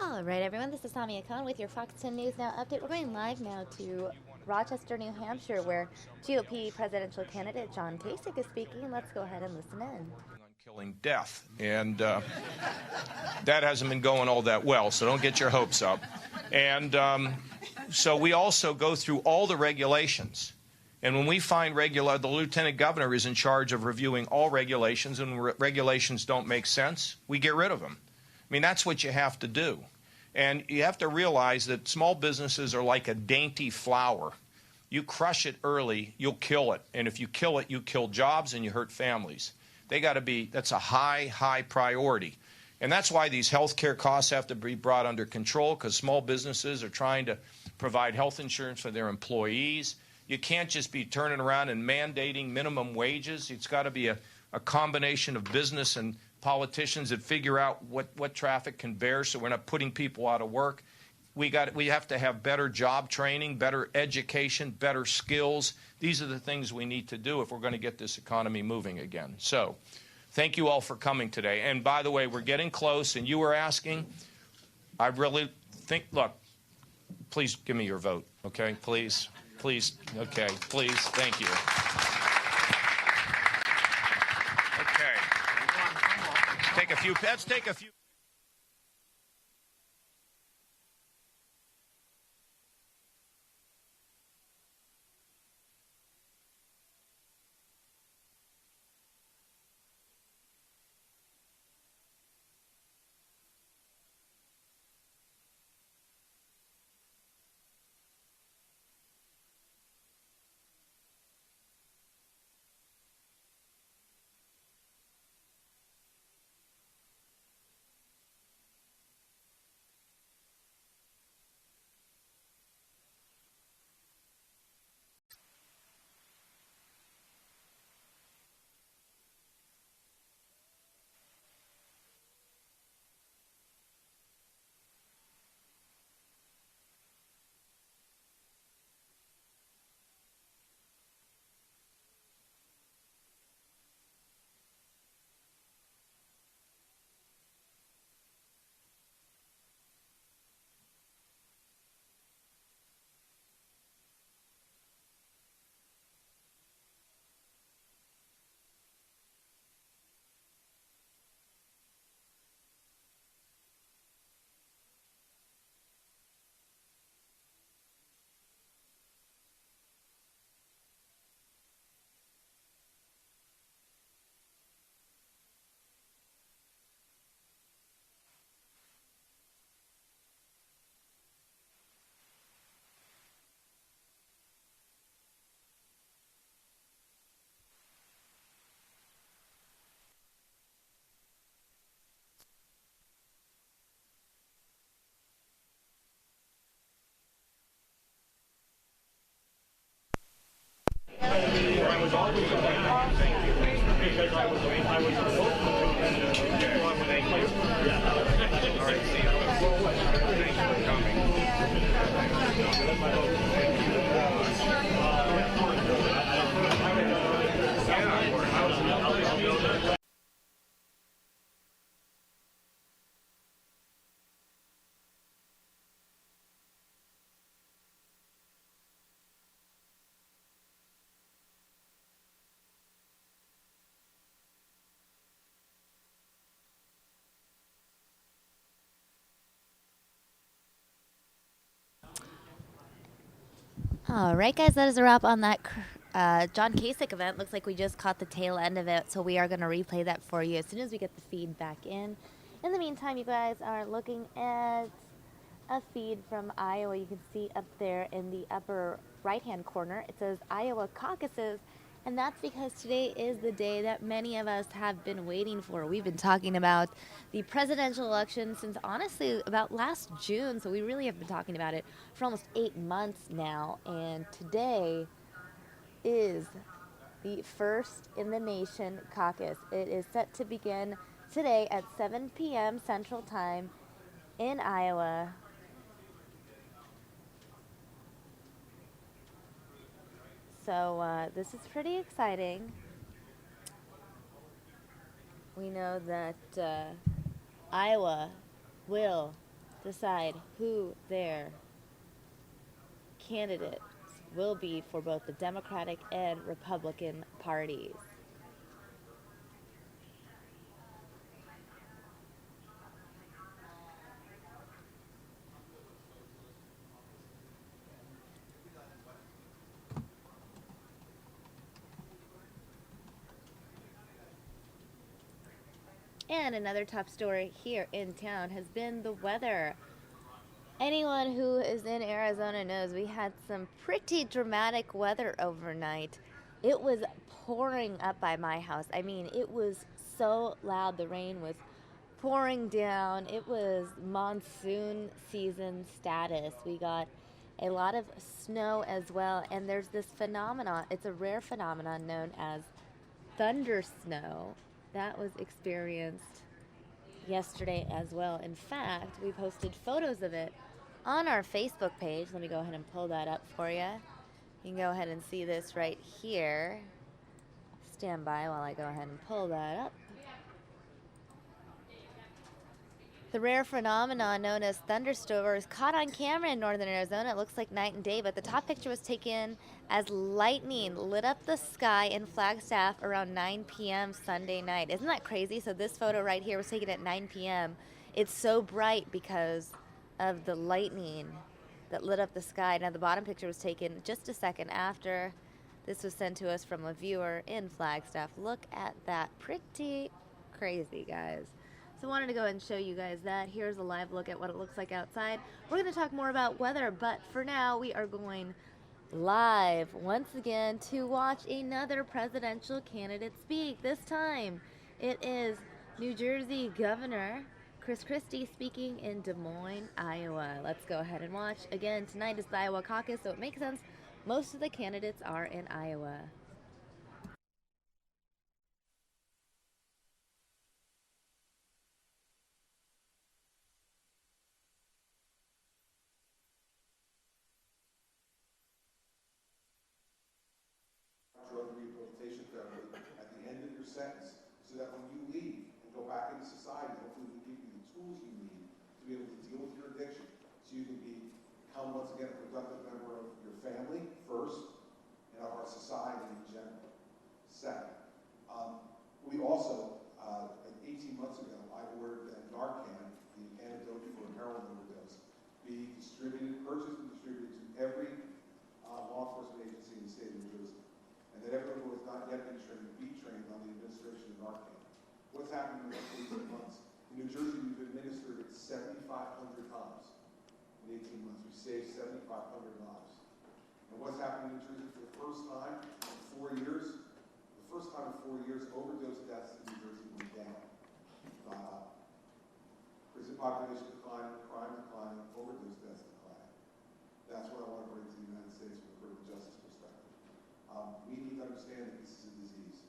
All right, everyone, this is Tommy Akon with your Fox 10 News Now update. We're going live now to Rochester, New Hampshire, where GOP presidential candidate John Kasich is speaking. Let's go ahead and listen in. On killing death, and that hasn't been going all that well, so don't get your hopes up. And so we also go through all the regulations. And when we find the lieutenant governor is in charge of reviewing all regulations, and regulations don't make sense, we get rid of them. I mean, that's what you have to do. And you have to realize that small businesses are like a dainty flower. You crush it early, you'll kill it. And if you kill it, you kill jobs and you hurt families. That's a high priority. And that's why these health care costs have to be brought under control, because small businesses are trying to provide health insurance for their employees. You can't just be turning around and mandating minimum wages. It's got to be a combination of business and politicians that figure out what traffic can bear, so we're not putting people out of work. We have to have better job training, better education, better skills. These are the things we need to do if we're going to get this economy moving again. So thank you all for coming today. And by the way, we're getting close, and you were asking. I really think, look, please give me your vote, okay? Please, okay, please, thank you. Let's take a few. All right, guys, that is a wrap on that John Kasich event. Looks like we just caught the tail end of it, so we are going to replay that for you as soon as we get the feed back in. In the meantime, you guys are looking at a feed from Iowa. You can see up there in the upper right-hand corner, it says Iowa caucuses, and that's because today is the day that many of us have been waiting for. We've been talking about the presidential election since, honestly, about last June, so we really have been talking about it for almost 8 months now, and today is the first in the nation caucus. It is set to begin today at 7 p.m. Central Time in Iowa. So this is pretty exciting. We know that Iowa will decide who their candidates will be for both the Democratic and Republican parties. And another top story here in town has been the weather. Anyone who is in Arizona knows we had some pretty dramatic weather overnight. It was pouring up by my house. I mean, it was so loud. The rain was pouring down. It was monsoon season status. We got a lot of snow as well. And there's this phenomenon. It's a rare phenomenon known as thunder snow that was experienced yesterday as well. In fact, we posted photos of it on our Facebook page. Let me go ahead and pull that up for you. You can go ahead and see this right here. Stand by while I go ahead and pull that up. The rare phenomenon known as thunderstorms caught on camera in northern Arizona. It looks like night and day, but the top picture was taken as lightning lit up the sky in Flagstaff around 9 p.m. Sunday night. Isn't that crazy? So this photo right here was taken at 9 p.m. It's so bright because of the lightning that lit up the sky. Now the bottom picture was taken just a second after. This was sent to us from a viewer in Flagstaff. Look at that. Pretty crazy, guys. So I wanted to go and show you guys that. Here's a live look at what it looks like outside. We're going to talk more about weather, but for now we are going live once again to watch another presidential candidate speak. This time it is New Jersey Governor Christie speaking in Des Moines, Iowa. Let's go ahead and watch. Again, tonight is the Iowa Caucus, so it makes sense. Most of the candidates are in Iowa. Drug rehabilitation therapy at the end of your sentence, so that when you leave and go back into society, hopefully we give you the tools you need to be able to deal with your addiction, so you can become once again a productive member of your family first, and of our society in general. Second, we also, 18 months ago, I ordered that Narcan, the antidote for heroin overdose, be purchased and distributed to every law enforcement agency in the state of New Jersey. And that everyone who has not yet been trained be trained on the administration of Narcan. What's happened in the last 18 months? In New Jersey, we've administered it 7,500 times. In 18 months, we've saved 7,500 lives. And what's happened in New Jersey for the first time in 4 years? The first time in 4 years, overdose deaths in New Jersey went down, not up. Prison population declining, crime declining, overdose deaths declining. That's what I want to bring to the United States from a criminal justice perspective. We need to understand that this is a disease,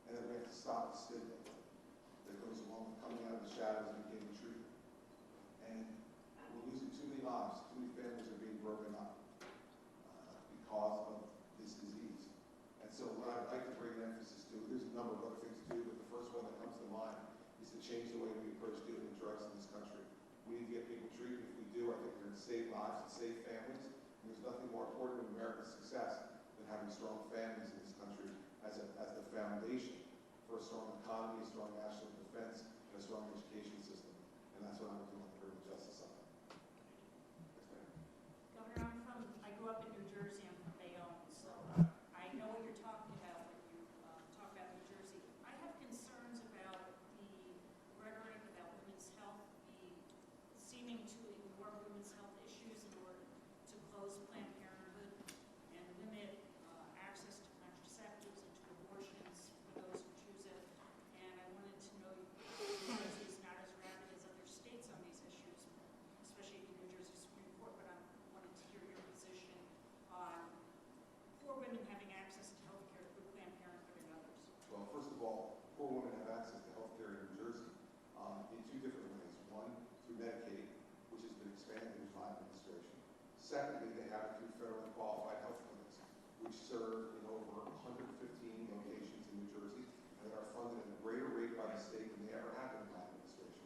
and that we have to stop the stigma that goes along with coming out of the shadows and getting treated. And we're losing too many lives. Too many families are being broken up because of this disease. And so what I'd like to bring emphasis to, there's a number of other things to do, but the first one that comes to mind is to change the way we approach dealing with drugs in this country. We need to get people treated. If we do, I think we're going to save lives and save families. And there's nothing more important to America's success than having strong families in this country as the foundation for a strong economy, a strong national defense, and a strong education system. And that's what I'm doing on the criminal justice side. Governor, I grew up in New Jersey. I'm from Bayonne, so I know what you're talking about when you talk about New Jersey. I have concerns about the rhetoric about women's health, the seeming to ignore women's health issues in order to close Planned Parenthood and limit access to contraceptives and to abortions for those who choose it. And I wanted to know if New Jersey is not as rapid as other states on these issues, especially the New Jersey Supreme Court, but I wanted to hear your position on poor women having access to health care through Planned Parenthood and others. Well, first of all, poor women have access to health care in New Jersey in two different ways. One, through Medicaid, which has been expanded in my administration. Secondly, they have it through federally qualified health clinics, which serve in over 115 locations in New Jersey and that are funded at a greater rate by the state than they ever have in my administration.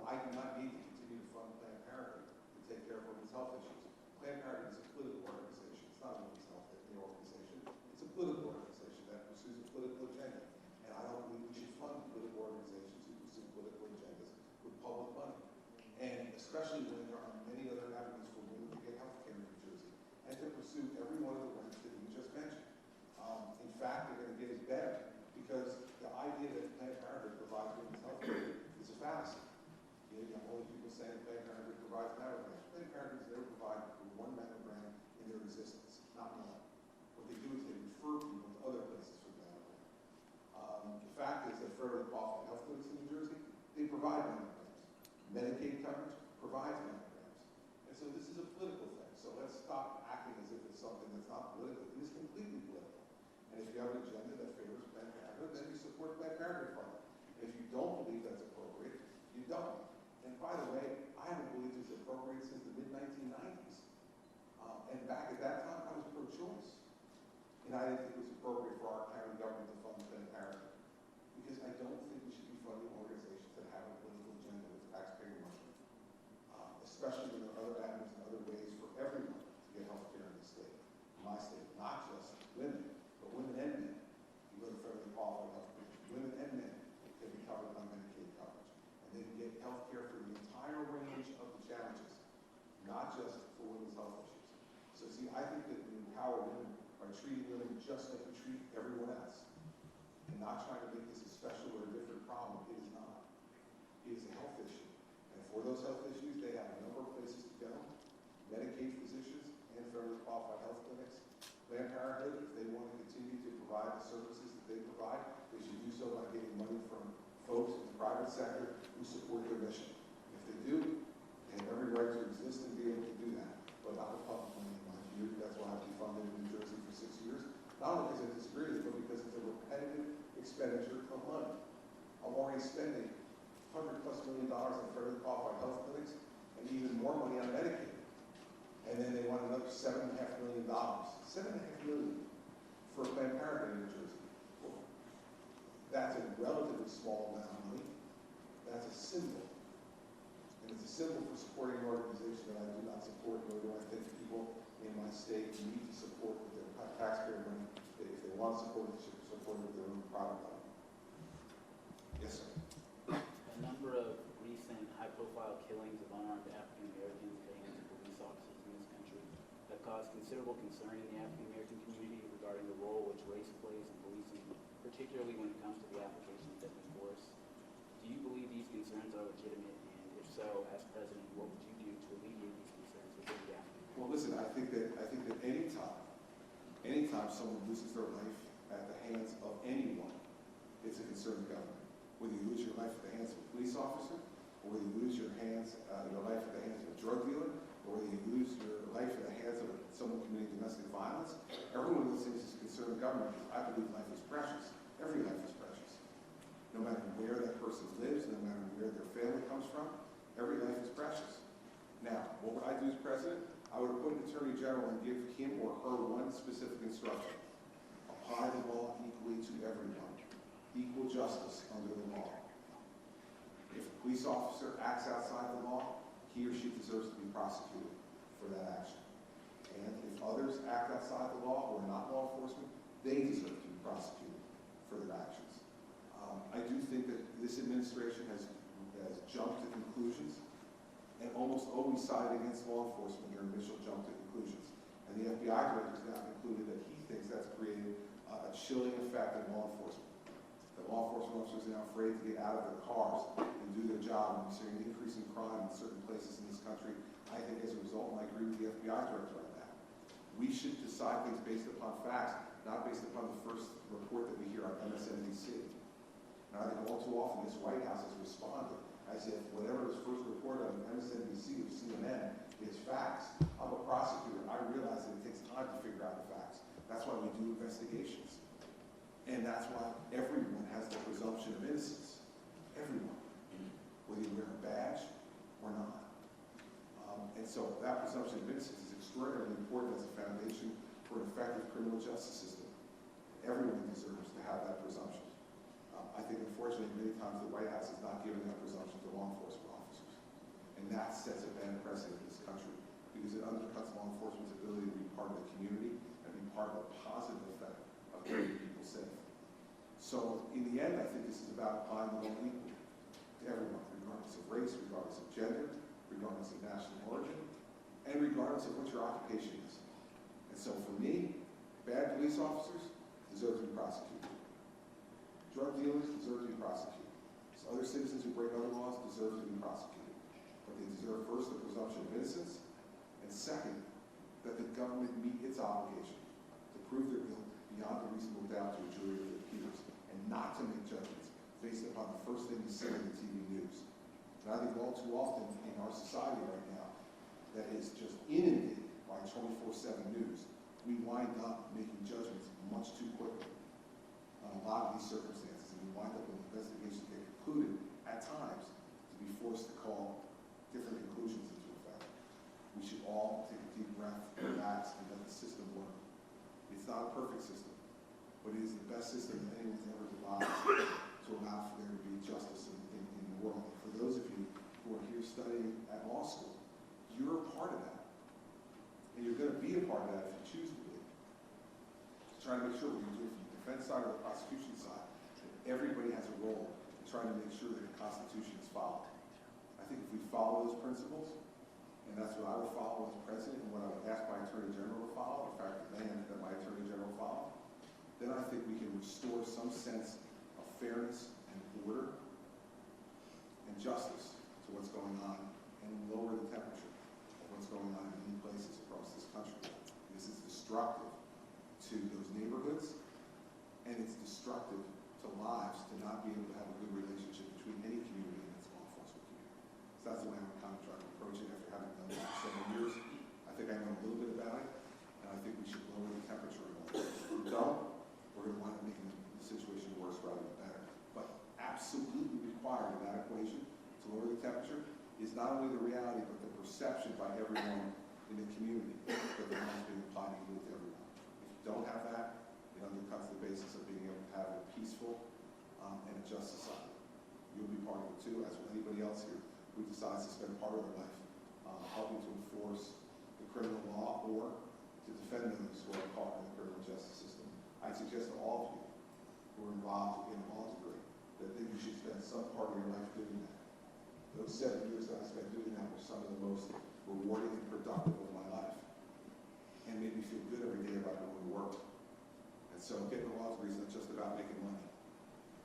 I do not need to continue to fund Planned pursue every one of the rights that you just mentioned. In fact, they're going to get it better because the idea that Planned Parenthood provides women's health care is a fallacy. You know, only people saying that Planned Parenthood provides mammograms. Planned Parenthood has never provided one mammogram in their existence, not one. What they do is they refer people to other places for mammogram. The fact is that federally qualified health clinics in New Jersey, they provide mammograms. Medicaid coverage provides mammograms. And so this is a political thing. So let's stop acting as if it's something that's not political. It is completely political. And if you have an agenda that favors Planned Parenthood, then you support Planned Parenthood funding. If you don't believe that's appropriate, you don't. And by the way, I haven't believed it's appropriate since the mid-1990s. And back at that time, I was pro-choice. And I didn't think it was appropriate for our county government to fund Planned Parenthood. Because I don't think we should be funding organizations that have a political agenda with taxpayer money. Especially when there are other avenues and other ways for everyone to get health care in the state, my state, not just women, but women and men. You go to federally qualified health care, women and men can be covered by Medicaid coverage. And they can get health care for the entire range of the challenges, not just for women's health issues. So see, I think that we empower women by treating women just like we treat everyone else, and not trying to make this a special or a different problem. It is not. It is a health issue. And for those health issues, they have a number of places to go. Medicaid physicians and federally qualified health clinics. Planned Parenthood, if they want to continue to provide the services that they provide, they should do so by getting money from folks in the private sector who support their mission. If they do, they have every right to exist and be able to do that. But not with public money, in my view. That's why I've been funded in New Jersey for 6 years. Not only because I disagree with it, but because it's a repetitive expenditure of money. I'm already spending $100+ million on federally qualified health clinics and even more money on Medicaid. And then they want another $7.5 million. $7.5 million for Planned Parenthood in New Jersey. Well, that's a relatively small amount of money. That's a symbol. And it's a symbol for supporting an organization that I do not support, nor do I think people in my state need to support with their taxpayer money. If they want to support it, they should support it with their own private money. Yes, sir. A number of recent high-profile killings of unarmed African Americans at the hands of police officers in this country have caused considerable concern in the African American community regarding the role which race plays in policing, particularly when it comes to the application of deadly force. Do you believe these concerns are legitimate? And if so, as president, what would you do to alleviate these concerns within the African American? Well, listen, I think that anytime someone loses their life at the hands of anyone, it's a concern of government. Whether you lose your life at the hands of a police officer, or whether you lose your life at the hands of a drug dealer, or whether you lose your life at the hands of someone committing domestic violence, every one of those things is a concern of government because I believe life is precious. Every life is precious. No matter where that person lives, no matter where their family comes from, every life is precious. Now, what would I do as president? I would appoint an attorney general and give him or her one specific instruction. Apply the law equally to everyone. Equal justice under the law. If a police officer acts outside the law, he or she deserves to be prosecuted for that action. And if others act outside the law or are not law enforcement, they deserve to be prosecuted for their actions. I do think that this administration has jumped to conclusions and almost always sided against law enforcement in their initial jump to conclusions. And the FBI director has now concluded that he thinks that's created a chilling effect in law enforcement. The law enforcement officers are now afraid to get out of their cars and do their job. And we're seeing an increase in crime in certain places in this country. I think as a result, and I agree with the FBI director on that, we should decide things based upon facts, not based upon the first report that we hear on MSNBC. And I think all too often this White House has responded as if whatever is first reported on MSNBC or CNN is facts. I'm a prosecutor. I realize that it takes time to figure out the facts. That's why we do investigations. And that's why everyone has the presumption of innocence. Everyone. Whether you wear a badge or not. And so that presumption of innocence is extraordinarily important as a foundation for an effective criminal justice system. Everyone deserves to have that presumption. I think, unfortunately, many times the White House is not giving that presumption to law enforcement officers. And that sets a bad precedent in this country because it undercuts law enforcement's ability to be part of the community and be part of the positive effect of keeping people safe. So, in the end, I think this is about applying the law equally to everyone, regardless of race, regardless of gender, regardless of national origin, and regardless of what your occupation is. And so for me, bad police officers deserve to be prosecuted. Drug dealers deserve to be prosecuted. So other citizens who break other laws deserve to be prosecuted. But they deserve first the presumption of innocence, and second, that the government meet its obligation to prove their guilt beyond a reasonable doubt to a jury of their peers, and not to make judgments based upon the first thing you see in the TV news. And I think all too often in our society right now, that is just inundated by 24/7 news, we wind up making judgments much too quickly on a lot of these circumstances, and we wind up with investigations get concluded at times to be forced to call different conclusions into effect. We should all take a deep breath, relax, and let the system work. It's not a perfect system, but it is the best system that anyone's ever devised to allow for there to be justice in the world. And for those of you who are here studying at law school, you're a part of that. And you're going to be a part of that if you choose to be. To try to make sure we do it from the defense side or the prosecution side, that everybody has a role in trying to make sure that the Constitution is followed. I think if we follow those principles, and that's what I would follow as president, and what I would ask my Attorney General to follow, in fact, the man that my Attorney General followed, then I think we can restore some sense of fairness and order and justice to what's going on, and lower the temperature of what's going on in many places across this country. This is destructive to those neighborhoods, and it's destructive to lives to not be able to have a good relationship between any community and its law enforcement community. So that's the way I'm kind of trying to approach it after having done this for several years. I think I know a little bit about it, and I think we should lower the temperature a little bit. If we don't, we're going to wind up making the situation worse rather than better. But absolutely required in that equation to lower the temperature is not only the reality, but the perception by everyone in the community that the law is being applied equally to everyone. If you don't have that, it undercuts the basis of being able to have a peaceful and a just society. You'll be part of it too, as will anybody else here who decides to spend part of their life helping to enforce the criminal law or to defend those who are caught in the criminal justice system. I suggest to all of you who are involved in a law degree that you should spend some part of your life doing that. Those 7 years that I spent doing that were some of the most rewarding and productive of my life, and made me feel good every day about going to work. And so getting a law degree is not just about making money.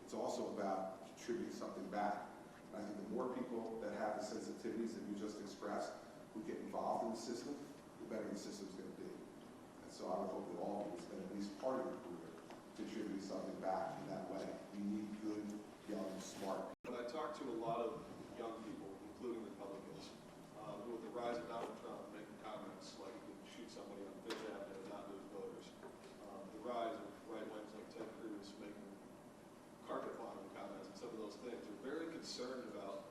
It's also about contributing something back. And I think the more people that have the sensitivities that you just expressed, who get involved in the system, the better the system's going to be. And so I would hope that all of you spend at least part of your career contributing something back in that way. We need good, young, smart people. When I talk to a lot of young people, including Republicans, who with the rise of Donald Trump making comments like you can shoot somebody on Fifth Avenue and not lose voters, the rise of right wings like Ted Cruz making carpet bombing comments and some of those things, are very concerned about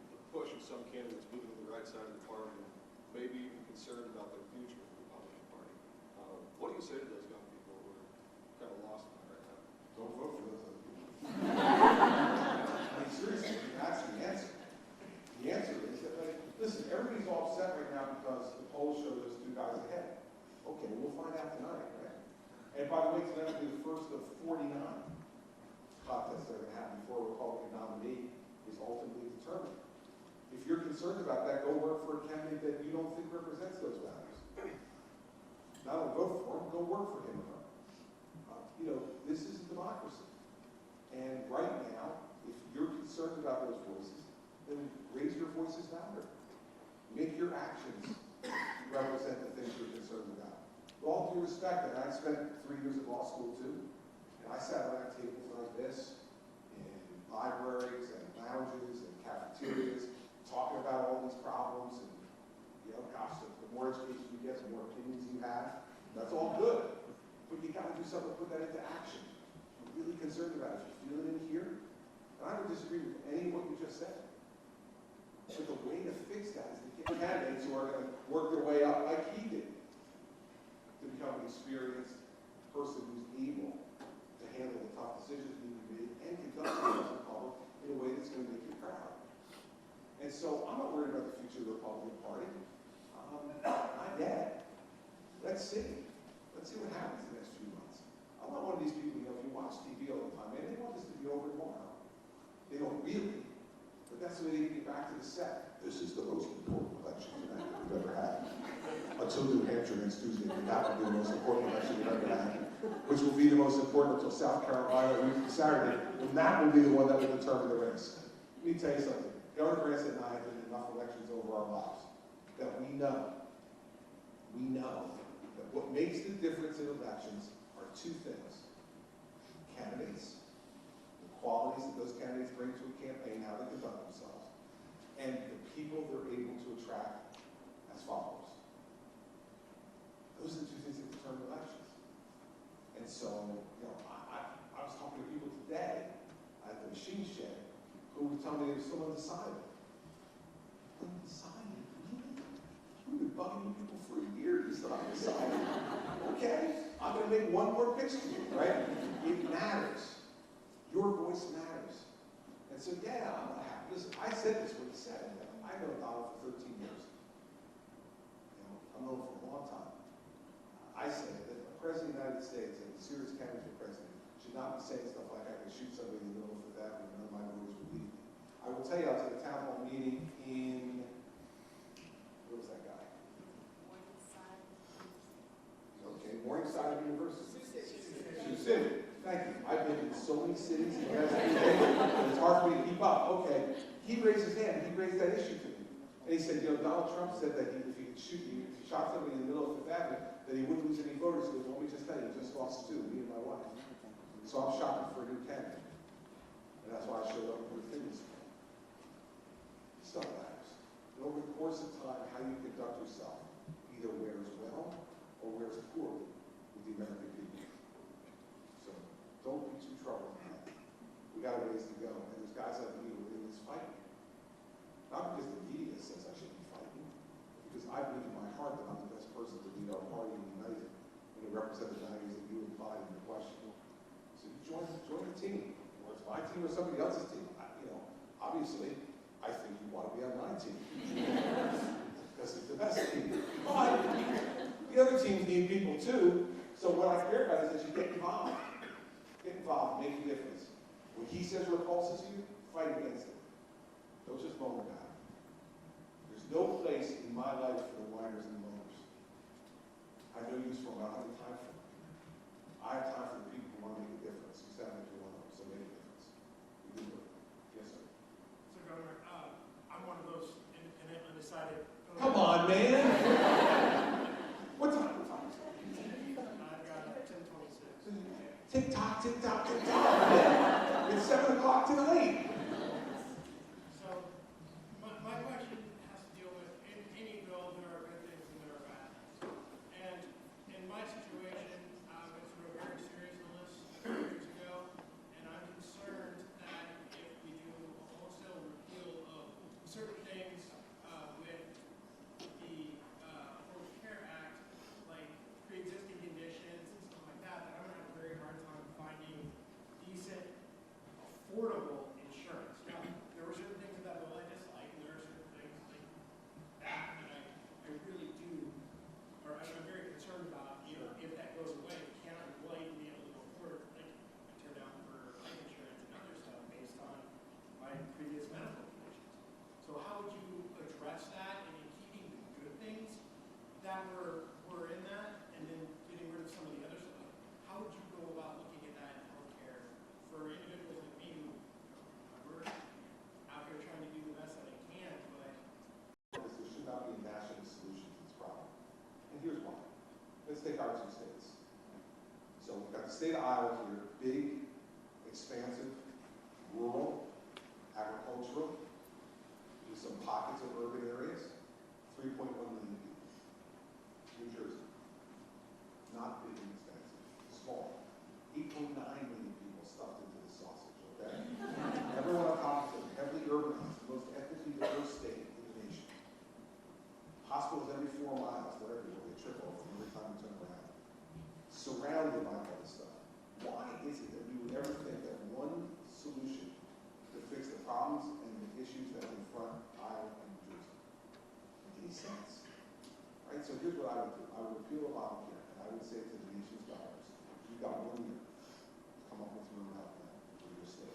the push of some candidates moving to the right side of the party, and maybe even concerned about their future in the Republican Party. What do you say to those young people who are kind of lost in it right now? Don't vote for those other people. I mean, seriously, that's the answer. The answer is that, like, listen, everybody's all upset right now because the polls show those two guys ahead. Okay, we'll find out tonight, right? And by the way, tonight will be the first of 49 contests that are going to happen before a Republican nominee is ultimately determined. If you're concerned about that, go work for a candidate that you don't think represents those values. Not only vote for him, go work for him or her. This is a democracy. And right now, if you're concerned about those voices, then raise your voices louder. Make your actions represent the things you're concerned about. With all due respect, and I spent 3 years at law school too, and I sat around tables like this in libraries and lounges and cafeterias, talking about all these problems, and gosh, the more education you get, the more opinions you have. That's all good, but you got to do something to put that into action. You're really concerned about it. If you feel it in here, and I would disagree with any of what you just said. But the way to fix that is to get candidates who are going to work their way up, like he did, to become an experienced person who's able to handle the tough decisions that need to be made and conduct themselves in public in a way that's going to make you proud. And so I'm not worried about the future of the Republican Party. Not yet. Let's see. Let's see what happens in the next few months. I'm not one of these people, if you watch TV all the time, man, they want this to be over tomorrow. They don't really. But that's the way they can get back to the set. This is the most important election tonight we've ever had. Let's until New Hampshire next Tuesday, and that will be the most important election we've ever had, which will be the most important until South Carolina a week from Saturday, and that will be the one that will determine the race. Let me tell you something. Governor Grant and I have been in enough elections over our lives that we know that what makes the difference in elections are two things. Candidates, the qualities that those candidates bring to a campaign, how they conduct themselves, and the people they're able to attract as followers. Those are the two things that determine elections. And so, I was talking to people today at the machine shed who were telling me they were still undecided. Undecided? Really? We've been bugging you people for a year, you're still undecided. Okay, I'm going to make one more pitch to you, right? It matters. Your voice matters. And so, yeah, I'm not happy. Listen, I said this when he said it. I've known Donald for 13 years. I've known him for a long time. I say that the President of the United States and a serious candidate for president should not be saying stuff like, I can shoot somebody in the middle of Fifth Avenue and none of my voters will leave me. I will tell you, I was at a town hall meeting in, where was that guy? Morningside University. Sioux City. Thank you. I've been in so many cities in the last few days, it's hard for me to keep up. Okay. He raised his hand and he raised that issue to me. And he said, Donald Trump said that if he could shoot you, if he shot somebody in the middle of Fifth Avenue, that he wouldn't lose any voters. He goes, well, let me just tell you, he just lost 2, me and my wife. So I'm shopping for a new candidate. And that's why I showed up with things. Stuff matters. And over the course of time, how you conduct yourself either wears well or wears poorly with the American people. So don't be too troubled. We got a ways to go. And there's guys like me who are in this fight. Not because the media says I should be fighting, because I believe in my heart that I'm the best person to lead our party and unite it and to represent the values that you imply in your question. So you join the team. Or it's my team or somebody else's team. Obviously, I think you want to be on my team. Because it's the best team. But the other teams need people too. So what I care about is that you get involved. Get involved, make a difference. When he says repulses you, fight against it. Don't just moan about it. There's no place in my life for the whiners and moaners. I have no use for them. I don't have time for them. I have time for the people who want to make a difference. You sound like you're one of them, so make a difference. You do it. Yes, sir. So, Governor, I'm one of those independent, undecided. Come on, man. What time? I've got 10:26. Tick tock, tick tock, tick tock. It's 7 o'clock tonight. So, my question has to deal with any bill. There are good things and there are bad things. And in my situation, I went through a very serious illness a few years ago, and I'm concerned that if we do a wholesale repeal of certain things with the Affordable Care Act, like pre-existing conditions and stuff like that, that I'm going to have a very hard time finding decent, affordable insurance. Now, there were certain things about the bill I dislike, and there are certain things like that I really do, or I'm very concerned about. If that goes away, can I really be able to afford, like, I turned down for life insurance and other stuff based on my previous medical conditions. So how would you address that, and in keeping the good things that were in that, and then getting rid of some of the other stuff? How would you go about looking at that in healthcare for individuals like me who, we're out here trying to do the best that I can, but There should not be a national solution to this problem. And here's why. Let's take our 2 states. So we've got the state of Iowa here, big, expansive, rural, agricultural, with some pockets of urban areas, 3.1 million people. New Jersey, not big and expensive, small. 8.9 million people stuffed into the sausage, okay? Everyone on top of it, heavily urbanized, the most ethnically diverse state in the nation. Hospitals every 4 miles, they're everywhere, they trip over them every time we turn around. Surrounded by all this stuff. Why is it that we would ever think that one solution to fix the problems and the issues that confront Iowa and New Jersey? Make any sense? Right? So here's what I would do. I would repeal Obamacare, and I would say to the nation's governors, you've got 1 year to come up with your own health plan for your state.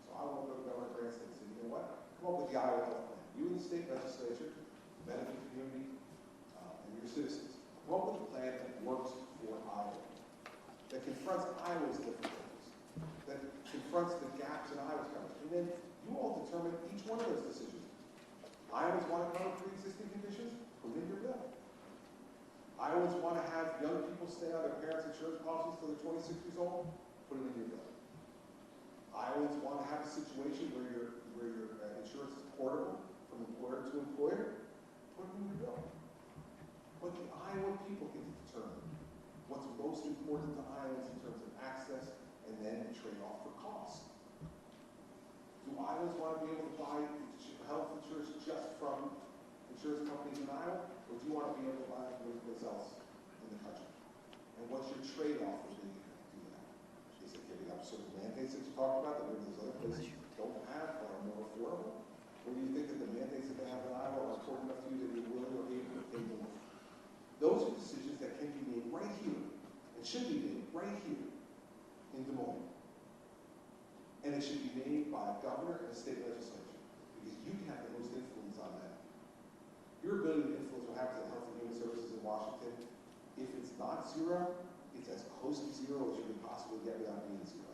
So I will go to Governor Grant and say, you know what? Come up with the Iowa health plan. You and the state legislature, the medical community, and your your citizens. Come up with a plan that works for Iowa, that confronts Iowa's difficulties, that confronts the gaps in Iowa's government. And then you all determine each one of those decisions. Iowans want to cover pre-existing conditions? Put it in your bill. Iowans want to have young people stay on their parents' insurance policies till they're 26 years old? Put it in your bill. Iowans want to have a situation where your insurance is portable from employer to employer? Put it in your bill. But the Iowa people get to determine what's most important to Iowans in terms of access and then the trade-off for cost. Do Iowans want to be able to buy health insurance just from insurance companies in Iowa, or do you want to be able to buy it from anyplace else in the country? And what's your trade-off for being able to do that? Is it giving up certain mandates that you talked about that maybe those other places don't have or are more affordable? Or do you think that the mandates that they have in Iowa are important enough to you that you're willing or able to pay more? Those are decisions that can be made right here, and should be made right here in Des Moines. And it should be made by a governor and a state legislature, because you can have the most influence on that. Your ability to influence what happens in Health and Human Services in Washington, if it's not zero, it's as close to zero as you can possibly get without being zero.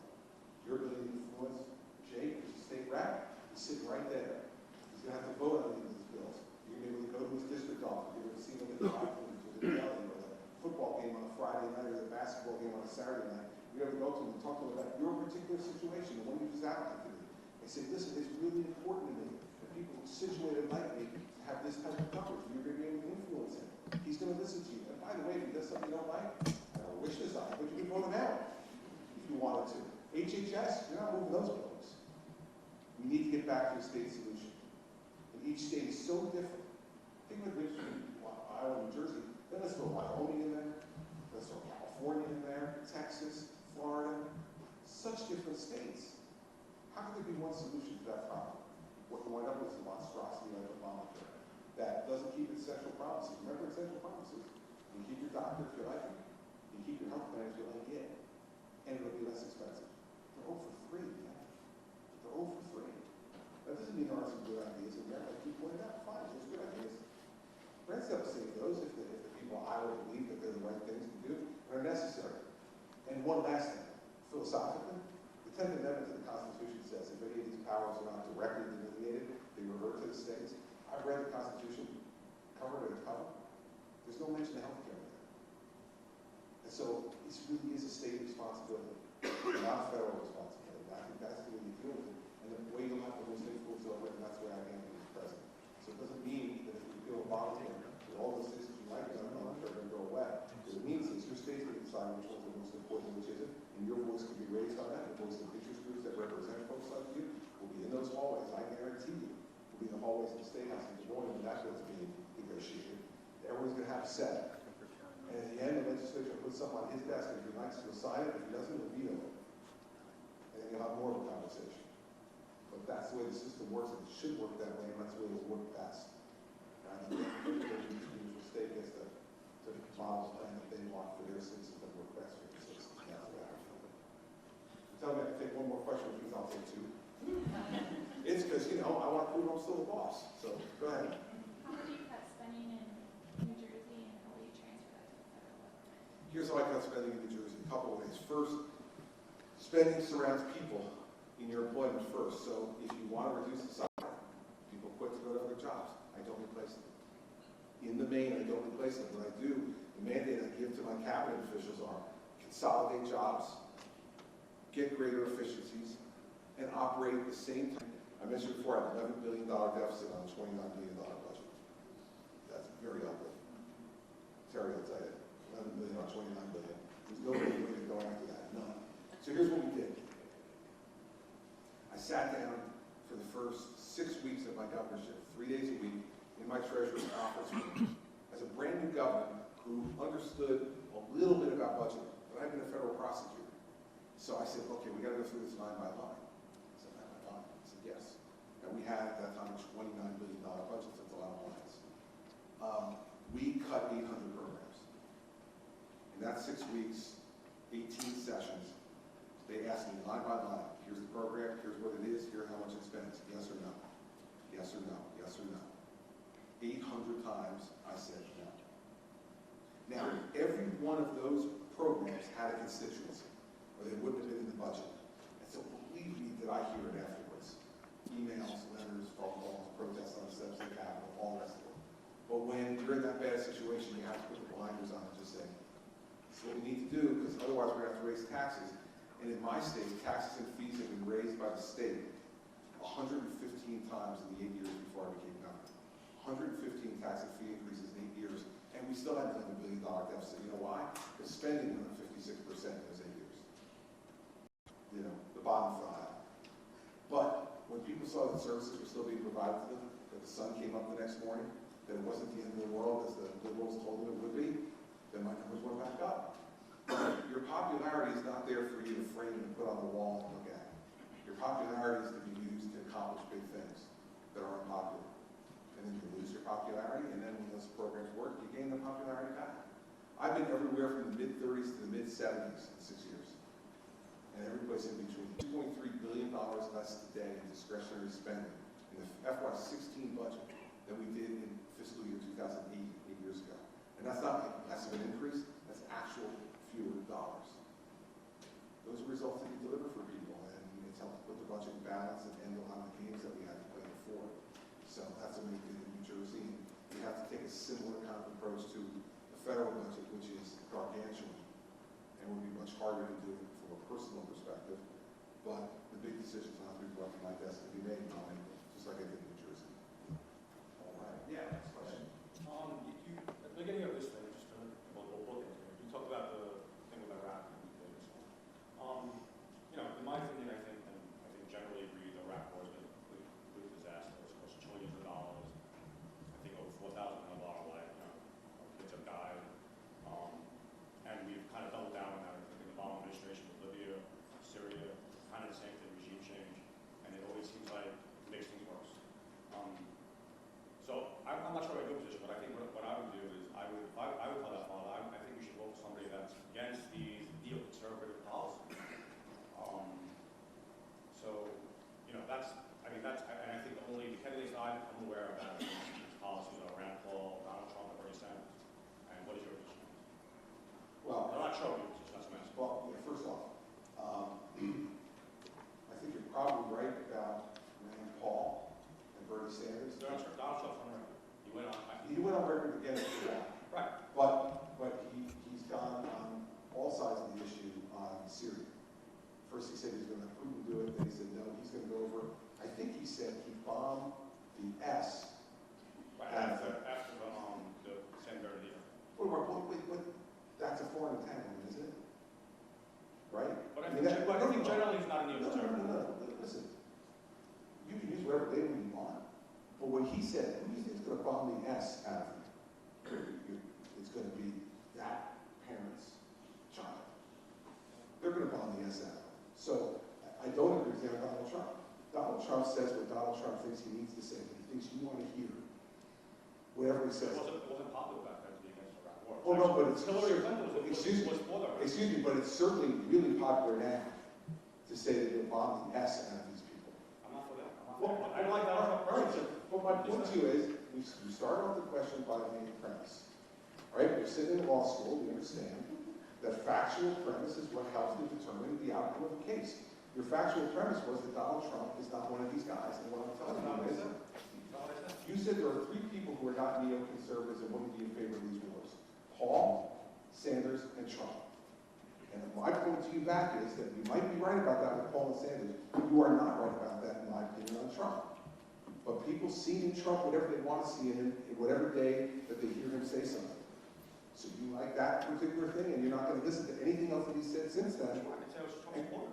Your ability to influence, Jake, who's a state rep, he's sitting right there. He's going to have to vote on these bills. You're going to be able to go to his district office. You're going to see him at the drive-thru, or the deli, or the football game on a Friday night, or the basketball game on a Saturday night. You're going to go to him and talk to him about your particular situation, the one you just outlined to me. And say, listen, it's really important to me that people situated like me have this type of coverage. You're going to be able to influence him. He's going to listen to you. And by the way, if he does something you don't like, I don't wish this on, but you can vote him out if you wanted to. HHS, you're not moving those bills. We need to get back to a state solution. And each state is so different. Think of it, Iowa, New Jersey, then let's throw Wyoming in there, let's throw California in there, Texas, Florida, such different states. How could there be one solution to that problem? What you wind up with is a monstrosity like Obamacare that doesn't keep its central promises. Remember its central promises? You keep your doctor if you like it. You keep your health plan if you like it. And it'll be less expensive. They're all for free, man. They're all for free. That doesn't mean there aren't some good ideas in there. Like you pointed out, fine, there's good ideas. Brent's got to save those if the people of Iowa believe that they're the right things to do and are necessary. And one last thing, philosophically, the 10th Amendment to the Constitution says if any of these powers are not directly delineated, they revert to the states. I've read the Constitution cover to cover. There's no mention of health care there. And so this really is a state responsibility, not a federal responsibility. And I think that's the way you deal with it. And the way you'll have the most influence over it, and that's where I am as president. So it doesn't mean that if you repeal Obamacare, that all those things that you like about Obamacare are going to go away. What it means is your state's going to decide which ones are most important, which isn't, and your voice can be raised on that. The voice of interest groups that represent folks like you will be in those hallways. I guarantee you, will be in the hallways of the State House in the morning when that bill's being negotiated. Everyone's going to have a say. And at the end, the legislature puts something on his desk, and if he likes to sign it, if he doesn't, he'll veto it. And then you'll have more of a conversation. But that's the way the system works, and it should work that way, and that's the way it'll work best. And I think the state gets to model the plan that they want for their citizens that work best for their citizens. That's the way I feel. Tell me I can take one more question, which means I'll take two. It's because, I want to prove I'm still the boss. So, go ahead. How would you cut spending in New Jersey, and how will you transfer that to the federal government? Here's how I cut spending in New Jersey. A couple of ways. First, spending surrounds people in your employment first. So if you want to reduce the salary, people quit to go to other jobs. I don't replace them. In the main, I don't replace them. What I do, the mandate I give to my cabinet officials are consolidate jobs, get greater efficiencies, and operate at the same time. I mentioned before, I have an $11 billion deficit on a $29 billion budget. That's very ugly. Terry will tell you, 11 billion on 29 billion. There's no way to go after that, none. So here's what we did. I sat down for the first 6 weeks of my governorship, 3 days a week, in my treasurer's office as a brand new governor who understood a little bit about budgeting, but I've been a federal prosecutor. So I said, okay, we got to go through this line by line. I said, line by line? I said, yes. And we had at that time a $29 billion budget, so it's a lot of lines. We cut 800 programs. In that 6 weeks, 18 sessions, they asked me line by line, here's the program, here's what it is, here's how much it spends, yes or no, yes or no, yes or no. 800 times I said no. Now, every one of those programs had a constituency, or they wouldn't have been in the budget. And so believe me that I hear it afterwards. Emails, letters, phone calls, protests on the steps of the Capitol, all the rest of it. But when you're in that bad situation, you have to put the blinders on and just say, this is what we need to do, because otherwise we're going to have to raise taxes. And in my state, taxes and fees have been raised by the state 115 times in the 8 years before I became governor. 115 tax and fee increases in 8 years, and we still had $11 billion deficit. You know why? Because spending went up 56% in those 8 years. You know, the bottom fell out. But when people saw that services were still being provided to them, that the sun came up the next morning, that it wasn't the end of the world as the liberals told them it would be, then my numbers went back up. Your popularity is not there for you to frame and put on the wall and look at. Your popularity is to be used to accomplish big things that are unpopular. And then you lose your popularity, and then when those programs work, you gain the popularity back. I've been everywhere from the mid-30s to the mid-70s in 6 years. And every place in between. $2.3 billion less today in discretionary spending in the FY16 budget than we did in fiscal year 2008, 8 years ago. And that's not like less of an increase, that's actual fewer dollars. Those are results that you deliver for people, and it's helped put the budget in balance and end a lot of the games that we had to play before. So that's what we did in New Jersey. And we have to take a similar kind of approach to the federal budget, which is gargantuan, and would be much harder to do from a personal perspective. But the big decisions will have to be brought to my desk and be made by me, just like I did in New Jersey. All right. Yeah, next question. At the beginning of this thing, just to we'll look into it, you talked about the thing with Iraq and this one. You know, in my opinion, I think generally agree the Iraq war has been a complete disaster. It's cost trillions of dollars. I think over 4,000 of our life, kids have died. And we've kind of doubled down on that. I think the Obama administration with Libya, Syria, kind of the same thing, regime change. And it always seems like it makes things worse. So I'm not sure about your position, but I think what I would do is I would tell that father, I think you should vote for somebody that's against these neoconservative policies. So, you know, and I think the only candidates I'm aware of that these policies are Rand Paul, Donald Trump, and Bernie Sanders. And what is your position? Well, I'm not sure of your position, that's my answer. Well, yeah, first off, I think you're probably right about Rand Paul and Bernie Sanders. Donald Trump's on record. He went on record against that. Right. But he's gone on all sides of the issue on Syria. First he said he was going to let Putin do it, then he said no, he's going to go over. I think he said he bombed the S. Right, after the San Bernardino. Wait, that's a foreign entanglement, isn't it? Right? But I think generally it's not a neoconservative. No. Listen, you can use whatever label you want. But what he said, who do you think is going to bomb the S out of you? It's going to be that parent's child. They're going to bomb the S out of him. So I don't agree with Donald Trump. Donald Trump says what Donald Trump thinks he needs to say. He thinks you want to hear whatever he says. It wasn't popular back then to be against the Iraq war. Oh no, but it's Hillary Clinton was for the Iraq. Excuse me, but it's certainly really popular now to say that you'll bomb the S out of these people. I'm not for that. Well, I don't like Donald Trump personally. Well, my point to you is, we start off the question by the main premise. All right, we're sitting in law school, we understand that factual premise is what helps to determine the outcome of a case. Your factual premise was that Donald Trump is not one of these guys, and what I'm telling you is, you said there are 3 people who are not neoconservatives and wouldn't be in favor of these wars. Paul, Sanders, and Trump. And my point to you back is that you might be right about that with Paul and Sanders, but you are not right about that, in my opinion, on Trump. But people see in Trump whatever they want to see in him, in whatever day that they hear him say something. So you like that particular thing, and you're not going to listen to anything else that he said since then. I can say I was Trump supporter.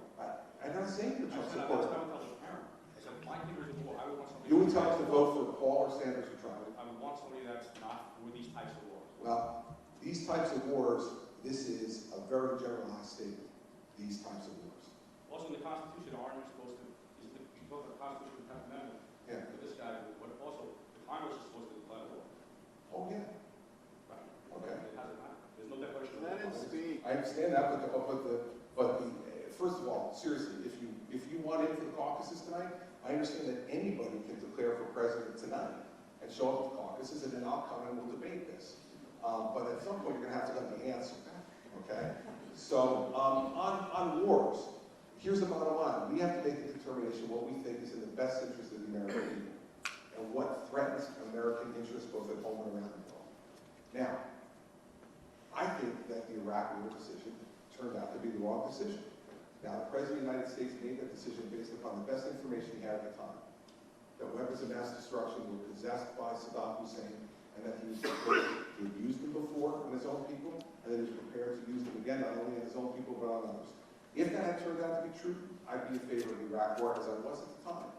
I'm not saying you're Trump I said supporter. I said my thing was war. I would want somebody. You would tell us to vote for Paul or Sanders or Trump. I would want somebody that's not for these types of wars. Well, these types of wars, this is a very generalized statement. These types of wars. Also, in the Constitution, aren't you supposed to? You talk about the Constitution, the 10th Amendment. Yeah. But this guy, but also the Congress is supposed to declare war. Oh yeah. Right. Okay. It hasn't happened. There's no declaration. Let him speak. I understand that, but first of all, seriously, if you want in for the caucuses tonight, I understand that anybody can declare for president tonight and show up at the caucuses, and then I'll come and we'll debate this. But at some point, you're going to have to let me answer that, okay? So on wars, here's the bottom line. We have to make the determination what we think is in the best interest of the American people and what threatens American interests both at home and around the world. Now, I think that the Iraq war decision turned out to be the wrong decision. Now, the President of the United States made that decision based upon the best information he had at the time. That weapons of mass destruction were possessed by Saddam Hussein, and that he had used them before on his own people, and that he was prepared to use them again, not only on his own people, but on others. If that had turned out to be true, I'd be in favor of the Iraq war, as I was at the time,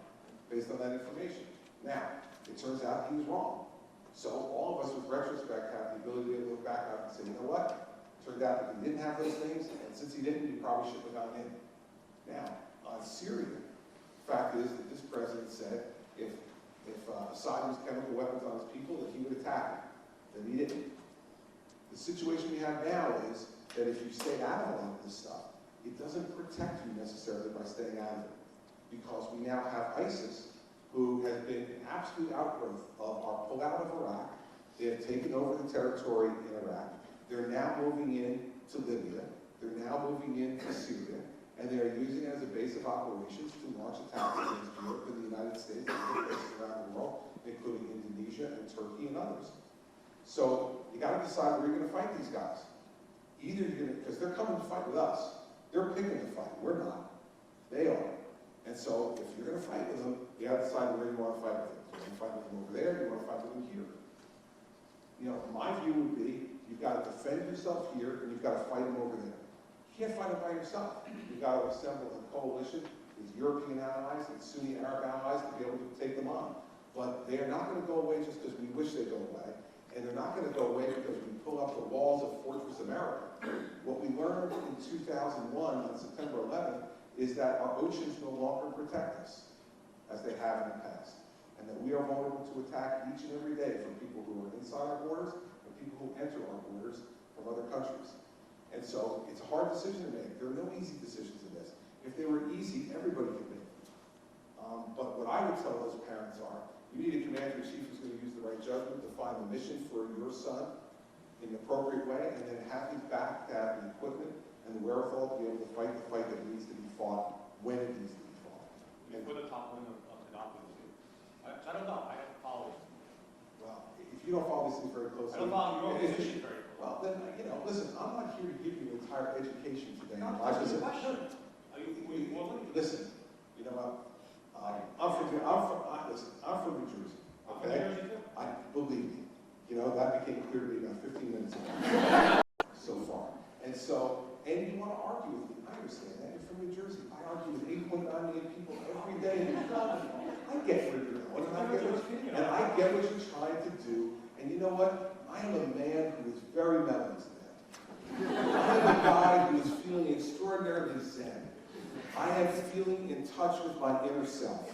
based on that information. Now, it turns out he was wrong. So all of us with retrospect have the ability to look back on and say, you know what? It turned out that he didn't have those things, and since he didn't, he probably shouldn't have gone in. Now, on Syria, the fact is that this president said if Assad used chemical weapons on his people, that he would attack them. Then he didn't. The situation we have now is that if you stay out of a lot of this stuff, it doesn't protect you necessarily by staying out of it. Because we now have ISIS, who has been an absolute outgrowth of our pullout of Iraq. They have taken over the territory in Iraq. They're now moving in to Libya. They're now moving into Syria. And they are using it as a base of operations to launch attacks against Europe and the United States and other places around the world, including Indonesia and Turkey and others. So you got to decide where you're going to fight these guys. Either you're going to, because they're coming to fight with us. They're picking the fight. We're not. They are. And so if you're going to fight with them, you got to decide where you want to fight with them. You want to fight with them over there, you want to fight with them here. You know, my view would be, you've got to defend yourself here, and you've got to fight them over there. You can't fight them by yourself. You've got to assemble a coalition with European allies and Sunni Arab allies to be able to take them on. But they are not going to go away just because we wish they'd go away. And they're not going to go away because we pull up the walls of Fortress America. What we learned in 2001 on September 11th is that our oceans no longer protect us, as they have in the past. And that we are vulnerable to attack each and every day from people who are inside our borders and people who enter our borders from other countries. And so it's a hard decision to make. There are no easy decisions in this. If they were easy, everybody could make them. But what I would tell those parents are, you need a commander-in-chief who's going to use the right judgment to find the mission for your son in an appropriate way, and then have him back to have the equipment and the wherewithal to be able to fight the fight that needs to be fought when it needs to be fought. And for the top wing of Gaddafi, I don't know. I don't follow it. Well, if you don't follow these things very closely, I don't follow your position very closely. well, then, you know, listen, I'm not here to give you an entire education today. No, on my that's a position. question. Are you willing? Listen, you know what? I'm from New Jersey. I'm from Okay? New Jersey too. Believe me, you know, that became clear to me about 15 minutes ago. So far. And you want to argue with me. I understand that. You're from New Jersey. I argue with 8.9 million people every day in New Jersey. I get where you're going, and I get what you're trying to do. And you know what? I am a man who is very mellow today. I am a guy who is feeling extraordinarily zen. I am feeling in touch with my inner self.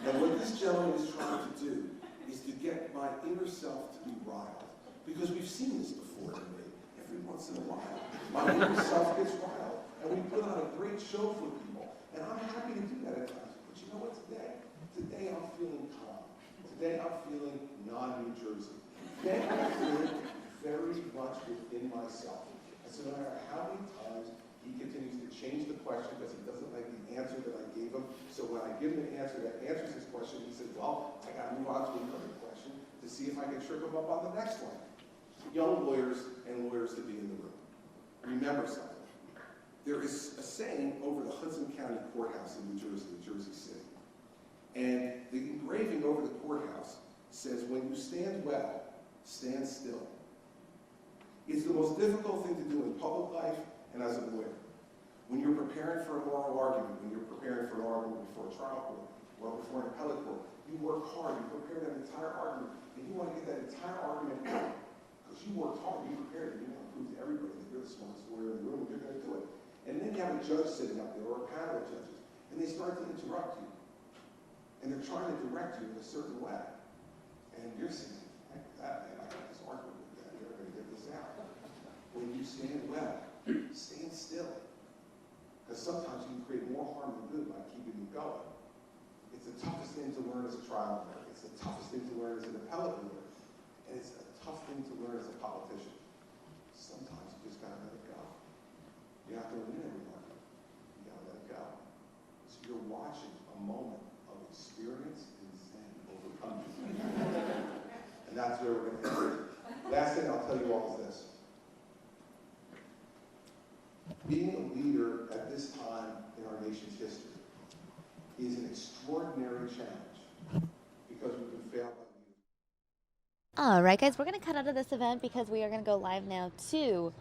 And what this gentleman is trying to do is to get my inner self to be riled. Because we've seen this before in me. Every once in a while, my inner self gets riled. And we put on a great show for people. And I'm happy to do that at times. But you know what today? Today I'm feeling calm. Today I'm feeling non-New Jersey. Today I'm feeling very much within myself. And so no matter how many times he continues to change the question because he doesn't like the answer that I gave him. So when I give him an answer that answers his question, he says, well, I got to move on to another question to see if I can trip him up on the next one. Young lawyers and lawyers to be in the room. Remember something. There is a saying over the Hudson County Courthouse in New Jersey City. And the engraving over the courthouse says, when you stand well, stand still. It's the most difficult thing to do in public life and as a lawyer. When you're preparing for an oral argument, when you're preparing for an argument before a trial court or before an appellate court, you work hard, you prepare that entire argument, and you want to get that entire argument out. Because you worked hard, you prepared it, you want to prove to everybody that you're the smartest lawyer in the room and you're going to do it. And then you have a judge sitting up there, or a panel of judges, and they start to interrupt you. And they're trying to direct you in a certain way. And you're saying, heck that, man, I got this argument with that, you're going to get this out. When you stand well, stand still. Because sometimes you can create more harm than good by keeping it going. It's the toughest thing to learn as a trial lawyer. It's the toughest thing to learn as an appellate lawyer. And it's the tough thing to learn as a politician. Sometimes you just gotta let it go. You have to win every argument. You gotta let it go. So you're watching a moment of experience and zen overcoming. And that's where we're gonna end. Last thing I'll tell you all is this. Being a leader at this time in our nation's history is an extraordinary challenge because we've been failed by leaders. All right, guys, we're going to cut out of this event because we are going to go live now to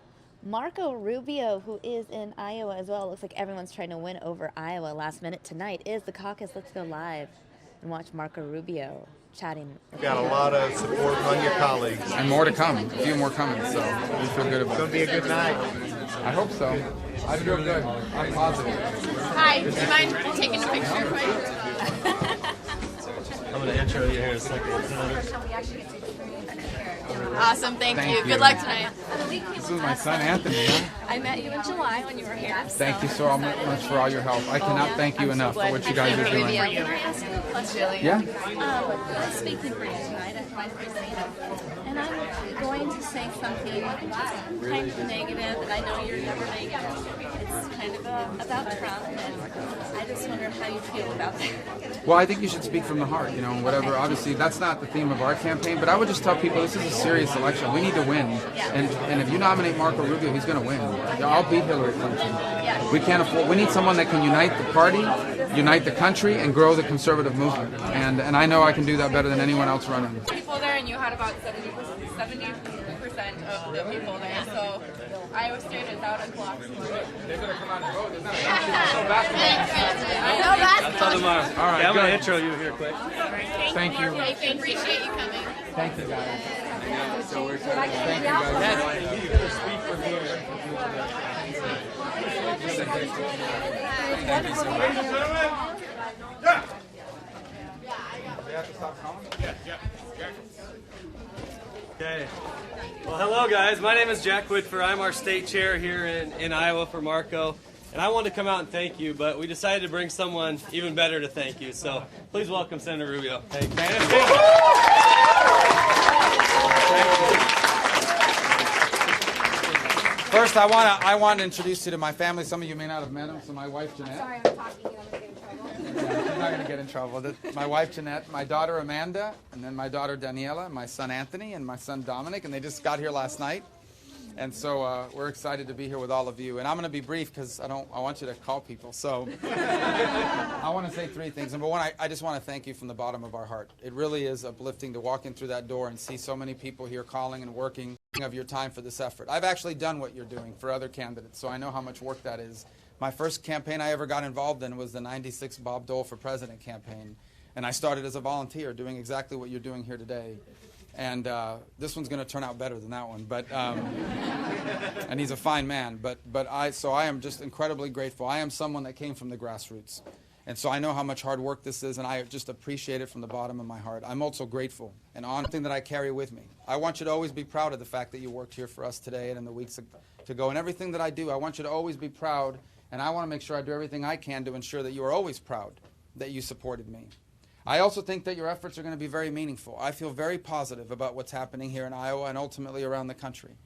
Marco Rubio, who is in Iowa as well. It looks like everyone's trying to win over Iowa last minute. Tonight is the caucus. Let's go live and watch Marco Rubio chatting. You've got a lot of support among your colleagues. And more to come. A few more coming, so we feel good about it. It's going to be a good night. I hope so. I feel good. I'm positive. Hi, do you mind taking a picture quick? I'm going to intro you here in a second. Awesome, thank you. Good luck tonight. This is my son Anthony. Huh? I met you in July when you were here. Thank you so much for all your help. I cannot thank you enough for what you guys are doing. Can I ask you a question? Yeah? I'm speaking for you tonight at my first meeting, and I'm going to say something kind of negative, and I know you're never negative. It's kind of about Trump, and I just wonder how you feel about that. Well, I think you should speak from the heart, you know, whatever. Obviously, that's not the theme of our campaign, but I would just tell people this is a serious election. We need to win. And if you nominate Marco Rubio, he's going to win. I'll beat Hillary Clinton. We can't afford. We need someone that can unite the party, unite the country, and grow the conservative movement. And I know I can do that better than anyone else running. People there, and you had about 70% of the people there. So Iowa State is out of blocks. They're going to come out and vote. There's not I know that. I'll tell tomorrow. All right, I'm going to intro you here quick. Thank you. I appreciate you coming. Thank you, guys. So we're excited. Thank you, guys. You're going to speak from here. They have to stop calling? Okay. Well, hello, guys. My name is Jack Whitford. I'm our state chair here in Iowa for Marco. And I wanted to come out and thank you, but we decided to bring someone even better to thank you. So please welcome Senator Rubio. Hey, thank you. First, I want to introduce you to my family. Some of you may not have met them. So my wife, Jeanette. Sorry, I'm talking. I'm going to get in trouble. She's not going to get in trouble. My wife, Jeanette, my daughter, Amanda, and then my daughter, Daniela, my son, Anthony, and my son, Dominic. And they just got here last night. And so we're excited to be here with all of you. And I'm going to be brief because I want you to call people. So I want to say three things. Number one, I just want to thank you from the bottom of our heart. It really is uplifting to walk in through that door and see so many people here calling and working of your time for this effort. I've actually done what you're doing for other candidates, so I know how much work that is. My first campaign I ever got involved in was the '96 Bob Dole for President campaign. And I started as a volunteer doing exactly what you're doing here today. And this one's going to turn out better than that one, but and he's a fine man. So I am just incredibly grateful. I am someone that came from the grassroots, and so I know how much hard work this is, and I just appreciate it from the bottom of my heart. I'm also grateful and on something that I carry with me. I want you to always be proud of the fact that you worked here for us today and in the weeks to go, and everything that I do. I want you to always be proud, and I want to make sure I do everything I can to ensure that you are always proud that you supported me. I also think that your efforts are going to be very meaningful. I feel very positive about what's happening here in Iowa and ultimately around the country.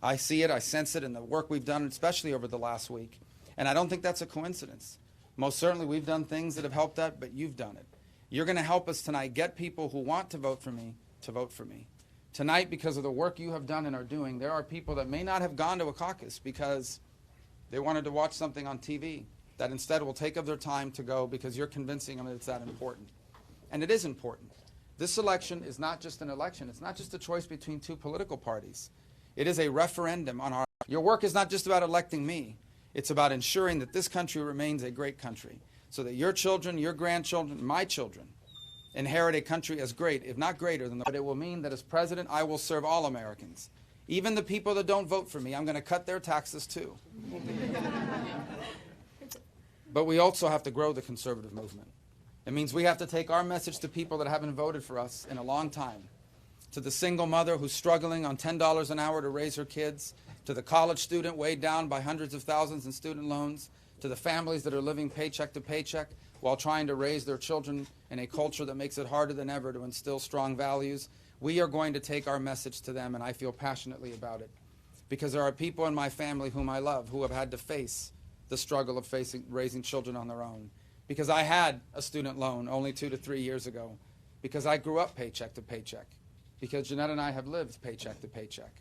I see it, I sense it in the work we've done, especially over the last week. And I don't think that's a coincidence. Most certainly we've done things that have helped that, but you've done it. You're going to help us tonight get people who want to vote for me to vote for me. Tonight, because of the work you have done and are doing, there are people that may not have gone to a caucus because they wanted to watch something on TV that instead will take up their time to go because you're convincing them that it's that important. And it is important. This election is not just an election. It's not just a choice between two political parties. It is a referendum on our... Your work is not just about electing me. It's about ensuring that this country remains a great country so that your children, your grandchildren, my children inherit a country as great, if not greater than the... But it will mean that as president, I will serve all Americans. Even the people that don't vote for me, I'm going to cut their taxes too. But we also have to grow the conservative movement. It means we have to take our message to people that haven't voted for us in a long time, to the single mother who's struggling on $10 an hour to raise her kids, to the college student weighed down by hundreds of thousands in student loans, to the families that are living paycheck to paycheck. while trying to raise their children in a culture that makes it harder than ever to instill strong values, we are going to take our message to them, and I feel passionately about it. Because there are people in my family whom I love who have had to face the struggle of raising children on their own. Because I had a student loan only 2 to 3 years ago. Because I grew up paycheck to paycheck. Because Jeanette and I have lived paycheck to paycheck.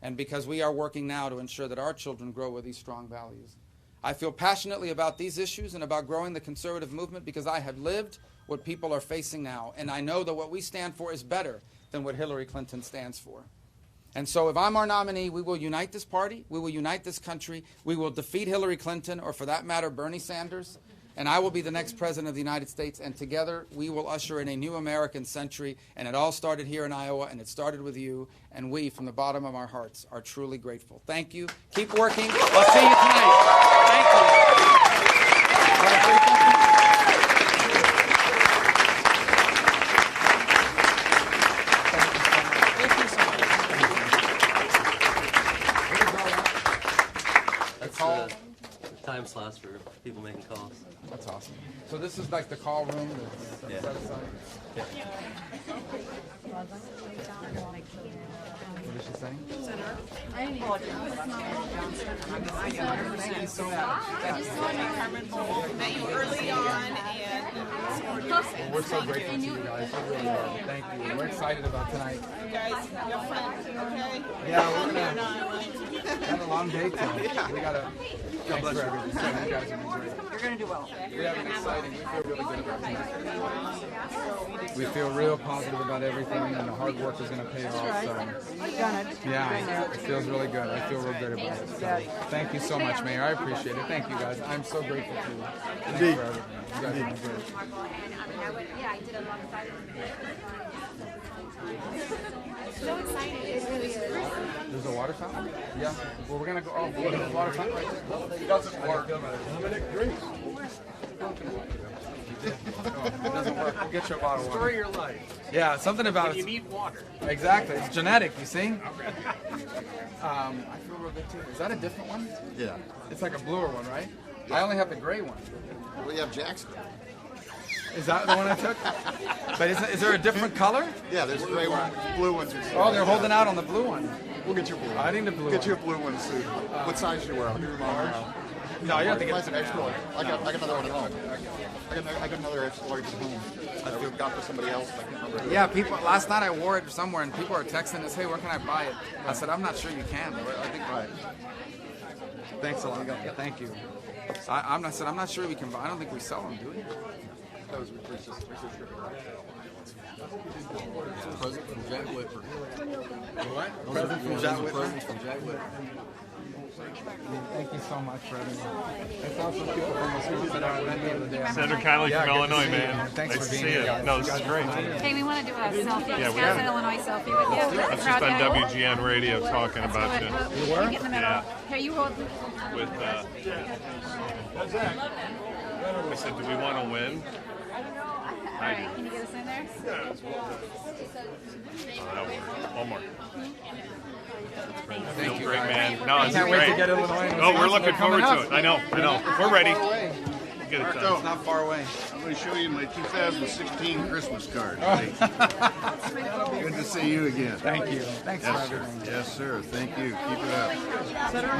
And because we are working now to ensure that our children grow with these strong values. I feel passionately about these issues and about growing the conservative movement because I have lived what people are facing now. And I know that what we stand for is better than what Hillary Clinton stands for. And so if I'm our nominee, we will unite this party, we will unite this country, we will defeat Hillary Clinton, or for that matter, Bernie Sanders, and I will be the next president of the United States, and together we will usher in a new American century, and it all started here in Iowa, and it started with you, and we, from the bottom of our hearts, are truly grateful. Thank you. Keep working. I'll see you tonight. Thank you. Time slots for people making calls. That's awesome. So this is like the call room that's set aside? Yeah. What is she saying? Thank you so much. I just saw you met you early on and well, we're so grateful to you guys. We really are. Thank you. We're excited about tonight. you guys have fun, okay? Yeah, we're gonna have a long day tonight. We gotta thanks for everything. So you guys are doing great. You're going to do well. We have an exciting. We feel really good about tonight. We feel real positive about everything, and the hard work is going to pay off. So. You've done it. Yeah, it feels really good. I feel real good about it. So, thank you so much, Mayor. I appreciate it. Thank you, guys. I'm so grateful to you. Thanks for everything. You guys have been great. Yeah, I did a long time. So excited. It really is. There's a water fountain? Yeah. Well, we're going to go. Oh, there's a water fountain right there. It doesn't work. Dominic, drink. It doesn't work. We'll get you a bottle of water. Story of your life. Yeah, something about You need water. Exactly. It's genetic, you see? I feel real good too. Is that a different one? Yeah. It's like a bluer one, right? I only have the gray one. We have Jackson. Is that the one I took? But is there a different color? Yeah, there's gray ones, blue ones. Oh, they're holding out on the blue one. We'll get you a blue one. I need the blue Get one. you a blue one soon. What size you wear? I'll give you mine. No, you have to get Mine's an extra large. I got another one at home. I got another extra large at home. I got for somebody else. I can't remember. Yeah, people. Last night I wore it somewhere, and people are texting us, "Hey, where can I buy it?" I said, "I'm not sure you can." I think right. Thanks a lot. Thank you. I'm not sure we can buy. I don't think we sell them, do we? That was research. Present from Jack Whitford. What? Present from Jack Whitford. Thank you so much for everything. I saw some people from Wisconsin out the other day. Senator Connolly from Illinois, man. Thanks Nice for to being see here. you. No, this is great. Hey, we want to do a selfie. Yeah, we Wisconsin, are. Illinois selfie with you. That's just on WGN radio talking about you. You get in the middle. Yeah. Here, you hold. With, I said, do we want to win? All right, can you get us in there? That'll work. One more. Thank you, Great, guys. man. No, it's Can't great. wait to get Illinois and Oh, we're Wisconsin. looking They're forward coming to up. it. I know. We're ready. Get it It's done. not far away. I'm going to show you my 2016 Christmas card. Good to see you again. Thank you. Thanks for Yes, sir. everything. Yes, sir. Thank you. Keep it up.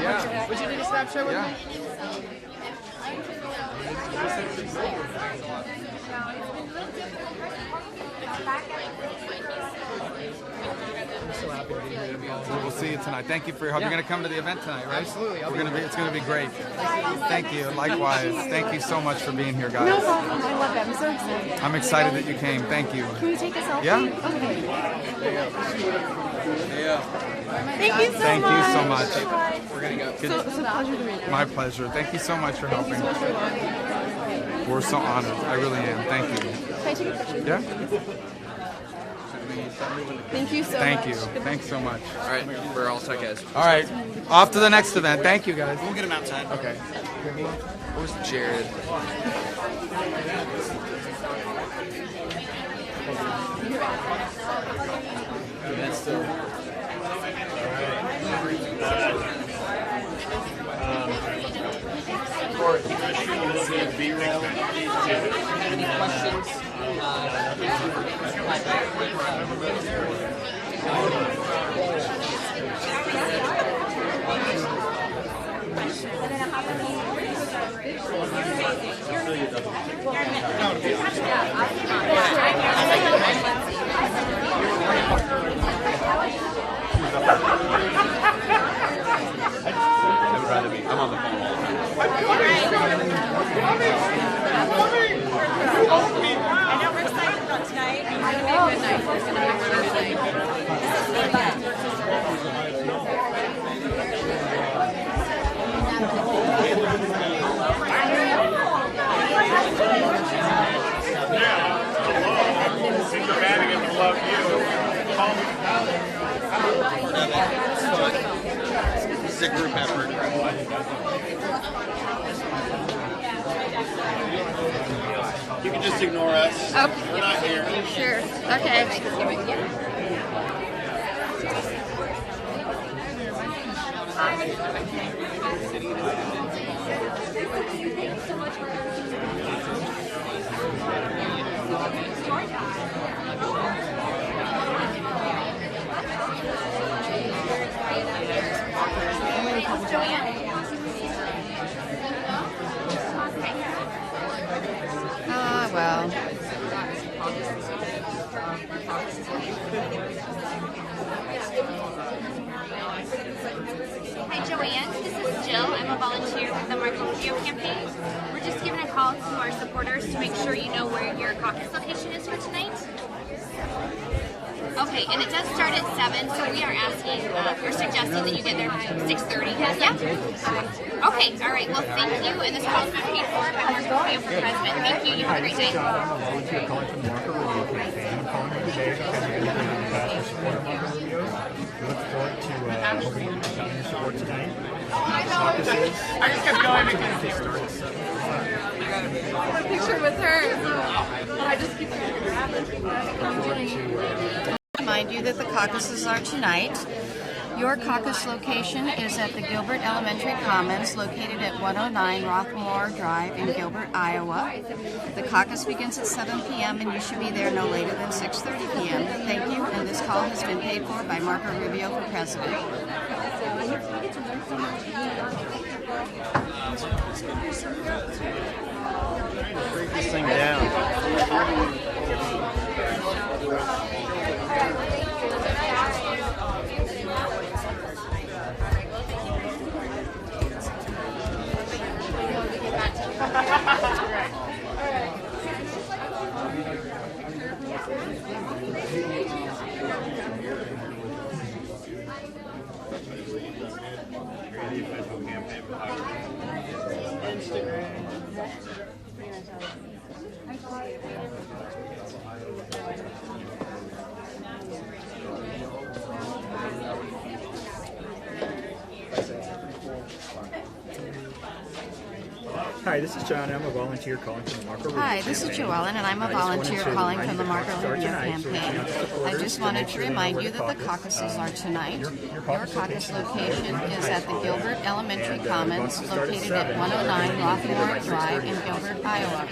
Yeah. Would you need a snapshot with me? We'll see you tonight. Thank you for your help. You're going to come to the event tonight, right? Absolutely. It's going to be great. Thank you. Likewise. Thank you so much for being here, guys. No problem. I love that. I'm so excited. I'm excited that you came. Thank you. Can we take a selfie? Yeah. Okay. Yeah. Thank you so much. Thank you so much. We're going to go. So it's a pleasure to meet you. My pleasure. Thank you so much for helping. We're so honored. I really am. Thank you. Can I take a picture? Yeah? Thank you so much. Thank you. Thanks so much. All right, we're all set, guys. All right. Off to the next event. Thank you, guys. We'll get him outside. Okay. Where's Jared? That's still. Corey, can I shoot a little bit of B-roll? any questions, I'm on the phone all the time. I know we're excited about tonight. It's going to be a good night. It's going to be a really good night. Think of adding it to love you. This is a group effort. You can just ignore us. Okay. We're not here. Sure. Okay. Well. Hi, Joanne. This is Jill. I'm a volunteer with the Marco Rubio campaign. We're just giving a call to our supporters to make sure you know where your caucus location is for tonight. Okay, and it does start at 7, so we are asking, we're suggesting that you get there by 6:30. Yeah? Okay, all right. Well, thank you. And this call has been paid for by Marco Rubio for president. Thank you. You have a great day. I'm a volunteer calling from the Marco Rubio campaign. I'm calling you today because you're going to be on the path to support Marco Rubio. We look forward to hoping you can count your support tonight. Caucuses. I just kept going because they start at 7. I want a picture with her. I just keep Remind you that the caucuses are tonight. Your caucus location is at the Gilbert Elementary Commons, located at 109 Rothmore Drive in Gilbert, Iowa. The caucus begins at 7 p.m. and you should be there no later than 6:30 p.m. Thank you, and this call has been paid for by Marco Rubio for president. Break this thing down. Hi, this is John. I'm a volunteer calling from the Marco Rubio Hi, this is Joellen, and I'm a volunteer calling from the Marco Rubio campaign. I just wanted to remind you that the caucuses are tonight. Your caucus location is at the Gilbert Elementary Commons, located at 109 Rothmore Drive in Gilbert, Iowa.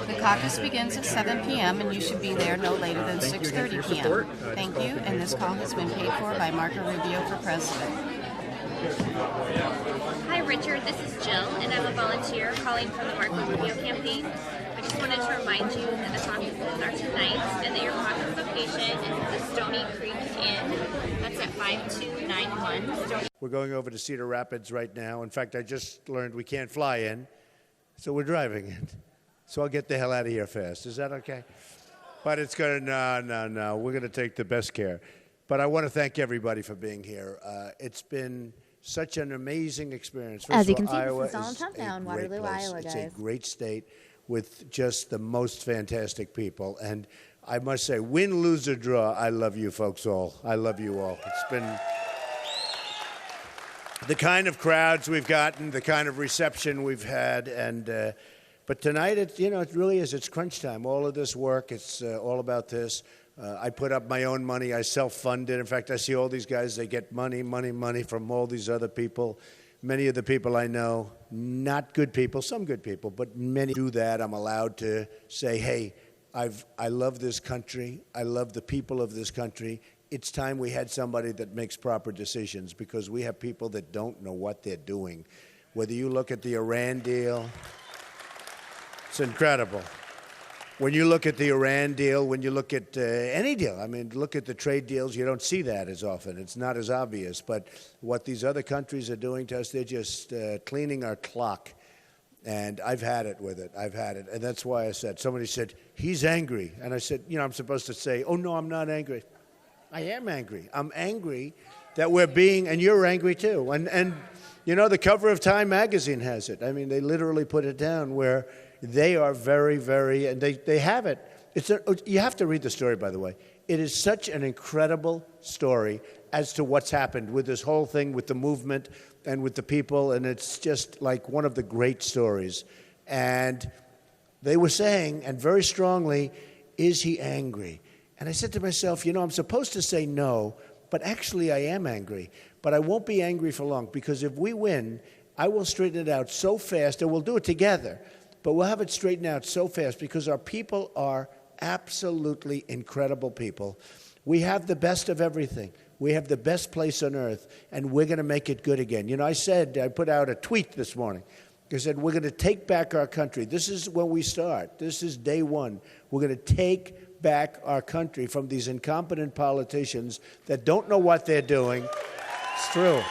The caucus begins at 7 p.m. and you should be there no later than 6:30 p.m. Thank you, and this call has been paid for by Marco Rubio for president. Hi, Richard. This is Jill, and I'm a volunteer calling from the Marco Rubio campaign. I just wanted to remind you that the caucuses are tonight and that your caucus location is at the Stony Creek Inn. That's at 5291 Stony. We're going over to Cedar Rapids right now. In fact, I just learned we can't fly in, so we're driving in. So I'll get the hell out of here fast. Is that okay? But it's going to, no. We're going to take the best care. But I want to thank everybody for being here. It's been such an amazing experience. First As you of all, can see, Iowa this is Donald Trump now in Waterloo, Iowa, It's guys. a great state with just the most fantastic people. And I must say, win, lose, or draw, I love you folks all. I love you all. It's been the kind of crowds we've gotten, the kind of reception we've had, and but tonight, it really is. It's crunch time. All of this work, it's all about this. I put up my own money. I self-funded. In fact, I see all these guys. They get money from all these other people. Many of the people I know, not good people, some good people, but many do that. I'm allowed to say, hey, I love this country. I love the people of this country. It's time we had somebody that makes proper decisions, because we have people that don't know what they're doing. Whether you look at the Iran deal, it's incredible. When you look at the Iran deal, when you look at any deal, I mean, look at the trade deals, you don't see that as often. It's not as obvious. But what these other countries are doing to us, they're just cleaning our clock. And I've had it with it. I've had it. And that's why I said, somebody said, he's angry. And I said, I'm supposed to say, oh, no, I'm not angry. I am angry. I'm angry that we're being, and you're angry too. And the cover of Time magazine has it. I mean, they literally put it down where they are very, very, and they have it. You have to read the story, by the way. It is such an incredible story as to what's happened with this whole thing, with the movement and with the people, and it's just like one of the great stories. And they were saying, and very strongly, is he angry? And I said to myself, I'm supposed to say no, but actually I am angry. But I won't be angry for long, because if we win, I will straighten it out so fast, and we'll do it together. But we'll have it straightened out so fast, because our people are absolutely incredible people. We have the best of everything. We have the best place on earth, and we're going to make it good again. I put out a tweet this morning. I said, we're going to take back our country. This is where we start. This is day one. We're going to take back our country from these incompetent politicians that don't know what they're doing. It's true.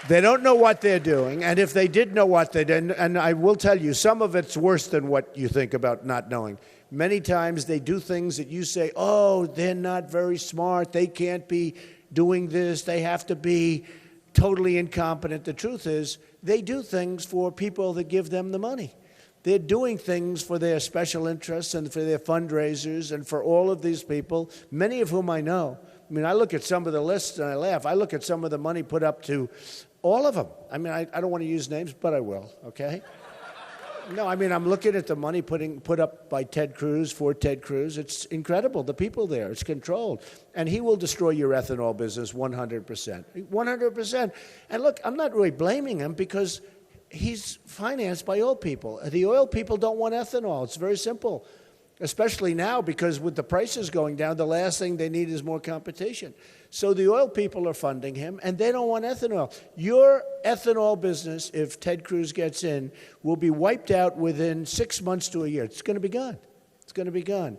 They don't know what they're doing, and if they did know what they did, and I will tell you, some of it's worse than what you think about not knowing. Many times they do things that you say, oh, they're not very smart, they can't be doing this, they have to be totally incompetent. The truth is, they do things for people that give them the money. They're doing things for their special interests and for their fundraisers and for all of these people, many of whom I know. I mean, I look at some of the lists and I laugh. I look at some of the money put up to all of them. I mean, I don't want to use names, but I will, okay? No, I mean, I'm looking at the money put up by Ted Cruz, for Ted Cruz. It's incredible, the people there. It's controlled. And he will destroy your ethanol business 100%. 100%. And look, I'm not really blaming him, because he's financed by oil people. The oil people don't want ethanol. It's very simple, especially now, because with the prices going down, the last thing they need is more competition. So the oil people are funding him, and they don't want ethanol. Your ethanol business, if Ted Cruz gets in, will be wiped out within 6 months to a year. It's going to be gone. It's going to be gone.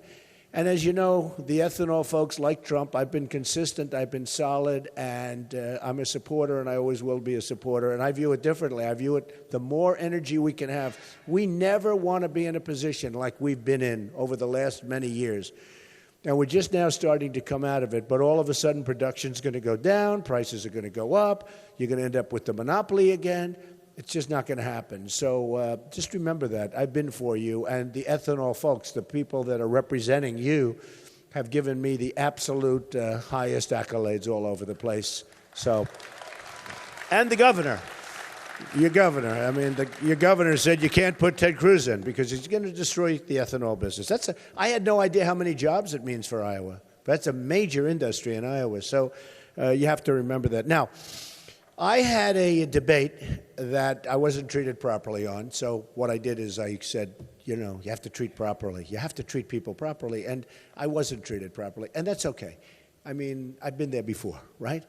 And as you know, the ethanol folks like Trump. I've been consistent, I've been solid, and I'm a supporter, and I always will be a supporter. And I view it differently. I view it, the more energy we can have. We never want to be in a position like we've been in over the last many years. And we're just now starting to come out of it, but all of a sudden production's going to go down, prices are going to go up, you're going to end up with the monopoly again. It's just not going to happen. So just remember that. I've been for you, and the ethanol folks, the people that are representing you, have given me the absolute highest accolades all over the place. So, and the governor. Your governor. I mean, your governor said you can't put Ted Cruz in because he's going to destroy the ethanol business. I had no idea how many jobs it means for Iowa. That's a major industry in Iowa. So you have to remember that. Now, I had a debate that I wasn't treated properly on. So what I did is I said, you have to treat properly. You have to treat people properly. And I wasn't treated properly. And that's okay. I mean, I've been there before, right?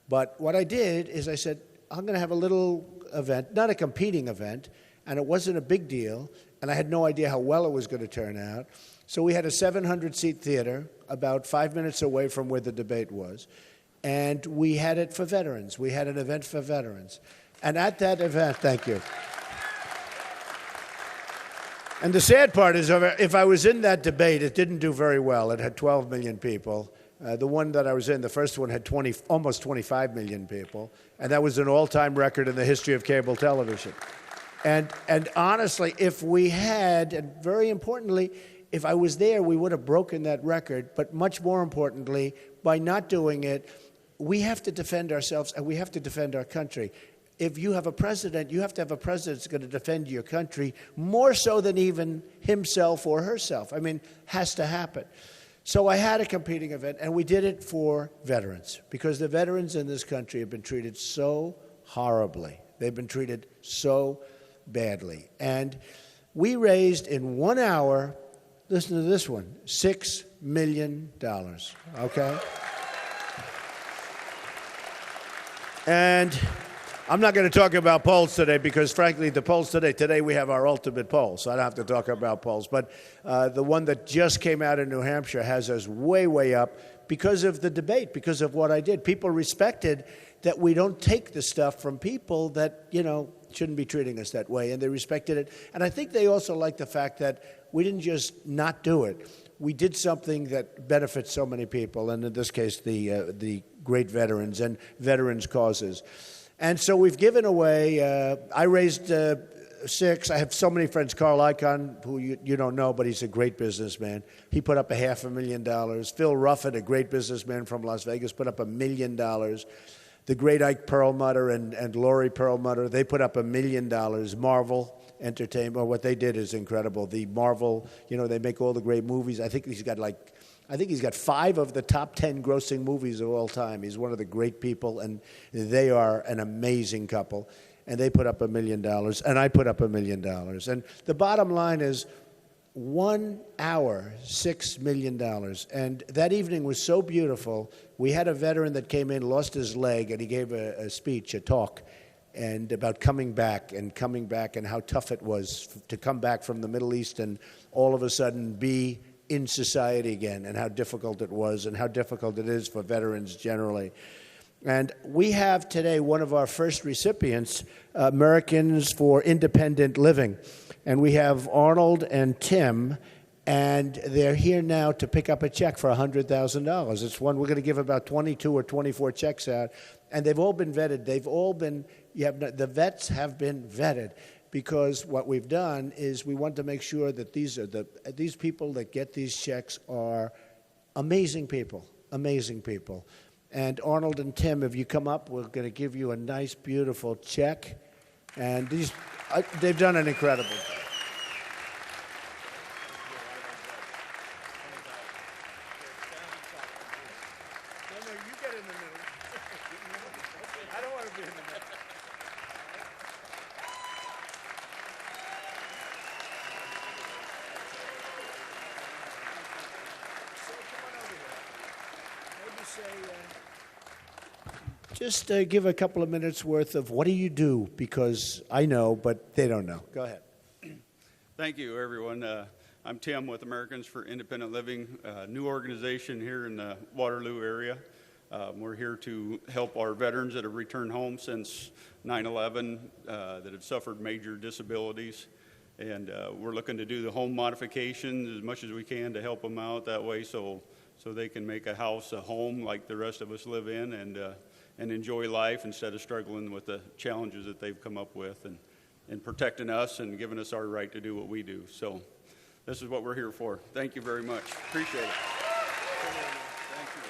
But what I did is I said, I'm going to have a little event, not a competing event, and it wasn't a big deal, and I had no idea how well it was going to turn out. So we had a 700-seat theater about 5 minutes away from where the debate was, and we had it for veterans. We had an event for veterans. And at that event, thank you. And the sad part is, if I was in that debate, it didn't do very well. It had 12 million people. The one that I was in, the first one, had almost 25 million people, and that was an all-time record in the history of cable television. And honestly, if we had, and very importantly, if I was there, we would have broken that record. But much more importantly, by not doing it, we have to defend ourselves, and we have to defend our country. If you have a president, you have to have a president that's going to defend your country more so than even himself or herself. I mean, has to happen. So I had a competing event, and we did it for veterans, because the veterans in this country have been treated so horribly. They've been treated so badly. And we raised in 1 hour, listen to this one, $6 million, okay? And I'm not going to talk about polls today because, frankly, the polls today we have our ultimate poll, so I don't have to talk about polls. But the one that just came out in New Hampshire has us way, way up because of the debate, because of what I did. People respected that we don't take the stuff from people that, shouldn't be treating us that way, and they respected it. And I think they also liked the fact that we didn't just not do it. We did something that benefits so many people, and in this case, the great veterans and veterans' causes. And so we've given away, I raised 6. I have so many friends. Carl Icahn, who you don't know, but he's a great businessman. He put up $500,000. Phil Ruffin, a great businessman from Las Vegas, put up $1 million. The great Ike Perlmutter and Laurie Perlmutter, they put up $1 million. Marvel Entertainment, what they did is incredible. The Marvel, they make all the great movies. I think he's got 5 of the top 10 grossing movies of all time. He's one of the great people, and they are an amazing couple. And they put up $1 million, and I put up $1 million. And the bottom line is 1 hour, $6 million. And that evening was so beautiful. We had a veteran that came in, lost his leg, and he gave a speech, a talk, and about coming back and how tough it was to come back from the Middle East and all of a sudden be in society again, and how difficult it was and how difficult it is for veterans generally. And we have today one of our first recipients, Americans for Independent Living. And we have Arnold and Tim, and they're here now to pick up a check for $100,000. It's one we're going to give about 22 or 24 checks out. And they've all been vetted. The vets have been vetted. Because what we've done is we want to make sure that these people that get these checks are amazing people. And Arnold and Tim, if you come up, we're going to give you a nice, beautiful check. And they've done an incredible job. Just give a couple of minutes worth of what do you do, because I know, but they don't know. Go ahead. Thank you, everyone. I'm Tim with Americans for Independent Living, a new organization here in the Waterloo area. We're here to help our veterans that have returned home since 9/11 that have suffered major disabilities. And we're looking to do the home modifications as much as we can to help them out that way so they can make a house a home like the rest of us live in and enjoy life instead of struggling with the challenges that they've come up with and protecting us and giving us our right to do what we do. So this is what we're here for. Thank you very much. Appreciate it. Thank you.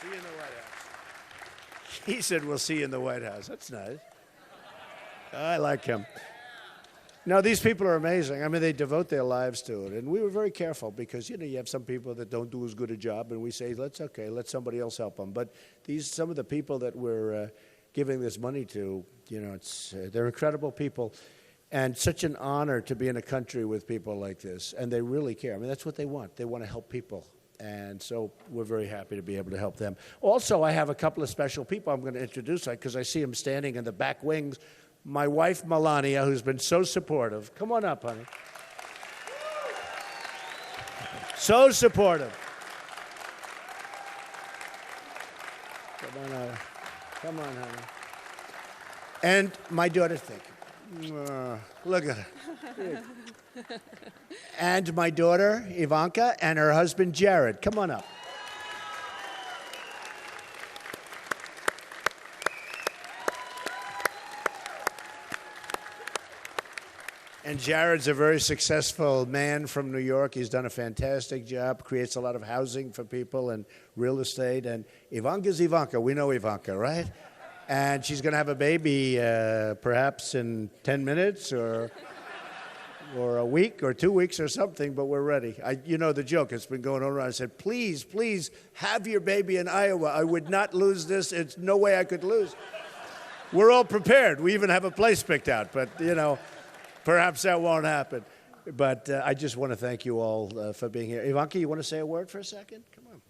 See you in the White House. He said, we'll see you in the White House. That's nice. I like him. No, these people are amazing. I mean, they devote their lives to it. And we were very careful because, you have some people that don't do as good a job, and we say, let somebody else help them. But some of the people that we're giving this money to, they're incredible people. And such an honor to be in a country with people like this. And they really care. I mean, that's what they want. They want to help people. And so we're very happy to be able to help them. Also, I have a couple of special people I'm going to introduce because I see them standing in the back wings. My wife, Melania, who's been so supportive. Come on up, honey. So supportive. Come on, honey. And my daughter, thank you. Look at her. And my daughter, Ivanka, and her husband, Jared. Come on up. And Jared's a very successful man from New York. He's done a fantastic job, creates a lot of housing for people and real estate. And Ivanka's Ivanka. We know Ivanka, right? And she's going to have a baby perhaps in 10 minutes or or a week or 2 weeks or something, but we're ready. You know the joke. It's been going on around. I said, please, please have your baby in Iowa. I would not lose this. It's no way I could lose. We're all prepared. We even have a place picked out, but, perhaps that won't happen. But I just want to thank you all for being here. Ivanka, you want to say a word for a second? Come on.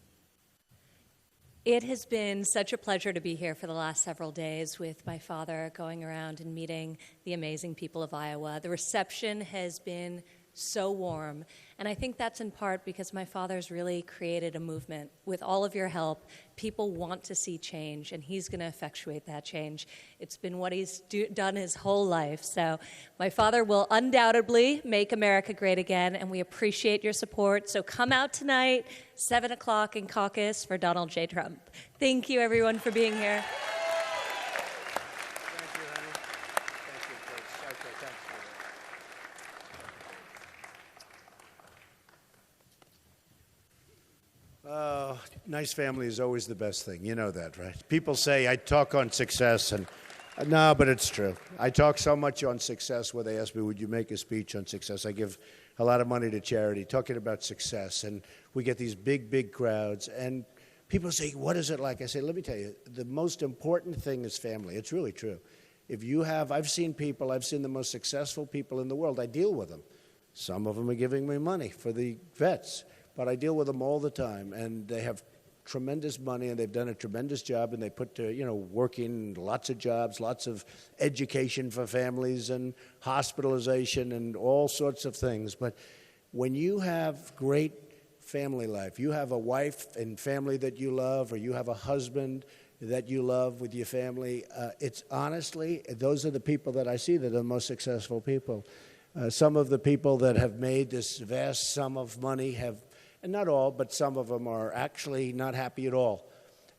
It has been such a pleasure to be here for the last several days with my father, going around and meeting the amazing people of Iowa. The reception has been so warm, and I think that's in part because my father's really created a movement. With all of your help, people want to see change, and he's going to effectuate that change. It's been what he's done his whole life. So my father will undoubtedly make America great again, and we appreciate your support. So come out tonight, 7 o'clock in Caucus for Donald J. Trump. Thank you, everyone, for being here. Nice family is always the best thing. You know that, right? People say I talk on success, and no, but it's true. I talk so much on success where they ask me, would you make a speech on success? I give a lot of money to charity, talking about success, and we get these big, big crowds, and people say, what is it like? I say, let me tell you, the most important thing is family. It's really true. I've seen the most successful people in the world. I deal with them. Some of them are giving me money for the vets, but I deal with them all the time, and they have tremendous money, and they've done a tremendous job, and they put working lots of jobs, lots of education for families, and hospitalization, and all sorts of things. But when you have great family life, you have a wife and family that you love, or you have a husband that you love with your family, it's honestly, those are the people that I see that are the most successful people. Some of the people that have made this vast sum of money have, and not all, but some of them are actually not happy at all.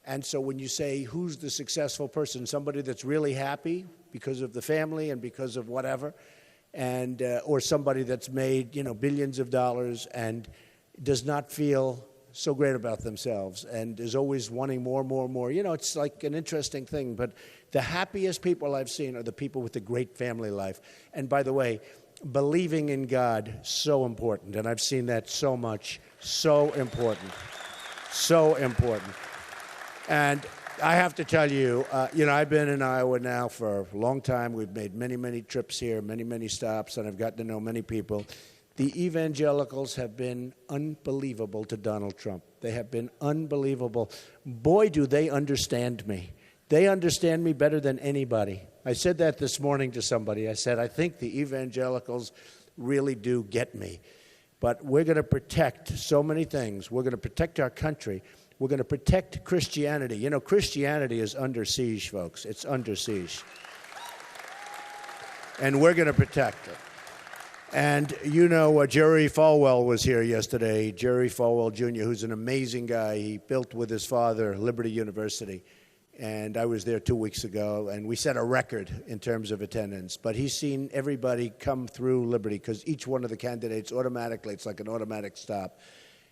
And so when you say, who's the successful person, somebody that's really happy because of the family and because of whatever, and or somebody that's made, billions of dollars and does not feel so great about themselves and is always wanting more, more, more. It's like an interesting thing, but the happiest people I've seen are the people with the great family life. And by the way, believing in God, so important. And I've seen that so much. So important. So important. And I have to tell you, I've been in Iowa now for a long time. We've made many, many trips here, many, many stops, and I've gotten to know many people. The evangelicals have been unbelievable to Donald Trump. They have been unbelievable. Boy, do they understand me. They understand me better than anybody. I said that this morning to somebody. I said, I think the evangelicals really do get me. But we're going to protect so many things. We're going to protect our country. We're going to protect Christianity. Christianity is under siege, folks. It's under siege. And we're going to protect it. And Jerry Falwell was here yesterday. Jerry Falwell, Jr., who's an amazing guy. He built with his father Liberty University. And I was there 2 weeks ago, and we set a record in terms of attendance. But he's seen everybody come through Liberty because each one of the candidates automatically, it's like an automatic stop.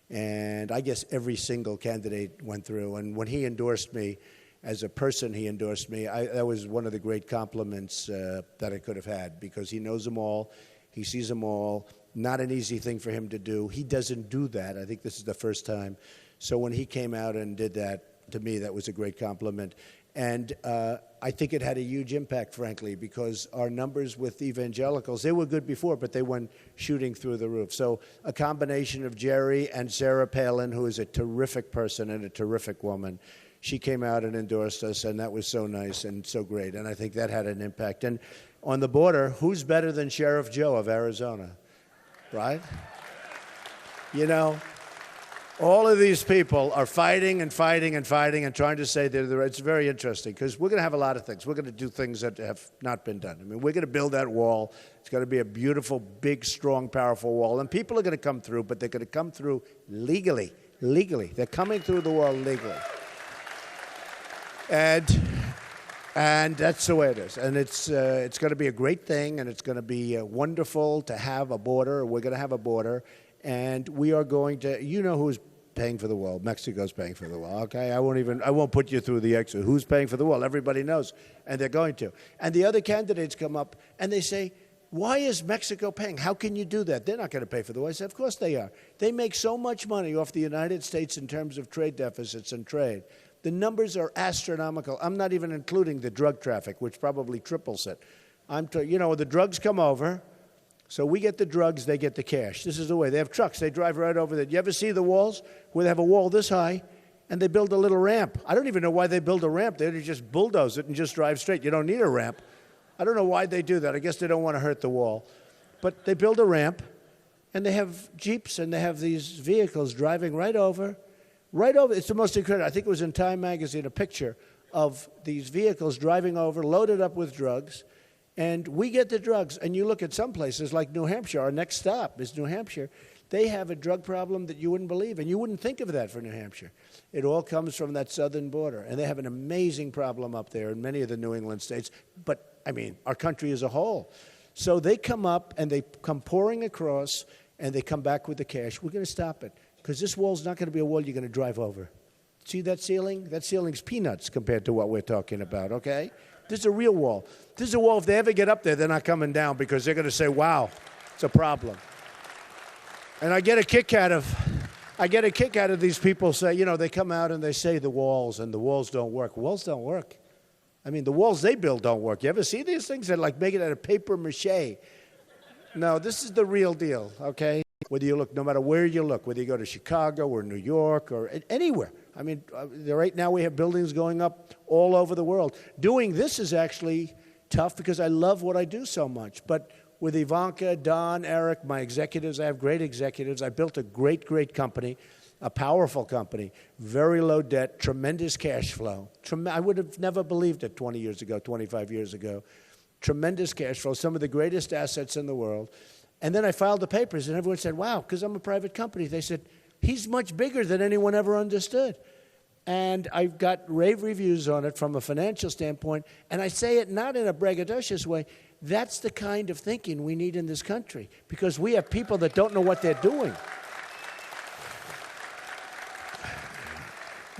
And I guess every single candidate went through. And when he endorsed me, as a person he endorsed me, that was one of the great compliments that I could have had because he knows them all. He sees them all. Not an easy thing for him to do. He doesn't do that. I think this is the first time. So when he came out and did that, to me, that was a great compliment. And I think it had a huge impact, frankly, because our numbers with evangelicals, they were good before, but they went shooting through the roof. So a combination of Jerry and Sarah Palin, who is a terrific person and a terrific woman, she came out and endorsed us, and that was so nice and so great. And I think that had an impact. And on the border, who's better than Sheriff Joe of Arizona, right? All of these people are fighting and fighting and fighting and trying to say they're the right. It's very interesting because we're going to have a lot of things. We're going to do things that have not been done. We're going to build that wall. It's going to be a beautiful, big, strong, powerful wall. And people are going to come through, but they're going to come through legally. Legally. They're coming through the wall legally. And that's the way it is. And it's going to be a great thing, and it's going to be wonderful to have a border. We're going to have a border. And we are going to, who's paying for the wall? Mexico's paying for the wall, okay? I won't put you through the exit. Who's paying for the wall? Everybody knows, and they're going to. And the other candidates come up, and they say, Why is Mexico paying? How can you do that? They're not going to pay for the war. I said, of course they are. They make so much money off the United States in terms of trade deficits and trade. The numbers are astronomical. I'm not even including the drug traffic, which probably triples it. The drugs come over, so we get the drugs, they get the cash. This is the way. They have trucks. They drive right over there. You ever see the walls where they have a wall this high and they build a little ramp? I don't even know why they build a ramp. They just bulldoze it and just drive straight. You don't need a ramp. I don't know why they do that. I guess they don't want to hurt the wall. But they build a ramp, and they have Jeeps, and they have these vehicles driving right over. It's the most incredible. I think it was in Time magazine, a picture of these vehicles driving over, loaded up with drugs, and we get the drugs. And you look at some places like New Hampshire. Our next stop is New Hampshire. They have a drug problem that you wouldn't believe, and you wouldn't think of that for New Hampshire. It all comes from that southern border, and they have an amazing problem up there in many of the New England states, but, our country as a whole. So they come up, and they come pouring across, and they come back with the cash. We're going to stop it, because this wall's not going to be a wall you're going to drive over. See that ceiling? That ceiling's peanuts compared to what we're talking about, okay? This is a real wall. This is a wall, if they ever get up there, they're not coming down, because they're going to say, wow, it's a problem. And I get a kick out of these people say, they come out and they say the walls don't work. Walls don't work. The walls they build don't work. You ever see these things? They're like making it out of paper mache. No, this is the real deal, okay? Whether you look, no matter where you look, whether you go to Chicago or New York or anywhere. Right now we have buildings going up all over the world. Doing this is actually tough because I love what I do so much. But with Ivanka, Don, Eric, my executives, I have great executives. I built a great, great company, a powerful company, very low debt, tremendous cash flow. I would have never believed it 20 years ago, 25 years ago. Tremendous cash flow, some of the greatest assets in the world. And then I filed the papers, and everyone said, wow, because I'm a private company. They said, he's much bigger than anyone ever understood. And I've got rave reviews on it from a financial standpoint, and I say it not in a braggadocious way. That's the kind of thinking we need in this country, because we have people that don't know what they're doing.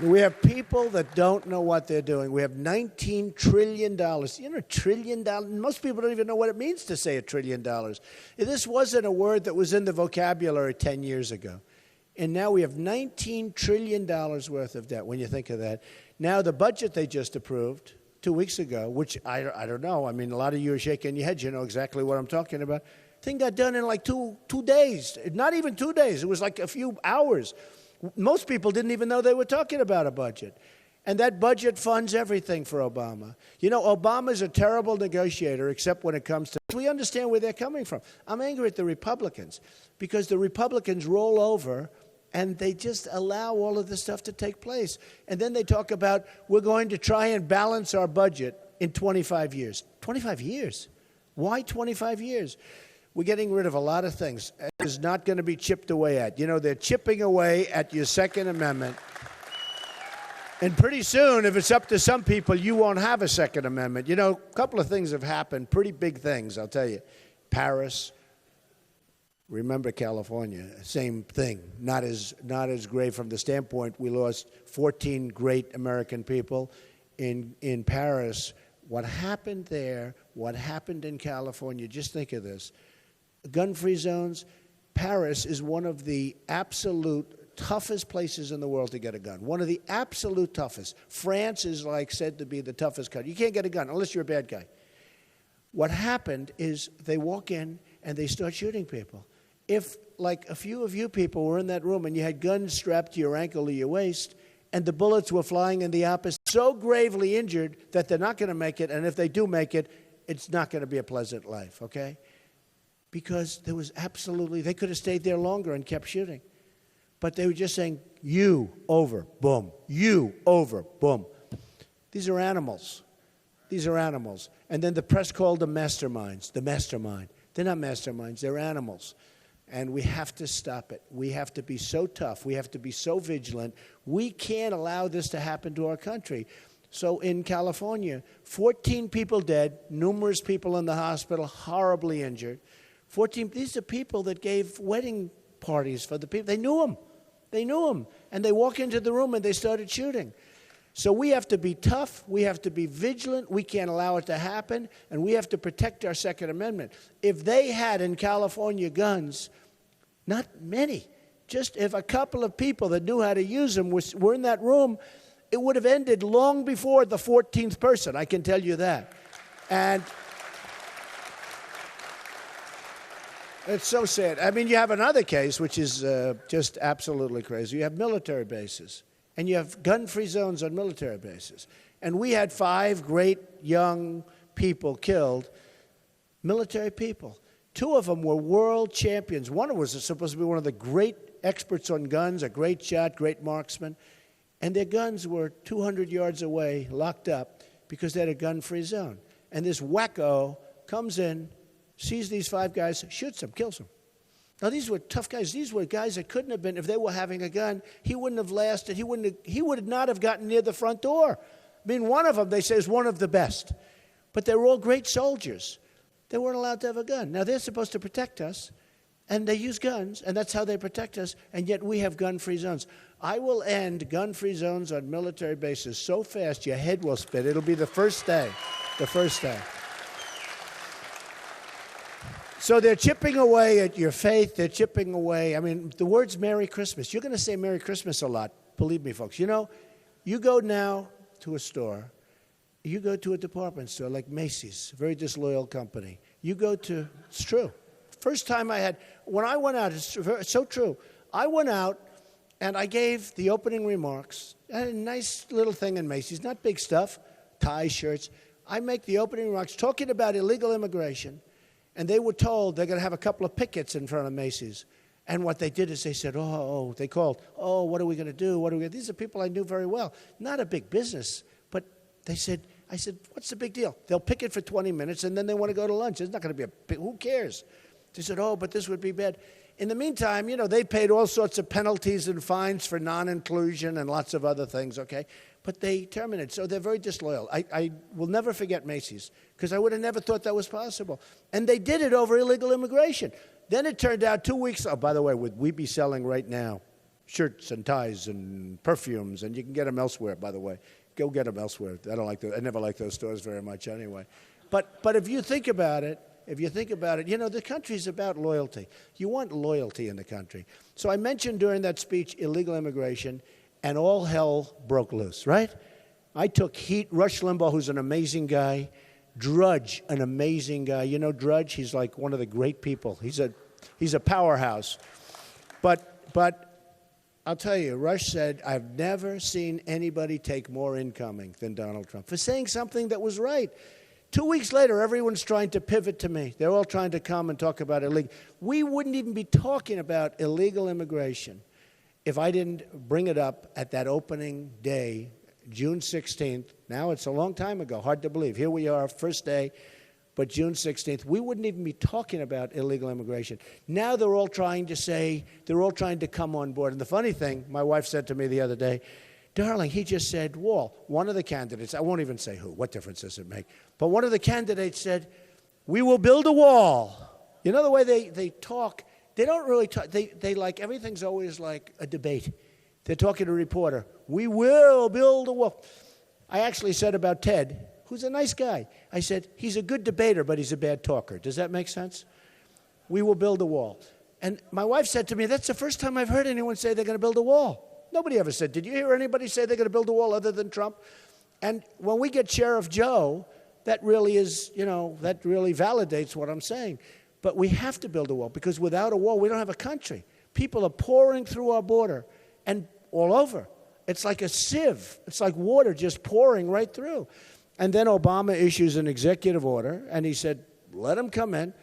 We have people that don't know what they're doing. We have $19 trillion. $1 trillion? Most people don't even know what it means to say $1 trillion. This wasn't a word that was in the vocabulary 10 years ago. And now we have $19 trillion worth of debt, when you think of that. Now, the budget they just approved 2 weeks ago, which I don't know. A lot of you are shaking your heads. You know exactly what I'm talking about. Thing got done in like two days. Not even 2 days. It was like a few hours. Most people didn't even know they were talking about a budget. And that budget funds everything for Obama. Obama's a terrible negotiator, except when it comes to... We understand where they're coming from. I'm angry at the Republicans, because the Republicans roll over and they just allow all of this stuff to take place. And then they talk about, we're going to try and balance our budget in 25 years. 25 years? Why 25 years? We're getting rid of a lot of things. It's not going to be chipped away at. They're chipping away at your Second Amendment. And pretty soon, if it's up to some people, you won't have a Second Amendment. A couple of things have happened, pretty big things, I'll tell you. Paris, remember California, same thing. Not as grave from the standpoint we lost 14 great American people in Paris. What happened there, what happened in California, just think of this. Gun-free zones. Paris is one of the absolute toughest places in the world to get a gun. One of the absolute toughest. France is said to be the toughest country. You can't get a gun unless you're a bad guy. What happened is they walk in and they start shooting people. If a few of you people were in that room and you had guns strapped to your ankle or your waist, and the bullets were flying in the opposite, so gravely injured that they're not going to make it, and if they do make it, it's not going to be a pleasant life, okay? Because there was they could have stayed there longer and kept shooting. But they were just saying, you, over, boom. You, over, boom. These are animals. These are animals. And then the press called them masterminds, the mastermind. They're not masterminds, they're animals. And we have to stop it. We have to be so tough. We have to be so vigilant. We can't allow this to happen to our country. So in California, 14 people dead, numerous people in the hospital, horribly injured. These are people that gave wedding parties for the people. They knew them. They knew them. And they walk into the room and they started shooting. So we have to be tough, we have to be vigilant, we can't allow it to happen, and we have to protect our Second Amendment. If they had in California guns, not many, just if a couple of people that knew how to use them were in that room, it would have ended long before the 14th person, I can tell you that. And it's so sad. I mean, you have another case, which is just absolutely crazy. You have military bases. And you have gun-free zones on military bases. And we had 5 great young people killed, military people. 2 of them were world champions. One was supposed to be one of the great experts on guns, a great shot, great marksman. And their guns were 200 yards away, locked up, because they had a gun-free zone. And this wacko comes in, sees these 5 guys, shoots them, kills them. Now, these were tough guys. These were guys that couldn't have been, if they were having a gun, he wouldn't have lasted. He would not have gotten near the front door. I mean, one of them, they say, is one of the best. But they were all great soldiers. They weren't allowed to have a gun. Now, they're supposed to protect us, and they use guns, and that's how they protect us, and yet we have gun-free zones. I will end gun-free zones on military bases so fast your head will spin. It'll be the first day. The first day. So they're chipping away at your faith. They're chipping away. I mean, the words Merry Christmas. You're going to say Merry Christmas a lot. Believe me, folks. You know, you go now to a store. You go to a department store like Macy's, a very disloyal company. You go to, it's true. First time I had, when I went out, it's so true. I went out and I gave the opening remarks. I had a nice little thing in Macy's, not big stuff, ties, shirts. I make the opening remarks talking about illegal immigration. And they were told they're going to have a couple of pickets in front of Macy's. And what they did is they said, they called, what are we going to do? These are people I knew very well. Not a big business, but I said, what's the big deal? They'll picket for 20 minutes, and then they want to go to lunch. It's not going to be who cares? They said, but this would be bad. In the meantime, they paid all sorts of penalties and fines for non-inclusion and lots of other things, okay? But they terminated. So they're very disloyal. I will never forget Macy's, because I would have never thought that was possible. And they did it over illegal immigration. Then it turned out 2 weeks, by the way, we be selling right now shirts and ties and perfumes, and you can get them elsewhere, by the way. Go get them elsewhere. I never liked those stores very much anyway. But if you think about it, the country's about loyalty. You want loyalty in the country. So I mentioned during that speech illegal immigration, and all hell broke loose, right? I took heat. Rush Limbaugh, who's an amazing guy. Drudge, an amazing guy. You know Drudge? He's like one of the great people. He's a powerhouse. But I'll tell you, Rush said, I've never seen anybody take more incoming than Donald Trump for saying something that was right. 2 weeks later, everyone's trying to pivot to me. They're all trying to come and talk about illegal. We wouldn't even be talking about illegal immigration if I didn't bring it up at that opening day, June 16th. Now, it's a long time ago, hard to believe. Here we are, first day, but June 16th. We wouldn't even be talking about illegal immigration. Now they're all trying to come on board. And the funny thing, my wife said to me the other day, darling, he just said wall. One of the candidates, I won't even say who, what difference does it make? But one of the candidates said, we will build a wall. You know the way they talk? They don't really talk. They like, everything's always like a debate. They're talking to a reporter. We will build a wall. I actually said about Ted, who's a nice guy, I said, he's a good debater, but he's a bad talker. Does that make sense? We will build a wall. And my wife said to me, that's the first time I've heard anyone say they're going to build a wall. Nobody ever said, did you hear anybody say they're going to build a wall other than Trump? And when we get Sheriff Joe, that really is, that really validates what I'm saying. But we have to build a wall, because without a wall, we don't have a country. People are pouring through our border and all over. It's like a sieve. It's like water just pouring right through. And then Obama issues an executive order, and he said, let them come in.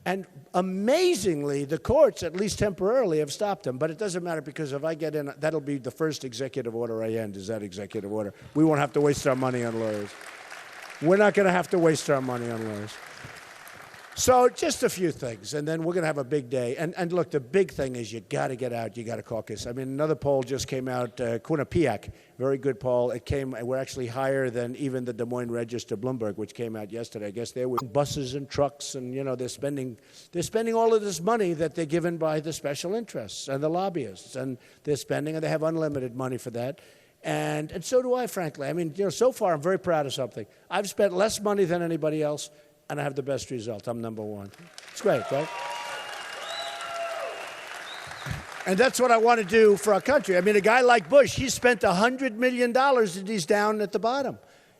And amazingly, the courts, at least temporarily, have stopped them. But it doesn't matter, because if I get in, that'll be the first executive order I end, is that executive order. We won't have to waste our money on lawyers. We're not going to have to waste our money on lawyers. So just a few things, and then we're going to have a big day. And look, the big thing is you got to get out. You got to caucus. I mean, another poll just came out, Quinnipiac, very good poll. We're actually higher than even the Des Moines Register, Bloomberg, which came out yesterday. I guess they were buses and trucks, and they're spending all of this money that they're given by the special interests and the lobbyists, and they're spending, and they have unlimited money for that. And so do I, frankly. I mean, so far I'm very proud of something. I've spent less money than anybody else, and I have the best result. I'm number one. It's great, right? And that's what I want to do for our country. I mean, a guy like Bush, he spent $100 million and he's down at the bottom.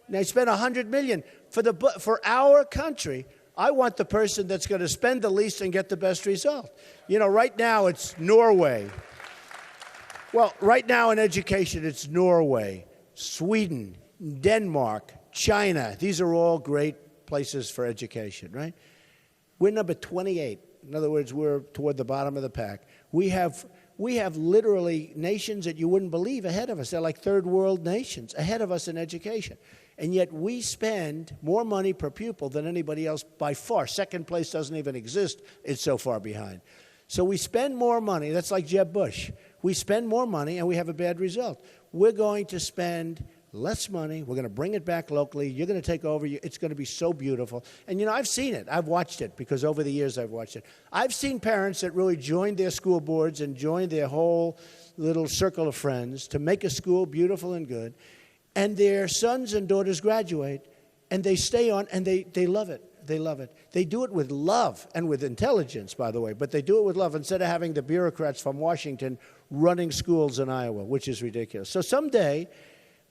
Now, he spent $100 million. For our country, I want the person that's going to spend the least and get the best result. Right now it's Norway. Well, right now in education, it's Norway, Sweden, Denmark, China. These are all great places for education, right? We're number 28. In other words, we're toward the bottom of the pack. We have literally nations that you wouldn't believe ahead of us. They're like third world nations ahead of us in education. And yet we spend more money per pupil than anybody else by far. Second place doesn't even exist. It's so far behind. So we spend more money. That's like Jeb Bush. We spend more money and we have a bad result. We're going to spend less money. We're going to bring it back locally. You're going to take over. It's going to be so beautiful. And, I've seen it. I've watched it because over the years I've watched it. I've seen parents that really joined their school boards and joined their whole little circle of friends to make a school beautiful and good. And their sons and daughters graduate, and they stay on, and they love it. They love it. They do it with love and with intelligence, by the way, but they do it with love instead of having the bureaucrats from Washington running schools in Iowa, which is ridiculous. So someday,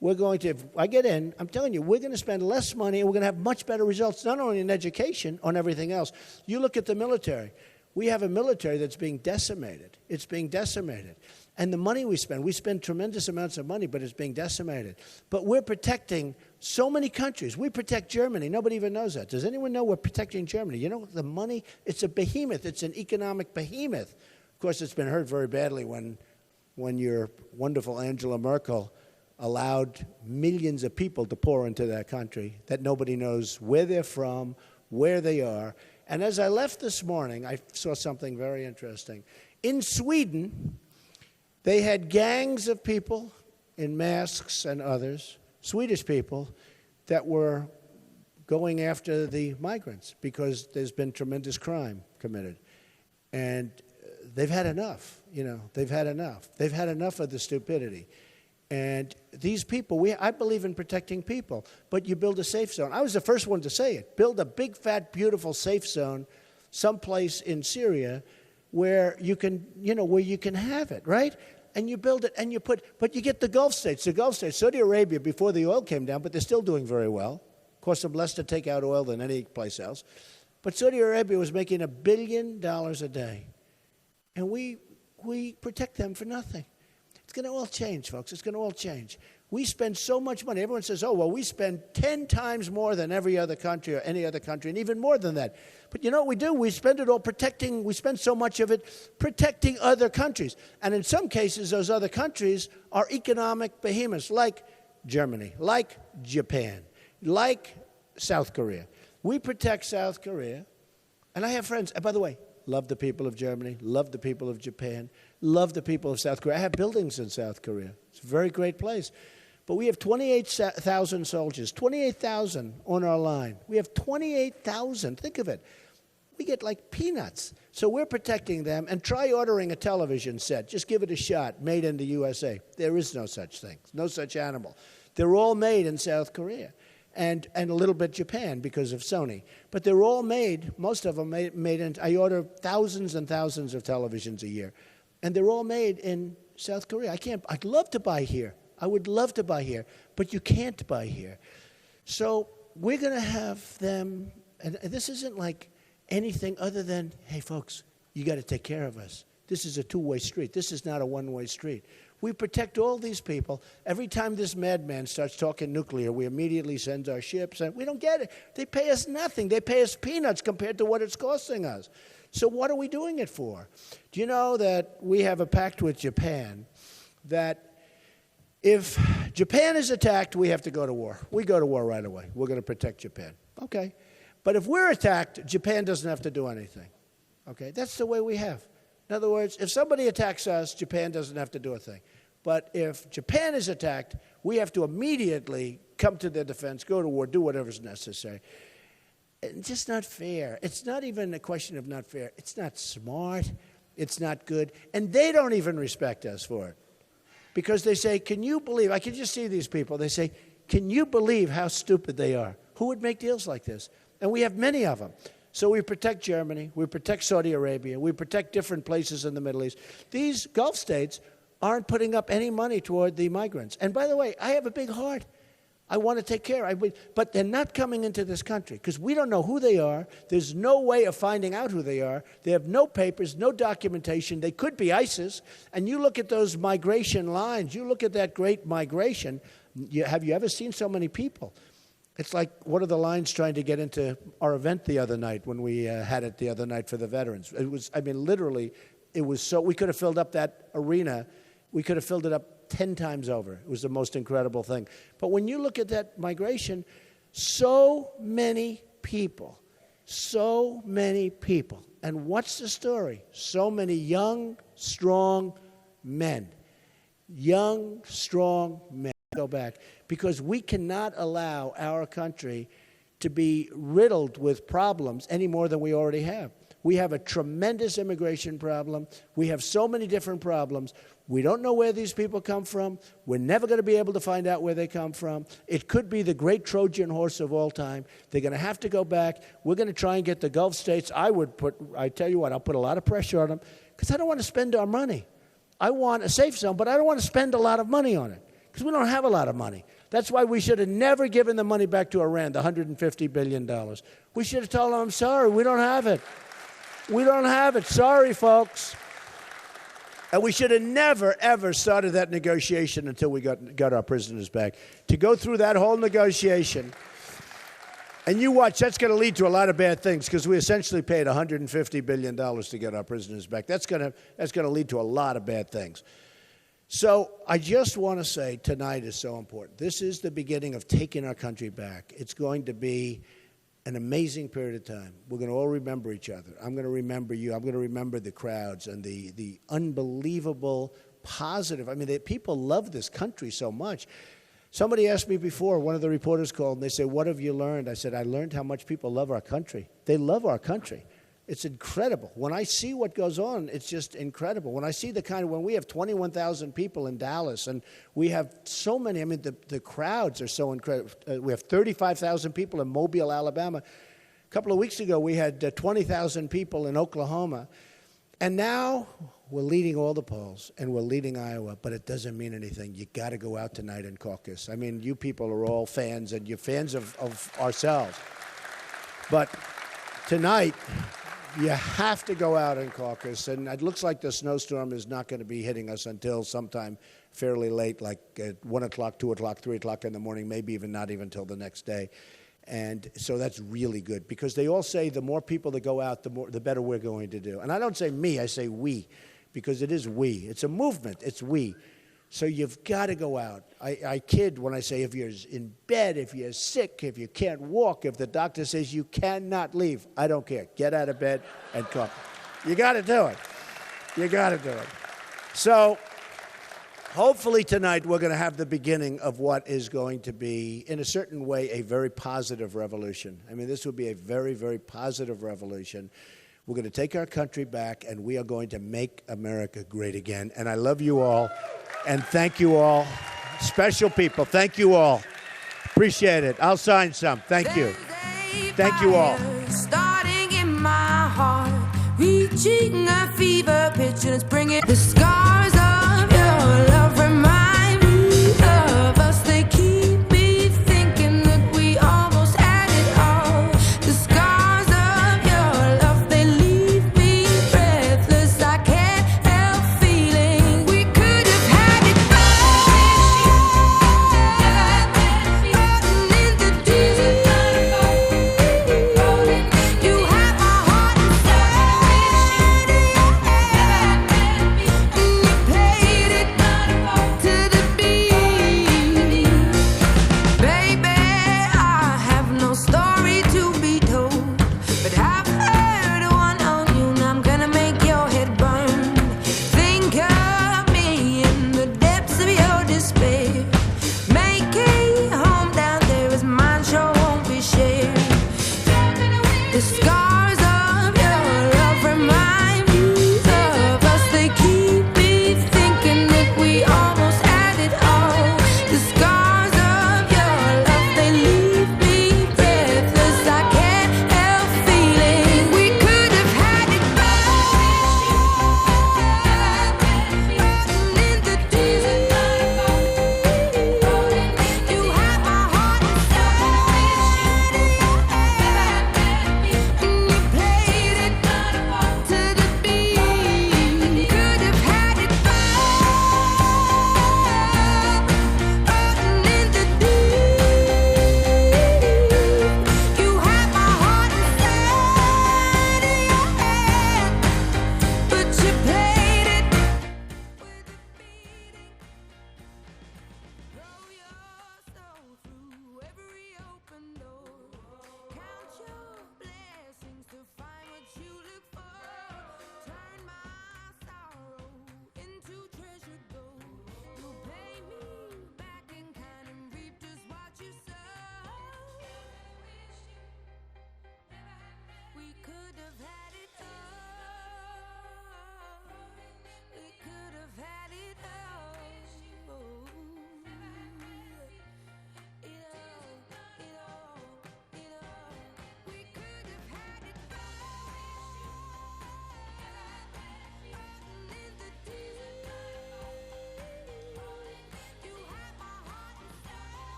we're going to, if I get in, I'm telling you, we're going to spend less money and we're going to have much better results, not only in education, on everything else. You look at the military. We have a military that's being decimated. It's being decimated. And the money we spend tremendous amounts of money, but it's being decimated. But we're protecting so many countries. We protect Germany. Nobody even knows that. Does anyone know we're protecting Germany? The money, it's a behemoth. It's an economic behemoth. Of course, it's been hurt very badly when your wonderful Angela Merkel allowed millions of people to pour into that country that nobody knows where they're from, where they are. And as I left this morning, I saw something very interesting. In Sweden, they had gangs of people in masks and others, Swedish people, that were going after the migrants because there's been tremendous crime committed. And they've had enough, they've had enough. They've had enough of the stupidity. And these people, I believe in protecting people, but you build a safe zone. I was the first one to say it. Build a big, fat, beautiful safe zone someplace in Syria where you can, where you can have it, right? And you build it and but you get the Gulf states. The Gulf states, Saudi Arabia, before the oil came down, but they're still doing very well. Cost them less to take out oil than any place else. But Saudi Arabia was making $1 billion a day. And we protect them for nothing. It's going to all change, folks. It's going to all change. We spend so much money. Everyone says, we spend 10 times more than every other country or any other country, and even more than that. But you know what we do? We spend it all protecting. We spend so much of it protecting other countries. And in some cases, those other countries are economic behemoths, like Germany, like Japan, like South Korea. We protect South Korea. And I have friends, by the way, love the people of Germany, love the people of Japan, love the people of South Korea. I have buildings in South Korea. It's a very great place. But we have 28,000 soldiers, 28,000 on our line. We have 28,000. Think of it. We get like peanuts. So we're protecting them. And try ordering a television set. Just give it a shot. Made in the USA. There is no such thing. No such animal. They're all made in South Korea. And a little bit Japan because of Sony. But they're all made, most of them made in, I order thousands and thousands of televisions a year. And they're all made in South Korea. I'd love to buy here. I would love to buy here, but you can't buy here. So we're going to have them, and this isn't like anything other than, hey, folks, you got to take care of us. This is a two-way street. This is not a one-way street. We protect all these people. Every time this madman starts talking nuclear, we immediately send our ships, and we don't get it. They pay us nothing. They pay us peanuts compared to what it's costing us. So what are we doing it for? Do you know that we have a pact with Japan that if Japan is attacked, we have to go to war. We go to war right away. We're going to protect Japan. Okay. But if we're attacked, Japan doesn't have to do anything. Okay. That's the way we have. In other words, if somebody attacks us, Japan doesn't have to do a thing. But if Japan is attacked, we have to immediately come to their defense, go to war, do whatever's necessary. It's just not fair. It's not even a question of not fair. It's not smart. It's not good. And they don't even respect us for it. because they say, can you believe, I can just see these people, they say, can you believe how stupid they are? Who would make deals like this? And we have many of them. So we protect Germany, we protect Saudi Arabia, we protect different places in the Middle East. These Gulf states aren't putting up any money toward the migrants. And by the way, I have a big heart. I want to take care. But they're not coming into this country because we don't know who they are. There's no way of finding out who they are. They have no papers, no documentation. They could be ISIS. And you look at those migration lines. You look at that great migration. Have you ever seen so many people? It's like one of the lines trying to get into our event the other night when we had it the other night for the veterans. It was, I mean, literally, it was so, we could have filled up that arena. We could have filled it up 10 times over. It was the most incredible thing. But when you look at that migration, so many people. And what's the story? So many young, strong men. Young, strong men. Go back. Because we cannot allow our country to be riddled with problems any more than we already have. We have a tremendous immigration problem. We have so many different problems. We don't know where these people come from. We're never going to be able to find out where they come from. It could be the great Trojan horse of all time. They're going to have to go back. We're going to try and get the Gulf states. I tell you what, I'll put a lot of pressure on them because I don't want to spend our money. I want a safe zone, but I don't want to spend a lot of money on it because we don't have a lot of money. That's why we should have never given the money back to Iran, the $150 billion. We should have told them, I'm sorry, we don't have it. We don't have it. Sorry, folks. And we should have never, ever started that negotiation until we got our prisoners back. To go through that whole negotiation, and you watch, that's going to lead to a lot of bad things because we essentially paid $150 billion to get our prisoners back. That's going to lead to a lot of bad things. So I just want to say tonight is so important. This is the beginning of taking our country back. It's going to be an amazing period of time. We're going to all remember each other. I'm going to remember you. I'm going to remember the crowds and the unbelievable positive. I mean, people love this country so much. Somebody asked me before, one of the reporters called, and they said, what have you learned? I said, I learned how much people love our country. They love our country. It's incredible. When I see what goes on, it's just incredible. When I see when we have 21,000 people in Dallas and we have so many, I mean, the crowds are so incredible. We have 35,000 people in Mobile, Alabama. A couple of weeks ago, we had 20,000 people in Oklahoma. And now we're leading all the polls and we're leading Iowa, but it doesn't mean anything. You got to go out tonight in caucus. I mean, you people are all fans and you're fans of ourselves. But tonight, you have to go out in caucus, and it looks like the snowstorm is not going to be hitting us until sometime fairly late, like at 1 o'clock, 2 o'clock, 3 o'clock in the morning, maybe not even until the next day. And so that's really good, because they all say the more people that go out, the better we're going to do. And I don't say me, I say we, because it is we. It's a movement. It's we. So you've got to go out. I kid when I say if you're in bed, if you're sick, if you can't walk, if the doctor says you cannot leave, I don't care. Get out of bed and come. You got to do it. You got to do it. So hopefully tonight we're going to have the beginning of what is going to be, in a certain way, a very positive revolution. I mean, this will be a very, very positive revolution. We're going to take our country back, and we are going to make America great again. And I love you all. And thank you all. Special people, thank you all. Appreciate it. I'll sign some. Thank you. Thank you all. Starting in my heart, reaching a fever pitch, and it's bringing the scars of your love remind me of us. They keep me thinking that we almost had it all. The scars of your love, they leave me breathless. I can't help feeling we could have had it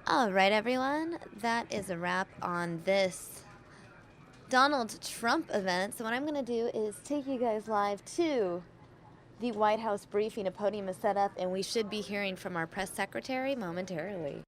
All right, everyone. That is a wrap on this Donald Trump event. So what I'm going to do is take you guys live to the White House briefing. A podium is set up, and we should be hearing from our press secretary momentarily.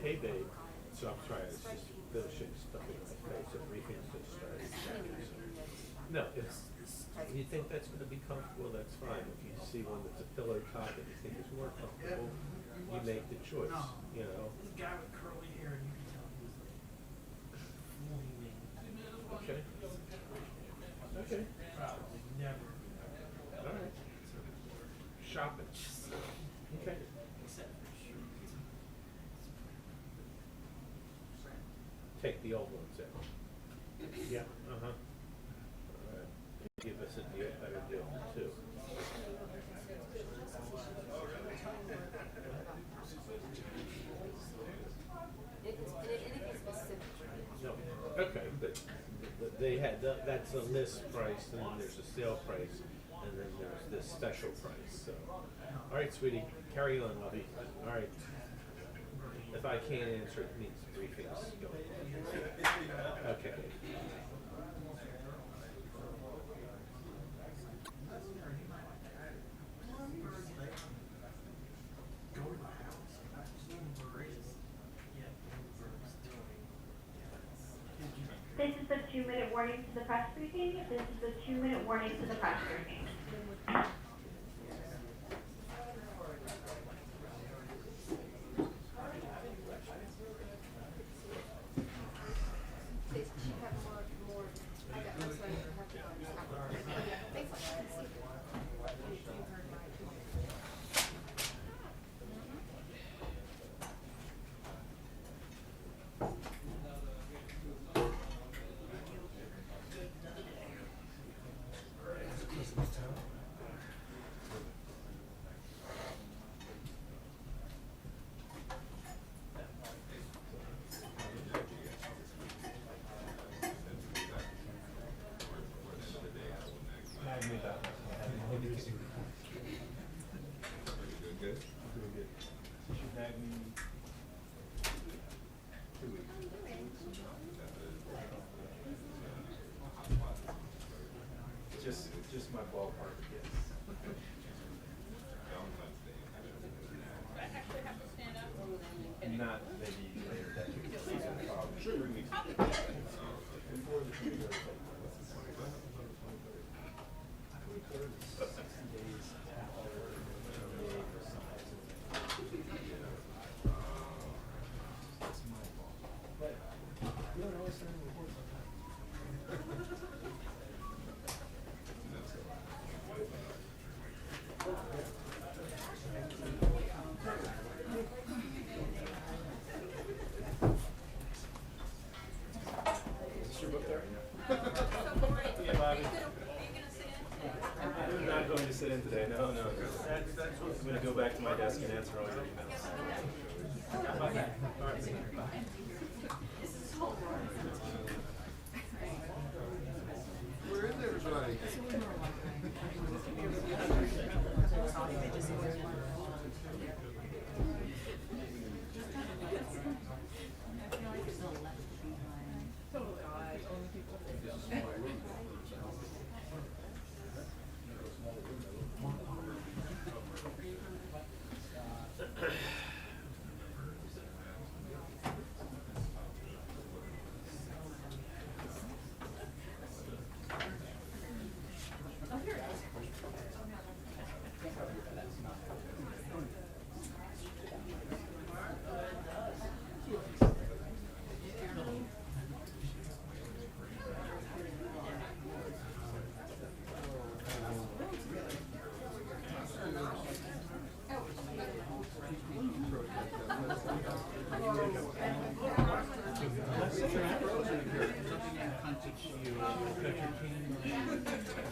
Hey babe, so I'm sorry, it's just finishing stuff in my face, the briefing's just started. No, it's, you think that's gonna be comfortable, that's fine. If you see one that's a pillow top and you think it's more comfortable, you make the choice, you know? This guy with curly hair, and you can tell he was like fooling me. Okay. Okay. Probably never. Alright. Shopping. Okay. Except for sure. Take the old ones out. Yeah, uh-huh. All right. Give us a deal, better deal for two. No, okay, but they had, that's a list price, and then there's a sale price, and then there's this special price, so. All right, sweetie, carry on, lovey. All right. If I can't answer, it means briefings going on. Okay. This is the 2-minute warning to the press briefing. This is the 2-minute warning to the press briefing. I'm going to go back to my desk and answer all your emails. Okay. All right. Where is everybody?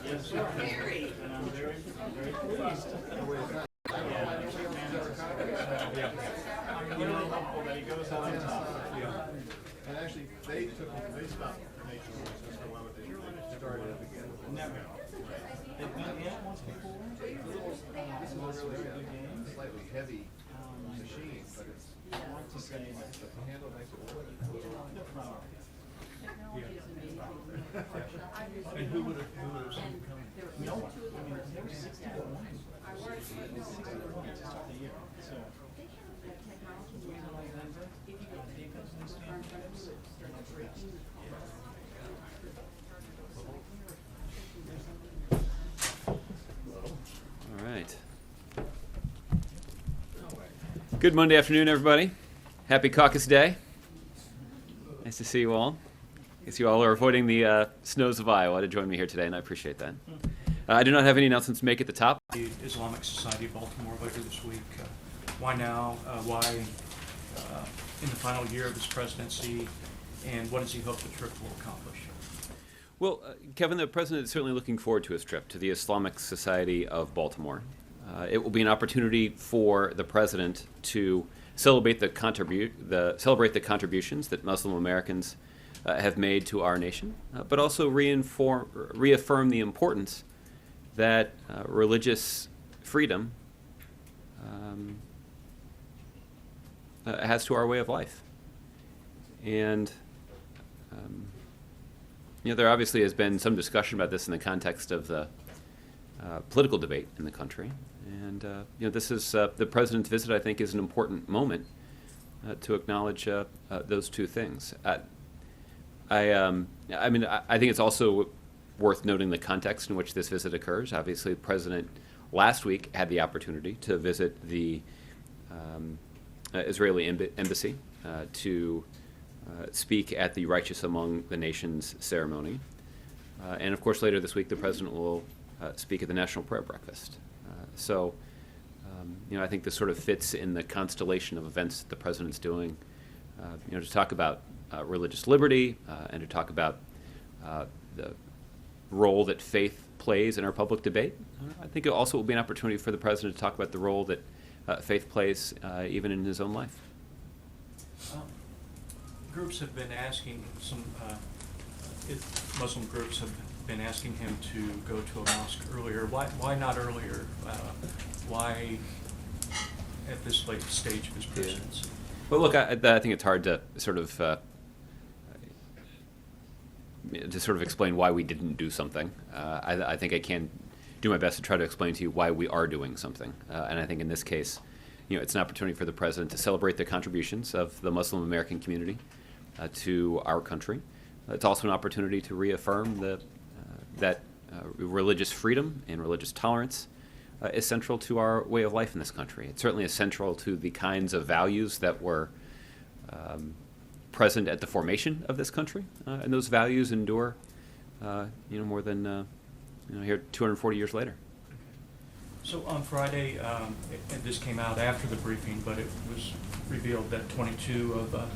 Yes, sir. And I'm very pleased. You know, that he goes out on top. Yeah. And actually, they stopped Nature Voices for a while, but they started it again. Never. They've been in once before. This is a really slightly heavy machine, but it's To say that the handle makes it work. And who would have seen it coming? No one. I mean, there were 61 lines. 61 lines to start the year. So. All right. Good Monday afternoon, everybody. Happy Caucus Day. Nice to see you all. I guess you all are avoiding the snows of Iowa to join me here today, and I appreciate that. I do not have any announcements to make at the top. The Islamic Society of Baltimore later this week. Why now? Why in the final year of his presidency? And what does he hope the trip will accomplish? Well, Kevin, the president is certainly looking forward to his trip to the Islamic Society of Baltimore. It will be an opportunity for the president to celebrate the contributions that Muslim Americans have made to our nation, but also reaffirm the importance that religious freedom has to our way of life. And there obviously has been some discussion about this in the context of the political debate in the country. And this is the president's visit, I think, is an important moment to acknowledge those two things. I think it's also worth noting the context in which this visit occurs. Obviously, the president last week had the opportunity to visit the Israeli embassy to speak at the Righteous Among the Nations ceremony. And of course, later this week, the president will speak at the National Prayer Breakfast. I think this sort of fits in the constellation of events that the president's doing, to talk about religious liberty and to talk about the role that faith plays in our public debate. I think it also will be an opportunity for the president to talk about the role that faith plays even in his own life. Groups have been asking, Muslim groups have been asking him to go to a mosque earlier. Why not earlier? Why at this late stage of his presidency? Well, look, I think it's hard to sort of explain why we didn't do something. I think I can do my best to try to explain to you why we are doing something. And I think in this case, it's an opportunity for the president to celebrate the contributions of the Muslim American community to our country. It's also an opportunity to reaffirm that religious freedom and religious tolerance is central to our way of life in this country. It certainly is central to the kinds of values that were present at the formation of this country, and those values endure, more than here 240 years later. So on Friday, and this came out after the briefing, but it was revealed that 22 of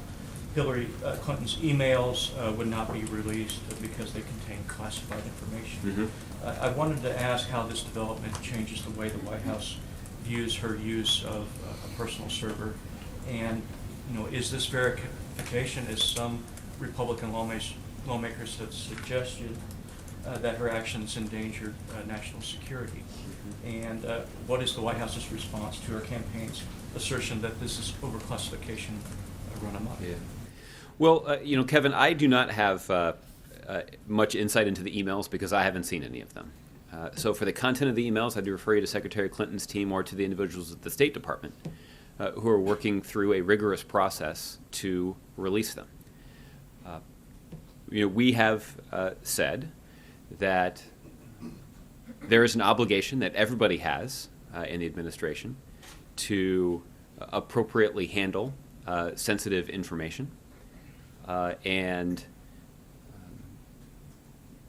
Hillary Clinton's emails would not be released because they contain classified information. Mm-hmm. I wanted to ask how this development changes the way the White House views her use of a personal server, and is this verification, as some Republican lawmakers have suggested, that her actions endangered national security? And what is the White House's response to her campaign's assertion that this is overclassification run amok? Yeah. Well, Kevin, I do not have much insight into the emails because I haven't seen any of them. So for the content of the emails, I'd refer you to Secretary Clinton's team or to the individuals at the State Department who are working through a rigorous process to release them. We have said that there is an obligation that everybody has in the administration to appropriately handle sensitive information, and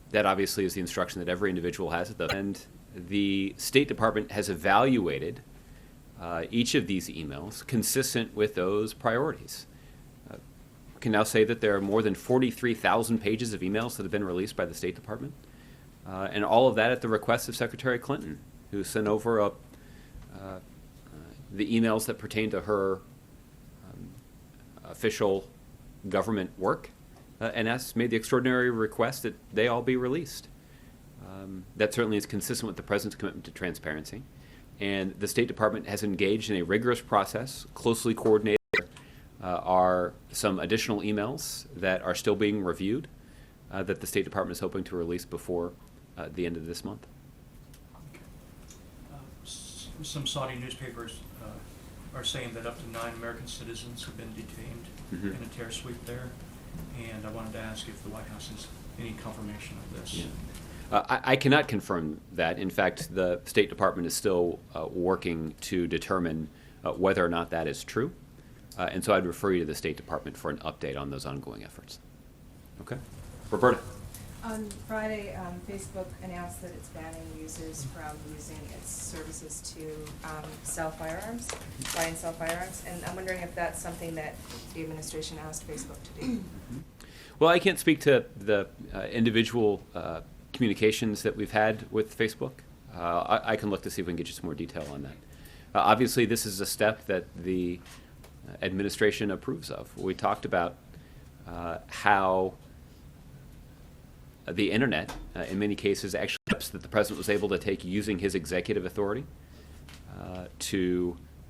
that obviously is the instruction that every individual has. And the State Department has evaluated each of these emails consistent with those priorities. We can now say that there are more than 43,000 pages of emails that have been released by the State Department, and all of that at the request of Secretary Clinton, who sent over the emails that pertain to her official government work, and has made the extraordinary request that they all be released. That certainly is consistent with the President's commitment to transparency. And the State Department has engaged in a rigorous process, closely coordinated. Are some additional emails that are still being reviewed that the State Department is hoping to release before the end of this month. Some Saudi newspapers are saying that up to 9 American citizens have been detained in a terror sweep there, and I wanted to ask if the White House has any confirmation of this. Yeah. I cannot confirm that. In fact, the State Department is still working to determine whether or not that is true. And so I'd refer you to the State Department for an update on those ongoing efforts. Okay. Roberta. On Friday, Facebook announced that it's banning users from using its services to sell firearms, buy and sell firearms, and I'm wondering if that's something that the administration asked Facebook to do. Well, I can't speak to the individual communications that we've had with Facebook. I can look to see if we can get you some more detail on that. Obviously, this is a step that the administration approves of. We talked about how the internet, in many cases, actually steps that the president was able to take using his executive authority or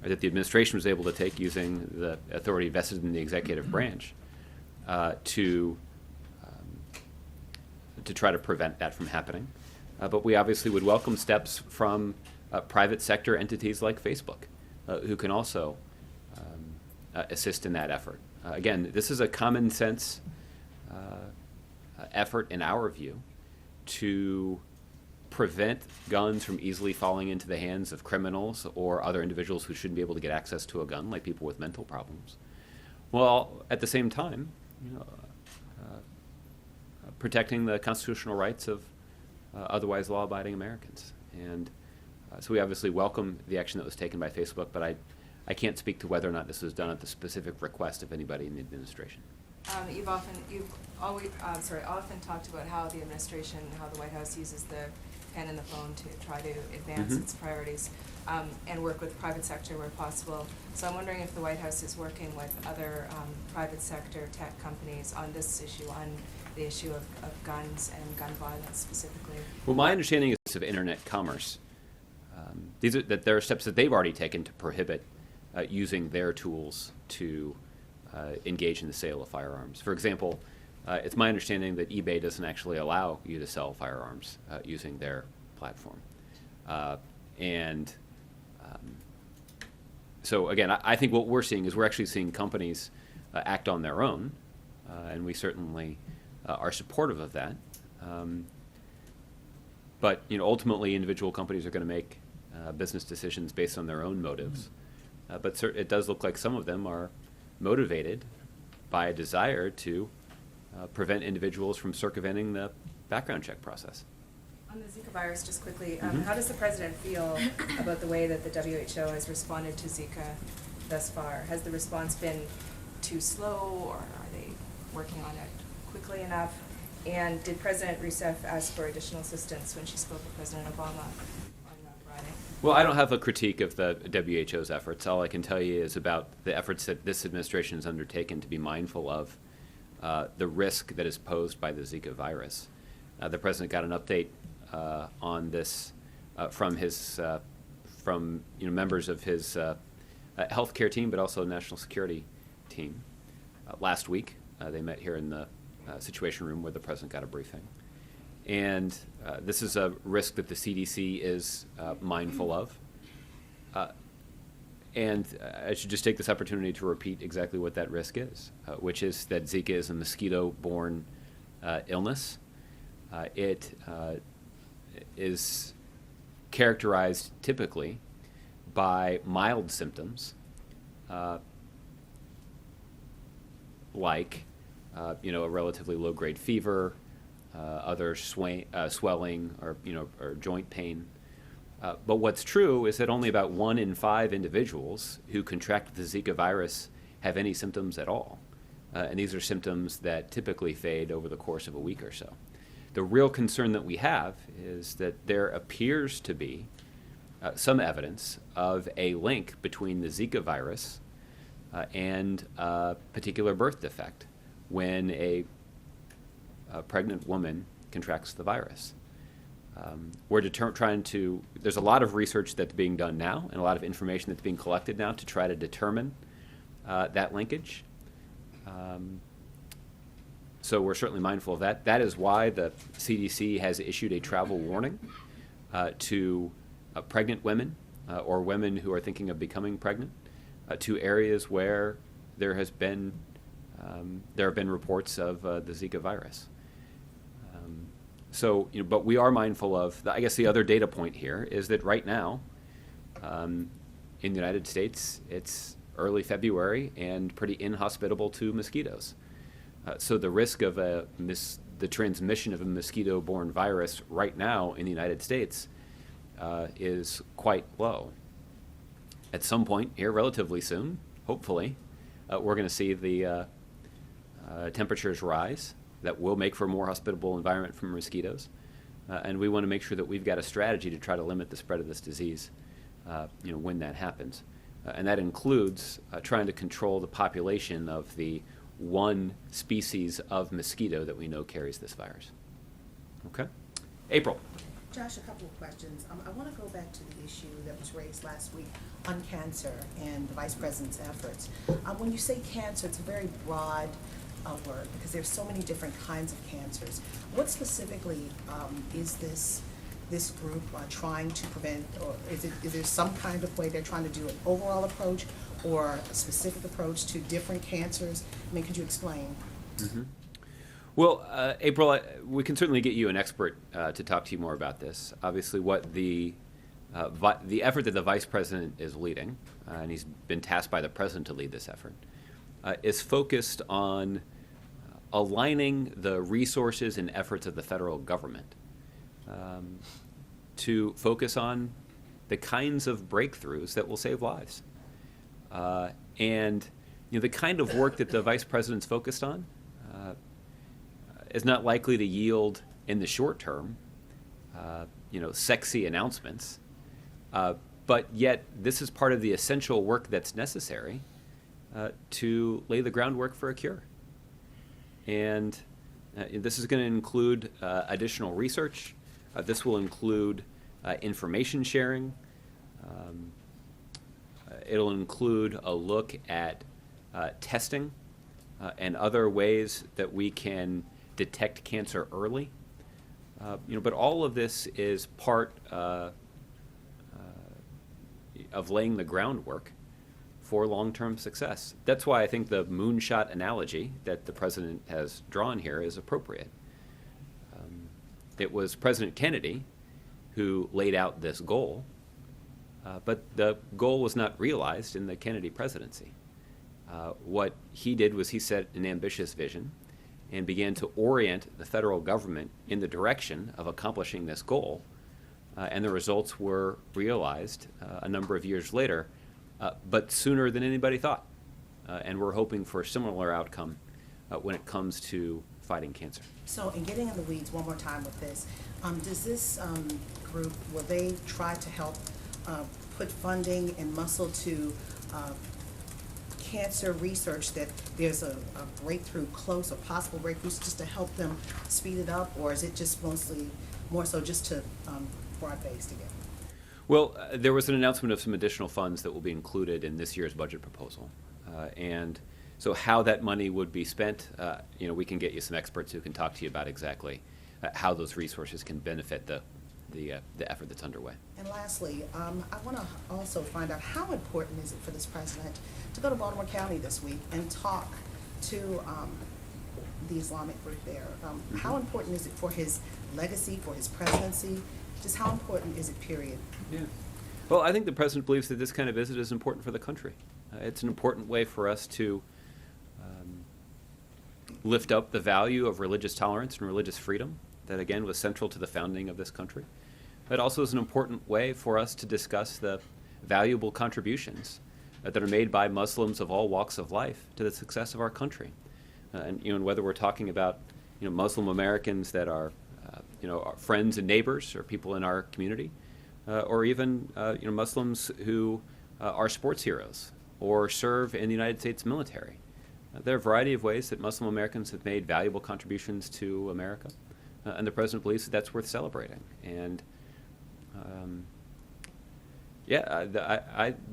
that the administration was able to take using the authority vested in the executive branch to try to prevent that from happening. But we obviously would welcome steps from private sector entities like Facebook, who can also assist in that effort. Again, this is a common sense effort, in our view, to prevent guns from easily falling into the hands of criminals or other individuals who shouldn't be able to get access to a gun, like people with mental problems. Well, at the same time, protecting the constitutional rights of otherwise law-abiding Americans. And so we obviously welcome the action that was taken by Facebook, but I can't speak to whether or not this was done at the specific request of anybody in the administration. You've often talked about how the administration, how the White House uses the pen and the phone to try to advance its priorities and work with private sector where possible. So I'm wondering if the White House is working with other private sector tech companies on this issue, on the issue of guns and gun violence specifically. Well, my understanding is of internet commerce. That there are steps that they've already taken to prohibit using their tools to engage in the sale of firearms. For example, it's my understanding that eBay doesn't actually allow you to sell firearms using their platform. So again, I think what we're seeing is we're actually seeing companies act on their own, and we certainly are supportive of that. But ultimately, individual companies are going to make business decisions based on their own motives. But it does look like some of them are motivated by a desire to prevent individuals from circumventing the background check process. On the Zika virus, just quickly, how does the president feel about the way that the WHO has responded to Zika thus far? Has the response been too slow, or are they working on it quickly enough? And did President Rousseff ask for additional assistance when she spoke with President Obama on Friday? Well, I don't have a critique of the WHO's efforts. All I can tell you is about the efforts that this administration has undertaken to be mindful of the risk that is posed by the Zika virus. The president got an update on this from his members of his healthcare team, but also national security team. Last week, they met here in the Situation Room where the president got a briefing. And this is a risk that the CDC is mindful of. And I should just take this opportunity to repeat exactly what that risk is, which is that Zika is a mosquito-borne illness. It is characterized typically by mild symptoms like a relatively low-grade fever, other swelling or joint pain. But what's true is that only about 1 in 5 individuals who contract the Zika virus have any symptoms at all. And these are symptoms that typically fade over the course of a week or so. The real concern that we have is that there appears to be some evidence of a link between the Zika virus and a particular birth defect when a pregnant woman contracts the virus. We're there's a lot of research that's being done now and a lot of information that's being collected now to try to determine that linkage. So we're certainly mindful of that. That is why the CDC has issued a travel warning to pregnant women or women who are thinking of becoming pregnant to areas where there have been reports of the Zika virus. But we are mindful of, I guess the other data point here is that right now, in the United States, it's early February and pretty inhospitable to mosquitoes. So the risk of the transmission of a mosquito-borne virus right now in the United States is quite low. At some point here, relatively soon, hopefully, we're going to see the temperatures rise. That will make for a more hospitable environment for mosquitoes. And we want to make sure that we've got a strategy to try to limit the spread of this disease when that happens. And that includes trying to control the population of the one species of mosquito that we know carries this virus. Okay? April. Josh, a couple of questions. I want to go back to the issue that was raised last week on cancer and the Vice President's efforts. When you say cancer, it's a very broad word because there's so many different kinds of cancers. What specifically is this group trying to prevent, or is there some kind of way they're trying to do an overall approach or a specific approach to different cancers? I mean, could you explain? Mm-hmm. Well, April, we can certainly get you an expert to talk to you more about this. Obviously, what the effort that the Vice President is leading, and he's been tasked by the President to lead this effort, is focused on aligning the resources and efforts of the federal government to focus on the kinds of breakthroughs that will save lives. And the kind of work that the Vice President's focused on is not likely to yield in the short term, sexy announcements. But yet, this is part of the essential work that's necessary to lay the groundwork for a cure. And this is going to include additional research. This will include information sharing. It'll include a look at testing and other ways that we can detect cancer early. But all of this is part of laying the groundwork for long-term success. That's why I think the moonshot analogy that the president has drawn here is appropriate. It was President Kennedy who laid out this goal, but the goal was not realized in the Kennedy presidency. What he did was he set an ambitious vision and began to orient the federal government in the direction of accomplishing this goal, and the results were realized a number of years later, but sooner than anybody thought. And we're hoping for a similar outcome when it comes to fighting cancer. So, in getting in the weeds one more time with this, does this group, will they try to help put funding and muscle to cancer research, that there's a breakthrough close or possible breakthroughs just to help them speed it up, or is it just more so just to broad-based again? Well, there was an announcement of some additional funds that will be included in this year's budget proposal. And so how that money would be spent, we can get you some experts who can talk to you about exactly how those resources can benefit the effort that's underway. And lastly, I want to also find out how important is it for this president to go to Baltimore County this week and talk to the Islamic group there? How important is it for his legacy, for his presidency? Just how important is it, period? Yeah. Well, I think the president believes that this kind of visit is important for the country. It's an important way for us to lift up the value of religious tolerance and religious freedom that, again, was central to the founding of this country. It also is an important way for us to discuss the valuable contributions that are made by Muslims of all walks of life to the success of our country. And whether we're talking about Muslim Americans that are our friends and neighbors or people in our community, or even Muslims who are sports heroes or serve in the United States military. There are a variety of ways that Muslim Americans have made valuable contributions to America, and the president believes that that's worth celebrating. And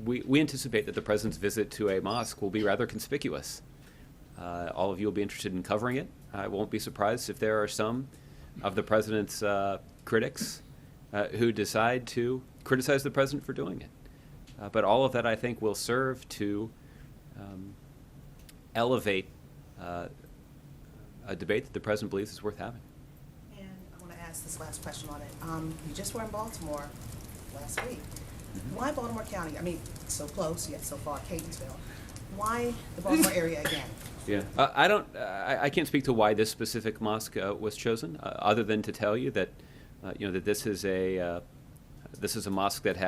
we anticipate that the president's visit to a mosque will be rather conspicuous. All of you will be interested in covering it. I won't be surprised if there are some of the president's critics who decide to criticize the president for doing it. But all of that, I think, will serve to elevate a debate that the president believes is worth having. And I want to ask this last question on it. You just were in Baltimore last week. Why Baltimore County? I mean, so close, yet so far, Catonsville. Why the Baltimore area again? Yeah, I can't speak to why this specific mosque was chosen, other than to tell you that, that this is a mosque that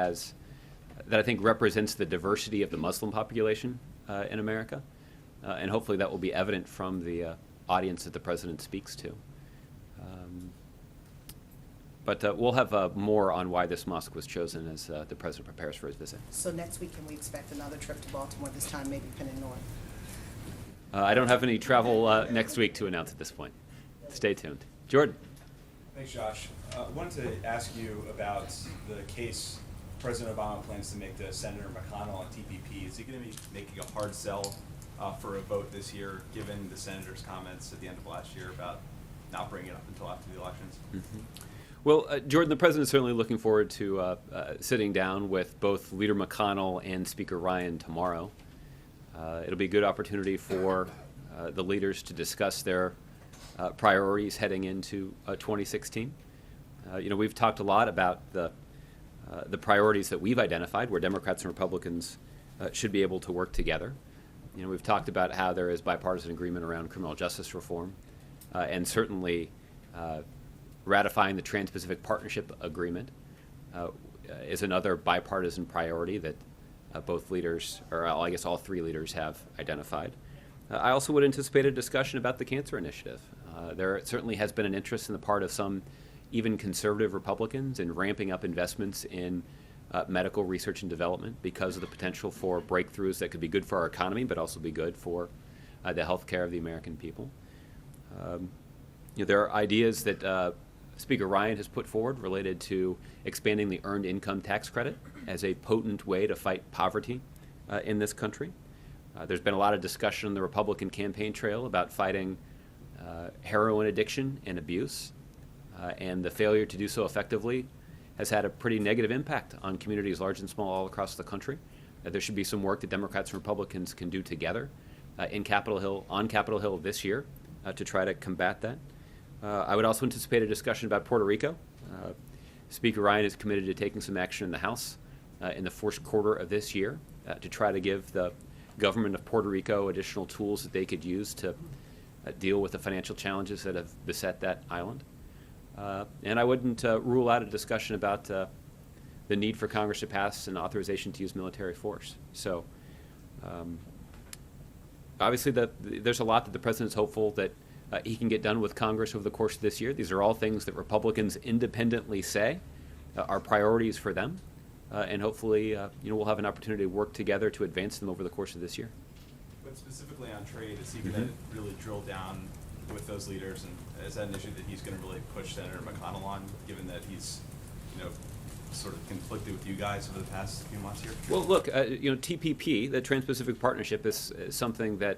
I think represents the diversity of the Muslim population in America, and hopefully that will be evident from the audience that the president speaks to. But we'll have more on why this mosque was chosen as the president prepares for his visit. So next week, can we expect another trip to Baltimore, this time maybe Penn North? I don't have any travel next week to announce at this point. Stay tuned. Jordan. Thanks, Josh. I wanted to ask you about the case President Obama plans to make to Senator McConnell on TPP. Is he going to be making a hard sell for a vote this year, given the senator's comments at the end of last year about not bringing it up until after the elections? Mm-hmm. Well, Jordan, the president is certainly looking forward to sitting down with both Leader McConnell and Speaker Ryan tomorrow. It'll be a good opportunity for the leaders to discuss their priorities heading into 2016. We've talked a lot about the priorities that we've identified where Democrats and Republicans should be able to work together. We've talked about how there is bipartisan agreement around criminal justice reform, and certainly ratifying the Trans-Pacific Partnership Agreement is another bipartisan priority that both leaders, or I guess all three leaders, have identified. I also would anticipate a discussion about the cancer initiative. There certainly has been an interest on the part of some even conservative Republicans in ramping up investments in medical research and development because of the potential for breakthroughs that could be good for our economy but also be good for the health care of the American people. There are ideas that Speaker Ryan has put forward related to expanding the earned income tax credit as a potent way to fight poverty in this country. There's been a lot of discussion on the Republican campaign trail about fighting heroin addiction and abuse, and the failure to do so effectively has had a pretty negative impact on communities large and small all across the country. There should be some work that Democrats and Republicans can do together on Capitol Hill this year to try to combat that. I would also anticipate a discussion about Puerto Rico. Speaker Ryan is committed to taking some action in the House in the first quarter of this year to try to give the government of Puerto Rico additional tools that they could use to deal with the financial challenges that have beset that island. And I wouldn't rule out a discussion about the need for Congress to pass an authorization to use military force. So obviously there's a lot that the president's hopeful that he can get done with Congress over the course of this year. These are all things that Republicans independently say are priorities for them. and hopefully, we'll have an opportunity to work together to advance them over the course of this year. But specifically on trade, is he going to really drill down with those leaders, and is that an issue that he's going to really push Senator McConnell on, given that he's, sort of conflicted with you guys over the past few months here? Well, look, TPP, the Trans-Pacific Partnership, is something that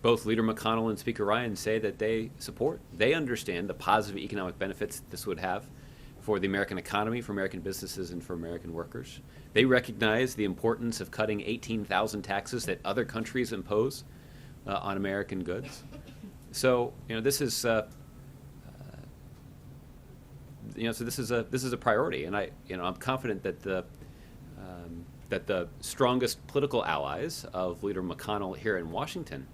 both Leader McConnell and Speaker Ryan say that they support. They understand the positive economic benefits this would have for the American economy, for American businesses, and for American workers. They recognize the importance of cutting 18,000 taxes that other countries impose on American goods. So, this is this is a priority, and I'm confident that the strongest political allies of Leader McConnell here in Washington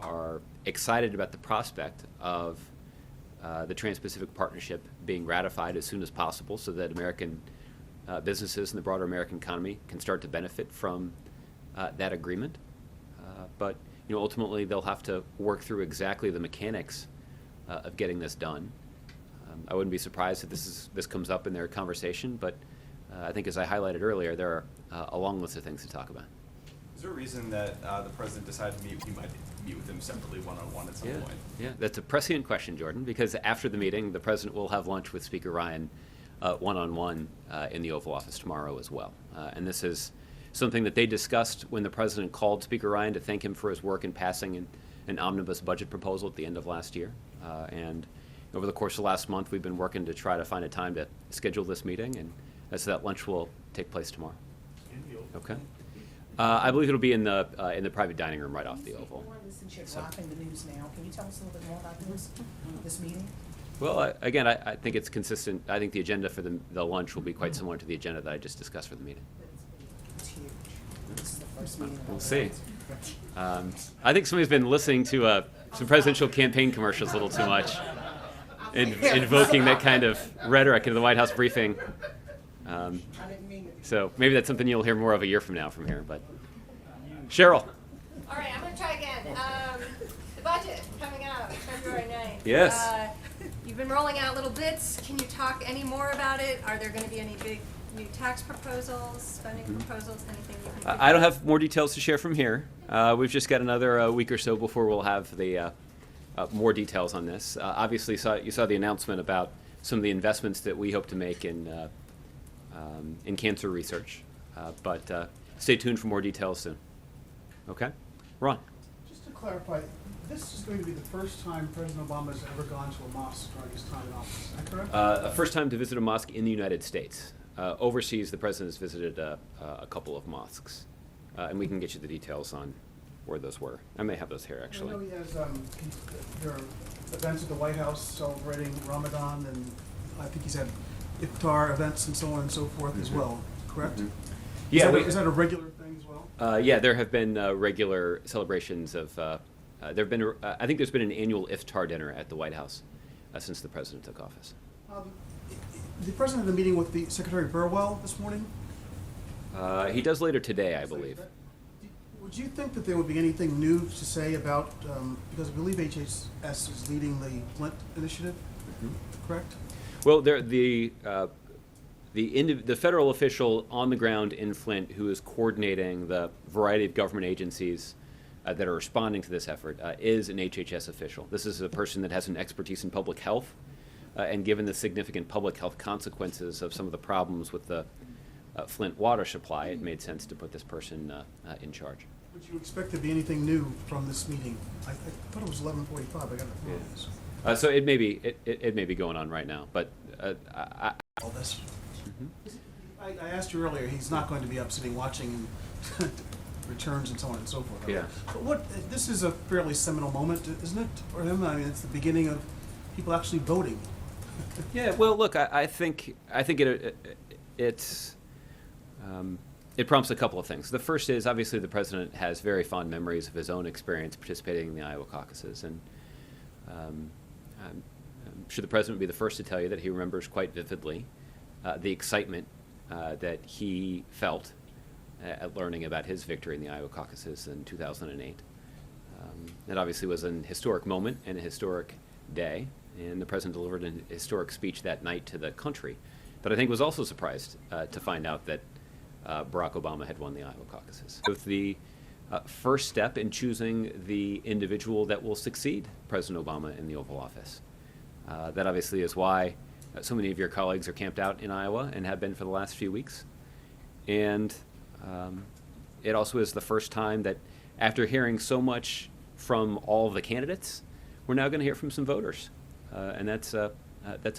are excited about the prospect of the Trans-Pacific Partnership being ratified as soon as possible, so that American businesses and the broader American economy can start to benefit from that agreement. But ultimately, they'll have to work through exactly the mechanics of getting this done. I wouldn't be surprised if this comes up in their conversation, but I think, as I highlighted earlier, there are a long list of things to talk about. Is there a reason that the president decided to meet? He might meet with him separately, one-on-one, at some point. Yeah, that's a prescient question, Jordan, because after the meeting, the president will have lunch with Speaker Ryan one-on-one in the Oval Office tomorrow as well. And this is something that they discussed when the president called Speaker Ryan to thank him for his work in passing an omnibus budget proposal at the end of last year. And over the course of last month, we've been working to try to find a time to schedule this meeting, and so that lunch will take place tomorrow. Okay. I believe it'll be in the private dining room right off the Oval. Since you're dropping the news now, can you tell us a little bit more about this meeting? Well, again, I think it's consistent. I think the agenda for the lunch will be quite similar to the agenda that I just discussed for the meeting. It's huge. This is the first meeting. We'll see. I think somebody's been listening to some presidential campaign commercials a little too much, invoking that kind of rhetoric into the White House briefing. So maybe that's something you'll hear more of a year from now from here. But Cheryl. All right, I'm going to try again. The budget coming out February 9th. Yes. You've been rolling out little bits. Can you talk any more about it? Are there going to be any big new tax proposals, spending proposals, anything you can do? I don't have more details to share from here. We've just got another week or so before we'll have the more details on this. Obviously, you saw the announcement about some of the investments that we hope to make in cancer research. But stay tuned for more details soon. Okay? Ron. Just to clarify, this is going to be the first time President Obama has ever gone to a mosque during his time in office. Is that correct? A first time to visit a mosque in the United States. Overseas, the president has visited a couple of mosques. And we can get you the details on where those were. I may have those here, actually. I know he has there are events at the White House celebrating Ramadan, and I think he's had iftar events and so on and so forth as well, correct? Yeah. Is that a regular thing as well? Yeah, there have been regular celebrations of. There have been. I think there's been an annual iftar dinner at the White House since the president took office. The president had a meeting with the Secretary Burwell this morning. He does later today, I believe. Would you think that there would be anything new to say about, because I believe HHS is leading the Flint initiative, correct? Well, the federal official on the ground in Flint who is coordinating the variety of government agencies that are responding to this effort is an HHS official. This is a person that has an expertise in public health, and given the significant public health consequences of some of the problems with the Flint water supply, it made sense to put this person in charge. Would you expect there to be anything new from this meeting? I thought it was 11:45. I got it wrong. So it may be going on right now, but all this. I asked you earlier. He's not going to be up sitting watching returns and so on and so forth. Yeah. But this is a fairly seminal moment, isn't it, for him? I mean, it's the beginning of people actually voting. Yeah. Well, look, I think it prompts a couple of things. The first is, obviously, the president has very fond memories of his own experience participating in the Iowa caucuses, and I'm sure the president would be the first to tell you that he remembers quite vividly the excitement that he felt at learning about his victory in the Iowa caucuses in 2008. It obviously was an historic moment and a historic day, and the president delivered a historic speech that night to the country but I think was also surprised to find out that Barack Obama had won the Iowa caucuses. With the first step in choosing the individual that will succeed President Obama in the Oval Office. That obviously is why so many of your colleagues are camped out in Iowa and have been for the last few weeks. And it also is the first time that after hearing so much from all of the candidates, we're now going to hear from some voters. And that's a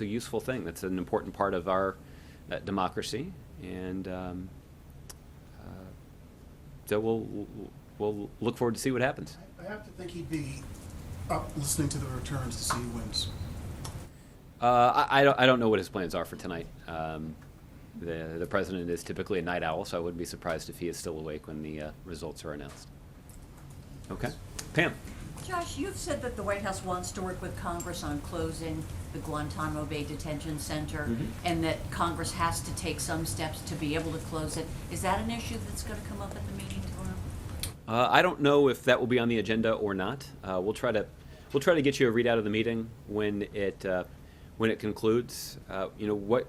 useful thing. That's an important part of our democracy. And so we'll look forward to see what happens. I have to think he'd be up listening to the returns to see who wins. I don't know what his plans are for tonight. The president is typically a night owl, so I wouldn't be surprised if he is still awake when the results are announced. Okay. Pam. Josh, you've said that the White House wants to work with Congress on closing the Guantanamo Bay Detention Center, and that Congress has to take some steps to be able to close it. Is that an issue that's going to come up at the meeting tomorrow? I don't know if that will be on the agenda or not. We'll try to get you a readout of the meeting when it concludes. What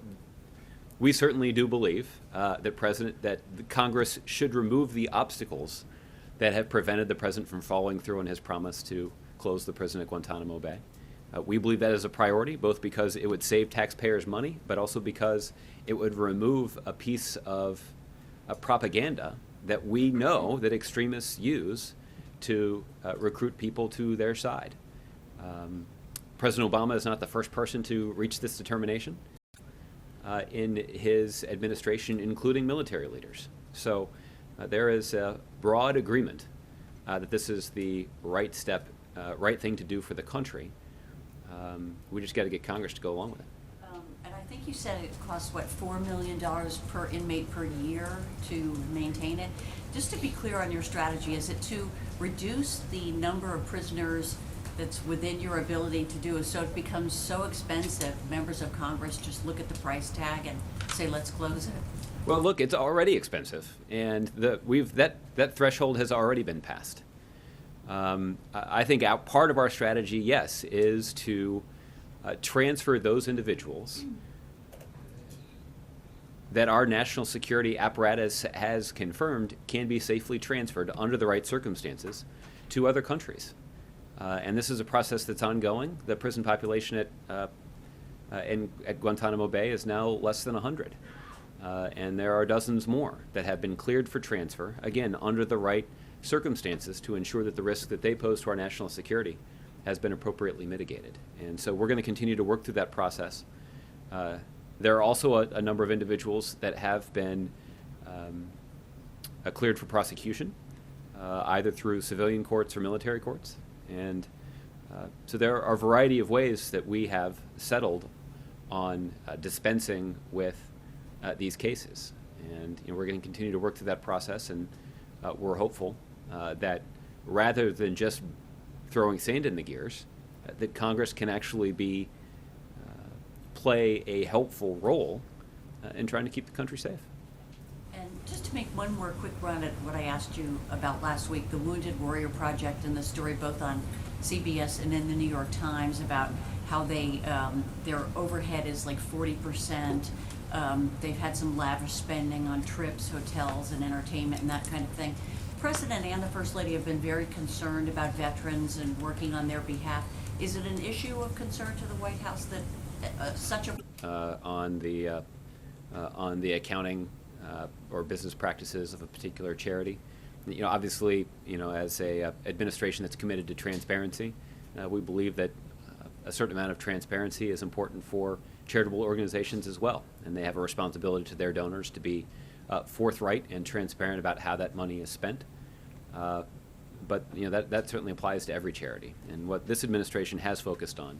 we certainly do believe that the Congress should remove the obstacles that have prevented the president from following through on his promise to close the prison at Guantanamo Bay. We believe that is a priority, both because it would save taxpayers money, but also because it would remove a piece of propaganda that we know that extremists use to recruit people to their side. President Obama is not the first person to reach this determination in his administration, including military leaders. So there is a broad agreement that this is the right step, right thing to do for the country. We just got to get Congress to go along with it. And I think you said it costs, $4 million per inmate per year to maintain it. Just to be clear on your strategy, is it to reduce the number of prisoners that's within your ability to do, so it becomes so expensive, members of Congress just look at the price tag and say, let's close it? Well, look, it's already expensive, and that threshold has already been passed. I think part of our strategy, yes, is to transfer those individuals that our national security apparatus has confirmed can be safely transferred under the right circumstances to other countries. And this is a process that's ongoing. The prison population at Guantanamo Bay is now less than 100. And there are dozens more that have been cleared for transfer, again, under the right circumstances to ensure that the risk that they pose to our national security has been appropriately mitigated. And so we're going to continue to work through that process. There are also a number of individuals that have been cleared for prosecution, either through civilian courts or military courts. And so there are a variety of ways that we have settled on dispensing with these cases. And we're going to continue to work through that process, and we're hopeful that rather than just throwing sand in the gears, that Congress can actually play a helpful role in trying to keep the country safe. And just to make one more quick run at what I asked you about last week, the Wounded Warrior Project and the story both on CBS and in the New York Times about how their overhead is like 40%. They've had some lavish spending on trips, hotels, and entertainment and that kind of thing. The President and the First Lady have been very concerned about veterans and working on their behalf. Is it an issue of concern to the White House that such a on the accounting or business practices of a particular charity? Obviously, as a administration that's committed to transparency, we believe that a certain amount of transparency is important for charitable organizations as well, and they have a responsibility to their donors to be forthright and transparent about how that money is spent. But that certainly applies to every charity. And what this administration has focused on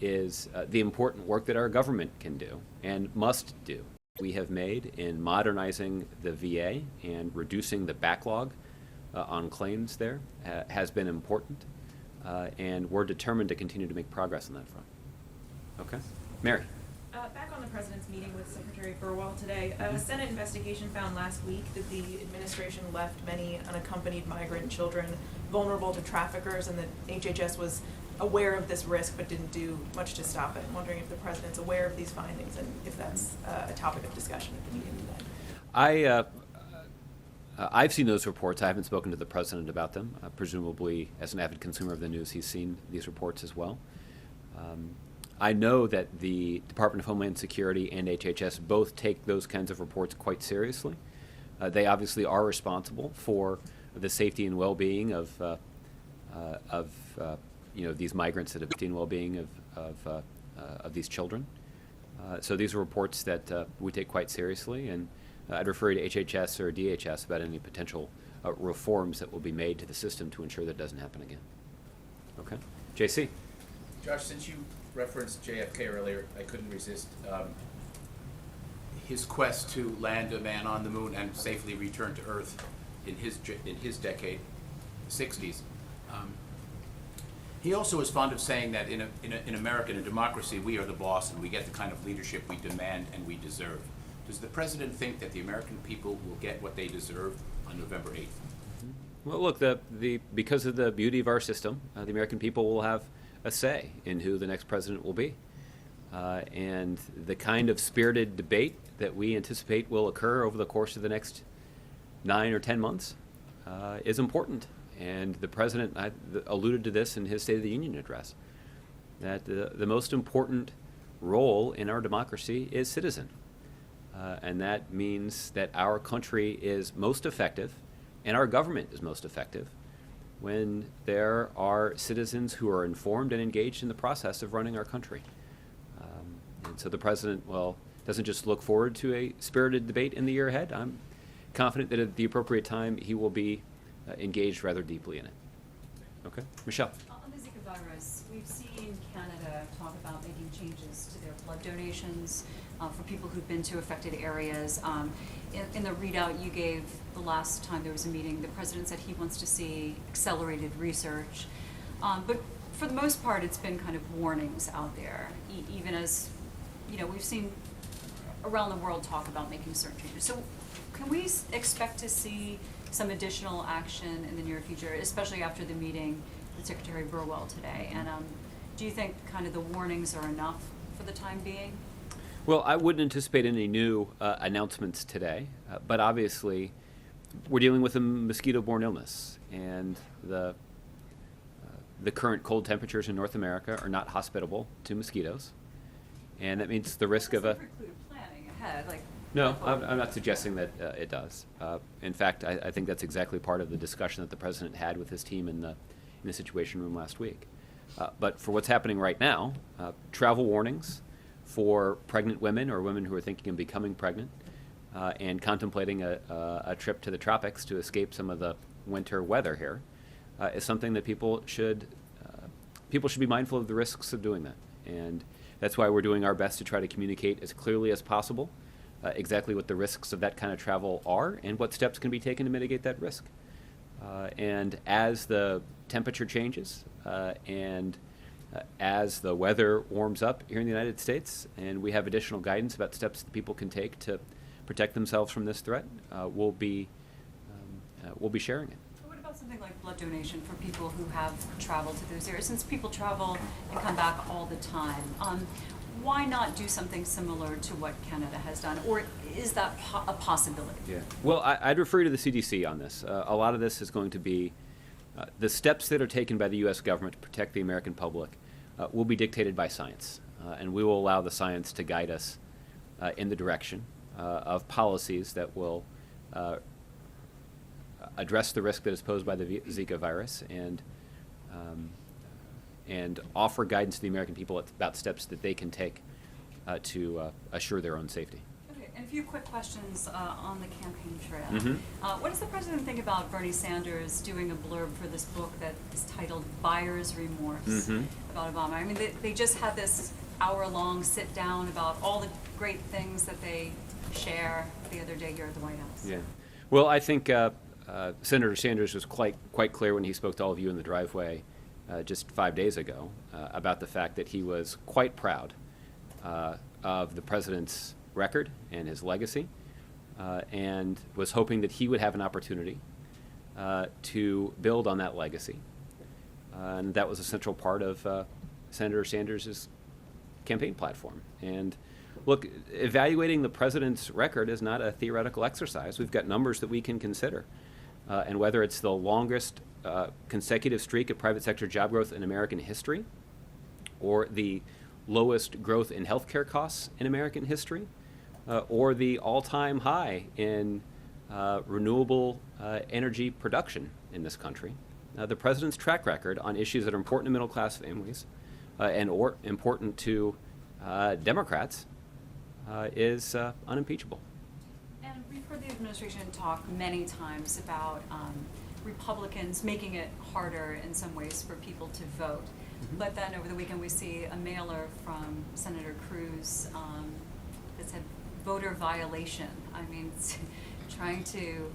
is the important work that our government can do and must do. We have made in modernizing the VA and reducing the backlog on claims there has been important, and we're determined to continue to make progress on that front. Okay. Mary. Back on the President's meeting with Secretary Burwell today, a Senate investigation found last week that the administration left many unaccompanied migrant children vulnerable to traffickers, and that HHS was aware of this risk but didn't do much to stop it. I'm wondering if the president's aware of these findings and if that's a topic of discussion at the meeting today. I've seen those reports. I haven't spoken to the president about them. Presumably, as an avid consumer of the news, he's seen these reports as well. I know that the Department of Homeland Security and HHS both take those kinds of reports quite seriously. They obviously are responsible for the safety and well-being of these migrants, that have safety and well-being of these children. So these are reports that we take quite seriously, and I'd refer you to HHS or DHS about any potential reforms that will be made to the system to ensure that doesn't happen again. Okay, JC. Josh, since you referenced JFK earlier, I couldn't resist. His quest to land a man on the moon and safely return to Earth in his decade, the 60s. He also is fond of saying that in America, in a democracy, we are the boss and we get the kind of leadership we demand and we deserve. Does the president think that the American people will get what they deserve on November 8th? Well, look, because of the beauty of our system, the American people will have a say in who the next president will be. And the kind of spirited debate that we anticipate will occur over the course of the next 9 or 10 months is important. And the president alluded to this in his State of the Union address, that the most important role in our democracy is citizen. And that means that our country is most effective and our government is most effective when there are citizens who are informed and engaged in the process of running our country. And so the president, doesn't just look forward to a spirited debate in the year ahead. I'm confident that at the appropriate time he will be engaged rather deeply in it. Okay, Michelle. On the Zika virus, we've seen Canada talk about making changes to their blood donations for people who've been to affected areas. In the readout you gave the last time there was a meeting, the president said he wants to see accelerated research. But for the most part, it's been kind of warnings out there, even as, we've seen around the world talk about making certain changes. So can we expect to see some additional action in the near future, especially after the meeting with Secretary Burwell today? And do you think kind of the warnings are enough for the time being? Well, I wouldn't anticipate any new announcements today, but obviously we're dealing with a mosquito-borne illness, and the current cold temperatures in North America are not hospitable to mosquitoes, and that means the risk of a... Planning ahead, No, I'm not suggesting that it does. In fact, I think that's exactly part of the discussion that the president had with his team in the Situation Room last week. But for what's happening right now, travel warnings for pregnant women or women who are thinking of becoming pregnant and contemplating a trip to the tropics to escape some of the winter weather here is something that people should be mindful of the risks of doing that. And that's why we're doing our best to try to communicate as clearly as possible exactly what the risks of that kind of travel are and what steps can be taken to mitigate that risk. And as the temperature changes and as the weather warms up here in the United States and we have additional guidance about steps that people can take to protect themselves from this threat, we'll be sharing it. What about something like blood donation for people who have traveled to those areas? Since people travel and come back all the time, why not do something similar to what Canada has done? Or is that a possibility? Yeah. Well, I'd refer you to the CDC on this. A lot of this is going to be the steps that are taken by the U.S. government to protect the American public will be dictated by science. And we will allow the science to guide us in the direction of policies that will address the risk that is posed by the Zika virus and offer guidance to the American people about steps that they can take to assure their own safety. Okay, and a few quick questions on the campaign trail. Mm-hmm. What does the president think about Bernie Sanders doing a blurb for this book that is titled Buyer's Remorse about Obama? I mean, they just had this hour-long sit-down about all the great things that they share the other day here at the White House. Yeah. Well, I think Senator Sanders was quite clear when he spoke to all of you in the driveway just 5 days ago about the fact that he was quite proud of the president's record and his legacy, and was hoping that he would have an opportunity to build on that legacy and that was a central part of Senator Sanders' campaign platform. And look, evaluating the president's record is not a theoretical exercise. We've got numbers that we can consider. And whether it's the longest consecutive streak of private sector job growth in American history, or the lowest growth in healthcare costs in American history, or the all-time high in renewable energy production in this country, the president's track record on issues that are important to middle-class families and important to Democrats is unimpeachable. And we've heard the administration talk many times about Republicans making it harder in some ways for people to vote. But then over the weekend we see a mailer from Senator Cruz that said voter violation. I mean, trying to,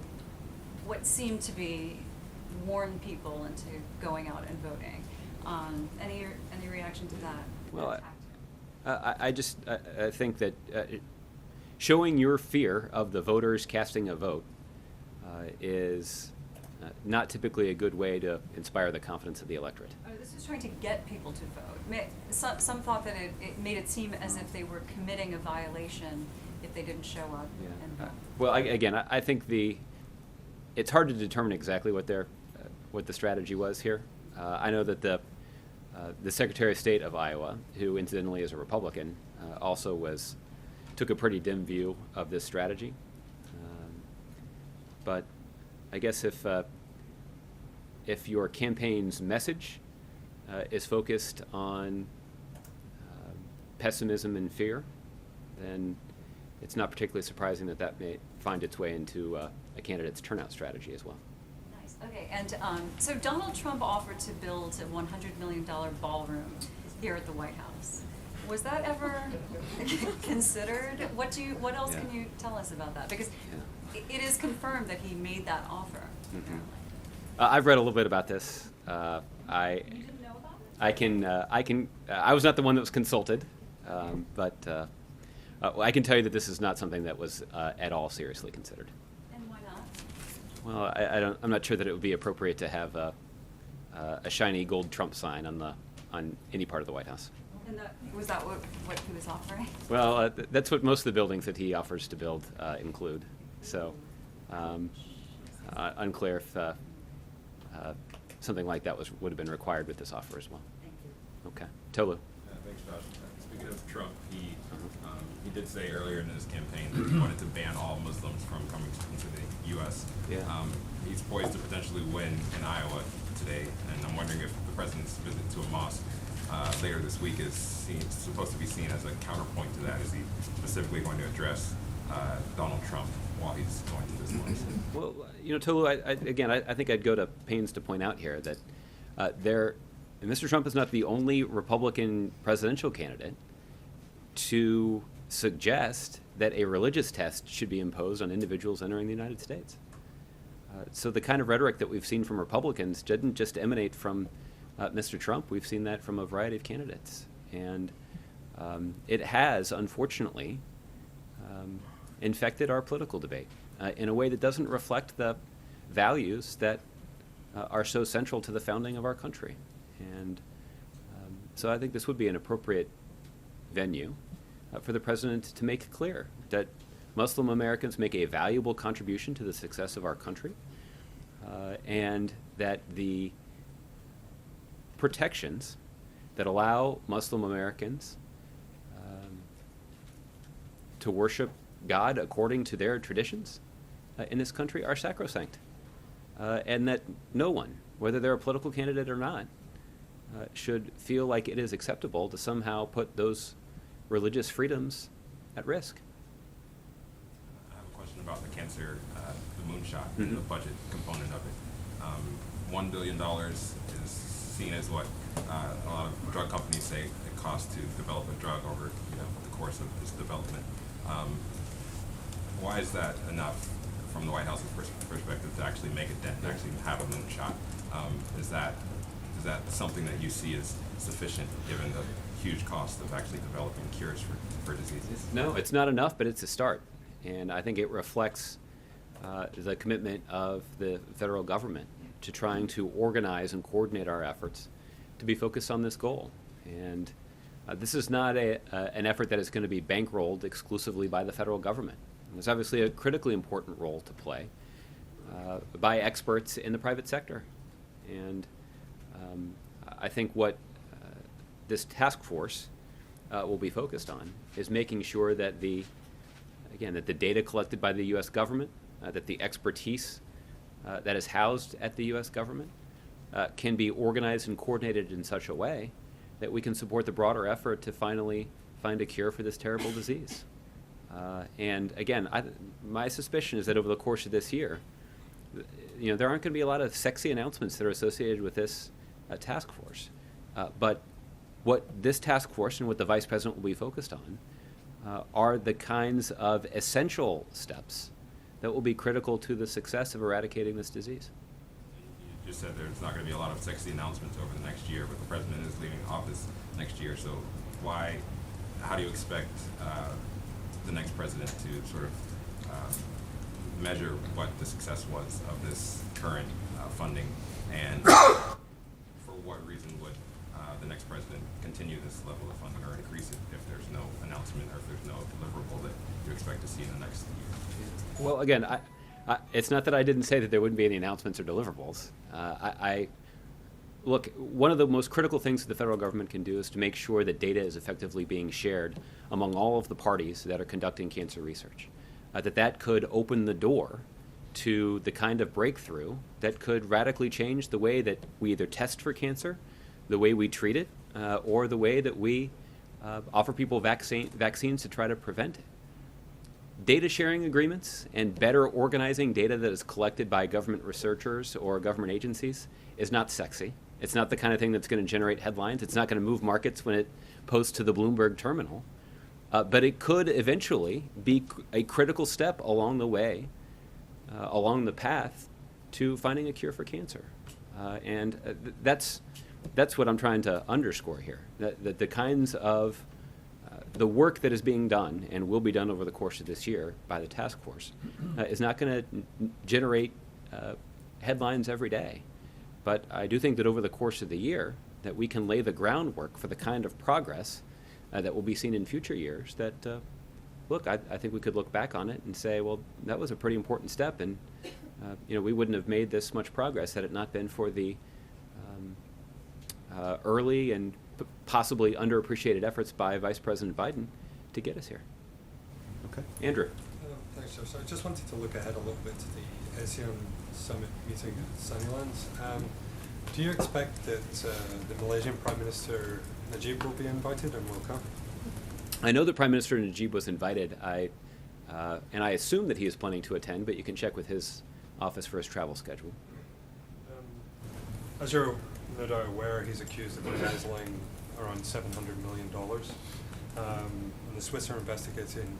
what seemed to be, warn people into going out and voting. Any reaction to that? Well, I think that showing your fear of the voters casting a vote is not typically a good way to inspire the confidence of the electorate. This is trying to get people to vote. Some thought that it made it seem as if they were committing a violation if they didn't show up and vote. Well, I think it's hard to determine exactly what the strategy was here. I know that the Secretary of State of Iowa, who incidentally is a Republican, also took a pretty dim view of this strategy. But I guess if your campaign's message is focused on pessimism and fear, then it's not particularly surprising that may find its way into a candidate's turnout strategy as well. Nice. Okay, and so Donald Trump offered to build a $100 million ballroom here at the White House. Was that ever considered? What else can you tell us about that? Because it is confirmed that he made that offer. Mm-hmm. I've read a little bit about this. You didn't know about it? I was not the one that was consulted, but I can tell you that this is not something that was at all seriously considered. And why not? Well, I'm not sure that it would be appropriate to have a shiny gold Trump sign on any part of the White House. And was that what he was offering? Well, that's what most of the buildings that he offers to build include. So, unclear if something like that would have been required with this offer as well. Thank you. Okay, Tolu. Thanks, Josh. Speaking of Trump, he did say earlier in his campaign that he wanted to ban all Muslims from coming into the U.S. Yeah. He's poised to potentially win in Iowa today, and I'm wondering if the president's visit to a mosque later this week is supposed to be seen as a counterpoint to that. Is he specifically going to address Donald Trump while he's going to this mosque? Well, Tolu, I think I'd go to pains to point out here that Mr. Trump is not the only Republican presidential candidate to suggest that a religious test should be imposed on individuals entering the United States. So the kind of rhetoric that we've seen from Republicans didn't just emanate from Mr. Trump. We've seen that from a variety of candidates. And it has, unfortunately, infected our political debate in a way that doesn't reflect the values that are so central to the founding of our country. And so I think this would be an appropriate venue for the president to make clear that Muslim Americans make a valuable contribution to the success of our country, and that the protections that allow Muslim Americans to worship God according to their traditions in this country are sacrosanct, and that no one, whether they're a political candidate or not, should feel like it is acceptable to somehow put those religious freedoms at risk. I have a question about the cancer, the moonshot, and the budget component of it. $1 billion is seen as what a lot of drug companies say it costs to develop a drug over the course of this development. Why is that enough from the White House's perspective to actually make a dent, to actually have a moonshot? Is that something that you see as sufficient given the huge cost of actually developing cures for diseases? No, it's not enough, but it's a start. And I think it reflects the commitment of the federal government to trying to organize and coordinate our efforts to be focused on this goal. And this is not an effort that is going to be bankrolled exclusively by the federal government. There's obviously a critically important role to play by experts in the private sector. And I think what this task force will be focused on is making sure that the data collected by the U.S. government, that the expertise that is housed at the U.S. government can be organized and coordinated in such a way that we can support the broader effort to finally find a cure for this terrible disease. And again, my suspicion is that over the course of this year, there aren't going to be a lot of sexy announcements that are associated with this task force. But what this task force and what the Vice President will be focused on are the kinds of essential steps that will be critical to the success of eradicating this disease. You just said there's not going to be a lot of sexy announcements over the next year, but the president is leaving office next year. So how do you expect the next president to sort of measure what the success was of this current funding, and for what reason would the next president continue this level of funding or increase it if there's no announcement or if there's no deliverable that you expect to see in the next year? Well, again, it's not that I didn't say that there wouldn't be any announcements or deliverables. Look, one of the most critical things that the federal government can do is to make sure that data is effectively being shared among all of the parties that are conducting cancer research. That could open the door to the kind of breakthrough that could radically change the way that we either test for cancer, the way we treat it, or the way that we offer people vaccines to try to prevent it. Data sharing agreements and better organizing data that is collected by government researchers or government agencies is not sexy. It's not the kind of thing that's going to generate headlines. It's not going to move markets when it posts to the Bloomberg terminal. But it could eventually be a critical step along the way, along the path to finding a cure for cancer. And that's what I'm trying to underscore here, that the kinds of the work that is being done and will be done over the course of this year by the task force is not going to generate headlines every day. But I do think that over the course of the year that we can lay the groundwork for the kind of progress that will be seen in future years that, look, I think we could look back on it and say, well, that was a pretty important step, and we wouldn't have made this much progress had it not been for the early and possibly underappreciated efforts by Vice President Biden to get us here. Okay. Andrew. Thanks, Joe. So I just wanted to look ahead a little bit to the ASEAN summit meeting at Sunnylands. Do you expect that the Malaysian Prime Minister Najib will be invited and will come? I know that Prime Minister Najib was invited. And I assume that he is planning to attend, but you can check with his office for his travel schedule. As you're no doubt aware, he's accused of embezzling around $700 million. And the Swiss are investigating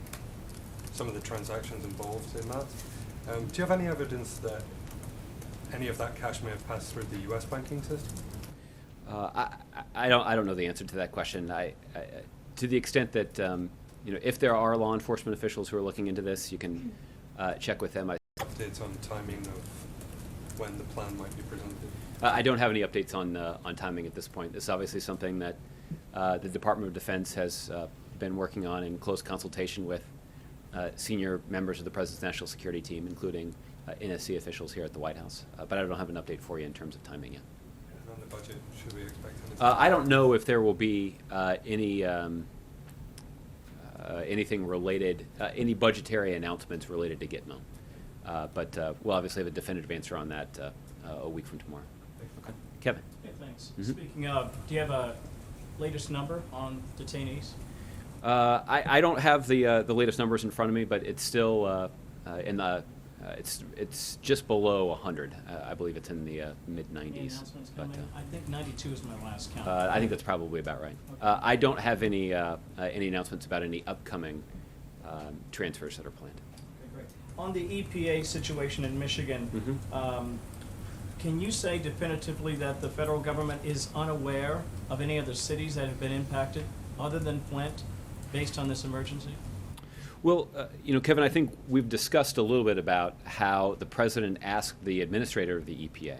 some of the transactions involved in that. Do you have any evidence that any of that cash may have passed through the U.S. banking system? I don't know the answer to that question. To the extent that if there are law enforcement officials who are looking into this, you can check with them. Updates on timing of when the plan might be presented? I don't have any updates on timing at this point. This is obviously something that the Department of Defense has been working on in close consultation with senior members of the President's National Security Team, including NSC officials here at the White House. But I don't have an update for you in terms of timing yet. And on the budget, should we expect anything? I don't know if there will be anything related, any budgetary announcements related to Gitmo. But we'll obviously have a definitive answer on that a week from tomorrow. Okay. Kevin. Hey, thanks. Mm-hmm. Speaking of, do you have a latest number on detainees? I don't have the latest numbers in front of me, but it's still in the it's just below 100. I believe it's in the mid-90s. But I think 92 is my last count. I think that's probably about right. Okay. I don't have any announcements about any upcoming transfers that are planned. Okay, great. On the EPA situation in Michigan, can you say definitively that the federal government is unaware of any other cities that have been impacted other than Flint based on this emergency? Well, Kevin, I think we've discussed a little bit about how the president asked the administrator of the EPA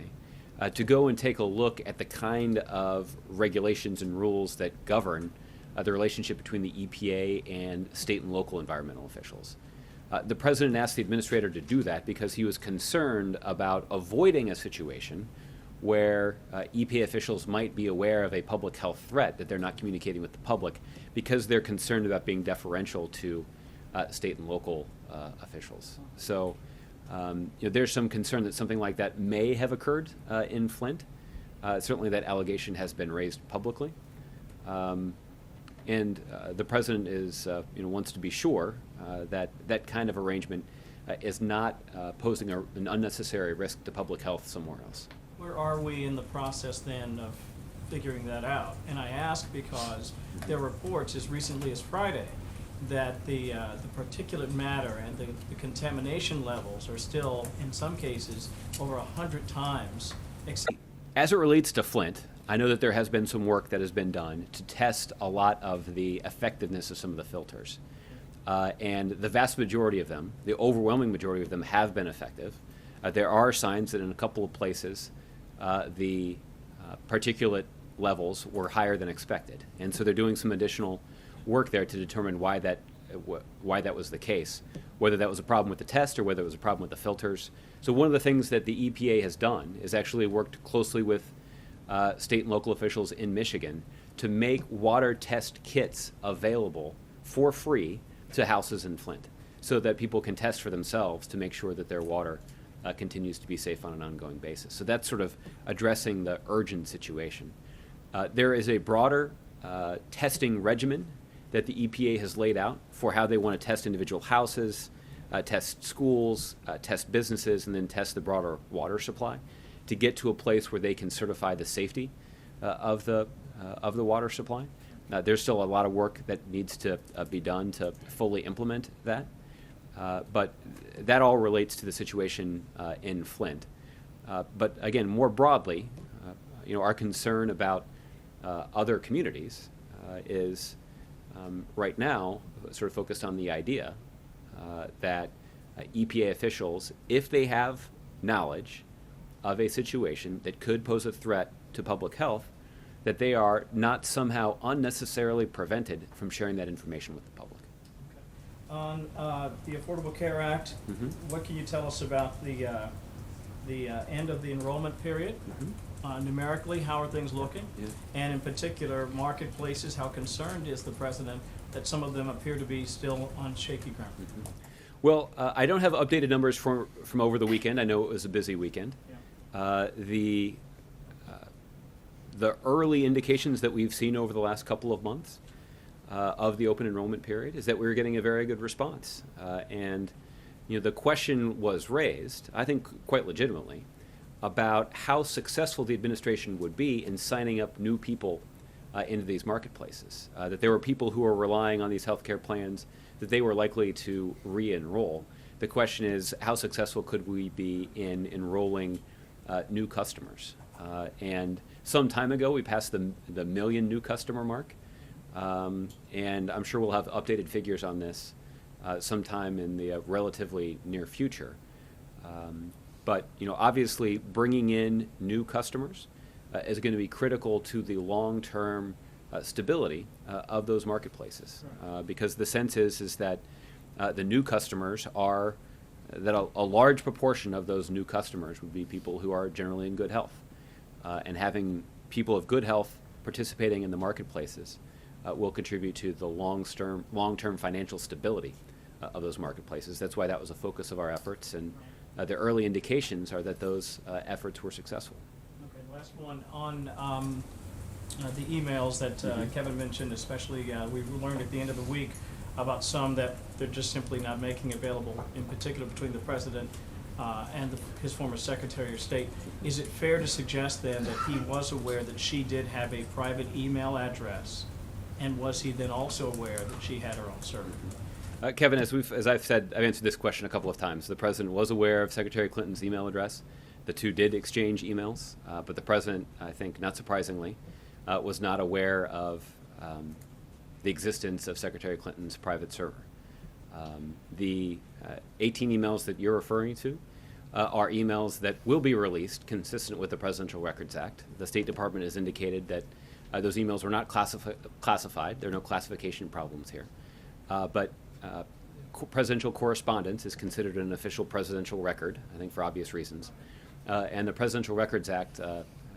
to go and take a look at the kind of regulations and rules that govern the relationship between the EPA and state and local environmental officials. The president asked the administrator to do that because he was concerned about avoiding a situation where EPA officials might be aware of a public health threat that they're not communicating with the public because they're concerned about being deferential to state and local officials. So there's some concern that something like that may have occurred in Flint. Certainly that allegation has been raised publicly. And the president is, wants to be sure that that kind of arrangement is not posing an unnecessary risk to public health somewhere else. Where are we in the process then of figuring that out? And I ask because there are reports as recently as Friday that the particulate matter and the contamination levels are still, in some cases, over 100 times. As it relates to Flint, I know that there has been some work that has been done to test a lot of the effectiveness of some of the filters. And the vast majority of them, the overwhelming majority of them, have been effective. There are signs that in a couple of places the particulate levels were higher than expected. And so they're doing some additional work there to determine why that was the case, whether that was a problem with the test or whether it was a problem with the filters. So one of the things that the EPA has done is actually worked closely with state and local officials in Michigan to make water test kits available for free to houses in Flint so that people can test for themselves to make sure that their water continues to be safe on an ongoing basis. So that's sort of addressing the urgent situation. There is a broader testing regimen that the EPA has laid out for how they want to test individual houses, test schools, test businesses, and then test the broader water supply to get to a place where they can certify the safety of the water supply. There's still a lot of work that needs to be done to fully implement that, but that all relates to the situation in Flint. But again, more broadly, our concern about other communities is right now sort of focused on the idea that EPA officials, if they have knowledge of a situation that could pose a threat to public health, that they are not somehow unnecessarily prevented from sharing that information with the public. On the Affordable Care Act, what can you tell us about the end of the enrollment period? Numerically, how are things looking? And in particular, marketplaces, how concerned is the president that some of them appear to be still on shaky ground? Well, I don't have updated numbers from over the weekend. I know it was a busy weekend. The early indications that we've seen over the last couple of months of the open enrollment period is that we were getting a very good response. And the question was raised, I think quite legitimately, about how successful the administration would be in signing up new people into these marketplaces. That there were people who were relying on these healthcare plans that they were likely to re-enroll. The question is, how successful could we be in enrolling new customers? And some time ago, we passed the million new customer mark, and I'm sure we'll have updated figures on this sometime in the relatively near future. But obviously, bringing in new customers is going to be critical to the long-term stability of those marketplaces, because the sense is that the new customers are that a large proportion of those new customers would be people who are generally in good health. And having people of good health participating in the marketplaces will contribute to the long-term financial stability of those marketplaces. That's why that was a focus of our efforts, and the early indications are that those efforts were successful. Okay, last one on the emails that Kevin mentioned, especially we learned at the end of the week about some that they're just simply not making available, in particular between the president and his former Secretary of State. Is it fair to suggest then that he was aware that she did have a private email address, and was he then also aware that she had her own server? Kevin, as I've said, I've answered this question a couple of times. The president was aware of Secretary Clinton's email address. The two did exchange emails, but the president, I think, not surprisingly, was not aware of the existence of Secretary Clinton's private server. The 18 emails that you're referring to are emails that will be released consistent with the Presidential Records Act. The State Department has indicated that those emails were not classified. There are no classification problems here. But presidential correspondence is considered an official presidential record, I think for obvious reasons. And the Presidential Records Act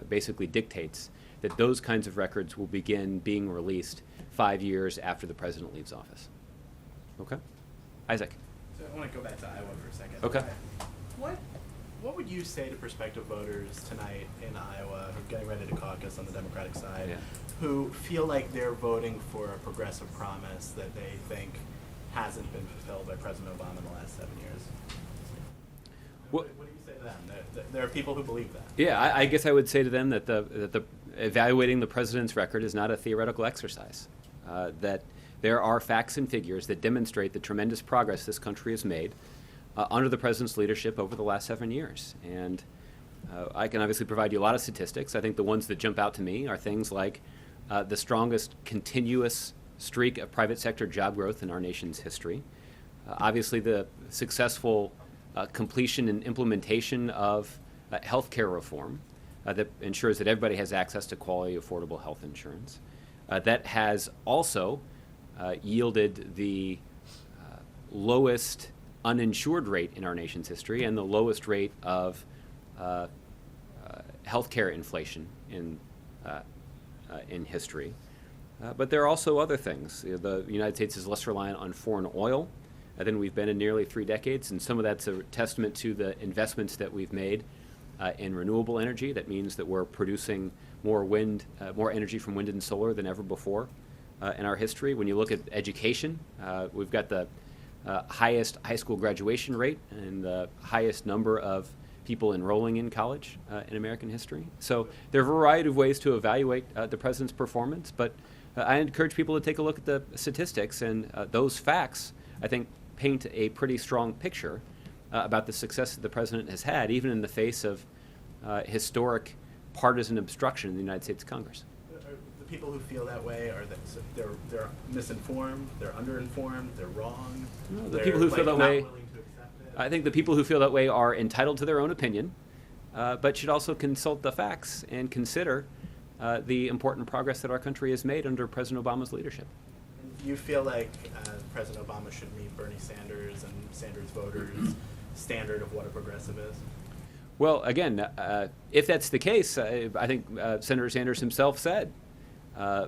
basically dictates that those kinds of records will begin being released 5 years after the president leaves office. Okay? Isaac. So I want to go back to Iowa for a second. Okay. What would you say to prospective voters tonight in Iowa who are getting ready to caucus on the Democratic side, who feel like they're voting for a progressive promise that they think hasn't been fulfilled by President Obama in the last 7 years? What do you say to them? There are people who believe that. Yeah, I guess I would say to them that the evaluating the president's record is not a theoretical exercise. That there are facts and figures that demonstrate the tremendous progress this country has made under the president's leadership over the last 7 years. And I can obviously provide you a lot of statistics. I think the ones that jump out to me are things like the strongest continuous streak of private sector job growth in our nation's history. Obviously, the successful completion and implementation of health care reform that ensures that everybody has access to quality, affordable health insurance. That has also yielded the lowest uninsured rate in our nation's history and the lowest rate of health care inflation in history. But there are also other things. The United States is less reliant on foreign oil than we've been in nearly 3 decades, and some of that's a testament to the investments that we've made in renewable energy. That means that we're producing more energy from wind and solar than ever before in our history. When you look at education, we've got the highest high school graduation rate and the highest number of people enrolling in college in American history. So there are a variety of ways to evaluate the president's performance, but I encourage people to take a look at the statistics, and those facts, I think, paint a pretty strong picture about the success that the president has had, even in the face of historic partisan obstruction in the United States Congress. The people who feel that way are they're misinformed, they're underinformed, they're wrong. No, the people who feel that way, I think the people who feel that way are entitled to their own opinion, but should also consult the facts and consider the important progress that our country has made under President Obama's leadership. You feel like President Obama should meet Bernie Sanders and Sanders voters' standard of what a progressive is? Well, again, if that's the case, I think Senator Sanders himself said,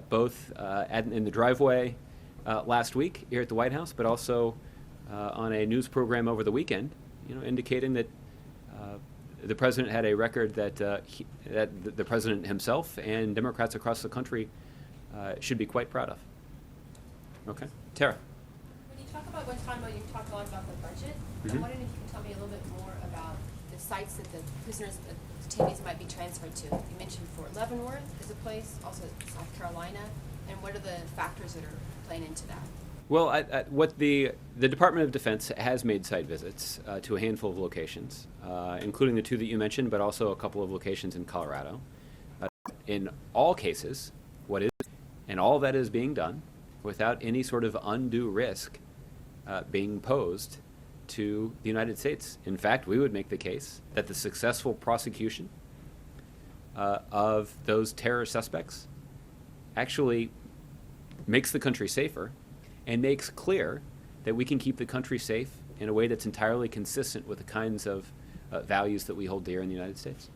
both in the driveway last week here at the White House, but also on a news program over the weekend, indicating that the president had a record that that the president himself and Democrats across the country should be quite proud of. Okay, Tara. When you talk about what's talking about, you talk a lot about the budget. Mm-hmm. I'm wondering if you can tell me a little bit more about the sites that the prisoners, the detainees might be transferred to. You mentioned Fort Leavenworth is a place, also South Carolina, and what are the factors that are playing into that? Well, what the Department of Defense has made site visits to a handful of locations, including the 2 that you mentioned, but also a couple of locations in Colorado. In all cases, and all that is being done without any sort of undue risk being posed to the United States. In fact, we would make the case that the successful prosecution of those terror suspects actually makes the country safer and makes clear that we can keep the country safe in a way that's entirely consistent with the kinds of values that we hold dear in the United States.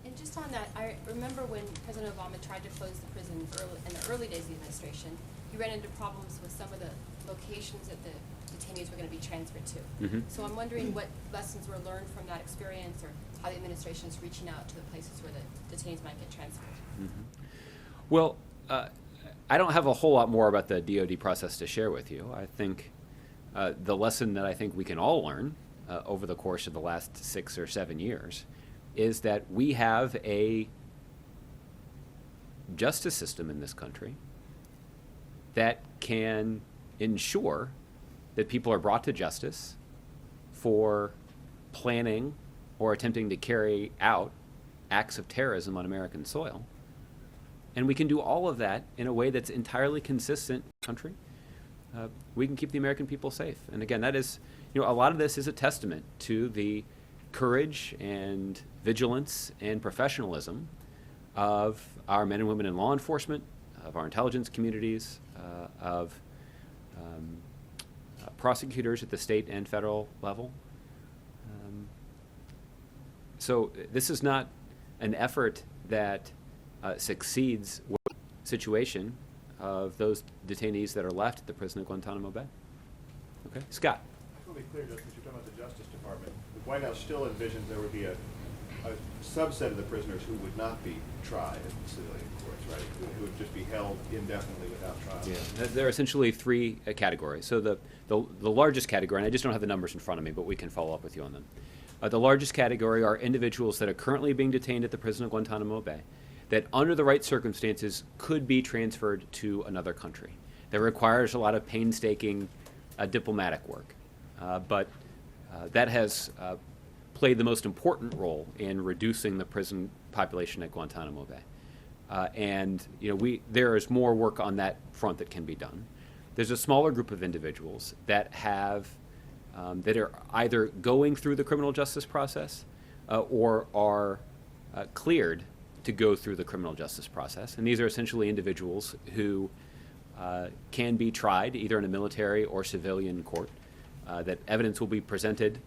And just on that, I remember when President Obama tried to close the prison in the early days of the administration, he ran into problems with some of the locations that the detainees were going to be transferred to. Mm-hmm. So I'm wondering what lessons were learned from that experience, or how the administration is reaching out to the places where the detainees might get transferred. Mm-hmm. Well, I don't have a whole lot more about the DoD process to share with you. I think the lesson that I think we can all learn over the course of the last 6 or 7 years is that we have a justice system in this country that can ensure that people are brought to justice for planning or attempting to carry out acts of terrorism on American soil. And we can do all of that in a way that's entirely consistent in the country. We can keep the American people safe. And again, that is, a lot of this is a testament to the courage and vigilance and professionalism of our men and women in law enforcement, of our intelligence communities, of prosecutors at the state and federal level. So this is not an effort that succeeds with the situation of those detainees that are left at the prison at Guantanamo Bay. Okay, Scott. I want to be clear, Justice, you're talking about the Justice Department. The White House still envisions there would be a subset of the prisoners who would not be tried in the civilian courts, right? Who would just be held indefinitely without trial. Yeah, there are essentially three categories. So the largest category, and I just don't have the numbers in front of me, but we can follow up with you on them. The largest category are individuals that are currently being detained at the prison of Guantanamo Bay that under the right circumstances could be transferred to another country. That requires a lot of painstaking diplomatic work. But that has played the most important role in reducing the prison population at Guantanamo Bay. And there is more work on that front that can be done. There's a smaller group of individuals that have that are either going through the criminal justice process or are cleared to go through the criminal justice process. And these are essentially individuals who can be tried either in a military or civilian court, that evidence will be presented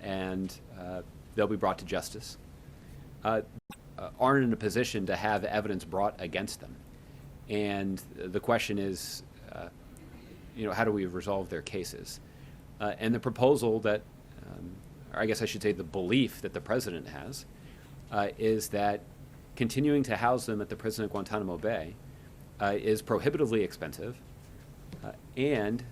and they'll be brought to justice, aren't in a position to have evidence brought against them. And the question is, how do we resolve their cases? And the proposal that, or I guess I should say the belief that the president has, is that continuing to house them at the prison at Guantanamo Bay is prohibitively expensive and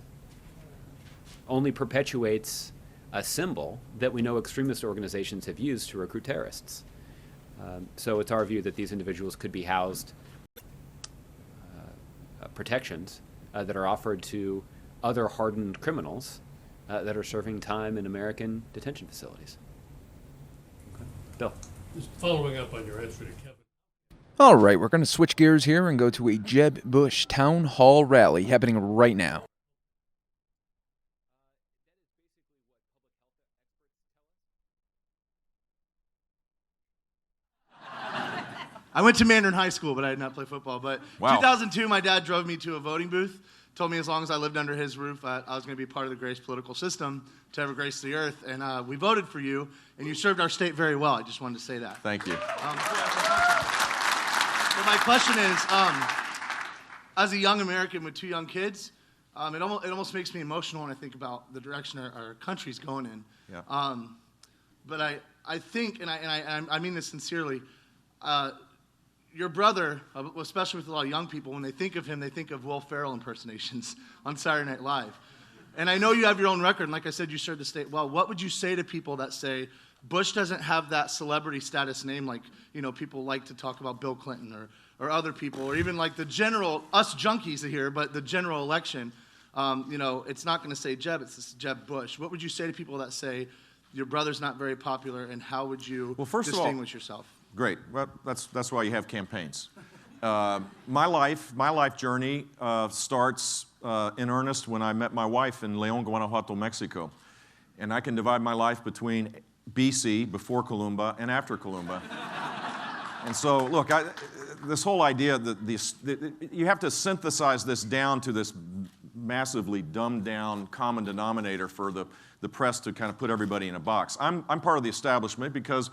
only perpetuates a symbol that we know extremist organizations have used to recruit terrorists. So it's our view that these individuals could be housed protections that are offered to other hardened criminals that are serving time in American detention facilities. Okay. Bill. Just following up on your answer to Kevin. All right, we're going to switch gears here and go to a Jeb Bush town hall rally happening right now. I went to Mandarin High School, but I did not play football. But Wow. 2002, my dad drove me to a voting booth, told me as long as I lived under his roof, I was going to be part of the greatest political system to ever grace the earth. And we voted for you, and you served our state very well. I just wanted to say that. Thank you. But my question is, as a young American with two young kids, it almost makes me emotional when I think about the direction our country's going in. Yeah. But I think, and I mean this sincerely, your brother, especially with a lot of young people, when they think of him, they think of Will Ferrell impersonations on Saturday Night Live. And I know you have your own record, and like I said, you served the state well. What would you say to people that say Bush doesn't have that celebrity status name like, people like to talk about Bill Clinton or other people, or even like the general, us junkies here, but the general election, it's not going to say Jeb, it's Jeb Bush. What would you say to people that say your brother's not very popular, and how would you distinguish yourself? Great. Well, that's why you have campaigns. My life journey starts in earnest when I met my wife in León, Guanajuato, Mexico. And I can divide my life between BC, before Columba, and after Columba. And so, look, this whole idea that you have to synthesize this down to this massively dumbed down common denominator for the press to kind of put everybody in a box. I'm part of the establishment because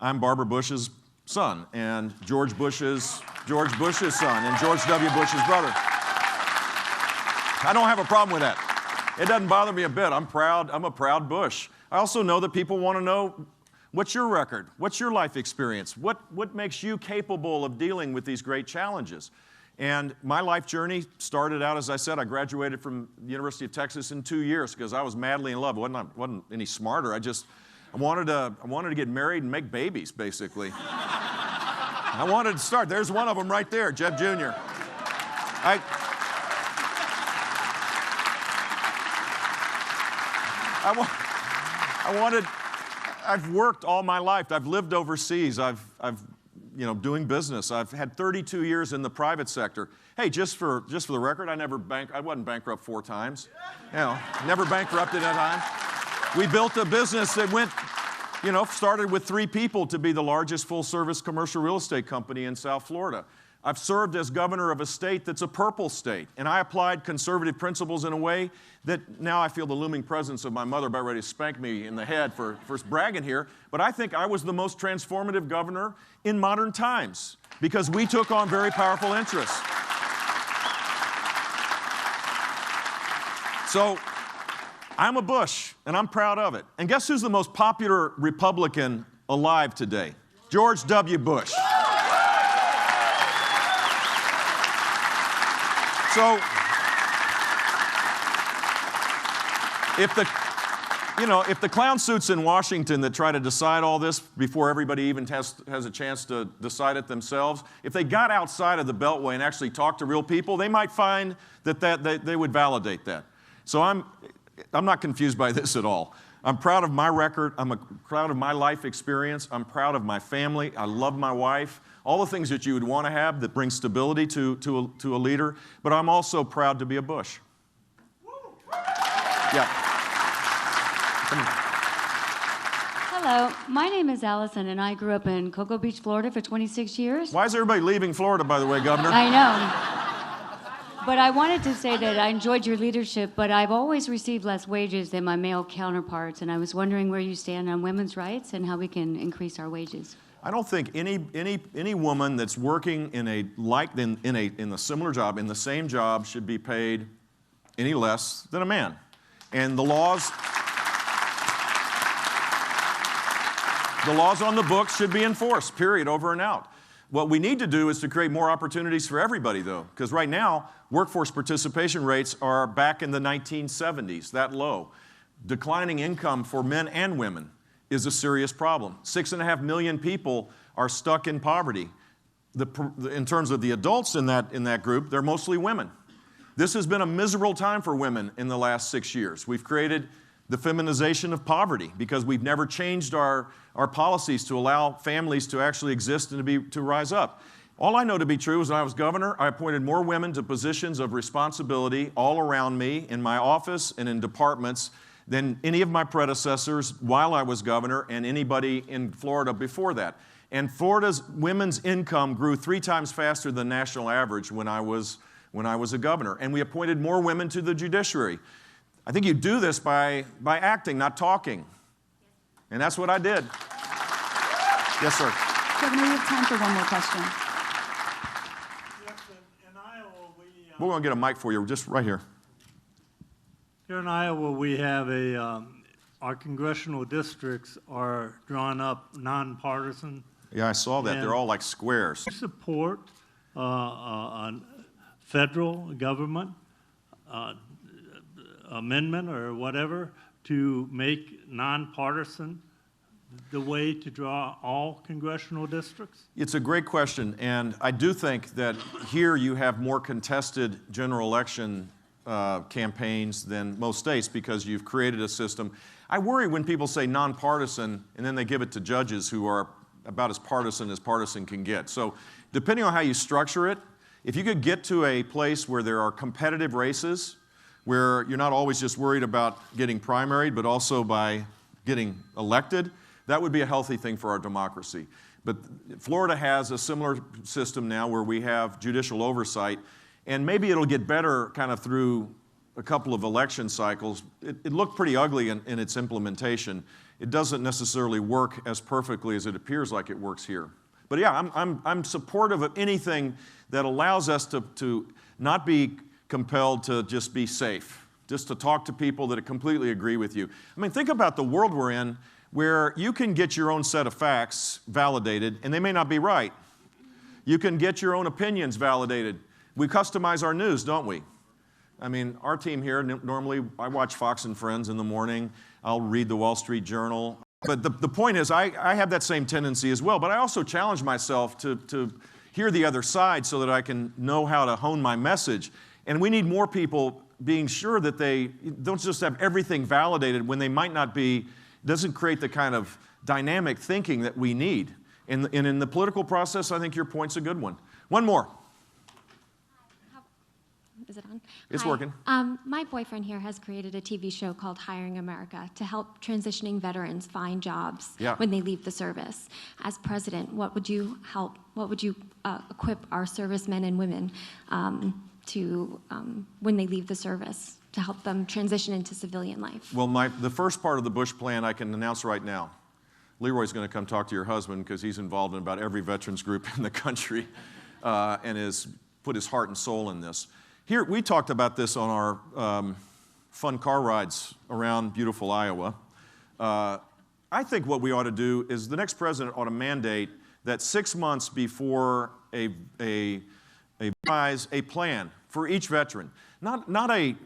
I'm Barbara Bush's son, and George Bush's son, and George W. Bush's brother. I don't have a problem with that. It doesn't bother me a bit. I'm proud. I'm a proud Bush. I also know that people want to know, what's your record? What's your life experience? What makes you capable of dealing with these great challenges? And my life journey started out, as I said, I graduated from the University of Texas in 2 years because I was madly in love. I wasn't any smarter. I wanted to get married and make babies, basically. I wanted to start. There's one of them right there, Jeb Jr. I've worked all my life. I've lived overseas. I've doing business. I've had 32 years in the private sector. Hey, just for the record, I wasn't bankrupt 4 times. Never bankrupted at a time. We built a business that went you know, started with 3 people to be the largest full-service commercial real estate company in South Florida. I've served as governor of a state that's a purple state, and I applied conservative principles in a way that now I feel the looming presence of my mother about ready to spank me in the head for bragging here, but I think I was the most transformative governor in modern times because we took on very powerful interests. So I'm a Bush, and I'm proud of it. And guess who's the most popular Republican alive today? George W. Bush. So, if the clown suits in Washington that try to decide all this before everybody even has a chance to decide it themselves, if they got outside of the Beltway and actually talked to real people, they might find that they would validate that. So I'm not confused by this at all. I'm proud of my record. I'm proud of my life experience. I'm proud of my family. I love my wife. All the things that you would want to have that bring stability to a leader. But I'm also proud to be a Bush. Yeah. Hello, my name is Allison, and I grew up in Cocoa Beach, Florida for 26 years. Why is everybody leaving Florida, by the way, Governor? I know. But I wanted to say that I enjoyed your leadership, but I've always received less wages than my male counterparts, and I was wondering where you stand on women's rights and how we can increase our wages. I don't think any woman that's working in a similar job, in the same job, should be paid any less than a man. And the laws on the books should be enforced, period, over and out. What we need to do is to create more opportunities for everybody, though, because right now, workforce participation rates are back in the 1970s, that low. Declining income for men and women is a serious problem. 6.5 million people are stuck in poverty. In terms of the adults in that group, they're mostly women. This has been a miserable time for women in the last 6 years. We've created the feminization of poverty because we've never changed our policies to allow families to actually exist and to rise up. All I know to be true is when I was governor, I appointed more women to positions of responsibility all around me, in my office and in departments, than any of my predecessors while I was governor and anybody in Florida before that. And Florida's women's income grew 3 times faster than the national average when I was a governor. And we appointed more women to the judiciary. I think you do this by acting, not talking. And that's what I did. Yes, sir. Governor, we have time for one more question. We're going to get a mic for you, just right here. Here in Iowa, we have our congressional districts are drawn up nonpartisan. Yeah, I saw that. They're all like squares. Do you support a federal government amendment or whatever to make nonpartisan the way to draw all congressional districts? It's a great question, and I do think that here you have more contested general election campaigns than most states because you've created a system. I worry when people say nonpartisan and then they give it to judges who are about as partisan can get. So depending on how you structure it, if you could get to a place where there are competitive races, where you're not always just worried about getting primaried, but also by getting elected, that would be a healthy thing for our democracy. But Florida has a similar system now where we have judicial oversight, and maybe it'll get better kind of through a couple of election cycles. It looked pretty ugly in its implementation. It doesn't necessarily work as perfectly as it appears like it works here. But yeah, I'm supportive of anything that allows us to not be compelled to just be safe, just to talk to people that completely agree with you. I mean, think about the world we're in where you can get your own set of facts validated, and they may not be right. You can get your own opinions validated. We customize our news, don't we? I mean, our team here, normally I watch Fox and Friends in the morning. I'll read the Wall Street Journal. But the point is, I have that same tendency as well, but I also challenge myself to hear the other side so that I can know how to hone my message. And we need more people being sure that they don't just have everything validated when they might not be, doesn't create the kind of dynamic thinking that we need. And in the political process, I think your point's a good one. One more. Is it on? It's Hi. working. My boyfriend here has created a TV show called Hiring America to help transitioning veterans find jobs when they leave the service. As president, what would you equip our servicemen and women to when they leave the service to help them transition into civilian life? Well, the first part of the Bush plan I can announce right now. Leroy's going to come talk to your husband because he's involved in about every veterans group in the country and has put his heart and soul in this. Here, we talked about this on our fun car rides around beautiful Iowa. I think what we ought to do is the next president ought to mandate that 6 months before a plan for each veteran, not a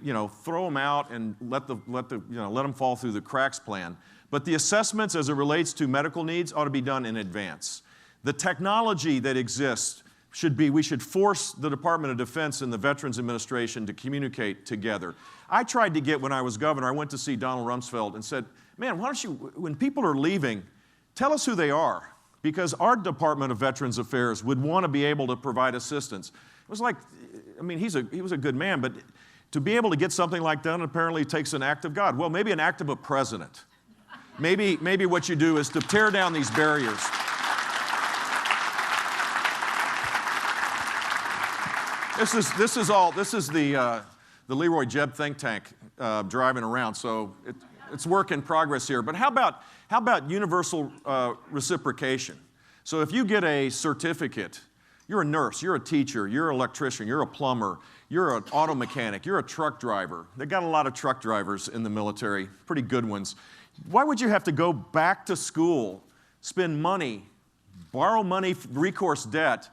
throw them out and let them fall through the cracks plan, but the assessments as it relates to medical needs ought to be done in advance. The technology that exists we should force the Department of Defense and the Veterans Administration to communicate together. I tried to get, when I was governor, I went to see Donald Rumsfeld and said, man, why don't you, when people are leaving, tell us who they are, because our Department of Veterans Affairs would want to be able to provide assistance. It was like, I mean, he was a good man, but to be able to get something like that apparently takes an act of God. Well, maybe an act of a president. Maybe what you do is to tear down these barriers. This is the Leroy Jeb think tank driving around, so it's work in progress here. But how about universal reciprocation? So if you get a certificate, you're a nurse, you're a teacher, you're an electrician, you're a plumber, you're an auto mechanic, you're a truck driver. They got a lot of truck drivers in the military, pretty good ones. Why would you have to go back to school, spend money, borrow money, recourse debt,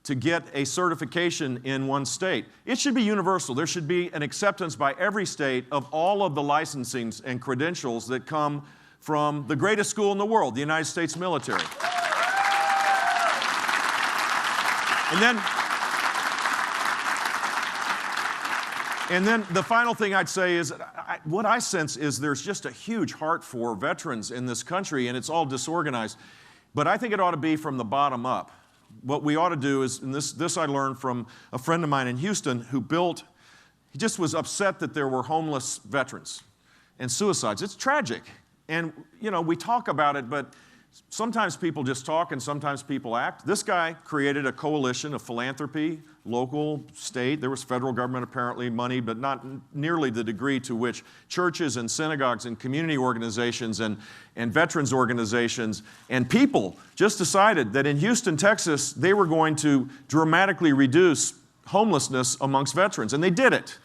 to get a certification in one state? It should be universal. There should be an acceptance by every state of all of the licensings and credentials that come from the greatest school in the world, the United States military. And then the final thing I'd say is, what I sense is there's just a huge heart for veterans in this country, and it's all disorganized. But I think it ought to be from the bottom up. What we ought to do is, and this I learned from a friend of mine in Houston he just was upset that there were homeless veterans and suicides. It's tragic. And, we talk about it, but sometimes people just talk and sometimes people act. This guy created a coalition of philanthropy, local, state. There was federal government apparently money, but not nearly the degree to which churches and synagogues and community organizations and veterans organizations and people just decided that in Houston, Texas, they were going to dramatically reduce homelessness amongst veterans, and they did it.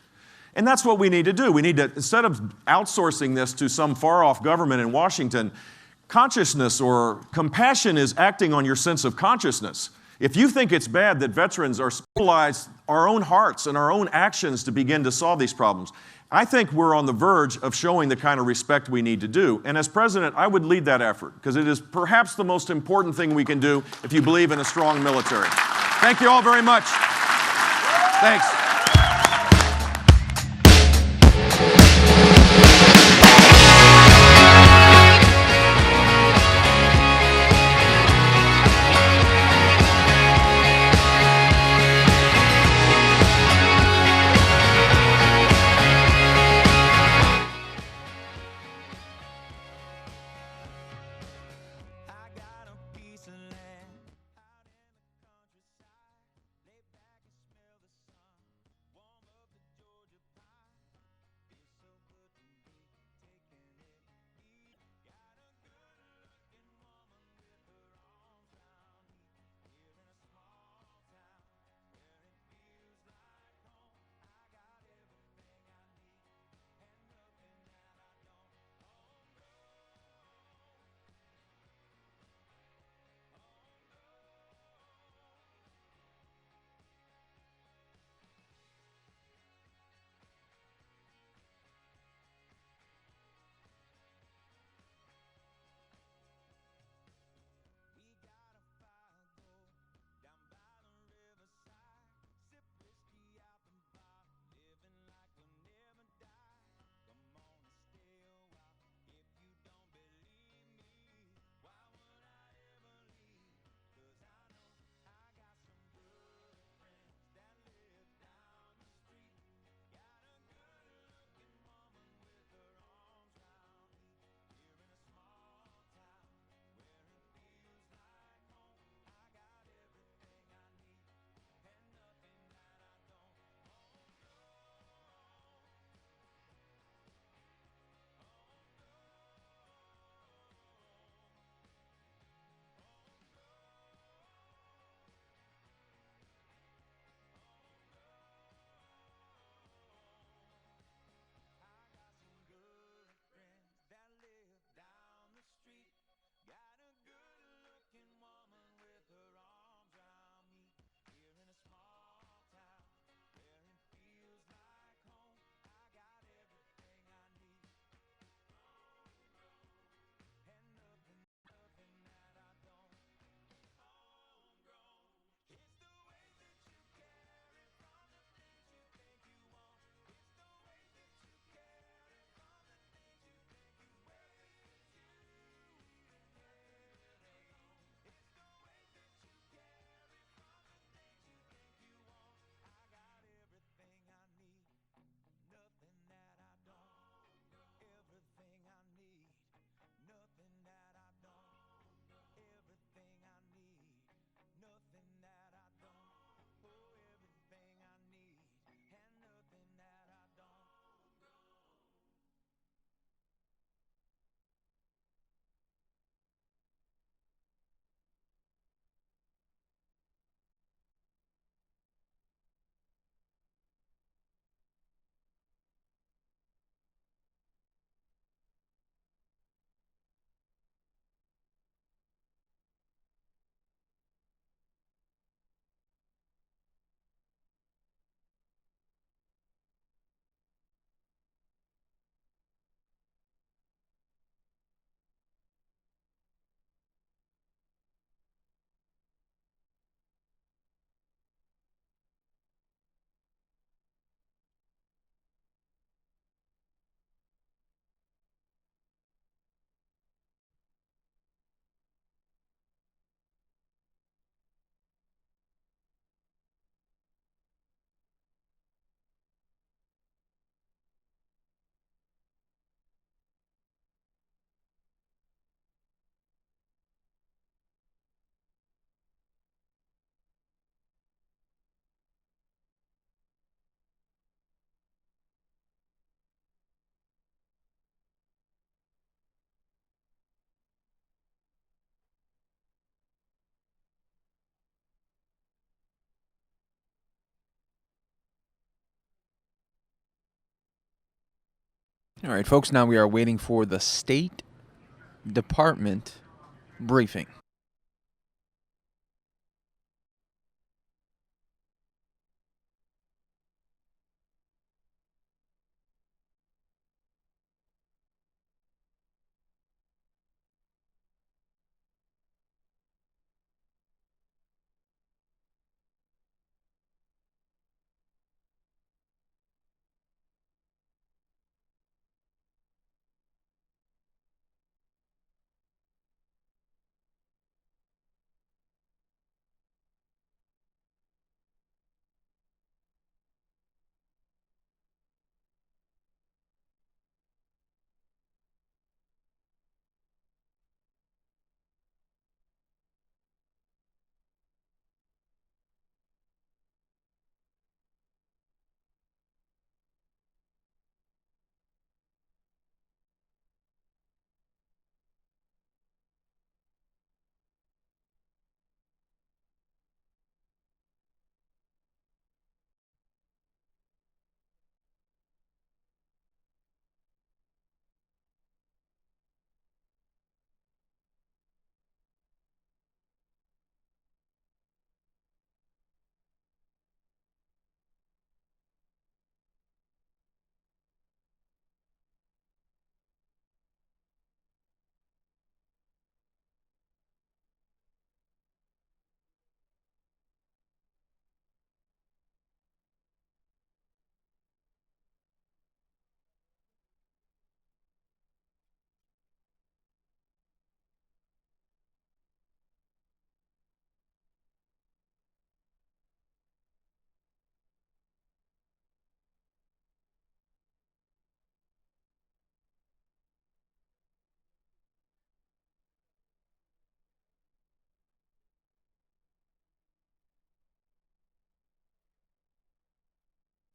And that's what we need to do. We need to, instead of outsourcing this to some far-off government in Washington, consciousness or compassion is acting on your sense of consciousness. If you think it's bad that veterans are mobilize our own hearts and our own actions to begin to solve these problems, I think we're on the verge of showing the kind of respect we need to do. And as president, I would lead that effort because it is perhaps the most important thing we can do if you believe in a strong military. Thank you all very much. Thanks. All right, folks, now we are waiting for the State Department briefing.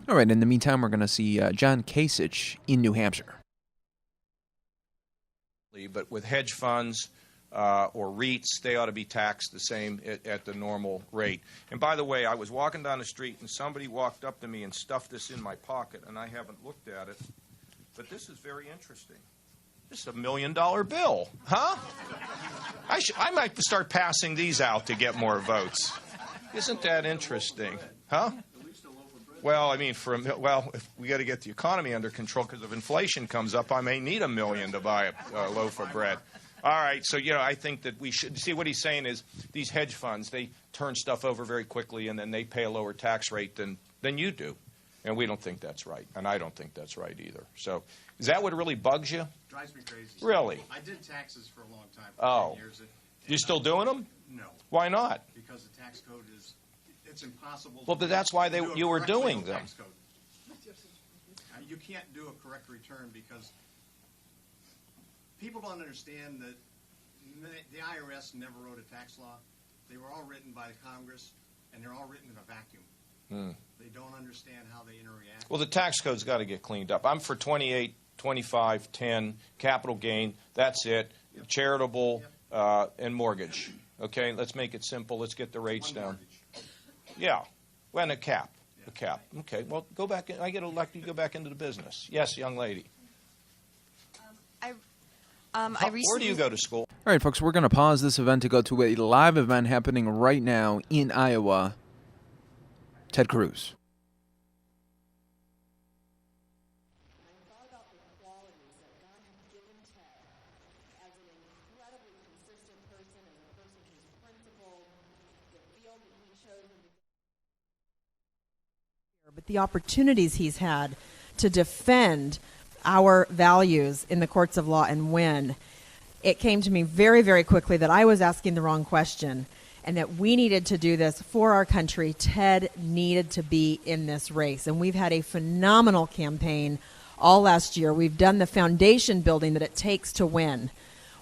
All right, in the meantime, we're going to see John Kasich in New Hampshire. But with hedge funds or REITs, they ought to be taxed the same at the normal rate. And by the way, I was walking down the street and somebody walked up to me and stuffed this in my pocket, and I haven't looked at it. But this is very interesting. This is $1 million bill, huh? I might start passing these out to get more votes. Isn't that interesting, huh? Well, I mean, if we got to get the economy under control, because if inflation comes up, I may need $1 million to buy a loaf of bread. All right, so, I think that we should see what he's saying is these hedge funds, they turn stuff over very quickly, and then they pay a lower tax rate than you do. And we don't think that's right, and I don't think that's right either. So is that what really bugs you? Drives me crazy. Really? I did taxes for a long time, for 10 years. You still doing them? No. Why not? Because the tax code it's impossible. Well, but that's why you were doing them. Tax code. You can't do a correct return because people don't understand that the IRS never wrote a tax law. They were all written by Congress, and they're all written in a vacuum. They don't understand how they interact. Well, the tax code's got to get cleaned up. I'm for 28, 25, 10, capital gain. That's it. Yep. Charitable and mortgage. Okay, let's make it simple. Let's get the rates down. Yeah, well, and a cap. A cap. Okay, well, go back. I get elected, you go back into the business. Yes, young lady. Where do you go to school? All right, folks, we're going to pause this event to go to a live event happening right now in Iowa. Ted Cruz. But the opportunities he's had to defend our values in the courts of law and win, it came to me very, very quickly that I was asking the wrong question and that we needed to do this for our country. Ted needed to be in this race. And we've had a phenomenal campaign all last year. We've done the foundation building that it takes to win,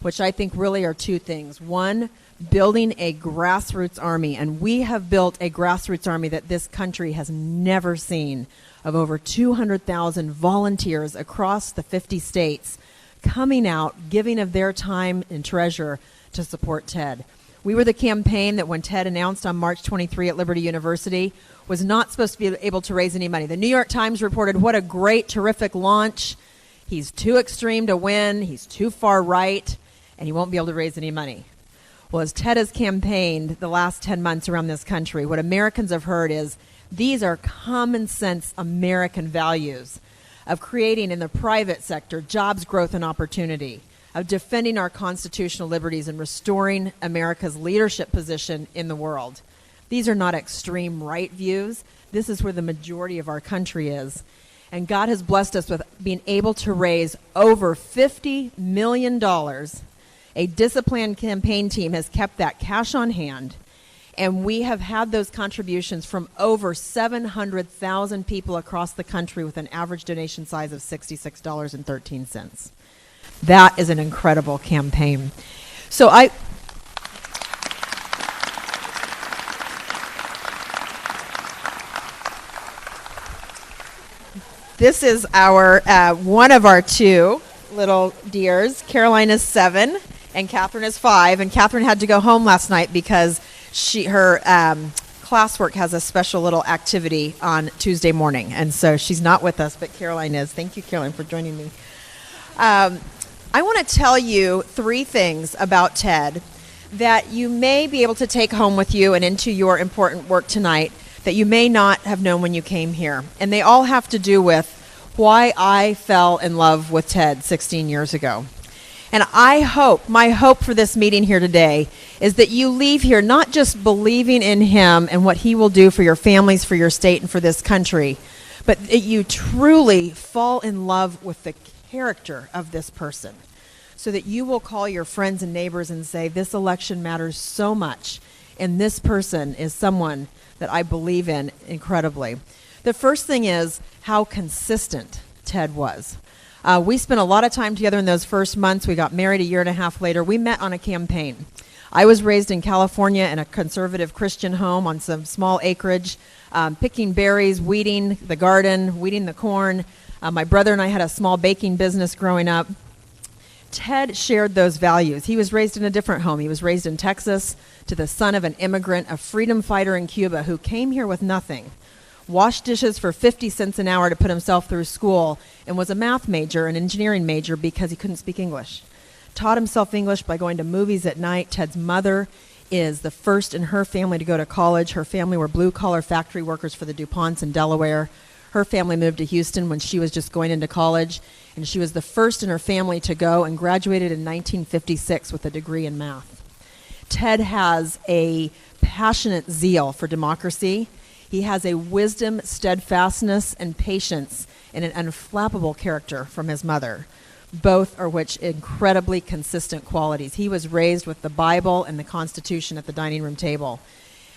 which I think really are two things. One, building a grassroots army, and we have built a grassroots army that this country has never seen, of over 200,000 volunteers across the 50 states coming out, giving of their time and treasure to support Ted. We were the campaign that when Ted announced on March 23 at Liberty University was not supposed to be able to raise any money. The New York Times reported what a great, terrific launch. He's too extreme to win, he's too far right, and he won't be able to raise any money. Well, as Ted has campaigned the last 10 months around this country, what Americans have heard is these are common sense American values of creating in the private sector jobs, growth, and opportunity, of defending our constitutional liberties and restoring America's leadership position in the world. These are not extreme right views. This is where the majority of our country is. And God has blessed us with being able to raise over $50 million. A disciplined campaign team has kept that cash on hand. And we have had those contributions from over 700,000 people across the country with an average donation size of $66.13. That is an incredible campaign. So this is our one of our two little dears. Caroline is 7 and Catherine is 5. And Catherine had to go home last night because her classwork has a special little activity on Tuesday morning. And so she's not with us, but Caroline is. Thank you, Caroline, for joining me. I want to tell you 3 things about Ted that you may be able to take home with you and into your important work tonight that you may not have known when you came here. And they all have to do with why I fell in love with Ted 16 years ago. And my hope for this meeting here today is that you leave here not just believing in him and what he will do for your families, for your state, and for this country, but that you truly fall in love with the character of this person, so that you will call your friends and neighbors and say, this election matters so much, and this person is someone that I believe in incredibly. The first thing is how consistent Ted was. We spent a lot of time together in those first months. We got married a year and a half later. We met on a campaign. I was raised in California in a conservative Christian home on some small acreage, picking berries, weeding the garden, weeding the corn. My brother and I had a small baking business growing up. Ted shared those values. He was raised in a different home. He was raised in Texas to the son of an immigrant, a freedom fighter in Cuba who came here with nothing, washed dishes for 50 cents an hour to put himself through school, and was a math major, an engineering major, because he couldn't speak English. Taught himself English by going to movies at night. Ted's mother is the first in her family to go to college. Her family were blue-collar factory workers for the DuPonts in Delaware. Her family moved to Houston when she was just going into college, and she was the first in her family to go and graduated in 1956 with a degree in math. Ted has a passionate zeal for democracy. He has a wisdom, steadfastness, and patience, and an unflappable character from his mother, both are which incredibly consistent qualities. He was raised with the Bible and the Constitution at the dining room table.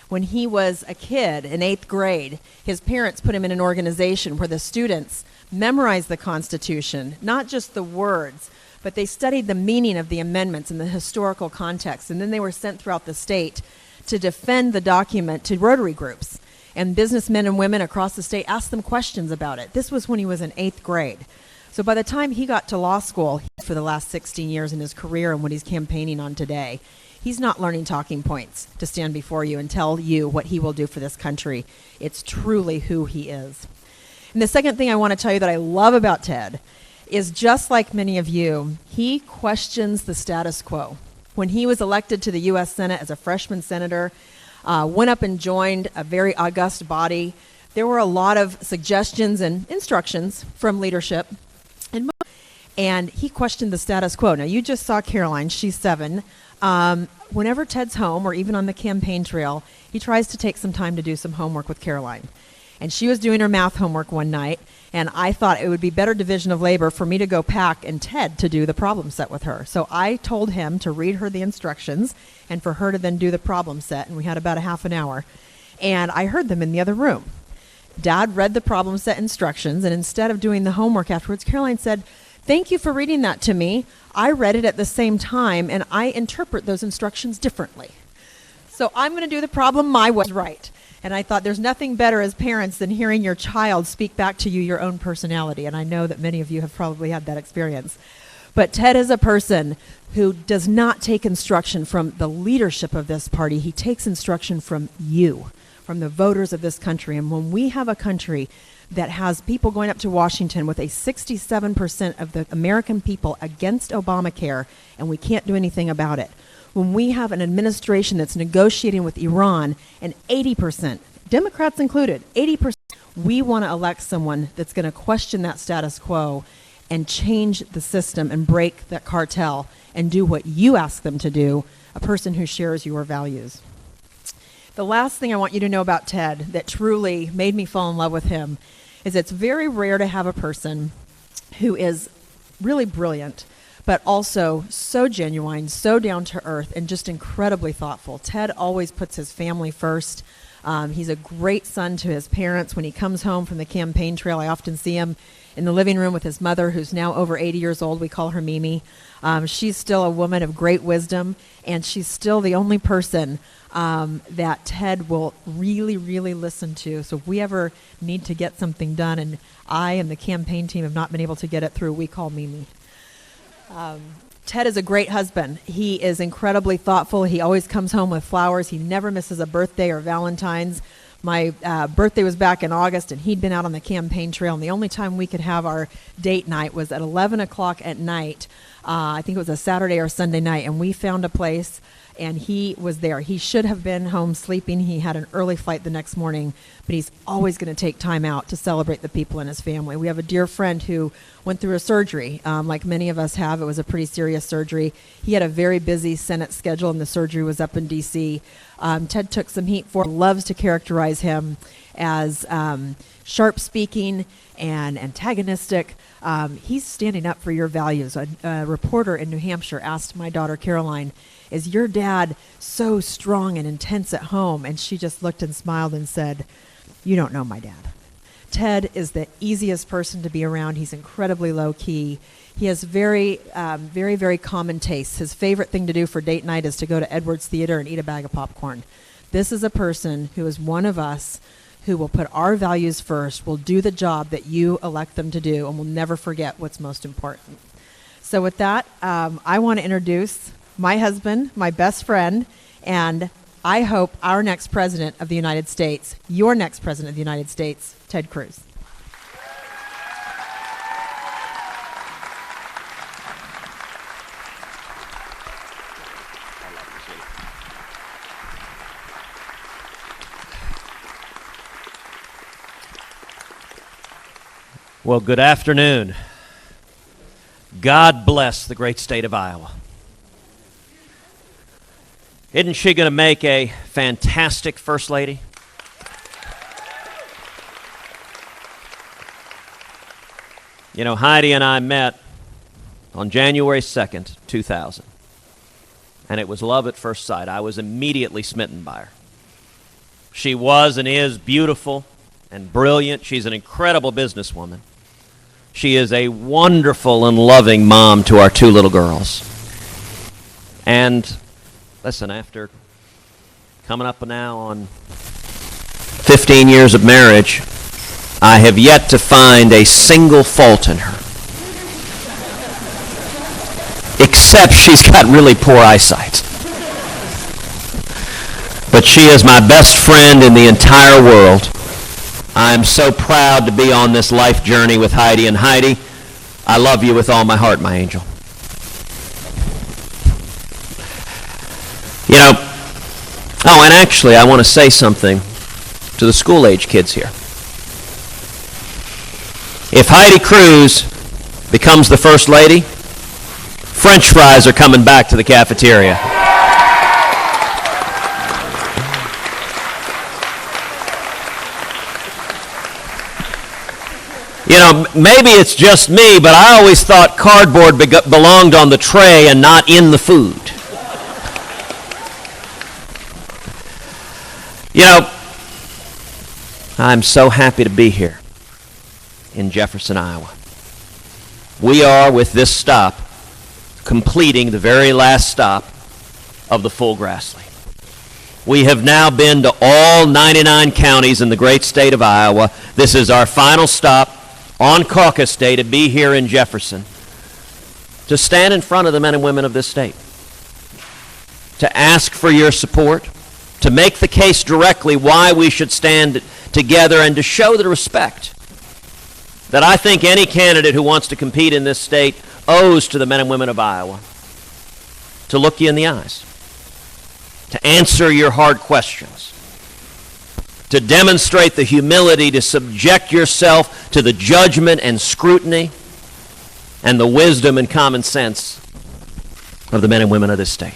When he was a kid in 8th grade, his parents put him in an organization where the students memorized the Constitution, not just the words, but they studied the meaning of the amendments and the historical context. And then they were sent throughout the state to defend the document to Rotary groups. And businessmen and women across the state asked them questions about it. This was when he was in 8th grade. So by the time he got to law school for the last 16 years in his career and what he's campaigning on today, he's not learning talking points to stand before you and tell you what he will do for this country. It's truly who he is. And the second thing I want to tell you that I love about Ted is, just like many of you, he questions the status quo. When he was elected to the U.S. Senate as a freshman senator, went up and joined a very august body, there were a lot of suggestions and instructions from leadership. And he questioned the status quo. Now, you just saw Caroline. She's 7. Whenever Ted's home or even on the campaign trail, he tries to take some time to do some homework with Caroline. And she was doing her math homework one night, and I thought it would be better division of labor for me to go pack and Ted to do the problem set with her. So I told him to read her the instructions and for her to then do the problem set, and we had about a half an hour. And I heard them in the other room. Dad read the problem set instructions, and instead of doing the homework afterwards, Caroline said, "Thank you for reading that to me. I read it at the same time, and I interpret those instructions differently. So I'm going to do the problem my way." Right. And I thought there's nothing better as parents than hearing your child speak back to you your own personality. And I know that many of you have probably had that experience. But Ted is a person who does not take instruction from the leadership of this party. He takes instruction from you, from the voters of this country. And when we have a country that has people going up to Washington with a 67% of the American people against Obamacare, and we can't do anything about it. When we have an administration that's negotiating with Iran, and 80%, Democrats included, 80%, we want to elect someone that's going to question that status quo and change the system and break that cartel and do what you ask them to do, a person who shares your values. The last thing I want you to know about Ted that truly made me fall in love with him is it's very rare to have a person who is really brilliant, but also so genuine, so down to earth, and just incredibly thoughtful. Ted always puts his family first. He's a great son to his parents. When he comes home from the campaign trail, I often see him in the living room with his mother, who's now over 80 years old. We call her Mimi. She's still a woman of great wisdom, and she's still the only person that Ted will really, really listen to. So if we ever need to get something done, and I and the campaign team have not been able to get it through, we call Mimi. Ted is a great husband. He is incredibly thoughtful. He always comes home with flowers. He never misses a birthday or Valentine's. My birthday was back in August, and he'd been out on the campaign trail, and the only time we could have our date night was at 11 o'clock at night. I think it was a Saturday or Sunday night, and we found a place, and he was there. He should have been home sleeping. He had an early flight the next morning, but he's always going to take time out to celebrate the people in his family. We have a dear friend who went through a surgery, like many of us have. It was a pretty serious surgery. He had a very busy Senate schedule, and the surgery was up in D.C. Ted took some heat for him, loves to characterize him as sharp-speaking and antagonistic. He's standing up for your values. A reporter in New Hampshire asked my daughter Caroline, "Is your dad so strong and intense at home?" And she just looked and smiled and said, "You don't know my dad." Ted is the easiest person to be around. He's incredibly low-key. He has very, very common tastes. His favorite thing to do for date night is to go to Edwards Theater and eat a bag of popcorn. This is a person who is one of us, who will put our values first, will do the job that you elect them to do, and will never forget what's most important. So with that, I want to introduce my husband, my best friend, and I hope our next president of the United States, your next president of the United States, Ted Cruz. Well, good afternoon. God bless the great state of Iowa. Isn't she going to make a fantastic First Lady? You know, Heidi and I met on January 2nd, 2000. And it was love at first sight. I was immediately smitten by her. She was and is beautiful and brilliant. She's an incredible businesswoman. She is a wonderful and loving mom to our two little girls. And listen, after coming up now on 15 years of marriage, I have yet to find a single fault in her. Except she's got really poor eyesight. But she is my best friend in the entire world. I'm so proud to be on this life journey with Heidi. And Heidi, I love you with all my heart, my angel. You know, oh, and actually, I want to say something to the school-age kids here. If Heidi Cruz becomes the First Lady, French fries are coming back to the cafeteria. You know, maybe it's just me, but I always thought cardboard belonged on the tray and not in the food. You know, I'm so happy to be here in Jefferson, Iowa. We are, with this stop, completing the very last stop of the full Grassley. We have now been to all 99 counties in the great state of Iowa. This is our final stop on Caucus Day to be here in Jefferson, to stand in front of the men and women of this state, to ask for your support, to make the case directly why we should stand together, and to show the respect that I think any candidate who wants to compete in this state owes to the men and women of Iowa: to look you in the eyes, to answer your hard questions, to demonstrate the humility to subject yourself to the judgment and scrutiny and the wisdom and common sense of the men and women of this state.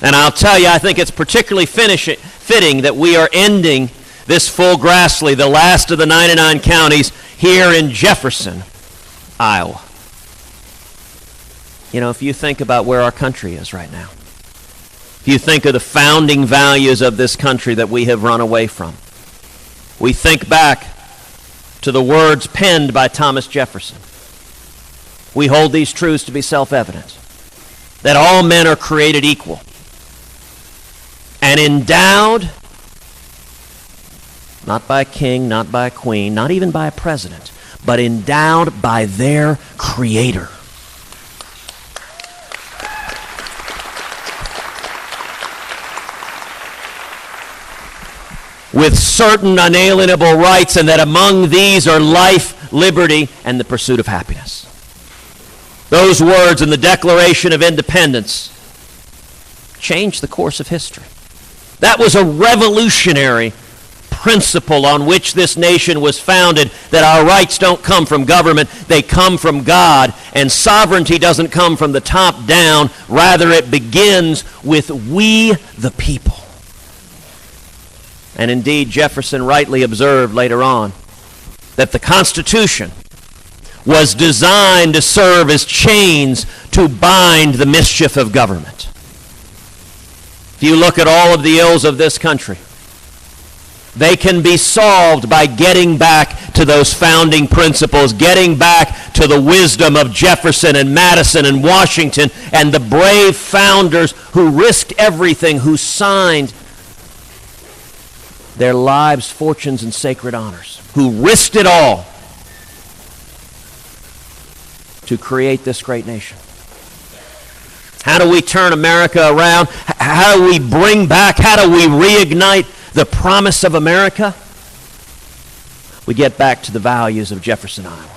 And I'll tell you, I think it's particularly fitting that we are ending this full Grassley, the last of the 99 counties, here in Jefferson, Iowa. You know, if you think about where our country is right now, if you think of the founding values of this country that we have run away from, we think back to the words penned by Thomas Jefferson. We hold these truths to be self-evident, that all men are created equal and endowed, not by a king, not by a queen, not even by a president, but endowed by their Creator. With certain unalienable rights, and that among these are life, liberty, and the pursuit of happiness. Those words in the Declaration of Independence changed the course of history. That was a revolutionary principle on which this nation was founded, that our rights don't come from government, they come from God, and sovereignty doesn't come from the top down, rather it begins with we the people. And indeed, Jefferson rightly observed later on that the Constitution was designed to serve as chains to bind the mischief of government. If you look at all of the ills of this country, they can be solved by getting back to those founding principles, getting back to the wisdom of Jefferson and Madison and Washington and the brave founders who risked everything, who signed their lives, fortunes, and sacred honors, who risked it all to create this great nation. How do we turn America around? How do we bring back, how do we reignite the promise of America? We get back to the values of Jefferson, Iowa.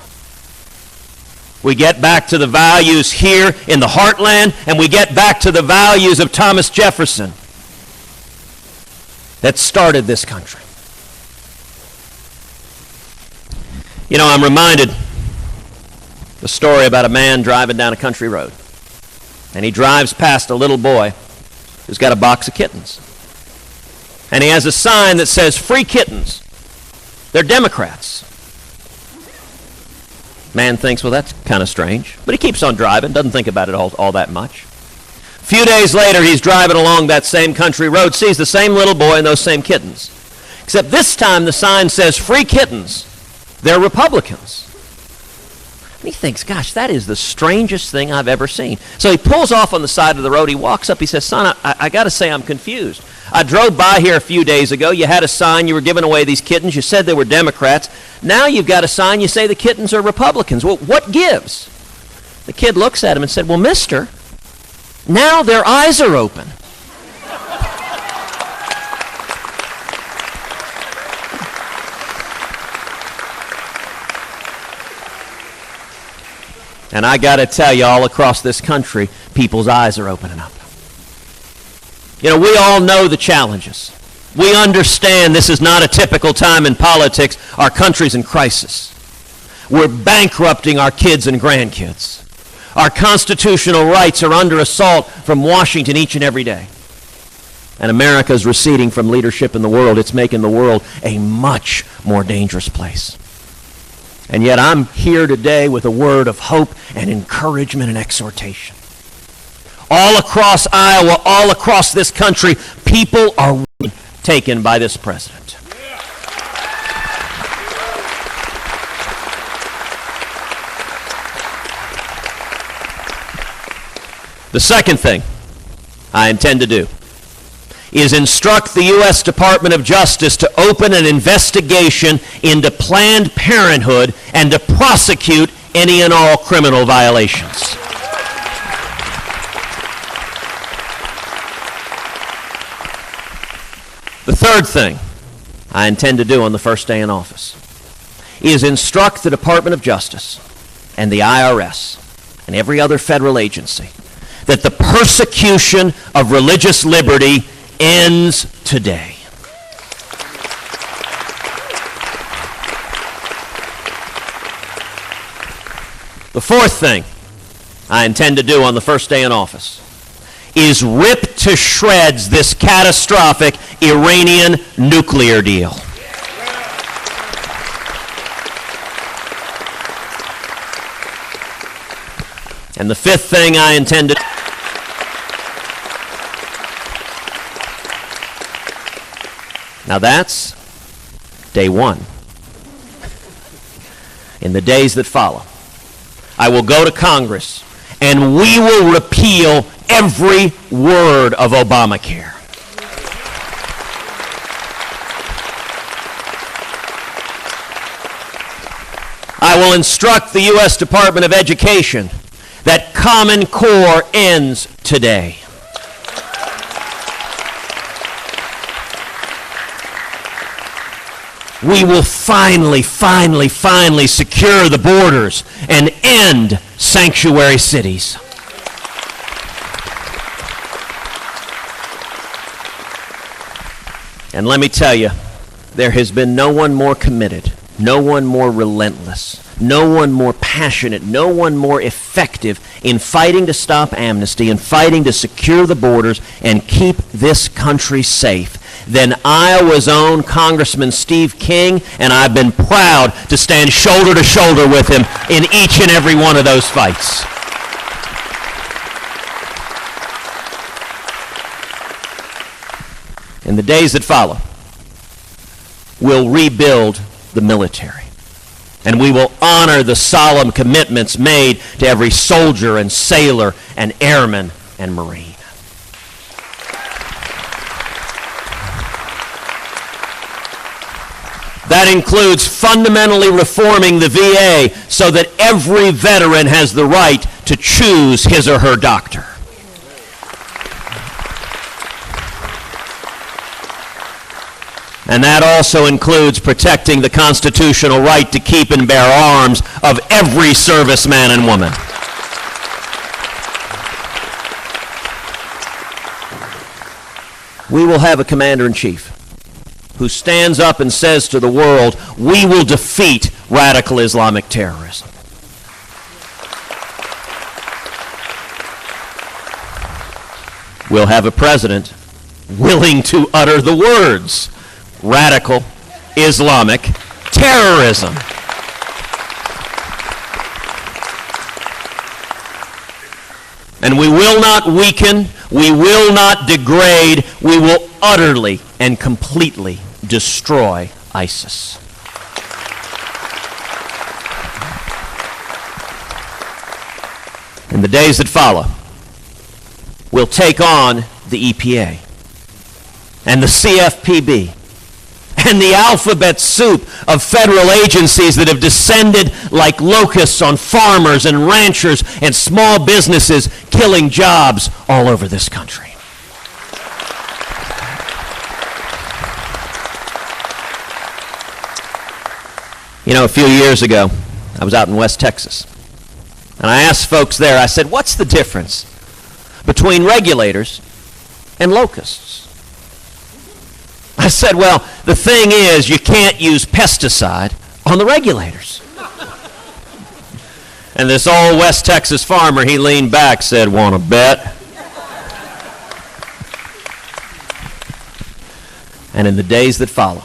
We get back to the values here in the heartland, and we get back to the values of Thomas Jefferson that started this country. You know, I'm reminded the story about a man driving down a country road. And he drives past a little boy who's got a box of kittens. And he has a sign that says, "Free kittens. They're Democrats." Man thinks, well, that's kind of strange. But he keeps on driving, doesn't think about it all that much. A few days later, he's driving along that same country road, sees the same little boy and those same kittens. Except this time the sign says, "Free kittens. They're Republicans." And he thinks, gosh, that is the strangest thing I've ever seen. So he pulls off on the side of the road. He walks up. He says, "Son, I got to say I'm confused. I drove by here a few days ago. You had a sign. You were giving away these kittens. You said they were Democrats. Now you've got a sign. You say the kittens are Republicans. Well, what gives?" The kid looks at him and said, "Well, mister, now their eyes are open." And I got to tell you, all across this country, people's eyes are opening up. You know, we all know the challenges. We understand this is not a typical time in politics. Our country's in crisis. We're bankrupting our kids and grandkids. Our constitutional rights are under assault from Washington each and every day. And America's receding from leadership in the world. It's making the world a much more dangerous place. And yet I'm here today with a word of hope and encouragement and exhortation. All across Iowa, all across this country, people are taken by this president. The second thing I intend to do is instruct the U.S. Department of Justice to open an investigation into Planned Parenthood and to prosecute any and all criminal violations. The third thing I intend to do on the first day in office is instruct the Department of Justice and the IRS and every other federal agency that the persecution of religious liberty ends today. The fourth thing I intend to do on the first day in office is rip to shreds this catastrophic Iranian nuclear deal. And the fifth thing I intend to now that's day one. In the days that follow, I will go to Congress and we will repeal every word of Obamacare. I will instruct the U.S. Department of Education that Common Core ends today. We will finally secure the borders and end sanctuary cities. And let me tell you, there has been no one more committed, no one more relentless, no one more passionate, no one more effective in fighting to stop amnesty and fighting to secure the borders and keep this country safe than Iowa's own Congressman Steve King, and I've been proud to stand shoulder to shoulder with him in each and every one of those fights. In the days that follow, we'll rebuild the military, and we will honor the solemn commitments made to every soldier and sailor and airman and Marine. That includes fundamentally reforming the VA so that every veteran has the right to choose his or her doctor. And that also includes protecting the constitutional right to keep and bear arms of every serviceman and woman. We will have a commander-in-chief who stands up and says to the world, we will defeat radical Islamic terrorism. We'll have a president willing to utter the words, radical Islamic terrorism. And we will not weaken, we will not degrade, we will utterly and completely destroy ISIS. In the days that follow, we'll take on the EPA and the CFPB and the alphabet soup of federal agencies that have descended like locusts on farmers and ranchers and small businesses, killing jobs all over this country. You know, a few years ago, I was out in West Texas, and I asked folks there, I said, what's the difference between regulators and locusts? I said, well, the thing is, you can't use pesticide on the regulators. And this old West Texas farmer, he leaned back, said, want to bet? And in the days that follow,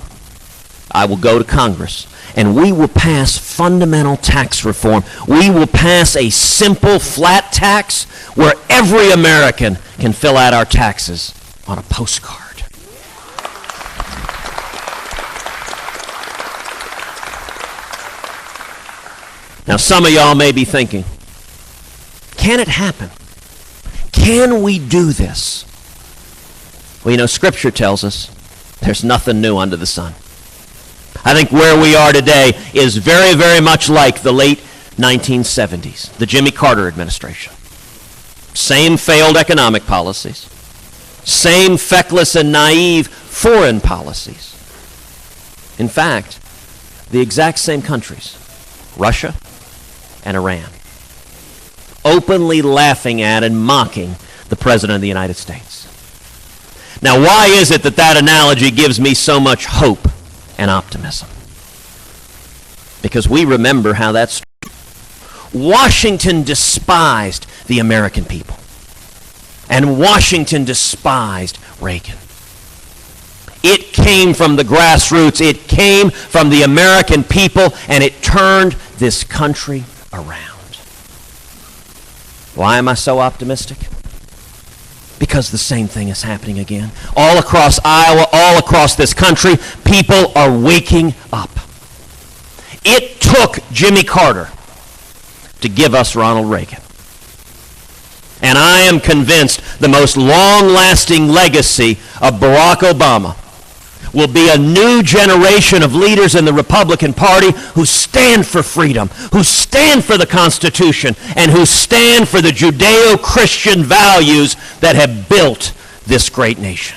I will go to Congress and we will pass fundamental tax reform. We will pass a simple flat tax where every American can fill out our taxes on a postcard. Now, some of y'all may be thinking, can it happen? Can we do this? Well, you know, Scripture tells us there's nothing new under the sun. I think where we are today is very, very much like the late 1970s, the Jimmy Carter administration. Same failed economic policies, same feckless and naive foreign policies. In fact, the exact same countries, Russia and Iran, openly laughing at and mocking the President of the United States. Now, why is it that that analogy gives me so much hope and optimism? Because we remember how that's Washington despised the American people. And Washington despised Reagan. It came from the grassroots. It came from the American people, and it turned this country around. Why am I so optimistic? Because the same thing is happening again. All across Iowa, all across this country, people are waking up. It took Jimmy Carter to give us Ronald Reagan. And I am convinced the most long-lasting legacy of Barack Obama will be a new generation of leaders in the Republican Party who stand for freedom, who stand for the Constitution, and who stand for the Judeo-Christian values that have built this great nation.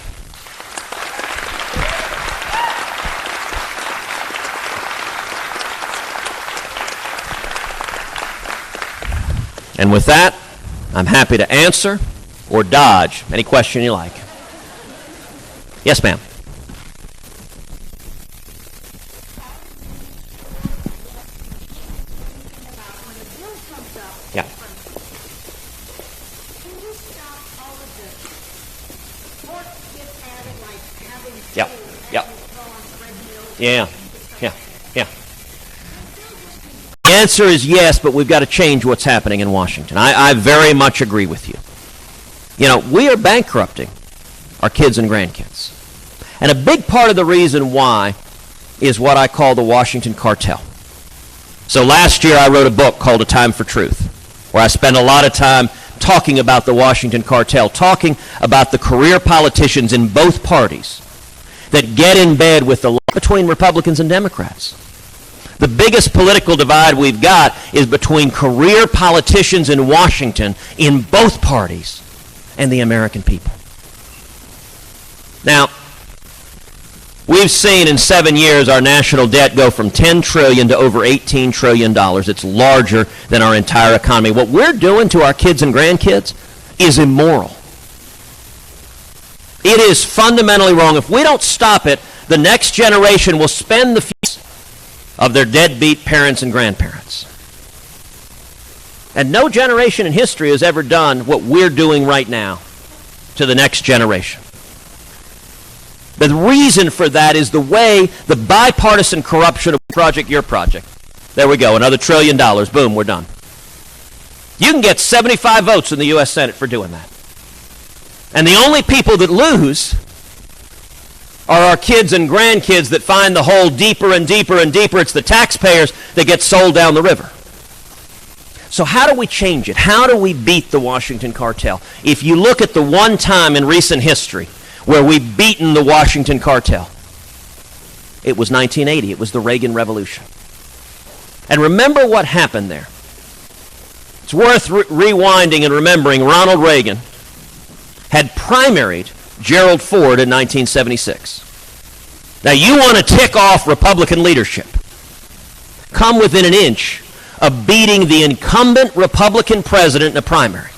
And with that, I'm happy to answer or dodge any question you like. Yes, ma'am. Yeah. Yep. Yep. Yeah. Yeah. Yeah. The answer is yes, but we've got to change what's happening in Washington. I very much agree with you. You know, we are bankrupting our kids and grandkids. And a big part of the reason why is what I call the Washington cartel. So last year I wrote a book called A Time for Truth, where I spent a lot of time talking about the Washington cartel, talking about the career politicians in both parties that get in bed with the line between Republicans and Democrats. The biggest political divide we've got is between career politicians in Washington in both parties and the American people. Now, we've seen in 7 years our national debt go from $10 trillion to over $18 trillion. It's larger than our entire economy. What we're doing to our kids and grandkids is immoral. It is fundamentally wrong. If we don't stop it, the next generation will spend the fees of their deadbeat parents and grandparents. And no generation in history has ever done what we're doing right now to the next generation. The reason for that is the way the bipartisan corruption of Project Your Project. There we go, another $1 trillion. Boom, we're done. You can get 75 votes in the U.S. Senate for doing that. And the only people that lose are our kids and grandkids that find the hole deeper and deeper and deeper. It's the taxpayers that get sold down the river. So how do we change it? How do we beat the Washington cartel? If you look at the one time in recent history where we've beaten the Washington cartel, it was 1980. It was the Reagan Revolution. And remember what happened there. It's worth rewinding and remembering Ronald Reagan had primaried Gerald Ford in 1976. Now, you want to tick off Republican leadership. Come within an inch of beating the incumbent Republican president in a primary.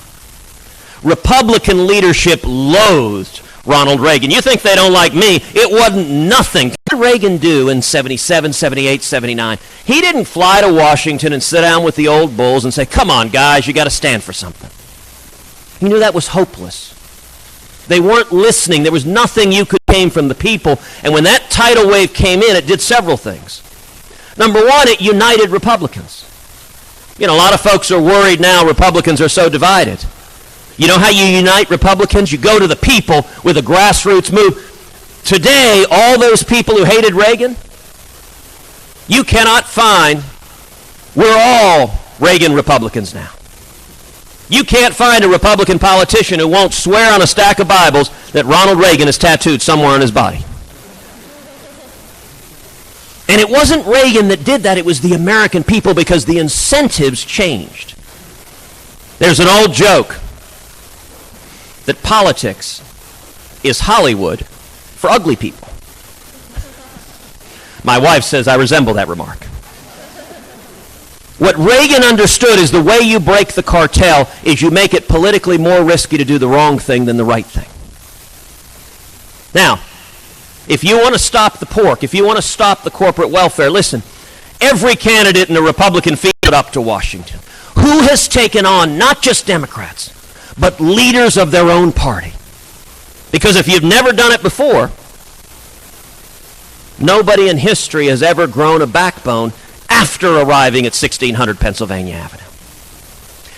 Republican leadership loathed Ronald Reagan. You think they don't like me? It wasn't nothing. What did Reagan do in 77, 78, 79? He didn't fly to Washington and sit down with the old bulls and say, come on, guys, you got to stand for something. He knew that was hopeless. They weren't listening. There was nothing you could gain from the people. And when that tidal wave came in, it did several things. Number one, it united Republicans. You know, a lot of folks are worried now Republicans are so divided. You know how you unite Republicans? You go to the people with a grassroots move. Today, all those people who hated Reagan, you cannot find, we're all Reagan Republicans now. You can't find a Republican politician who won't swear on a stack of Bibles that Ronald Reagan is tattooed somewhere on his body. And it wasn't Reagan that did that. It was the American people, because the incentives changed. There's an old joke that politics is Hollywood for ugly people. My wife says I resemble that remark. What Reagan understood is the way you break the cartel is you make it politically more risky to do the wrong thing than the right thing. Now, if you want to stop the pork, if you want to stop the corporate welfare, listen, every candidate in the Republican field up to Washington who has taken on not just Democrats, but leaders of their own party. Because if you've never done it before, nobody in history has ever grown a backbone after arriving at 1600 Pennsylvania Avenue.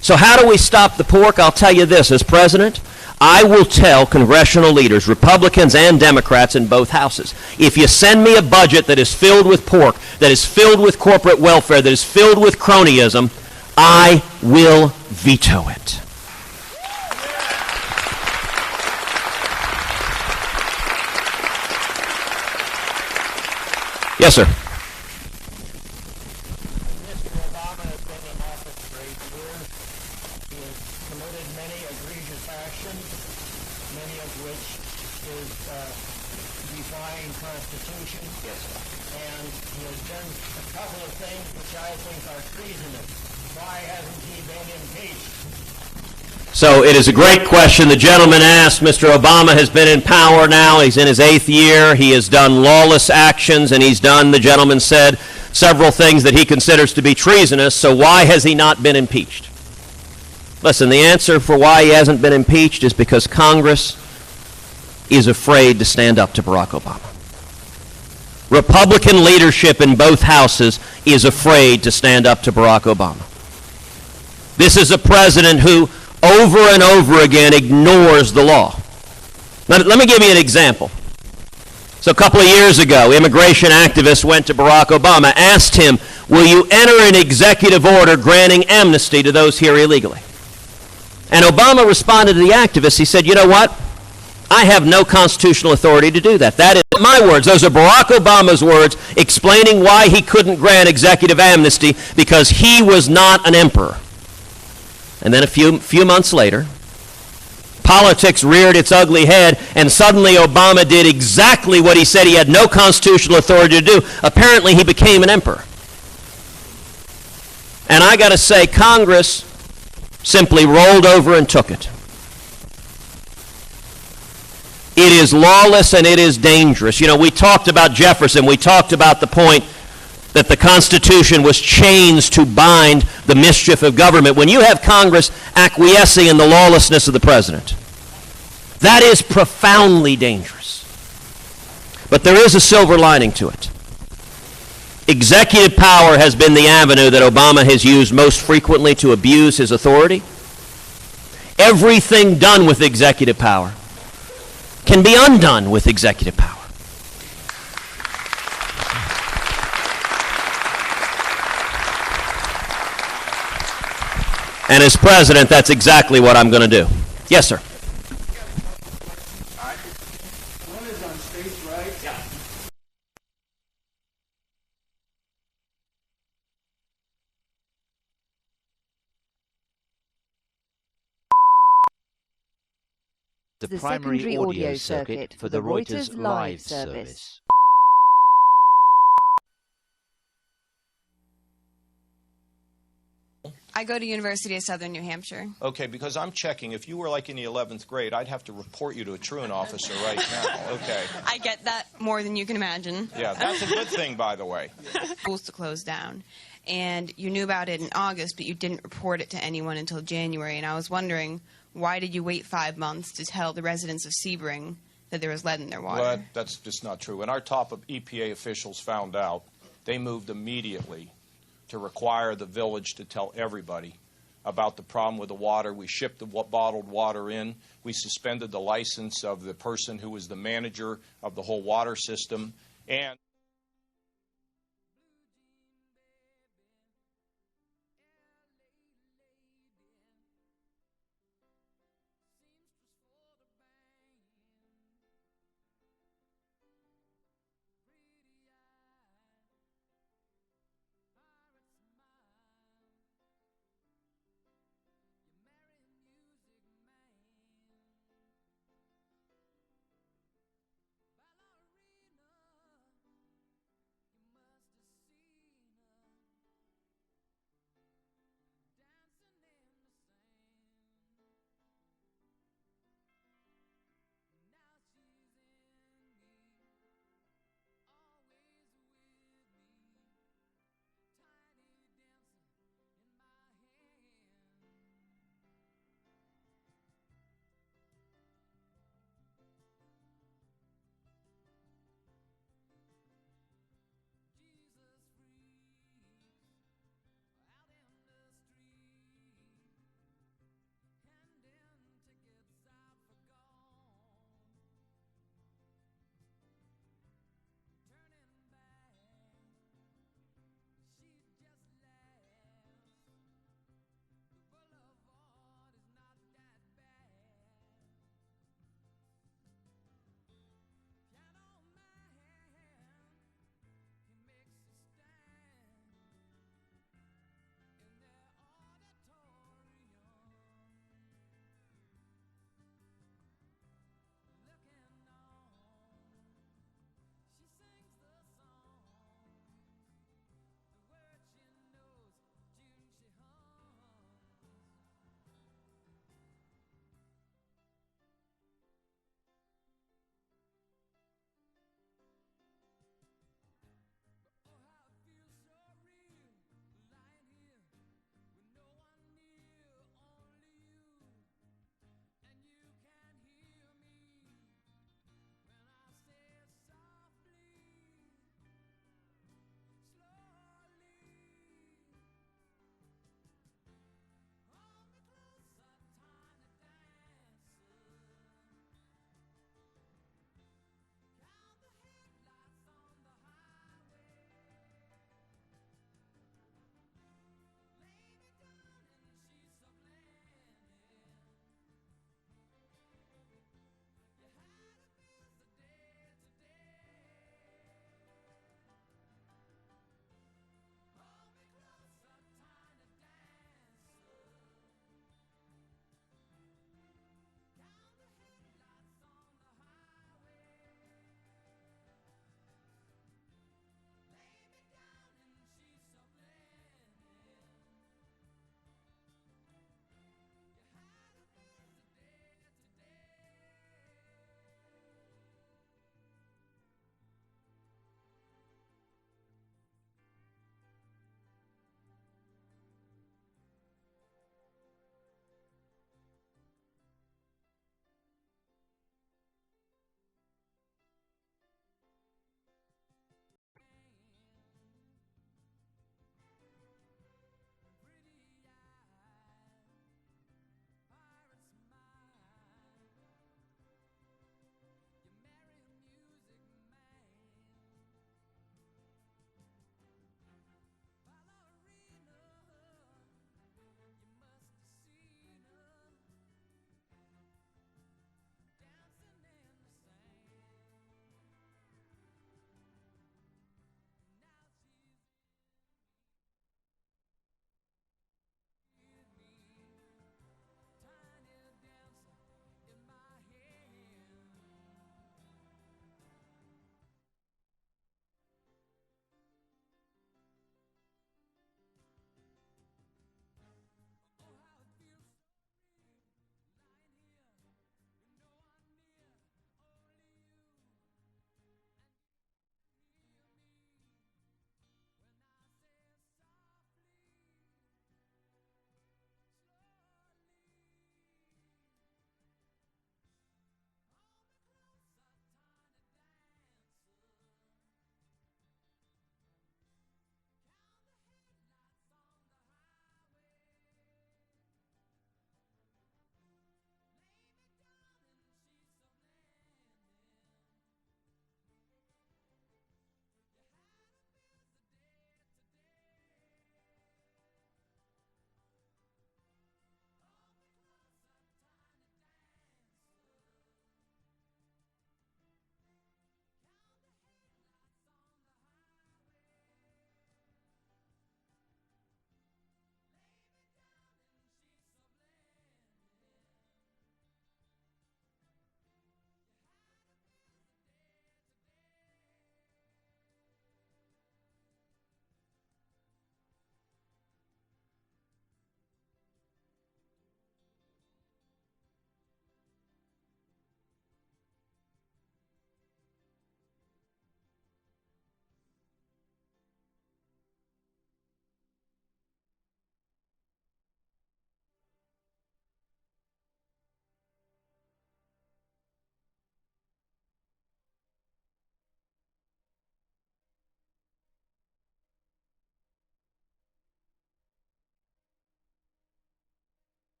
So how do we stop the pork? I'll tell you this, as president, I will tell congressional leaders, Republicans and Democrats in both houses, if you send me a budget that is filled with pork, that is filled with corporate welfare, that is filled with cronyism, I will veto it. Yes, sir. Mr. Obama has been in office for 8 years. He has committed many egregious actions, many of which is defying Constitution. Yes, sir. And he has done a couple of things which I think are treasonous. Why hasn't he been impeached? So it is a great question the gentleman asked. Mr. Obama has been in power now. He's in his 8th year. He has done lawless actions, and he's done, the gentleman said, several things that he considers to be treasonous. So why has he not been impeached? Listen, the answer for why he hasn't been impeached is because Congress is afraid to stand up to Barack Obama. Republican leadership in both houses is afraid to stand up to Barack Obama. This is a president who over and over again ignores the law. Now, let me give you an example. So a couple of years ago, immigration activists went to Barack Obama, asked him, will you enter an executive order granting amnesty to those here illegally? And Obama responded to the activists. He said, you know what? I have no constitutional authority to do that. That is not my words. Those are Barack Obama's words explaining why he couldn't grant executive amnesty, because he was not an emperor. And then a few months later, politics reared its ugly head, and suddenly Obama did exactly what he said he had no constitutional authority to do. Apparently, he became an emperor. And I got to say, Congress simply rolled over and took it. It is lawless and it is dangerous. You know, we talked about Jefferson. We talked about the point that the Constitution was chains to bind the mischief of government. When you have Congress acquiescing in the lawlessness of the president, that is profoundly dangerous. But there is a silver lining to it. Executive power has been the avenue that Obama has used most frequently to abuse his authority. Everything done with executive power can be undone with executive power. And as president, that's exactly what I'm going to do. Yes, sir. One is on states' rights. Yeah. The primary audio circuit for the Reuters live service. I go to University of Southern New Hampshire. Okay, because I'm checking. If you were like in the 11th grade, I'd have to report you to a truant officer right now. Okay. I get that more than you can imagine. Yeah, that's a good thing, by the way. Schools to close down. And you knew about it in August, but you didn't report it to anyone until January. And I was wondering, why did you wait 5 months to tell the residents of Sebring that there was lead in their water? Well, that's just not true. When our top EPA officials found out, they moved immediately to require the village to tell everybody about the problem with the water. We shipped the bottled water in. We suspended the license of the person who was the manager of the whole water system. And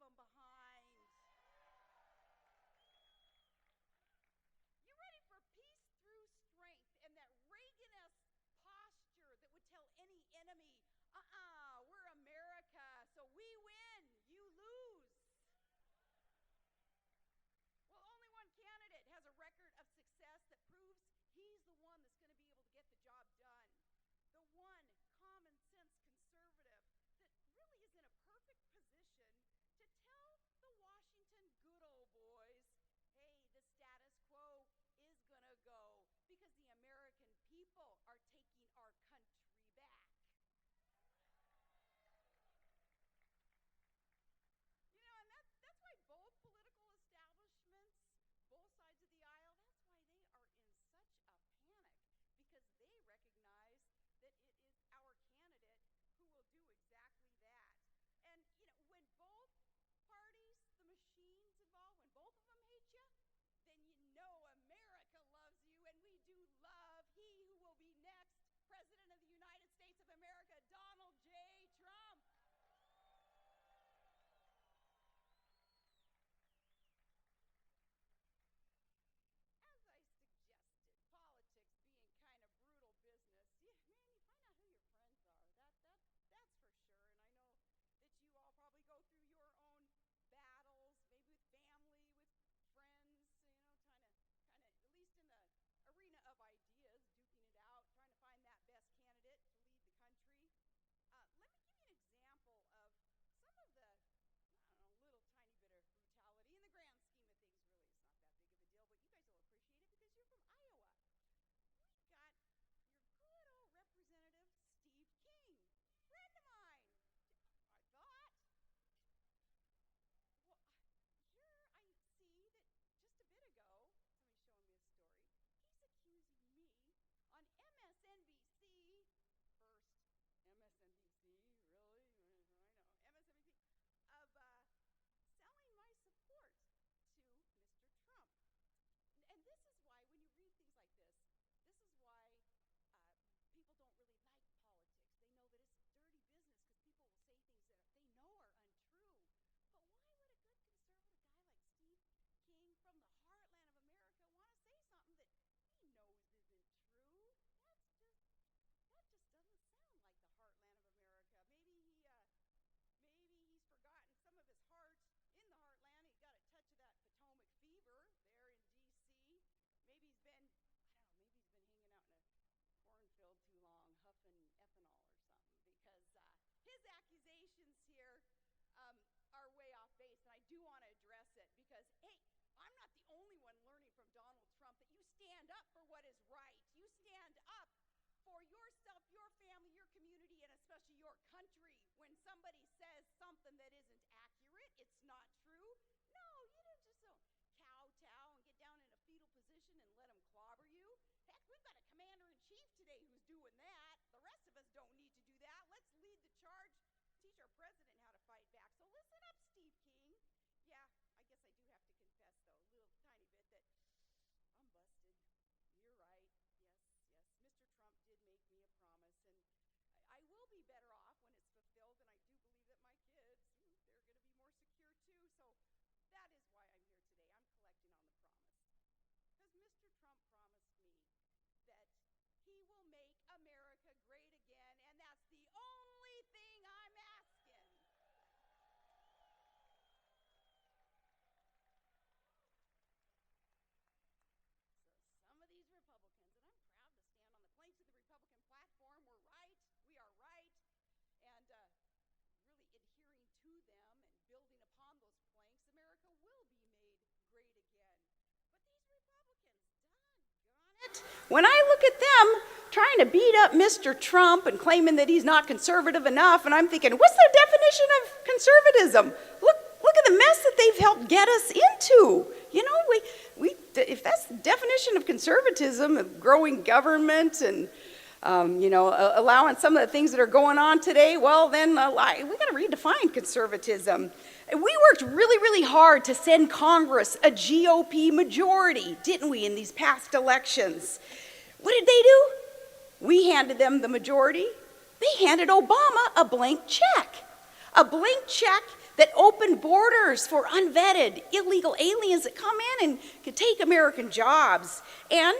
of them behind. You ready for peace through strength and that Reagan-esque posture that would tell any enemy, we're America, so we win, you lose. Well, only one candidate has a record of success that proves he's the one that's going to be able to get the job done. The one common sense conservative that really is in a perfect position to tell the Washington good old boys, hey, the status quo is going to go because the American people are taking our country back. You know, and that's why both political establishments, both sides of the aisle, that's why they are in such a panic, because they recognize that it is our candidate who will do exactly that. And, you know, when both parties, the machines involved, when both of them hate you, then you know America loves you, and we do love he who will be next President of the United States of America, Donald J. Trump. As I suggested, politics being kind of brutal business, man, you find out who your friends are. That's for sure. And I know that you all probably go through your own battles, maybe with family, with friends, you know, kind of, at least in the arena of ideas, duking it out, trying to find that best candidate to lead the country. Let me give you an example of some of the, I don't know, little tiny bit of brutality. In the grand scheme of things, really, it's not that big of a deal, but you guys will appreciate it because you're from Iowa. We got your good old Representative Steve King, friend of mine, I thought. Well, here I see that just a bit ago, somebody's showing me a story, he's accusing me on MSNBC, first MSNBC, really? I know, MSNBC, of selling my support to Mr. Trump. And this is why, when you read things like this is why people don't really like politics. They know that it's dirty business because people will say things that they know are untrue. But why would a good conservative guy like Steve King from the heartland of America want to say something that he knows isn't true? That just doesn't sound like the heartland of America. Maybe he's forgotten some of his heart in the heartland. He got a touch of that Potomac fever there in D.C. Maybe he's been, maybe he's been hanging out in a cornfield too long, huffing ethanol or something, because his accusations here are way off base, and I do want to address it because, hey, I'm not the only one learning from Donald Trump that you stand up for what is right. You stand up for yourself, your family, your community, and especially your country. When somebody says something that isn't accurate, it's not true. No, you just don't kowtow and get down in a fetal position and let them clobber you. Heck, we've got a commander-in-chief today who's doing that. The rest of us don't need to do that. Let's lead the charge, teach our president how to fight back. So listen up, Steve King. Yeah, I guess I do have to confess, though, a little tiny bit, that I'm busted. You're right. Yes. Mr. Trump did make me a promise, and I will be better off when it's fulfilled, and I do believe that my kids, they're going to be more secure, too. So that is why I'm here today. I'm collecting on the promise. Because Mr. Trump promised me that he will make America great again, and that's the only thing I'm asking. So some of these Republicans, and I'm proud to stand on the planks of the Republican platform, we're right, we are right, and really adhering to them and building upon those planks, America will be made great again. But these Republicans, doggone it, when I look at them trying to beat up Mr. Trump and claiming that he's not conservative enough, and I'm thinking, what's their definition of conservatism? Look at the mess that they've helped get us into. You know, if that's the definition of conservatism, of growing government and allowing some of the things that are going on today, well, then we got to redefine conservatism. And we worked really, really hard to send Congress a GOP majority, didn't we, in these past elections? What did they do? We handed them the majority. They handed Obama a blank check that opened borders for unvetted, illegal aliens that come in and could take American jobs, and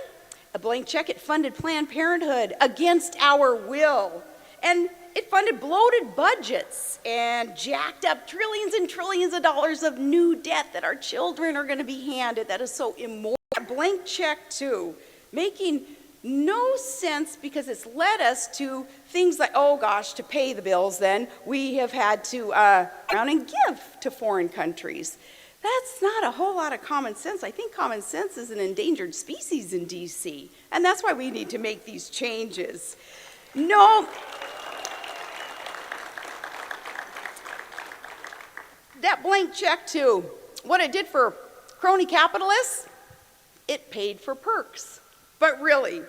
a blank check it funded Planned Parenthood against our will, and it funded bloated budgets and jacked up trillions and trillions of dollars of new debt that our children are going to be handed. That is so immoral. A blank check, too, making no sense because it's led us to things like, oh gosh, to pay the bills then, we have had to around and give to foreign countries. That's not a whole lot of common sense. I think common sense is an endangered species in D.C., and that's why we need to make these changes. No. That blank check, too, what it did for crony capitalists, it paid for perks. But really,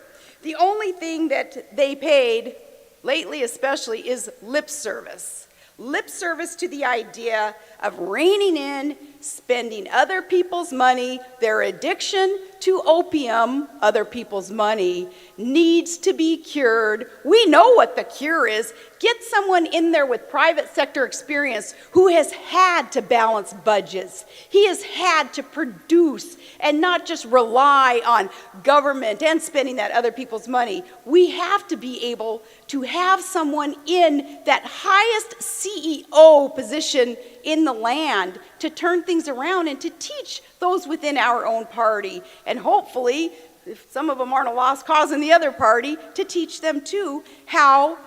the only thing that they paid, lately especially, is lip service. Lip service to the idea of reining in, spending other people's money. Their addiction to opium, other people's money, needs to be cured. We know what the cure is. Get someone in there with private sector experience who has had to balance budgets. He has had to produce and not just rely on government and spending that other people's money. We have to be able to have someone in that highest CEO position in the land to turn things around and to teach those within our own party. And hopefully, if some of them aren't a lost cause in the other party, to teach them too how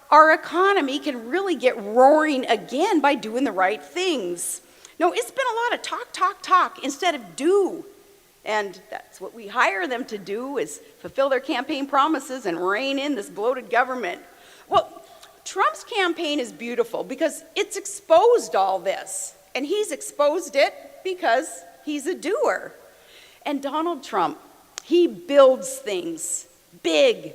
our economy can really get roaring again by doing the right things. No, it's been a lot of talk instead of do. And that's what we hire them to do, is fulfill their campaign promises and rein in this bloated government. Well, Trump's campaign is beautiful because it's exposed all this. And he's exposed it because he's a doer. And Donald Trump, he builds things. Big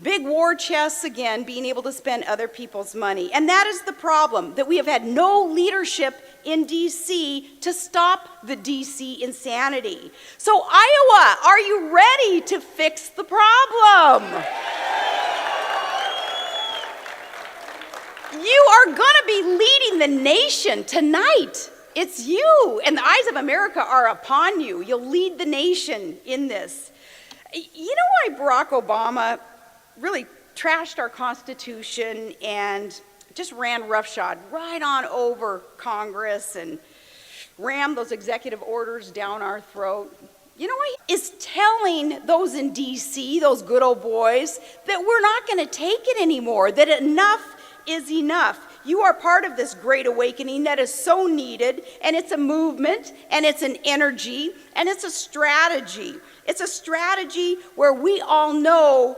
war chests, again, being able to spend other people's money. And that is the problem, that we have had no leadership in D.C. to stop the D.C. insanity. So Iowa, are you ready to fix the problem? You are going to be leading the nation tonight. It's you, and the eyes of America are upon you. You'll lead the nation in this. You know why Barack Obama really trashed our Constitution and just ran roughshod right on over Congress and rammed those executive orders down our throat? You know why? Is telling those in D.C., those good old boys, that we're not going to take it anymore, that enough is enough. You are part of this great awakening that is so needed, and it's a movement, and it's an energy, and it's a strategy. It's a strategy where we know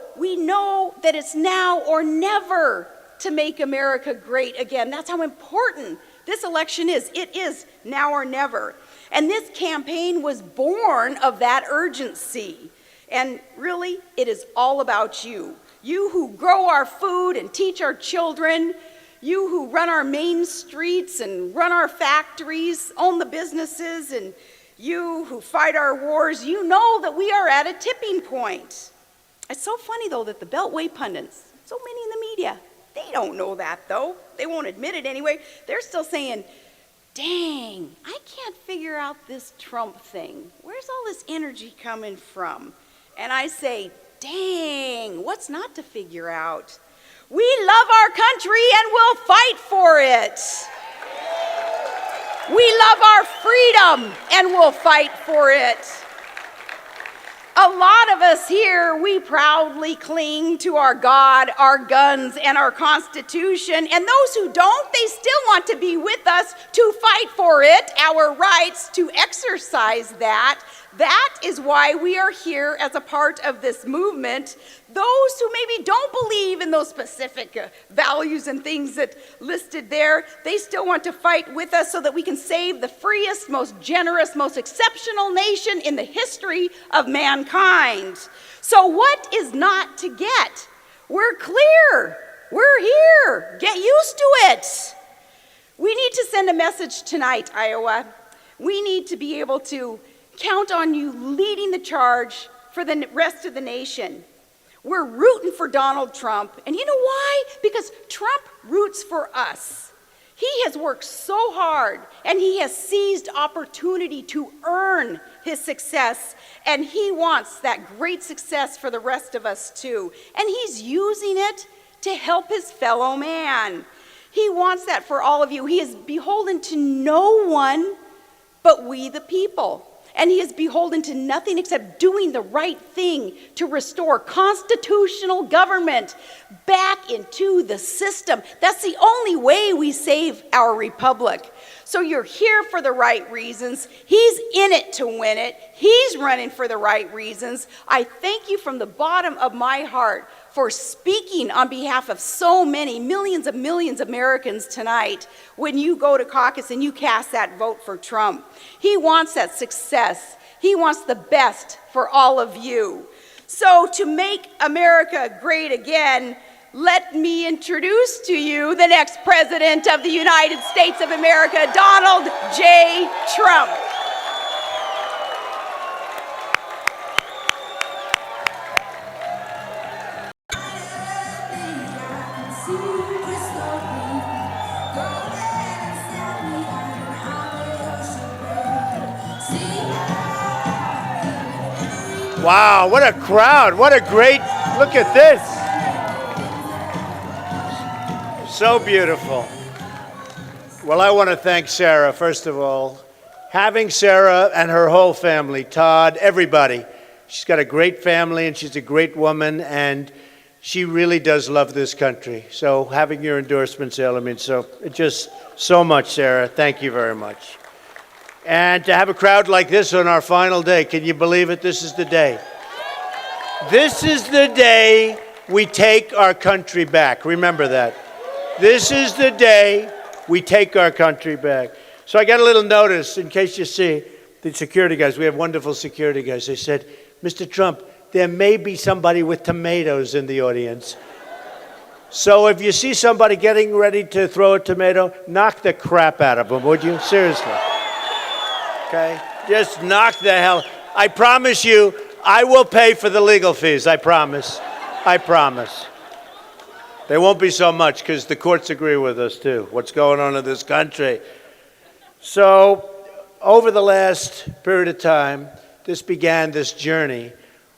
that it's now or never to make America great again. That's how important this election is. It is now or never. And this campaign was born of that urgency. And really, it is all about you. You who grow our food and teach our children, you who run our main streets and run our factories, own the businesses, and you who fight our wars, you know that we are at a tipping point. It's so funny, though, that the Beltway pundits, so many in the media, they don't know that, though. They won't admit it anyway. They're still saying, dang, I can't figure out this Trump thing. Where's all this energy coming from? And I say, dang, what's not to figure out? We love our country and we'll fight for it. We love our freedom and we'll fight for it. A lot of us here, we proudly cling to our God, our guns, and our Constitution. And those who don't, they still want to be with us to fight for it, our rights to exercise that. That is why we are here as a part of this movement. Those who maybe don't believe in those specific values and things that listed there, they still want to fight with us so that we can save the freest, most generous, most exceptional nation in the history of mankind. So what is not to get? We're clear. We're here. Get used to it. We need to send a message tonight, Iowa. We need to be able to count on you leading the charge for the rest of the nation. We're rooting for Donald Trump. And you know why? Because Trump roots for us. He has worked so hard, and he has seized opportunity to earn his success, and he wants that great success for the rest of us too. And he's using it to help his fellow man. He wants that for all of you. He is beholden to no one but we the people. And he is beholden to nothing except doing the right thing to restore constitutional government back into the system. That's the only way we save our republic. So you're here for the right reasons. He's in it to win it. He's running for the right reasons. I thank you from the bottom of my heart for speaking on behalf of so many millions of Americans tonight when you go to caucus and you cast that vote for Trump. He wants that success. He wants the best for all of you. So to make America great again, let me introduce to you the next President of the United States of America, Donald J. Trump. Wow, what a crowd. What a great, look at this. So beautiful. Well, I want to thank Sarah, first of all. Having Sarah and her whole family, Todd, everybody. She's got a great family and she's a great woman and she really does love this country. So having your endorsement, Sarah, means so much, Sarah. Thank you very much. And to have a crowd like this on our final day, can you believe it? This is the day. This is the day we take our country back. Remember that. This is the day we take our country back. So I got a little notice, in case you see, the security guys, we have wonderful security guys. They said, Mr. Trump, there may be somebody with tomatoes in the audience. So if you see somebody getting ready to throw a tomato, knock the crap out of them, would you? Seriously. Okay? Just knock the hell. I promise you, I will pay for the legal fees. I promise. I promise. There won't be so much because the courts agree with us too. What's going on in this country? So, over the last period of time, this journey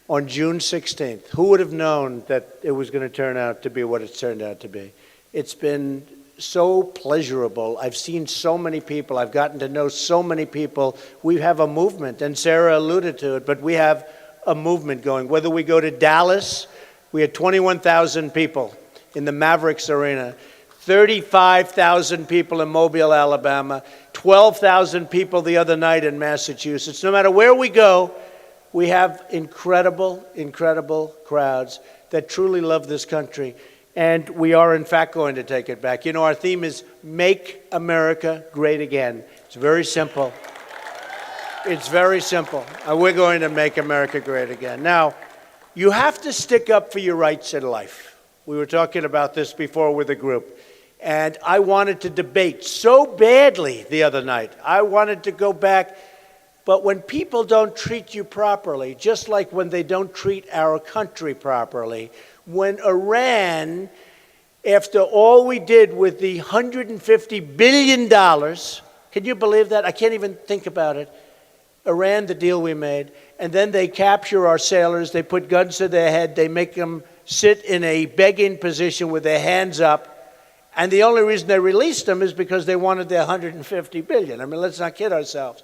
on June 16th. Who would have known that it was going to turn out to be what it's turned out to be? It's been so pleasurable. I've seen so many people. I've gotten to know so many people. We have a movement, and Sarah alluded to it, but we have a movement going. Whether we go to Dallas, we had 21,000 people in the Mavericks Arena, 35,000 people in Mobile, Alabama, 12,000 people the other night in Massachusetts. No matter where we go, we have incredible, incredible crowds that truly love this country. And we are, in fact, going to take it back. You know, our theme is Make America Great Again. It's very simple. It's very simple. We're going to make America great again. Now, you have to stick up for your rights in life. We were talking about this before with a group. And I wanted to debate so badly the other night. I wanted to go back. But when people don't treat you properly, just like when they don't treat our country properly, when Iran, after all we did with the $150 billion, can you believe that? I can't even think about it. Iran, the deal we made, and then they capture our sailors, they put guns to their head, they make them sit in a begging position with their hands up, and the only reason they released them is because they wanted their $150 billion. I mean, let's not kid ourselves.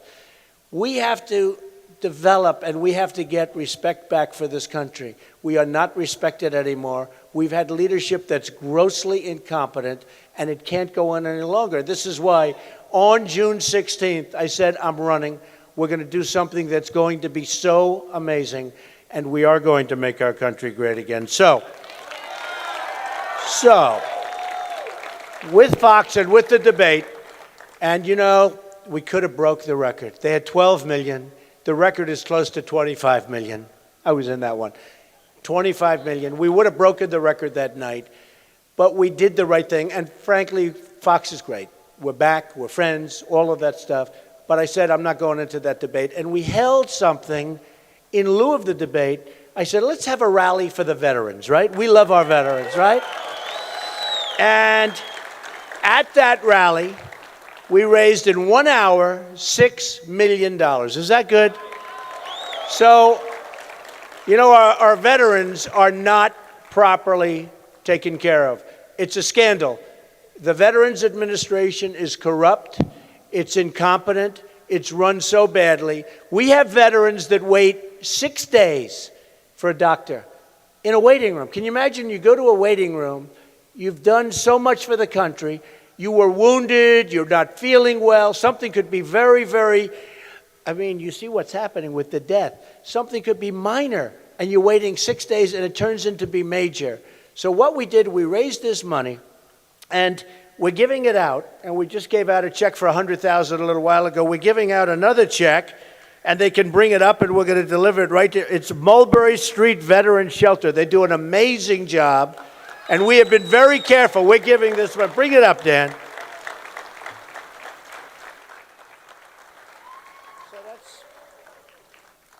We have to develop and we have to get respect back for this country. We are not respected anymore. We've had leadership that's grossly incompetent, and it can't go on any longer. This is why on June 16th, I said, I'm running. We're going to do something that's going to be so amazing, and we are going to make our country great again. So with Fox and with the debate, and you know, we could have broke the record. They had 12 million. The record is close to 25 million. I was in that one. 25 million. We would have broken the record that night, but we did the right thing, and frankly, Fox is great. We're back, we're friends, all of that stuff. But I said, I'm not going into that debate. And we held something in lieu of the debate. I said, let's have a rally for the veterans, right? We love our veterans, right? And At that rally, we raised in 1 hour $6 million. Is that good? So, you know, our veterans are not properly taken care of. It's a scandal. The Veterans Administration is corrupt. It's incompetent. It's run so badly. We have veterans that wait 6 days for a doctor in a waiting room. Can you imagine? You go to a waiting room. You've done so much for the country. You were wounded. You're not feeling well. Something could be very, very, I mean, you see what's happening with the death. Something could be minor, and you're waiting 6 days, and it turns into be major. So what we did, we raised this money, and we're giving it out, and we just gave out a check for $100,000 a little while ago. We're giving out another check, and they can bring it up, and we're going to deliver it right there. It's Mulberry Street Veteran Shelter. They do an amazing job, and we have been very careful. We're giving this one. Bring it up, Dan. So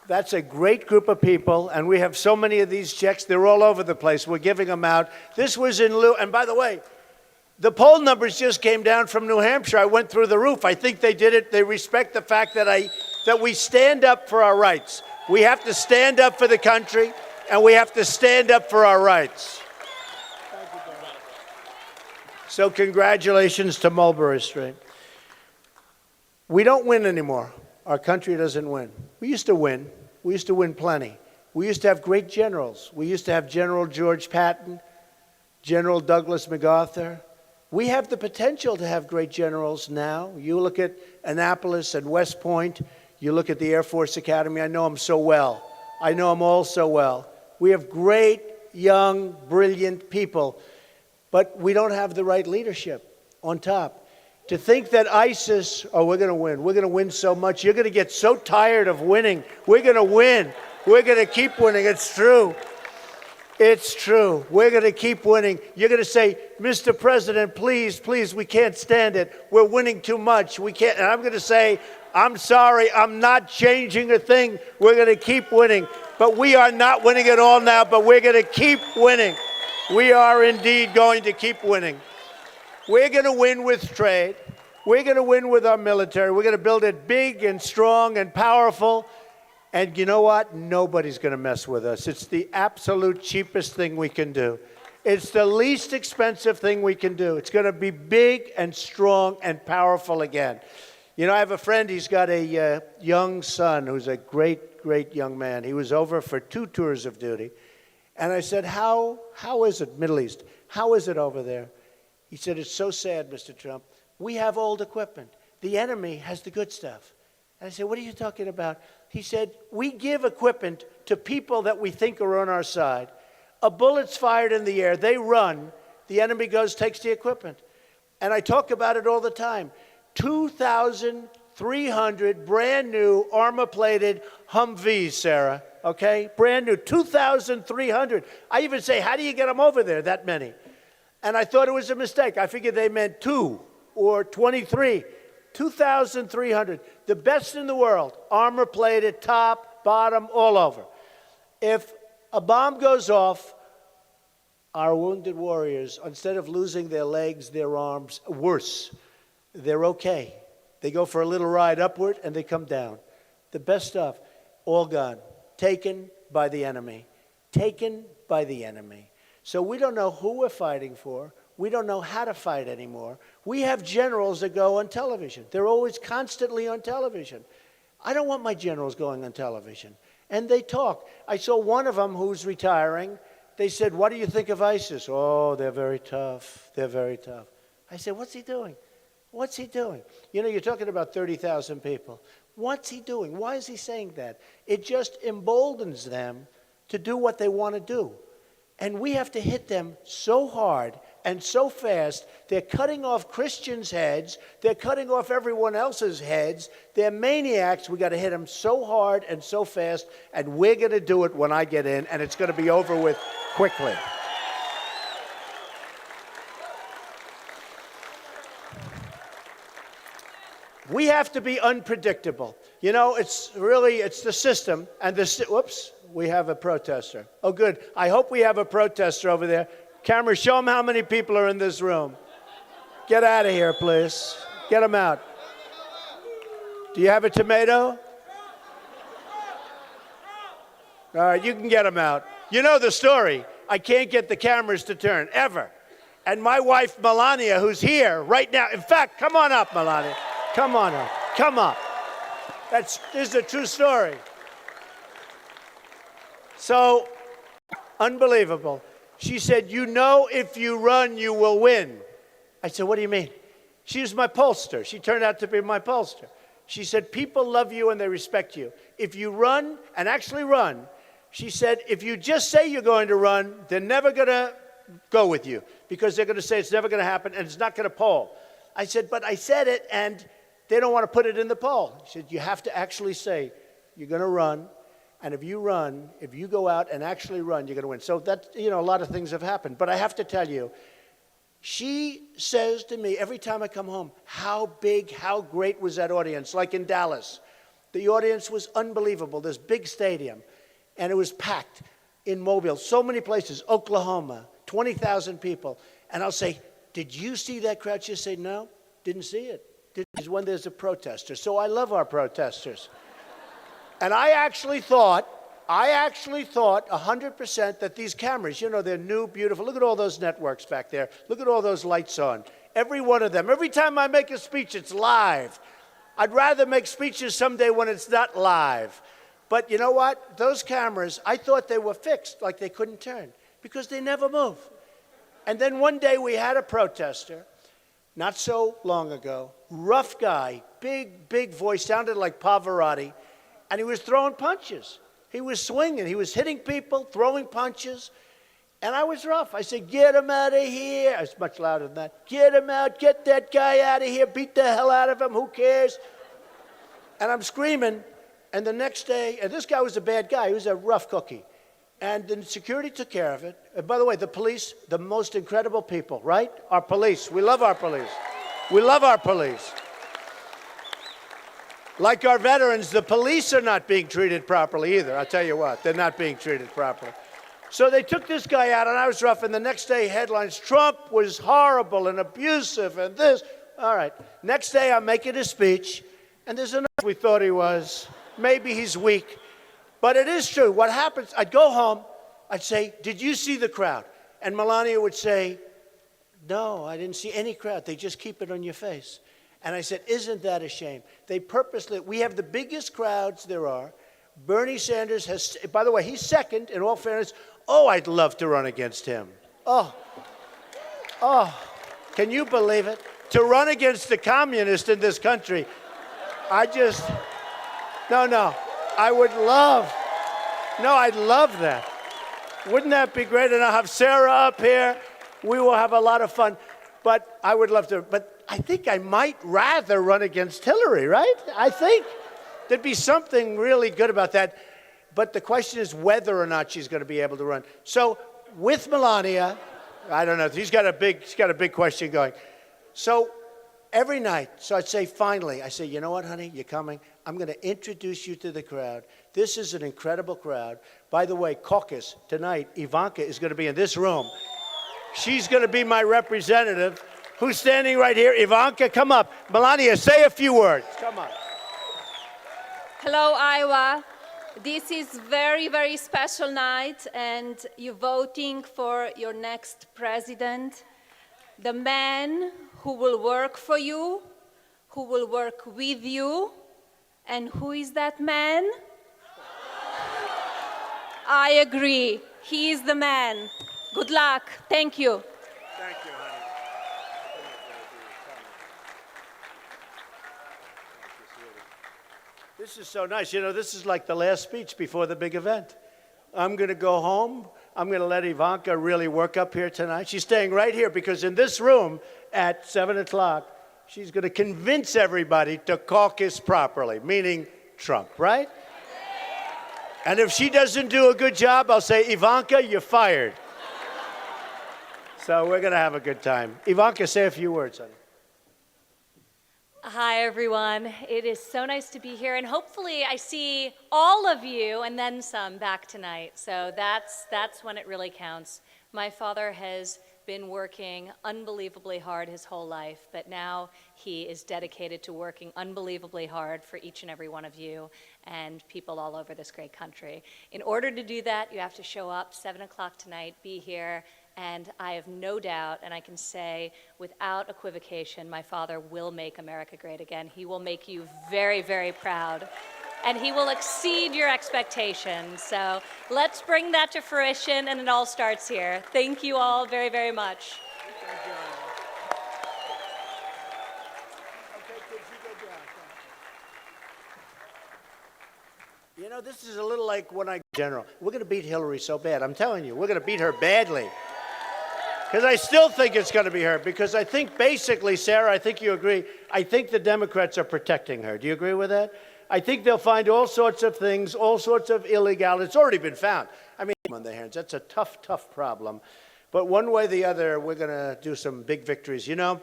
that's a great group of people, and we have so many of these checks. They're all over the place. We're giving them out. This was in lieu, and by the way, the poll numbers just came down from New Hampshire. I went through the roof. I think they did it. They respect the fact that we stand up for our rights. We have to stand up for the country, and we have to stand up for our rights. So congratulations to Mulberry Street. We don't win anymore. Our country doesn't win. We used to win. We used to win plenty. We used to have great generals. We used to have General George Patton, General Douglas MacArthur. We have the potential to have great generals now. You look at Annapolis and West Point. You look at the Air Force Academy. I know them so well. I know them all so well. We have great, young, brilliant people, but we don't have the right leadership on top. To think that ISIS, oh, we're going to win. We're going to win so much. You're going to get so tired of winning. We're going to win. We're going to keep winning. It's true. It's true. We're going to keep winning. You're going to say, Mr. President, please, please, we can't stand it. We're winning too much. We can't. And I'm going to say, I'm sorry. I'm not changing a thing. We're going to keep winning. But we are not winning at all now, but we're going to keep winning. We are indeed going to keep winning. We're going to win with trade. We're going to win with our military. We're going to build it big and strong and powerful. And you know what? Nobody's going to mess with us. It's the absolute cheapest thing we can do. It's the least expensive thing we can do. It's going to be big and strong and powerful again. You know, I have a friend. He's got a young son who's a great, great young man. He was over for 2 tours of duty. And I said, how is it, Middle East? How is it over there? He said, it's so sad, Mr. Trump. We have old equipment. The enemy has the good stuff. And I said, what are you talking about? He said, we give equipment to people that we think are on our side. A bullet's fired in the air. They run. The enemy goes, takes the equipment. And I talk about it all the time. 2,300 brand new armor-plated Humvees, Sarah, okay? Brand new, 2,300. I even say, how do you get them over there, that many? And I thought it was a mistake. I figured they meant 2 or 23. 2,300, the best in the world, armor-plated, top, bottom, all over. If a bomb goes off, our wounded warriors, instead of losing their legs, their arms, worse, they're okay. They go for a little ride upward, and they come down. The best stuff, all gone, taken by the enemy, taken by the enemy. So we don't know who we're fighting for. We don't know how to fight anymore. We have generals that go on television. They're always constantly on television. I don't want my generals going on television. And they talk. I saw one of them who's retiring. They said, what do you think of ISIS? Oh, they're very tough. They're very tough. I said, what's he doing? What's he doing? You know, you're talking about 30,000 people. What's he doing? Why is he saying that? It just emboldens them to do what they want to do. And we have to hit them so hard and so fast. They're cutting off Christians' heads. They're cutting off everyone else's heads. They're maniacs. We got to hit them so hard and so fast, and we're going to do it when I get in, and it's going to be over with quickly. We have to be unpredictable. You know, it's the system, and whoops. We have a protester. Oh, good. I hope we have a protester over there. Camera, show them how many people are in this room. Get out of here, please. Get them out. Do you have a tomato? All right, you can get them out. You know the story. I can't get the cameras to turn, ever. And my wife, Melania, who's here right now. In fact, come on up, Melania. Come on up. Come up. This is a true story. So, unbelievable. She said, you know, if you run, you will win. I said, what do you mean? She was my pollster. She turned out to be my pollster. She said, people love you and they respect you. If you run, and actually run, she said, if you just say you're going to run, they're never going to go with you because they're going to say it's never going to happen and it's not going to poll. I said, but I said it and they don't want to put it in the poll. She said, you have to actually say you're going to run. And if you run, if you go out and actually run, you're going to win. So that, you know, a lot of things have happened. But I have to tell you, she says to me every time I come home, how big, how great was that audience? Like in Dallas, the audience was unbelievable. This big stadium, and it was packed in Mobile, so many places, Oklahoma, 20,000 people. And I'll say, did you see that crowd? She'll say, no, didn't see it. This is when there's a protester. So I love our protesters. And I actually thought 100% that these cameras, you know, they're new, beautiful. Look at all those networks back there. Look at all those lights on. Every one of them. Every time I make a speech, it's live. I'd rather make speeches someday when it's not live. But you know what? Those cameras, I thought they were fixed, like they couldn't turn, because they never move. And then one day we had a protester, not so long ago, rough guy, big voice, sounded like Pavarotti, and he was throwing punches. He was swinging. He was hitting people, throwing punches. And I was rough. I said, get him out of here. I was much louder than that. Get him out. Get that guy out of here. Beat the hell out of him. Who cares? And I'm screaming. And the next day, and this guy was a bad guy. He was a rough cookie. And the security took care of it. And by the way, the police, the most incredible people, right? Our police. We love our police. We love our police. Like our veterans, the police are not being treated properly either. I'll tell you what, they're not being treated properly. So they took this guy out, and I was rough, and the next day, headlines, Trump was horrible and abusive and this. All right. Next day, I'm making a speech, and there's enough we thought he was. Maybe he's weak. But it is true. What happens, I'd go home, I'd say, did you see the crowd? And Melania would say, no, I didn't see any crowd. They just keep it on your face. And I said, isn't that a shame? They purposely, we have the biggest crowds there are. Bernie Sanders has, by the way, he's second, in all fairness. Oh, I'd love to run against him. Oh, can you believe it? To run against the communist in this country. I'd love that. Wouldn't that be great? And I'll have Sarah up here. We will have a lot of fun. But I would love to, but I think I might rather run against Hillary, right? I think there'd be something really good about that. But the question is whether or not she's going to be able to run. So with Melania, I don't know. She's got a big question going. So every night, so I'd say finally, I say, you know what, honey, you're coming. I'm going to introduce you to the crowd. This is an incredible crowd. By the way, Caucus, tonight, Ivanka is going to be in this room. She's going to be my representative. Who's standing right here? Ivanka, come up. Melania, say a few words. Come on. Hello, Iowa. This is very, very special night, and you're voting for your next president, the man who will work for you, who will work with you. And who is that man? I agree. He is the man. Good luck. Thank you. Thank you, honey. This is so nice. You know, this is like the last speech before the big event. I'm going to go home. I'm going to let Ivanka really work up here tonight. She's staying right here because in this room at 7 o'clock, she's going to convince everybody to caucus properly, meaning Trump, right? And if she doesn't do a good job, I'll say, Ivanka, you're fired. So we're going to have a good time. Ivanka, say a few words, honey. Hi, everyone. It is so nice to be here, and hopefully I see all of you and then some back tonight. So that's when it really counts. My father has been working unbelievably hard his whole life, but now he is dedicated to working unbelievably hard for each and every one of you and people all over this great country. In order to do that, you have to show up 7 o'clock tonight, be here, and I have no doubt, and I can say without equivocation, my father will make America great again. He will make you very, very proud, and he will exceed your expectations. So let's bring that to fruition, and it all starts here. Thank you all very, very much. You know, this is a little like when I general. We're going to beat Hillary so bad. I'm telling you, we're going to beat her badly. Because I still think it's going to be her. Because I think basically, Sarah, I think you agree, I think the Democrats are protecting her. Do you agree with that? I think they'll find all sorts of things, all sorts of illegality. It's already been found. I mean, on their hands. That's a tough, tough problem. But one way or the other, we're going to do some big victories. You know,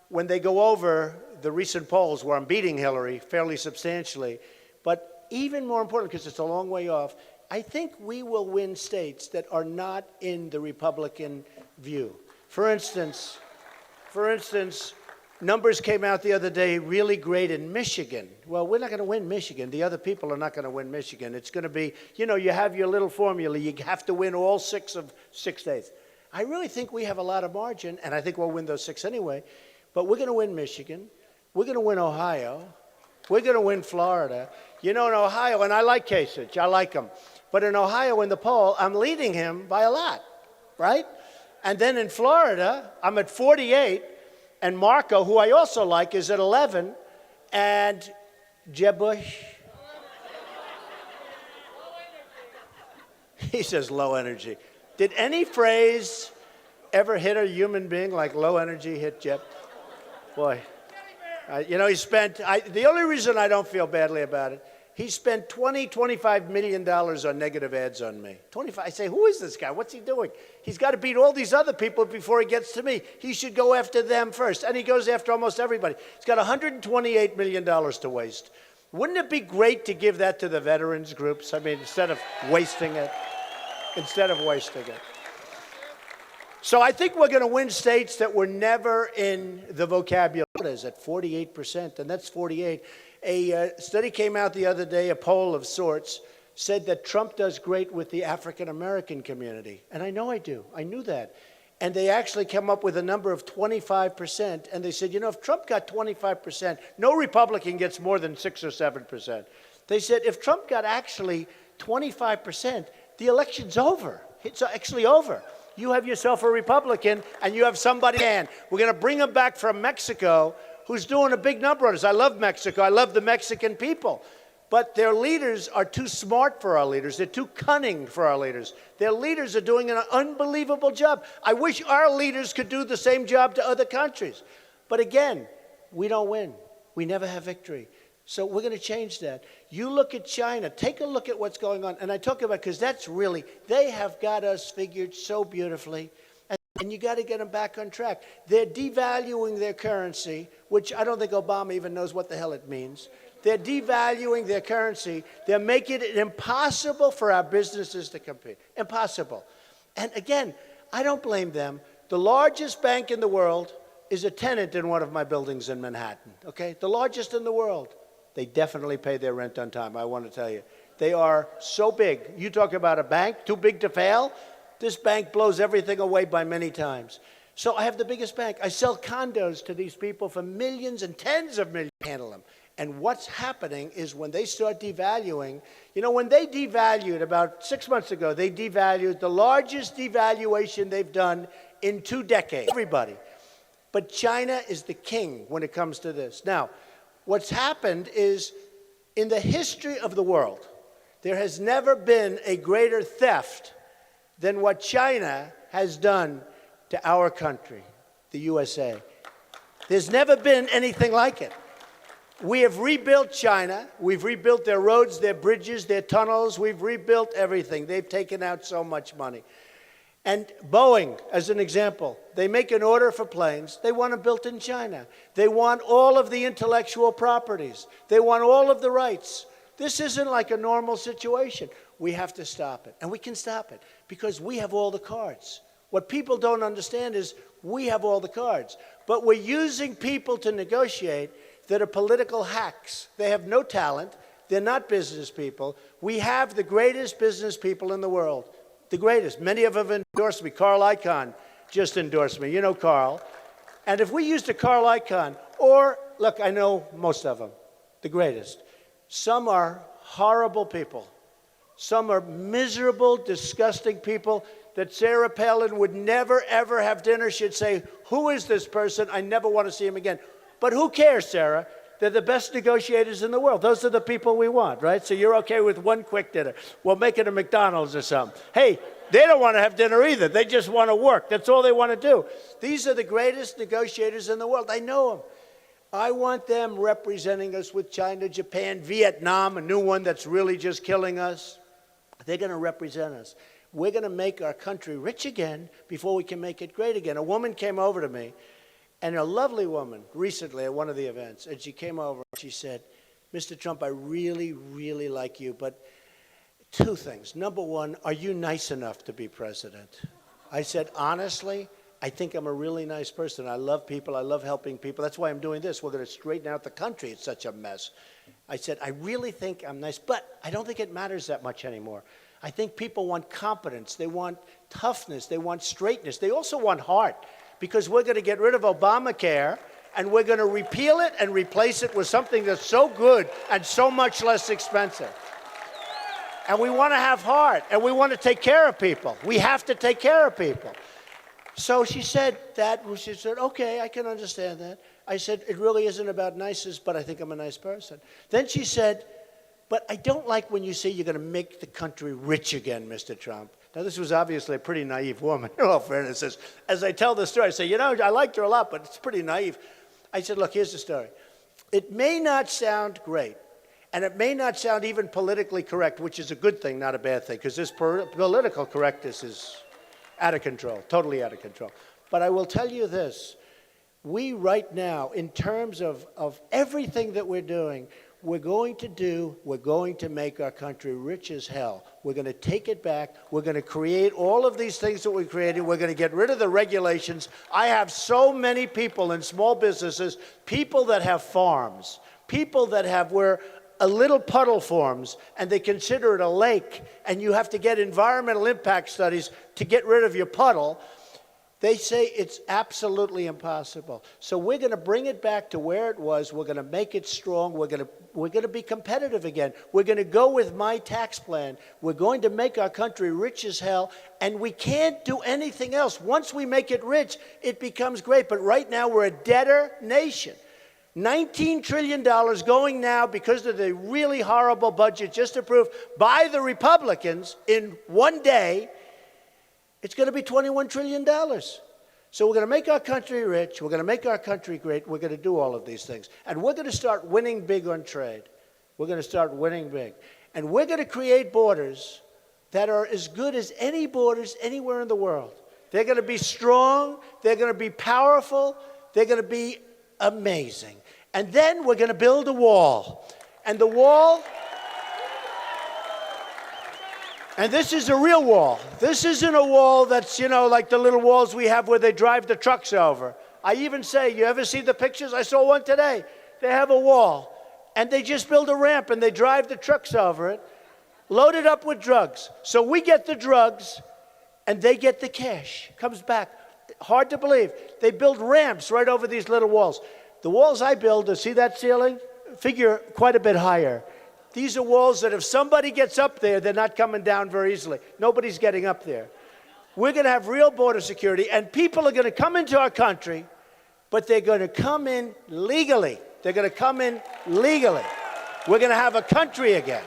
when they go over the recent polls where I'm beating Hillary fairly substantially, but even more important, because it's a long way off, I think we will win states that are not in the Republican view. For instance, numbers came out the other day really great in Michigan. Well, we're not going to win Michigan. The other people are not going to win Michigan. It's going to be, you know, you have your little formula. You have to win all 6 of 6 states. I really think we have a lot of margin, and I think we'll win those 6 anyway. But we're going to win Michigan. We're going to win Ohio. We're going to win Florida. You know, in Ohio, and I like Kasich. I like him. But in Ohio, in the poll, I'm leading him by a lot, right? And then in Florida, I'm at 48, and Marco, who I also like, is at 11, and Jeb Bush, he says low energy. Did any phrase ever hit a human being like low energy hit Jeb? Boy, you know, he spent, the only reason I don't feel badly about it, he spent $25 million on negative ads on me. 25. I say, who is this guy? What's he doing? He's got to beat all these other people before he gets to me. He should go after them first. And he goes after almost everybody. He's got $128 million to waste. Wouldn't it be great to give that to the veterans groups? I mean, instead of wasting it. So I think we're going to win states that were never in the vocabulary. Is at 48%, and that's 48. A study came out the other day, a poll of sorts, said that Trump does great with the African-American community. And I know I do. I knew that. And they actually came up with a number of 25%. And they said, you know, if Trump got 25%, no Republican gets more than 6 or 7%. They said, if Trump got actually 25%, the election's over. It's actually over. You have yourself a Republican, and you have somebody, and we're going to bring him back from Mexico who's doing a big number on us. I love Mexico. I love the Mexican people. But their leaders are too smart for our leaders. They're too cunning for our leaders. Their leaders are doing an unbelievable job. I wish our leaders could do the same job to other countries. But again, we don't win. We never have victory. So we're going to change that. You look at China. Take a look at what's going on. And I talk about, because that's really, they have got us figured so beautifully. And you got to get them back on track. They're devaluing their currency, which I don't think Obama even knows what the hell it means. They're devaluing their currency. They're making it impossible for our businesses to compete. Impossible. And again, I don't blame them. The largest bank in the world is a tenant in one of my buildings in Manhattan, okay? The largest in the world. They definitely pay their rent on time, I want to tell you. They are so big. You talk about a bank too big to fail. This bank blows everything away by many times. So I have the biggest bank. I sell condos to these people for millions and tens of millions to handle them. And what's happening is when they start devaluing, you know, when they devalued about 6 months ago, they devalued the largest devaluation they've done in 2 decades. Everybody. But China is the king when it comes to this. Now, what's happened is in the history of the world, there has never been a greater theft than what China has done to our country, the USA. There's never been anything like it. We have rebuilt China. We've rebuilt their roads, their bridges, their tunnels. We've rebuilt everything. They've taken out so much money. And Boeing, as an example, they make an order for planes. They want them built in China. They want all of the intellectual properties. They want all of the rights. This isn't like a normal situation. We have to stop it. And we can stop it because we have all the cards. What people don't understand is we have all the cards. But we're using people to negotiate that are political hacks. They have no talent. They're not business people. We have the greatest business people in the world. The greatest. Many of them have endorsed me. Carl Icahn just endorsed me. You know Carl. And if we used a Carl Icahn, or, look, I know most of them, the greatest. Some are horrible people. Some are miserable, disgusting people that Sarah Palin would never, ever have dinner. She'd say, who is this person? I never want to see him again. But who cares, Sarah? They're the best negotiators in the world. Those are the people we want, right? So you're okay with one quick dinner. We'll make it a McDonald's or something. Hey, they don't want to have dinner either. They just want to work. That's all they want to do. These are the greatest negotiators in the world. I know them. I want them representing us with China, Japan, Vietnam, a new one that's really just killing us. They're going to represent us. We're going to make our country rich again before we can make it great again. A woman came over to me, and a lovely woman, recently at one of the events, and she came over and she said, Mr. Trump, I really, really like you, but two things. Number one, are you nice enough to be president? I said, honestly, I think I'm a really nice person. I love people. I love helping people. That's why I'm doing this. We're going to straighten out the country. It's such a mess. I said, I really think I'm nice, but I don't think it matters that much anymore. I think people want competence. They want toughness. They want straightness. They also want heart, because we're going to get rid of Obamacare, and we're going to repeal it and replace it with something that's so good and so much less expensive. And we want to have heart, and we want to take care of people. We have to take care of people. So she said that. She said, okay, I can understand that. I said, it really isn't about niceness, but I think I'm a nice person. Then she said, but I don't like when you say you're going to make the country rich again, Mr. Trump. Now, this was obviously a pretty naive woman. In all fairness, as I tell the story, I say, you know, I liked her a lot, but it's pretty naive. I said, look, here's the story. It may not sound great, and it may not sound even politically correct, which is a good thing, not a bad thing, because this political correctness is out of control, totally out of control. But I will tell you this. We right now, in terms of everything that we're doing, we're going to make our country rich as hell. We're going to take it back. We're going to create all of these things that we created. We're going to get rid of the regulations. I have so many people in small businesses, people that have farms, people that have where a little puddle forms and they consider it a lake, and you have to get environmental impact studies to get rid of your puddle. They say it's absolutely impossible. So we're going to bring it back to where it was. We're going to make it strong. We're going to be competitive again. We're going to go with my tax plan. We're going to make our country rich as hell, and we can't do anything else. Once we make it rich, it becomes great. But right now, we're a debtor nation. $19 trillion going now because of the really horrible budget just approved by the Republicans in one day. It's going to be $21 trillion. So we're going to make our country rich. We're going to make our country great. We're going to do all of these things. And we're going to start winning big on trade. We're going to start winning big. And we're going to create borders that are as good as any borders anywhere in the world. They're going to be strong. They're going to be powerful. They're going to be amazing. And then we're going to build a wall. And the wall... And this is a real wall. This isn't a wall that's, like the little walls we have where they drive the trucks over. I even say, you ever see the pictures? I saw one today. They have a wall, and they just build a ramp, and they drive the trucks over it, loaded up with drugs. So we get the drugs, and they get the cash. Comes back. Hard to believe. They build ramps right over these little walls. The walls I build, see that ceiling? Figure quite a bit higher. These are walls that if somebody gets up there, they're not coming down very easily. Nobody's getting up there. We're going to have real border security, and people are going to come into our country, but they're going to come in legally. They're going to come in legally. We're going to have a country again.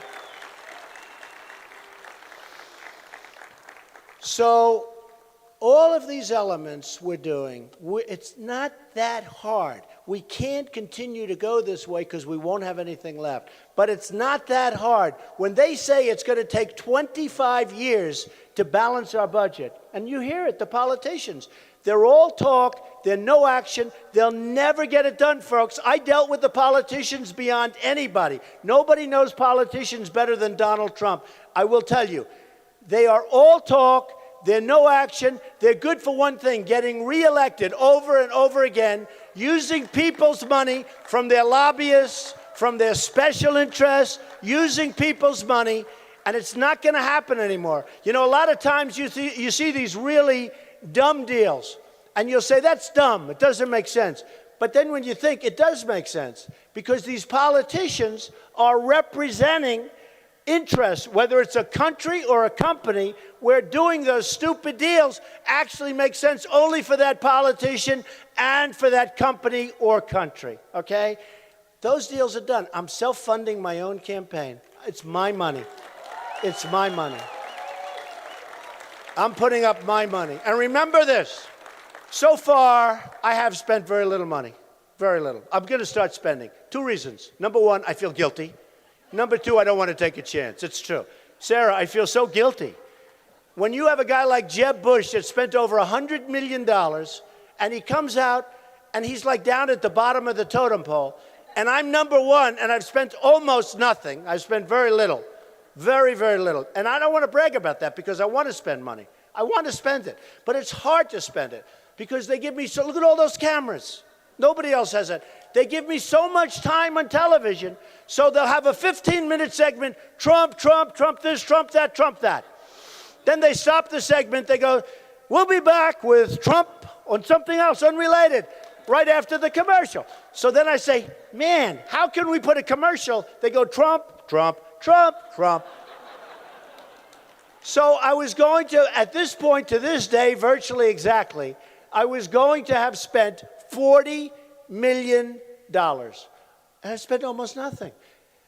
So all of these elements we're doing, it's not that hard. We can't continue to go this way because we won't have anything left. But it's not that hard. When they say it's going to take 25 years to balance our budget, and you hear it, the politicians, they're all talk, they're no action, they'll never get it done, folks. I dealt with the politicians beyond anybody. Nobody knows politicians better than Donald Trump. I will tell you, they are all talk. they're no action. They're good for one thing, getting reelected over and over again, using people's money from their lobbyists, from their special interests, using people's money, and it's not going to happen anymore. You know, a lot of times you see these really dumb deals, and you'll say, that's dumb, it doesn't make sense. But then when you think, it does make sense, because these politicians are representing interests, whether it's a country or a company, where doing those stupid deals actually makes sense only for that politician and for that company or country, okay? Those deals are done. I'm self-funding my own campaign. It's my money. It's my money. I'm putting up my money. And remember this, so far, I have spent very little money, very little. I'm going to start spending. 2 reasons. Number 1, I feel guilty. Number 2, I don't want to take a chance. It's true. Sarah, I feel so guilty. When you have a guy like Jeb Bush that spent over $100 million, and he comes out, and he's like down at the bottom of the totem pole, and I'm number 1, and I've spent almost nothing. I've spent very little, very, very little. And I don't want to brag about that because I want to spend money. I want to spend it. But it's hard to spend it because they give me so, look at all those cameras. Nobody else has that. They give me so much time on television, so they'll have a 15-minute segment, Trump, Trump, Trump this, Trump that, Trump that. Then they stop the segment, they go, we'll be back with Trump on something else unrelated, right after the commercial. So then I say, man, how can we put a commercial? They go, Trump, Trump, Trump, Trump. So I was going to, at this point, to this day, virtually exactly, I was going to have spent $40 million. And I spent almost nothing.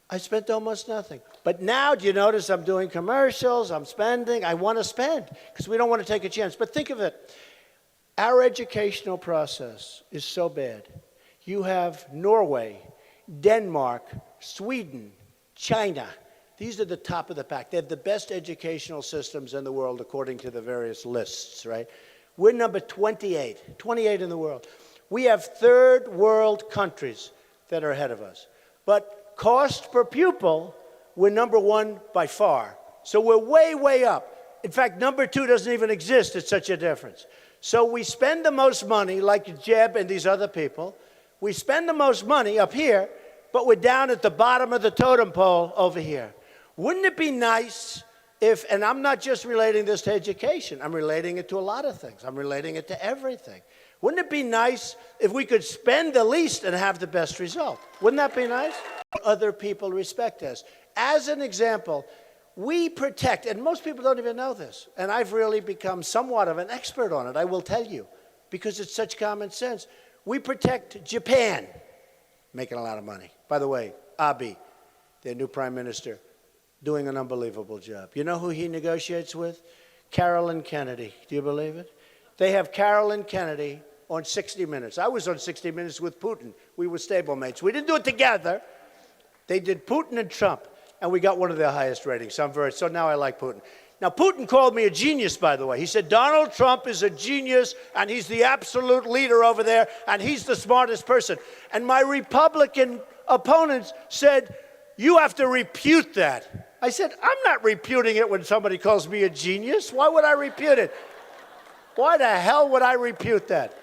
I spent almost nothing. But now, do you notice I'm doing commercials, I'm spending, I want to spend, because we don't want to take a chance. But think of it. Our educational process is so bad. You have Norway, Denmark, Sweden, China. These are the top of the pack. They have the best educational systems in the world according to the various lists, right? We're number 28, 28 in the world. We have third world countries that are ahead of us. But cost per pupil, we're number 1 by far. So we're way, way up. In fact, number 2 doesn't even exist. It's such a difference. So we spend the most money, like Jeb and these other people. We spend the most money up here, but we're down at the bottom of the totem pole over here. Wouldn't it be nice if, and I'm not just relating this to education, I'm relating it to a lot of things. I'm relating it to everything. Wouldn't it be nice if we could spend the least and have the best result? Wouldn't that be nice? Other people respect us. As an example, we protect, and most people don't even know this, and I've really become somewhat of an expert on it, I will tell you, because it's such common sense. We protect Japan, making a lot of money. By the way, Abe, their new prime minister, doing an unbelievable job. You know who he negotiates with? Carolyn Kennedy. Do you believe it? They have Carolyn Kennedy on 60 Minutes. I was on 60 Minutes with Putin. We were stablemates. We didn't do it together. They did Putin and Trump, and we got one of their highest ratings. So now I like Putin. Now, Putin called me a genius, by the way. He said, Donald Trump is a genius, and he's the absolute leader over there, and he's the smartest person. And my Republican opponents said, you have to repute that. I said, I'm not reputing it when somebody calls me a genius. Why would I repute it? Why the hell would I repute that?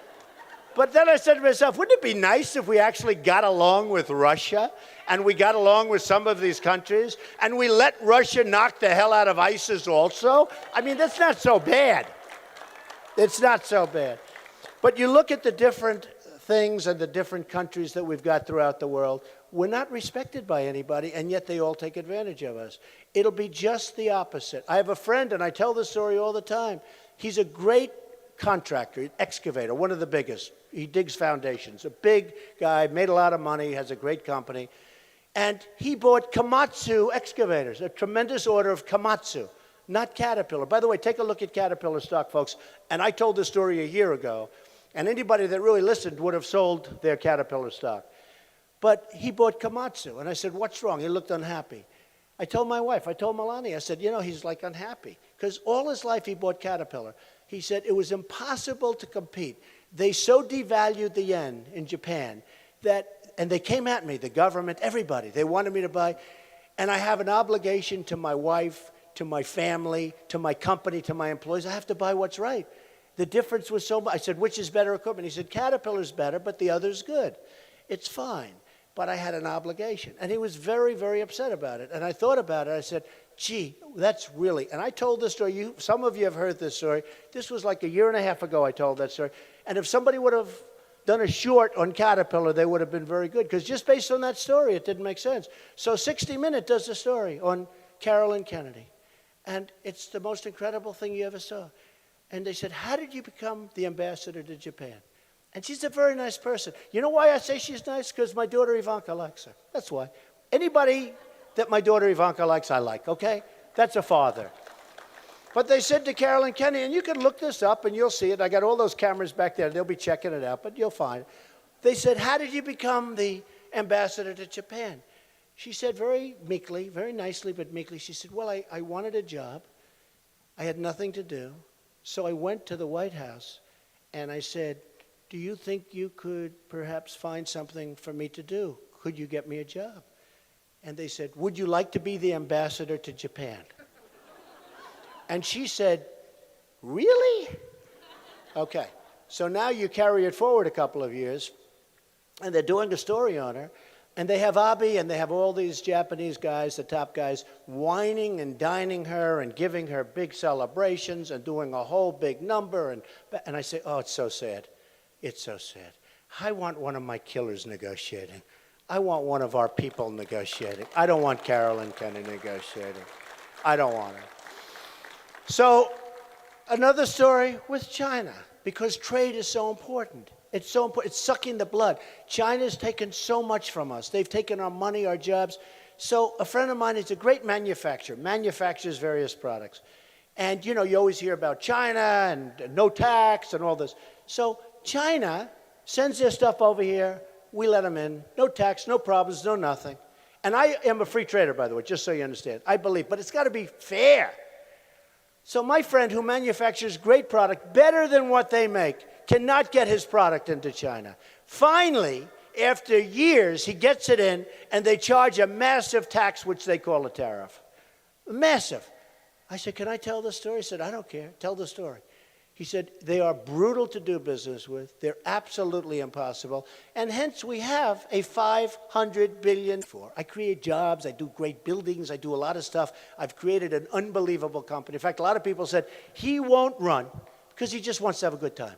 But then I said to myself, wouldn't it be nice if we actually got along with Russia and we got along with some of these countries and we let Russia knock the hell out of ISIS also? I mean, that's not so bad. It's not so bad. But you look at the different things and the different countries that we've got throughout the world, we're not respected by anybody, and yet they all take advantage of us. It'll be just the opposite. I have a friend, and I tell this story all the time. He's a great contractor, an excavator, one of the biggest. He digs foundations. A big guy, made a lot of money, has a great company. And he bought Komatsu excavators, a tremendous order of Komatsu, not Caterpillar. By the way, take a look at Caterpillar stock, folks. And I told this story a year ago, and anybody that really listened would have sold their Caterpillar stock. But he bought Komatsu, and I said, what's wrong? He looked unhappy. I told my wife, I told Melania, I said, you know, he's like unhappy. Because all his life he bought Caterpillar. He said it was impossible to compete. They so devalued the yen in Japan that, and they came at me, the government, everybody. They wanted me to buy, and I have an obligation to my wife to my family, to my company, to my employees. I have to buy what's right. The difference was so much. I said, which is better equipment? He said, Caterpillar's better, but the other's good. It's fine, but I had an obligation. And he was very, very upset about it. And I thought about it. I said, gee, that's really, and I told this story. Some of you have heard this story. This was like a year and a half ago I told that story. And if somebody would have done a short on Caterpillar, they would have been very good. Because just based on that story, it didn't make sense. So 60 Minutes does a story on Carolyn Kennedy. And it's the most incredible thing you ever saw. And they said, how did you become the ambassador to Japan? And she's a very nice person. You know why I say she's nice? Because my daughter Ivanka likes her. That's why. Anybody that my daughter Ivanka likes, I like, okay? That's a father. But they said to Carolyn Kennedy, and you can look this up and you'll see it. I got all those cameras back there. They'll be checking it out, but you'll find it. They said, how did you become the ambassador to Japan? She said very meekly, very nicely, but meekly, she said, well, I wanted a job. I had nothing to do. So I went to the White House and I said, do you think you could perhaps find something for me to do? Could you get me a job? And they said, would you like to be the ambassador to Japan? And she said, really? Okay. So now you carry it forward a couple of years, and they're doing a story on her, and they have Abe and they have all these Japanese guys, the top guys, whining and dining her and giving her big celebrations and doing a whole big number. And I say, oh, it's so sad. It's so sad. I want one of my killers negotiating. I want one of our people negotiating. I don't want Carolyn Kennedy negotiating. I don't want her. So another story with China, because trade is so important. It's so important. It's sucking the blood. China's taken so much from us. They've taken our money, our jobs. So a friend of mine is a great manufacturer, manufactures various products. And, you know, you always hear about China and no tax and all this. So China sends their stuff over here. We let them in. No tax, no problems, no nothing. And I am a free trader, by the way, just so you understand. I believe, but it's got to be fair. So my friend who manufactures great product, better than what they make, cannot get his product into China. Finally, after years, he gets it in, and they charge a massive tax, which they call a tariff. Massive. I said, can I tell the story? He said, I don't care. Tell the story. He said, they are brutal to do business with. They're absolutely impossible. And hence, we have a $500 billion for. I create jobs. I do great buildings. I do a lot of stuff. I've created an unbelievable company. In fact, a lot of people said, he won't run because he just wants to have a good time.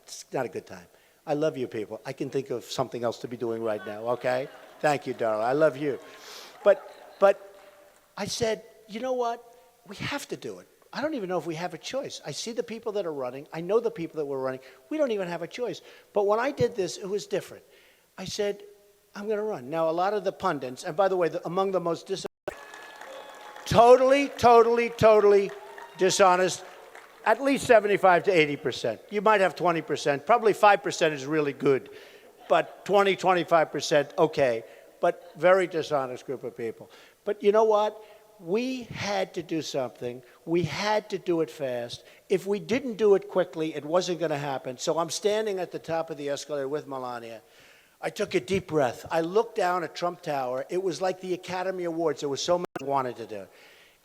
It's not a good time. I love you people. I can think of something else to be doing right now, okay? Thank you, darling. I love you. But I said, you know what? We have to do it. I don't even know if we have a choice. I see the people that are running. I know the people that were running. We don't even have a choice. But when I did this, it was different. I said, I'm going to run. Now, a lot of the pundits, and by the way, among the most totally dishonest, at least 75 to 80%. You might have 20%. Probably 5% is really good. But 25%, okay. But very dishonest group of people. But you know what? We had to do something. We had to do it fast. If we didn't do it quickly, it wasn't going to happen. So I'm standing at the top of the escalator with Melania. I took a deep breath. I looked down at Trump Tower. It was like the Academy Awards. There was so much I wanted to do.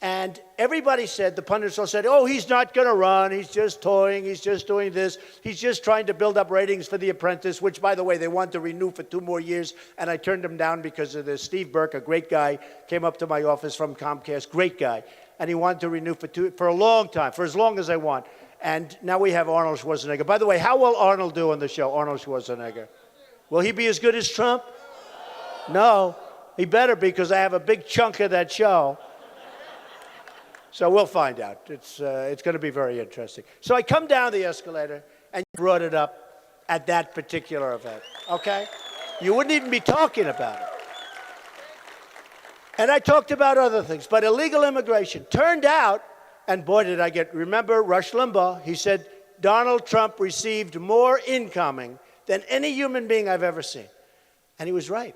And everybody said, the pundits all said, oh, he's not going to run. He's just toying. He's just doing this. He's just trying to build up ratings for The Apprentice, which, by the way, they want to renew for 2 more years. And I turned him down because of this. Steve Burke, a great guy, came up to my office from Comcast, great guy. And he wanted to renew for a long time, for as long as I want. And now we have Arnold Schwarzenegger. By the way, how will Arnold do on the show, Arnold Schwarzenegger? Will he be as good as Trump? No. He better, because I have a big chunk of that show. So we'll find out. It's going to be very interesting. So I come down the escalator, and you brought it up at that particular event, okay? You wouldn't even be talking about it. And I talked about other things, but illegal immigration turned out, and boy, did I remember Rush Limbaugh, he said, Donald Trump received more incoming than any human being I've ever seen. And he was right.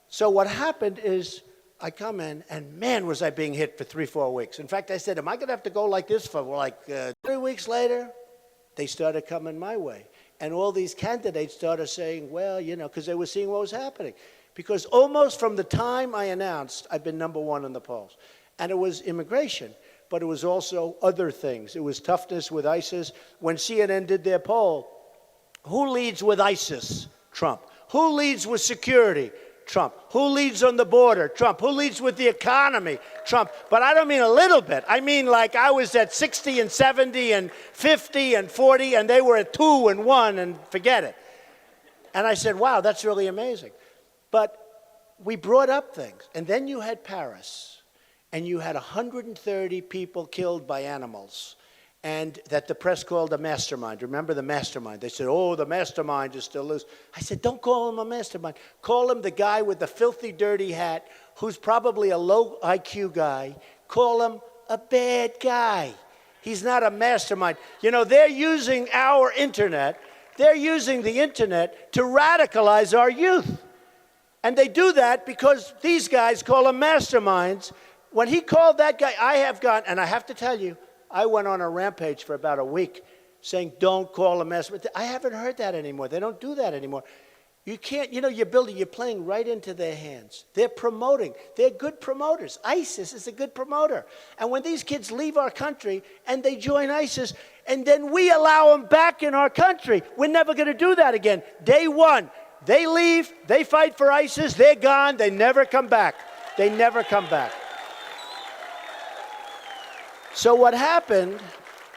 So what happened is, I come in, and man, was I being hit for 3-4 weeks. In fact, I said, am I going to have to go like this for 3 weeks later? They started coming my way. And all these candidates started saying, well, you know, because they were seeing what was happening. Because almost from the time I announced, I've been #1 in the polls. And it was immigration. but it was also other things. It was toughness with ISIS. When CNN did their poll, who leads with ISIS? Trump. Who leads with security? Trump. Who leads on the border? Trump. Who leads with the economy? Trump. But I don't mean a little bit. I mean like I was at 60 and 70 and 50 and 40, and they were at 2 and 1, and forget it. And I said, wow, that's really amazing. But we brought up things. And then you had Paris, and you had 130 people killed by animals, and that the press called a mastermind. Remember the mastermind? They said, oh, the mastermind is still loose. I said, don't call him a mastermind. Call him the guy with the filthy, dirty hat who's probably a low IQ guy. Call him a bad guy. He's not a mastermind. You know, they're using our internet. They're using the internet to radicalize our youth. And they do that because these guys call them masterminds. When he called that guy, I have gone, and I have to tell you, I went on a rampage for about a week saying, don't call him mastermind. I haven't heard that anymore. They don't do that anymore. You can't, you know, you're playing right into their hands. They're promoting. They're good promoters. ISIS is a good promoter. And when these kids leave our country and they join ISIS, and then we allow them back in our country, we're never going to do that again. Day one, they leave, they fight for ISIS, they're gone, they never come back. They never come back. So what happened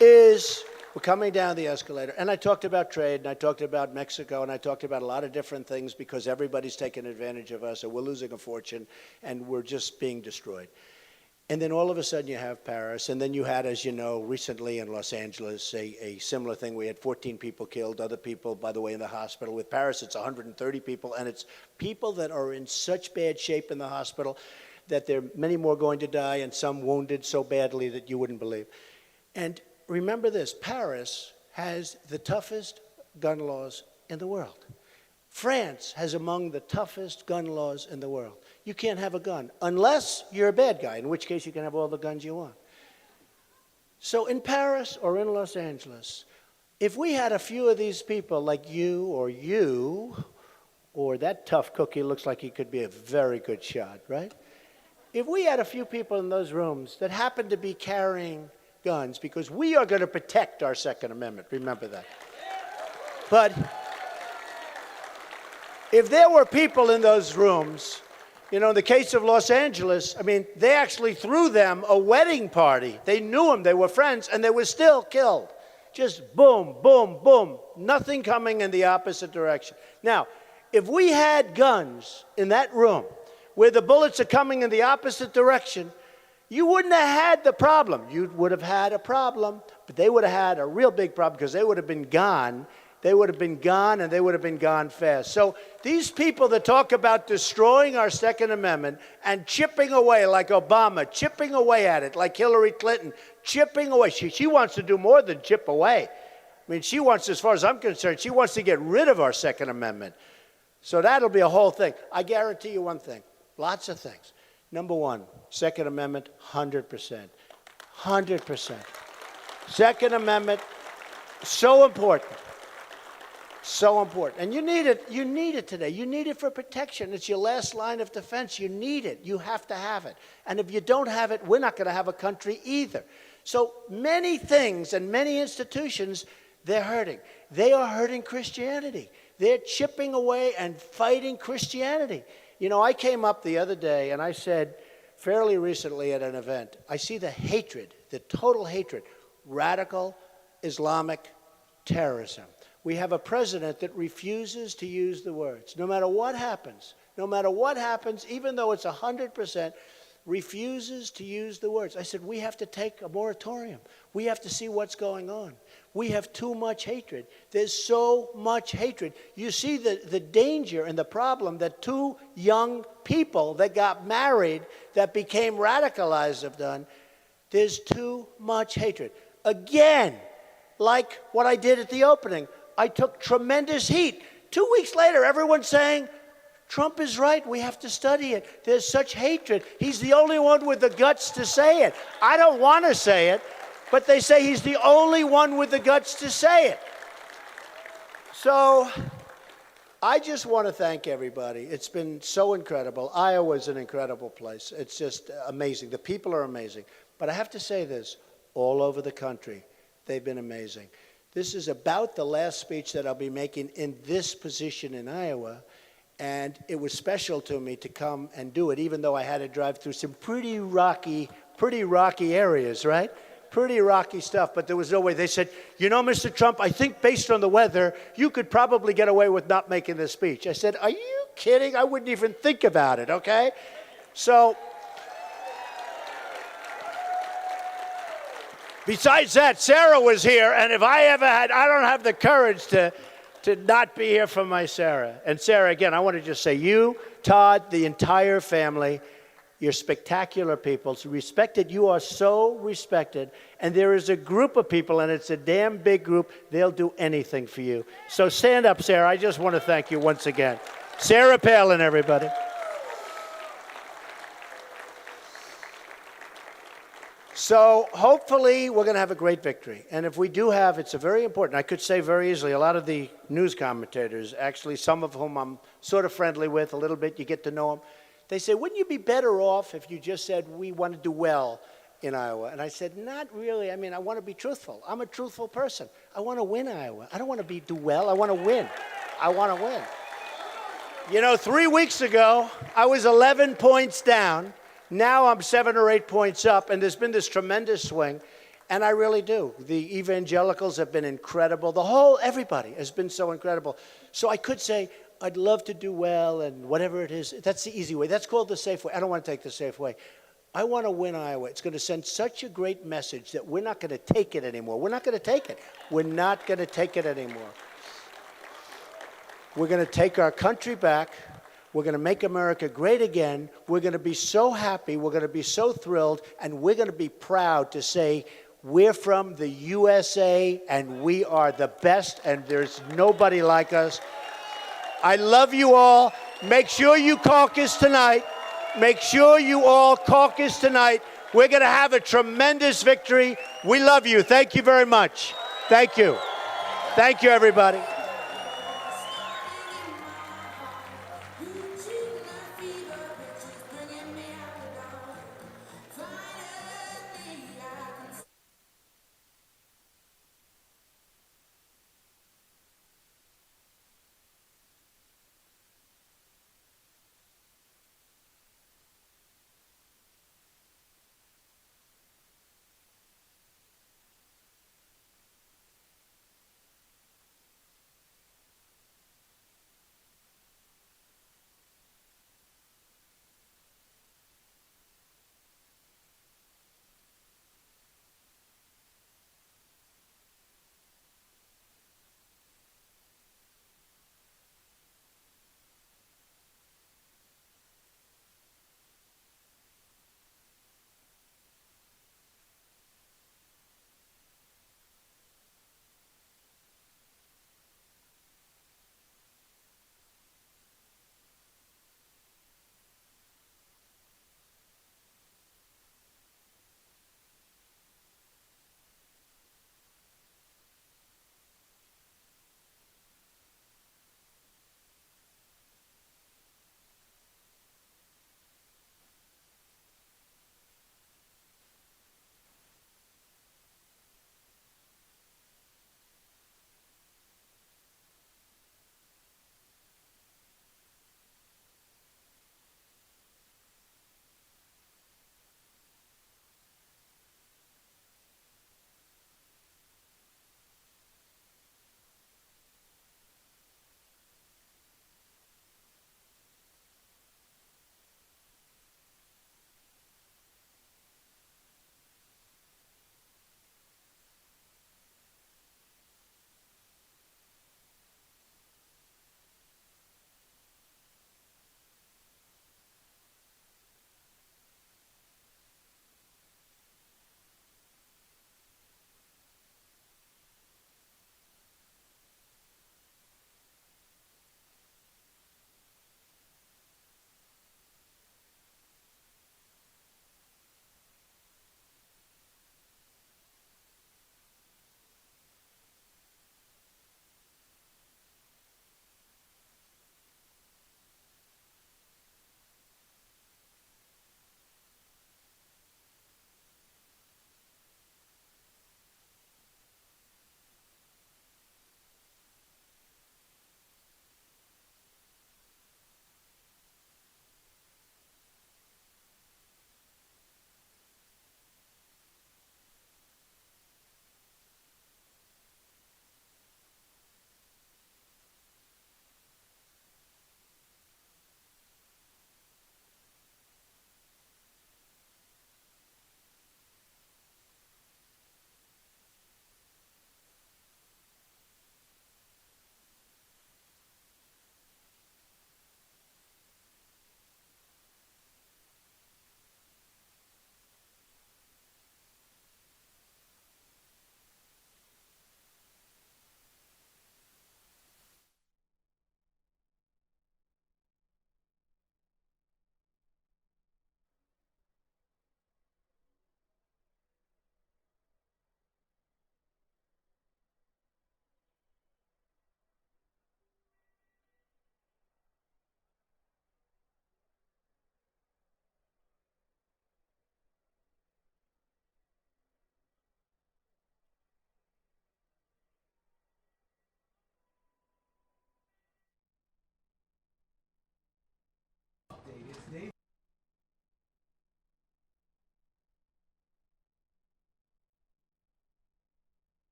is we're coming down the escalator, and I talked about trade, and I talked about Mexico, and I talked about a lot of different things because everybody's taking advantage of us, and we're losing a fortune, and we're just being destroyed. And then all of a sudden you have Paris, and then you had, as you know, recently in Los Angeles, a similar thing. We had 14 people killed, other people, by the way, in the hospital. With Paris, it's 130 people, and it's people that are in such bad shape in the hospital that there are many more going to die, and some wounded so badly that you wouldn't believe. And remember this, Paris has the toughest gun laws in the world. France has among the toughest gun laws in the world. You can't have a gun unless you're a bad guy, in which case you can have all the guns you want. So in Paris or in Los Angeles, if we had a few of these people like you, or that tough cookie looks like he could be a very good shot, right? If we had a few people in those rooms that happened to be carrying guns, because we are going to protect our Second Amendment, remember that. But if there were people in those rooms, you know, in the case of Los Angeles, I mean, they actually threw them a wedding party. They knew them, they were friends, and they were still killed. Just boom, boom, boom, nothing coming in the opposite direction. Now, if we had guns in that room where the bullets are coming in the opposite direction, you wouldn't have had the problem. You would have had a problem, but they would have had a real big problem because they would have been gone. They would have been gone, and they would have been gone fast. So these people that talk about destroying our Second Amendment and chipping away like Obama, chipping away at it like Hillary Clinton, chipping away. She wants to do more than chip away. I mean, she wants, as far as I'm concerned, she wants to get rid of our Second Amendment. So that'll be a whole thing. I guarantee you one thing, lots of things. Number one, Second Amendment, 100%. 100%. Second Amendment, so important. So important. And you need it. You need it today. You need it for protection. It's your last line of defense. You need it. You have to have it. And if you don't have it, we're not going to have a country either. So many things and many institutions, they're hurting. They are hurting Christianity. They're chipping away and fighting Christianity. You know, I came up the other day and I said, fairly recently at an event, I see the hatred, the total hatred, radical Islamic terrorism. We have a president that refuses to use the words. No matter what happens, even though it's 100%, refuses to use the words. I said, we have to take a moratorium. We have to see what's going on. We have too much hatred. There's so much hatred. You see the danger and the problem that two young people that got married, that became radicalized, have done. There's too much hatred. Again, like what I did at the opening, I took tremendous heat. 2 weeks later, everyone's saying, Trump is right, we have to study it. There's such hatred. He's the only one with the guts to say it. I don't want to say it, but they say he's the only one with the guts to say it. So I just want to thank everybody. It's been so incredible. Iowa's an incredible place. It's just amazing. The people are amazing. But I have to say this, all over the country, they've been amazing. This is about the last speech that I'll be making in this position in Iowa, and it was special to me to come and do it, even though I had to drive through some pretty rocky areas, right? Pretty rocky stuff, but there was no way. They said, you know, Mr. Trump, I think based on the weather, you could probably get away with not making this speech. I said, are you kidding? I wouldn't even think about it, okay? So, besides that, Sarah was here, and if I ever had, I don't have the courage to not be here for my Sarah. And Sarah, again, I want to just say, you, Todd, the entire family, you're spectacular people. So respected, you are so respected. And there is a group of people, and it's a damn big group, they'll do anything for you. So stand up, Sarah. I just want to thank you once again. Sarah Palin, everybody. So hopefully we're going to have a great victory. And if we do have, it's a very important, I could say very easily, a lot of the news commentators, actually some of whom I'm sort of friendly with a little bit, you get to know them, they say, wouldn't you be better off if you just said, we want to do well in Iowa? And I said, not really. I mean, I want to be truthful. I'm a truthful person. I want to win Iowa. I don't want to do well. I want to win. I want to win. You know, 3 weeks ago, I was 11 points down. Now I'm 7 or 8 points up, and there's been this tremendous swing, and I really do. The evangelicals have been incredible. Everybody has been so incredible. So I could say, I'd love to do well, and whatever it is, that's the easy way. That's called the safe way. I don't want to take the safe way. I want to win Iowa. It's going to send such a great message that we're not going to take it anymore. We're not going to take it. We're not going to take it anymore. We're going to take our country back. We're going to make America great again. We're going to be so happy. We're going to be so thrilled. And we're going to be proud to say, we're from the USA, and we are the best, and there's nobody like us. I love you all. Make sure you caucus tonight. Make sure you all caucus tonight. We're going to have a tremendous victory. We love you. Thank you very much. Thank you. Thank you, everybody.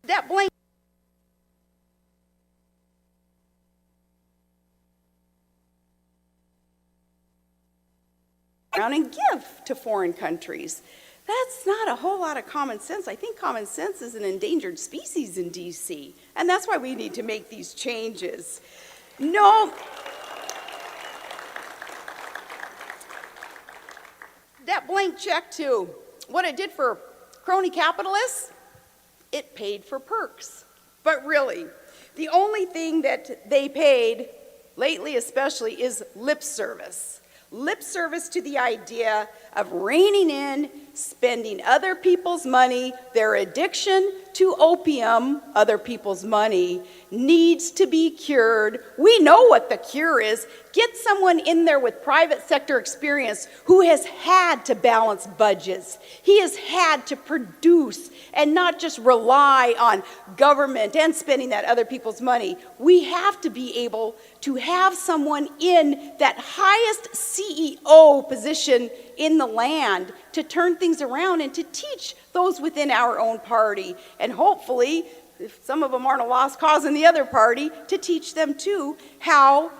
That blank around and give to foreign countries. That's not a whole lot of common sense. I think common sense is an endangered species in DC, and that's why we need to make these changes. No. That blank check too, what it did for crony capitalists, it paid for perks. But really, the only thing that they paid, lately especially, is lip service. Lip service to the idea of reining in, spending other people's money. Their addiction to opium, other people's money, needs to be cured. We know what the cure is. Get someone in there with private sector experience who has had to balance budgets. He has had to produce and not just rely on government and spending that other people's money. We have to be able to have someone in that highest CEO position in the land to turn things around and to teach those within our own party. And hopefully, if some of them aren't a lost cause in the other party, to teach them too how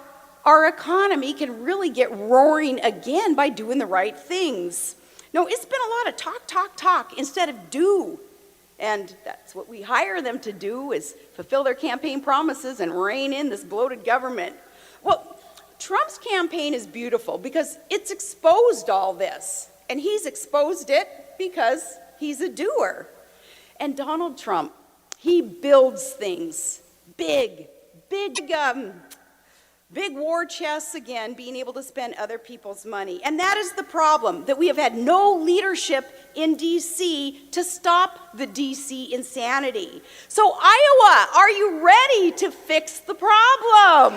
our economy can really get roaring again by doing the right things. No, it's been a lot of talk instead of do. And that's what we hire them to do, is fulfill their campaign promises and rein in this bloated government. Well, Trump's campaign is beautiful because it's exposed all this. And he's exposed it because he's a doer. And Donald Trump, he builds things, big war chests, again, being able to spend other people's money. And that is the problem, that we have had no leadership in DC to stop the DC insanity. So Iowa, are you ready to fix the problem?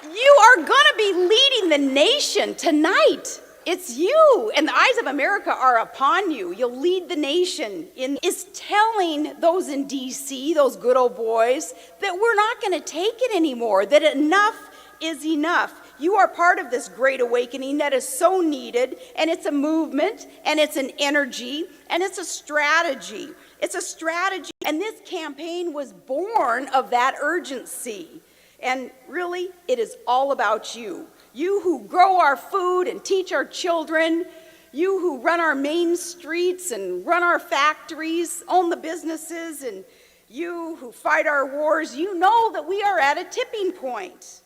You are going to be leading the nation tonight. It's you, and the eyes of America are upon you. You'll lead the nation. Is telling those in DC, those good old boys, that we're not going to take it anymore, that enough is enough. You are part of this great awakening that is so needed, and it's a movement, and it's an energy, and it's a strategy. It's a strategy, and this campaign was born of that urgency. And really, it is all about you. You who grow our food and teach our children, you who run our main streets and run our factories, own the businesses, and you who fight our wars, you know that we are at a tipping point.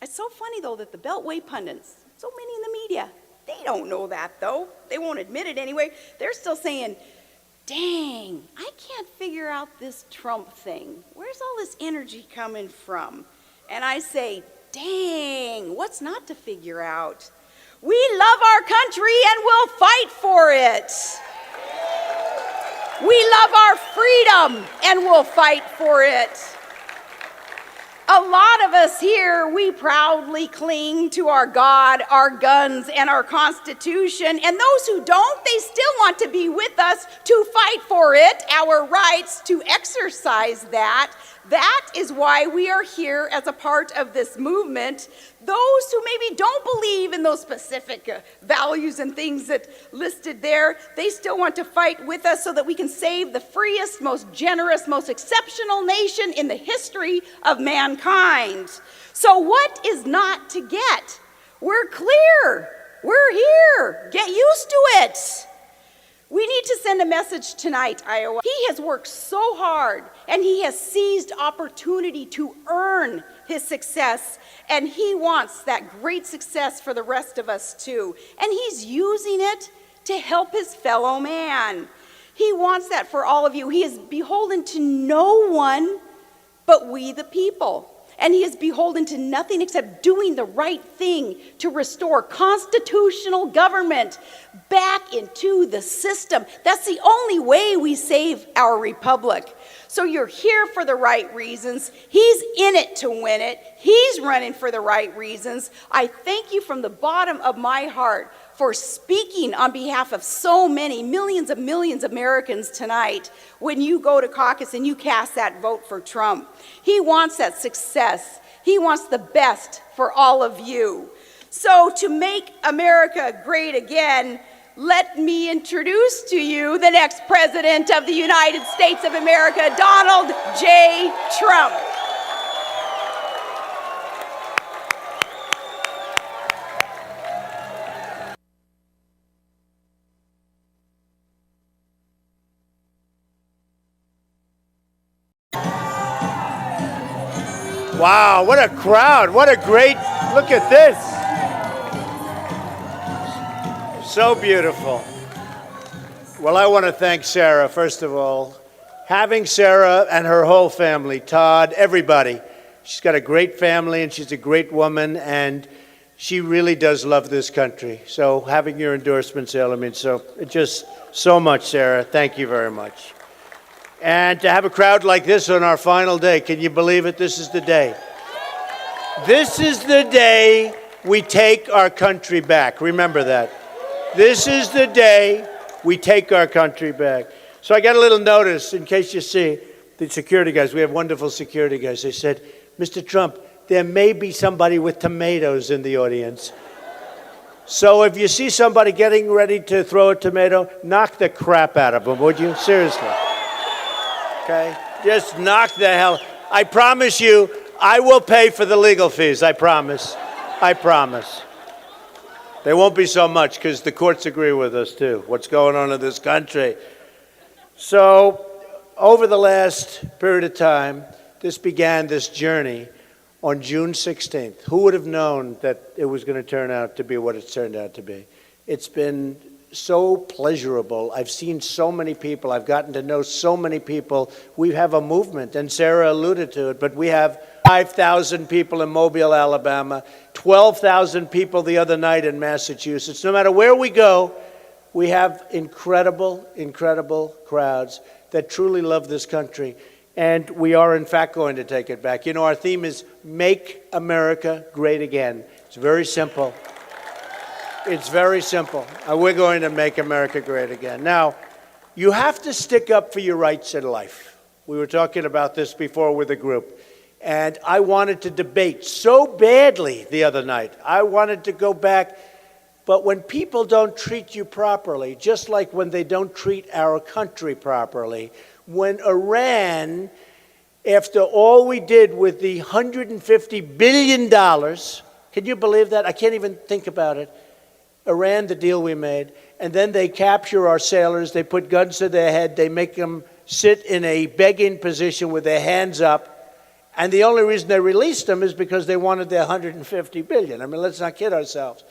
It's so funny, though, that the Beltway pundits, so many in the media, they don't know that, though. They won't admit it anyway. They're still saying, dang, I can't figure out this Trump thing. Where's all this energy coming from? And I say, dang, what's not to figure out? We love our country and we'll fight for it. We love our freedom and we'll fight for it. A lot of us here, we proudly cling to our God, our guns, and our Constitution. And those who don't, they still want to be with us to fight for it, our rights to exercise that. That is why we are here as a part of this movement. Those who maybe don't believe in those specific values and things that listed there, they still want to fight with us so that we can save the freest, most generous, most exceptional nation in the history of mankind. So what is not to get? We're clear. We're here. Get used to it. We need to send a message tonight, Iowa. He has worked so hard, and he has seized opportunity to earn his success, and he wants that great success for the rest of us too. And he's using it to help his fellow man. He wants that for all of you. He is beholden to no one but we the people. And he is beholden to nothing except doing the right thing to restore constitutional government back into the system. That's the only way we save our republic. So you're here for the right reasons. He's in it to win it. He's running for the right reasons. I thank you from the bottom of my heart for speaking on behalf of so many millions of Americans tonight when you go to caucus and you cast that vote for Trump. He wants that success. He wants the best for all of you. So to make America great again, let me introduce to you the next President of the United States of America, Donald J. Trump. Wow, what a crowd. What a great, look at this. So beautiful. Well, I want to thank Sarah, first of all. Having Sarah and her whole family, Todd, everybody. She's got a great family and she's a great woman and she really does love this country. So having your endorsement, Sarah, means just so much, Sarah. Thank you very much. And to have a crowd like this on our final day, can you believe it? This is the day. This is the day we take our country back. Remember that. This is the day we take our country back. So I got a little notice, in case you see, the security guys, we have wonderful security guys. They said, Mr. Trump, there may be somebody with tomatoes in the audience. So if you see somebody getting ready to throw a tomato, knock the crap out of them, would you? Seriously. Okay? Just knock the hell. I promise you, I will pay for the legal fees. I promise. I promise. They won't be so much because the courts agree with us too. What's going on in this country? So over the last period of time, this journey on June 16th. Who would have known that it was going to turn out to be what it's turned out to be? It's been so pleasurable. I've seen so many people. I've gotten to know so many people. We have a movement, and Sarah alluded to it, but we have 5,000 people in Mobile, Alabama, 12,000 people the other night in Massachusetts. No matter where we go, we have incredible, incredible crowds that truly love this country. And we are, in fact, going to take it back. You know, our theme is Make America Great Again. It's very simple. It's very simple. We're going to make America great again. Now, you have to stick up for your rights in life. We were talking about this before with a group. And I wanted to debate so badly the other night. I wanted to go back. But when people don't treat you properly, just like when they don't treat our country properly, when Iran, after all we did with the $150 billion, can you believe that? I can't even think about it. Iran, the deal we made, and then they capture our sailors, they put guns to their head, they make them sit in a begging position with their hands up, and the only reason they released them is because they wanted their $150 billion. I mean, let's not kid ourselves.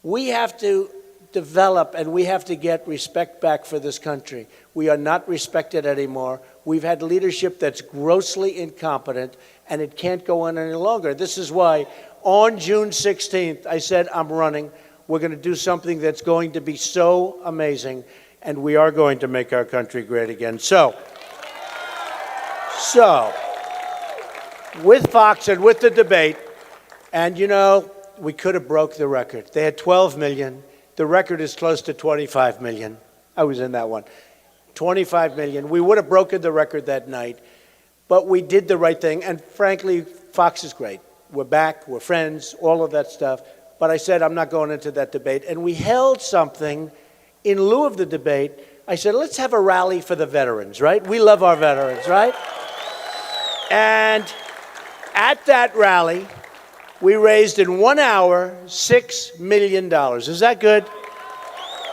We have to develop and we have to get respect back for this country. We are not respected anymore. We've had leadership that's grossly incompetent, and it can't go on any longer. This is why on June 16th, I said, I'm running. We're going to do something that's going to be so amazing, and we are going to make our country great again. So, with Fox and with the debate, and you know, we could have broke the record. They had 12 million. The record is close to 25 million. I was in that one. 25 million. We would have broken the record that night, but we did the right thing, and frankly, Fox is great. We're back, we're friends, all of that stuff. But I said, I'm not going into that debate. And we held something in lieu of the debate. I said, let's have a rally for the veterans, right? We love our veterans, right? And at that rally, we raised in 1 hour $6 million. Is that good?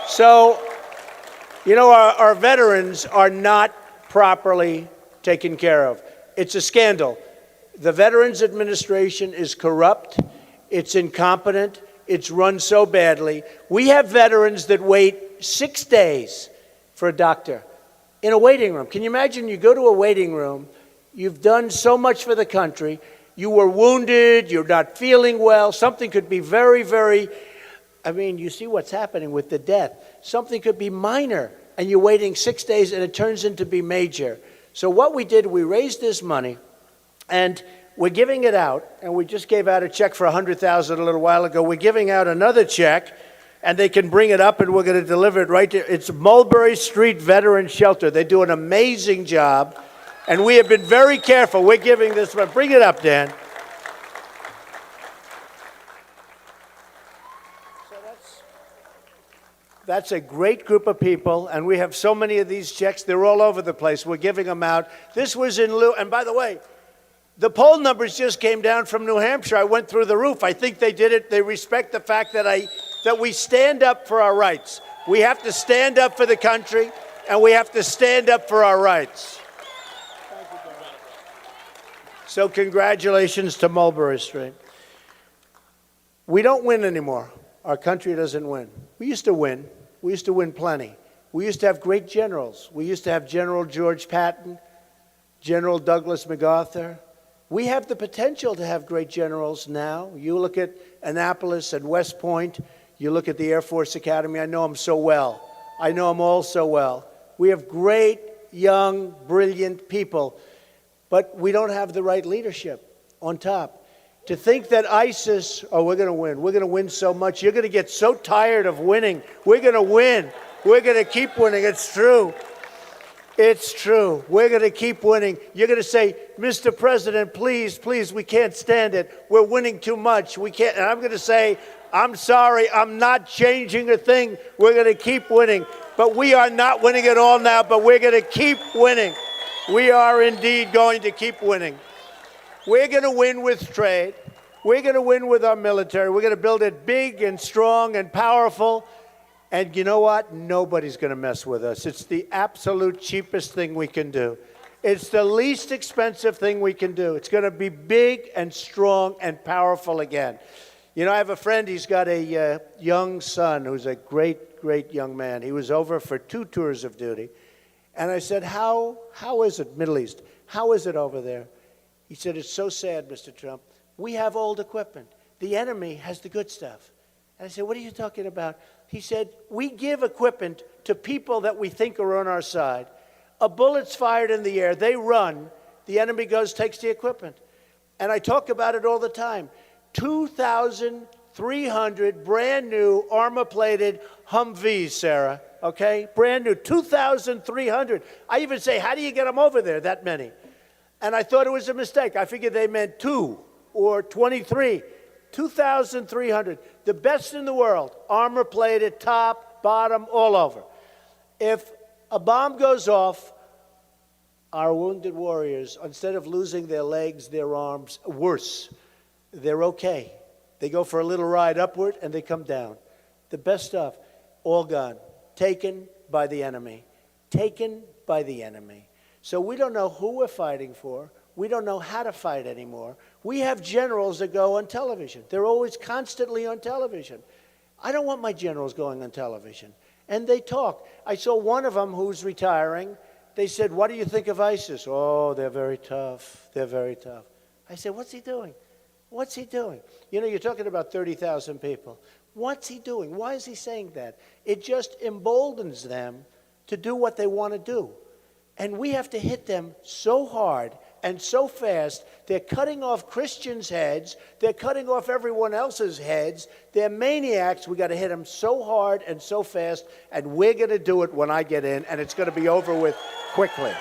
So, you know, our veterans are not properly taken care of. It's a scandal. The Veterans Administration is corrupt. It's incompetent. It's run so badly. We have veterans that wait 6 days for a doctor in a waiting room. Can you imagine? You go to a waiting room. You've done so much for the country. You were wounded. You're not feeling well. Something could be very, very, I mean, you see what's happening with the death. Something could be minor, and you're waiting 6 days, and it turns into be major. So what we did, we raised this money, and we're giving it out, and we just gave out a check for $100,000 a little while ago. We're giving out another check, and they can bring it up, and we're going to deliver it right there. It's Mulberry Street Veteran Shelter. They do an amazing job, and we have been very careful. We're giving this one. Bring it up, Dan. So That's a great group of people, and we have so many of these checks. They're all over the place. We're giving them out. This was in lieu, and by the way, the poll numbers just came down from New Hampshire. I went through the roof. I think they did it. They respect the fact that we stand up for our rights. We have to stand up for the country, and we have to stand up for our rights. So congratulations to Mulberry Street. We don't win anymore. Our country doesn't win. We used to win. We used to win plenty. We used to have great generals. We used to have General George Patton, General Douglas MacArthur. We have the potential to have great generals now. You look at Annapolis and West Point. You look at the Air Force Academy. I know them so well. I know them all so well. We have great, young, brilliant people, but we don't have the right leadership on top. To think that ISIS, oh, we're going to win. We're going to win so much. You're going to get so tired of winning. We're going to win. We're going to keep winning. It's true. It's true. We're going to keep winning. You're going to say, Mr. President, please, please, we can't stand it. We're winning too much. We can't. And I'm going to say, I'm sorry. I'm not changing a thing. We're going to keep winning. But we are not winning at all now, but we're going to keep winning. We are indeed going to keep winning. We're going to win with trade. We're going to win with our military. We're going to build it big and strong and powerful. And you know what? Nobody's going to mess with us. It's the absolute cheapest thing we can do. It's the least expensive thing we can do. It's going to be big and strong and powerful again. You know, I have a friend. He's got a young son who's a great, great young man. He was over for 2 tours of duty. And I said, how is it, Middle East? How is it over there? He said, it's so sad, Mr. Trump. We have old equipment. The enemy has the good stuff. And I said, what are you talking about? He said, we give equipment to people that we think are on our side. A bullet's fired in the air. They run. The enemy goes, takes the equipment. And I talk about it all the time. 2,300 brand new armor-plated Humvees, Sarah, okay? Brand new, 2,300. I even say, how do you get them over there, that many? And I thought it was a mistake. I figured they meant 2 or 23. 2,300. The best in the world. Armor-plated, top, bottom, all over. If a bomb goes off, our wounded warriors, instead of losing their legs, their arms, worse, they're okay. They go for a little ride upward and they come down. The best stuff, all gone. Taken by the enemy. Taken by the enemy. So we don't know who we're fighting for. We don't know how to fight anymore. We have generals that go on television. They're always constantly on television. I don't want my generals going on television. And they talk. I saw one of them who's retiring. They said, what do you think of ISIS? Oh, they're very tough. They're very tough. I said, what's he doing? What's he doing? You know, you're talking about 30,000 people. What's he doing? Why is he saying that? It just emboldens them to do what they want to do. And we have to hit them so hard and so fast. They're cutting off Christians' heads. They're cutting off everyone else's heads. They're maniacs. We got to hit them so hard and so fast. And we're going to do it when I get in, and it's going to be over with quickly.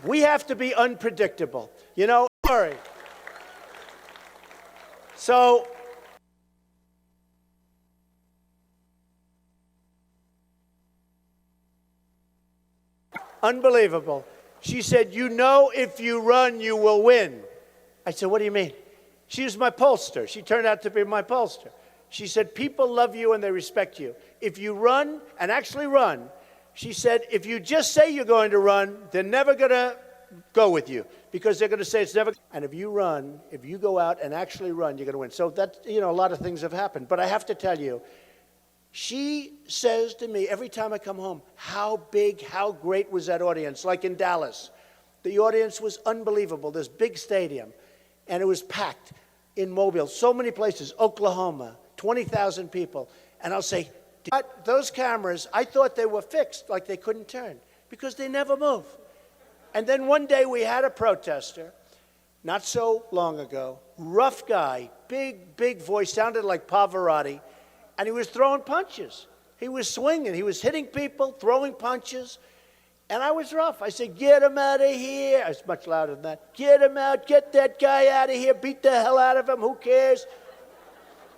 We have to be unpredictable. You know, sorry. So, unbelievable. She said, you know, if you run, you will win. I said, what do you mean? She was my pollster. She turned out to be my pollster. She said, people love you and they respect you. If you run and actually run, she said, if you just say you're going to run, they're never going to go with you because they're going to say it's never. And if you run, if you go out and actually run, you're going to win. So that, you know, a lot of things have happened. But I have to tell you, she says to me every time I come home, how big, how great was that audience? Like in Dallas. The audience was unbelievable, this big stadium. And it was packed in Mobile, so many places, Oklahoma, 20,000 people. And I'll say, those cameras, I thought they were fixed, like they couldn't turn, because they never move. And then one day we had a protester, not so long ago, rough guy, big voice, sounded like Pavarotti. And he was throwing punches. He was swinging. He was hitting people, throwing punches. And I was rough. I said, get him out of here. I was much louder than that. Get him out. Get that guy out of here. Beat the hell out of him. Who cares?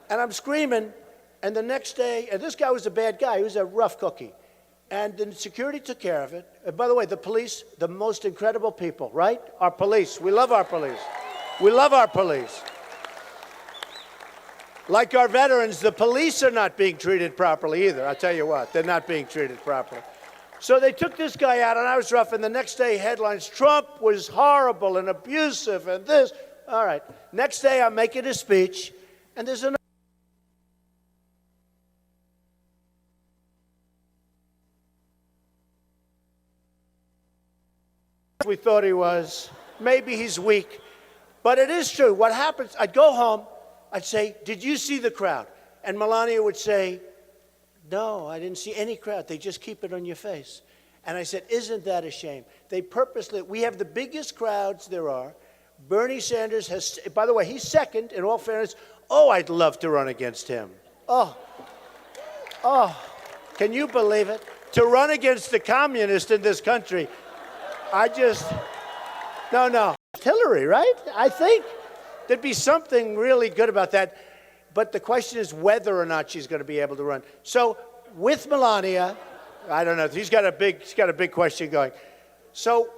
And I'm screaming. And the next day, and this guy was a bad guy. He was a rough cookie. And the security took care of it. And by the way, the police, the most incredible people, right? Our police. We love our police. We love our police. Like our veterans, the police are not being treated properly either. I'll tell you what, they're not being treated properly. So they took this guy out, and I was rough. And the next day, headlines, Trump was horrible and abusive and this. All right. Next day, I'm making a speech, and there's another. We thought he was. Maybe he's weak. But it is true. What happens, I'd go home, I'd say, did you see the crowd? And Melania would say, no, I didn't see any crowd. They just keep it on your face. And I said, isn't that a shame? They purposely, we have the biggest crowds there are. Bernie Sanders has, by the way, he's second, in all fairness. Oh, I'd love to run against him. Oh, can you believe it? To run against the communist in this country. No. Hillary, right? I think there'd be something really good about that. But the question is whether or not she's going to be able to run. So with Melania, I don't know. She's got a big question going. So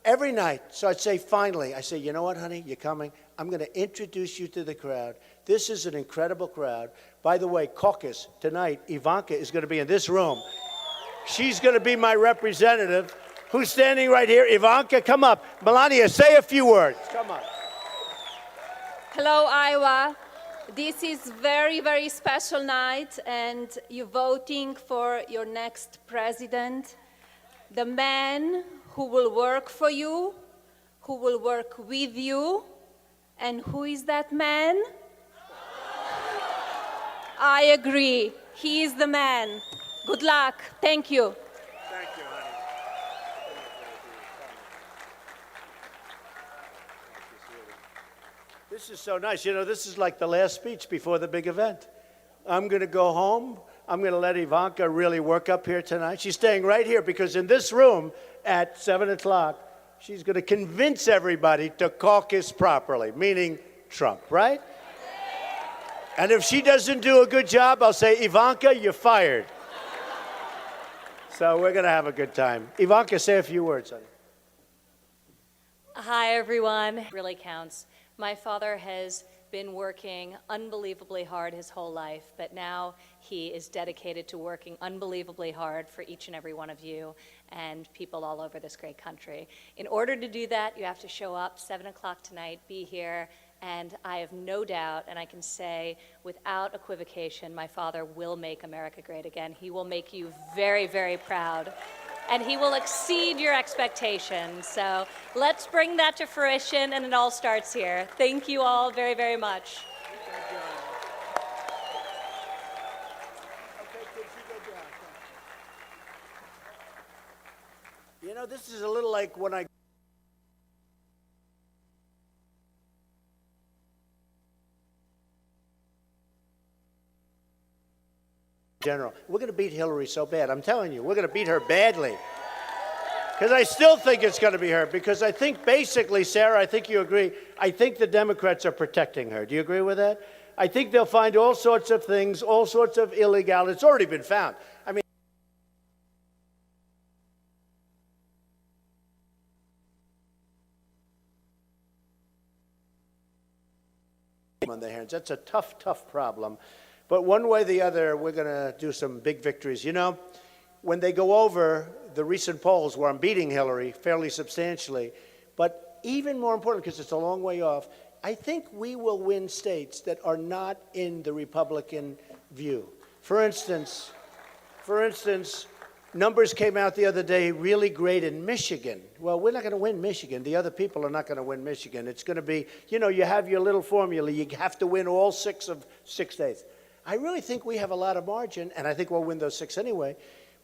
every night, so I'd say finally, I say, you know what, honey, you're coming. I'm going to introduce you to the crowd. This is an incredible crowd. By the way, Caucus, tonight, Ivanka is going to be in this room. She's going to be my representative. Who's standing right here? Ivanka, come up. Melania, say a few words. Come on. Hello, Iowa. This is very, very special night, and you're voting for your next president, the man who will work for you, who will work with you. And who is that man? I agree. He is the man. Good luck. Thank you. Thank you, honey. This is so nice. You know, this is like the last speech before the big event. I'm going to go home. I'm going to let Ivanka really work up here tonight. She's staying right here because in this room at 7 o'clock, she's going to convince everybody to caucus properly, meaning Trump, right? And if she doesn't do a good job, I'll say, Ivanka, you're fired. So we're going to have a good time. Ivanka, say a few words, honey. Hi, everyone. It really counts. My father has been working unbelievably hard his whole life, but now he is dedicated to working unbelievably hard for each and every one of you and people all over this great country. In order to do that, you have to show up 7 o'clock tonight, be here, and I have no doubt, and I can say without equivocation, my father will make America great again. He will make you very, very proud. And he will exceed your expectations. So let's bring that to fruition, and it all starts here. Thank you all very, very much. Okay, kids, you go down. You know, this is a little like when I... General, we're going to beat Hillary so bad. I'm telling you, we're going to beat her badly. Because I still think it's going to be her. Because I think basically, Sarah, I think you agree, I think the Democrats are protecting her. Do you agree with that? I think they'll find all sorts of things, all sorts of illegality. It's already been found. I mean, on their hands. That's a tough, tough problem. But one way or the other, we're going to do some big victories. You know, when they go over the recent polls where I'm beating Hillary fairly substantially, but even more important, because it's a long way off, I think we will win states that are not in the Republican view. For instance, numbers came out the other day really great in Michigan. Well, we're not going to win Michigan. The other people are not going to win Michigan. It's going to be, you know, you have your little formula. You have to win all 6 of 6 states. I really think we have a lot of margin, and I think we'll win those 6 anyway.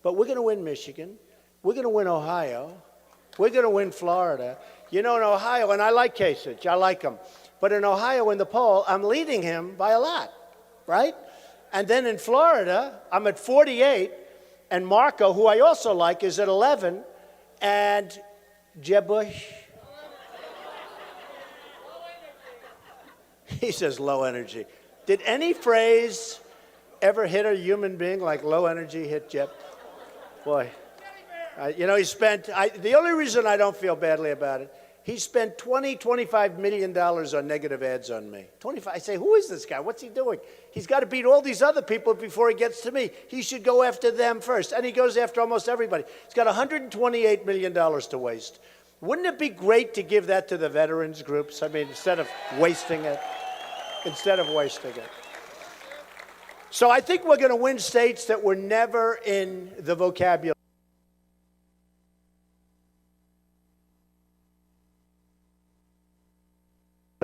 But we're going to win Michigan. We're going to win Ohio. We're going to win Florida. You know, in Ohio, and I like Kasich. I like him. But in Ohio, in the poll, I'm leading him by a lot, right? And then in Florida, I'm at 48, and Marco, who I also like, is at 11. And Jeb Bush, he says low energy. Did any phrase ever hit a human being like low energy hit Jeb? Boy, you know, the only reason I don't feel badly about it, he spent $25 million on negative ads on me. 25. I say, who is this guy? What's he doing? He's got to beat all these other people before he gets to me. He should go after them first. And he goes after almost everybody. He's got $128 million to waste. Wouldn't it be great to give that to the veterans groups? I mean, instead of wasting it. So I think we're going to win states that were never in the vocabulary.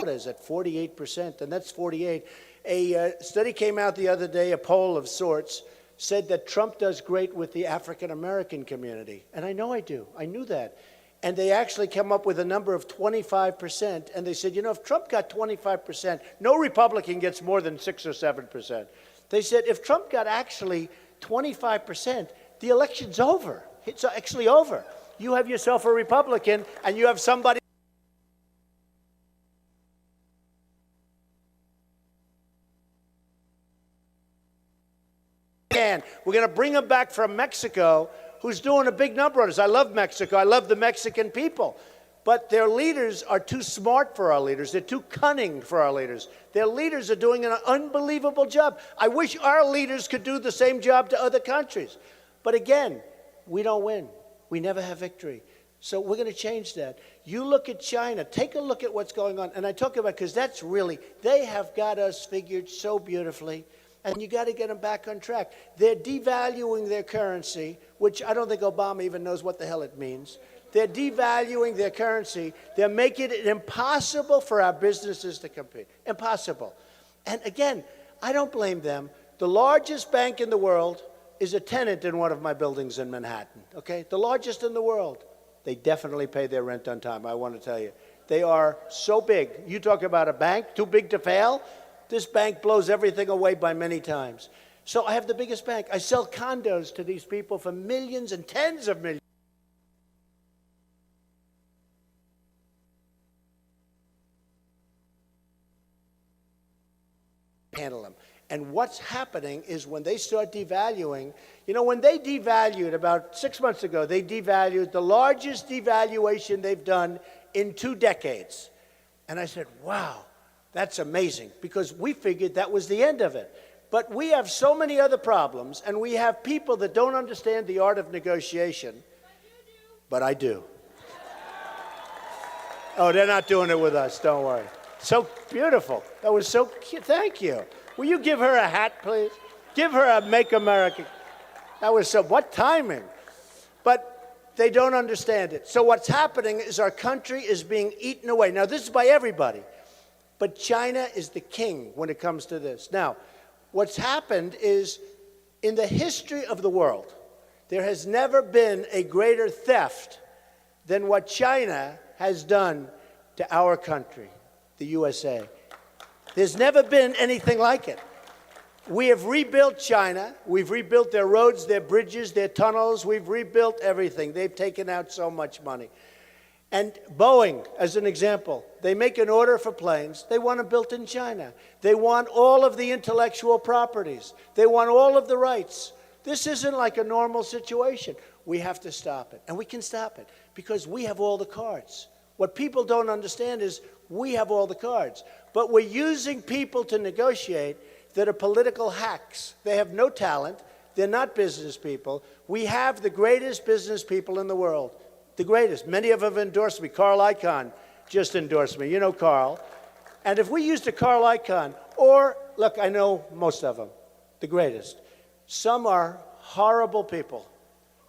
Is at 48%, and that's 48. A study came out the other day, a poll of sorts, said that Trump does great with the African-American community. And I know I do. I knew that. And they actually came up with a number of 25%, and they said, you know, if Trump got 25%, no Republican gets more than 6 or 7%. They said, if Trump got actually 25%, the election's over. It's actually over. You have yourself a Republican, and you have somebody. We're going to bring him back from Mexico, who's doing a big number on us. I love Mexico. I love the Mexican people. But their leaders are too smart for our leaders. They're too cunning for our leaders. Their leaders are doing an unbelievable job. I wish our leaders could do the same job to other countries. But again, we don't win. We never have victory. So we're going to change that. You look at China. Take a look at what's going on. And I talk about, because that's really, they have got us figured so beautifully. And you got to get them back on track. They're devaluing their currency, which I don't think Obama even knows what the hell it means. They're devaluing their currency. They're making it impossible for our businesses to compete. Impossible. And again, I don't blame them. The largest bank in the world is a tenant in one of my buildings in Manhattan, okay? The largest in the world. They definitely pay their rent on time, I want to tell you. They are so big. You talk about a bank too big to fail? This bank blows everything away by many times. So I have the biggest bank. I sell condos to these people for millions and tens of millions. Handle them. And what's happening is when they start devaluing, you know, when they devalued about 6 months ago, they devalued the largest devaluation they've done in 2 decades. And I said, wow. That's amazing, because we figured that was the end of it. But we have so many other problems, and we have people that don't understand the art of negotiation. But I do. Oh, they're not doing it with us, don't worry. So beautiful. That was so cute. Thank you. Will you give her a hat, please? Give her a Make America. That was so, what timing. But they don't understand it. So what's happening is our country is being eaten away. Now, this is by everybody. But China is the king when it comes to this. Now, what's happened is, in the history of the world, there has never been a greater theft than what China has done to our country, the USA. There's never been anything like it. We have rebuilt China. We've rebuilt their roads, their bridges, their tunnels. We've rebuilt everything. They've taken out so much money. And Boeing, as an example, they make an order for planes. They want them built in China. They want all of the intellectual properties. They want all of the rights. This isn't like a normal situation. We have to stop it. And we can stop it because we have all the cards. What people don't understand is we have all the cards. But we're using people to negotiate that are political hacks. They have no talent. They're not business people. We have the greatest business people in the world. The greatest. Many of them have endorsed me. Carl Icahn just endorsed me. You know Carl. And if we used a Carl Icahn, or, look, I know most of them, the greatest. Some are horrible people.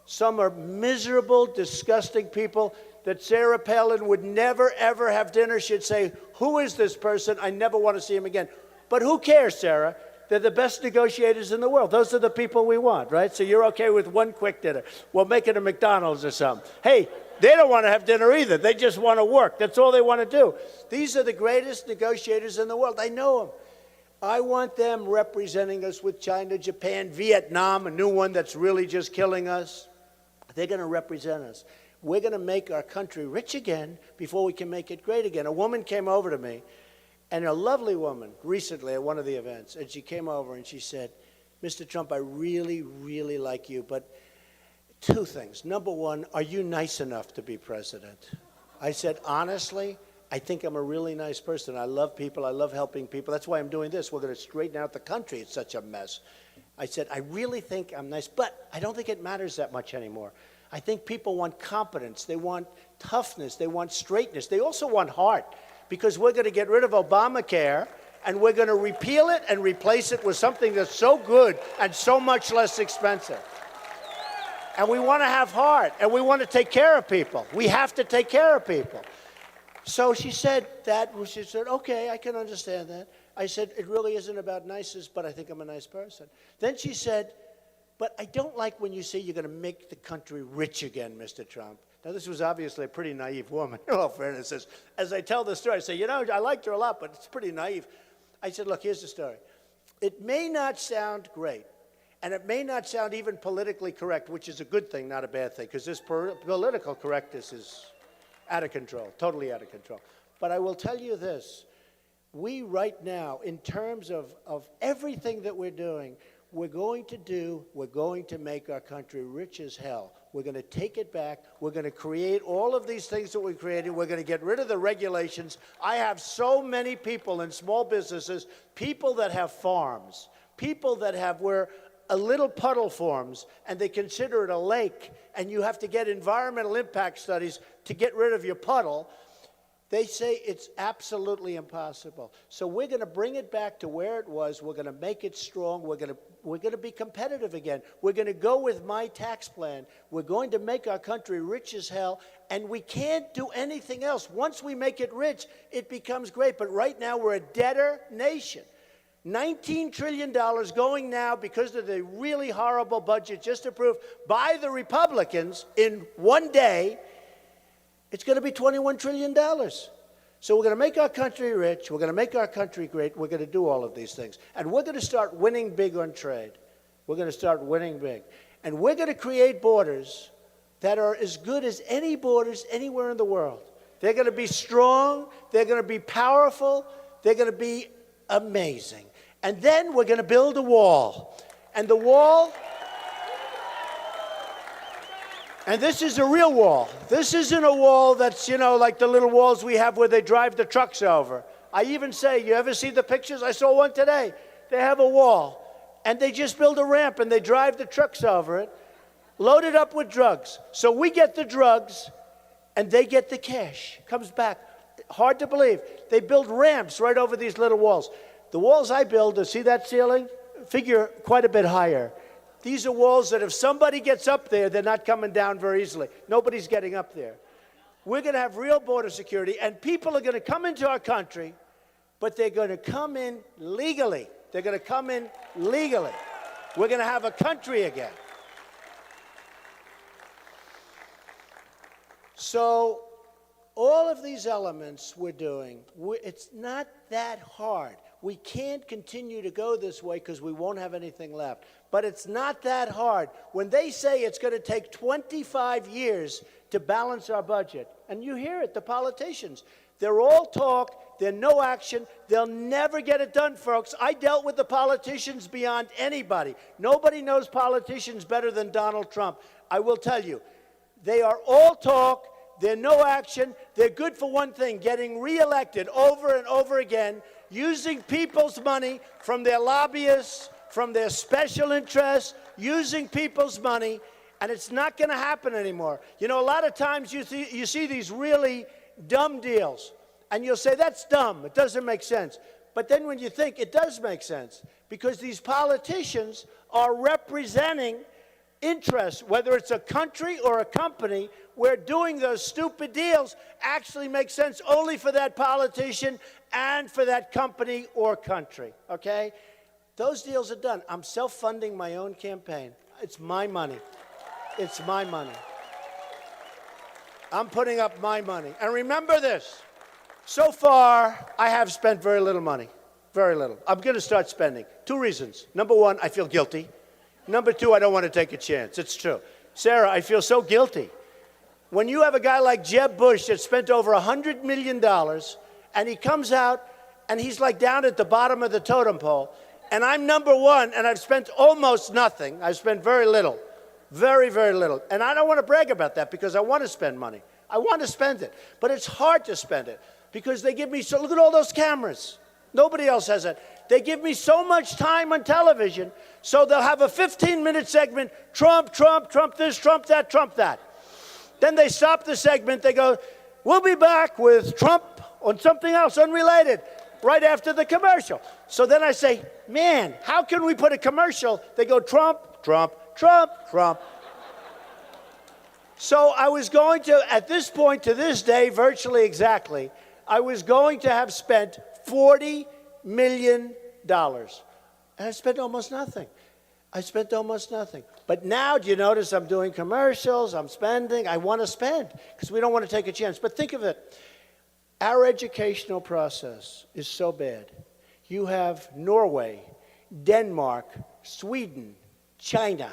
Some are miserable, disgusting people that Sarah Palin would never, ever have dinner. She'd say, who is this person? I never want to see him again. But who cares, Sarah? They're the best negotiators in the world. Those are the people we want, right? So you're okay with one quick dinner. We'll make it a McDonald's or something. Hey, they don't want to have dinner either. They just want to work. That's all they want to do. These are the greatest negotiators in the world. I know them. I want them representing us with China, Japan, Vietnam, a new one that's really just killing us. They're going to represent us. We're going to make our country rich again before we can make it great again. A woman came over to me, and a lovely woman, recently at one of the events, and she came over and she said, Mr. Trump, I really, really like you, but two things. Number one, are you nice enough to be president? I said, honestly, I think I'm a really nice person. I love people. I love helping people. That's why I'm doing this. We're going to straighten out the country. It's such a mess. I said, I really think I'm nice, but I don't think it matters that much anymore. I think people want competence. They want toughness. They want straightness. They also want heart, because we're going to get rid of Obamacare, and we're going to repeal it and replace it with something that's so good and so much less expensive. And we want to have heart, and we want to take care of people. We have to take care of people. So she said that, and she said, okay, I can understand that. I said, it really isn't about niceness, but I think I'm a nice person. Then she said, but I don't like when you say you're going to make the country rich again, Mr. Trump. Now, this was obviously a pretty naive woman, in all fairness. As I tell the story, I say, I liked her a lot, but it's pretty naive. I said, look, here's the story. It may not sound great, and it may not sound even politically correct, which is a good thing, not a bad thing, because this political correctness is out of control, totally out of control. But I will tell you this. We right now, in terms of everything that we're doing, we're going to make our country rich as hell. We're going to take it back. We're going to create all of these things that we created. We're going to get rid of the regulations. I have so many people in small businesses, people that have farms, people that have where a little puddle forms, and they consider it a lake, and you have to get environmental impact studies to get rid of your puddle. They say it's absolutely impossible. So we're going to bring it back to where it was. We're going to make it strong. We're going to be competitive again. We're going to go with my tax plan. We're going to make our country rich as hell, and we can't do anything else. Once we make it rich, it becomes great. But right now, we're a debtor nation. $19 trillion going now because of the really horrible budget just approved by the Republicans in one day. It's going to be $21 trillion. So we're going to make our country rich. We're going to make our country great. We're going to do all of these things. And we're going to start winning big on trade. We're going to start winning big. And we're going to create borders that are as good as any borders anywhere in the world. They're going to be strong. They're going to be powerful. They're going to be amazing. And then we're going to build a wall. And the wall... And this is a real wall. This isn't a wall that's, like the little walls we have where they drive the trucks over. I even say, you ever see the pictures? I saw one today. They have a wall, and they just build a ramp, and they drive the trucks over it, loaded up with drugs. So we get the drugs, and they get the cash. Comes back. Hard to believe. They build ramps right over these little walls. The walls I build, see that ceiling? Figure quite a bit higher. These are walls that if somebody gets up there, they're not coming down very easily. Nobody's getting up there. We're going to have real border security, and people are going to come into our country, but they're going to come in legally. They're going to come in legally. We're going to have a country again. So all of these elements we're doing, it's not that hard. We can't continue to go this way because we won't have anything left. But it's not that hard. When they say it's going to take 25 years to balance our budget, and you hear it, the politicians, they're all talk, they're no action, they'll never get it done, folks. I dealt with the politicians beyond anybody. Nobody knows politicians better than Donald Trump. I will tell you, they are all talk, they're no action, they're good for one thing, getting reelected over and over again, using people's money from their lobbyists, from their special interests, using people's money, and it's not going to happen anymore. A lot of times you see these really dumb deals, and you'll say, that's dumb, it doesn't make sense. But then when you think, it does make sense, because these politicians are representing interests, whether it's a country or a company, where doing those stupid deals actually makes sense only for that politician and for that company or country, okay? Those deals are done. I'm self-funding my own campaign. It's my money. It's my money. I'm putting up my money. And remember this. So far, I have spent very little money. Very little. I'm going to start spending. 2 reasons. Number 1, I feel guilty. Number 2, I don't want to take a chance. It's true. Sarah, I feel so guilty. when you have a guy like Jeb Bush that spent over $100 million, and he comes out, and he's like down at the bottom of the totem pole, and I'm number one, and I've spent almost nothing. I've spent very little, very, very little. And I don't want to brag about that because I want to spend money. I want to spend it, but it's hard to spend it because they give me so, look at all those cameras. Nobody else has that. They give me so much time on television, so they'll have a 15-minute segment, Trump, Trump, Trump this, Trump that, Trump that. Then they stop the segment, they go, we'll be back with Trump on something else unrelated right after the commercial. So then I say, man, how can we put a commercial? They go, Trump, Trump, Trump, Trump. So I was going to, at this point, to this day, virtually exactly, I was going to have spent $40 million. And I spent almost nothing. I spent almost nothing. But now, do you notice I'm doing commercials, I'm spending, I want to spend, because we don't want to take a chance. But think of it. Our educational process is so bad. You have Norway, Denmark, Sweden, China.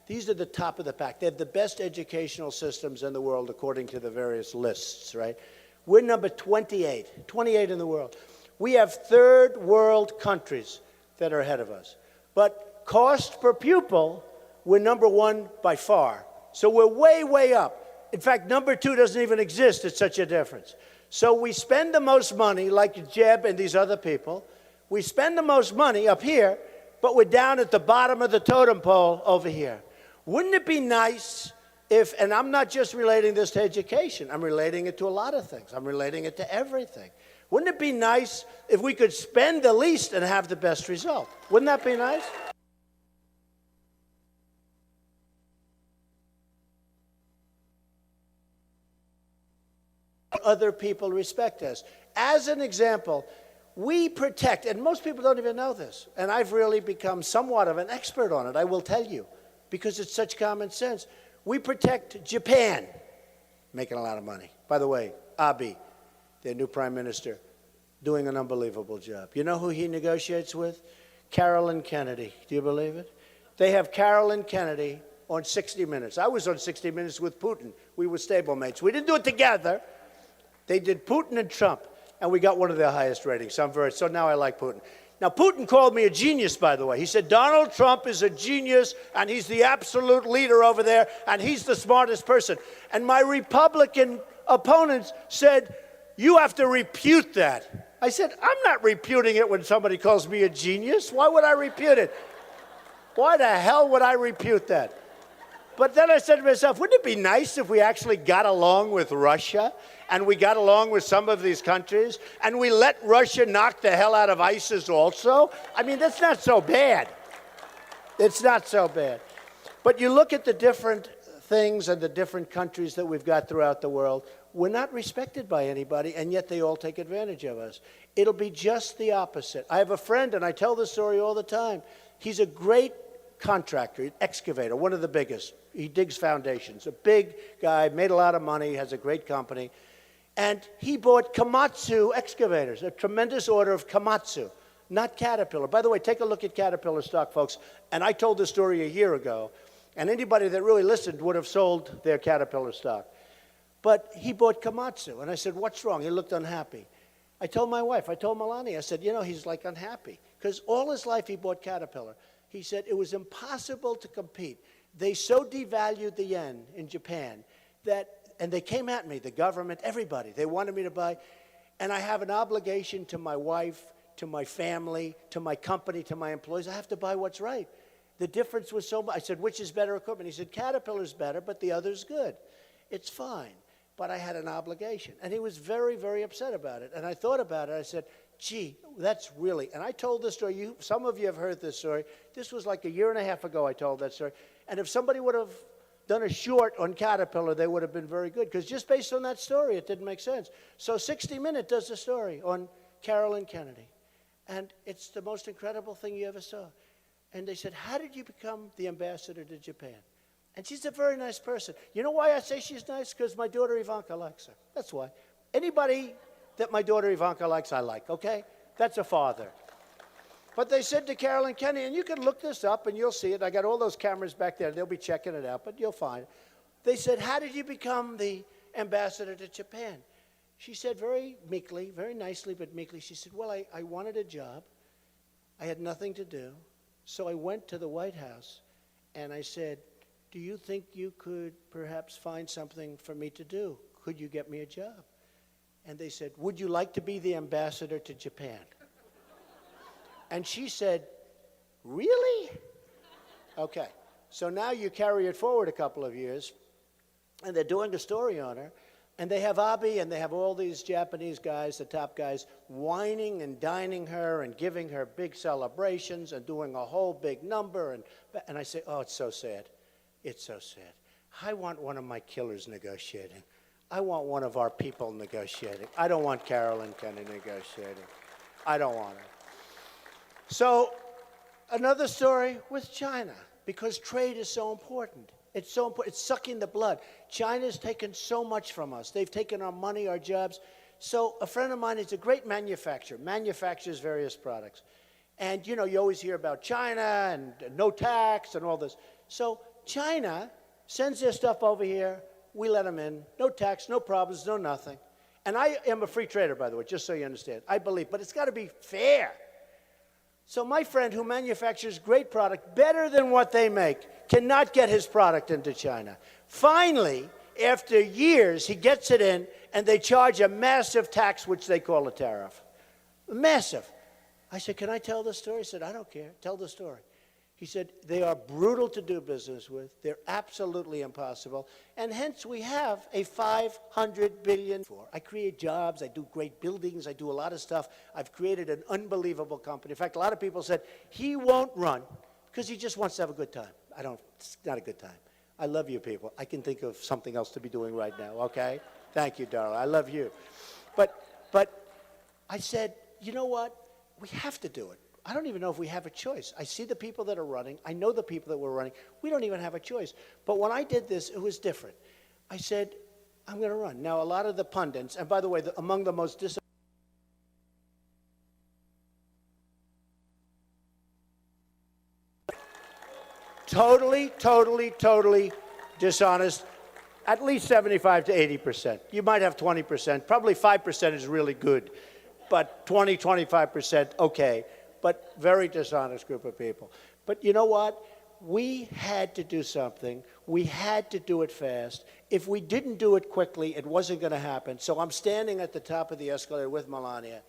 These are the top of the pack. They have the best educational systems in the world according to the various lists, right? We're number 28, 28 in the world. We have third world countries that are ahead of us. But cost per pupil, we're number one by far. So we're way, way up. In fact, number two doesn't even exist. It's such a difference. So we spend the most money, like Jeb and these other people. We spend the most money up here, but we're down at the bottom of the totem pole over here. Wouldn't it be nice if, and I'm not just relating this to education, I'm relating it to a lot of things. I'm relating it to everything. Wouldn't it be nice if we could spend the least and have the best result? Wouldn't that be nice? Other people respect us. As an example, we protect, and most people don't even know this, and I've really become somewhat of an expert on it, I will tell you, because it's such common sense. We protect Japan, making a lot of money. By the way, Abe, their new prime minister, doing an unbelievable job. You know who he negotiates with? Carolyn Kennedy. Do you believe it? They have Carolyn Kennedy on 60 Minutes. I was on 60 Minutes with Putin. We were stablemates. We didn't do it together. They did Putin and Trump, and we got one of their highest ratings. So now I like Putin. Now, Putin called me a genius, by the way. He said, Donald Trump is a genius, and he's the absolute leader over there, and he's the smartest person. And my Republican opponents said, you have to repute that. I said, I'm not reputing it when somebody calls me a genius. Why would I repute it? Why the hell would I repute that? But then I said to myself, wouldn't it be nice if we actually got along with Russia and we got along with some of these countries and we let Russia knock the hell out of ISIS also? I mean, that's not so bad. It's not so bad. But you look at the different things and the different countries that we've got throughout the world, we're not respected by anybody, and yet they all take advantage of us. It'll be just the opposite. I have a friend, and I tell this story all the time. He's a great contractor, an excavator, one of the biggest. He digs foundations. A big guy, made a lot of money, has a great company. And he bought Komatsu excavators, a tremendous order of Komatsu, not Caterpillar. By the way, take a look at Caterpillar stock, folks. And I told this story a year ago, and anybody that really listened would have sold their Caterpillar stock. But he bought Komatsu, and I said, what's wrong? He looked unhappy. I told my wife, I told Melania, I said, you know, he's like unhappy. Because all his life he bought Caterpillar. He said it was impossible to compete. They so devalued the yen in Japan that, and they came at me, the government, everybody. They wanted me to buy, and I have an obligation to my wife, to my family, to my company, to my employees. I have to buy what's right. The difference was so much. I said, which is better equipment? He said, Caterpillar's better, but the other's good. It's fine. But I had an obligation. And he was very, very upset about it. And I thought about it. I said, gee, that's really, and I told this story. Some of you have heard this story. This was like a year and a half ago I told that story. And if somebody would have done a short on Caterpillar, they would have been very good. Because just based on that story, it didn't make sense. So 60 Minutes does a story on Carolyn Kennedy. And it's the most incredible thing you ever saw. And they said, how did you become the ambassador to Japan? And she's a very nice person. You know why I say she's nice? Because my daughter Ivanka likes her. That's why. Anybody that my daughter Ivanka likes, I like, okay? That's a father. But they said to Carolyn Kennedy, and you can look this up and you'll see it. I got all those cameras back there. They'll be checking it out, but you'll find it. They said, how did you become the ambassador to Japan? She said very meekly, very nicely, but meekly, she said, well, I wanted a job. I had nothing to do. So I went to the White House and I said, do you think you could perhaps find something for me to do? Could you get me a job? And they said, would you like to be the ambassador to Japan? And she said, really? Okay. So now you carry it forward a couple of years, and they're doing a story on her, and they have Abe and they have all these Japanese guys, the top guys, whining and dining her and giving her big celebrations and doing a whole big number. And I say, oh, it's so sad. It's so sad. I want one of my killers negotiating. I want one of our people negotiating. I don't want Carolyn Kennedy negotiating. I don't want her. So another story with China, because trade is so important. It's so important. It's sucking the blood. China's taken so much from us. They've taken our money, our jobs. So a friend of mine is a great manufacturer, manufactures various products. And, you know, you always hear about China and no tax and all this. So China sends their stuff over here. We let them in. No tax, no problems, no nothing. And I am a free trader, by the way, just so you understand. I believe. But it's got to be fair. So my friend who manufactures great product, better than what they make, cannot get his product into China. Finally, after years, he gets it in, and they charge a massive tax, which they call a tariff. Massive. I said, can I tell the story? He said, I don't care. Tell the story. He said, they are brutal to do business with. They're absolutely impossible. And hence, we have a $500 billion. I create jobs. I do great buildings. I do a lot of stuff. I've created an unbelievable company. In fact, a lot of people said, he won't run because he just wants to have a good time. It's not a good time. I love you people. I can think of something else to be doing right now, okay? Thank you, darling. I love you. But I said, you know what? We have to do it. I don't even know if we have a choice. I see the people that are running. I know the people that were running. We don't even have a choice. But when I did this, it was different. I said, I'm going to run. Now, a lot of the pundits, and by the way, among the most totally dishonest, at least 75 to 80%. You might have 20%. Probably 5% is really good. But 20, 25%, okay. But very dishonest group of people. But you know what? We had to do something. We had to do it fast. If we didn't do it quickly, it wasn't going to happen. So I'm standing at the top of the escalator with Melania.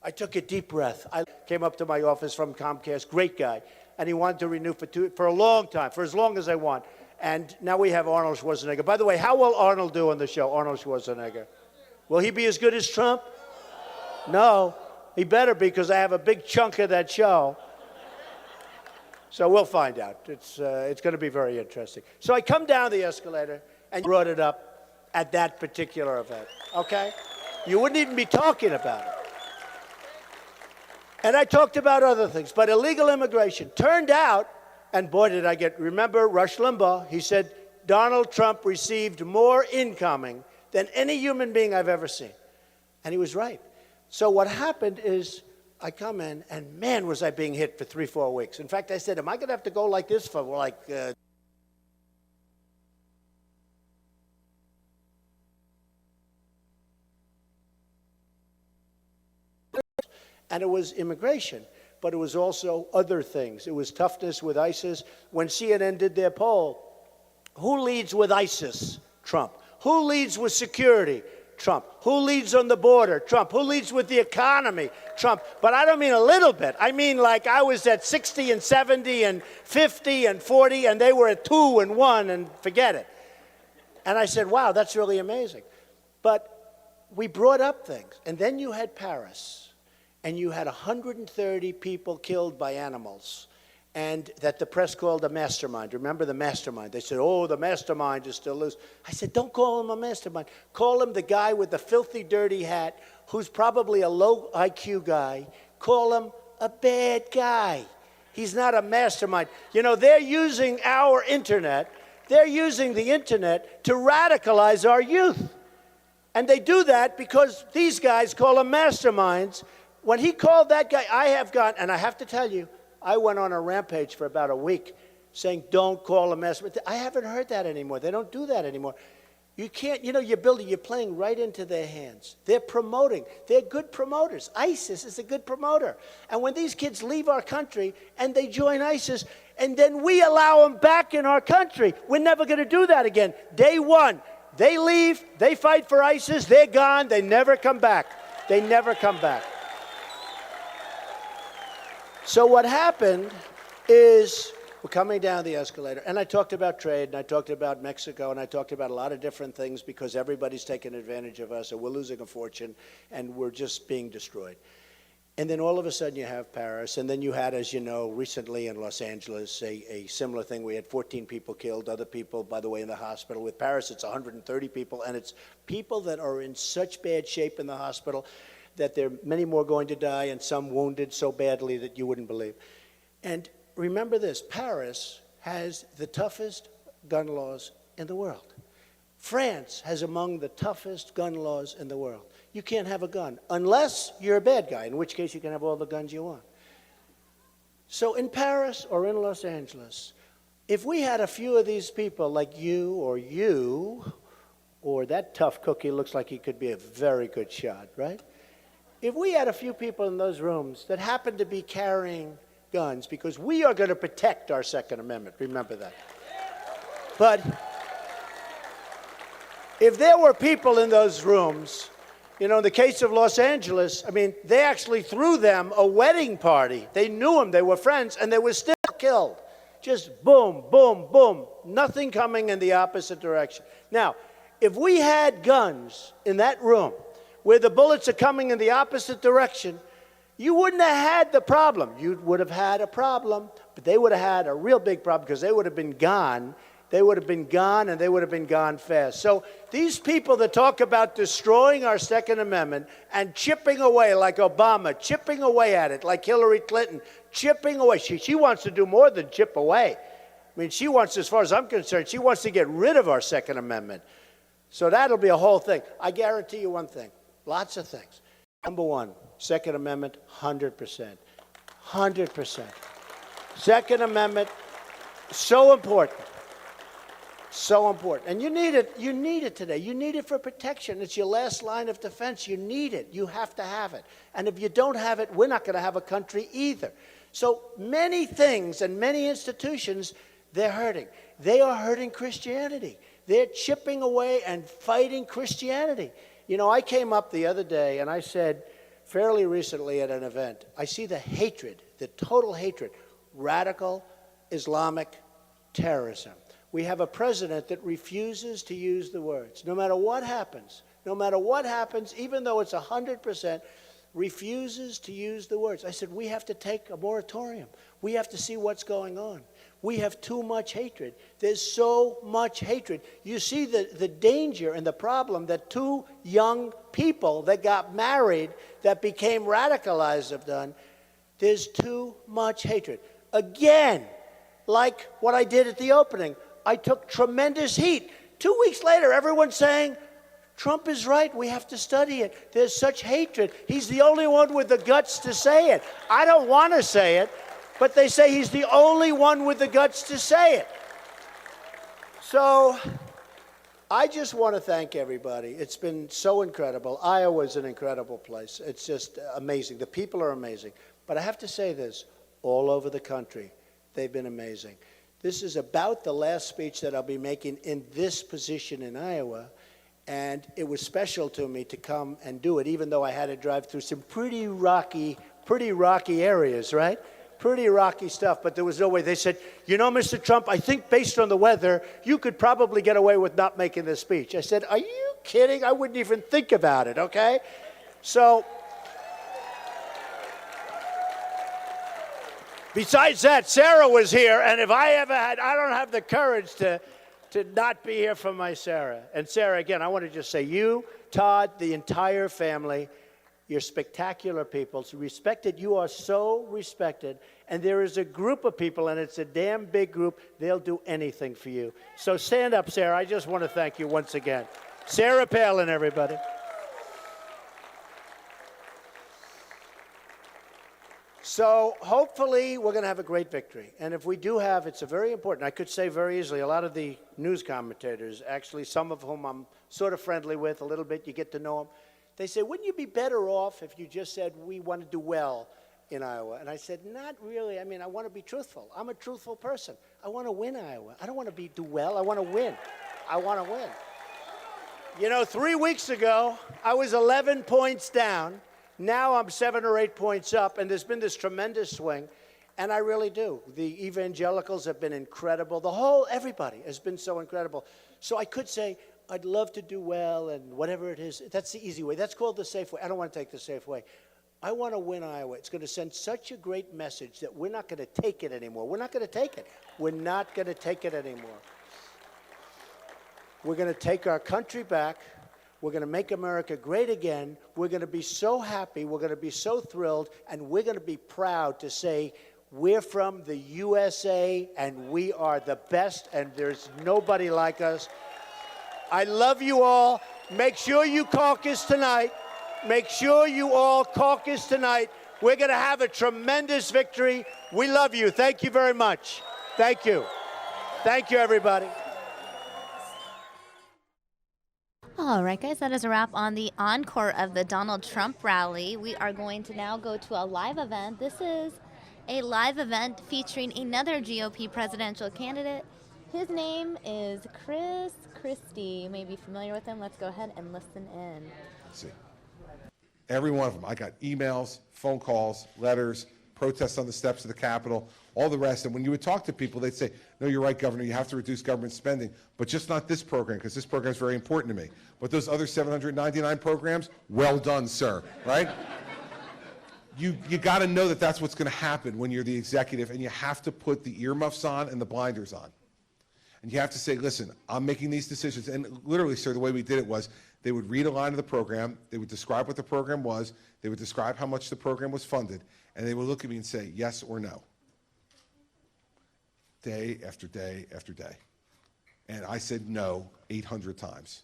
I took a deep breath. I came up to my office from Comcast, great guy, and he wanted to renew for a long time, for as long as I want. And now we have Arnold Schwarzenegger. By the way, how will Arnold do on the show, Arnold Schwarzenegger? Will he be as good as Trump? No. He better, because I have a big chunk of that show. So we'll find out. It's going to be very interesting. So I come down the escalator and brought it up at that particular event, okay? You wouldn't even be talking about it. And I talked about other things, but illegal immigration turned out, and boy, did I remember Rush Limbaugh, he said, Donald Trump received more incoming than any human being I've ever seen. And he was right. So what happened is I come in, and man, was I being hit for 3-4 weeks. In fact, I said, am I going to have to go like this for like... And it was immigration, but it was also other things. It was toughness with ISIS. When CNN did their poll, who leads with ISIS? Trump. Who leads with security? Trump. Who leads on the border? Trump. Who leads with the economy? Trump. But I don't mean a little bit. I mean like I was at 60 and 70 and 50 and 40, and they were at 2 and 1, and forget it. And I said, wow, that's really amazing. But we brought up things. And then you had Paris, and you had 130 people killed by animals, and that the press called a mastermind. Remember the mastermind? They said, oh, the mastermind is still loose. I said, don't call him a mastermind. Call him the guy with the filthy, dirty hat who's probably a low IQ guy. Call him a bad guy. He's not a mastermind. You know, they're using our internet. They're using the internet to radicalize our youth. And they do that because these guys call them masterminds. When he called that guy, I have gone, and I have to tell you, I went on a rampage for about a week saying, don't call a mess. I haven't heard that anymore. They don't do that anymore. You can't, you're playing right into their hands. They're promoting. They're good promoters. ISIS is a good promoter. And when these kids leave our country and they join ISIS, and then we allow them back in our country, we're never going to do that again. Day one, they leave, they fight for ISIS, they're gone, they never come back. They never come back. So what happened is, we're coming down the escalator, and I talked about trade, and I talked about Mexico, and I talked about a lot of different things because everybody's taking advantage of us, and we're losing a fortune, and we're just being destroyed. And then all of a sudden you have Paris, and then you had, as you know, recently in Los Angeles, a similar thing. We had 14 people killed, other people, by the way, in the hospital. With Paris, it's 130 people, and it's people that are in such bad shape in the hospital that there are many more going to die, and some wounded so badly that you wouldn't believe. And remember this, Paris has the toughest gun laws in the world. France has among the toughest gun laws in the world. You can't have a gun unless you're a bad guy, in which case you can have all the guns you want. So in Paris or in Los Angeles, if we had a few of these people like you, or that tough cookie looks like he could be a very good shot, right? If we had a few people in those rooms that happened to be carrying guns, because we are going to protect our Second Amendment, remember that. But if there were people in those rooms, in the case of Los Angeles, they actually threw them a wedding party. They knew them, they were friends, and they were still killed. Just boom, boom, boom, nothing coming in the opposite direction. Now, if we had guns in that room where the bullets are coming in the opposite direction, you wouldn't have had the problem. You would have had a problem, but they would have had a real big problem because they would have been gone. They would have been gone, and they would have been gone fast. So these people that talk about destroying our Second Amendment and chipping away like Obama, chipping away at it like Hillary Clinton, chipping away. She wants to do more than chip away. She wants, as far as I'm concerned, she wants to get rid of our Second Amendment. So that'll be a whole thing. I guarantee you one thing, lots of things. Number one, Second Amendment, 100%. 100%. Second Amendment, so important. So important. And you need it. You need it today. You need it for protection. It's your last line of defense. You need it. You have to have it. And if you don't have it, we're not going to have a country either. So many things and many institutions, they're hurting. They are hurting Christianity. They're chipping away and fighting Christianity. I came up the other day and I said, fairly recently at an event, I see the hatred, the total hatred, radical Islamic terrorism. We have a president that refuses to use the words. No matter what happens, even though it's 100%, refuses to use the words. I said, we have to take a moratorium. We have to see what's going on. We have too much hatred. There's so much hatred. You see the danger and the problem that two young people that got married, that became radicalized, have done. There's too much hatred. Again, like what I did at the opening, I took tremendous heat. 2 weeks later, everyone's saying, Trump is right, we have to study it. There's such hatred. He's the only one with the guts to say it. I don't want to say it, but they say he's the only one with the guts to say it. So I just want to thank everybody. It's been so incredible. Iowa's an incredible place. It's just amazing. The people are amazing. But I have to say this, all over the country, they've been amazing. This is about the last speech that I'll be making in this position in Iowa, and it was special to me to come and do it, even though I had to drive through some pretty rocky areas, right? Pretty rocky stuff, but there was no way. They said, Mr. Trump, I think based on the weather, you could probably get away with not making this speech. I said, are you kidding? I wouldn't even think about it, okay? So, besides that, Sarah was here, and if I don't have the courage to not be here for my Sarah. And Sarah, again, I want to just say, you, Todd, the entire family, you're spectacular people. So respected, you are so respected. And there is a group of people, and it's a damn big group, they'll do anything for you. So stand up, Sarah. I just want to thank you once again. Sarah Palin, everybody. So hopefully we're going to have a great victory. And if we do have, it's a very important, I could say very easily, a lot of the news commentators, actually some of whom I'm sort of friendly with a little bit, you get to know them, they say, wouldn't you be better off if you just said, we want to do well in Iowa? And I said, not really. I mean, I want to be truthful. I'm a truthful person. I want to win Iowa. I don't want to do well. I want to win. I want to win. You know, 3 weeks ago, I was 11 points down. Now I'm 7 or 8 points up, and there's been this tremendous swing, and I really do. The evangelicals have been incredible. Everybody has been so incredible. So I could say, I'd love to do well, and whatever it is, that's the easy way. That's called the safe way. I don't want to take the safe way. I want to win Iowa. It's going to send such a great message that we're not going to take it anymore. We're not going to take it. We're not going to take it anymore. We're going to take our country back. We're going to make America great again. We're going to be so happy. We're going to be so thrilled. And we're going to be proud to say, we're from the USA, and we are the best, and there's nobody like us. I love you all. Make sure you caucus tonight. Make sure you all caucus tonight. We're going to have a tremendous victory. We love you. Thank you very much. Thank you. Thank you, everybody. All right, guys, that is a wrap on the encore of the Donald Trump rally. We are going to now go to a live event. This is a live event featuring another GOP presidential candidate. His name is Christie. You may be familiar with him. Let's go ahead and listen in. Let's see. Every one of them. I got emails, phone calls, letters, protests on the steps of the Capitol, all the rest. And when you would talk to people, they'd say, no, you're right, Governor, you have to reduce government spending, but just not this program, because this program is very important to me. But those other 799 programs, well done, sir, right? You got to know that that's what's going to happen when you're the executive, and you have to put the earmuffs on and the blinders on. And you have to say, listen, I'm making these decisions. And literally, sir, the way we did it was they would read a line of the program, they would describe what the program was, they would describe how much the program was funded, and they would look at me and say, yes or no. Day after day after day. And I said no 800 times.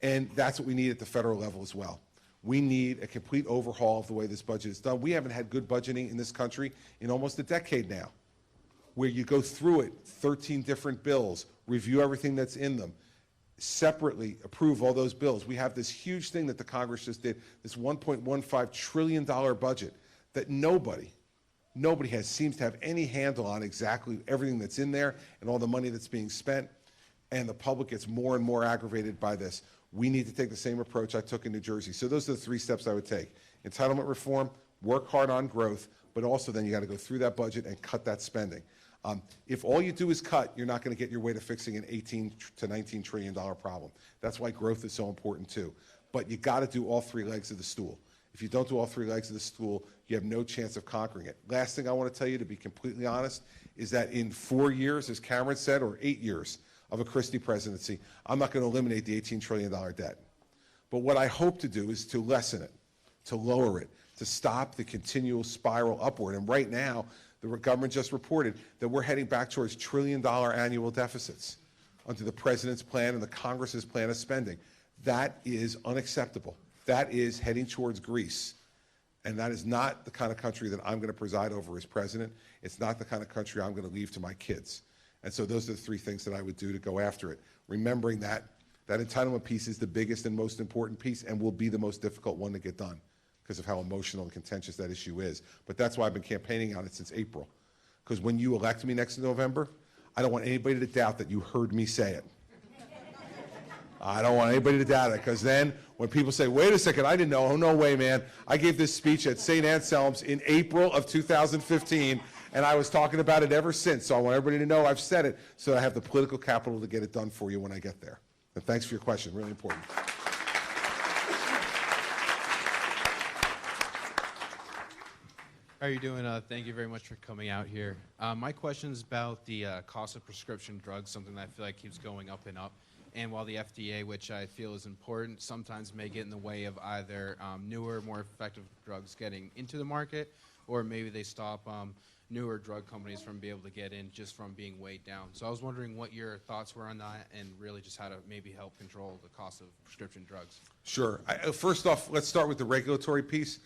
And that's what we need at the federal level as well. We need a complete overhaul of the way this budget is done. We haven't had good budgeting in this country in almost a decade now, where you go through it, 13 different bills, review everything that's in them, separately approve all those bills. We have this huge thing that the Congress just did, this $1.15 trillion budget that nobody seems to have any handle on exactly everything that's in there and all the money that's being spent, and the public gets more and more aggravated by this. We need to take the same approach I took in New Jersey. So those are the 3 steps I would take. Entitlement reform, work hard on growth, but also then you got to go through that budget and cut that spending. If all you do is cut, you're not going to get your way to fixing an $18 to $19 trillion problem. That's why growth is so important too. But you got to do all 3 legs of the stool. If you don't do all 3 legs of the stool, you have no chance of conquering it. Last thing I want to tell you, to be completely honest, is that in 4 years, as Cameron said, or 8 years of a Christie presidency, I'm not going to eliminate the $18 trillion debt. But what I hope to do is to lessen it, to lower it, to stop the continual spiral upward. And right now, the government just reported that we're heading back towards $1 trillion annual deficits under the president's plan and the Congress's plan of spending. That is unacceptable. That is heading towards Greece. And that is not the kind of country that I'm going to preside over as president. It's not the kind of country I'm going to leave to my kids. And so those are the 3 things that I would do to go after it, remembering that that entitlement piece is the biggest and most important piece and will be the most difficult one to get done because of how emotional and contentious that issue is. But that's why I've been campaigning on it since April. Because when you elect me next November, I don't want anybody to doubt that you heard me say it. I don't want anybody to doubt it, because then when people say, wait a second, I didn't know, oh, no way, man. I gave this speech at St. Anselm's in April of 2015, and I was talking about it ever since. So I want everybody to know I've said it so that I have the political capital to get it done for you when I get there. And thanks for your question, really important. How are you doing? Thank you very much for coming out here. My question is about the cost of prescription drugs, something that I feel like keeps going up and up. And while the FDA, which I feel is important, sometimes may get in the way of either newer, more effective drugs getting into the market, or maybe they stop newer drug companies from being able to get in just from being weighed down. So I was wondering what your thoughts were on that and really just how to maybe help control the cost of prescription drugs. Sure. First off, let's start with the regulatory piece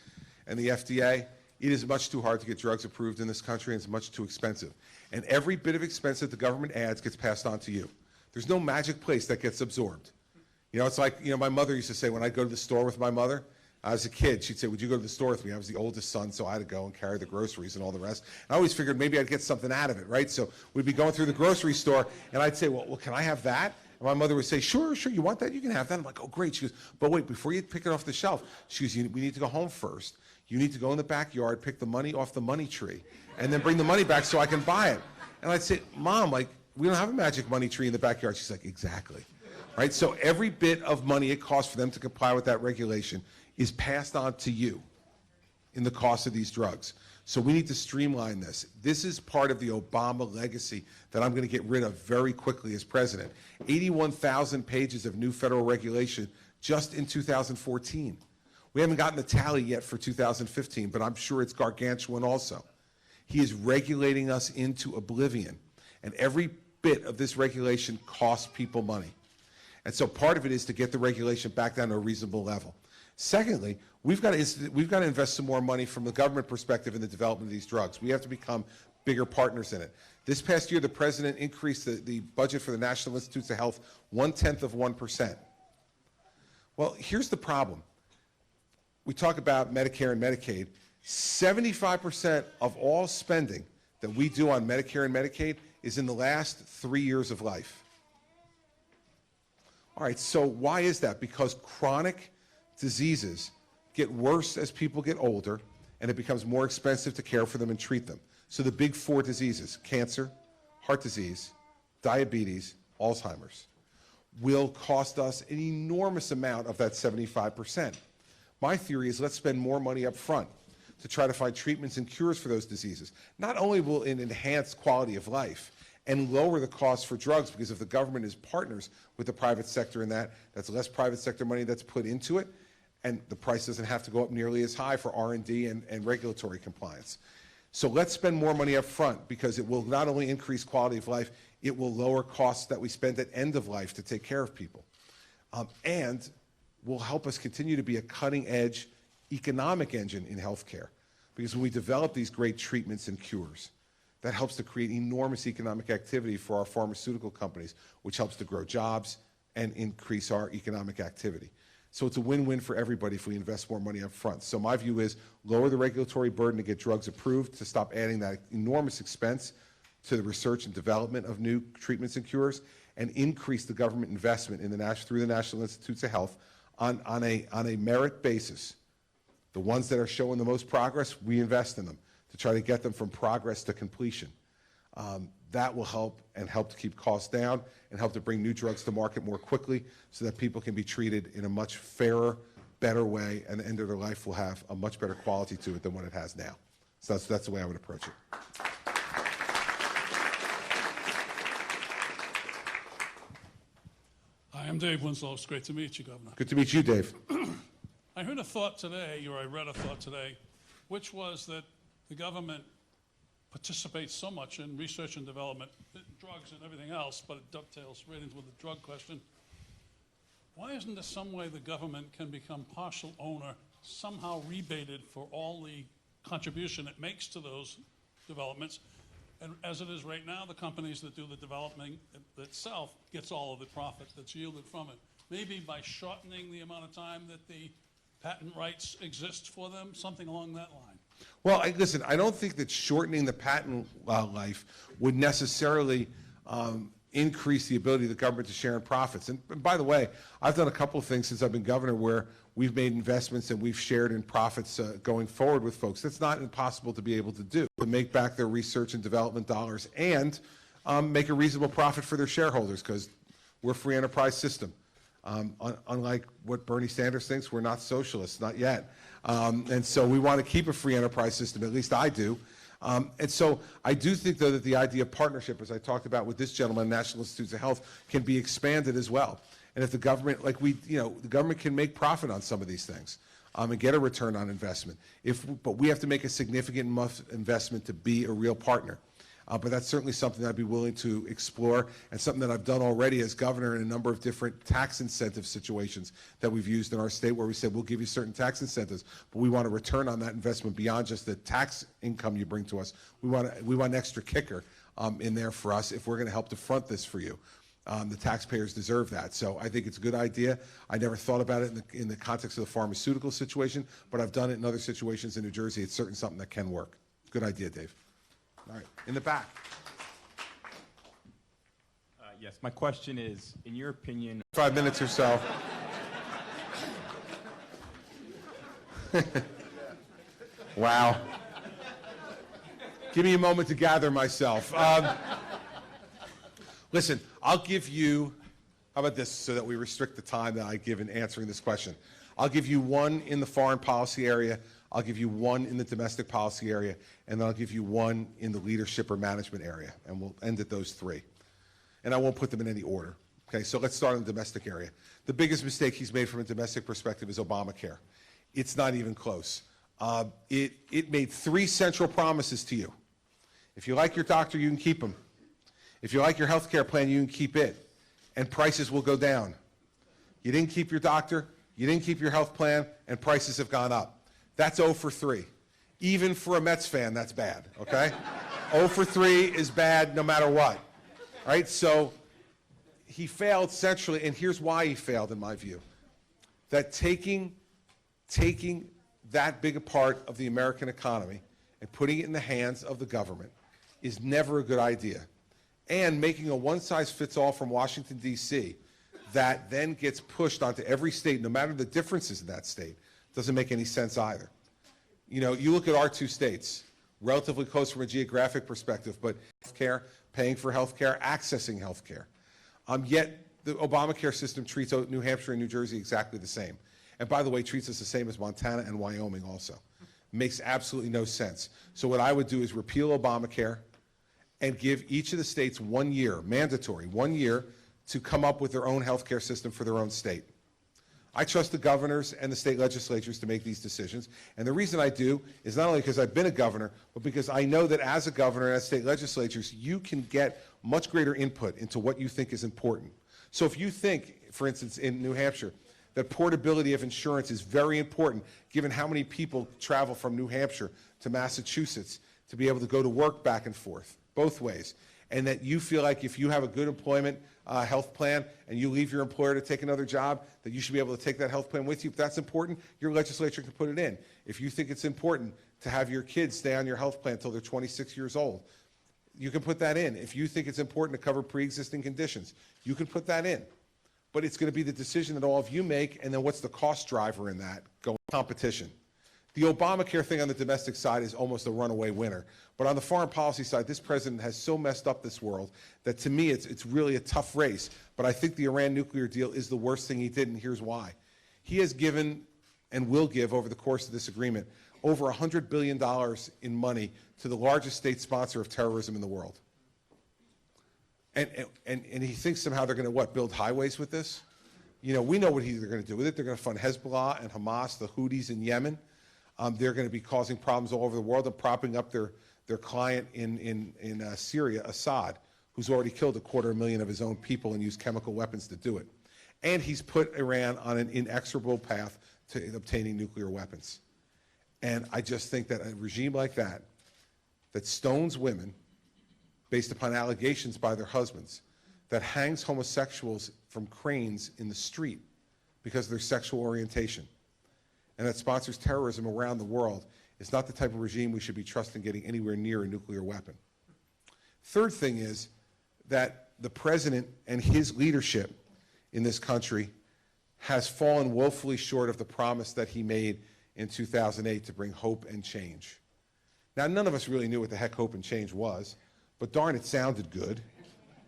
and the FDA. It is much too hard to get drugs approved in this country, and it's much too expensive. And every bit of expense that the government adds gets passed on to you. There's no magic place that gets absorbed. It's like, my mother used to say when I'd go to the store with my mother, as a kid, she'd say, would you go to the store with me? I was the oldest son, so I had to go and carry the groceries and all the rest. And I always figured maybe I'd get something out of it, right? So we'd be going through the grocery store, and I'd say, well, can I have that? And my mother would say, sure, you want that? You can have that. I'm like, oh, great. She goes, but wait, before you pick it off the shelf, she goes, we need to go home first. You need to go in the backyard, pick the money off the money tree, and then bring the money back so I can buy it. And I'd say, Mom, we don't have a magic money tree in the backyard. She's like, exactly. Right? So every bit of money it costs for them to comply with that regulation is passed on to you in the cost of these drugs. So we need to streamline this. This is part of the Obama legacy that I'm going to get rid of very quickly as president. 81,000 pages of new federal regulation just in 2014. We haven't gotten the tally yet for 2015, but I'm sure it's gargantuan also. He is regulating us into oblivion, and every bit of this regulation costs people money. And so part of it is to get the regulation back down to a reasonable level. Secondly, we've got to invest some more money from the government perspective in the development of these drugs. We have to become bigger partners in it. This past year, the president increased the budget for the National Institutes of Health 0.1%. Well, here's the problem. We talk about Medicare and Medicaid. 75% of all spending that we do on Medicare and Medicaid is in the last 3 years of life. All right, so why is that? Because chronic diseases get worse as people get older, and it becomes more expensive to care for them and treat them. So the big four diseases, cancer, heart disease, diabetes, Alzheimer's, will cost us an enormous amount of that 75%. My theory is let's spend more money up front to try to find treatments and cures for those diseases. Not only will it enhance quality of life and lower the cost for drugs, because if the government is partners with the private sector in that, that's less private sector money that's put into it, and the price doesn't have to go up nearly as high for R&D and regulatory compliance. So let's spend more money up front, because it will not only increase quality of life, it will lower costs that we spend at end of life to take care of people. And will help us continue to be a cutting-edge economic engine in healthcare. Because when we develop these great treatments and cures, that helps to create enormous economic activity for our pharmaceutical companies, which helps to grow jobs and increase our economic activity. So it's a win-win for everybody if we invest more money up front. So my view is lower the regulatory burden to get drugs approved, to stop adding that enormous expense to the research and development of new treatments and cures, and increase the government investment in through the National Institutes of Health on a merit basis. The ones that are showing the most progress, we invest in them to try to get them from progress to completion. That will help to keep costs down and help to bring new drugs to market more quickly so that people can be treated in a much fairer, better way, and the end of their life will have a much better quality to it than what it has now. So that's the way I would approach it. Hi, I'm Dave Winslow. It's great to meet you, Governor. Good to meet you, Dave. I heard a thought today, or I read a thought today, which was that the government participates so much in research and development, drugs and everything else, but it dovetails right into the drug question. Why isn't there some way the government can become partial owner, somehow rebated for all the contribution it makes to those developments? And as it is right now, the companies that do the development itself gets all of the profit that's yielded from it. Maybe by shortening the amount of time that the patent rights exist for them, something along that line. Well, listen, I don't think that shortening the patent life would necessarily increase the ability of the government to share in profits. And by the way, I've done a couple of things since I've been governor where we've made investments and we've shared in profits going forward with folks. That's not impossible to be able to do, to make back their research and development dollars and make a reasonable profit for their shareholders, because we're a free enterprise system. Unlike what Bernie Sanders thinks, we're not socialists, not yet. And so we want to keep a free enterprise system, at least I do. And so I do think, though, that the idea of partnership, as I talked about with this gentleman, National Institutes of Health, can be expanded as well. And if the government, the government can make profit on some of these things and get a return on investment. But we have to make a significant investment to be a real partner. But that's certainly something I'd be willing to explore, and something that I've done already as governor in a number of different tax incentive situations that we've used in our state, where we said we'll give you certain tax incentives, but we want a return on that investment beyond just the tax income you bring to us. We want an extra kicker in there for us if we're going to help to front this for you. The taxpayers deserve that. So I think it's a good idea. I never thought about it in the context of the pharmaceutical situation, but I've done it in other situations in New Jersey. It's certainly something that can work. Good idea, Dave. All right, in the back. Yes, my question is, in your opinion... 5 minutes or so. Wow. Give me a moment to gather myself. Listen, I'll give you, how about this, so that we restrict the time that I give in answering this question. I'll give you one in the foreign policy area, I'll give you one in the domestic policy area, and then I'll give you one in the leadership or management area, and we'll end at those three. And I won't put them in any order. Okay, so let's start in the domestic area. The biggest mistake he's made from a domestic perspective is Obamacare. It's not even close. It made 3 central promises to you. If you like your doctor, you can keep him. If you like your health care plan, you can keep it, and prices will go down. You didn't keep your doctor, you didn't keep your health plan, and prices have gone up. That's 0 for 3. Even for a Mets fan, that's bad, okay? 0 for 3 is bad no matter what. All right, so he failed centrally, and here's why he failed, in my view. That taking that big a part of the American economy and putting it in the hands of the government is never a good idea. And making a one-size-fits-all from Washington, D.C., that then gets pushed onto every state, no matter the differences in that state, doesn't make any sense either. You know, you look at our 2 states, relatively close from a geographic perspective, but healthcare, paying for healthcare, accessing healthcare. Yet the Obamacare system treats New Hampshire and New Jersey exactly the same. And by the way, treats us the same as Montana and Wyoming also. Makes absolutely no sense. So what I would do is repeal Obamacare and give each of the states 1 year, mandatory, 1 year, to come up with their own healthcare system for their own state. I trust the governors and the state legislatures to make these decisions. And the reason I do is not only because I've been a governor, but because I know that as a governor and as state legislatures, you can get much greater input into what you think is important. So if you think, for instance, in New Hampshire, that portability of insurance is very important, given how many people travel from New Hampshire to Massachusetts to be able to go to work back and forth, both ways, and that you feel like if you have a good employment health plan and you leave your employer to take another job, that you should be able to take that health plan with you. If that's important, your legislature can put it in. If you think it's important to have your kids stay on your health plan until they're 26 years old, you can put that in. If you think it's important to cover pre-existing conditions, you can put that in. But it's going to be the decision that all of you make, and then what's the cost driver in that? Go competition. The Obamacare thing on the domestic side is almost a runaway winner. But on the foreign policy side, this president has so messed up this world that to me it's really a tough race. But I think the Iran nuclear deal is the worst thing he did, and here's why. He has given and will give over the course of this agreement over $100 billion in money to the largest state sponsor of terrorism in the world. And he thinks somehow they're going to, build highways with this? You know, we know what they're going to do with it. They're going to fund Hezbollah and Hamas, the Houthis in Yemen. They're going to be causing problems all over the world and propping up their client in Syria, Assad, who's already killed 250,000 of his own people and used chemical weapons to do it. And he's put Iran on an inexorable path to obtaining nuclear weapons. And I just think that a regime like that stones women based upon allegations by their husbands, that hangs homosexuals from cranes in the street because of their sexual orientation, and that sponsors terrorism around the world is not the type of regime we should be trusting getting anywhere near a nuclear weapon. Third thing is that the president and his leadership in this country has fallen woefully short of the promise that he made in 2008 to bring hope and change. Now, none of us really knew what the heck hope and change was, but darn, it sounded good.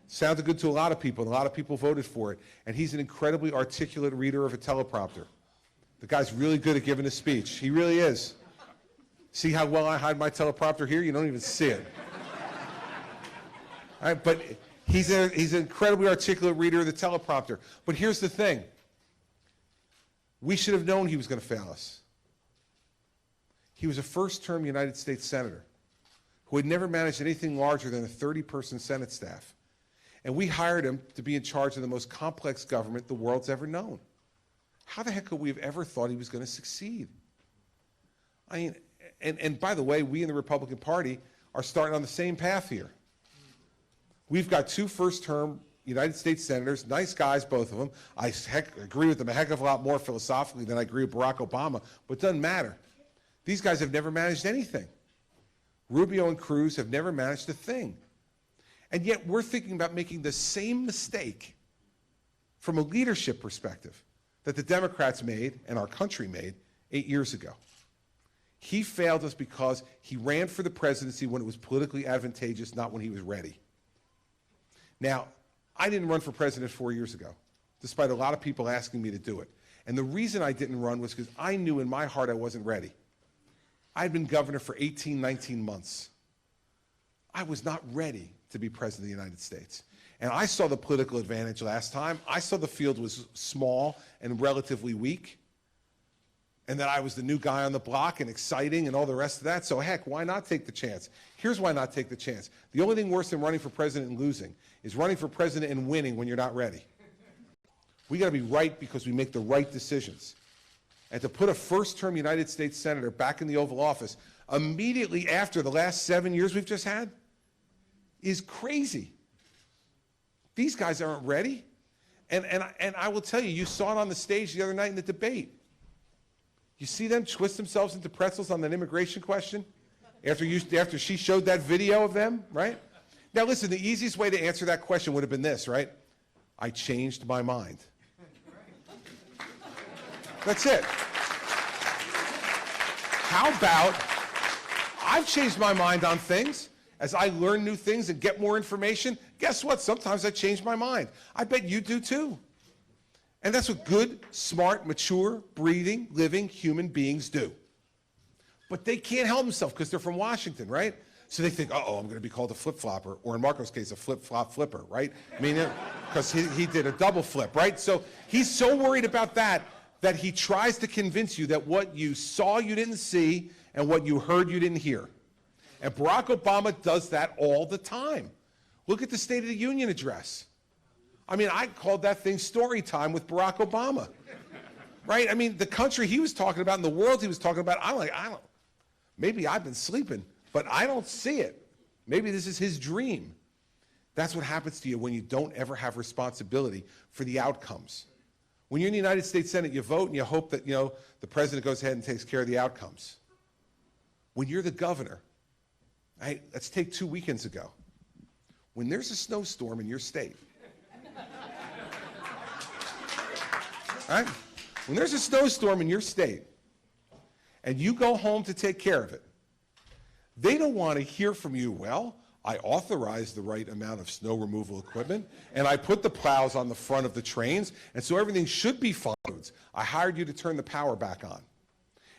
Sounded good to a lot of people, and a lot of people voted for it. And he's an incredibly articulate reader of a teleprompter. The guy's really good at giving a speech. He really is. See how well I hide my teleprompter here? You don't even see it. All right, but he's an incredibly articulate reader of the teleprompter. But here's the thing. We should have known he was going to fail us. He was a first-term United States Senator who had never managed anything larger than a 30-person Senate staff. And we hired him to be in charge of the most complex government the world's ever known. How the heck could we have ever thought he was going to succeed? I mean, and by the way, we in the Republican Party are starting on the same path here. We've got 2 first-term United States senators, nice guys, both of them. I agree with them a heck of a lot more philosophically than I agree with Barack Obama, but it doesn't matter. These guys have never managed anything. Rubio and Cruz have never managed a thing. And yet we're thinking about making the same mistake from a leadership perspective that the Democrats made and our country made 8 years ago. He failed us because he ran for the presidency when it was politically advantageous, not when he was ready. Now, I didn't run for president 4 years ago, despite a lot of people asking me to do it. And the reason I didn't run was because I knew in my heart I wasn't ready. I had been governor for 18, 19 months. I was not ready to be president of the United States. And I saw the political advantage last time. I saw the field was small and relatively weak, and that I was the new guy on the block and exciting and all the rest of that. So heck, why not take the chance? Here's why not take the chance. The only thing worse than running for president and losing is running for president and winning when you're not ready. We got to be right because we make the right decisions. And to put a first-term United States senator back in the Oval Office immediately after the last 7 years we've just had is crazy. These guys aren't ready. And I will tell you, you saw it on the stage the other night in the debate. You see them twist themselves into pretzels on that immigration question after she showed that video of them, right? Now listen, the easiest way to answer that question would have been this, right? I changed my mind. That's it. How about I've changed my mind on things as I learn new things and get more information. Guess what? Sometimes I change my mind. I bet you do too. And that's what good, smart, mature, breathing, living human beings do. But they can't help themselves because they're from Washington, right? So they think, uh-oh, I'm going to be called a flip-flopper, or in Marco's case, a flip-flop flipper, right? I mean, because he did a double flip, right? So he's so worried about that he tries to convince you that what you saw you didn't see and what you heard you didn't hear. And Barack Obama does that all the time. Look at the State of the Union address. I mean, I called that thing story time with Barack Obama, right? I mean, the country he was talking about and the world he was talking about, maybe I've been sleeping, but I don't see it. Maybe this is his dream. That's what happens to you when you don't ever have responsibility for the outcomes. When you're in the United States Senate, you vote and you hope that, the president goes ahead and takes care of the outcomes. When you're the governor, right, let's take 2 weekends ago. When there's a snowstorm in your state, right? When there's a snowstorm in your state and you go home to take care of it, they don't want to hear from you, well, I authorized the right amount of snow removal equipment, and I put the plows on the front of the trains, and so everything should be fine. I hired you to turn the power back on.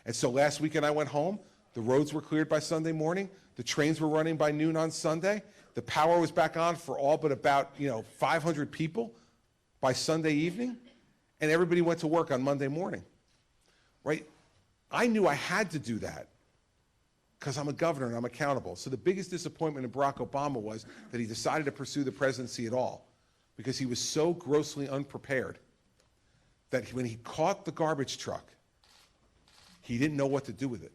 And so last weekend I went home, the roads were cleared by Sunday morning, the trains were running by noon on Sunday, the power was back on for all but about 500 people by Sunday evening, and everybody went to work on Monday morning, right? I knew I had to do that because I'm a governor and I'm accountable. So the biggest disappointment in Barack Obama was that he decided to pursue the presidency at all because he was so grossly unprepared that when he caught the garbage truck, he didn't know what to do with it.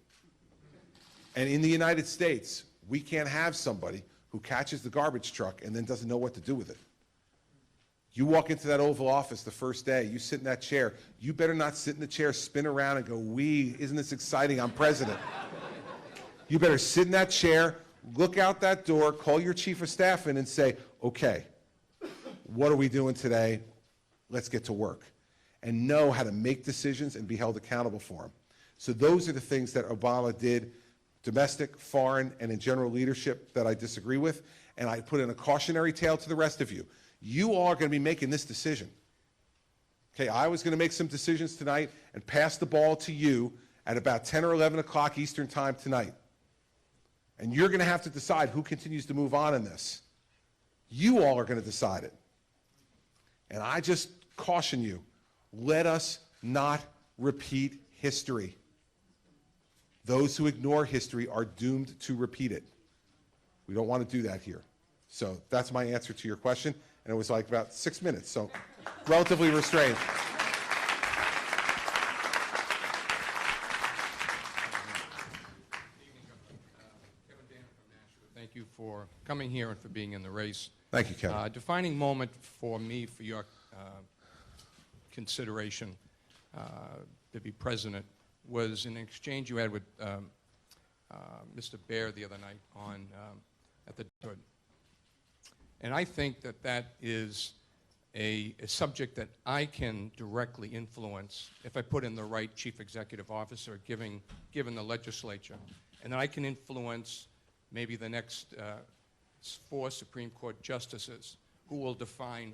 And in the United States, we can't have somebody who catches the garbage truck and then doesn't know what to do with it. You walk into that Oval Office the first day, you sit in that chair, you better not sit in the chair, spin around and go, wee, isn't this exciting, I'm president. You better sit in that chair, look out that door, call your chief of staff in and say, okay, what are we doing today? Let's get to work. And know how to make decisions and be held accountable for them. So those are the things that Obama did, domestic, foreign, and in general leadership that I disagree with. And I put in a cautionary tale to the rest of you. You all are going to be making this decision. Okay, I was going to make some decisions tonight and pass the ball to you at about 10 or 11 o'clock Eastern time tonight. And you're going to have to decide who continues to move on in this. You all are going to decide it. And I just caution you, let us not repeat history. Those who ignore history are doomed to repeat it. We don't want to do that here. So that's my answer to your question, and it was like about 6 minutes, so relatively restrained. Thank you for coming here and for being in the race. Thank you, Kevin. A defining moment for me, for your consideration to be president, was an exchange you had with Mr. Baer the other night on at the Hood. And I think that that is a subject that I can directly influence if I put in the right chief executive officer given the legislature. And that I can influence maybe the next 4 Supreme Court justices who will define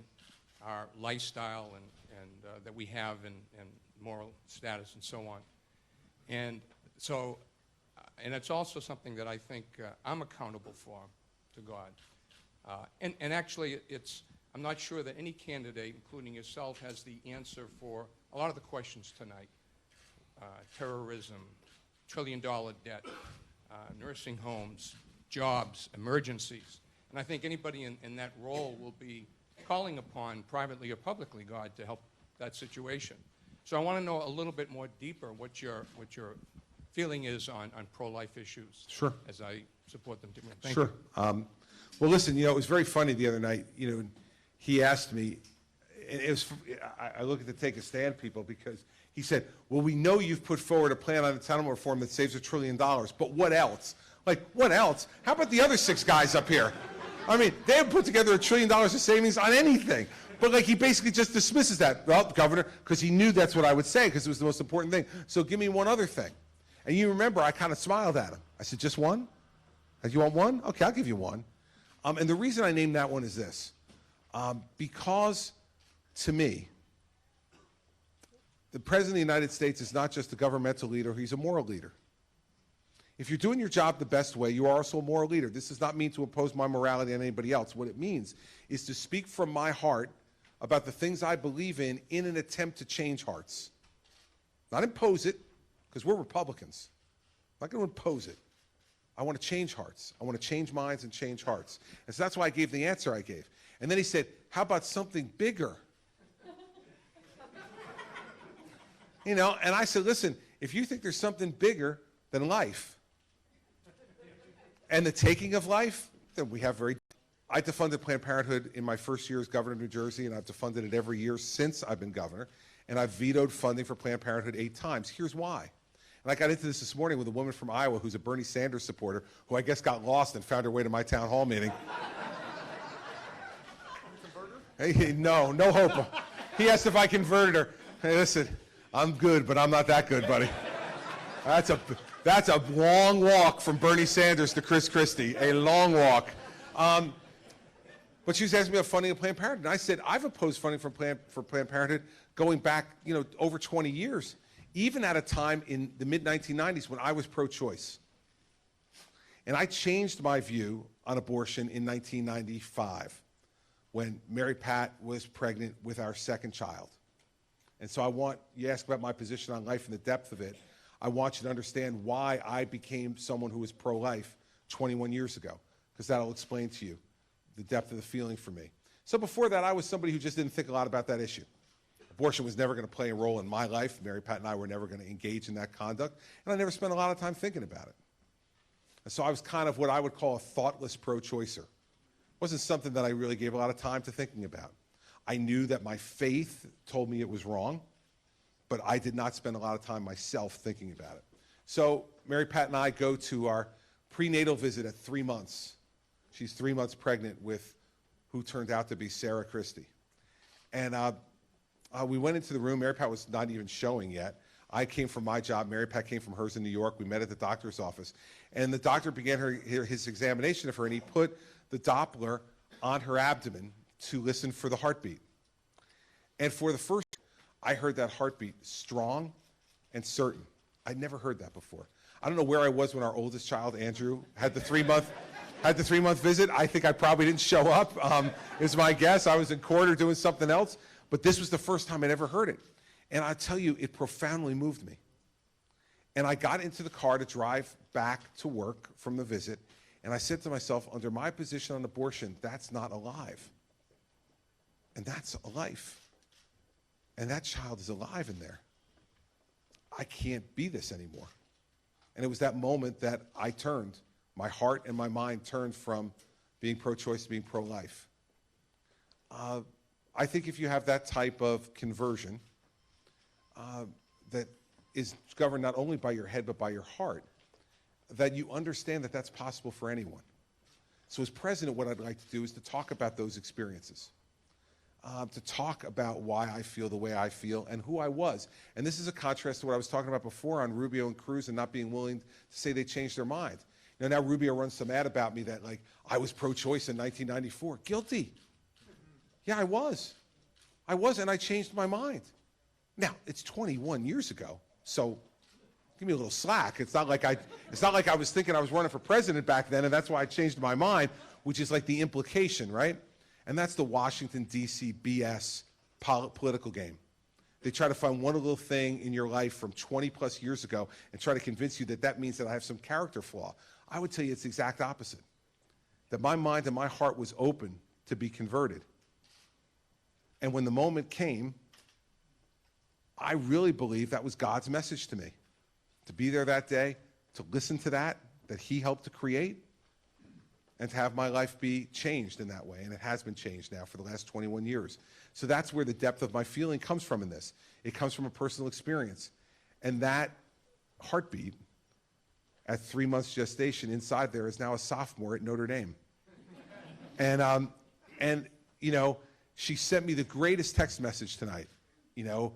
our lifestyle and that we have and moral status and so on. And so, and it's also something that I think I'm accountable for to God. And actually, I'm not sure that any candidate, including yourself, has the answer for a lot of the questions tonight. Terrorism, trillion-dollar debt, nursing homes, jobs, emergencies. And I think anybody in that role will be calling upon, privately or publicly, God to help that situation. So I want to know a little bit more deeper what your feeling is on pro-life issues. Sure. As I support them. Thank Sure. you. Well, listen, it was very funny the other night. He asked me, and I look at the Take a Stand people, because he said, well, we know you've put forward a plan on entitlement reform that saves $1 trillion, but what else? Like, what else? How about the other 6 guys up here? I mean, they haven't put together $1 trillion of savings on anything. But like, he basically just dismisses that. Well, Governor, because he knew that's what I would say, because it was the most important thing. So give me one other thing. And you remember, I kind of smiled at him. I said, just one? You want one? Okay, I'll give you one. And the reason I named that one is this. Because, to me, the President of the United States is not just a governmental leader, he's a moral leader. If you're doing your job the best way, you are also a moral leader. This does not mean to impose my morality on anybody else. What it means is to speak from my heart about the things I believe in an attempt to change hearts. Not impose it, because we're Republicans. I'm not going to impose it. I want to change hearts. I want to change minds and change hearts. And so that's why I gave the answer I gave. And then he said, how about something bigger? And I said, listen, if you think there's something bigger than life and the taking of life, then we have I defunded Planned Parenthood in my first year as governor of New Jersey, and I've defunded it every year since I've been governor, and I've vetoed funding for Planned Parenthood 8 times. Here's why. And I got into this morning with a woman from Iowa who's a Bernie Sanders supporter, who I guess got lost and found her way to my town hall meeting. Hey, no hope. He asked if I converted her. Hey, listen, I'm good, but I'm not that good, buddy. That's a long walk from Bernie Sanders to Christie, a long walk. But she was asking me about funding of Planned Parenthood. And I said, I've opposed funding for Planned Parenthood going back, over 20 years, even at a time in the mid-1990s when I was pro-choice. And I changed my view on abortion in 1995 when Mary Pat was pregnant with our 2nd child. And so you ask about my position on life and the depth of it, I want you to understand why I became someone who was pro-life 21 years ago, because that'll explain to you the depth of the feeling for me. So before that, I was somebody who just didn't think a lot about that issue. Abortion was never going to play a role in my life. Mary Pat and I were never going to engage in that conduct, and I never spent a lot of time thinking about it. And so I was kind of what I would call a thoughtless pro-choicer. It wasn't something that I really gave a lot of time to thinking about. I knew that my faith told me it was wrong, but I did not spend a lot of time myself thinking about it. So Mary Pat and I go to our prenatal visit at 3 months. She's 3 months pregnant with who turned out to be Sarah Christie. And we went into the room. Mary Pat was not even showing yet. I came from my job. Mary Pat came from hers in New York. We met at the doctor's office. And the doctor began his examination of her, and he put the Doppler on her abdomen to listen for the heartbeat. And for the first time, I heard that heartbeat strong and certain. I'd never heard that before. I don't know where I was when our oldest child, Andrew, had the 3-month visit. I think I probably didn't show up, is my guess. I was in court or doing something else. But this was the first time I'd ever heard it. And I tell you, it profoundly moved me. And I got into the car to drive back to work from the visit, And I said to myself, under my position on abortion, that's not alive. And that's a life. And that child is alive in there. I can't be this anymore. And it was that moment that I turned. My heart and my mind turned from being pro-choice to being pro-life. I think if you have that type of conversion that is governed not only by your head but by your heart, that you understand that that's possible for anyone. So as president, what I'd like to do is to talk about those experiences, to talk about why I feel the way I feel and who I was. And this is a contrast to what I was talking about before on Rubio and Cruz and not being willing to say they changed their mind. Now Rubio runs some ad about me that, like, I was pro-choice in 1994. Guilty. Yeah, I was, and I changed my mind. Now, it's 21 years ago, so give me a little slack. It's not like I was thinking I was running for president back then, and that's why I changed my mind, which is like the implication, right? And that's the Washington, D.C. BS political game. They try to find one little thing in your life from 20 plus years ago and try to convince you that that means that I have some character flaw. I would tell you it's the exact opposite. That my mind and my heart was open to be converted. And when the moment came, I really believe that was God's message to me. To be there that day, to listen to that he helped to create, and to have my life be changed in that way. And it has been changed now for the last 21 years. So that's where the depth of my feeling comes from in this. It comes from a personal experience. And that heartbeat at 3 months gestation inside there is now a sophomore at Notre Dame. And you know, she sent me the greatest text message tonight, you know,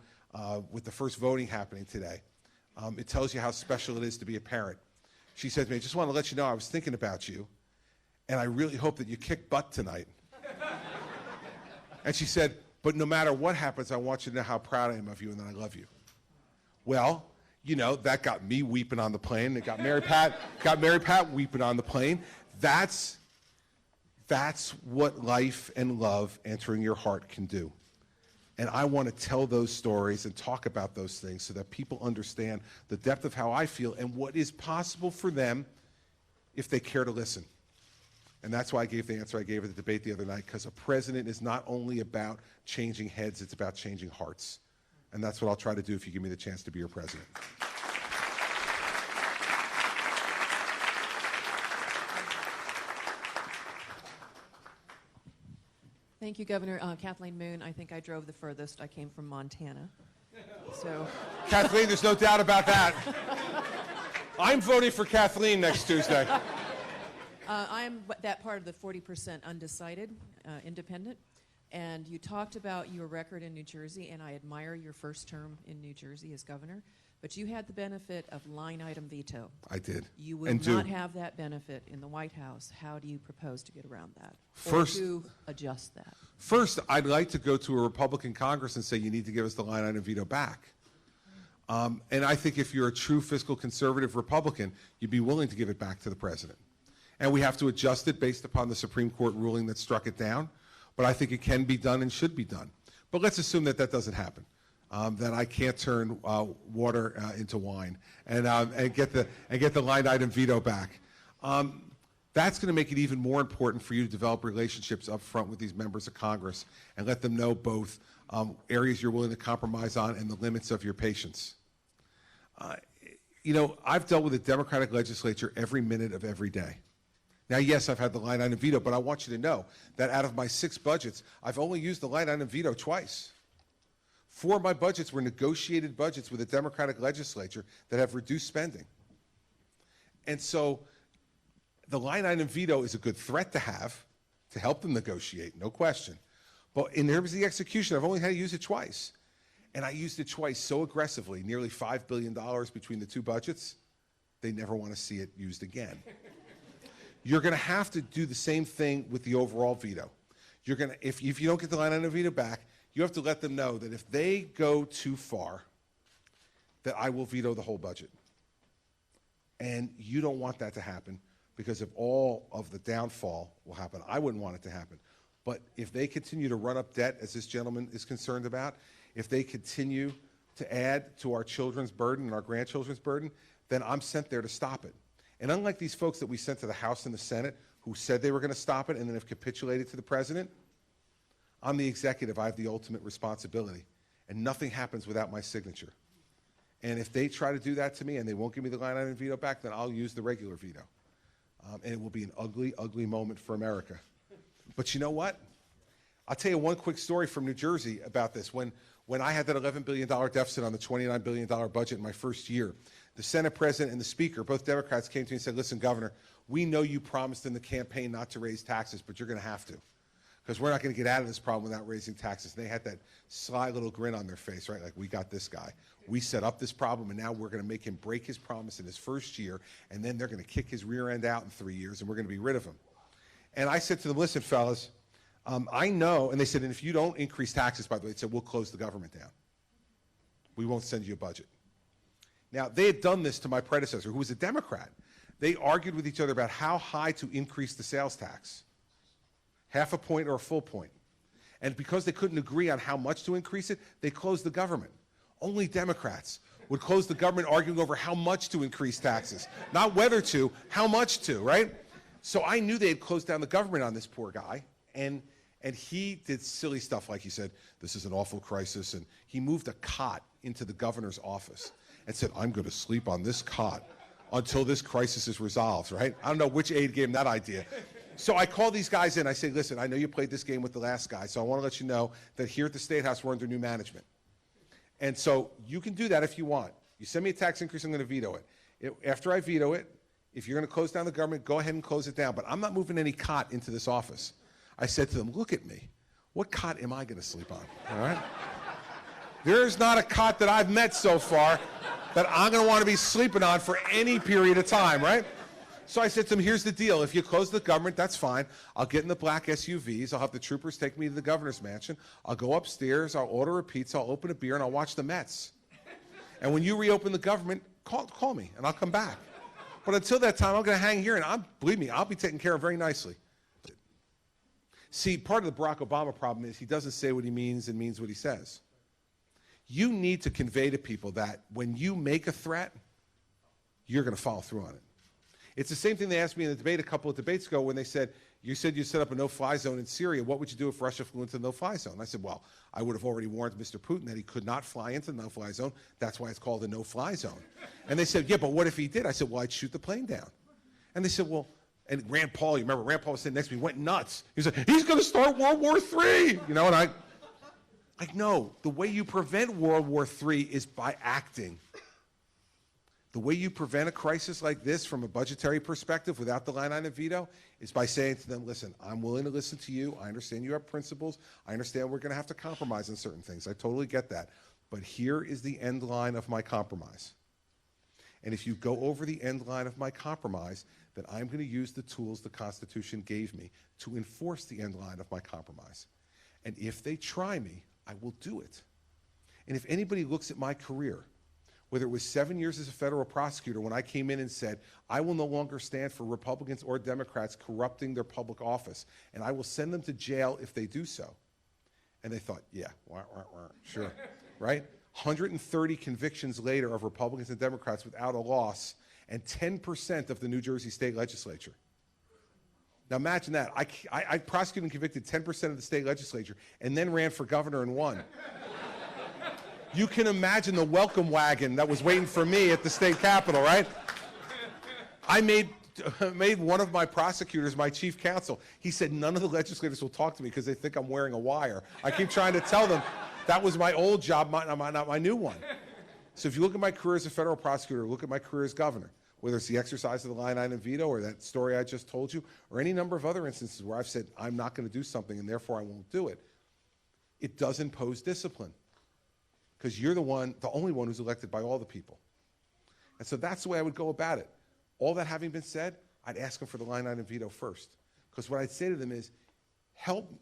with the first voting happening today. It tells you how special it is to be a parent. She said to me, I just want to let you know I was thinking about you, and I really hope that you kick butt tonight. And she said, but no matter what happens, I want you to know how proud I am of you and that I love you. Well, you know, that got me weeping on the plane. It got Mary Pat weeping on the plane. That's what life and love entering your heart can do. And I want to tell those stories and talk about those things so that people understand the depth of how I feel and what is possible for them if they care to listen. And that's why I gave the answer I gave at the debate the other night, because a president is not only about changing heads, it's about changing hearts. And that's what I'll try to do if you give me the chance to be your president. Thank you, Governor. Kathleen Moon, I think I drove the furthest. I came from Montana. So, Kathleen, there's no doubt about that. I'm voting for Kathleen next Tuesday. I'm that part of the 40% undecided, independent. And you talked about your record in New Jersey, and I admire your first term in New Jersey as governor. But you had the benefit of line item veto. I did. You will not have that benefit in the White House. How do you propose to get around that? First, or to adjust that? First, I'd like to go to a Republican Congress and say you need to give us the line item veto back. And I think if you're a true fiscal conservative Republican, you'd be willing to give it back to the president. And we have to adjust it based upon the Supreme Court ruling that struck it down. But I think it can be done and should be done. But let's assume that that doesn't happen. That I can't turn water into wine and get the line item veto back. That's going to make it even more important for you to develop relationships up front with these members of Congress and let them know both areas you're willing to compromise on and the limits of your patience. You know, I've dealt with the Democratic legislature every minute of every day. Now, yes, I've had the line item veto, but I want you to know that out of my 6 budgets, I've only used the line item veto twice. 4 of my budgets were negotiated budgets with the Democratic legislature that have reduced spending. And so the line item veto is a good threat to have to help them negotiate, no question. But in terms of the execution, I've only had to use it twice. And I used it twice so aggressively, nearly $5 billion between the 2 budgets, they never want to see it used again. You're going to have to do the same thing with the overall veto. You're going to, if you don't get the line item veto back, you have to let them know that if they go too far, that I will veto the whole budget. And you don't want that to happen because of all of the downfall will happen. I wouldn't want it to happen. But if they continue to run up debt, as this gentleman is concerned about, if they continue to add to our children's burden and our grandchildren's burden, then I'm sent there to stop it. And unlike these folks that we sent to the House and the Senate who said they were going to stop it and then have capitulated to the president, I'm the executive. I have the ultimate responsibility. And nothing happens without my signature. And if they try to do that to me and they won't give me the line item veto back, then I'll use the regular veto. And it will be an ugly, ugly moment for America. But you know what? I'll tell you one quick story from New Jersey about this. When I had that $11 billion deficit on the $29 billion budget in my first year, the Senate President and the Speaker, both Democrats, came to me and said, listen, Governor, we know you promised in the campaign not to raise taxes, but you're going to have to, because we're not going to get out of this problem without raising taxes. And they had that sly little grin on their face, right? Like, we got this guy. We set up this problem, and now we're going to make him break his promise in his first year, and then they're going to kick his rear end out in 3 years, and we're going to be rid of him. And I said to them, listen, fellas, I know, and they said, and if you don't increase taxes, by the way, they said, we'll close the government down. We won't send you a budget. Now, they had done this to my predecessor, who was a Democrat. They argued with each other about how high to increase the sales tax, half a point or a full point. And because they couldn't agree on how much to increase it, they closed the government. Only Democrats would close the government arguing over how much to increase taxes. Not whether to, how much to, right? So I knew they had closed down the government on this poor guy, and he did silly stuff like he said, this is an awful crisis, and he moved a cot into the governor's office and said, I'm going to sleep on this cot until this crisis is resolved, right? I don't know which aide gave him that idea. So I call these guys in. I say, listen, I know you played this game with the last guy, so I want to let you know that here at the State House, we're under new management. And so you can do that if you want. You send me a tax increase, I'm going to veto it. After I veto it, if you're going to close down the government, go ahead and close it down. But I'm not moving any cot into this office. I said to them, look at me. What cot am I going to sleep on? All right? There's not a cot that I've met so far that I'm going to want to be sleeping on for any period of time, right? So I said to him, here's the deal. If you close the government, that's fine. I'll get in the black SUVs. I'll have the troopers take me to the governor's mansion. I'll go upstairs. I'll order a pizza. I'll open a beer, and I'll watch the Mets. And when you reopen the government, call me, and I'll come back. But until that time, I'm going to hang here, and believe me, I'll be taken care of very nicely. See, part of the Barack Obama problem is he doesn't say what he means and means what he says. You need to convey to people that when you make a threat, you're going to follow through on it. It's the same thing they asked me in the debate a couple of debates ago when they said, you said you set up a no-fly zone in Syria. What would you do if Russia flew into the no-fly zone? I said, well, I would have already warned Mr. Putin that he could not fly into the no-fly zone. That's why it's called a no-fly zone. And they said, yeah, but what if he did? I said, well, I'd shoot the plane down. And they said, well, and Rand Paul, you remember, Rand Paul was sitting next to me, went nuts. He said, he's going to start World War III. You know, and I, like, no, the way you prevent World War III is by acting. The way you prevent a crisis like this from a budgetary perspective without the line item veto is by saying to them, listen, I'm willing to listen to you. I understand you have principles. I understand we're going to have to compromise on certain things. I totally get that. But here is the end line of my compromise. And if you go over the end line of my compromise, then I'm going to use the tools the Constitution gave me to enforce the end line of my compromise. And if they try me, I will do it. And if anybody looks at my career, whether it was 7 years as a federal prosecutor when I came in and said, I will no longer stand for Republicans or Democrats corrupting their public office, and I will send them to jail if they do so. And they thought, yeah, sure, right? 130 convictions later of Republicans and Democrats without a loss, and 10% of the New Jersey state legislature. Now imagine that. I prosecuted and convicted 10% of the state legislature and then ran for governor and won. You can imagine the welcome wagon that was waiting for me at the state capitol, right? I made one of my prosecutors my chief counsel. He said none of the legislators will talk to me because they think I'm wearing a wire. I keep trying to tell them that was my old job, not my new one. So if you look at my career as a federal prosecutor, look at my career as governor, whether it's the exercise of the line item veto or that story I just told you, or any number of other instances where I've said I'm not going to do something and therefore I won't do it, it does impose discipline. Because you're the only one who's elected by all the people. And so that's the way I would go about it. All that having been said, I'd ask them for the line item veto first. Because what I'd say to them is,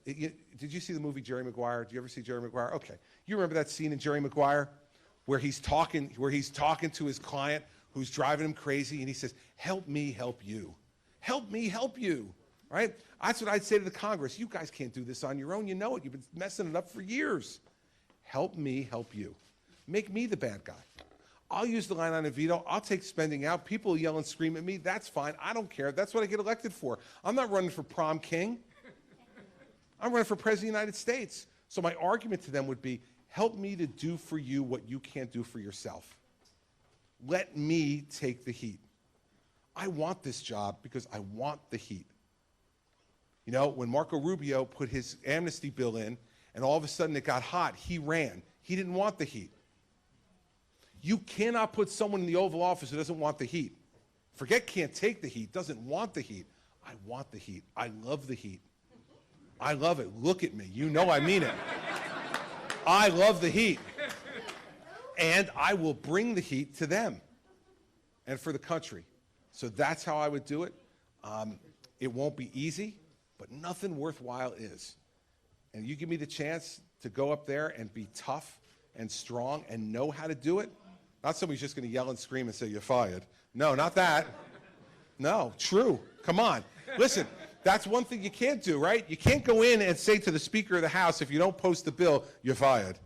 did you see the movie Jerry Maguire? Did you ever see Jerry Maguire? Okay. You remember that scene in Jerry Maguire where he's talking to his client who's driving him crazy, and he says, help me help you. Help me help you. Right? That's what I'd say to the Congress. You guys can't do this on your own. You know it. You've been messing it up for years. Help me help you. Make me the bad guy. I'll use the line on a veto. I'll take spending out. People yell and scream at me. That's fine. I don't care. That's what I get elected for. I'm not running for prom king. I'm running for president of the United States. So my argument to them would be, help me to do for you what you can't do for yourself. Let me take the heat. I want this job because I want the heat. You know, when Marco Rubio put his amnesty bill in and all of a sudden it got hot, he ran. He didn't want the heat. You cannot put someone in the Oval Office who doesn't want the heat. Forget can't take the heat, doesn't want the heat. I want the heat. I love the heat. I love it. Look at me. You know I mean it. I love the heat. And I will bring the heat to them and for the country. So that's how I would do it. It won't be easy, but nothing worthwhile is. And you give me the chance to go up there and be tough and strong and know how to do it. Not somebody's just going to yell and scream and say, you're fired. No, not that. No, true. Come on. Listen, that's one thing you can't do, right? You can't go in and say to the Speaker of the House, if you don't post the bill, you're fired.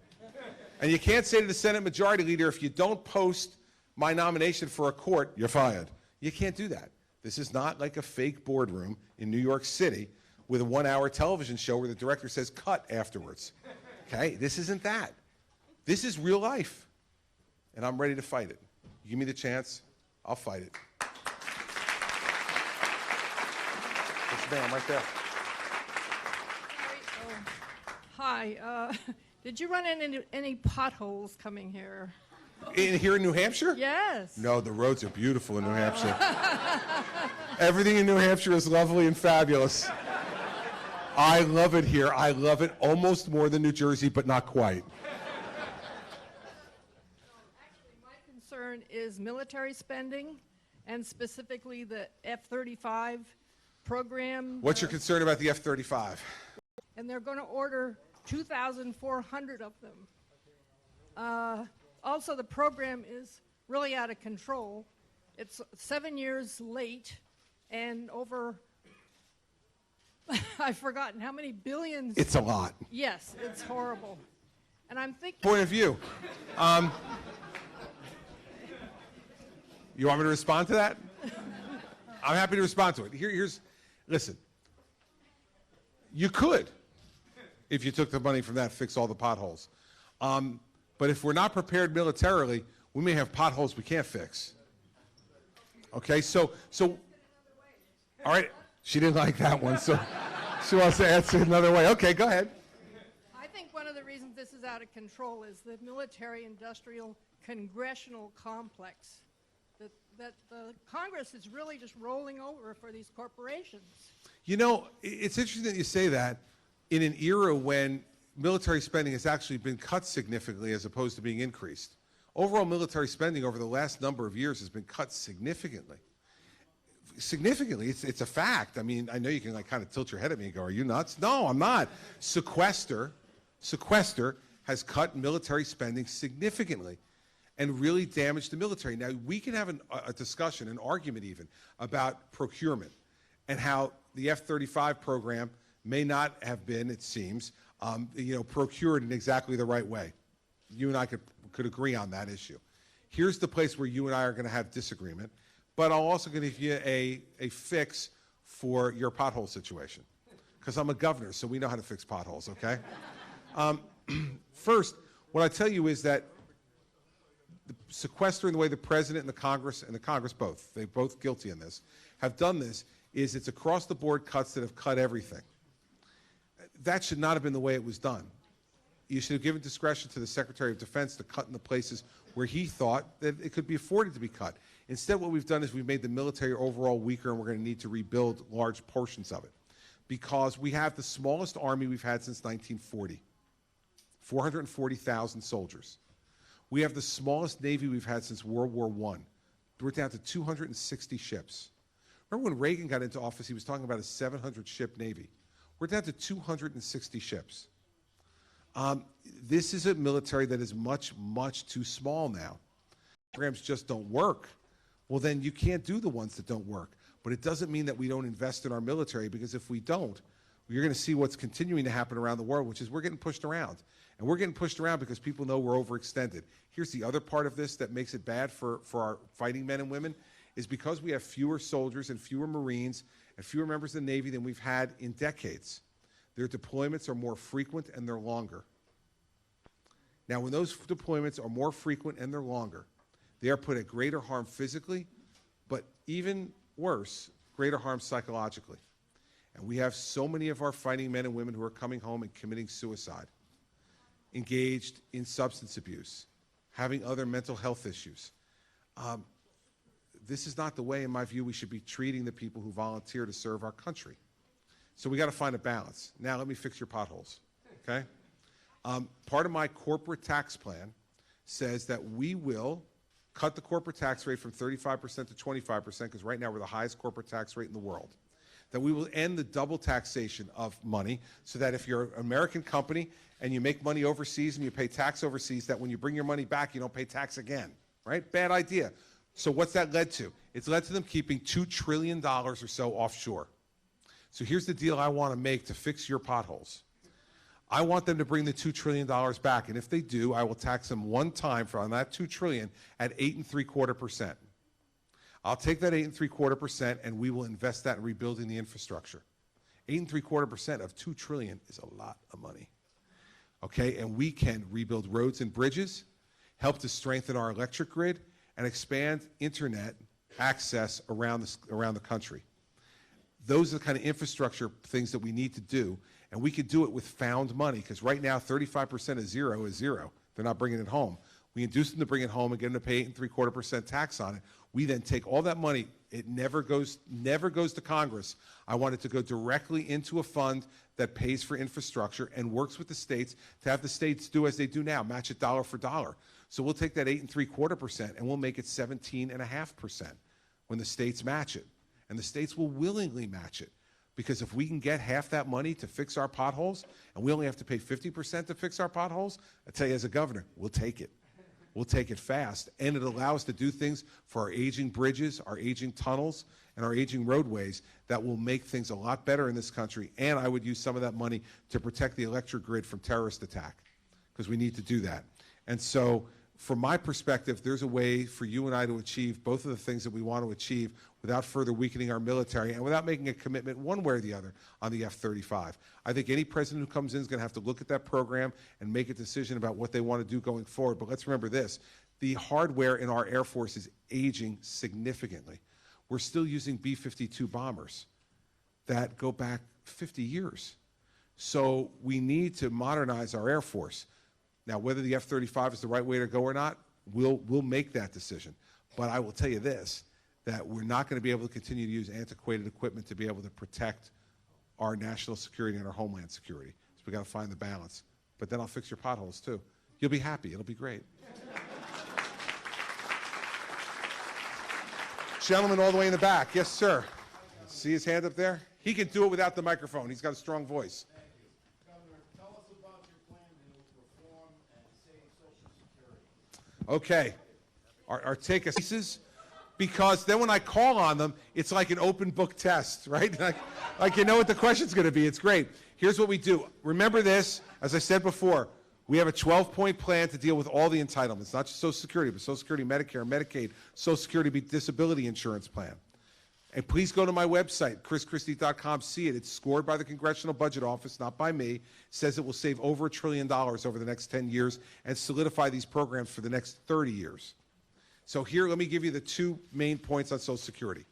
And you can't say to the Senate Majority Leader, if you don't post my nomination for a court, you're fired. You can't do that. This is not like a fake boardroom in New York City with a 1-hour television show where the director says cut afterwards. Okay? This isn't that. This is real life. And I'm ready to fight it. You give me the chance, I'll fight it. Yes, ma'am, right there. Hi. Did you run into any potholes coming here? Here in New Hampshire? Yes. No, the roads are beautiful in New Hampshire. Everything in New Hampshire is lovely and fabulous. I love it here. I love it almost more than New Jersey, but not quite. Actually, my concern is military spending, and specifically the F-35 program. What's your concern about the F-35? And they're going to order 2,400 of them. Also, the program is really out of control. It's 7 years late, and over, I've forgotten how many billions. It's a lot. Yes, it's horrible. And I'm thinking. Point of view. You want me to respond to that? I'm happy to respond to it. Listen. You could, if you took the money from that, fix all the potholes. But if we're not prepared militarily, we may have potholes we can't fix. Okay, so, all right, she didn't like that one, so she wants to answer another way. Okay, go ahead. I think one of the reasons this is out of control is the military-industrial congressional complex. That the Congress is really just rolling over for these corporations. You know, it's interesting that you say that in an era when military spending has actually been cut significantly as opposed to being increased. Overall military spending over the last number of years has been cut significantly. Significantly, it's a fact. I mean, I know you can like kind of tilt your head at me and go, are you nuts? No, I'm not. Sequester has cut military spending significantly and really damaged the military. Now, we can have a discussion, an argument even, about procurement and how the F-35 program may not have been, it seems, procured in exactly the right way. You and I could agree on that issue. Here's the place where you and I are going to have disagreement, but I'm also going to give you a fix for your pothole situation, because I'm a governor, so we know how to fix potholes, okay? First, what I tell you is that the sequestering the way the president and the Congress both, they're both guilty in this, have done this, is it's across-the-board cuts that have cut everything. That should not have been the way it was done. You should have given discretion to the Secretary of Defense to cut in the places where he thought that it could be afforded to be cut. Instead, what we've done is we've made the military overall weaker, and we're going to need to rebuild large portions of it, because we have the smallest army we've had since 1940, 440,000 soldiers. We have the smallest Navy we've had since World War I. We're down to 260 ships. Remember when Reagan got into office, he was talking about a 700-ship Navy. We're down to 260 ships. This is a military that is much, much too small now. Programs just don't work. Well, then you can't do the ones that don't work. But it doesn't mean that we don't invest in our military, because if we don't, you're going to see what's continuing to happen around the world, which is we're getting pushed around. And we're getting pushed around because people know we're overextended. Here's the other part of this that makes it bad for our fighting men and women, is because we have fewer soldiers and fewer Marines and fewer members of the Navy than we've had in decades. Their deployments are more frequent and they're longer. Now, when those deployments are more frequent and they're longer, they are put at greater harm physically, but even worse, greater harm psychologically. And we have so many of our fighting men and women who are coming home and committing suicide, engaged in substance abuse, having other mental health issues. This is not the way, in my view, we should be treating the people who volunteer to serve our country. So we got to find a balance. Now let me fix your potholes, okay? Part of my corporate tax plan says that we will cut the corporate tax rate from 35% to 25%, because right now we're the highest corporate tax rate in the world. That we will end the double taxation of money, so that if you're an American company and you make money overseas and you pay tax overseas, that when you bring your money back, you don't pay tax again, right? Bad idea. So what's that led to? It's led to them keeping $2 trillion or so offshore. So here's the deal I want to make to fix your potholes. I want them to bring the $2 trillion back, and if they do, I will tax them one time on that $2 trillion at 8.75%. I'll take that 8.75% and we will invest that in rebuilding the infrastructure. 8.75% of $2 trillion is a lot of money. Okay, and we can rebuild roads and bridges, help to strengthen our electric grid, and expand internet access around the country. Those are the kind of infrastructure things that we need to do, and we could do it with found money, because right now 35% of zero is zero. They're not bringing it home. We induce them to bring it home and get them to pay 8.75% tax on it. We then take all that money. It never goes to Congress. I want it to go directly into a fund that pays for infrastructure and works with the states to have the states do as they do now, match it dollar for dollar. So we'll take that 8.75% and we'll make it 17.5% when the states match it. And the states will willingly match it, because if we can get half that money to fix our potholes and we only have to pay 50% to fix our potholes, I tell you, as a governor, we'll take it. We'll take it fast, and it allows us to do things for our aging bridges, our aging tunnels, and our aging roadways that will make things a lot better in this country. And I would use some of that money to protect the electric grid from terrorist attack, because we need to do that. And so, from my perspective, there's a way for you and I to achieve both of the things that we want to achieve without further weakening our military and without making a commitment one way or the other on the F-35. I think any president who comes in is going to have to look at that program and make a decision about what they want to do going forward. But let's remember this. The hardware in our Air Force is aging significantly. We're still using B-52 bombers that go back 50 years. So we need to modernize our Air Force. Now, whether the F-35 is the right way to go or not, we'll make that decision. But I will tell you this, that we're not going to be able to continue to use antiquated equipment to be able to protect our national security and our homeland security. So we got to find the balance. But then I'll fix your potholes too. You'll be happy. It'll be great. Gentleman all the way in the back. Yes, sir. See his hand up there? He can do it without the microphone. He's got a strong voice. Okay, our take us, because then when I call on them, it's like an open book test, right? Like you know what the question's going to be. It's great. Here's what we do. Remember this, as I said before, we have a 12-point plan to deal with all the entitlements, not just Social Security, but Social Security, Medicare, Medicaid, Social Security disability insurance plan. And please go to my website, chrischristie.com, see it. It's scored by the Congressional Budget Office, not by me. It says it will save over $1 trillion over the next 10 years and solidify these programs for the next 30 years. So here, let me give you the two main points on Social Security.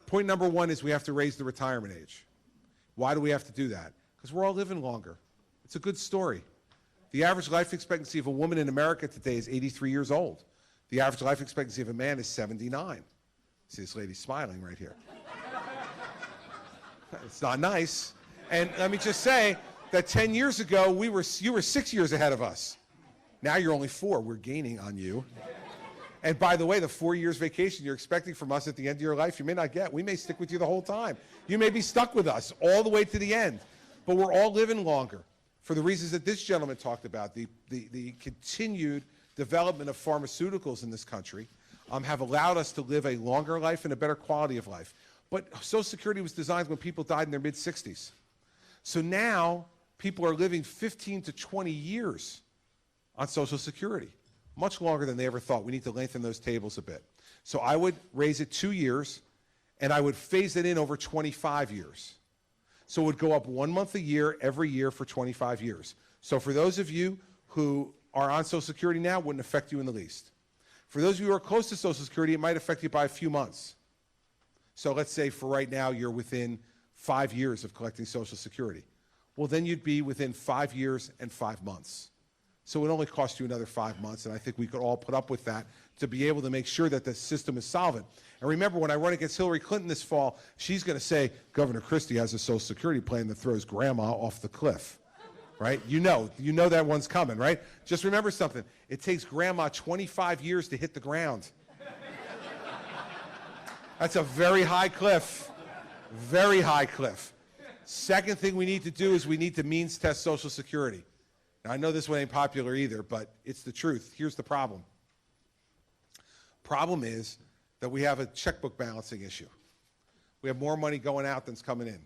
Point number one is we have to raise the retirement age. Why do we have to do that? Because we're all living longer. It's a good story. The average life expectancy of a woman in America today is 83 years old. The average life expectancy of a man is 79. See this lady smiling right here. It's not nice. And let me just say that 10 years ago, you were 6 years ahead of us. Now you're only 4. We're gaining on you. And by the way, the 4 years vacation you're expecting from us at the end of your life, you may not get. We may stick with you the whole time. You may be stuck with us all the way to the end. But we're all living longer for the reasons that this gentleman talked about, the continued development of pharmaceuticals in this country. Have allowed us to live a longer life and a better quality of life. But Social Security was designed when people died in their mid-60s. So now people are living 15 to 20 years on Social Security, much longer than they ever thought. We need to lengthen those tables a bit. So I would raise it 2 years, and I would phase it in over 25 years. So it would go up 1 month a year, every year for 25 years. So for those of you who are on Social Security now, it wouldn't affect you in the least. For those of you who are close to Social Security, it might affect you by a few months. So let's say for right now, you're within 5 years of collecting Social Security. Well, then you'd be within 5 years and 5 months. So it would only cost you another 5 months, and I think we could all put up with that to be able to make sure that the system is solvent. And remember, when I run against Hillary Clinton this fall, she's going to say, Governor Christie has a Social Security plan that throws grandma off the cliff, right? You know that one's coming, right? Just remember something. It takes grandma 25 years to hit the ground. That's a very high cliff, very high cliff. Second thing we need to do is we need to means test Social Security. Now, I know this one ain't popular either, but it's the truth. Here's the problem. Problem is that we have a checkbook balancing issue. We have more money going out than's coming in.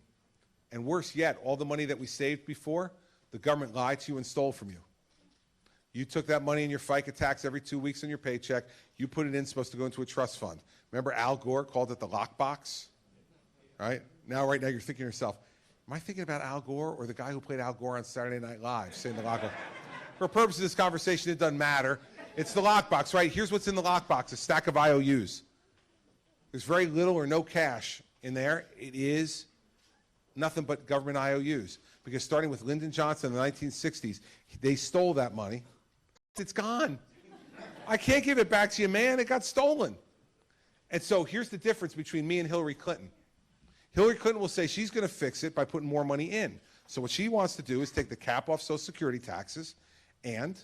And worse yet, all the money that we saved before, the government lied to you and stole from you. You took that money in your FICA tax every 2 weeks on your paycheck. You put it in, supposed to go into a trust fund. Remember Al Gore called it the lockbox? Right now you're thinking to yourself, am I thinking about Al Gore or the guy who played Al Gore on Saturday Night Live, saying the lockbox? For purposes of this conversation, it doesn't matter. It's the lockbox, right? Here's what's in the lockbox, a stack of IOUs. There's very little or no cash in there. It is nothing but government IOUs. Because starting with Lyndon Johnson in the 1960s, they stole that money. It's gone. I can't give it back to you, man. It got stolen. And so here's the difference between me and Hillary Clinton. Hillary Clinton will say she's going to fix it by putting more money in. So what she wants to do is take the cap off Social Security taxes and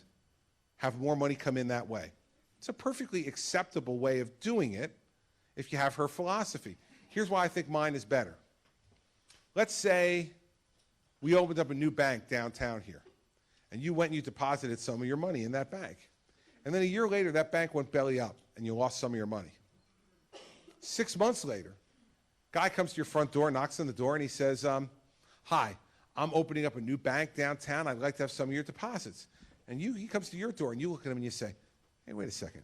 have more money come in that way. It's a perfectly acceptable way of doing it if you have her philosophy. Here's why I think mine is better. Let's say we opened up a new bank downtown here, and you went and you deposited some of your money in that bank. And then a year later, that bank went belly up, and you lost some of your money. 6 months later, guy comes to your front door, knocks on the door, and he says, hi, I'm opening up a new bank downtown. I'd like to have some of your deposits. And he comes to your door, and you look at him and you say, hey, wait a second.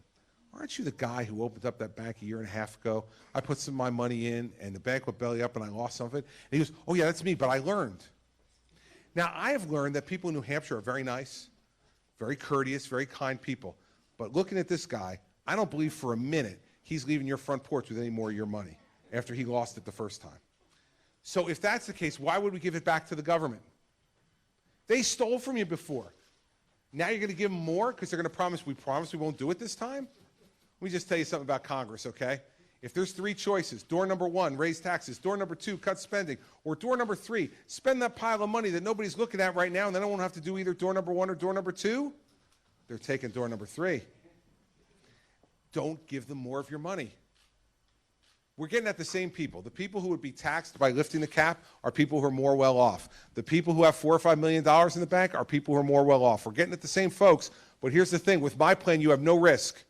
Aren't you the guy who opened up that bank a year and a half ago? I put some of my money in, and the bank went belly up, and I lost some of it. And he goes, oh, yeah, that's me, but I learned. Now, I have learned that people in New Hampshire are very nice, very courteous, very kind people. But looking at this guy, I don't believe for a minute he's leaving your front porch with any more of your money after he lost it the first time. So if that's the case, why would we give it back to the government? They stole from you before. Now you're going to give them more because they're going to promise we won't do it this time? Let me just tell you something about Congress, okay? If there's three choices, door number one, raise taxes, door number two, cut spending, or door number three, spend that pile of money that nobody's looking at right now and they don't have to do either door number one or door number two, they're taking door number three. Don't give them more of your money. We're getting at the same people. The people who would be taxed by lifting the cap are people who are more well off. The people who have $4 or $5 million in the bank are people who are more well off. We're getting at the same folks, but here's the thing. With my plan, you have no risk.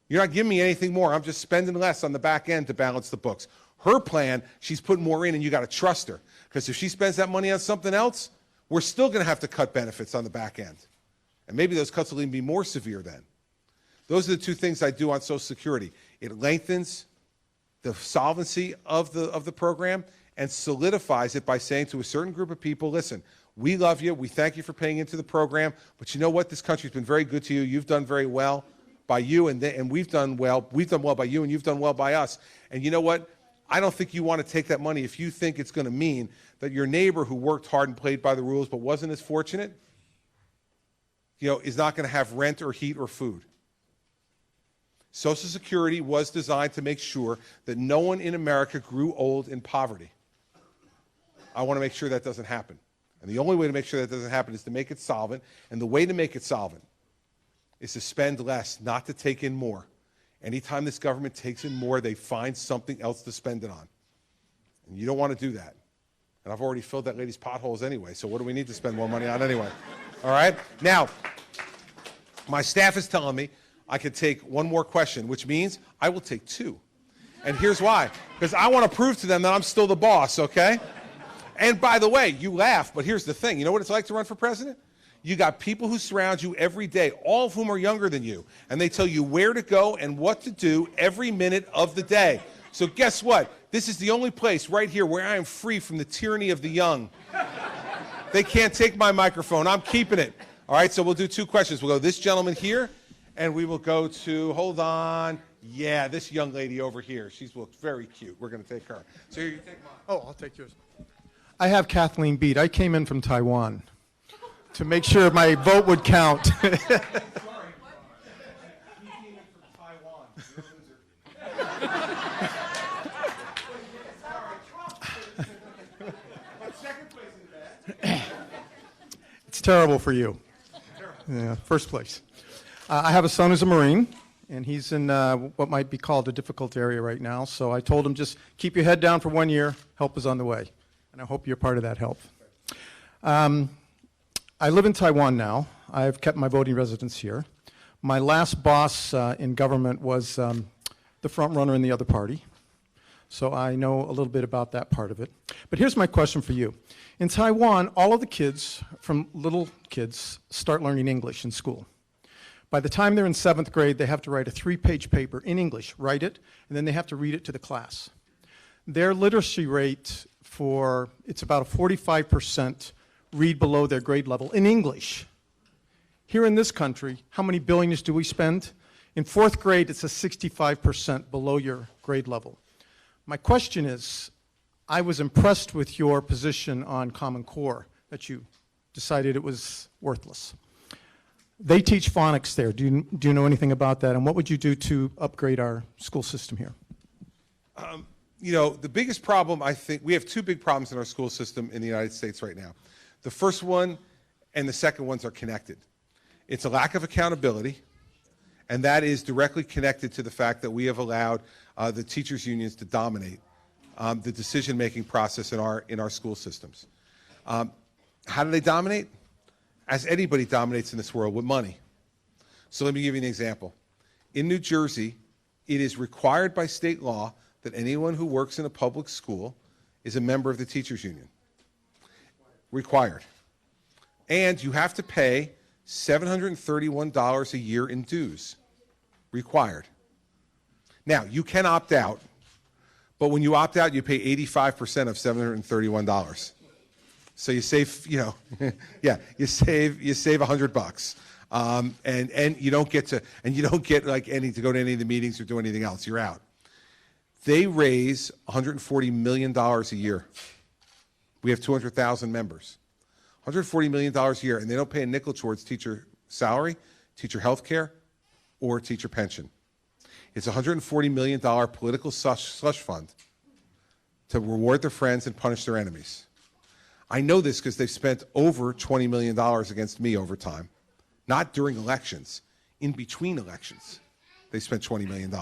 You're not giving me anything more. I'm just spending less on the back end to balance the books. Her plan, she's putting more in, and you got to trust her. Because if she spends that money on something else, we're still going to have to cut benefits on the back end. And maybe those cuts will even be more severe then. Those are the two things I do on Social Security. It lengthens the solvency of the program and solidifies it by saying to a certain group of people, listen, we love you, we thank you for paying into the program, but you know what? This country's been very good to you. You've done very well by you, and we've done well. We've done well by you, and you've done well by us. And you know what? I don't think you want to take that money if you think it's going to mean that your neighbor who worked hard and played by the rules but wasn't as fortunate, is not going to have rent or heat or food. Social Security was designed to make sure that no one in America grew old in poverty. I want to make sure that doesn't happen. And the only way to make sure that doesn't happen is to make it solvent. And the way to make it solvent is to spend less, not to take in more. Anytime this government takes in more, they find something else to spend it on. And you don't want to do that. And I've already filled that lady's potholes anyway, so what do we need to spend more money on anyway? All right? Now, my staff is telling me I could take one more question, which means I will take two. And here's why. Because I want to prove to them that I'm still the boss, okay? And by the way, you laugh, but here's the thing. You know what it's like to run for president? You got people who surround you every day, all of whom are younger than you, and they tell you where to go and what to do every minute of the day. So guess what? This is the only place right here where I am free from the tyranny of the young. They can't take my microphone. I'm keeping it. All right, so we'll do 2 questions. We'll go this gentleman here, and we will go to, hold on, yeah, this young lady over here. She's looks very cute. We're going to take her. So here, you take mine. Oh, I'll take yours. I have Kathleen beat. I came in from Taiwan to make sure my vote would count. It's terrible for you. Yeah, first place. I have a son who's a Marine, and he's in what might be called a difficult area right now. So I told him, just keep your head down for 1 year. Help is on the way. And I hope you're part of that help. I live in Taiwan now. I've kept my voting residence here. My last boss in government was the front runner in the other party. So I know a little bit about that part of it. But here's my question for you. In Taiwan, all of the kids, from little kids, start learning English in school. By the time they're in 7th grade, they have to write a 3-page paper in English, write it, and then they have to read it to the class. Their literacy rate it's about a 45% read below their grade level in English. Here in this country, how many billions do we spend? In 4th grade, it's a 65% below your grade level. My question is, I was impressed with your position on Common Core, that you decided it was worthless. They teach phonics there. Do you know anything about that? And what would you do to upgrade our school system here? You know, the biggest problem, I think, we have 2 big problems in our school system in the United States right now. The first one and the second ones are connected. It's a lack of accountability, and that is directly connected to the fact that we have allowed the teachers' unions to dominate the decision-making process in our school systems. How do they dominate? As anybody dominates in this world, with money. So let me give you an example. In New Jersey, it is required by state law that anyone who works in a public school is a member of the teachers' union. Required. And you have to pay $731 a year in dues. Required. Now, you can opt out, but when you opt out, you pay 85% of $731. So you save, you know, yeah, you save $100, and you don't get like any to go to any of the meetings or do anything else. You're out. They raise $140 million a year. We have 200,000 members. $140 million a year, and they don't pay a nickel towards teacher salary, teacher health care, or teacher pension. It's a $140 million political slush fund to reward their friends and punish their enemies. I know this because they've spent over $20 million against me over time. Not during elections, in between elections. They spent $20 million.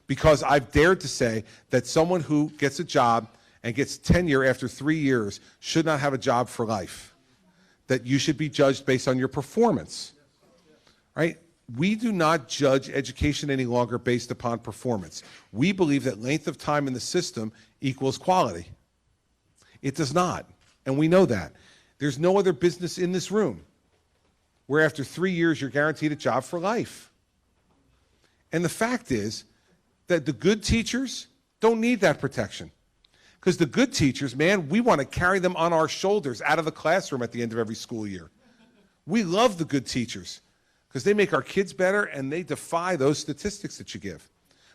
Because I've dared to say that someone who gets a job and gets tenure after 3 years should not have a job for life. That you should be judged based on your performance. Right? We do not judge education any longer based upon performance. We believe that length of time in the system equals quality. It does not. And we know that. There's no other business in this room where after 3 years you're guaranteed a job for life. And the fact is that the good teachers don't need that protection. Because the good teachers, man, we want to carry them on our shoulders out of the classroom at the end of every school year. We love the good teachers because they make our kids better and they defy those statistics that you give.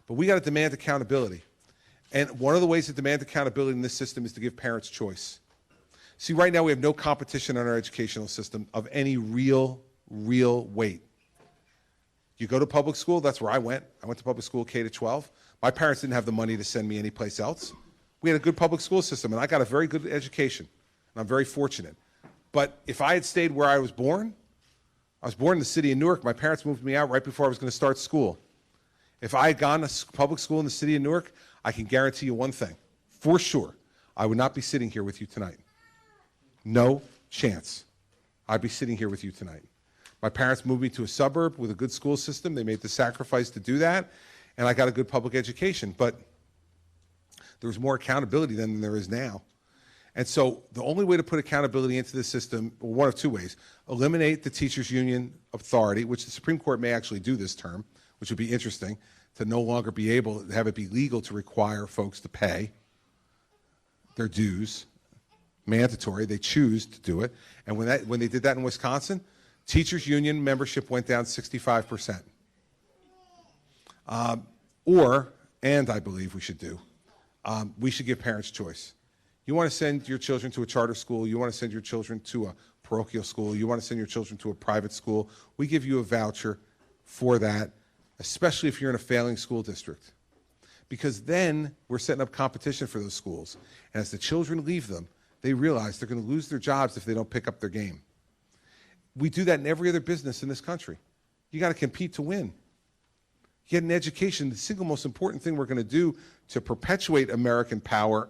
But we got to demand accountability. And one of the ways to demand accountability in this system is to give parents choice. See, right now we have no competition in our educational system of any real weight. You go to public school, that's where I went. I went to public school K to 12. My parents didn't have the money to send me anyplace else. We had a good public school system, and I got a very good education, and I'm very fortunate. But if I had stayed where I was born in the city of Newark. My parents moved me out right before I was going to start school. If I had gone to public school in the city of Newark, I can guarantee you one thing, for sure, I would not be sitting here with you tonight. No chance. I'd be sitting here with you tonight. My parents moved me to a suburb with a good school system. They made the sacrifice to do that, and I got a good public education. But there was more accountability then than there is now. And so the only way to put accountability into the system, well, one of two ways: eliminate the teachers' union authority, which the Supreme Court may actually do this term, which would be interesting, to no longer be able to have it be legal to require folks to pay their dues, mandatory. They choose to do it. And when they did that in Wisconsin, teachers' union membership went down 65%. And I believe we should do, we should give parents choice. You want to send your children to a charter school, you want to send your children to a parochial school, you want to send your children to a private school, we give you a voucher for that, especially if you're in a failing school district. Because then we're setting up competition for those schools. And as the children leave them, they realize they're going to lose their jobs if they don't pick up their game. We do that in every other business in this country. You got to compete to win. Get an education. The single most important thing we're going to do to perpetuate American power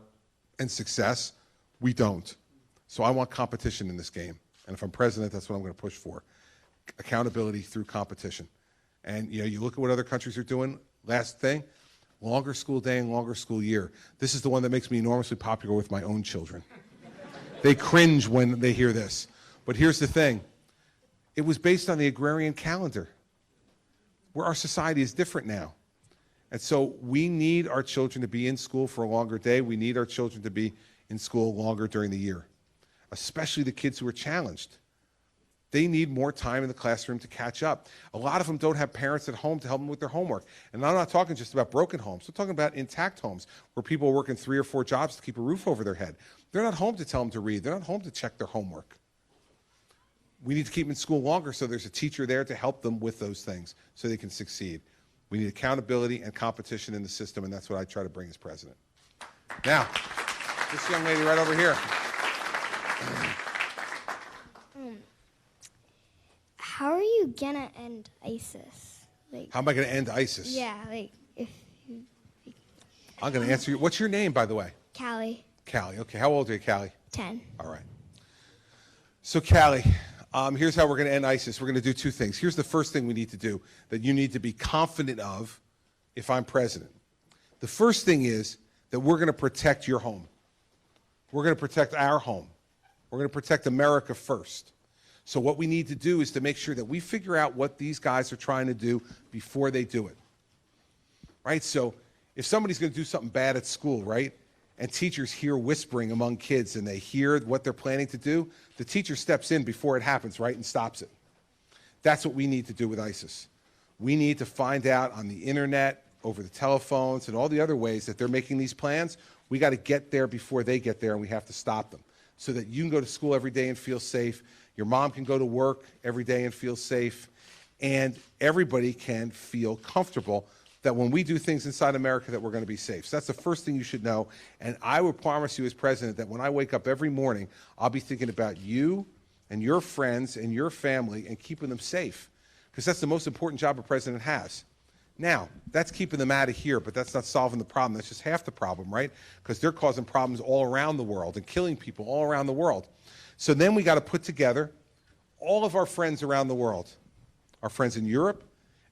and success, we don't. So I want competition in this game. And if I'm president, that's what I'm going to push for. Accountability through competition. And you look at what other countries are doing. Last thing, longer school day and longer school year. This is the one that makes me enormously popular with my own children. They cringe when they hear this. But here's the thing. It was based on the agrarian calendar, where our society is different now. And so we need our children to be in school for a longer day. We need our children to be in school longer during the year, especially the kids who are challenged. They need more time in the classroom to catch up. A lot of them don't have parents at home to help them with their homework. And I'm not talking just about broken homes. I'm talking about intact homes where people are working 3 or 4 jobs to keep a roof over their head. They're not home to tell them to read. They're not home to check their homework. We need to keep them in school longer so there's a teacher there to help them with those things so they can succeed. We need accountability and competition in the system, and that's what I try to bring as president. Now, this young lady right over here. How are you gonna end ISIS? How am I going to end ISIS? Yeah, if you... I'm going to answer you. What's your name, by the way? Callie. Callie. Okay, how old are you, Callie? 10. All right. So, Callie, here's how we're going to end ISIS. We're going to do 2 things. Here's the first thing we need to do that you need to be confident of if I'm president. The first thing is that we're going to protect your home. We're going to protect our home. We're going to protect America first. So what we need to do is to make sure that we figure out what these guys are trying to do before they do it. Right? So if somebody's going to do something bad at school, right, and teachers hear whispering among kids and they hear what they're planning to do, the teacher steps in before it happens, right, and stops it. That's what we need to do with ISIS. We need to find out on the internet, over the telephones, and all the other ways that they're making these plans. We got to get there before they get there, and we have to stop them so that you can go to school every day and feel safe. Your mom can go to work every day and feel safe, and everybody can feel comfortable that when we do things inside America that we're going to be safe. So that's the first thing you should know. And I would promise you as president that when I wake up every morning, I'll be thinking about you and your friends and your family and keeping them safe, because that's the most important job a president has. Now, that's keeping them out of here, but that's not solving the problem. That's just half the problem, right? Because they're causing problems all around the world and killing people all around the world. So then we got to put together all of our friends around the world, our friends in Europe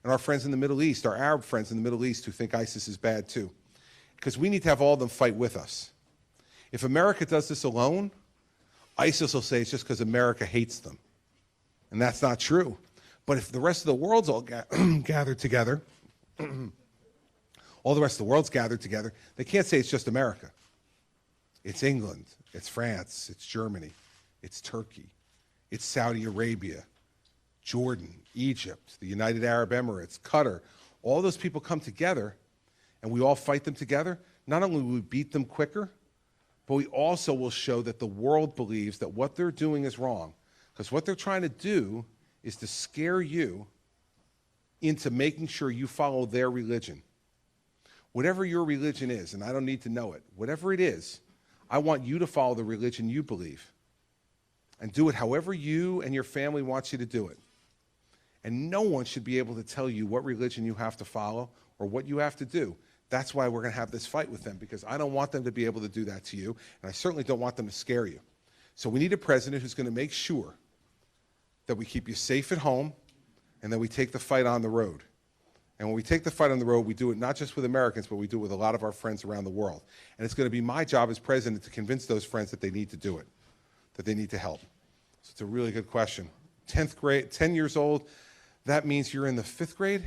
and our friends in the Middle East, our Arab friends in the Middle East who think ISIS is bad too, because we need to have all of them fight with us. If America does this alone, ISIS will say it's just because America hates them. And that's not true. But if the rest of the world's all gathered together, all the rest of the world's gathered together, they can't say it's just America. It's England, it's France, it's Germany, it's Turkey, it's Saudi Arabia, Jordan, Egypt, the United Arab Emirates, Qatar. All those people come together and we all fight them together. Not only will we beat them quicker, but we also will show that the world believes that what they're doing is wrong. Because what they're trying to do is to scare you into making sure you follow their religion. Whatever your religion is, and I don't need to know it, whatever it is, I want you to follow the religion you believe. And do it however you and your family wants you to do it. And no one should be able to tell you what religion you have to follow or what you have to do. That's why we're going to have this fight with them, because I don't want them to be able to do that to you, and I certainly don't want them to scare you. So we need a president who's going to make sure that we keep you safe at home and that we take the fight on the road. And when we take the fight on the road, we do it not just with Americans, but we do it with a lot of our friends around the world. And it's going to be my job as president to convince those friends that they need to do it, that they need to help. So it's a really good question. 10th grade, 10 years old, that means you're in the 5th grade?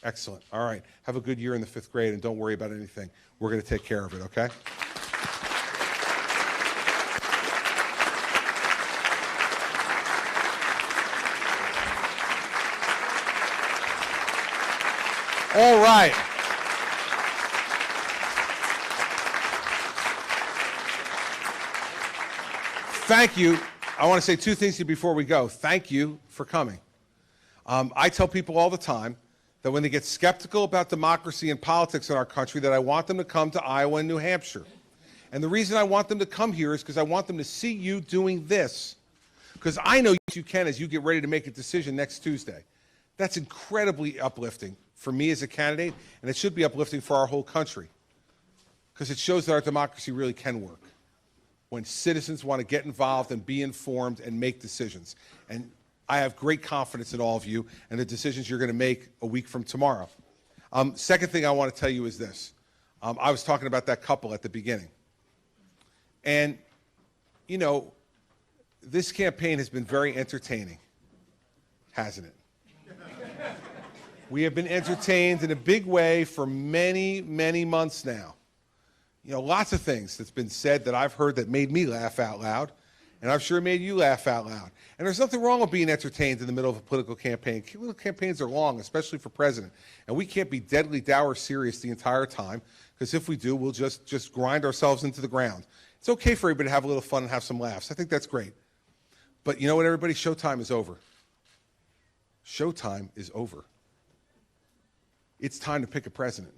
Excellent. All right. Have a good year in the 5th grade and don't worry about anything. We're going to take care of it, okay? All right. Thank you. I want to say 2 things to you before we go. Thank you for coming. I tell people all the time that when they get skeptical about democracy and politics in our country, that I want them to come to Iowa and New Hampshire. And the reason I want them to come here is because I want them to see you doing this. Because I know you can as you get ready to make a decision next Tuesday. That's incredibly uplifting for me as a candidate, and it should be uplifting for our whole country. Because it shows that our democracy really can work when citizens want to get involved and be informed and make decisions. And I have great confidence in all of you and the decisions you're going to make a week from tomorrow. Second thing I want to tell you is this. I was talking about that couple at the beginning. And, you know, this campaign has been very entertaining, hasn't it? We have been entertained in a big way for many, many months now. You know, lots of things that's been said that I've heard that made me laugh out loud, and I'm sure made you laugh out loud. And there's nothing wrong with being entertained in the middle of a political campaign. Political campaigns are long, especially for president, and we can't be deadly dour serious the entire time, because if we do, we'll just grind ourselves into the ground. It's okay for everybody to have a little fun and have some laughs. I think that's great. But you know what, everybody? Showtime is over. Showtime is over. It's time to pick a president.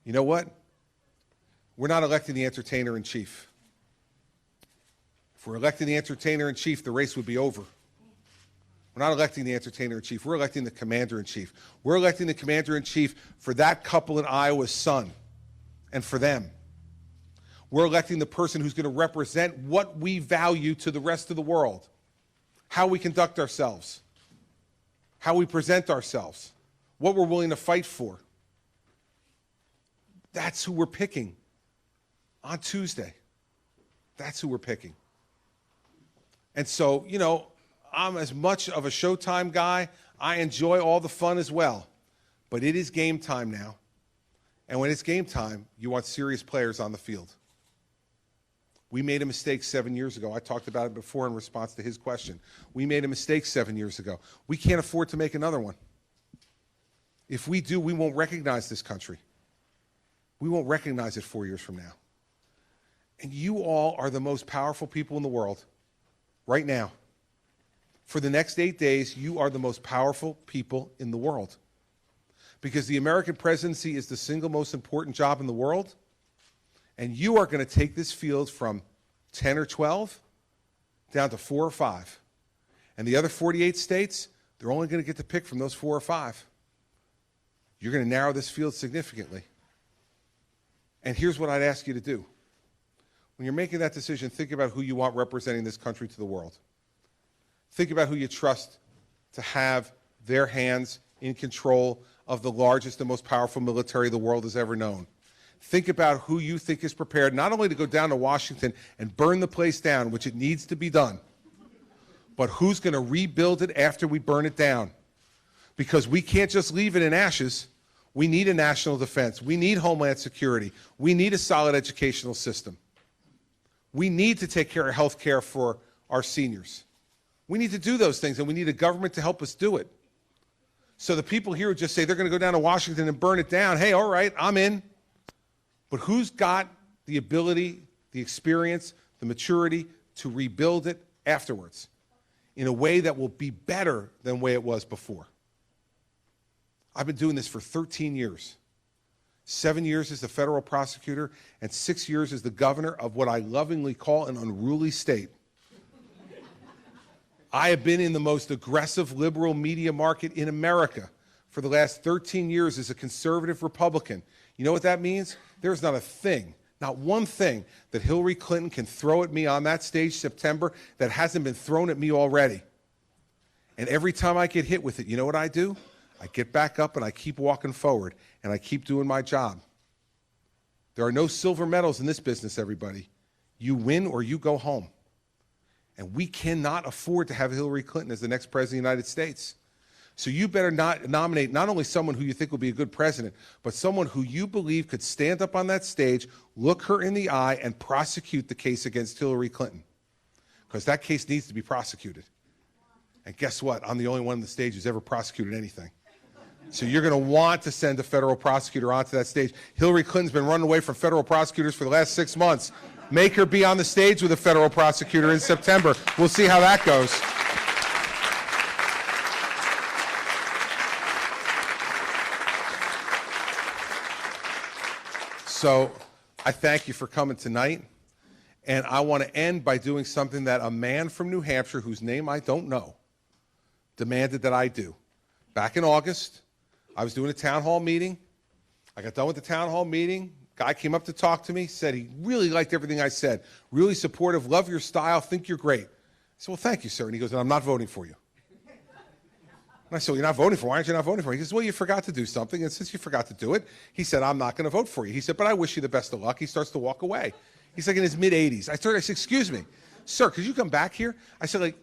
You know what? We're not electing the entertainer-in-chief. If we're electing the entertainer-in-chief, the race would be over. We're not electing the entertainer-in-chief. We're electing the commander-in-chief. We're electing the commander-in-chief for that couple in Iowa's son and for them. We're electing the person who's going to represent what we value to the rest of the world, how we conduct ourselves, how we present ourselves, what we're willing to fight for. That's who we're picking on Tuesday. That's who we're picking. And so, you know, I'm as much of a Showtime guy. I enjoy all the fun as well. But it is game time now. And when it's game time, you want serious players on the field. We made a mistake 7 years ago. I talked about it before in response to his question. We made a mistake 7 years ago. We can't afford to make another one. If we do, we won't recognize this country. We won't recognize it 4 years from now. And you all are the most powerful people in the world right now. For the next 8 days, you are the most powerful people in the world. Because the American presidency is the single most important job in the world. And you are going to take this field from 10 or 12 down to 4 or 5. And the other 48 states, they're only going to get to pick from those 4 or 5. You're going to narrow this field significantly. And here's what I'd ask you to do. When you're making that decision, think about who you want representing this country to the world. Think about who you trust to have their hands in control of the largest and most powerful military the world has ever known. Think about who you think is prepared not only to go down to Washington and burn the place down, which it needs to be done, but who's going to rebuild it after we burn it down. Because we can't just leave it in ashes. We need a national defense. We need homeland security. We need a solid educational system. We need to take care of health care for our seniors. We need to do those things, and we need a government to help us do it. So the people here who just say they're going to go down to Washington and burn it down, hey, all right, I'm in. But who's got the ability, the experience, the maturity to rebuild it afterwards in a way that will be better than the way it was before? I've been doing this for 13 years. 7 years as the federal prosecutor and 6 years as the governor of what I lovingly call an unruly state. I have been in the most aggressive liberal media market in America for the last 13 years as a conservative Republican. You know what that means? There's not a thing, not one thing that Hillary Clinton can throw at me on that stage September that hasn't been thrown at me already. And every time I get hit with it, you know what I do? I get back up and I keep walking forward and I keep doing my job. There are no silver medals in this business, everybody. You win or you go home. And we cannot afford to have Hillary Clinton as the next president of the United States. So you better not nominate not only someone who you think will be a good president, but someone who you believe could stand up on that stage, look her in the eye, and prosecute the case against Hillary Clinton. Because that case needs to be prosecuted. And guess what? I'm the only one on the stage who's ever prosecuted anything. So you're going to want to send a federal prosecutor onto that stage. Hillary Clinton's been running away from federal prosecutors for the last 6 months. Make her be on the stage with a federal prosecutor in September. We'll see how that goes. So I thank you for coming tonight. And I want to end by doing something that a man from New Hampshire, whose name I don't know, demanded that I do. Back in August, I was doing a town hall meeting. I got done with the town hall meeting. Guy came up to talk to me, said he really liked everything I said. Really supportive, love your style, think you're great. I said, well, thank you, sir. And he goes, and I'm not voting for you. And I said, well, you're not voting for me. Why aren't you not voting for me? He goes, well, you forgot to do something. And since you forgot to do it, he said, I'm not going to vote for you. He said, but I wish you the best of luck. He starts to walk away. He's like in his mid-80s. I said, excuse me, sir, could you come back here? I said, like,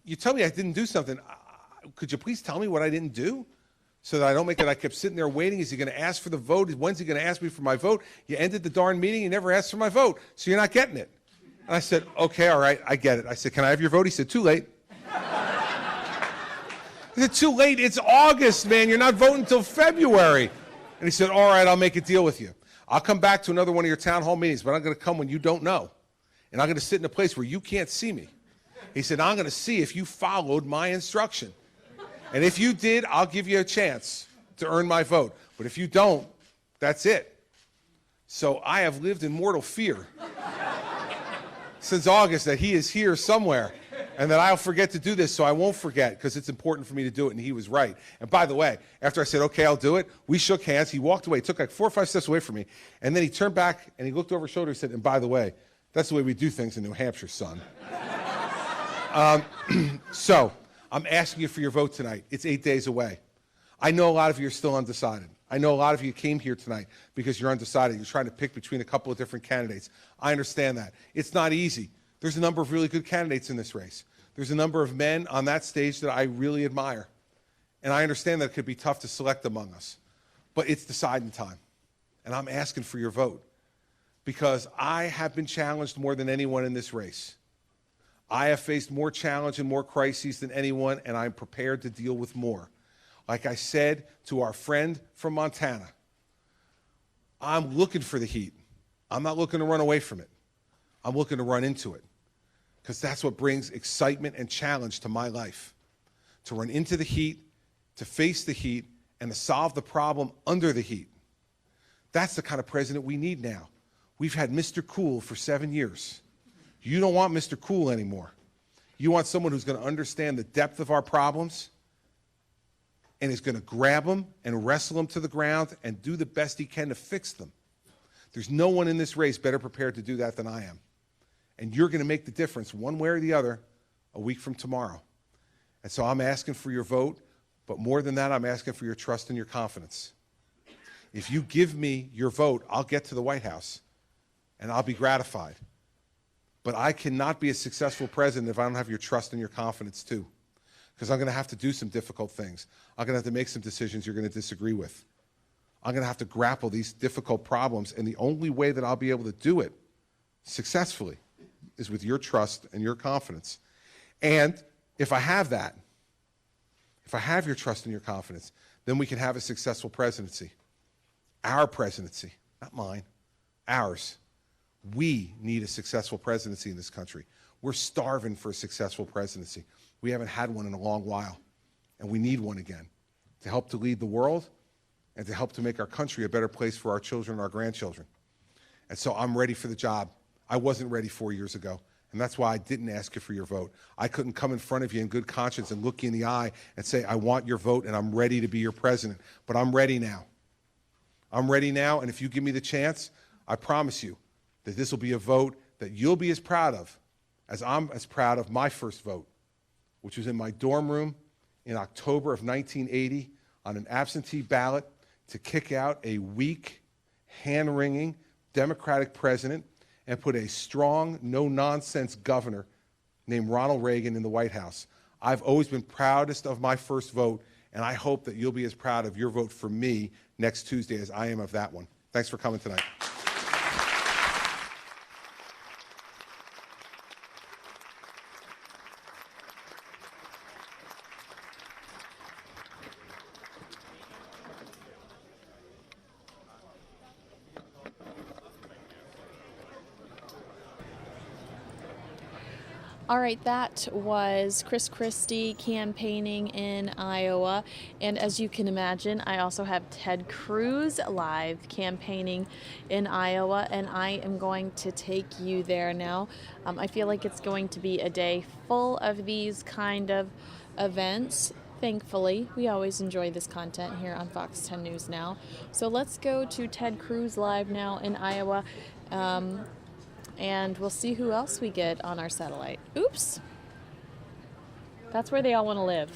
you tell me I didn't do something. Could you please tell me what I didn't do so that I don't make it? I kept sitting there waiting. Is he going to ask for the vote? When's he going to ask me for my vote? You ended the darn meeting. You never asked for my vote, so you're not getting it. And I said, okay, all right, I get it. I said, can I have your vote? He said, too late. I said, too late? It's August, man. You're not voting until February. And he said, all right, I'll make a deal with you. I'll come back to another one of your town hall meetings, but I'm going to come when you don't know. And I'm going to sit in a place where you can't see me. He said, I'm going to see if you followed my instruction. And if you did, I'll give you a chance to earn my vote. But if you don't, that's it. So I have lived in mortal fear since August that he is here somewhere and that I'll forget to do this, so I won't forget because it's important for me to do it, and he was right. And by the way, after I said, okay, I'll do it, we shook hands. He walked away, took like 4 or 5 steps away from me, and then he turned back and he looked over his shoulder and said, and by the way, that's the way we do things in New Hampshire, son. So I'm asking you for your vote tonight. It's 8 days away. I know a lot of you are still undecided. I know a lot of you came here tonight because you're undecided. You're trying to pick between a couple of different candidates. I understand that. It's not easy. There's a number of really good candidates in this race. There's a number of men on that stage that I really admire. And I understand that it could be tough to select among us. But it's deciding time. And I'm asking for your vote because I have been challenged more than anyone in this race. I have faced more challenge and more crises than anyone, and I'm prepared to deal with more. Like I said to our friend from Montana, I'm looking for the heat. I'm not looking to run away from it. I'm looking to run into it because that's what brings excitement and challenge to my life. To run into the heat, to face the heat, and to solve the problem under the heat. That's the kind of president we need now. We've had Mr. Cool for 7 years. You don't want Mr. Cool anymore. You want someone who's going to understand the depth of our problems and is going to grab them and wrestle them to the ground and do the best he can to fix them. There's no one in this race better prepared to do that than I am. And you're going to make the difference one way or the other a week from tomorrow. And so I'm asking for your vote, but more than that, I'm asking for your trust and your confidence. If you give me your vote, I'll get to the White House and I'll be gratified. But I cannot be a successful president if I don't have your trust and your confidence too. Because I'm going to have to do some difficult things. I'm going to have to make some decisions you're going to disagree with. I'm going to have to grapple these difficult problems, and the only way that I'll be able to do it successfully is with your trust and your confidence. And if I have that, if I have your trust and your confidence, then we can have a successful presidency. Our presidency, not mine, ours. We need a successful presidency in this country. We're starving for a successful presidency. We haven't had one in a long while, and we need one again to help to lead the world and to help to make our country a better place for our children and our grandchildren. And so I'm ready for the job. I wasn't ready 4 years ago, and that's why I didn't ask you for your vote. I couldn't come in front of you in good conscience and look you in the eye and say, I want your vote and I'm ready to be your president. But I'm ready now. I'm ready now, and if you give me the chance, I promise you that this will be a vote that you'll be as proud of as I'm as proud of my first vote, which was in my dorm room in October of 1980 on an absentee ballot to kick out a weak, hand-wringing Democratic president and put a strong, no-nonsense governor named Ronald Reagan in the White House. I've always been proudest of my first vote, and I hope that you'll be as proud of your vote for me next Tuesday as I am of that one. Thanks for coming tonight. All right, that was Chris Christie campaigning in Iowa. And as you can imagine, I also have Ted Cruz live campaigning in Iowa, and I am going to take you there now. I feel like it's going to be a day full of these kind of events. Thankfully, we always enjoy this content here on Fox 10 News Now. So let's go to Ted Cruz live now in Iowa. And we'll see who else we get on our satellite. Oops. That's where they all want to live.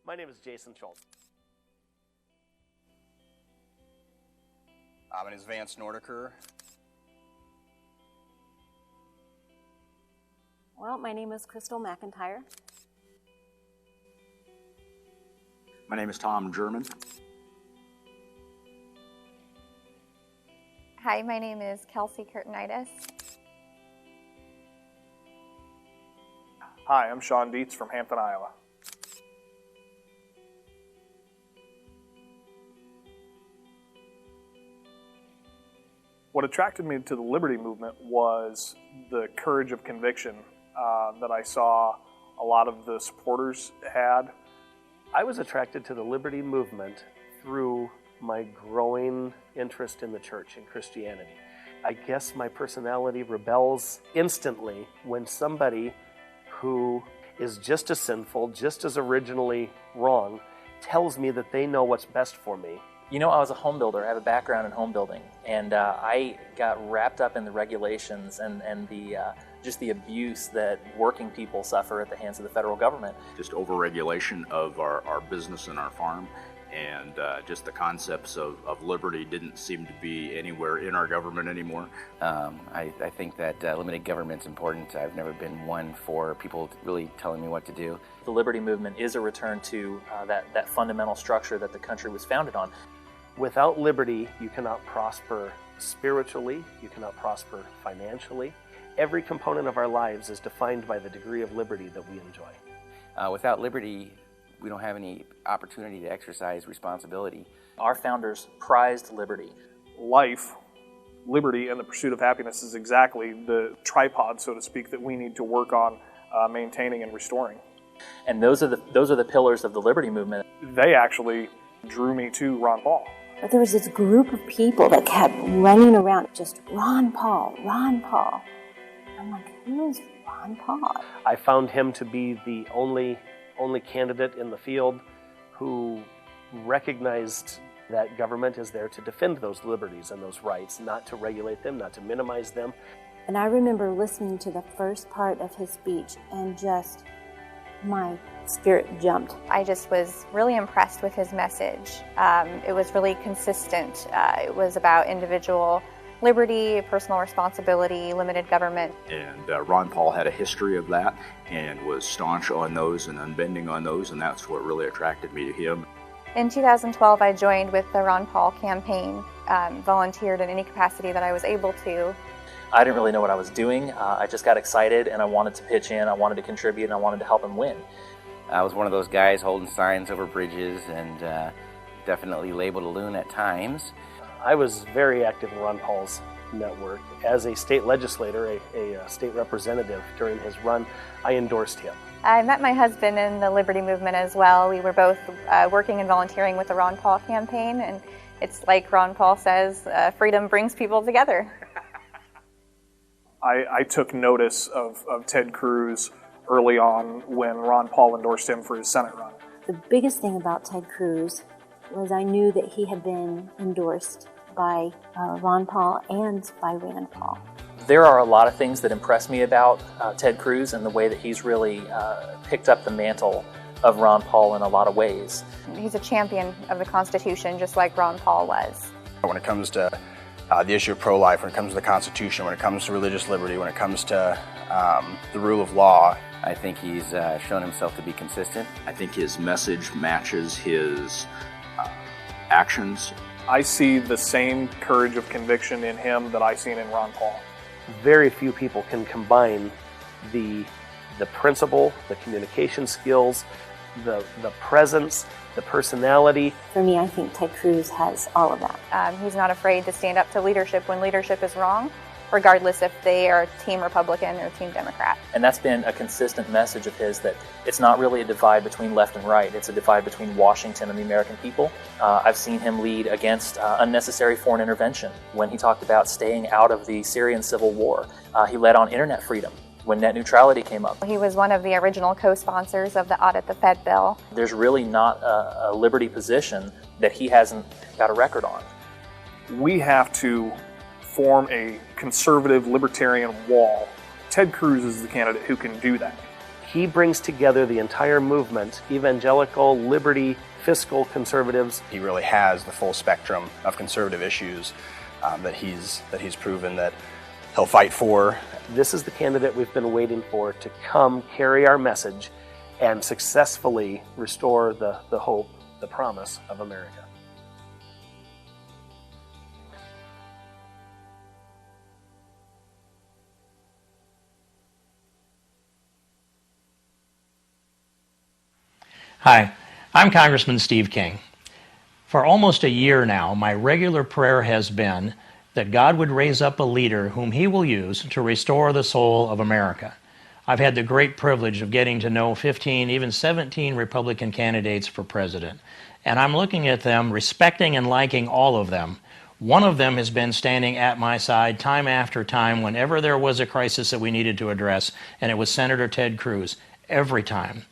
My name is Jason Schultz. My name is Vance Nordiker. Well, my name is Crystal McIntyre. My name is Tom German. Hi, my name is Kelsey Curtinitis. Hi, I'm Sean Dietz from Hampton, Iowa. What attracted me to the Liberty Movement was the courage of conviction that I saw a lot of the supporters had. I was attracted to the Liberty Movement through my growing interest in the church and Christianity. I guess my personality rebels instantly when somebody who is just as sinful, just as originally wrong, tells me that they know what's best for me. You know, I was a home builder. I have a background in home building, and I got wrapped up in the regulations and just the abuse that working people suffer at the hands of the federal government. Just overregulation of our business and our farm, and just the concepts of liberty didn't seem to be anywhere in our government anymore. I think that limited government's important. I've never been one for people really telling me what to do. The Liberty Movement is a return to that fundamental structure that the country was founded on. Without liberty, you cannot prosper spiritually, you cannot prosper financially. Every component of our lives is defined by the degree of liberty that we enjoy. Without liberty, we don't have any opportunity to exercise responsibility. Our founders prized liberty. Life, liberty, and the pursuit of happiness is exactly the tripod, so to speak, that we need to work on maintaining and restoring. And those are the pillars of the Liberty Movement. They actually drew me to Ron Paul. But there was this group of people that kept running around, just Ron Paul, Ron Paul. I'm like, who is Ron Paul? I found him to be the only candidate in the field who recognized that government is there to defend those liberties and those rights, not to regulate them, not to minimize them. And I remember listening to the first part of his speech and just my spirit jumped. I just was really impressed with his message. It was really consistent. It was about individual liberty, personal responsibility, limited government. And Ron Paul had a history of that and was staunch on those and unbending on those, and that's what really attracted me to him. In 2012, I joined with the Ron Paul campaign, volunteered in any capacity that I was able to. I didn't really know what I was doing. I just got excited and I wanted to pitch in, I wanted to contribute, and I wanted to help him win. I was one of those guys holding signs over bridges and definitely labeled a loon at times. I was very active in Ron Paul's network. As a state legislator, a state representative during his run, I endorsed him. I met my husband in the Liberty Movement as well. We were both working and volunteering with the Ron Paul campaign, and it's like Ron Paul says, freedom brings people together. I took notice of Ted Cruz early on when Ron Paul endorsed him for his Senate run. The biggest thing about Ted Cruz was I knew that he had been endorsed by Ron Paul and by Rand Paul. There are a lot of things that impress me about Ted Cruz and the way that he's really picked up the mantle of Ron Paul in a lot of ways. He's a champion of the Constitution, just like Ron Paul was. When it comes to the issue of pro-life, when it comes to the Constitution, when it comes to religious liberty, when it comes to the rule of law, I think he's shown himself to be consistent. I think his message matches his actions. I see the same courage of conviction in him that I've seen in Ron Paul. Very few people can combine the principle, the communication skills, the presence, the personality. For me, I think Ted Cruz has all of that. He's not afraid to stand up to leadership when leadership is wrong, regardless if they are Team Republican or Team Democrat. And that's been a consistent message of his, that it's not really a divide between left and right, it's a divide between Washington and the American people. I've seen him lead against unnecessary foreign intervention. When he talked about staying out of the Syrian civil war, he led on internet freedom when net neutrality came up. He was one of the original co-sponsors of the Audit the Fed bill. There's really not a liberty position that he hasn't got a record on. We have to form a conservative libertarian wall. Ted Cruz is the candidate who can do that. He brings together the entire movement, evangelical, liberty, fiscal conservatives. He really has the full spectrum of conservative issues that he's proven that he'll fight for. This is the candidate we've been waiting for to come carry our message and successfully restore the hope, the promise of America. Hi, I'm Congressman Steve King. For almost a year now, my regular prayer has been that God would raise up a leader whom He will use to restore the soul of America. I've had the great privilege of getting to know 15, even 17 Republican candidates for president, and I'm looking at them, respecting and liking all of them. One of them has been standing at my side time after time whenever there was a crisis that we needed to address, and it was Senator Ted Cruz, every time.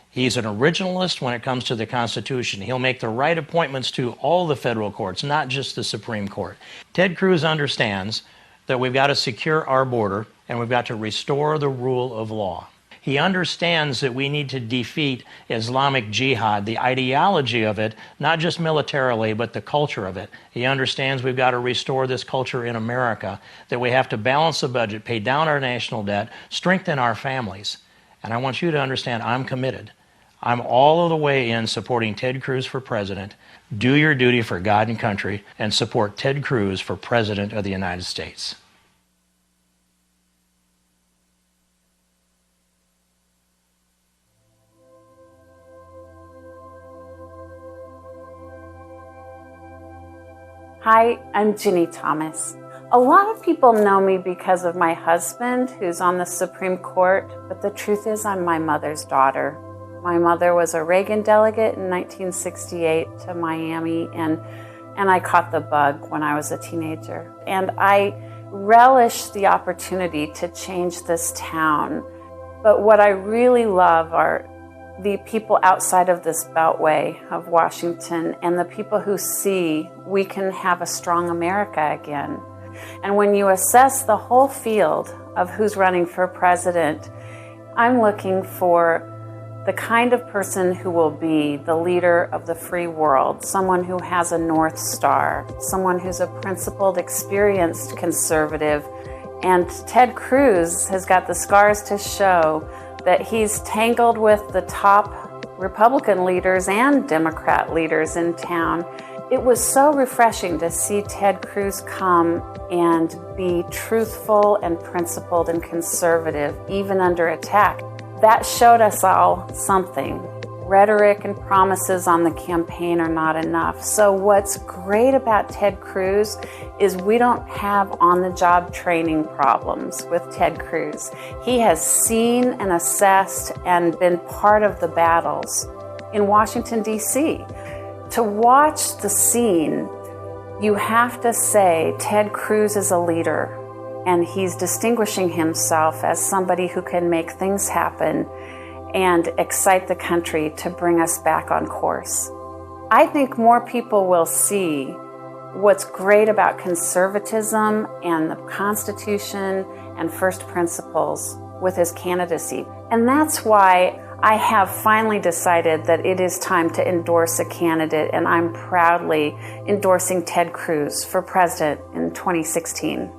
He's an originalist when it comes to the Constitution. He'll make the right appointments to all the federal courts, not just the Supreme Court. Ted Cruz understands that we've got to secure our border and we've got to restore the rule of law. He understands that we need to defeat Islamic jihad, the ideology of it, not just militarily, but the culture of it. He understands we've got to restore this culture in America, that we have to balance the budget, pay down our national debt, strengthen our families. And I want you to understand I'm committed. I'm all of the way in supporting Ted Cruz for president. Do your duty for God and country and support Ted Cruz for president of the United States. Hi, I'm Ginny Thomas. A lot of people know me because of my husband, who's on the Supreme Court, but the truth is I'm my mother's daughter. My mother was a Reagan delegate in 1968 to Miami, and I caught the bug when I was a teenager. And I relish the opportunity to change this town. But what I really love are the people outside of this beltway of Washington and the people who see we can have a strong America again. And when you assess the whole field of who's running for president, I'm looking for the kind of person who will be the leader of the free world, someone who has a North Star, someone who's a principled, experienced conservative. And Ted Cruz has got the scars to show that he's tangled with the top Republican leaders and Democrat leaders in town. It was so refreshing to see Ted Cruz come and be truthful and principled and conservative, even under attack. That showed us all something. Rhetoric and promises on the campaign are not enough. So what's great about Ted Cruz is we don't have on-the-job training problems with Ted Cruz. He has seen and assessed and been part of the battles in Washington, D.C. To watch the scene, you have to say Ted Cruz is a leader, and he's distinguishing himself as somebody who can make things happen and excite the country to bring us back on course. I think more people will see what's great about conservatism and the Constitution and first principles with his candidacy. And that's why I have finally decided that it is time to endorse a candidate, and I'm proudly endorsing Ted Cruz for president in 2016.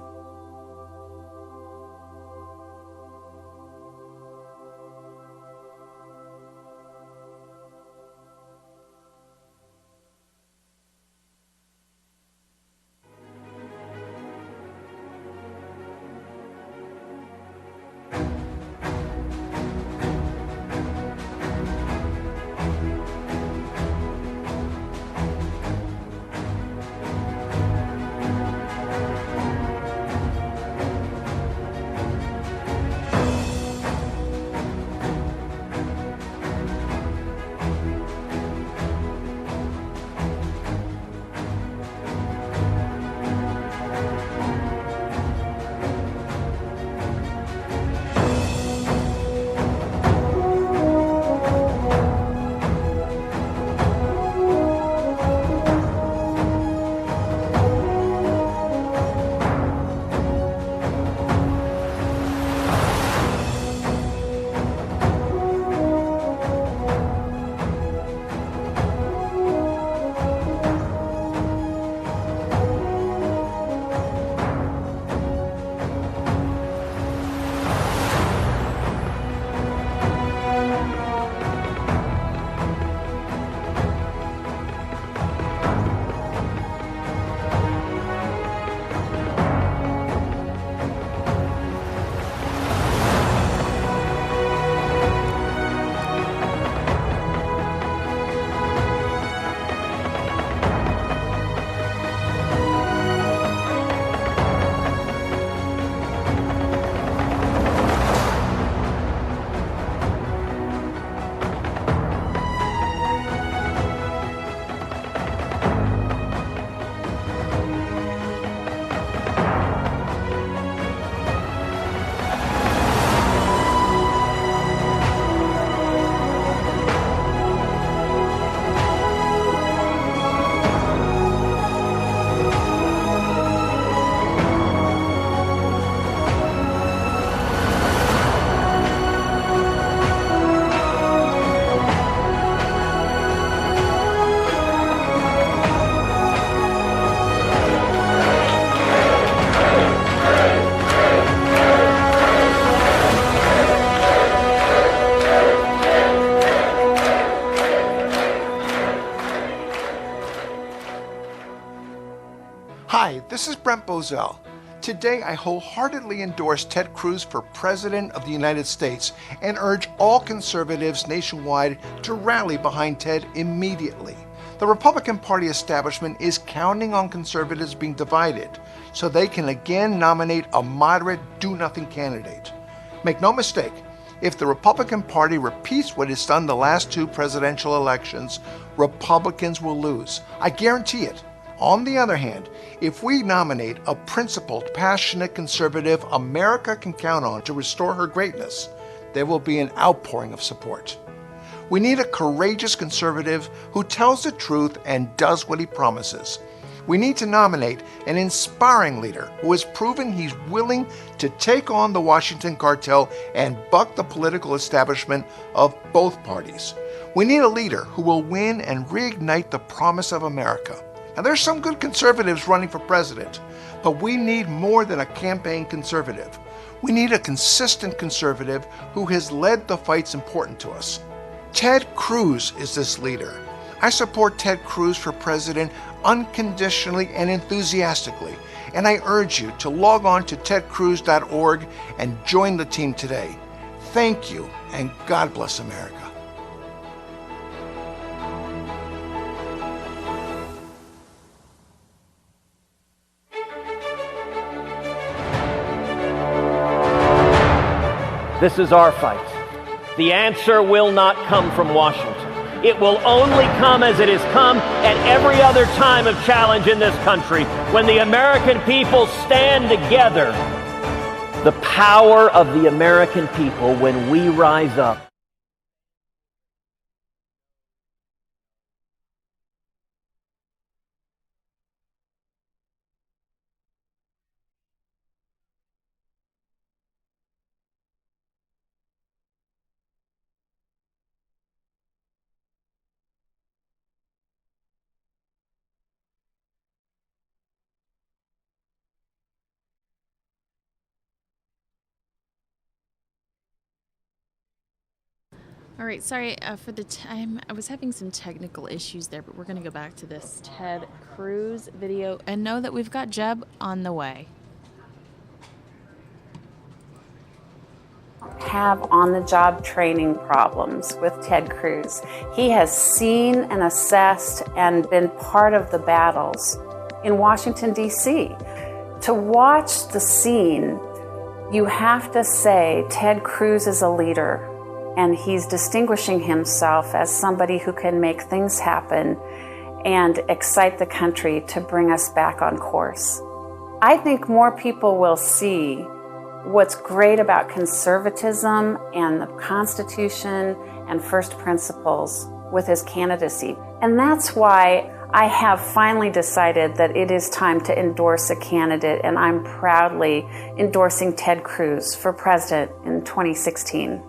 This is Brent Bozell. Today, I wholeheartedly endorse Ted Cruz for President of the United States and urge all conservatives nationwide to rally behind Ted immediately. The Republican Party establishment is counting on conservatives being divided so they can again nominate a moderate, do-nothing candidate. Make no mistake, if the Republican Party repeats what it's done the last two presidential elections, Republicans will lose. I guarantee it. On the other hand, if we nominate a principled, passionate conservative America can count on to restore her greatness, there will be an outpouring of support. We need a courageous conservative who tells the truth and does what he promises. We need to nominate an inspiring leader who has proven he's willing to take on the Washington cartel and buck the political establishment of both parties. We need a leader who will win and reignite the promise of America. Now, there's some good conservatives running for president, but we need more than a campaign conservative. We need a consistent conservative who has led the fights important to us. Ted Cruz is this leader. I support Ted Cruz for president unconditionally and enthusiastically, and I urge you to log on to tedcruz.org and join the team today. Thank you, and God bless America. This is our fight. The answer will not come from Washington. It will only come as it has come at every other time of challenge in this country, when the American people stand together. The power of the American people when we rise up. All right, sorry for the time. I was having some technical issues there, but we're going to go back to this Ted Cruz video and know that we've got Jeb on the way. Have on-the-job training problems with Ted Cruz. He has seen and assessed and been part of the battles in Washington, D.C. To watch the scene, you have to say Ted Cruz is a leader, and he's distinguishing himself as somebody who can make things happen and excite the country to bring us back on course. I think more people will see what's great about conservatism and the Constitution and first principles with his candidacy. And that's why I have finally decided that it is time to endorse a candidate, and I'm proudly endorsing Ted Cruz for president in 2016.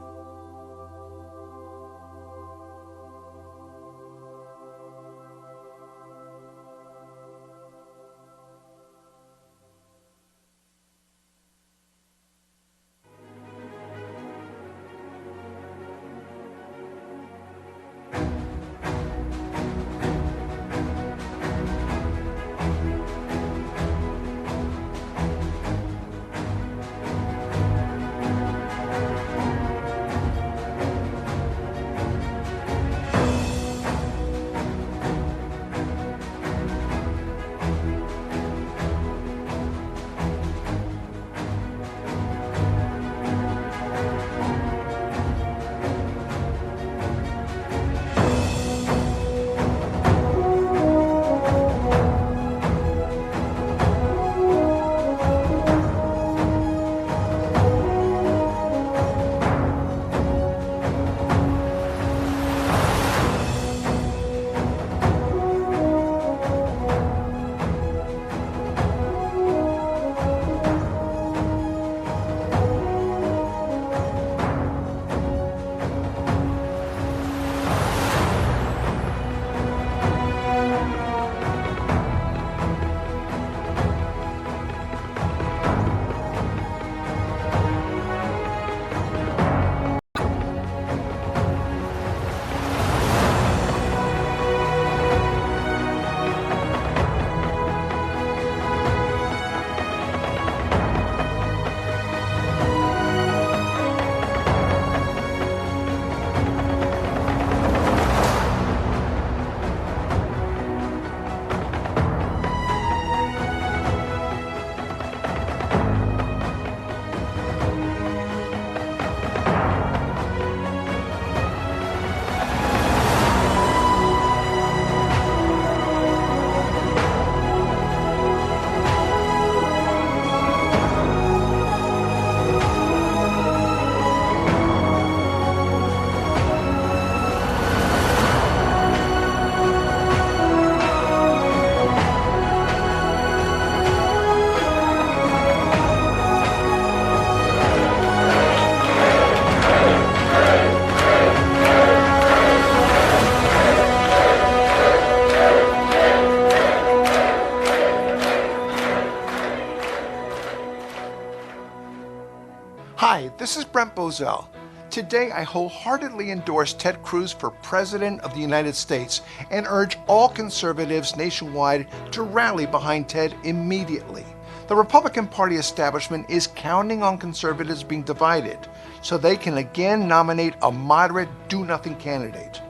Bozell. Today, I wholeheartedly endorse Ted Cruz for President of the United States and urge all conservatives nationwide to rally behind Ted immediately. The Republican Party establishment is counting on conservatives being divided so they can again nominate a moderate, do-nothing candidate.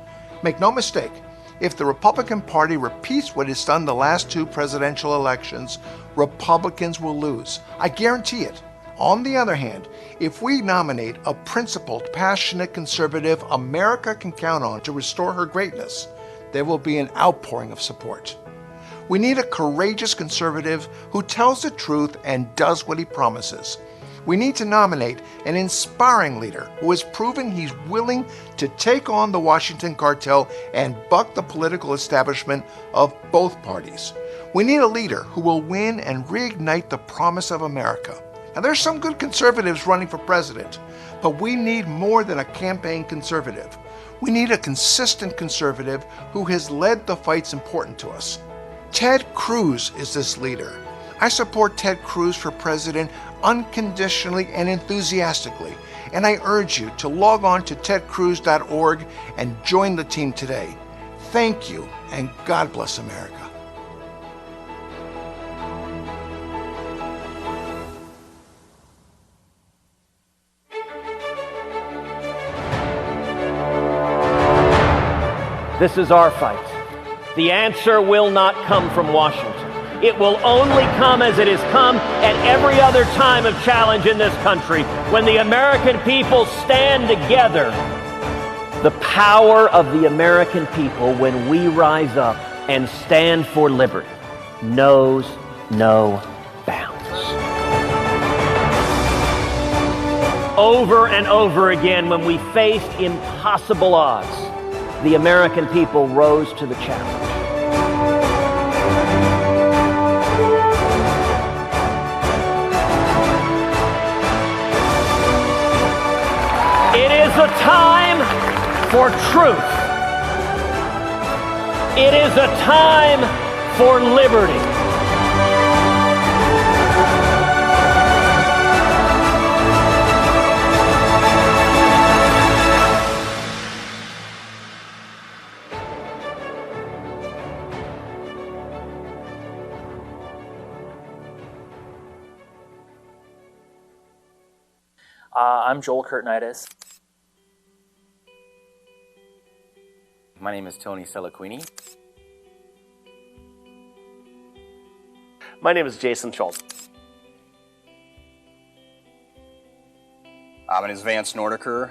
Make no mistake, if the Republican Party repeats what it's done the last two presidential elections, Republicans will lose. I guarantee it. On the other hand, if we nominate a principled, passionate conservative America can count on to restore her greatness, there will be an outpouring of support. We need a courageous conservative who tells the truth and does what he promises. We need to nominate an inspiring leader who has proven he's willing to take on the Washington cartel and buck the political establishment of both parties. We need a leader who will win and reignite the promise of America. Now, there's some good conservatives running for president, but we need more than a campaign conservative. We need a consistent conservative who has led the fights important to us. Ted Cruz is this leader. I support Ted Cruz for president unconditionally and enthusiastically, and I urge you to log on to tedcruz.org and join the team today. Thank you, and God bless America. This is our fight. The answer will not come from Washington. It will only come as it has come at every other time of challenge in this country, when the American people stand together. The power of the American people when we rise up and stand for liberty knows no bounds. Over and over again, when we faced impossible odds, the American people rose to the challenge. It is a time for truth. It is a time for liberty. I'm Joel Kurtnitis. My name is Tony Selaquini. My name is Jason Schultz. My name is Vance Nordiker.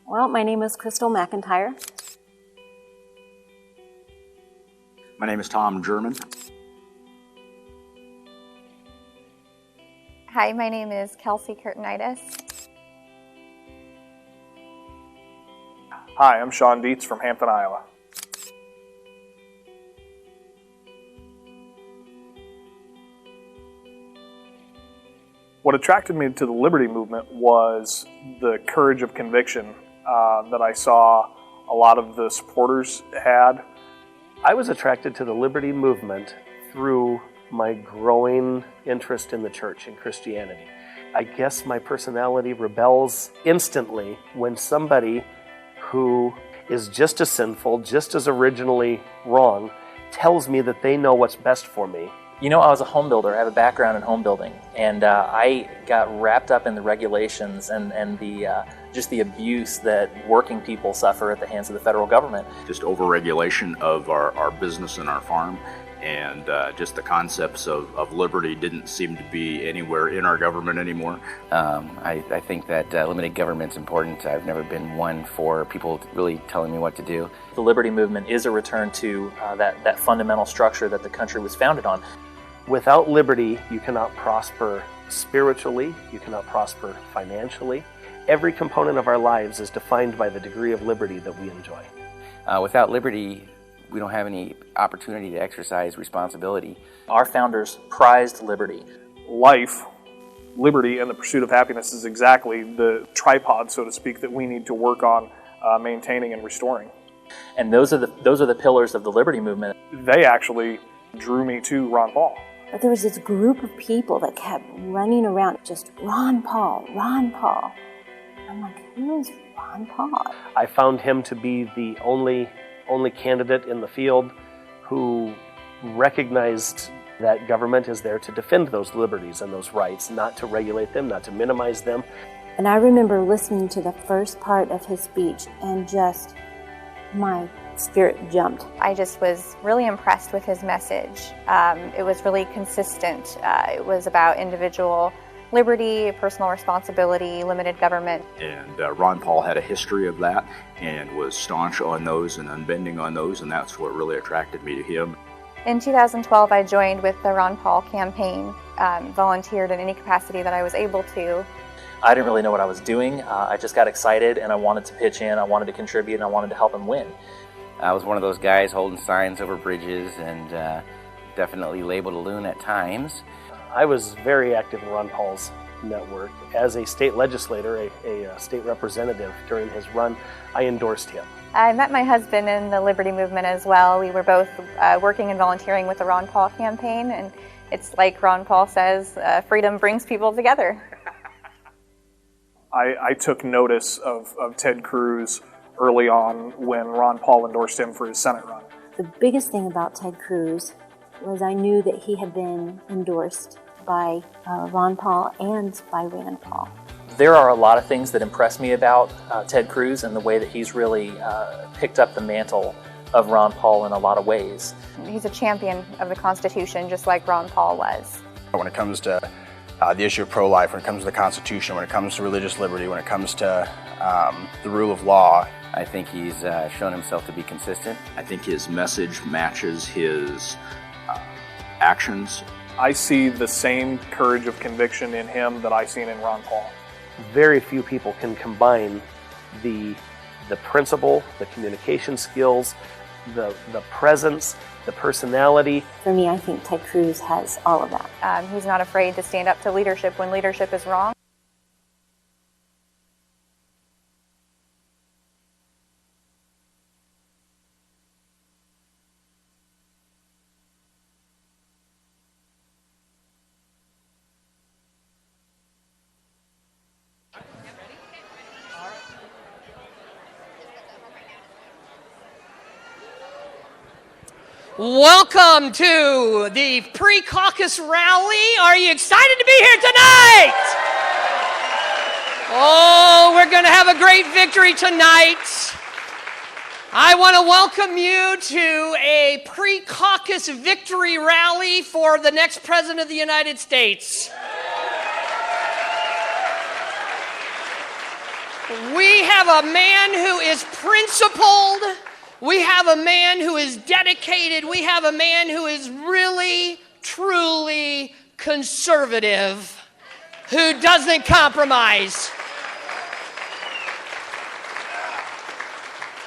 Well, my name is Crystal McIntyre. My name is Tom German. Hi, my name is Kelsey Kurtnitis. Hi, I'm Sean Dietz from Hampton, Iowa. What attracted me to the Liberty Movement was the courage of conviction that I saw a lot of the supporters had. I was attracted to the Liberty Movement through my growing interest in the church and Christianity. I guess my personality rebels instantly when somebody who is just as sinful, just as originally wrong, tells me that they know what's best for me. You know, I was a home builder. I have a background in home building, and I got wrapped up in the regulations and the just the abuse that working people suffer at the hands of the federal government. Just overregulation of our business and our farm, and just the concepts of liberty didn't seem to be anywhere in our government anymore. I think that limited government's important. I've never been one for people really telling me what to do. The Liberty Movement is a return to that fundamental structure that the country was founded on. Without liberty, you cannot prosper spiritually, you cannot prosper financially. Every component of our lives is defined by the degree of liberty that we enjoy. Without liberty, we don't have any opportunity to exercise responsibility. Our founders prized liberty. Life, liberty, and the pursuit of happiness is exactly the tripod, so to speak, that we need to work on maintaining and restoring. And those are the pillars of the Liberty Movement. They actually drew me to Ron Paul. But there was this group of people that kept running around, just Ron Paul, Ron Paul. I'm like, who is Ron Paul? I found him to be the only candidate in the field who recognized that government is there to defend those liberties and those rights, not to regulate them, not to minimize them. And I remember listening to the first part of his speech and just my spirit jumped. I just was really impressed with his message. It was really consistent. It was about individual liberty, personal responsibility, limited government. And Ron Paul had a history of that and was staunch on those and unbending on those, and that's what really attracted me to him. In 2012, I joined with the Ron Paul campaign, volunteered in any capacity that I was able to. I didn't really know what I was doing. I just got excited and I wanted to pitch in, I wanted to contribute, and I wanted to help him win. I was one of those guys holding signs over bridges and definitely labeled a loon at times. I was very active in Ron Paul's network. As a state legislator, a state representative during his run, I endorsed him. I met my husband in the Liberty Movement as well. We were both working and volunteering with the Ron Paul campaign, and it's like Ron Paul says, freedom brings people together. I took notice of Ted Cruz early on when Ron Paul endorsed him for his Senate run. The biggest thing about Ted Cruz was I knew that he had been endorsed by Ron Paul and by Rand Paul. There are a lot of things that impress me about Ted Cruz and the way that he's really picked up the mantle of Ron Paul in a lot of ways. He's a champion of the Constitution, just like Ron Paul was. When it comes to the issue of pro-life, when it comes to the Constitution, when it comes to religious liberty, when it comes to the rule of law, I think he's shown himself to be consistent. I think his message matches his actions. I see the same courage of conviction in him that I seen in Ron Paul. Very few people can combine the principle, the communication skills, the presence, the personality. For me, I think Ted Cruz has all of that. He's not afraid to stand up to leadership when leadership is wrong. Welcome to the pre-caucus rally. Are you excited to be here tonight? Oh, we're going to have a great victory tonight. I want to welcome you to a pre-caucus victory rally for the next President of the United States. We have a man who is principled. We have a man who is dedicated. We have a man who is really, truly conservative, who doesn't compromise.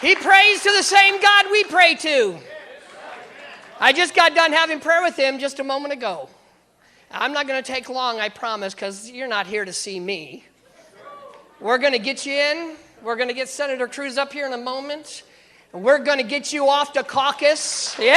He prays to the same God we pray to. I just got done having prayer with him just a moment ago. I'm not going to take long, I promise, because you're not here to see me. We're going to get you in. We're going to get Senator Cruz up here in a moment. We're going to get you off to caucus. Yeah!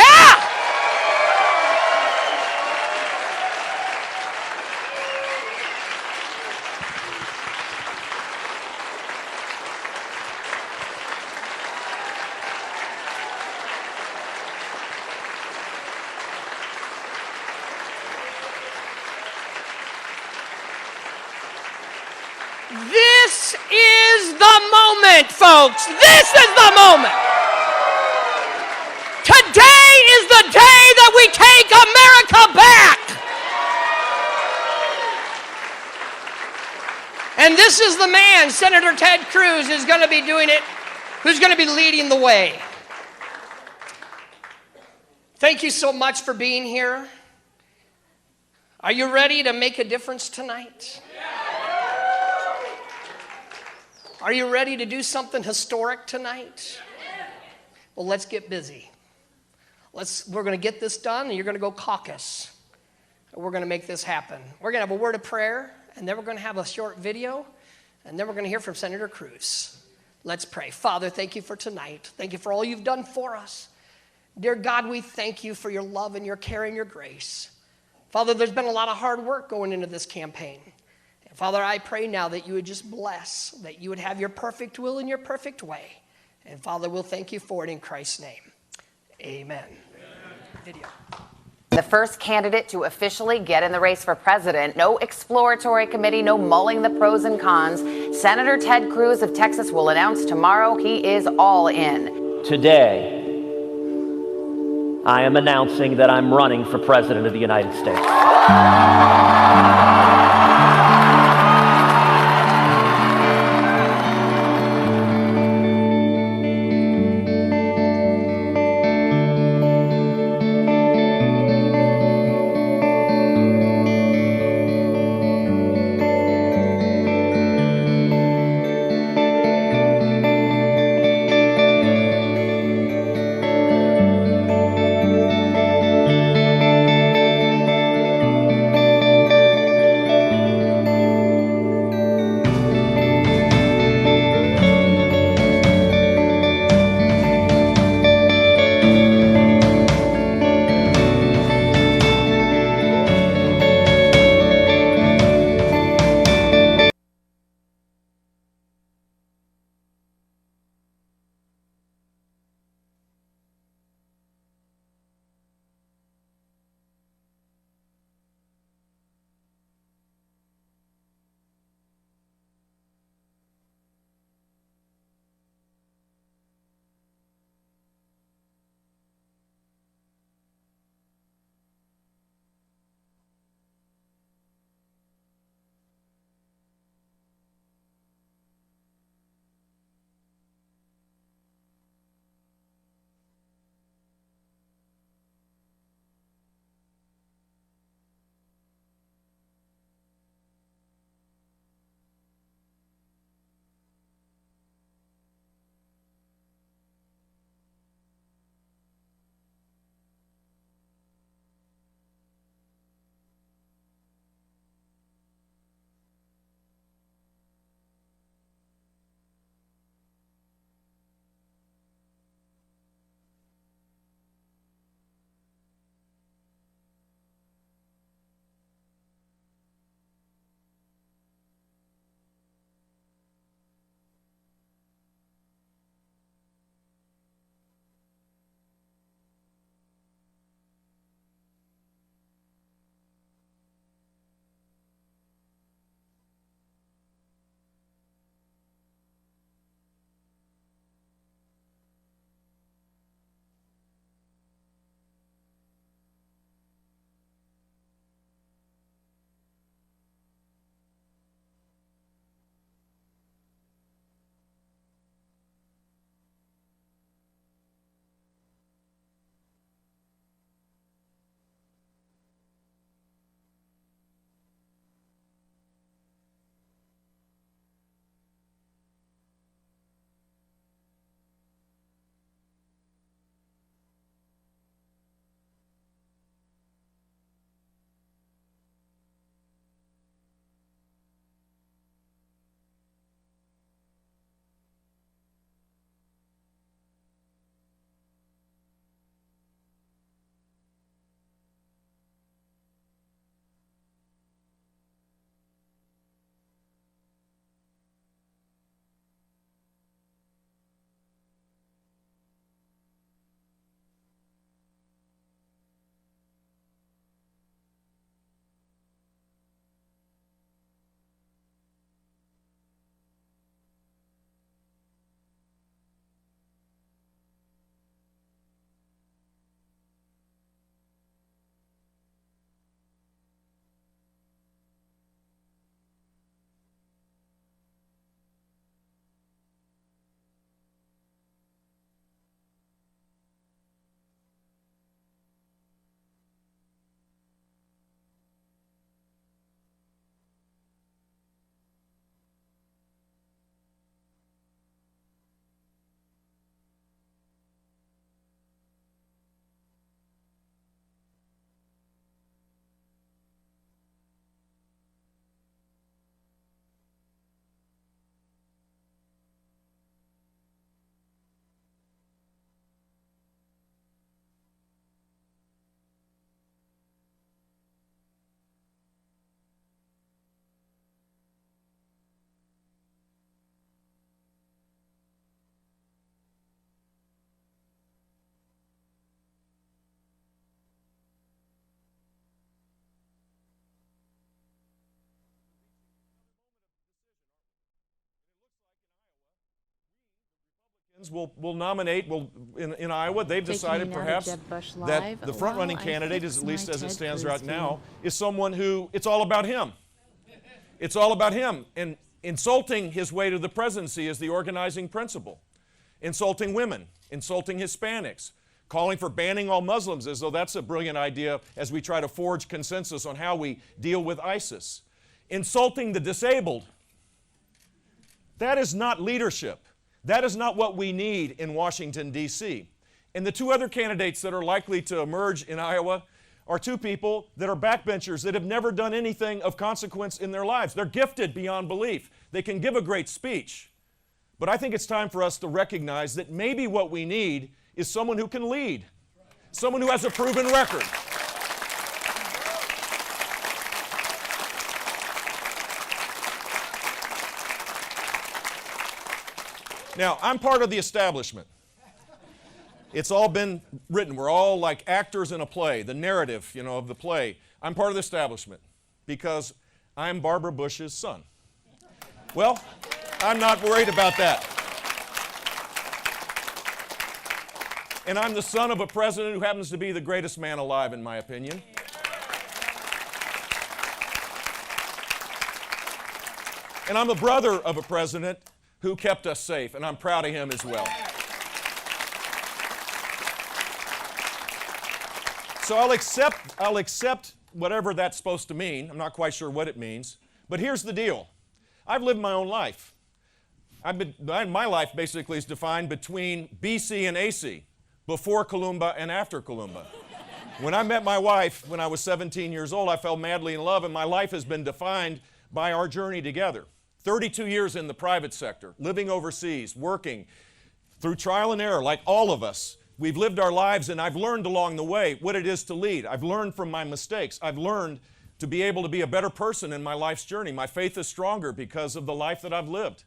This is the moment, folks. This is the moment. Today is the day that we take America back. And this is the man, Senator Ted Cruz, who's going to be doing it, who's going to be leading the way. Thank you so much for being here. Are you ready to make a difference tonight? Are you ready to do something historic tonight? Well, let's get busy. We're going to get this done, and you're going to go caucus. We're going to make this happen. We're going to have a word of prayer, and then we're going to have a short video, and then we're going to hear from Senator Cruz. Let's pray. Father, thank you for tonight. Thank you for all you've done for us. Dear God, we thank you for your love and your care and your grace. Father, there's been a lot of hard work going into this campaign. And Father, I pray now that you would just bless, that you would have your perfect will in your perfect way. And Father, we'll thank you for it in Christ's name. Amen. Video. The first candidate to officially get in the race for president. No exploratory committee, no mulling the pros and cons. Senator Ted Cruz of Texas will announce tomorrow he is all in. Today, I am announcing that I'm running for president of the United States. Will nominate, in Iowa, they've decided perhaps Jeb Bush that Live, the front-running while I candidate, fix at least my as it Ted stands Cruz right now, feed. is someone who, it's all about him. It's all about him. And insulting his way to the presidency is the organizing principle. Insulting women, insulting Hispanics, calling for banning all Muslims as though that's a brilliant idea as we try to forge consensus on how we deal with ISIS. Insulting the disabled. That is not leadership. That is not what we need in Washington, D.C. And the two other candidates that are likely to emerge in Iowa are two people that are backbenchers that have never done anything of consequence in their lives. They're gifted beyond belief. They can give a great speech. But I think it's time for us to recognize that maybe what we need is someone who can lead, someone who has a proven record. Now, I'm part of the establishment. It's all been written. We're all like actors in a play, the narrative, of the play. I'm part of the establishment because I'm Barbara Bush's son. Well, I'm not worried about that. And I'm the son of a president who happens to be the greatest man alive, in my opinion. And I'm the brother of a president who kept us safe, and I'm proud of him as well. So I'll accept whatever that's supposed to mean. I'm not quite sure what it means. But here's the deal. I've lived my own life. My life basically is defined between BC and AC, before Columba and after Columba. When I met my wife when I was 17 years old, I fell madly in love, and my life has been defined by our journey together. 32 years in the private sector, living overseas, working through trial and error like all of us. We've lived our lives, and I've learned along the way what it is to lead. I've learned from my mistakes. I've learned to be able to be a better person in my life's journey. My faith is stronger because of the life that I've lived.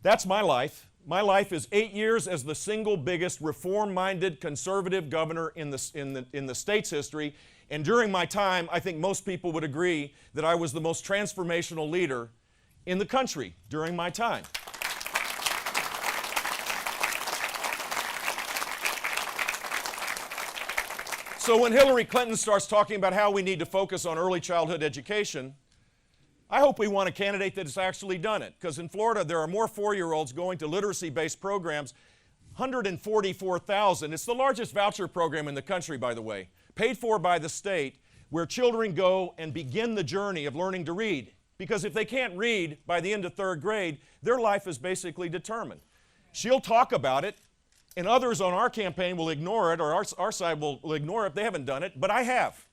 That's my life. My life is 8 years as the single biggest reform-minded conservative governor in the state's history. And during my time, I think most people would agree that I was the most transformational leader in the country during my time. So when Hillary Clinton starts talking about how we need to focus on early childhood education, I hope we want a candidate that has actually done it. Because in Florida, there are more 4-year-olds going to literacy-based programs, 144,000. It's the largest voucher program in the country, by the way, paid for by the state, where children go and begin the journey of learning to read. Because if they can't read by the end of 3rd grade, their life is basically determined. She'll talk about it, and others on our campaign will ignore it, or our side will ignore it if they haven't done it, but I have.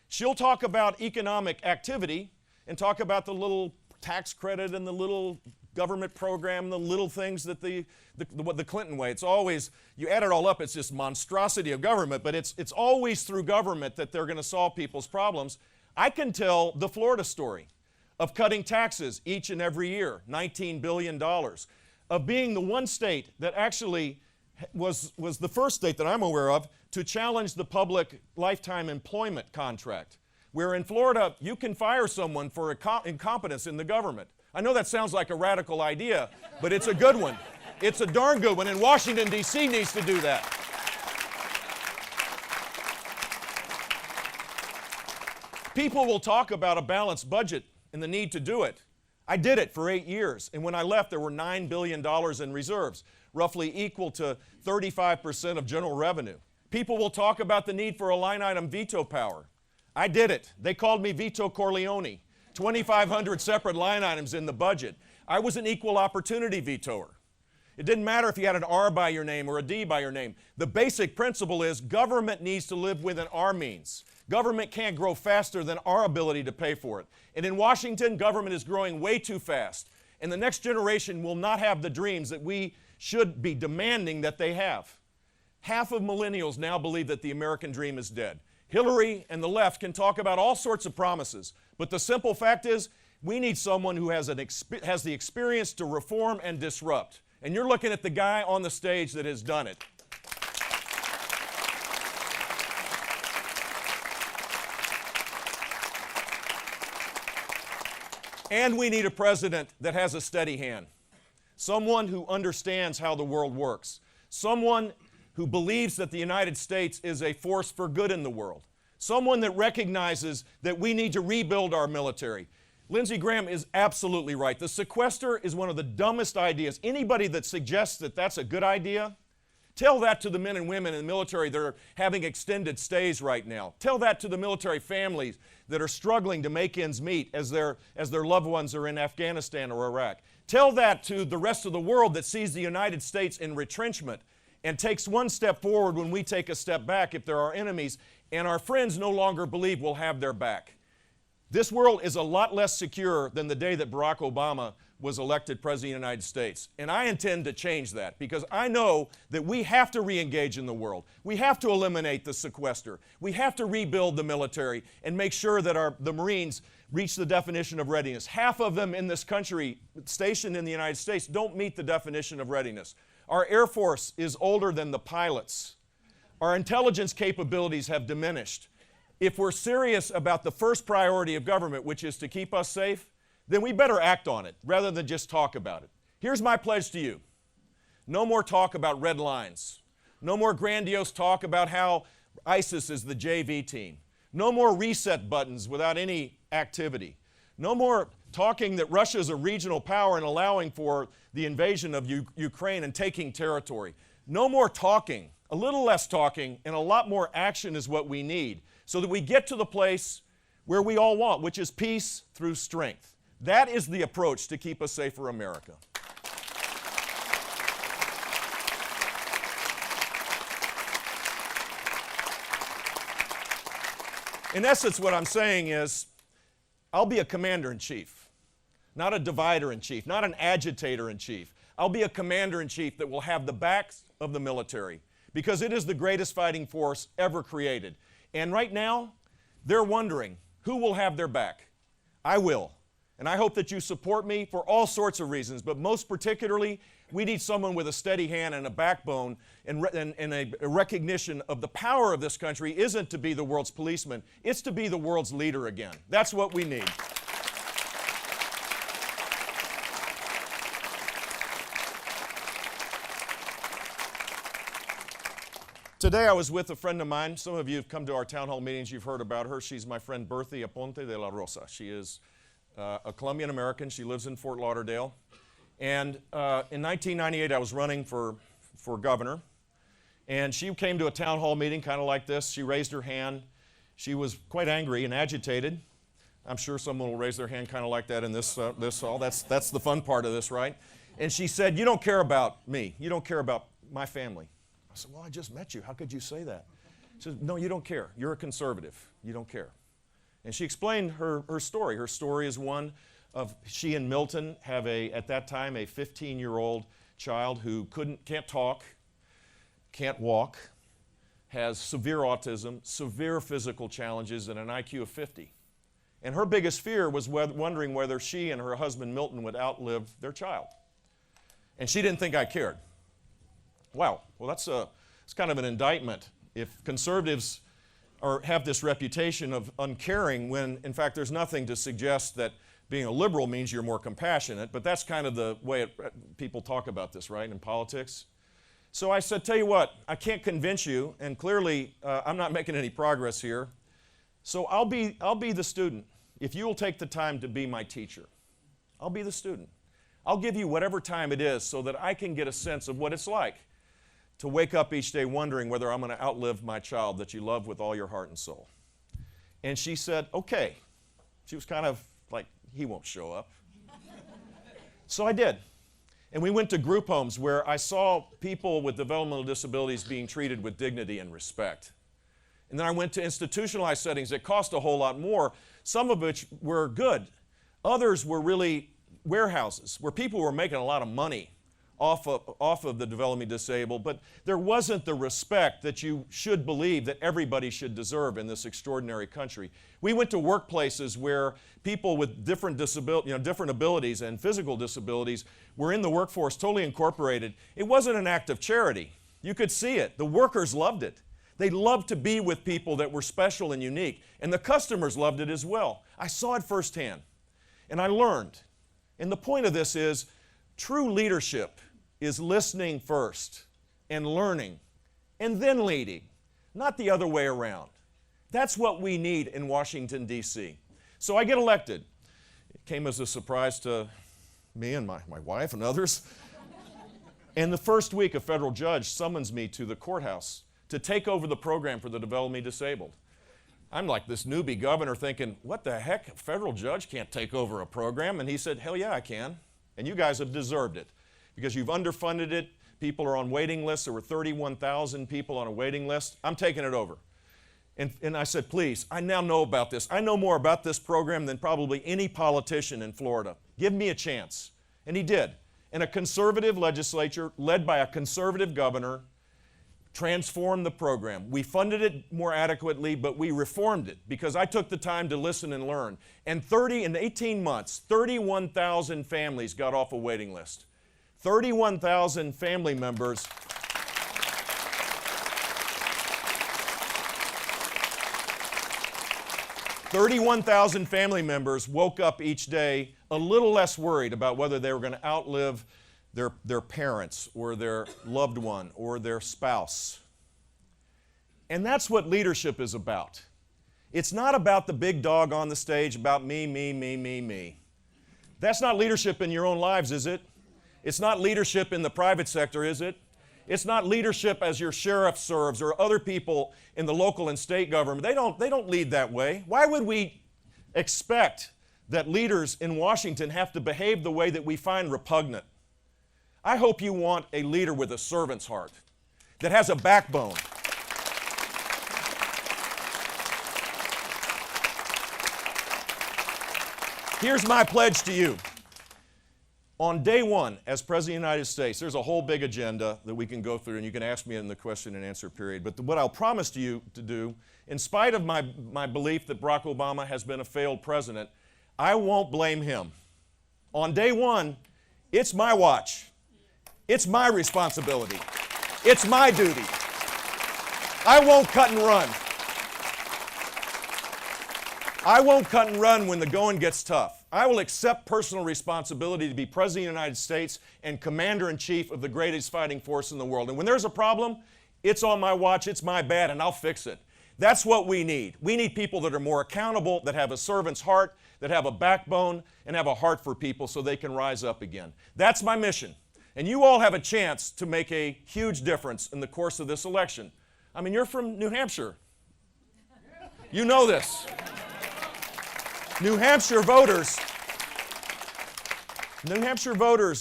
She'll talk about economic activity and talk about the little tax credit and the little government program, the little things that the Clinton way. It's always, you add it all up, it's this monstrosity of government, but it's always through government that they're going to solve people's problems. I can tell the Florida story of cutting taxes each and every year, $19 billion, of being the one state that actually was the first state that I'm aware of to challenge the public lifetime employment contract, where in Florida you can fire someone for incompetence in the government. I know that sounds like a radical idea, but it's a good one. It's a darn good one, and Washington, D.C. needs to do that. People will talk about a balanced budget and the need to do it. I did it for 8 years, and when I left, there were $9 billion in reserves, roughly equal to 35% of general revenue. People will talk about the need for a line item veto power. I did it. They called me Vito Corleone. 2,500 separate line items in the budget. I was an equal opportunity vetoer. It didn't matter if you had an R by your name or a D by your name. The basic principle is government needs to live within our means. Government can't grow faster than our ability to pay for it. And in Washington, government is growing way too fast. And the next generation will not have the dreams that we should be demanding that they have. Half of millennials now believe that the American dream is dead. Hillary and the left can talk about all sorts of promises, but the simple fact is we need someone who has the experience to reform and disrupt. And you're looking at the guy on the stage that has done it. And we need a president that has a steady hand. someone who understands how the world works, someone who believes that the United States is a force for good in the world, someone that recognizes that we need to rebuild our military. Lindsey Graham is absolutely right. The sequester is one of the dumbest ideas. Anybody that suggests that that's a good idea, tell that to the men and women in the military that are having extended stays right now. Tell that to the military families that are struggling to make ends meet as their loved ones are in Afghanistan or Iraq. Tell that to the rest of the world that sees the United States in retrenchment and takes one step forward when we take a step back if there are enemies, and our friends no longer believe we'll have their back. This world is a lot less secure than the day that Barack Obama was elected President of the United States. And I intend to change that because I know that we have to re-engage in the world. We have to eliminate the sequester. We have to rebuild the military and make sure that the Marines reach the definition of readiness. Half of them in this country stationed in the United States don't meet the definition of readiness. Our Air Force is older than the pilots. Our intelligence capabilities have diminished. If we're serious about the first priority of government, which is to keep us safe, then we better act on it rather than just talk about it. Here's my pledge to you. No more talk about red lines. No more grandiose talk about how ISIS is the JV team. No more reset buttons without any activity. No more talking that Russia is a regional power and allowing for the invasion of Ukraine and taking territory. No more talking. A little less talking and a lot more action is what we need so that we get to the place where we all want, which is peace through strength. That is the approach to keep a safer America. In essence, what I'm saying is, I'll be a commander-in-chief, not a divider-in-chief, not an agitator-in-chief. I'll be a commander-in-chief that will have the backs of the military because it is the greatest fighting force ever created. And right now, they're wondering, who will have their back? I will. And I hope that you support me for all sorts of reasons, but most particularly, we need someone with a steady hand and a backbone and a recognition of the power of this country isn't to be the world's policeman, it's to be the world's leader again. That's what we need. Today I was with a friend of mine. Some of you have come to our town hall meetings. You've heard about her. She's my friend Berthy Aponte de la Rosa. She is a Colombian American. She lives in Fort Lauderdale. And in 1998 I was running for governor. And she came to a town hall meeting kind of like this. She raised her hand. She was quite angry and agitated. I'm sure someone will raise their hand kind of like that in this hall. That's the fun part of this, right? And she said, "You don't care about me. You don't care about my family." I said, "Well, I just met you. How could you say that?" She said, "No, you don't care. You're a conservative. You don't care." And she explained her story. Her story is one of she and Milton have at that time, a 15-year-old child who can't talk, can't walk, has severe autism, severe physical challenges, and an IQ of 50. And her biggest fear was wondering whether she and her husband Milton would outlive their child. And she didn't think I cared. Wow, well it's kind of an indictment if conservatives have this reputation of uncaring when in fact there's nothing to suggest that being a liberal means you're more compassionate, but that's kind of the way people talk about this, right, in politics. So I said, tell you what, I can't convince you, and clearly I'm not making any progress here, so I'll be the student if you will take the time to be my teacher. I'll be the student. I'll give you whatever time it is so that I can get a sense of what it's like to wake up each day wondering whether I'm going to outlive my child that you love with all your heart and soul. And she said, okay. She was kind of like, he won't show up. So I did. And we went to group homes where I saw people with developmental disabilities being treated with dignity and respect. And then I went to institutionalized settings that cost a whole lot more, some of which were good. Others were really warehouses where people were making a lot of money off of the developmentally disabled, but there wasn't the respect that you should believe that everybody should deserve in this extraordinary country. We went to workplaces where people with different abilities and physical disabilities were in the workforce, totally incorporated. It wasn't an act of charity. You could see it. The workers loved it. They loved to be with people that were special and unique, and the customers loved it as well. I saw it firsthand, and I learned. And the point of this is, True leadership is listening first and learning and then leading, not the other way around. That's what we need in Washington, D.C. So I get elected. It came as a surprise to me and my wife and others. And the first week, a federal judge summons me to the courthouse to take over the program for the developmentally disabled. I'm like this newbie governor thinking, what the heck, a federal judge can't take over a program? And he said, hell yeah, I can. And you guys have deserved it because you've underfunded it. People are on waiting lists. There were 31,000 people on a waiting list. I'm taking it over. And I said, please, I now know about this. I know more about this program than probably any politician in Florida. Give me a chance. And he did. And a conservative legislature led by a conservative governor transformed the program. We funded it more adequately, but we reformed it because I took the time to listen and learn. And in 18 months, 31,000 families got off a waiting list. 31,000 family members. 31,000 family members woke up each day a little less worried about whether they were going to outlive their parents or their loved one or their spouse. And that's what leadership is about. It's not about the big dog on the stage, about me, me, me, me, me. That's not leadership in your own lives, is it? It's not leadership in the private sector, is it? It's not leadership as your sheriff serves or other people in the local and state government. They don't lead that way. Why would we expect that leaders in Washington have to behave the way that we find repugnant? I hope you want a leader with a servant's heart, that has a backbone. Here's my pledge to you. On day one, as President of the United States, there's a whole big agenda that we can go through, and you can ask me in the question and answer period. But what I'll promise to you to do, in spite of my belief that Barack Obama has been a failed president, I won't blame him. On day one, it's my watch. It's my responsibility. It's my duty. I won't cut and run. I won't cut and run when the going gets tough. I will accept personal responsibility to be President of the United States and Commander-in-Chief of the greatest fighting force in the world. And when there's a problem, it's on my watch, it's my bad, and I'll fix it. That's what we need. We need people that are more accountable, that have a servant's heart, that have a backbone, and have a heart for people so they can rise up again. That's my mission. And you all have a chance to make a huge difference in the course of this election. I mean, you're from New Hampshire. You know this. New Hampshire voters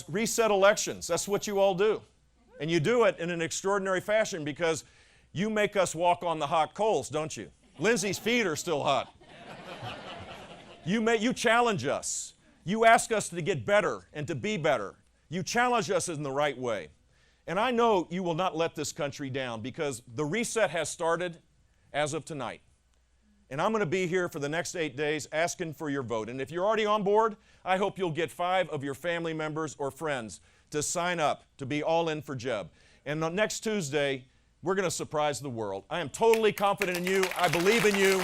reset elections. That's what you all do. And you do it in an extraordinary fashion because you make us walk on the hot coals, don't you? Lindsay's feet are still hot. You challenge us. You ask us to get better and to be better. You challenge us in the right way. And I know you will not let this country down because the reset has started as of tonight. And I'm going to be here for the next 8 days asking for your vote. And if you're already on board, I hope you'll get 5 of your family members or friends to sign up to be all in for Jeb. And on next Tuesday, we're going to surprise the world. I am totally confident in you. I believe in you.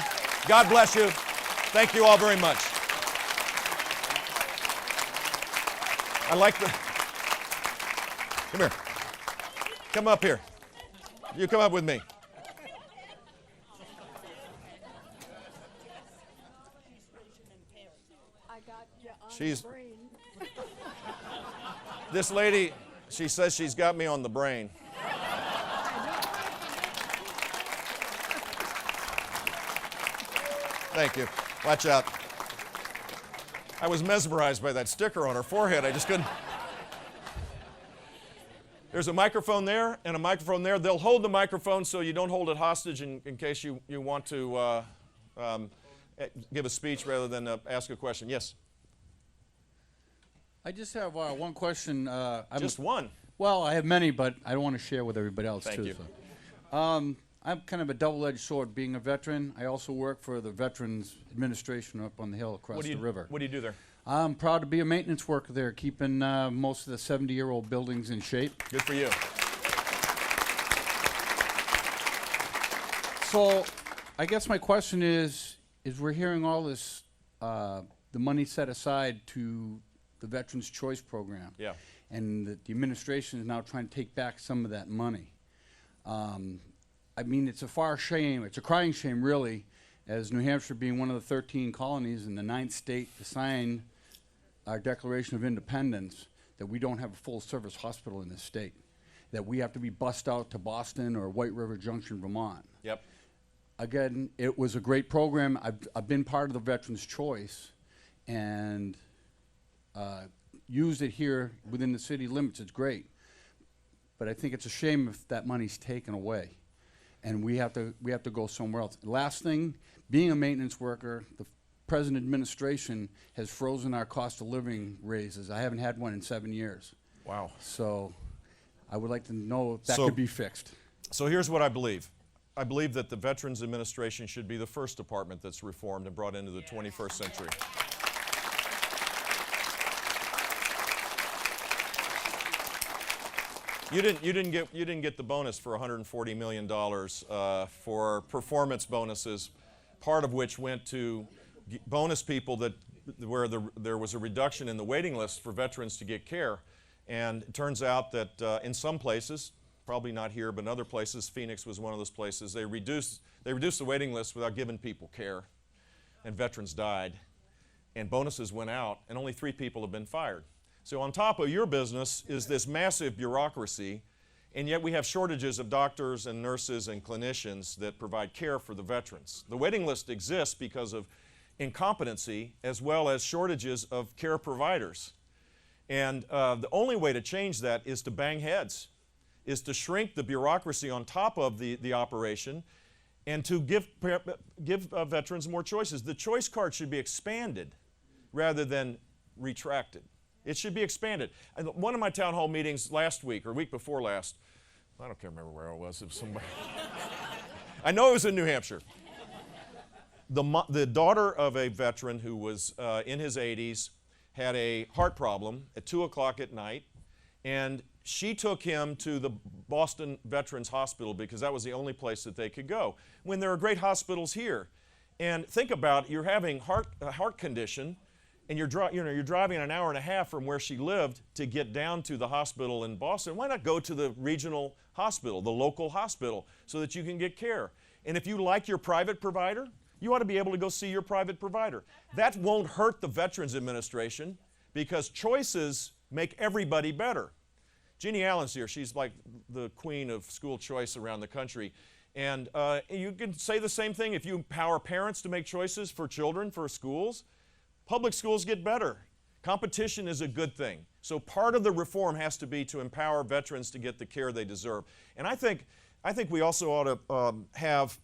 God bless you. Thank you all very much. I like the... Come here. Come up here. You come up with me. This lady, she says she's got me on the brain. Thank you. Watch out. I was mesmerized by that sticker on her forehead. I just couldn't. There's a microphone there and a microphone there. They'll hold the microphone so you don't hold it hostage in case you want to give a speech rather than ask a question. Yes? I just have one question. Just one? Well, I have many, but I don't want to share with everybody else, Thank too. you. So. I'm kind of a double-edged sword. Being a veteran, I also work for the Veterans Administration up on the hill across the river. What do you do there? I'm proud to be a maintenance worker there, keeping most of the 70-year-old buildings in shape. Good for you. So I guess my question is we're hearing all this, the money set aside to the the Veterans Choice Program. Yeah. And the administration is now trying to take back some of that money. I mean, it's a far shame, it's a crying shame really, as New Hampshire being one of the 13 colonies and the 9th state to sign our Declaration of Independence, that we don't have a full service hospital in this state, that we have to be bussed out to Boston or White River Junction, Vermont. Yep. Again, it was a great program. I've been part of the Veterans Choice and used it here within the city limits. It's great. But I think it's a shame if that money's taken away and we have to go somewhere else. Last thing, being a maintenance worker, the present administration has frozen our cost of living raises. I haven't had one in 7 years. Wow. So I would like to know if that could be fixed. So here's what I believe. I believe that the Veterans Administration should be the first department that's reformed and brought into the 21st century. You didn't get the bonus for $140 million for performance bonuses, part of which went to bonus people where there was a reduction in the waiting list for veterans to get care. And it turns out that in some places, probably not here, but in other places, Phoenix was one of those places, they reduced the waiting list without giving people care, and veterans died, and bonuses went out, and only 3 people have been fired. So on top of your business is this massive bureaucracy, and yet we have shortages of doctors and nurses and clinicians that provide care for the veterans. The waiting list exists because of incompetency as well as shortages of care providers. And the only way to change that is to bang heads, is to shrink the bureaucracy on top of the operation and to give veterans more choices. The choice card should be expanded rather than retracted. It should be expanded. And one of my town hall meetings last week or week before last, I don't remember where it was. It was somebody. I know it was in New Hampshire. The daughter of a veteran who was in his 80s had a heart problem at 2 o'clock at night, and she took him to the Boston Veterans Hospital because that was the only place that they could go, when there are great hospitals here. And think about, you're having a heart condition, and you're driving an hour and a half from where she lived to get down to the hospital in Boston. Why not go to the regional hospital, the local hospital, so that you can get care? And if you like your private provider, you ought to be able to go see your private provider. That won't hurt the Veterans Administration because choices make everybody better. Jeannie Allen's here. She's like the queen of school choice around the country. And you can say the same thing if you empower parents to make choices for children, for schools. Public schools get better. Competition is a good thing. So part of the reform has to be to empower veterans to get the care they deserve. And I think we also ought to have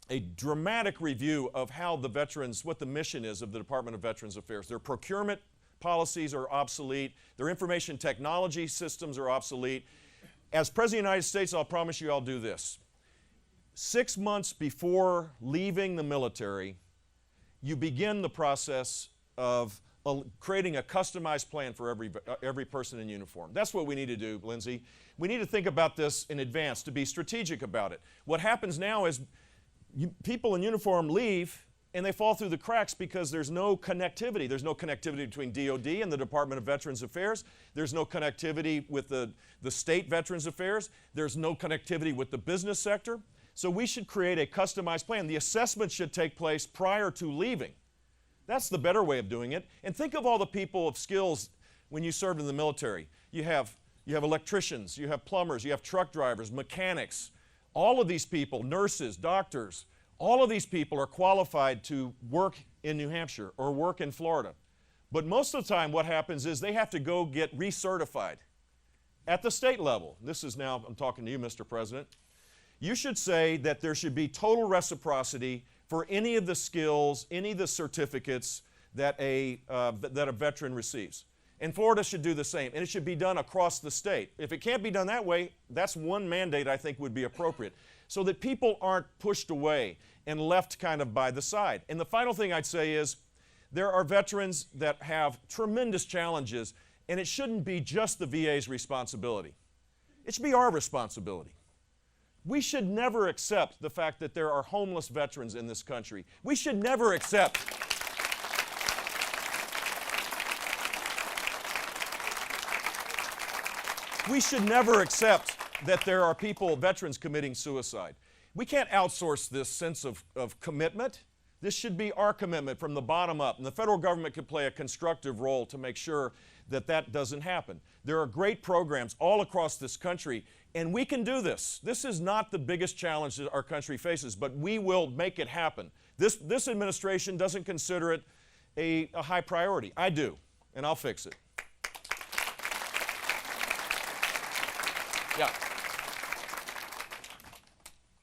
a dramatic review of how the veterans, what the mission is of the Department of Veterans Affairs. Their procurement policies are obsolete. Their information technology systems are obsolete. As President of the United States, I'll promise you I'll do this. 6 months before leaving the military, you begin the process of creating a customized plan for every person in uniform. That's what we need to do, Lindsay. We need to think about this in advance, to be strategic about it. What happens now is people in uniform leave and they fall through the cracks because there's no connectivity. There's no connectivity between DOD and the Department of Veterans Affairs. There's no connectivity with the state Veterans Affairs. There's no connectivity with the business sector. So we should create a customized plan. The assessment should take place prior to leaving. That's the better way of doing it. And think of all the people of skills when you served in the military. You have electricians, you have plumbers, you have truck drivers, mechanics. All of these people, nurses, doctors, all of these people are qualified to work in New Hampshire or work in Florida. But most of the time what happens is they have to go get recertified at the state level. This is now, I'm talking to you, Mr. President. You should say that there should be total reciprocity for any of the skills, any of the certificates that a veteran receives. And Florida should do the same, and it should be done across the state. If it can't be done that way, that's one mandate I think would be appropriate, so that people aren't pushed away and left kind of by the side. And the final thing I'd say is, there are veterans that have tremendous challenges, and it shouldn't be just the VA's responsibility. It should be our responsibility. We should never accept the fact that there are homeless veterans in this country. We should never accept. We should never accept that there are people, veterans, committing suicide. We can't outsource this sense of commitment. This should be our commitment from the bottom up, and the federal government could play a constructive role to make sure that that doesn't happen. There are great programs all across this country, and we can do this. This is not the biggest challenge that our country faces, but we will make it happen. This administration doesn't consider it a high priority. I do, and I'll fix it. Yeah.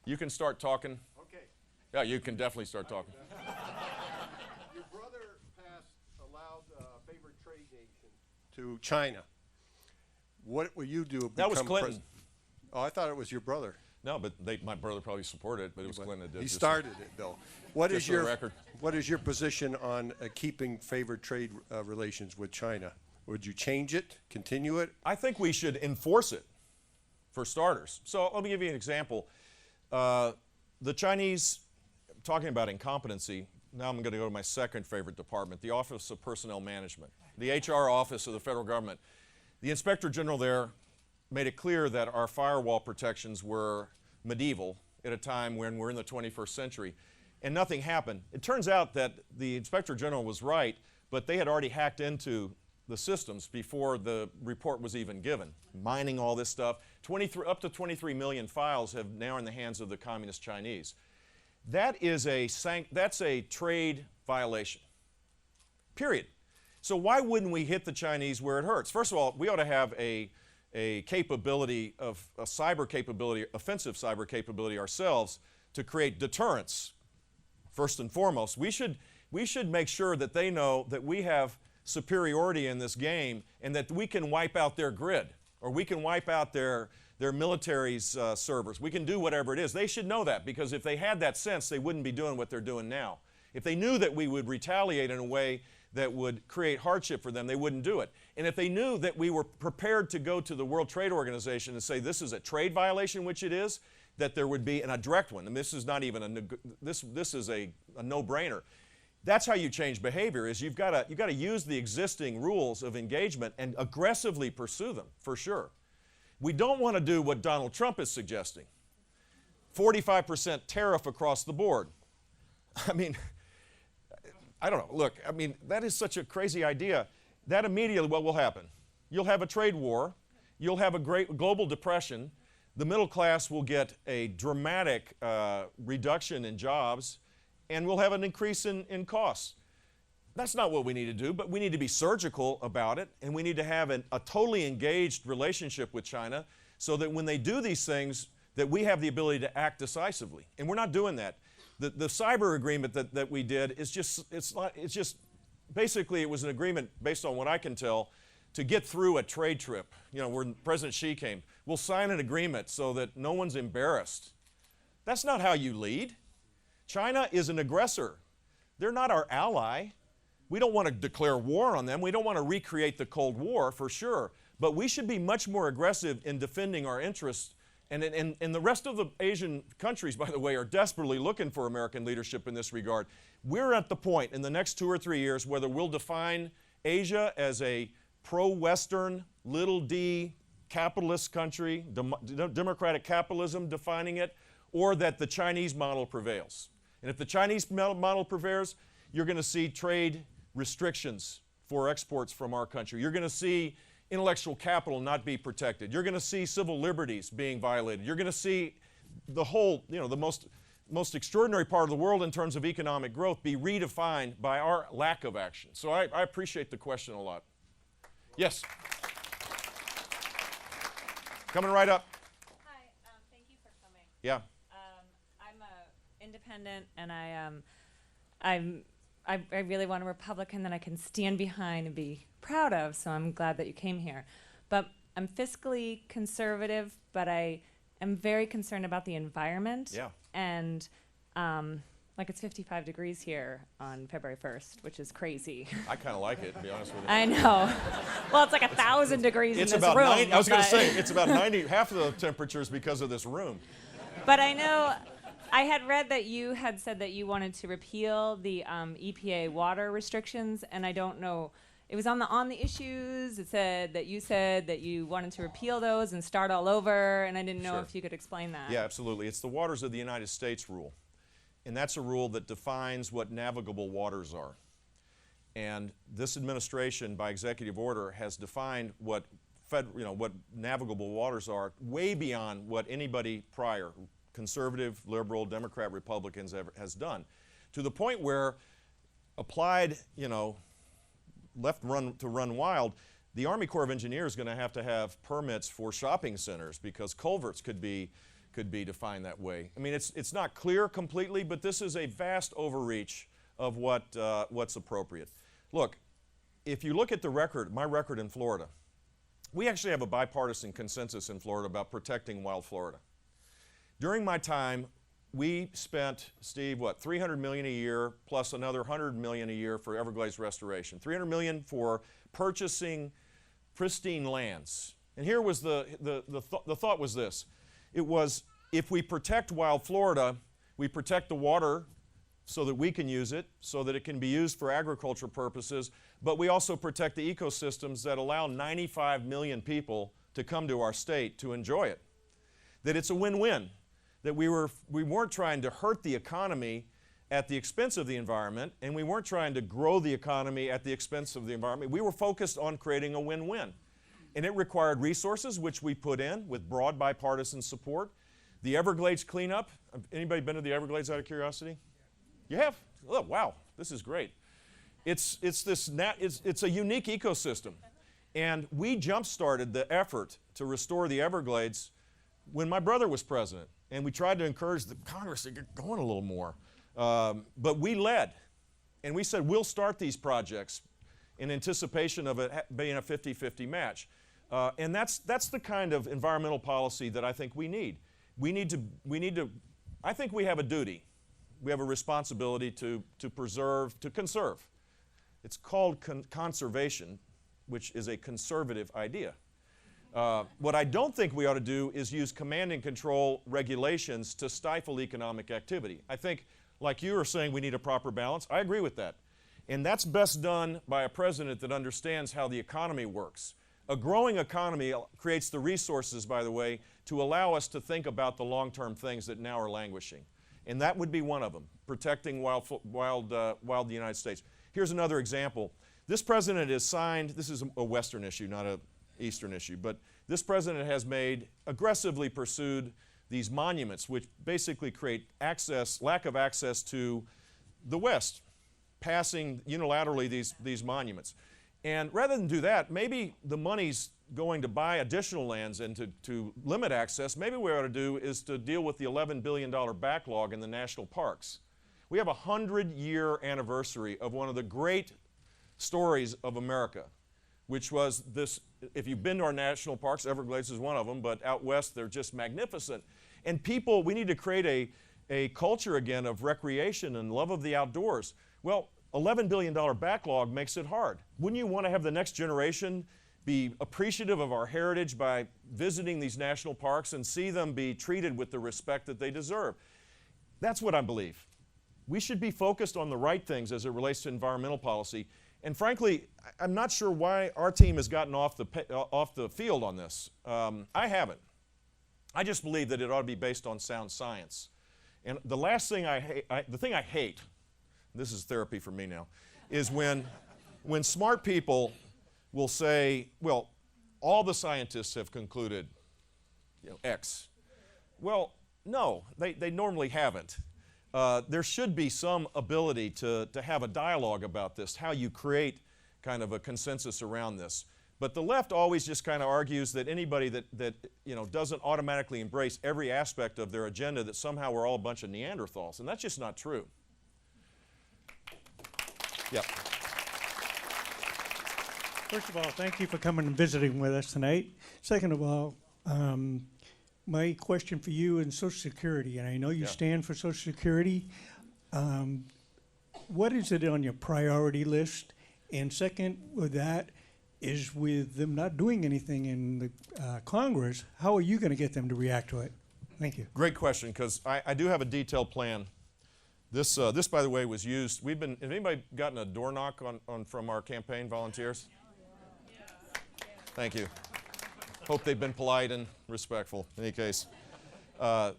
You can start talking. Okay. Yeah, you can definitely start talking. Your brother allowed favored trade nation to China. What will you do? That was Clinton. Oh, I thought it was your brother. No, but my brother probably supported it, but it was Clinton that did. He started it, though. What is your position on keeping favored trade relations with China? Would you change it, continue it? I think we should enforce it, for starters. So let me give you an example. The Chinese, talking about incompetency, now I'm going to go to my second favorite department, the Office of Personnel Management, the HR office of the federal government. The Inspector General there made it clear that our firewall protections were medieval at a time when we're in the 21st century, and nothing happened. It turns out that the Inspector General was right, but they had already hacked into the systems before the report was even given, mining all this stuff. Up to 23 million files have now in the hands of the Communist Chinese. That's a trade violation, period. So why wouldn't we hit the Chinese where it hurts? First of all, we ought to have a capability of a cyber capability, offensive cyber capability ourselves to create deterrence. First and foremost, we should make sure that they know that we have superiority in this game and that we can wipe out their grid, or we can wipe out their military's servers. We can do whatever it is. They should know that, because if they had that sense, they wouldn't be doing what they're doing now. If they knew that we would retaliate in a way that would create hardship for them, they wouldn't do it. And if they knew that we were prepared to go to the World Trade Organization and say this is a trade violation, which it is, that there would be a direct one. And this is not even this is a no-brainer. That's how you change behavior, is you've got to use the existing rules of engagement and aggressively pursue them, for sure. We don't want to do what Donald Trump is suggesting. 45% tariff across the board. I mean, I don't know. Look, I mean, that is such a crazy idea. That immediately, what will happen? You'll have a trade war. You'll have a great global depression. The middle class will get a dramatic reduction in jobs, and we'll have an increase in costs. That's not what we need to do, but we need to be surgical about it, and we need to have a totally engaged relationship with China so that when they do these things, that we have the ability to act decisively. And we're not doing that. The cyber agreement that we did is just basically it was an agreement based on what I can tell to get through a trade trip, where President Xi came. We'll sign an agreement so that no one's embarrassed. That's not how you lead. China is an aggressor. They're not our ally. We don't want to declare war on them. We don't want to recreate the Cold War, for sure. But we should be much more aggressive in defending our interests. And the rest of the Asian countries, by the way, are desperately looking for American leadership in this regard. We're at the point in the next 2 or 3 years whether we'll define Asia as a pro-Western, little d, capitalist country, democratic capitalism defining it, or that the Chinese model prevails. And if the Chinese model prevails, you're going to see trade restrictions for exports from our country. You're going to see intellectual capital not be protected. You're going to see civil liberties being violated. You're going to see the whole, the most extraordinary part of the world in terms of economic growth be redefined by our lack of action. So I appreciate the question a lot. Yes? Coming right up. Hi, thank you for coming. Yeah. I'm an independent, and I really want a Republican that I can stand behind and be proud of, so I'm glad that you came here. But I'm fiscally conservative, but I am very concerned about the environment. Yeah. And it's 55 degrees here on February 1st, which is crazy. I kind of like it, to be honest with you. I know. Well, it's like 1,000 degrees in this room. I was going to say, it's about 90, half of the temperature is because of this room. But I know, I had read that you had said that you wanted to repeal the EPA water restrictions, and I don't know it was on the issues. It said that you wanted to repeal those and start all over, and I didn't know Sure. if you could explain that. Yeah, absolutely. It's the waters of the United States rule. And that's a rule that defines what navigable waters are. And this administration, by executive order, has defined what what navigable waters are way beyond what anybody prior, conservative, liberal, Democrat, Republicans has done, to the point where applied, left to run wild, the Army Corps of Engineers is going to have permits for shopping centers because culverts could be defined that way. I mean, it's not clear completely, but this is a vast overreach of what's appropriate. Look, if you look at my record in Florida, we actually have a bipartisan consensus in Florida about protecting wild Florida. During my time, we spent, Steve, $300 million a year plus another $100 million a year for Everglades restoration. $300 million for purchasing pristine lands. And here was the thought was this. It was, if we protect wild Florida, we protect the water so that we can use it, so that it can be used for agriculture purposes, but we also protect the ecosystems that allow 95 million people to come to our state to enjoy it. That it's a win-win, that we weren't trying to hurt the economy at the expense of the environment, and we weren't trying to grow the economy at the expense of the environment. We were focused on creating a win-win. And it required resources, which we put in with broad bipartisan support. The Everglades cleanup, anybody been to the Everglades out of curiosity? You have? Oh, wow, this is great. It's a unique ecosystem. And we jump-started the effort to restore the Everglades when my brother was president. And we tried to encourage the Congress to get going a little more. But we led. And we said, we'll start these projects in anticipation of it being a 50-50 match. And that's the kind of environmental policy that I think we need. I think we have a duty. We have a responsibility to conserve. It's called conservation, which is a conservative idea. What I don't think we ought to do is use command and control regulations to stifle economic activity. I think, like you are saying, we need a proper balance. I agree with that. And that's best done by a president that understands how the economy works. A growing economy creates the resources, by the way, to allow us to think about the long-term things that now are languishing. And that would be one of them, protecting wild United States. Here's another example. This president has signed, this is a Western issue, not an Eastern issue, but this president has aggressively pursued these monuments, which basically create lack of access to the West, passing unilaterally these monuments. And rather than do that, maybe the money's going to buy additional lands and to limit access. Maybe what we ought to do is to deal with the $11 billion backlog in the national parks. We have a 100-year anniversary of one of the great stories of America, which was this. If you've been to our national parks, Everglades is one of them, but out west they're just magnificent. And we need to create a culture again of recreation and love of the outdoors. Well, $11 billion backlog makes it hard. Wouldn't you want to have the next generation be appreciative of our heritage by visiting these national parks and see them be treated with the respect that they deserve? That's what I believe. We should be focused on the right things as it relates to environmental policy. And frankly, I'm not sure why our team has gotten off the field on this. I haven't. I just believe that it ought to be based on sound science. And the last thing the thing I hate, this is therapy for me now, is when smart people will say, well, all the scientists have concluded X. Well, no, they normally haven't. There should be some ability to have a dialogue about this, how you create kind of a consensus around this. But the left always just kind of argues that anybody that doesn't automatically embrace every aspect of their agenda, that somehow we're all a bunch of Neanderthals, and that's just not true. Yep. First of all, thank you for coming and visiting with us tonight. Second of all, my question for you is Social Security, and I know you stand for Social Security. What is it on your priority list? And second, with that, is with them not doing anything in the Congress, how are you going to get them to react to it? Thank you. Great question, because I do have a detailed plan This, by the way, was used. Has anybody gotten a door knock on from our campaign volunteers? Thank you. Hope they've been polite and respectful. In any case, one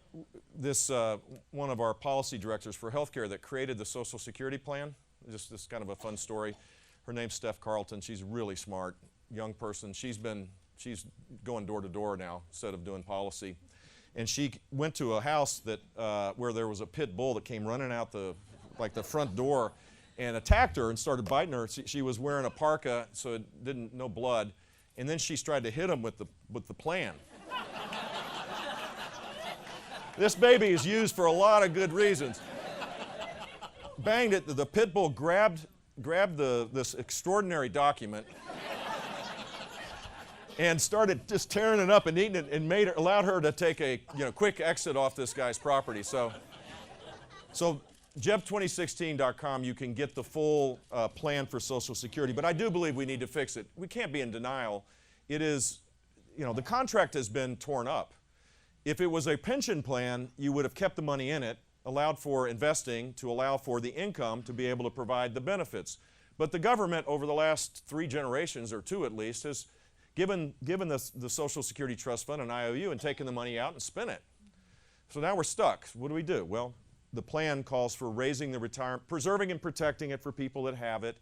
of our policy directors for healthcare that created the Social Security plan, just this kind of a fun story. Her name's Steph Carlton. She's really smart, young person. She's going door to door now instead of doing policy. And she went to a house that where there was a pit bull that came running out the front door and attacked her and started biting her. She was wearing a parka, so no blood. And then she tried to hit him with the plan. This baby is used for a lot of good reasons. Banged it. The pit bull grabbed this extraordinary document and started just tearing it up and eating it, and allowed her to take a quick exit off this guy's property. So Jeb2016.com, you can get the full plan for Social Security, but I do believe we need to fix it. We can't be in denial. It is, the contract has been torn up. If it was a pension plan, you would have kept the money in it, allowed for investing to allow for the income to be able to provide the benefits. But the government over the last 3 generations, or 2 at least, has given the Social Security Trust Fund an IOU and taken the money out and spent it. So now we're stuck. What do? Well, the plan calls for raising the retirement, preserving and protecting it for people that have it,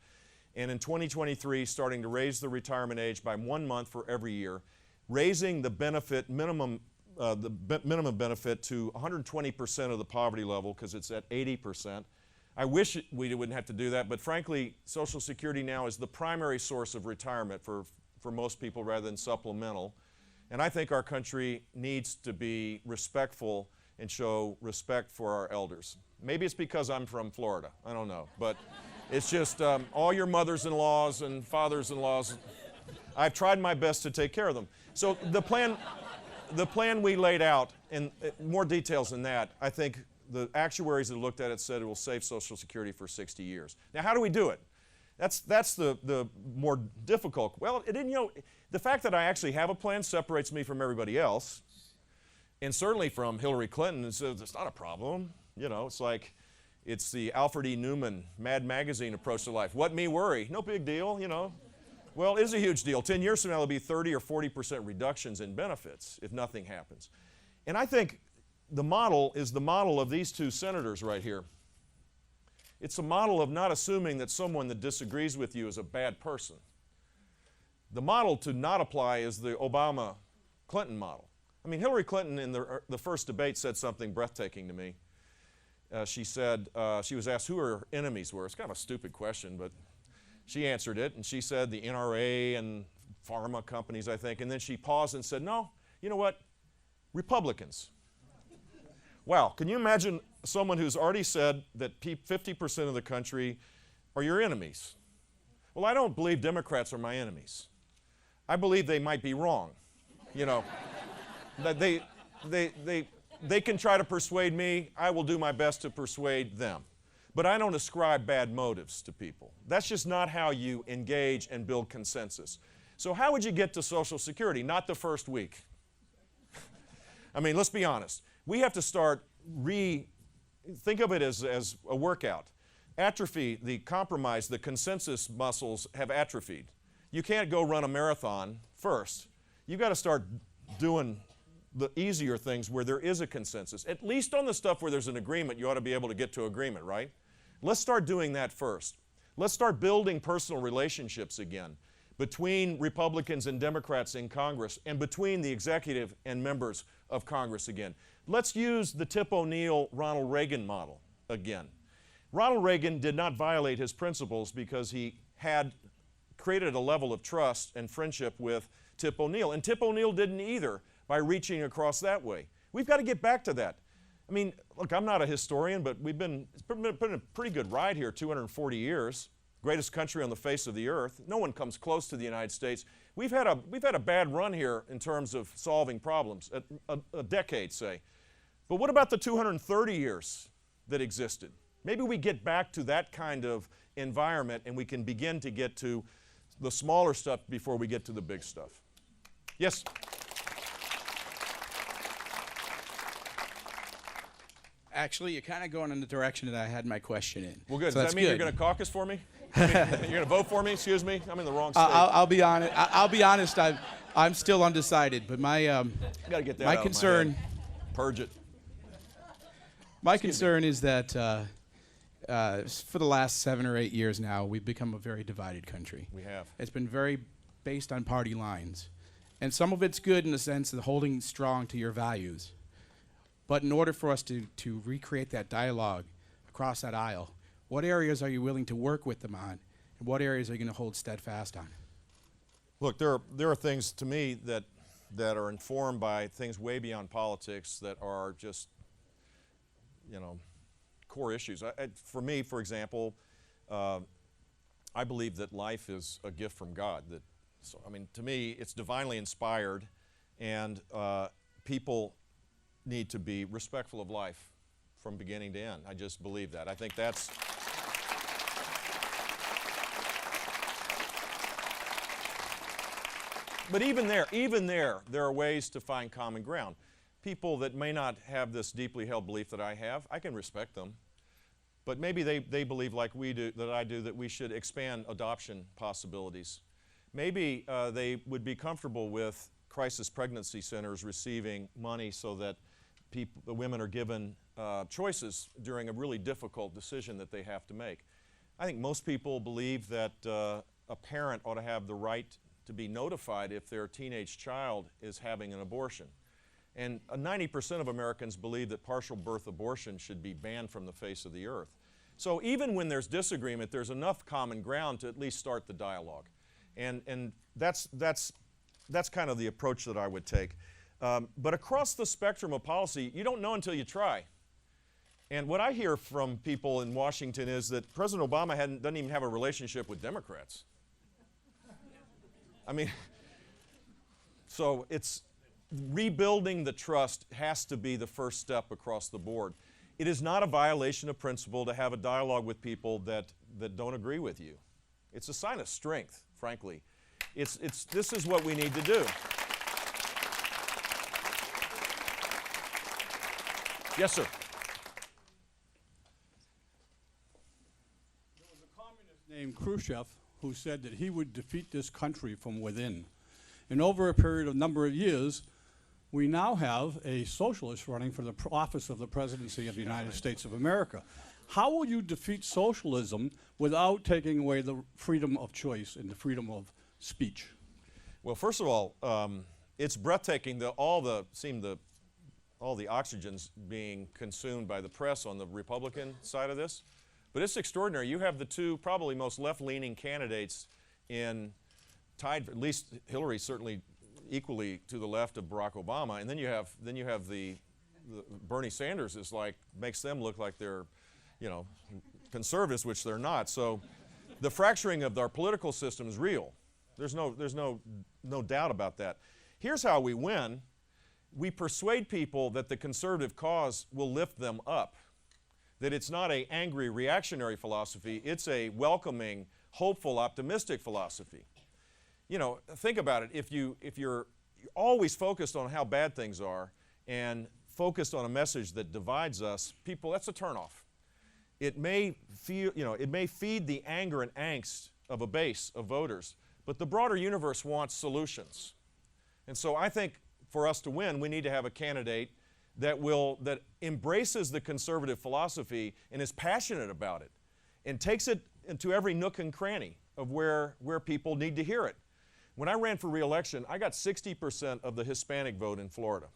and in 2023, starting to raise the retirement age by 1 month for every year, raising the benefit minimum benefit to 120% of the poverty level because it's at 80%. I wish we wouldn't have to do that, but frankly, Social Security now is the primary source of retirement for most people rather than supplemental. And I think our country needs to be respectful and show respect for our elders. Maybe it's because I'm from Florida, I don't know, but it's just all your mothers-in-laws and fathers-in-laws, I've tried my best to take care of them. So the plan we laid out, and more details than that, I think the actuaries that looked at it said it will save Social Security for 60 years. Now, how do we do it? That's the more difficult. Well, the fact that I actually have a plan separates me from everybody else, and certainly from Hillary Clinton. So it's not a problem. It's like it's the Alfred E. Newman Mad Magazine approach to life. What me worry? No big deal. Well, it is a huge deal. 10 years from now, there'll be 30 or 40% reductions in benefits if nothing happens. And I think the model is the model of these 2 senators right here. It's a model of not assuming that someone that disagrees with you is a bad person. The model to not apply is the Obama-Clinton model. I mean, Hillary Clinton in the first debate said something breathtaking to me. She said, she was asked who her enemies were. It's kind of a stupid question, but she answered it, and she said the NRA and pharma companies, I think, and then she paused and said, no, you know what, Republicans. Wow, can you imagine someone who's already said that 50% of the country are your enemies? Well, I don't believe Democrats are my enemies. I believe they might be wrong. That they can try to persuade me. I will do my best to persuade them. But I don't ascribe bad motives to people. That's just not how you engage and build consensus. So how would you get to Social Security? Not the first week. I mean, let's be honest. We have to start think of it as a workout. Atrophy, the compromise, the consensus muscles have atrophied. You can't go run a marathon first. You've got to start doing the easier things where there is a consensus. At least on the stuff where there's an agreement, you ought to be able to get to agreement, right? Let's start doing that first. Let's start building personal relationships again between Republicans and Democrats in Congress and between the executive and members of Congress again. Let's use the Tip O'Neill, Ronald Reagan model again. Ronald Reagan did not violate his principles because he had created a level of trust and friendship with Tip O'Neill, and Tip O'Neill didn't either by reaching across that way. We've got to get back to that. I mean, look, I'm not a historian, but it's been a pretty good ride here, 240 years. Greatest country on the face of the earth. No one comes close to the United States. We've had a bad run here in terms of solving problems, a decade, say. But what about the 230 years that existed? Maybe we get back to that kind of environment and we can begin to get to the smaller stuff before we get to the big stuff. Yes? Actually, you're kind of going in the direction that I had my question in. Well, good. So Does that's that mean you're good. going to caucus for me? You're going to vote for me? Excuse me? I'm in the wrong state. I'll be honest. I'll be honest. I'm still undecided. But my gotta get that my out concern. Of my head. Purge it. My concern is that for the last 7 or 8 years now, we've become a very divided country. We have. It's been very based on party lines. And some of it's good in the sense of holding strong to your values. But in order for us to recreate that dialogue across that aisle, what areas are you willing to work with them on? And what areas are you going to hold steadfast on? Look, there are things to me that are informed by things way beyond politics that are just, core issues. For me, for example, I believe that life is a gift from God. To me, it's divinely inspired, and people need to be respectful of life from beginning to end. I just believe that. I think that's... But even there are ways to find common ground. People that may not have this deeply held belief that I have, I can respect them. But maybe they believe like we do, that I do, that we should expand adoption possibilities. Maybe they would be comfortable with crisis pregnancy centers receiving money so that the women are given choices during a really difficult decision that they have to make. I think most people believe that a parent ought to have the right to be notified if their teenage child is having an abortion. And 90% of Americans believe that partial birth abortion should be banned from the face of the earth. So even when there's disagreement, there's enough common ground to at least start the dialogue. And that's kind of the approach that I would take. But across the spectrum of policy, you don't know until you try. And what I hear from people in Washington is that President Obama doesn't even have a relationship with Democrats. So it's rebuilding the trust has to be the first step across the board. It is not a violation of principle to have a dialogue with people that don't agree with you. It's a sign of strength, frankly. This is what we need to do. Yes, sir. There was a communist named Khrushchev who said that he would defeat this country from within. And over a period of number of years, we now have a socialist running for the office of the presidency of the United States of America. How will you defeat socialism without taking away the freedom of choice and the freedom of speech? Well, first of all, it's breathtaking that all the oxygen's being consumed by the press on the Republican side of this. But it's extraordinary. You have the two probably most left-leaning candidates tied, at least Hillary certainly equally to the left of Barack Obama, and then you have the Bernie Sanders makes them look like they're, conservatives, which they're not. So the fracturing of our political system is real. There's no doubt about that. Here's how we win. We persuade people that the conservative cause will lift them up, that it's not an angry reactionary philosophy, it's a welcoming, hopeful, optimistic philosophy. Think about it. If you're always focused on how bad things are and focused on a message that divides us, people, that's a turnoff. It may feed the anger and angst of a base of voters, but the broader universe wants solutions. And so I think for us to win, we need to have a candidate that embraces the conservative philosophy and is passionate about it and takes it into every nook and cranny of where people need to hear it. When I ran for re-election, I got 60% of the Hispanic vote in Florida.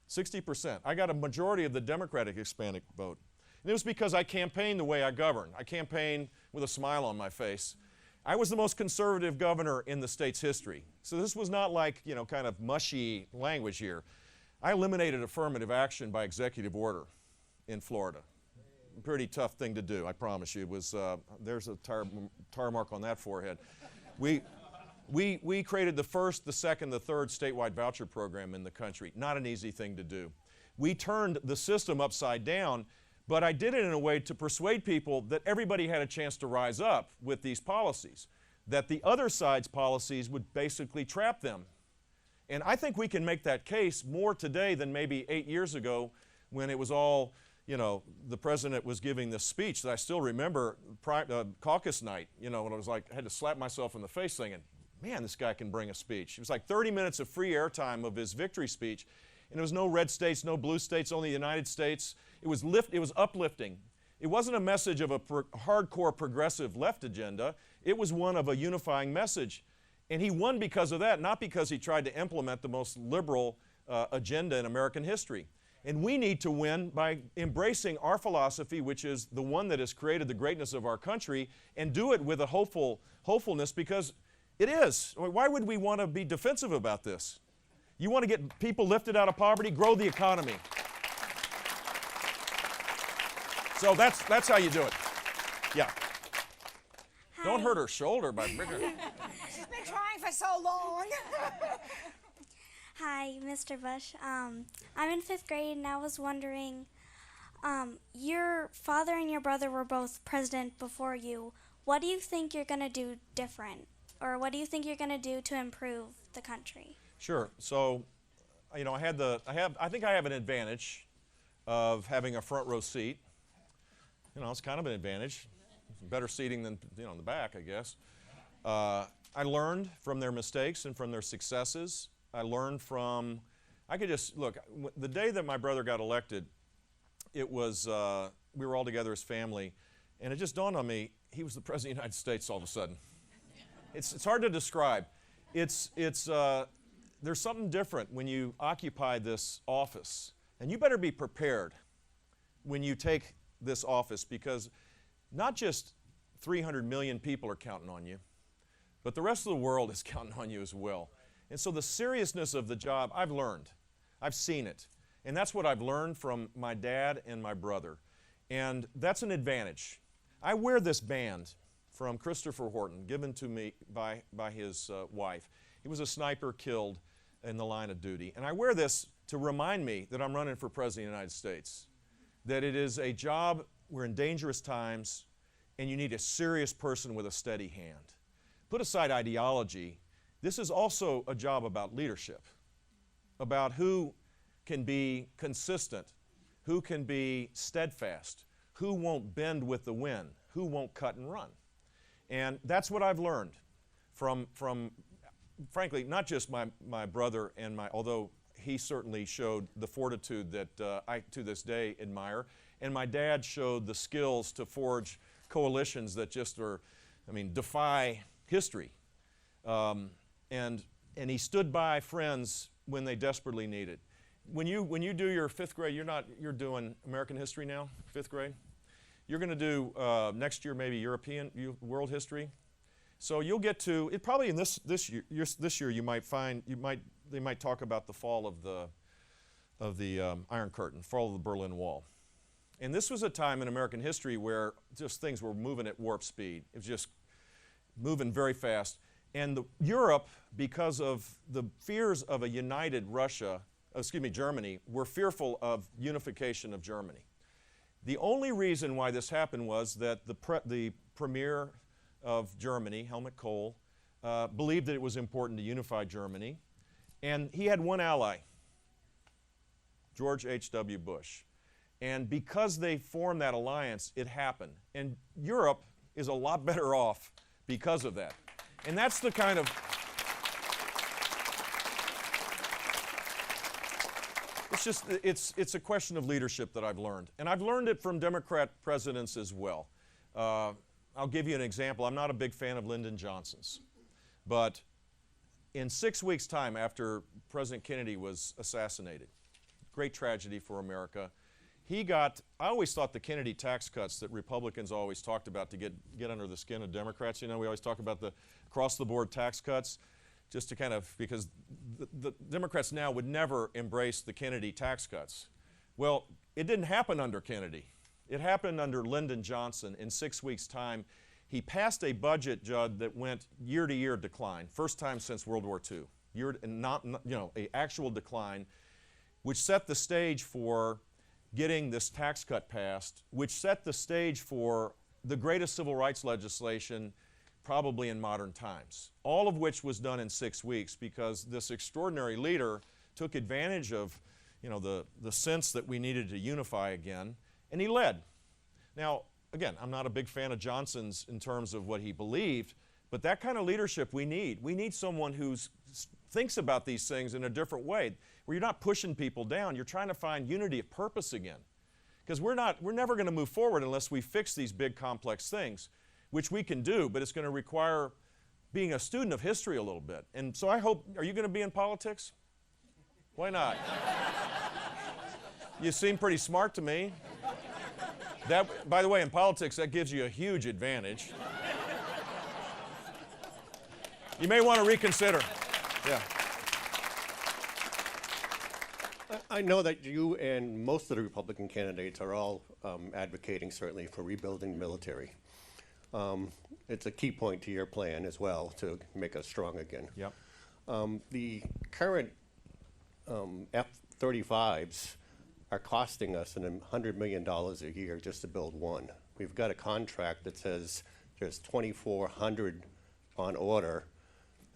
60%. I got a majority of the Democratic Hispanic vote. And it was because I campaigned the way I govern. I campaigned with a smile on my face. I was the most conservative governor in the state's history. So this was not like, kind of mushy language here. I eliminated affirmative action by executive order in Florida. Pretty tough thing to do, I promise you. It was, there's a tar mark on that forehead. We created the first, the second, the third statewide voucher program in the country. Not an easy thing to do. We turned the system upside down, but I did it in a way to persuade people that everybody had a chance to rise up with these policies, that the other side's policies would basically trap them. And I think we can make that case more today than maybe 8 years ago when it was all, you know, the president was giving this speech that I still remember, caucus night, you know, when I was like, I had to slap myself in the face thinking, man, this guy can bring a speech. It was like 30 minutes of free airtime of his victory speech, and there was no red states, no blue states, only the United States. It was uplifting. It wasn't a message of a hardcore progressive left agenda. It was one of a unifying message. And he won because of that, not because he tried to implement the most liberal agenda in American history. And we need to win by embracing our philosophy, which is the one that has created the greatness of our country, and do it with a hopefulness, because it is. Why would we want to be defensive about this? You want to get people lifted out of poverty, grow the economy. So that's how you do it. Yeah. Hi. Don't hurt her shoulder by bringing her. She's been trying for so long. Hi, Mr. Bush. I'm in 5th grade, and I was wondering, your father and your brother were both president before you. What do you think you're going to do different? Or what do you think you're going to do to improve the country? Sure. So, you know, I think I have an advantage of having a front row seat. You know, it's kind of an advantage. Better seating than, you know, in the back, I guess. I learned from their mistakes and from their successes. I learned from, I could just, look, the day that my brother got elected, it was, we were all together as family, and it just dawned on me, he was the President of the United States all of a sudden. It's hard to describe. There's something different when you occupy this office, and you better be prepared when you take this office, because not just 300 million people are counting on you, but the rest of the world is counting on you as well. And so the seriousness of the job, I've learned. I've seen it. And that's what I've learned from my dad and my brother. And that's an advantage. I wear this band from Christopher Horton, given to me by his wife. He was a sniper killed in the line of duty. And I wear this to remind me that I'm running for President of the United States, that it is a job, we're in dangerous times, and you need a serious person with a steady hand. Put aside ideology, this is also a job about leadership, about who can be consistent, who can be steadfast, who won't bend with the wind, who won't cut and run. And that's what I've learned from frankly, not just my brother and although he certainly showed the fortitude that I, to this day, admire, and my dad showed the skills to forge coalitions that just are, I mean, defy history. And he stood by friends when they desperately needed. When you do your 5th grade, you're doing American history now, 5th grade. You're going to do next year maybe European world history. So you'll get to it probably in this year. You might find they might talk about the fall of the Iron Curtain, fall of the Berlin Wall. And this was a time in American history where just things were moving at warp speed. It was just moving very fast. And Europe, because of the fears of a united Germany, were fearful of unification of Germany. The only reason why this happened was that the premier of Germany, Helmut Kohl, believed that it was important to unify Germany. And he had one ally, George H.W. Bush. And because they formed that alliance, it happened. And Europe is a lot better off because of that. And that's the kind of, it's a question of leadership that I've learned. And I've learned it from Democrat presidents as well. I'll give you an example. I'm not a big fan of Lyndon Johnson's. But in 6 weeks' time after President Kennedy was assassinated, great tragedy for America, I always thought the Kennedy tax cuts that Republicans always talked about to get under the skin of Democrats, you know, we always talk about the across-the-board tax cuts, just to kind of, because the Democrats now would never embrace the Kennedy tax cuts. Well, it didn't happen under Kennedy. It happened under Lyndon Johnson. In 6 weeks' time, he passed a budget, Judd, that went year-to-year decline, first time since World War II, an actual decline, which set the stage for getting this tax cut passed, which set the stage for the greatest civil rights legislation probably in modern times, all of which was done in 6 weeks because this extraordinary leader took advantage of the sense that we needed to unify again and he led. Now, again, I'm not a big fan of Johnson's in terms of what he believed, but that kind of leadership we need. We need someone who thinks about these things in a different way, where you're not pushing people down, you're trying to find unity of purpose again. Because we're never going to move forward unless we fix these big complex things, which we can do, but it's going to require being a student of history a little bit. And so I hope, are you going to be in politics? Why not? You seem pretty smart to me. That, by the way, in politics, that gives you a huge advantage. You may want to reconsider. Yeah. I know that you and most of the Republican candidates are all advocating, certainly, for rebuilding the military. It's a key point to your plan as well, to make us strong again. Yep. The current F-35s are costing us $100 million a year just to build one. We've got a contract that says there's 2,400 on order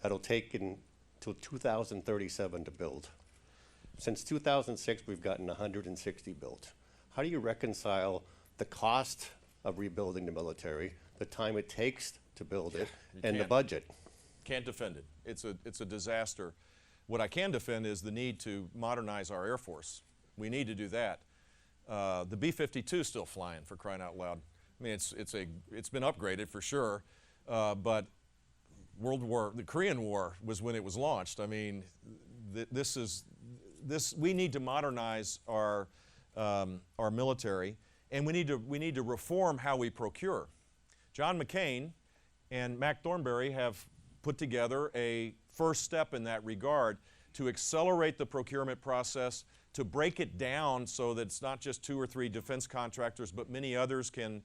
that'll take until 2037 to build. Since 2006, we've gotten 160 built. How do you reconcile the cost of rebuilding the military, the time it takes to build it, and the budget? Can't defend it. It's a disaster. What I can defend is the need to modernize our Air Force. We need to do that. The B-52 is still flying, for crying out loud. I mean, it's been upgraded for sure, but the Korean War was when it was launched. I mean, we need to modernize our military, and we need to reform how we procure. John McCain and Mac Thornberry have put together a first step in that regard to accelerate the procurement process, to break it down so that it's not just 2 or 3 defense contractors, but many others can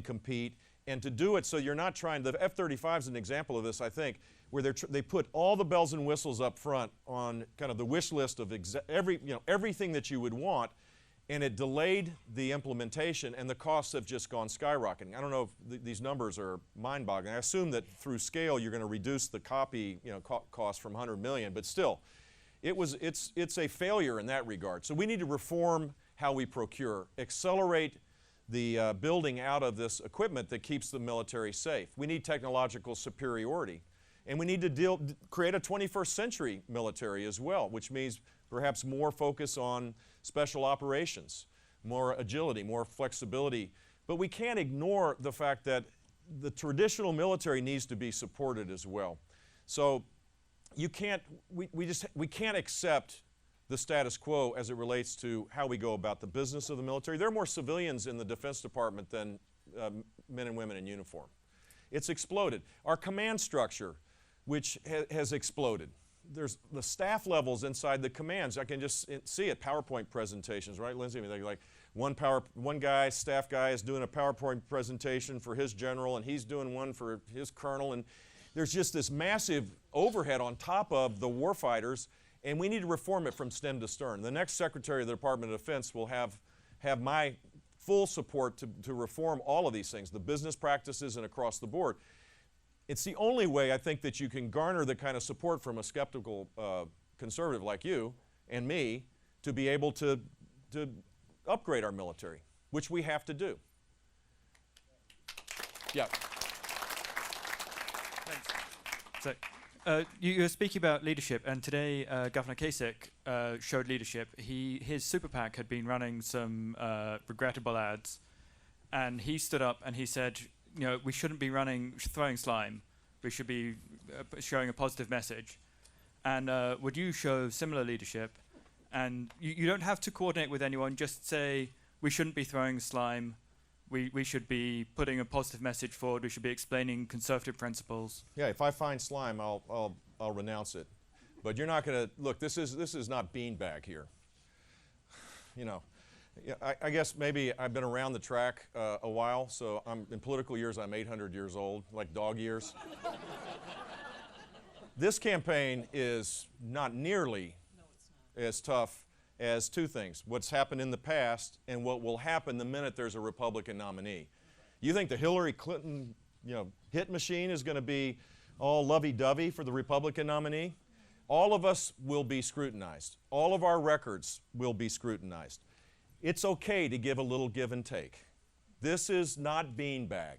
compete, and to do it so you're not trying. The F-35 is an example of this, I think, where they put all the bells and whistles up front on kind of the wish list of everything that you would want, and it delayed the implementation, and the costs have just gone skyrocketing. I don't know if these numbers are mind-boggling. I assume that through scale you're going to reduce the copy cost from 100 million, but still, it's a failure in that regard. So we need to reform how we procure, accelerate the building out of this equipment that keeps the military safe. We need technological superiority. And we need to create a 21st century military as well, which means perhaps more focus on special operations, more agility, more flexibility. But we can't ignore the fact that the traditional military needs to be supported as well. So we can't accept the status quo as it relates to how we go about the business of the military. There are more civilians in the Defense Department than men and women in uniform. It's exploded. Our command structure, which has exploded. There's the staff levels inside the commands. I can just see it, PowerPoint presentations, right, Lindsay? I mean, like one guy, staff guy, is doing a PowerPoint presentation for his general, and he's doing one for his colonel, and there's just this massive overhead on top of the warfighters, and we need to reform it from stem to stern. The next Secretary of the Department of Defense will have my full support to reform all of these things, the business practices and across the board. It's the only way, I think, that you can garner the kind of support from a skeptical conservative like you and me to be able to upgrade our military, which we have to do. Yeah. Thanks. So, you were speaking about leadership, and today Governor Kasich showed leadership. His super PAC had been running some regrettable ads, and he stood up and he said, we shouldn't be throwing slime. We should be showing a positive message. And would you show similar leadership? And you don't have to coordinate with anyone. Just say, we shouldn't be throwing slime. We should be putting a positive message forward. We should be explaining conservative principles. Yeah, if I find slime, I'll renounce it. But you're not going to, look, this is not beanbag here. I guess maybe I've been around the track a while, so in political years I'm 800 years old, like dog years. This campaign is not nearly as tough as two things: what's happened in the past and what will happen the minute there's a Republican nominee. You think the Hillary Clinton hit machine is going to be all lovey-dovey for the Republican nominee? All of us will be scrutinized. All of our records will be scrutinized. It's okay to give a little give and take. This is not beanbag.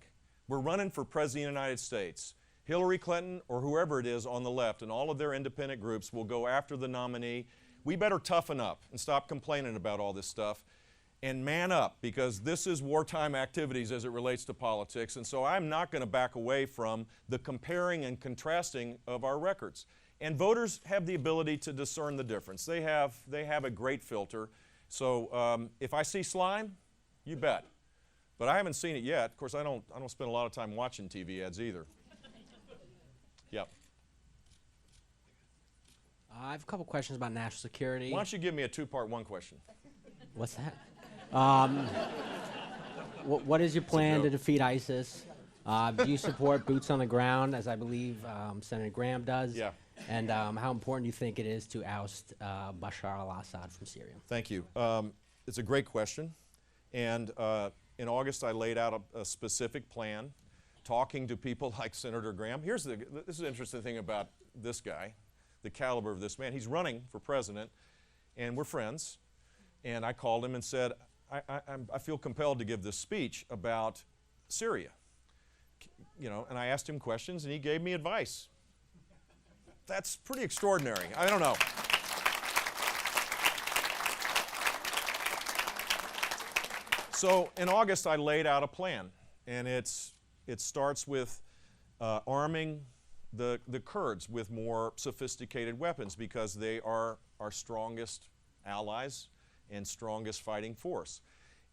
We're running for President of the United States. Hillary Clinton or whoever it is on the left and all of their independent groups will go after the nominee. We better toughen up and stop complaining about all this stuff and man up, because this is wartime activities as it relates to politics, and so I'm not going to back away from the comparing and contrasting of our records. And voters have the ability to discern the difference. They have a great filter. So if I see slime, you bet. But I haven't seen it yet. Of course, I don't spend a lot of time watching TV ads either. Yep. I have a couple questions about national security. Why don't you give me a two-part one question? What's that? What is your plan to defeat ISIS? Do you support boots on the ground, as I believe Senator Graham does? Yeah. And how important do you think it is to oust Bashar al-Assad from Syria? Thank you. It's a great question. And in August, I laid out a specific plan, talking to people like Senator Graham. This is an interesting thing about this guy, the caliber of this man. He's running for president, and we're friends. And I called him and said, I feel compelled to give this speech about Syria. You know, and I asked him questions, and he gave me advice. That's pretty extraordinary. I don't know. So in August, I laid out a plan, and it starts with arming the Kurds with more sophisticated weapons, because they are our strongest allies and strongest fighting force.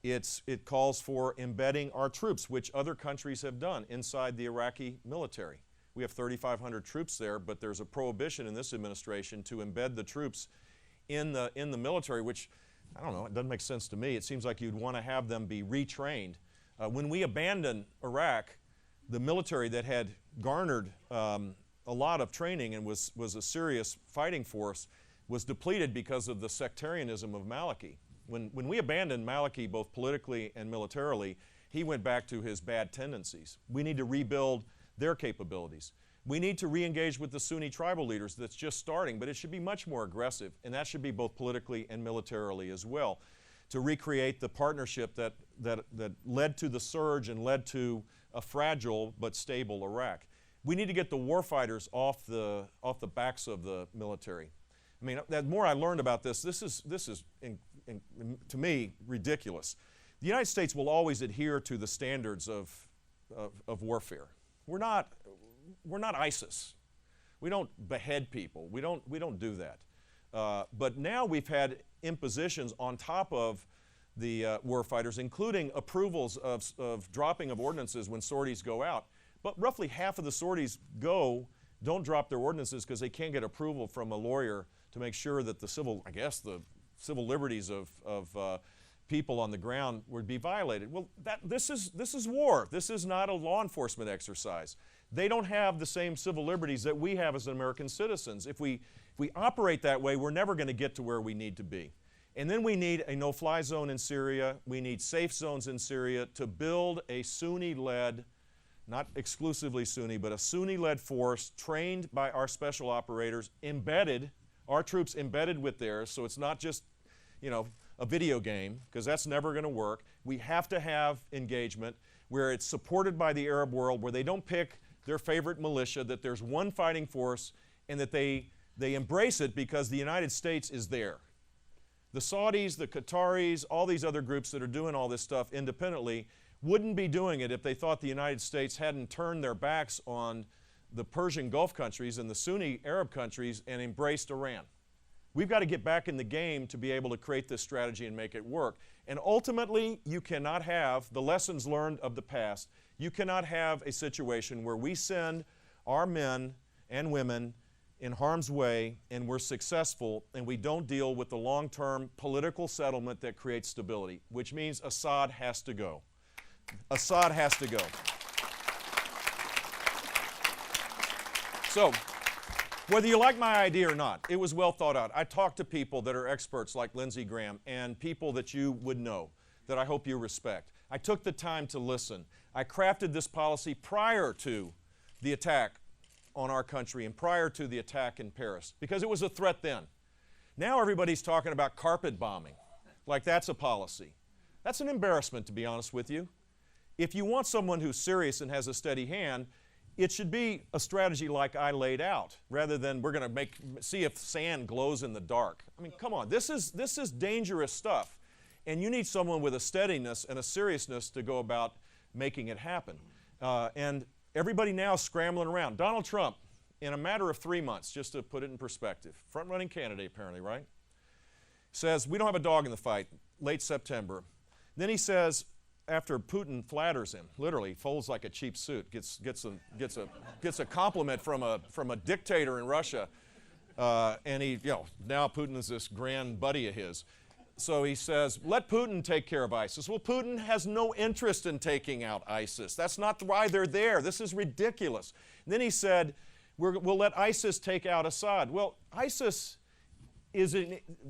It calls for embedding our troops, which other countries have done, inside the Iraqi military. We have 3,500 troops there, but there's a prohibition in this administration to embed the troops in the military, which, I don't know, it doesn't make sense to me. It seems like you'd want to have them be retrained. When we abandoned Iraq, the military that had garnered a lot of training and was a serious fighting force was depleted because of the sectarianism of Maliki. When we abandoned Maliki, both politically and militarily, he went back to his bad tendencies. We need to rebuild their capabilities. We need to re-engage with the Sunni tribal leaders. That's just starting, but it should be much more aggressive, and that should be both politically and militarily as well, to recreate the partnership that led to the surge and led to a fragile but stable Iraq. We need to get the warfighters off the backs of the military. I mean, the more I learned about this is to me, ridiculous. The United States will always adhere to the standards of warfare. We're not ISIS. We don't behead people. We don't do that. But now we've had impositions on top of the warfighters, including approvals of dropping of ordinances when sorties go out. But roughly half of the sorties don't drop their ordinances because they can't get approval from a lawyer to make sure that the civil liberties of people on the ground would be violated. Well, this is war. This is not a law enforcement exercise. They don't have the same civil liberties that we have as American citizens. If we operate that way, we're never going to get to where we need to be. And then we need a no-fly zone in Syria. We need safe zones in Syria to build a Sunni-led, not exclusively Sunni, but a Sunni-led force trained by our special operators, our troops embedded with theirs, so it's not just, a video game, because that's never going to work. We have to have engagement where it's supported by the Arab world, where they don't pick their favorite militia, that there's one fighting force, and that they embrace it because the United States is there. The Saudis, the Qataris, all these other groups that are doing all this stuff independently wouldn't be doing it if they thought the United States hadn't turned their backs on the Persian Gulf countries and the Sunni Arab countries and embraced Iran. We've got to get back in the game to be able to create this strategy and make it work. And ultimately, you cannot have the lessons learned of the past. You cannot have a situation where we send our men and women in harm's way and we're successful and we don't deal with the long-term political settlement that creates stability, which means Assad has to go. Assad has to go. So, whether you like my idea or not, it was well thought out. I talked to people that are experts like Lindsey Graham and people that you would know, that I hope you respect. I took the time to listen. I crafted this policy prior to the attack on our country and prior to the attack in Paris, because it was a threat then. Now everybody's talking about carpet bombing. like that's a policy. That's an embarrassment, to be honest with you. If you want someone who's serious and has a steady hand, it should be a strategy like I laid out, rather than we're going to see if sand glows in the dark. I mean, come on, this is dangerous stuff. And you need someone with a steadiness and a seriousness to go about making it happen. And everybody now is scrambling around. Donald Trump, in a matter of 3 months, just to put it in perspective, front-running candidate apparently, right? Says, we don't have a dog in the fight, late September. Then he says, after Putin flatters him, literally folds like a cheap suit, gets a compliment from a dictator in Russia, and he, now Putin is this grand buddy of his. So he says, let Putin take care of ISIS. Well, Putin has no interest in taking out ISIS. That's not why they're there. This is ridiculous. And then he said, we'll let ISIS take out Assad. Well, ISIS is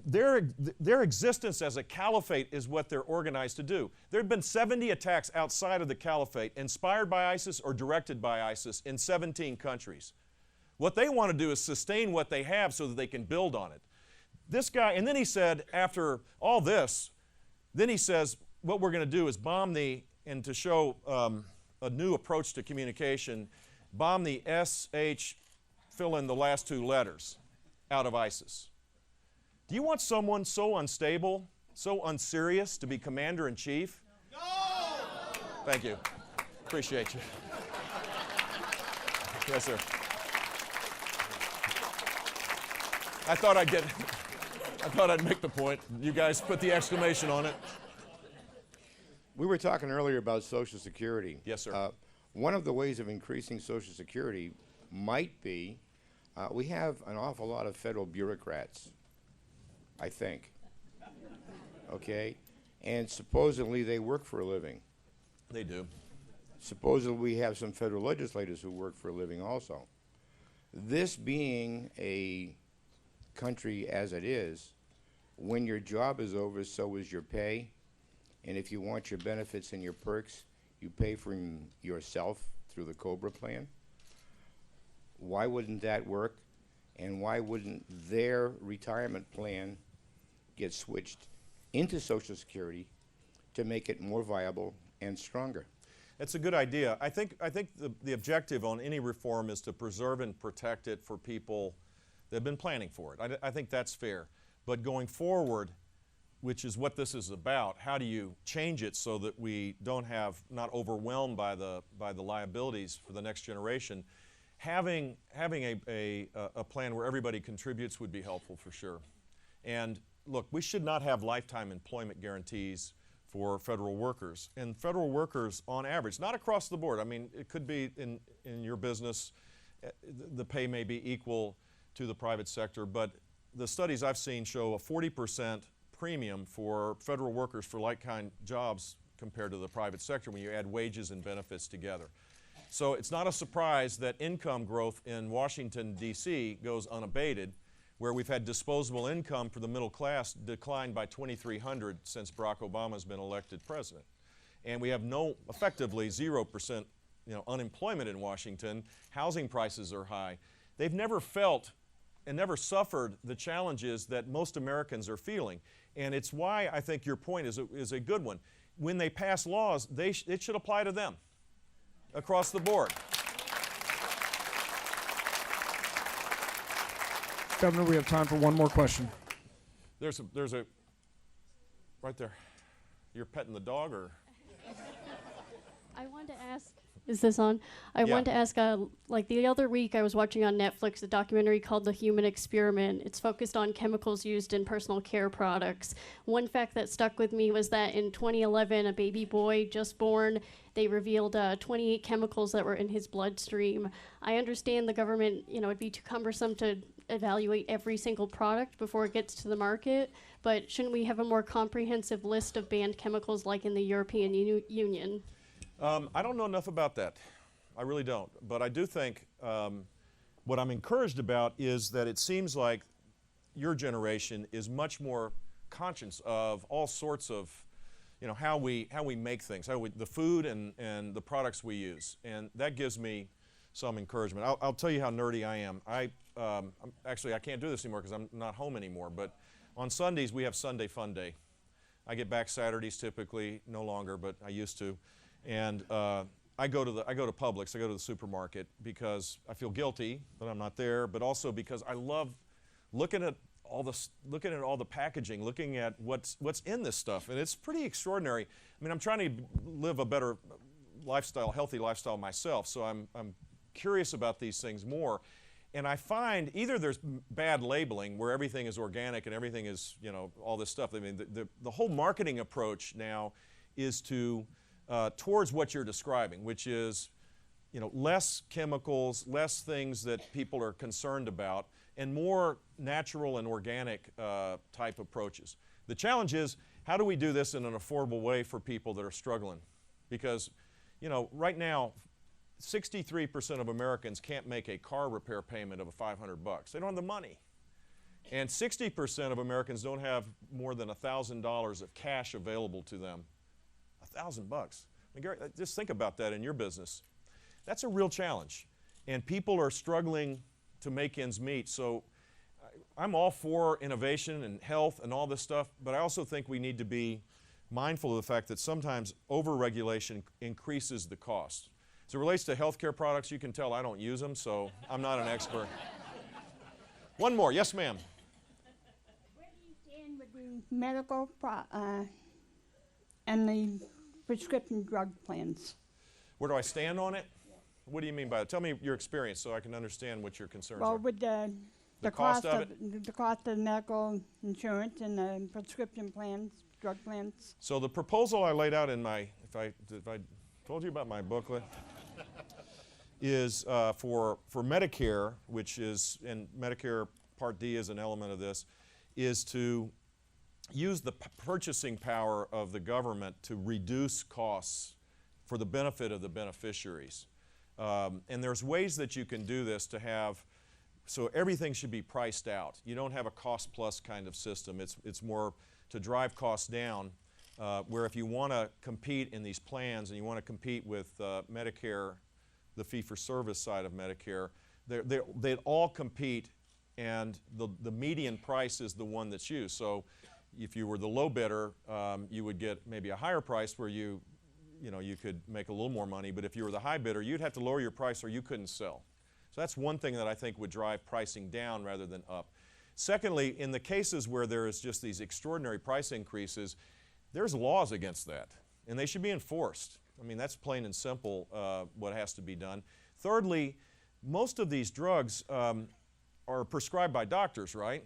their existence as a caliphate is what they're organized to do. There have been 70 attacks outside of the caliphate, inspired by ISIS or directed by ISIS, in 17 countries. What they want to do is sustain what they have so that they can build on it. This guy, and then he said, after all this, then he says, what we're going to do is and to show a new approach to communication, bomb the SH, fill in the last 2 letters, out of ISIS. Do you want someone so unstable, so unserious to be commander-in-chief? No! Thank you. Appreciate you. Yes, sir. I thought I'd make the point. You guys put the exclamation on it. We were talking earlier about Social Security. Yes, sir. One of the ways of increasing Social Security might be, we have an awful lot of federal bureaucrats, I think. Okay? And supposedly they work for a living. They do. Supposedly we have some federal legislators who work for a living also. This being a country as it is, when your job is over, so is your pay. And if you want your benefits and your perks, you pay for them yourself through the COBRA plan. Why wouldn't that work? And why wouldn't their retirement plan get switched into Social Security to make it more viable and stronger? That's a good idea. I think the objective on any reform is to preserve and protect it for people that have been planning for it. I think that's fair. But going forward, which is what this is about, how do you change it so that we not overwhelmed by the liabilities for the next generation? Having a plan where everybody contributes would be helpful for sure. And look, we should not have lifetime employment guarantees for federal workers. And federal workers, on average, not across the board, I mean, it could be in your business, the pay may be equal to the private sector, but the studies I've seen show a 40% premium for federal workers for like-kind jobs compared to the private sector when you add wages and benefits together. So it's not a surprise that income growth in Washington, D.C. goes unabated, where we've had disposable income for the middle class decline by 2,300 since Barack Obama's been elected president. And we have effectively 0% unemployment in Washington. Housing prices are high. They've never felt and never suffered the challenges that most Americans are feeling. And it's why I think your point is a good one. When they pass laws, it should apply to them across the board. Governor, we have time for one more question. There's a right there. You're petting the dog, or? I wanted to ask, is this on? I wanted to ask, like the other week I was watching on Netflix a documentary called The Human Experiment. It's focused on chemicals used in personal care products. One fact that stuck with me was that in 2011, a baby boy just born, they revealed 28 chemicals that were in his bloodstream. I understand the government, it'd be too cumbersome to evaluate every single product before it gets to the market, but shouldn't we have a more comprehensive list of banned chemicals like in the European Union? I don't know enough about that. I really don't. But I do think what I'm encouraged about is that it seems like your generation is much more conscious of all sorts of, how we make things, the food and the products we use. And that gives me some encouragement. I'll tell you how nerdy I am. Actually, I can't do this anymore because I'm not home anymore. But on Sundays, we have Sunday Fun Day. I get back Saturdays typically, no longer, but I used to. And I go to Publix, I go to the supermarket because I feel guilty that I'm not there, but also because I love looking at all the packaging, looking at what's in this stuff, and it's pretty extraordinary. I mean, I'm trying to live a better lifestyle, healthy lifestyle myself, so I'm curious about these things more. And I find either there's bad labeling where everything is organic and everything is, you know, all this stuff. I mean, the whole marketing approach now is to towards what you're describing, which is, you know, less chemicals, less things that people are concerned about, and more natural and organic type approaches. The challenge is, how do we do this in an affordable way for people that are struggling? Because, you know, right now, 63% of Americans can't make a car repair payment of $500. They don't have the money. And 60% of Americans don't have more than $1,000 of cash available to them. $1,000. I mean, Gary, just think about that in your business. That's a real challenge. And people are struggling to make ends meet. So I'm all for innovation and health and all this stuff, but I also think we need to be mindful of the fact that sometimes over-regulation increases the cost. As it relates to healthcare products, you can tell I don't use them, so I'm not an expert. One more. Yes, ma'am. Where do you stand with the medical and the prescription drug plans? Where do I stand on it? What do you mean by that? Tell me your experience so I can understand what your concerns Well, are. with the cost of the cost of medical insurance and the prescription plans, drug plans. So the proposal I laid out in my, if I told you about my booklet, is for Medicare, which is, and Medicare Part D is an element of this, is to use the purchasing power of the government to reduce costs for the benefit of the beneficiaries. And there's ways that you can do this to have, so everything should be priced out. You don't have a cost plus kind of system. It's more to drive costs down, where if you want to compete in these plans and you want to compete with Medicare, the fee-for-service side of Medicare, they all compete, and the median price is the one that's used. So if you were the low bidder, you would get maybe a higher price where you could make a little more money, but if you were the high bidder, you'd have to lower your price or you couldn't sell. So that's one thing that I think would drive pricing down rather than up. Secondly, in the cases where there is just these extraordinary price increases, there's laws against that, and they should be enforced. I mean, that's plain and simple what has to be done. Thirdly, most of these drugs are prescribed by doctors, right?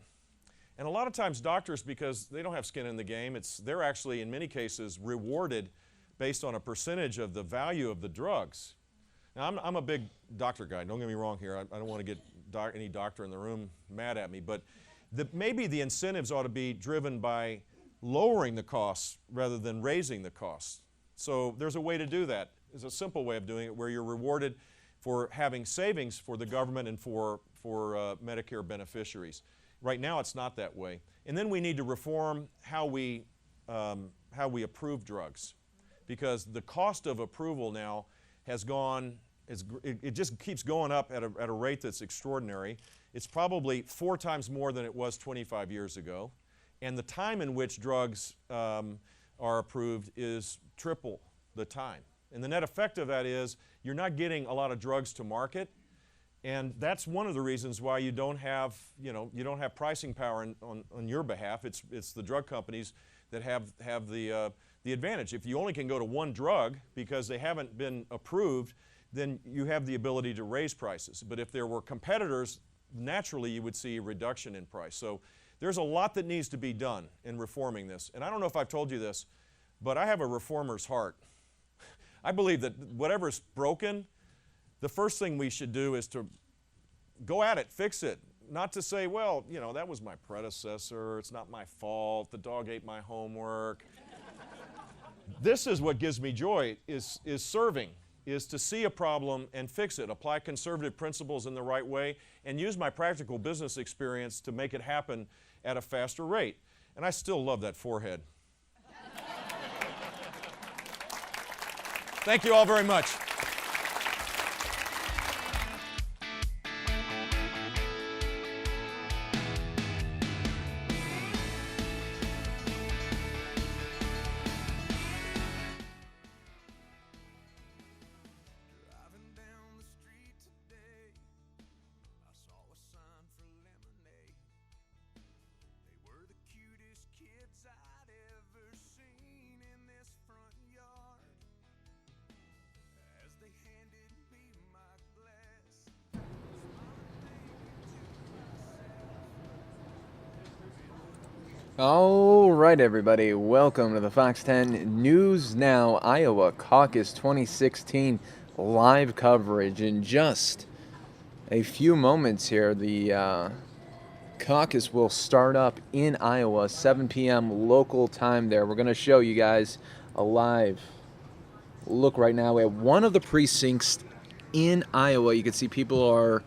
And a lot of times doctors, because they don't have skin in the game, they're actually in many cases rewarded based on a percentage of the value of the drugs. Now, I'm a big doctor guy, don't get me wrong here. I don't want to get any doctor in the room mad at me, but maybe the incentives ought to be driven by lowering the costs rather than raising the costs. So there's a way to do that. There's a simple way of doing it where you're rewarded for having savings for the government and for Medicare beneficiaries. Right now it's not that way. And then we need to reform how we approve drugs, because the cost of approval now has gone, it just keeps going up at a rate that's extraordinary. It's probably 4 times more than it was 25 years ago. And the time in which drugs are approved is triple the time. And the net effect of that is you're not getting a lot of drugs to market. And that's one of the reasons why you don't have pricing power on your behalf. It's the drug companies that have the advantage. If you only can go to one drug because they haven't been approved, then you have the ability to raise prices. But if there were competitors, naturally you would see a reduction in price. So there's a lot that needs to be done in reforming this. And I don't know if I've told you this, but I have a reformer's heart. I believe that whatever's broken, the first thing we should do is to go at it, fix it. Not to say, well, you know, that was my predecessor, it's not my fault, the dog ate my homework. This is what gives me joy, is serving, is to see a problem and fix it, apply conservative principles in the right way, and use my practical business experience to make it happen at a faster rate. And I still love that forehead. Thank you all very much. All right, everybody, welcome to the Fox 10 News Now Iowa Caucus 2016 live coverage. In just a few moments here, the caucus will start up in Iowa, 7 p.m. local time there. We're going to show you guys a live look right now at one of the precincts in Iowa. You can see people are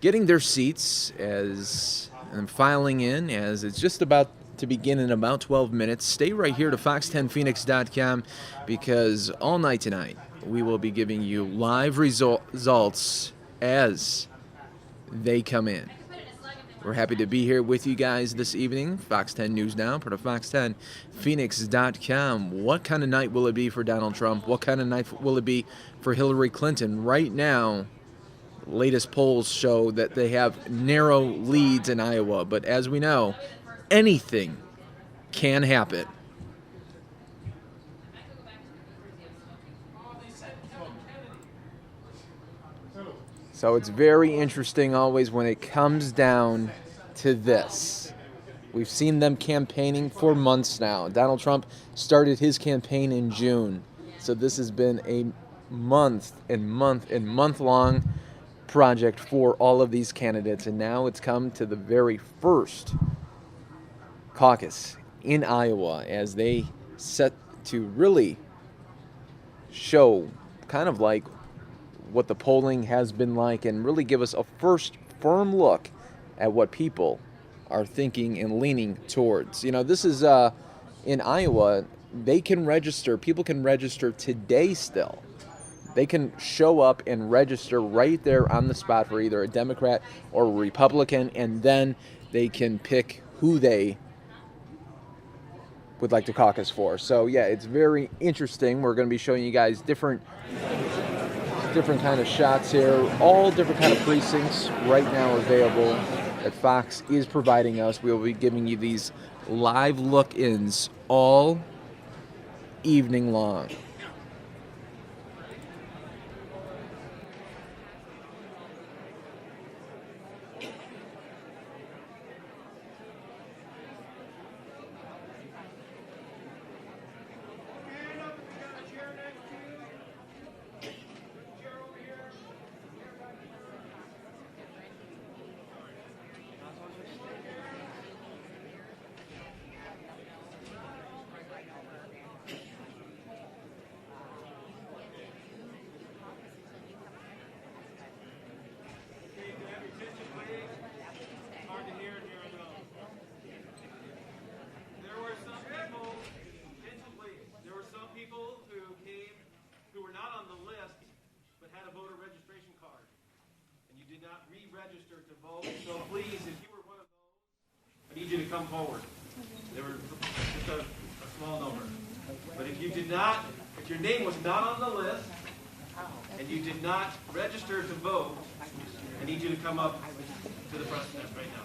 getting their seats and filing in as it's just about to begin in about 12 minutes. Stay right here to fox10phoenix.com because all night tonight we will be giving you live results as they come in. We're happy to be here with you guys this evening. Fox 10 News Now, part of fox10phoenix.com. What kind of night will it be for Donald Trump? What kind of night will it be for Hillary Clinton? Right now, latest polls show that they have narrow leads in Iowa, but as we know, anything can happen. So it's very interesting always when it comes down to this. We've seen them campaigning for months now. Donald Trump started his campaign in June. So this has been a month long project for all of these candidates. And now it's come to the very first caucus in Iowa as they set to really show kind of like what the polling has been like and really give us a first firm look at what people are thinking and leaning towards. You know, this is in Iowa, they can register, people can register today still. They can show up and register right there on the spot for either a Democrat or a Republican, and then they can pick who they would like to caucus for. So yeah, it's very interesting. We're going to be showing you guys different kind of shots here, all different kind of precincts right now available that Fox is providing us. We will be giving you these live look-ins all evening long. Register to vote. So please, if you were one of those, I need you to come forward. There were just a small number. But if you did not, if your name was not on the list, and you did not register to vote, I need you to come up to the front desk right now.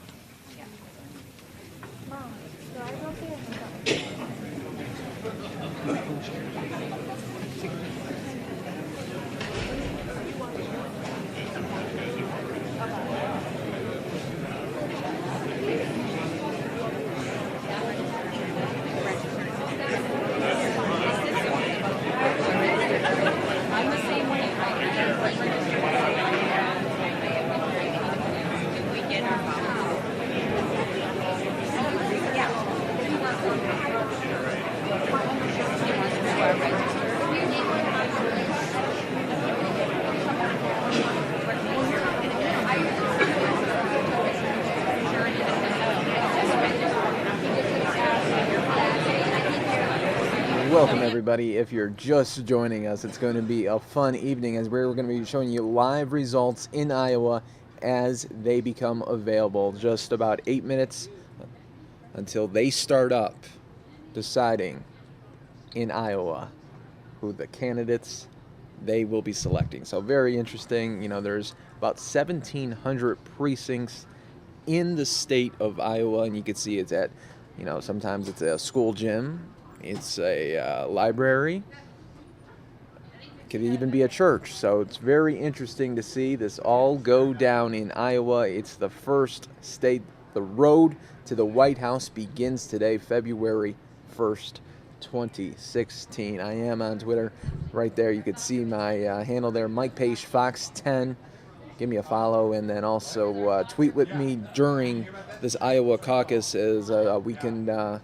Welcome everybody. If you're just joining us, it's going to be a fun evening as we're going to be showing you live results in Iowa as they become available. Just about 8 minutes until they start up deciding in Iowa who the candidates they will be selecting. So very interesting. You know, there's about 1,700 precincts in the state of Iowa, and you can see it's at, you know, sometimes it's a school gym, it's a library, it could even be a church. So it's very interesting to see this all go down in Iowa. It's the first state The road to the White House begins today, February 1st, 2016. I am on Twitter right there. You can see my handle there, Mike Page, Fox 10. Give me a follow, and then also tweet with me during this Iowa caucus as we can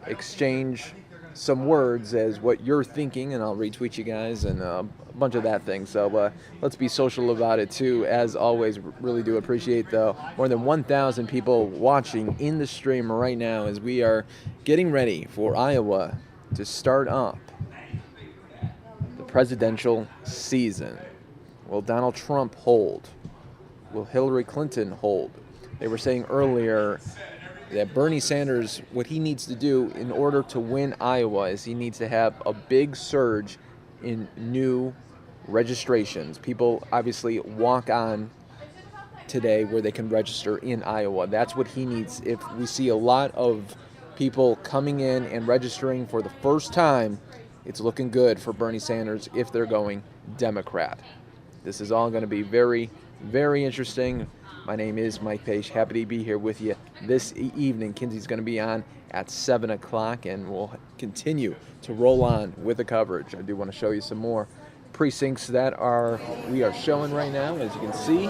exchange some words as what you're thinking, and I'll retweet you guys and a bunch of that thing. So let's be social about it too. As always, really do appreciate the more than 1,000 people watching in the stream right now as we are getting ready for Iowa to start up the presidential season. Will Donald Trump hold? Will Hillary Clinton hold? They were saying earlier that Bernie Sanders, what he needs to do in order to win Iowa is he needs to have a big surge in new registrations. People obviously walk on today where they can register in Iowa. That's what he needs. If we see a lot of people coming in and registering for the first time, it's looking good for Bernie Sanders if they're going Democrat. This is all going to be very, very interesting. My name is Mike Page. Happy to be here with you this evening. Kinsey's going to be on at 7 o'clock, and we'll continue to roll on with the coverage. I do want to show you some more precincts that we are showing right now. As you can see,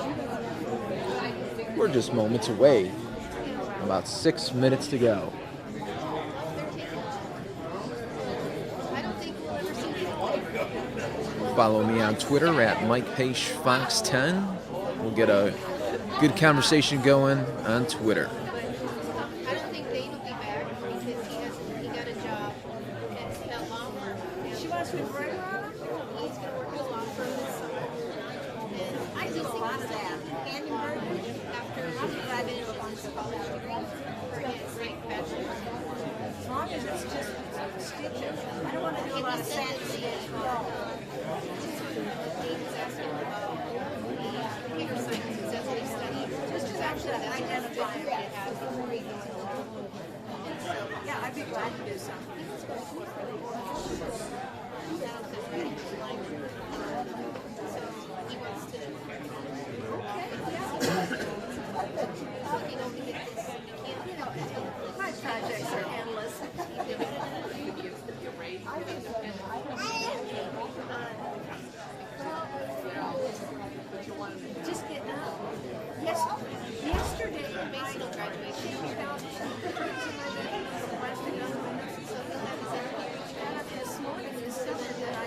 we're just moments away. About 6 minutes to go. Follow me on Twitter at Mike Page Fox 10. We'll get a good conversation going on Twitter. I don't think Dane will be back because he got a job and it's been longer. She wants to bring her on. He's going to work a law firm this summer. And I do a lot of that. Andy Murray, after driving into a bunch of college degrees, for his great fashion. As long as it's just stitches. I don't want to do a lot of fancy. Dane was asking about computer science. That's what he studied. Just to actually identify what it has. Yeah, I'd be glad to do something. My projects are endless. Just getting up. Yesterday, Mason will graduation. This morning is something that I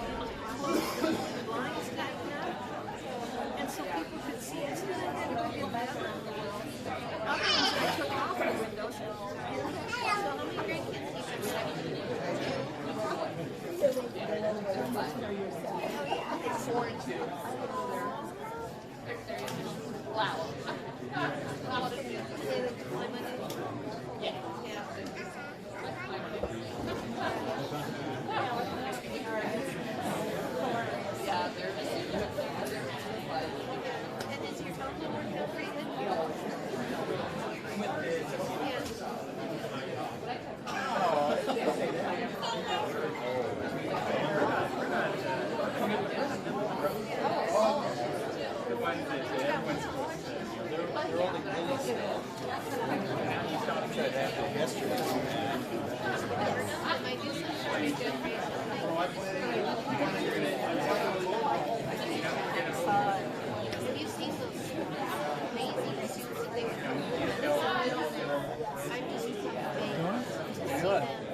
closed the blinds tighten up, and so people could see it. So then I had to go get better. Otherwise, I took off the windows. So how many grandkids do you have? 4 and 2. Wow.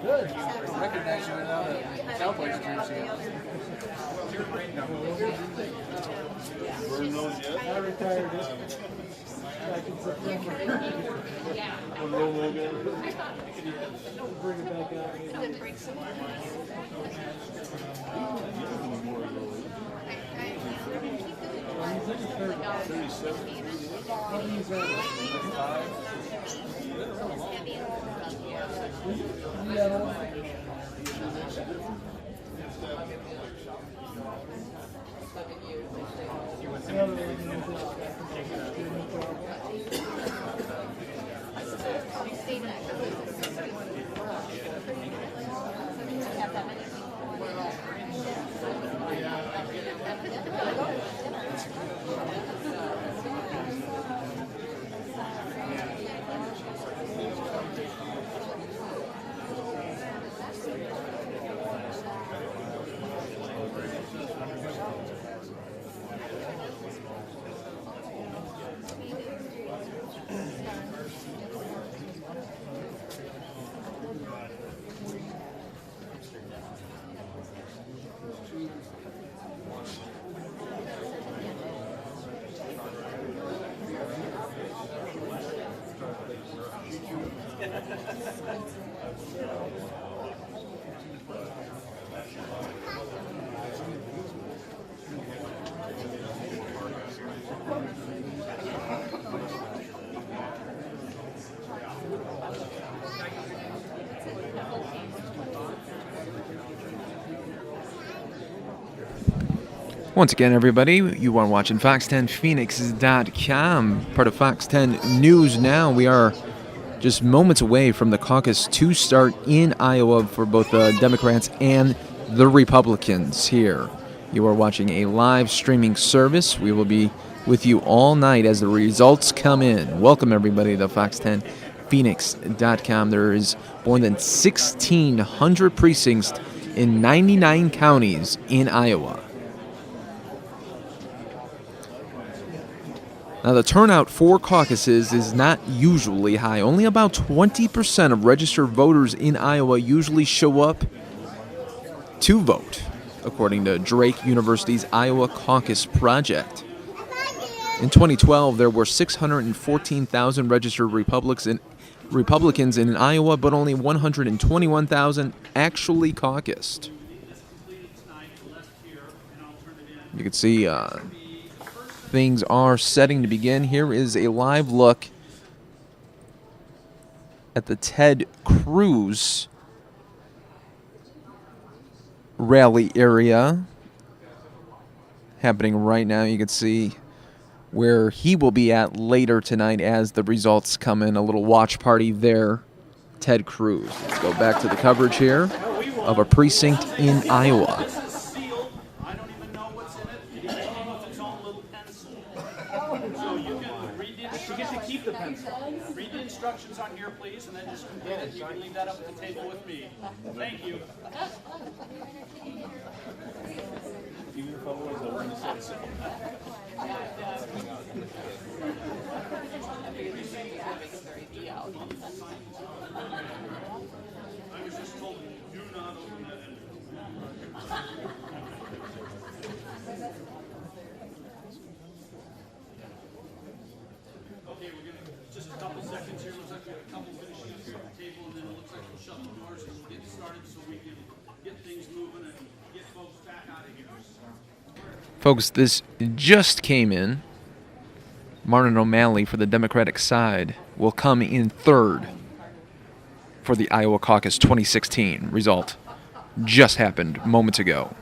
Good. I recognize you without a Cowboys jersey. Burn those yet? I retired back in September. When Romo bring it back out. And then break some more. Once again, everybody, you are watching Fox10Phoenix.com, part of Fox 10 News Now. We are just moments away from the caucus to start in Iowa for both the Democrats and the Republicans here. You are watching a live streaming service. We will be with you all night as the results come in. Welcome, everybody, to Fox10Phoenix.com. There is more than 1,600 precincts in 99 counties in Iowa. Now, the turnout for caucuses is not usually high. Only about 20% of registered voters in Iowa usually show up to vote, according to Drake University's Iowa Caucus Project. In 2012, there were 614,000 registered Republicans in Iowa, but only 121,000 actually caucused. You can see things are setting to begin. Here is a live look at the Ted Cruz rally area happening right now. You can see where he will be at later tonight as the results come in. A little watch party there. Ted Cruz. Let's go back to the coverage here of a precinct in Iowa. Read the instructions on here, please, and then just complete it. You can leave that up at the table with me. Thank you. Even if I was over to say so. I was just told, do not open that envelope. Okay, we're going to, just a couple seconds here. Looks like we have a couple finishing up here at the table, and then it looks like we'll shut the doors and we'll get started so we can get things moving and get folks back out of here. Folks, this just came in. Martin O'Malley for the Democratic side will come in third for the Iowa Caucus 2016 result. Just happened moments ago.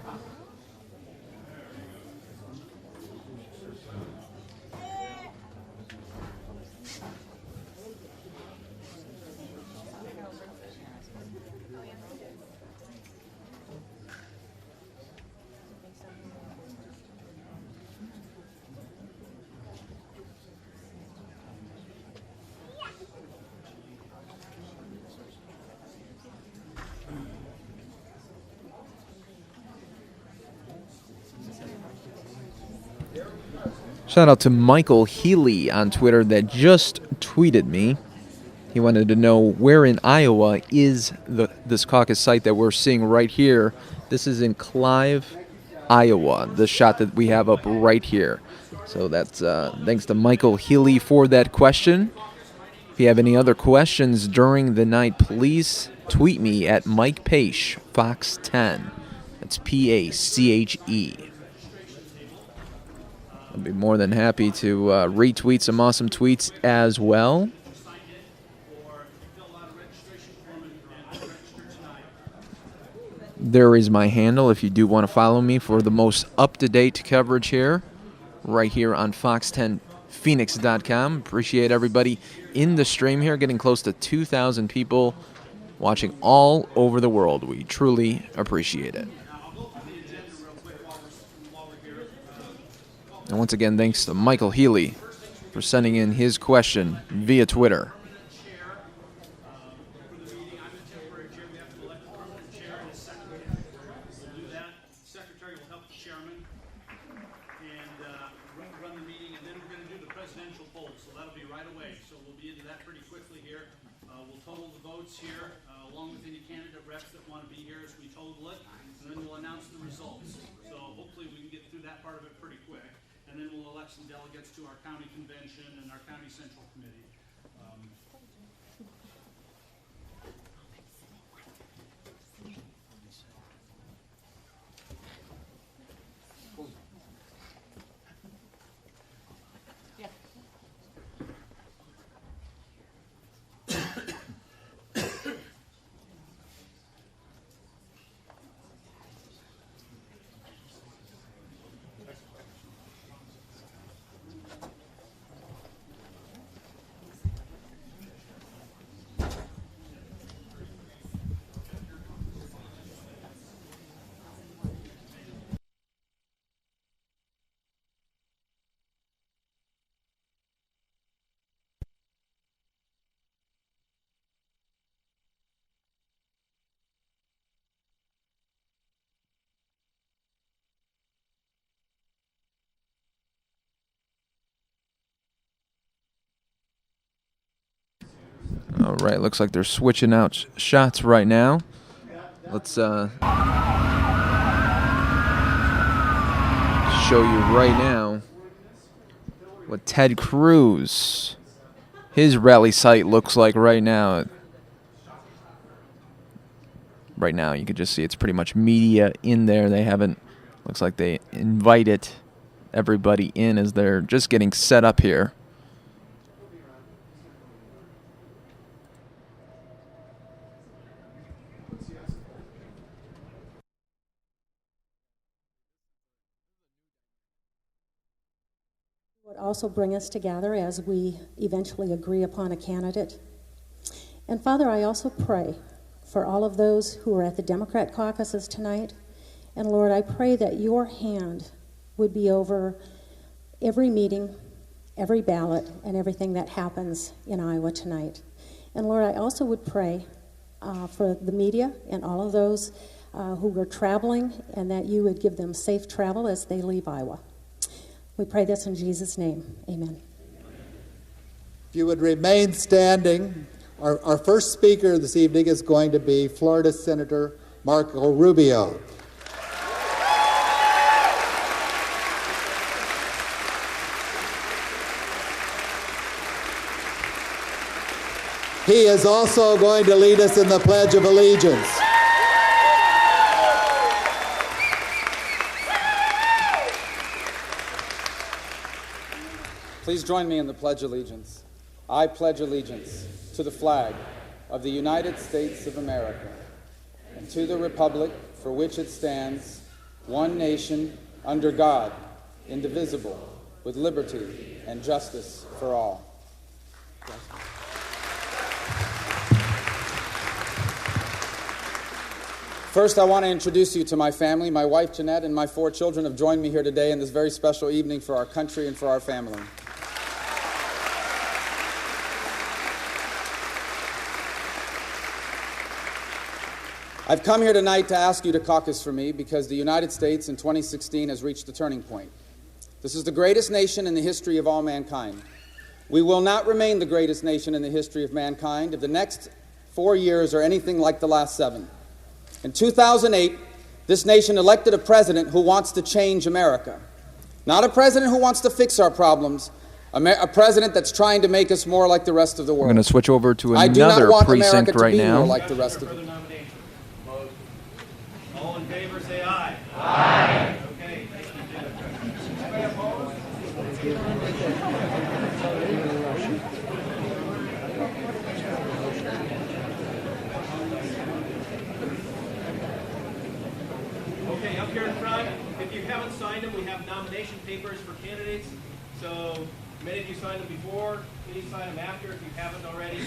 Shout out to Michael Healy on Twitter that just tweeted me. He wanted to know where in Iowa is this caucus site that we're seeing right here. This is in Clive, Iowa, the shot that we have up right here. So that's thanks to Michael Healy for that question. If you have any other questions during the night, please tweet me at Mike Pache, Fox10. That's Pache. I'll be more than happy to retweet some awesome tweets as well. There is my handle if you do want to follow me for the most up-to-date coverage here, right here on Fox10Phoenix.com. Appreciate everybody in the stream here, getting close to 2,000 people watching all over the world. We truly appreciate it. And once again, thanks to Michael Healy for sending in his question via Twitter. Secretary will help the chairman and run the meeting, and then we're going to do the presidential poll, so that'll be right away. So we'll be into that pretty quickly here. We'll total the votes here, along with any candidate reps that want to be here as we total it, and then we'll announce the results. So hopefully we can get through that part of it pretty quick. And then we'll elect some delegates to our county convention and our county central committee. All right, looks like they're switching out shots right now. Let's show you right now what Ted Cruz, his rally site looks like right now. Right now, you can just see it's pretty much media in there. They haven't, looks like they invited everybody in as they're just getting set up here. Would also bring us together as we eventually agree upon a candidate. And Father, I also pray for all of those who are at the Democrat caucuses tonight. And Lord, I pray that your hand would be over every meeting, every ballot, and everything that happens in Iowa tonight. And Lord, I also would pray for the media and all of those who are traveling, and that you would give them safe travel as they leave Iowa. We pray this in Jesus' name. Amen. If you would remain standing, our first speaker this evening is going to be Florida Senator Marco Rubio. He is also going to lead us in the Pledge of Allegiance. Please join me in the Pledge of Allegiance. I pledge allegiance to the flag of the United States of America and to the republic for which it stands, one nation, under God, indivisible, with liberty and justice for all. First, I want to introduce you to my family. My wife, Jeanette, and my 4 children have joined me here today in this very special evening for our country and for our family. I've come here tonight to ask you to caucus for me because the United States in 2016 has reached a turning point. This is the greatest nation in the history of all mankind. We will not remain the greatest nation in the history of mankind if the next 4 years are anything like the last 7. In 2008, this nation elected a president who wants to change America. Not a president who wants to fix our problems, a president that's trying to make us more like the rest of the world. We're going to switch over to I do not another want precinct America to right be now. more like the rest of the world. All in favor, say aye. Aye. Okay, thank you, Okay, up here in front, if you haven't signed them, we have nomination papers for candidates. So many of you signed them before. Please sign them after if you haven't already.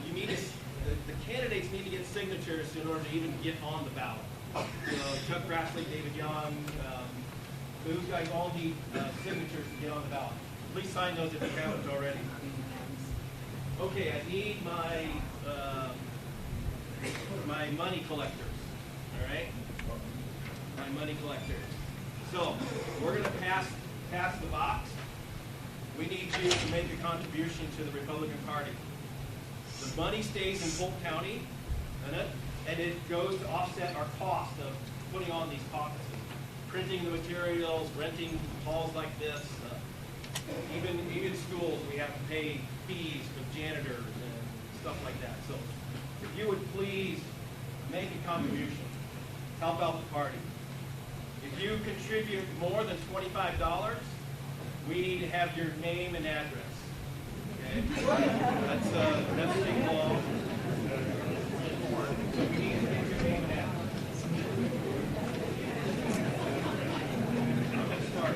You need to, the candidates need to get signatures in order to even get on the ballot. You know, Chuck Grassley, David Young, those guys all need signatures to get on the ballot. Please sign those if you haven't already. Okay, I need my my money collectors. All right, my money collectors. So we're going to pass the box. We need you to make a contribution to the Republican Party. The money stays in Polk County, and it goes to offset our cost of putting on these caucuses, printing the materials, renting halls like this. Even schools, we have to pay fees for janitors and stuff like that. So if you would please make a contribution, help out the party. If you contribute more than $25, we need to have your name and address. Okay? That's state law. So we need to get your name and address. Let's start.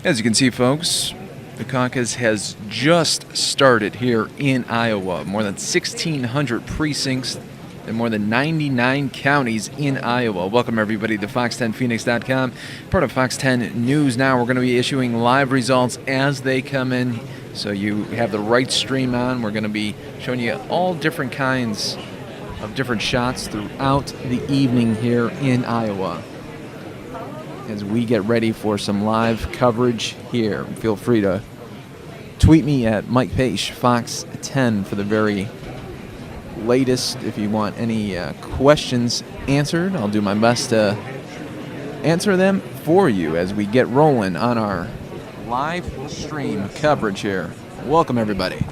As you can see, folks, the caucus has just started here in Iowa. More than 1,600 precincts in more than 99 counties in Iowa. Welcome, everybody, to Fox10Phoenix.com, part of Fox 10 News Now. We're going to be issuing live results as they come in, so you have the right stream on. We're going to be showing you all different kinds of different shots throughout the evening here in Iowa as we get ready for some live coverage here. Feel free to tweet me at Mike Page, Fox 10, for the very latest. If you want any questions answered, I'll do my best to answer them for you as we get rolling on our live stream coverage here. Welcome, everybody.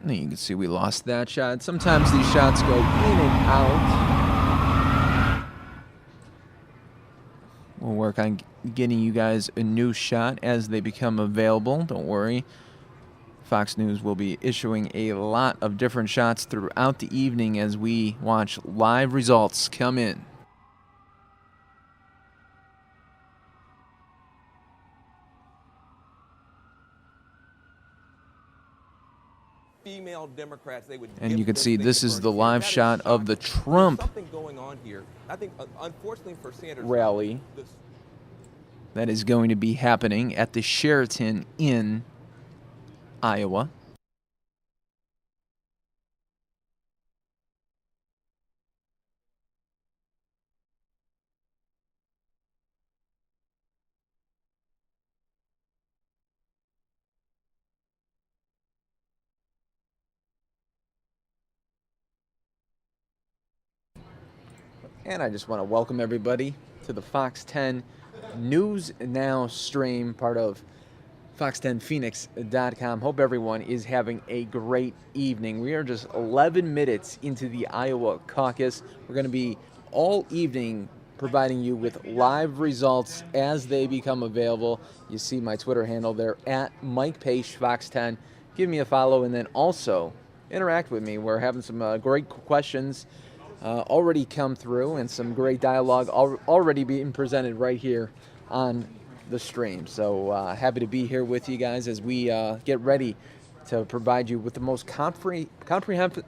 You can see we lost that shot. Sometimes these shots go in and out. We'll work on getting you guys a new shot as they become available. Don't worry. Fox News will be issuing a lot of different shots throughout the evening as we watch live results come in. Female Democrats, they would and you can see this is the live shot of the Trump going on here. I think, unfortunately for Sanders, rally that is going to be happening at the Sheraton in Iowa. And I just want to welcome everybody to the Fox 10 News Now stream, part of Fox10Phoenix.com. Hope everyone is having a great evening. We are just 11 minutes into the Iowa caucus. We're going to be all evening providing you with live results as they become available. You see my Twitter handle there, at Mike Page, Fox10. Give me a follow and then also interact with me. We're having some great questions already come through and some great dialogue already being presented right here on the stream. So happy to be here with you guys as we get ready to provide you with the most comprehensive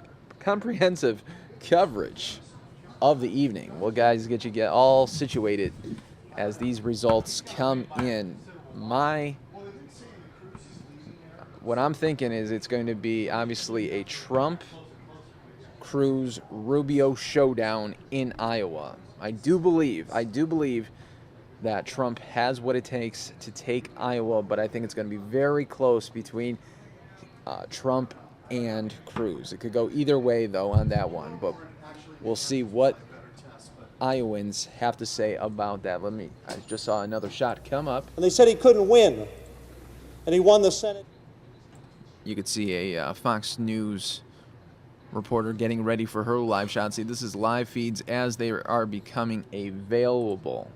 coverage of the evening. Well, guys, get all situated as these results come in. What I'm thinking is it's going to be obviously a Trump Cruz Rubio showdown in Iowa. I do believe that Trump has what it takes to take Iowa, but I think it's going to be very close between Trump and Cruz. It could go either way, though, on that one, but we'll see what Iowans have to say about that. I just saw another shot come up. And they said he couldn't win, and he won the Senate. You could see a Fox News reporter getting ready for her live shot. See, this is live feeds as they are becoming available.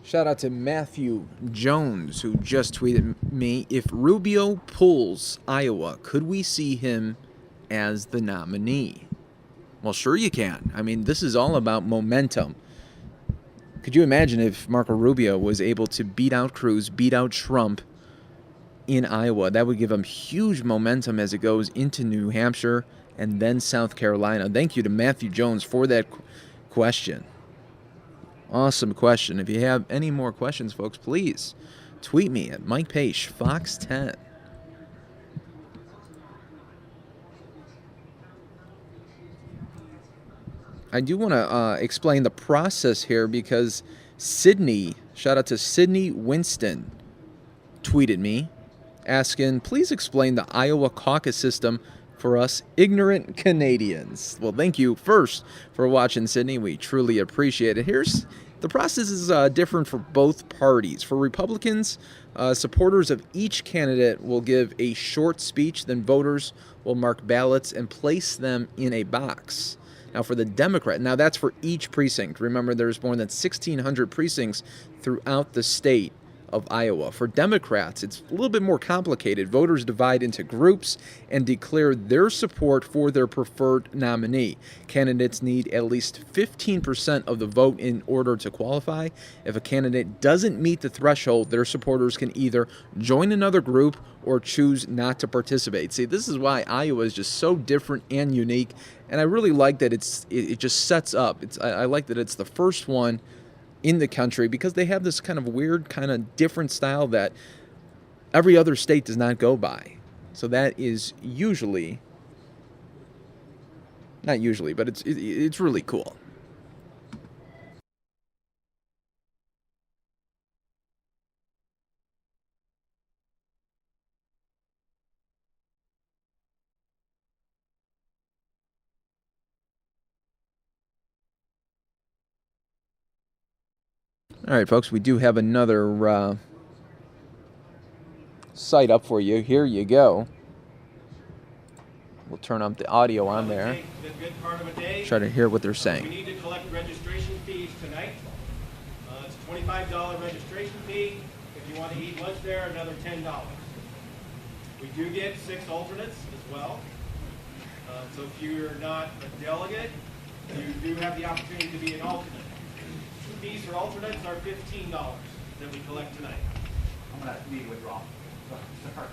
Shout out to Matthew Jones, who just tweeted me, if Rubio pulls Iowa, could we see him as the nominee? Well, sure you can. I mean, this is all about momentum. Could you imagine if Marco Rubio was able to beat out Cruz, beat out Trump in Iowa? That would give him huge momentum as it goes into New Hampshire and then South Carolina. Thank you to Matthew Jones for that question. Awesome question. If you have any more questions, folks, please tweet me at Mike Page, Fox 10. I do want to explain the process here because Sydney, shout out to Sydney Winston, tweeted me asking, please explain the Iowa caucus system for us ignorant Canadians. Well, thank you first for watching, Sydney. We truly appreciate it. The process is different for both parties. For Republicans, supporters of each candidate will give a short speech, then voters will mark ballots and place them in a box. Now, for the Democrat, now that's for each precinct. Remember, there's more than 1,600 precincts throughout the state of Iowa. For Democrats, it's a little bit more complicated. Voters divide into groups and declare their support for their preferred nominee. Candidates need at least 15% of the vote in order to qualify. If a candidate doesn't meet the threshold, their supporters can either join another group or choose not to participate. See, this is why Iowa is just so different and unique, and I really like that it just sets up. I like that it's the first one in the country because they have this kind of weird, kind of different style that every other state does not go by. So that is usually, not usually, but it's really cool. All right, folks, we do have another site up for you. Here you go. We'll turn up the audio on there. Good part of a day. Try to hear what they're We saying. need to collect registration fees tonight. It's a $25 registration fee. If you want to eat lunch there, another $10. We do get 6 alternates as well. So if you're not a delegate, you do have the opportunity to be an alternate. Fees for alternates are $15 that we collect tonight. I'm going to need to withdraw. Sorry.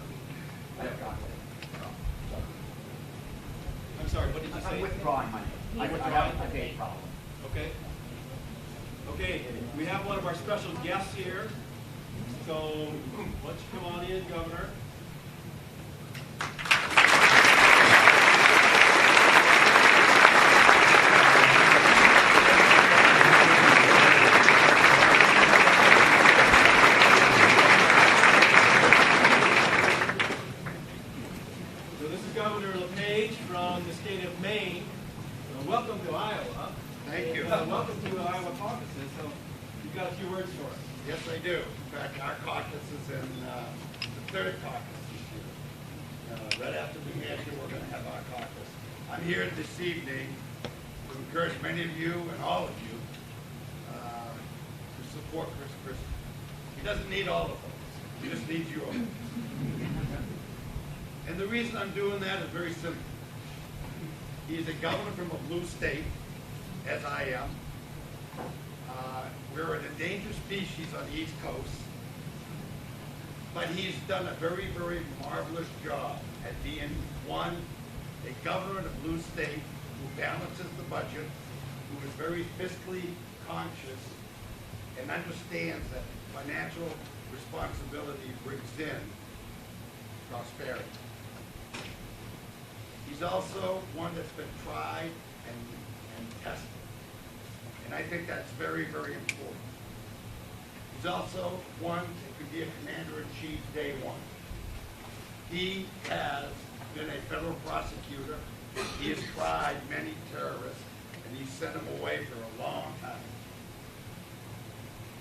I'm sorry, what did you say? I'm withdrawing money. I have a date problem. Okay. Okay, we have one of our special guests here. So, why don't you come on in, Governor? Welcome to Iowa. Thank you. Welcome to the Iowa caucuses. So you've got a few words for us. Yes, I do. In fact, our caucus is in the third caucus this year. Right after New Hampshire, we're going to have our caucus. I'm here this evening to encourage many of you and all of you to support Chris Christie. He doesn't need all the votes. He just needs yours. And the reason I'm doing that is very simple. He's a governor from a blue state, as I am. We're an endangered species on the East Coast. But he's done a very, very marvelous job at being, one, a governor in a blue state who balances the budget, who is very fiscally conscious, and understands that financial responsibility brings in prosperity. He's also one that's been tried and tested. And I think that's very, very important. He's also one that could be a commander-in-chief day one. He has been a federal prosecutor. He has tried many terrorists, and he's sent them away for a long time.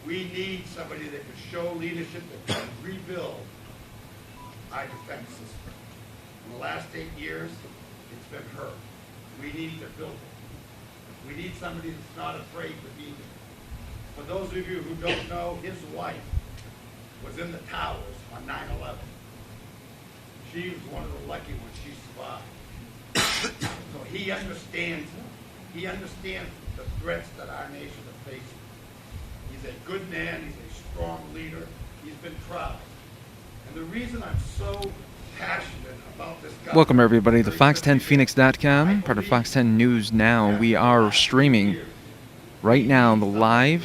We need somebody that could show leadership that can rebuild our defense system. In the last 8 years, it's been hurt. We need to build it. We need somebody that's not afraid to be there. For those of you who don't know, his wife was in the towers on 9/11. She was one of the lucky ones. She survived. So he understands the threats that our nation is facing. He's a good man. He's a strong leader. He's been tried. And the reason I'm so passionate about this guy. Welcome everybody to Fox10Phoenix.com, part of Fox 10 News Now. We are streaming right now the live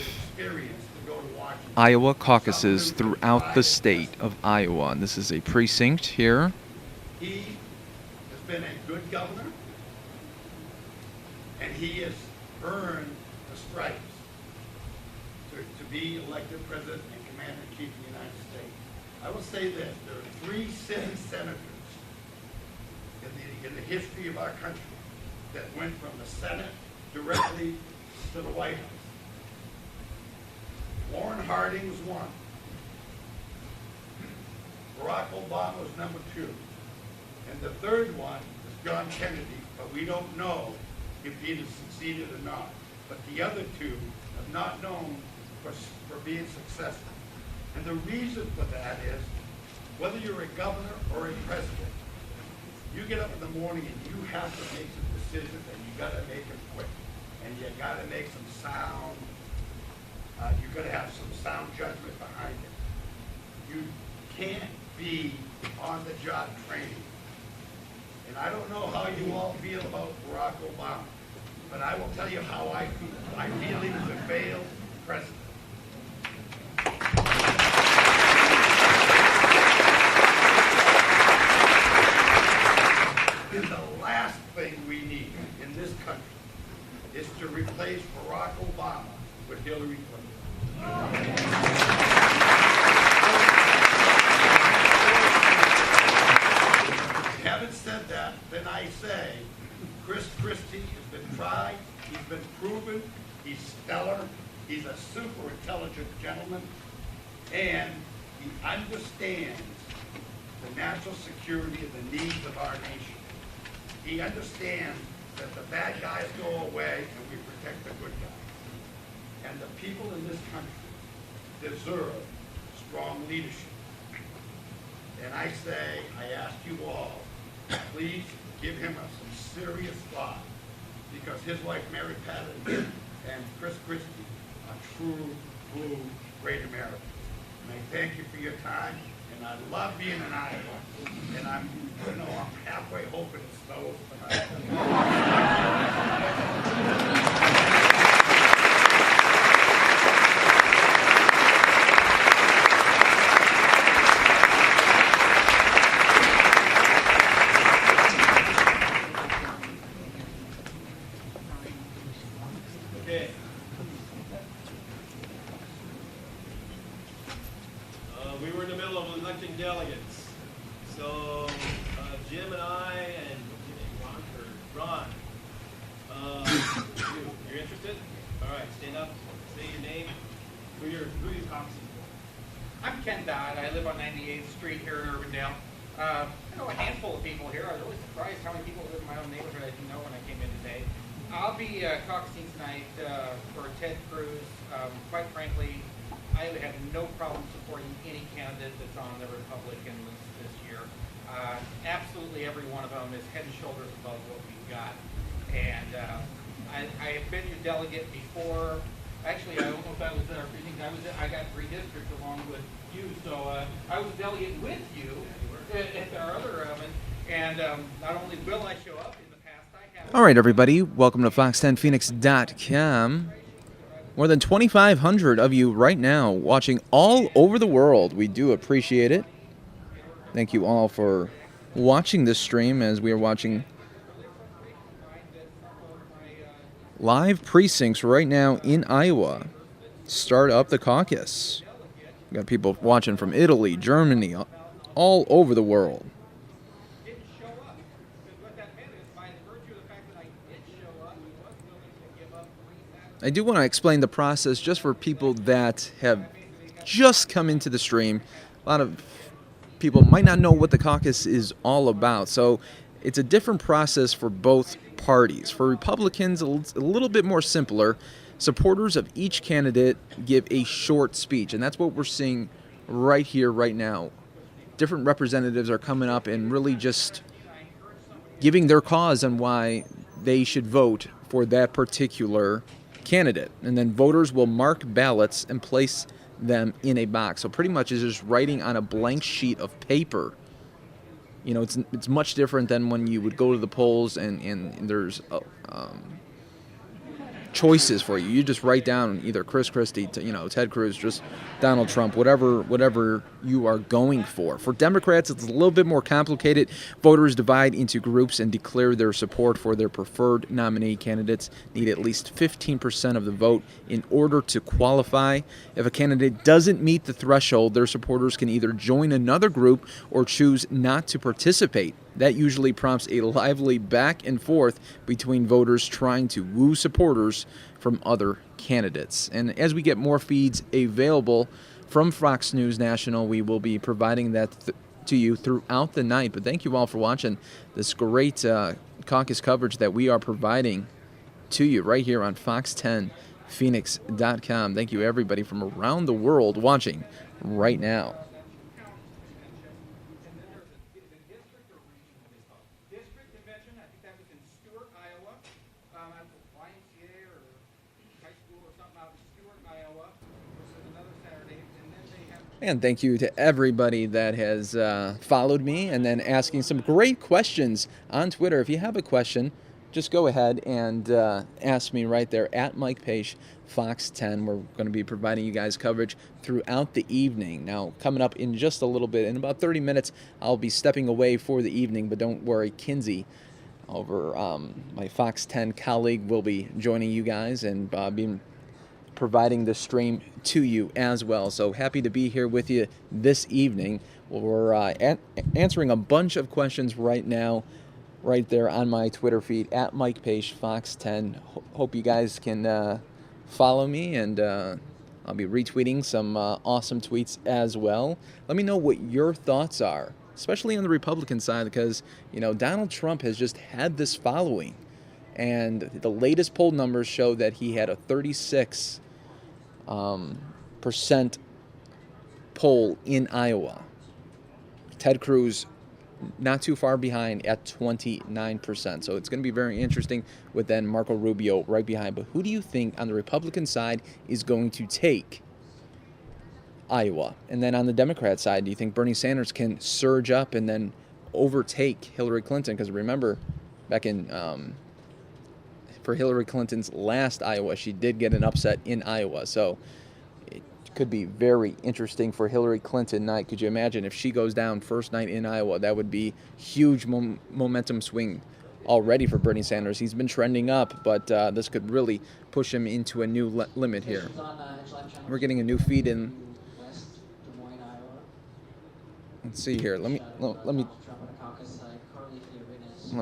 Iowa caucuses throughout the state of Iowa. And this is a precinct here. He has been a good governor, and he has earned the stripes to be elected president and commander-in-chief of the United States. I will say this, there are 3 sitting senators in the history of our country that went from the Senate directly to the White House. Warren Harding was one. Barack Obama was number 2. And the third one is John Kennedy, but we don't know if he has succeeded or not. But the other 2 have not known for being successful. And the reason for that is, whether you're a governor or a president, you get up in the morning and you have to make some decisions, and you got to make them quick. And you got to make some sound, you got to have some sound judgment behind it. You can't be on-the-job training. And I don't know how you all feel about Barack Obama, but I will tell you how I feel. I feel he was a failed president. And the last thing we need in this country is to replace Barack Obama with Hillary Clinton. Having said that, then I say, Christie has been tried, he's been proven, he's stellar, he's a super intelligent gentleman, and he understands the national security and the needs of our nation. He understands that the bad guys go away and we protect the good guys. And the people in this country deserve strong leadership. And I say, I ask you all, please give him some serious thought, because his wife Mary Patton and Chris Christie are true blue great Americans. And I thank you for your time, and I love being in Iowa. And I'm halfway hoping it snows tonight. Okay. We were in the middle of electing delegates. So Jim and I and Ron, you're interested? All right, stand up, say your name. Who are you caucusing for? I'm Ken Dodd. I live on 98th Street here in Urbandale. I know a handful of people here. I was really surprised how many people live in my own neighborhood I didn't know when I came in today. I'll be caucusing tonight for Ted Cruz. Quite frankly, I have no problem supporting any candidate that's on the Republican list this year. Absolutely every one of them is head and shoulders above what we've got. And I have been your delegate before. Actually, I don't know if I was in our precinct. I got redistricted along with you, so I was a delegate with you at our other and not only will I show up in the past, I have. All right, everybody, welcome to Fox10Phoenix.com. More than 2,500 of you right now watching all over the world. We do appreciate it. Thank you all for watching this stream as we are watching live precincts right now in Iowa. Start up the caucus. We got people watching from Italy, Germany, all over the world. I do want to explain the process just for people that have just come into the stream. A lot of people might not know what the caucus is all about. So it's a different process for both parties. For Republicans, a little bit more simpler. supporters of each candidate give a short speech, and that's what we're seeing right here, right now. Different representatives are coming up and really just giving their cause on why they should vote for that particular candidate. And then voters will mark ballots and place them in a box. So pretty much is just writing on a blank sheet of paper. You know, it's much different than when you would go to the polls and there's choices for you. You just write down either Christie, Ted Cruz, just Donald Trump, whatever you are going for. For Democrats, it's a little bit more complicated. Voters divide into groups and declare their support for their preferred nominee. Candidates need at least 15% of the vote in order to qualify. If a candidate doesn't meet the threshold, their supporters can either join another group or choose not to participate. That usually prompts a lively back and forth between voters trying to woo supporters from other candidates. And as we get more feeds available from Fox News National, we will be providing that to you throughout the night. But thank you all for watching this great caucus coverage that we are providing to you right here on Fox10Phoenix.com. Thank you, everybody from around the world watching right now. And thank you to everybody that has followed me and then asking some great questions on Twitter. If you have a question, just go ahead and ask me right there at Mike Page, Fox 10. We're going to be providing you guys coverage throughout the evening. Now, coming up in just a little bit, in about 30 minutes, I'll be stepping away for the evening, but don't worry, Kinsey, over my Fox 10 colleague, will be joining you guys and being providing the stream to you as well. So happy to be here with you this evening. We're answering a bunch of questions right now, right there on my Twitter feed at Mike Page Fox 10. Hope you guys can follow me, and I'll be retweeting some awesome tweets as well. Let me know what your thoughts are, especially on the Republican side, because Donald Trump has just had this following, and the latest poll numbers show that he had a 36% poll in Iowa. Ted Cruz not too far behind at 29%. So it's going to be very interesting with then Marco Rubio right behind. But who do you think on the Republican side is going to take Iowa? And then on the Democrat side, do you think Bernie Sanders can surge up and then overtake Hillary Clinton? Because remember, back in for Hillary Clinton's last Iowa, she did get an upset in Iowa. So it could be very interesting for Hillary Clinton night. Could you imagine if she goes down first night in Iowa? That would be huge momentum swing already for Bernie Sanders. He's been trending up, but this could really push him into a new limit here. We're getting a new feed in. Let's see here. Let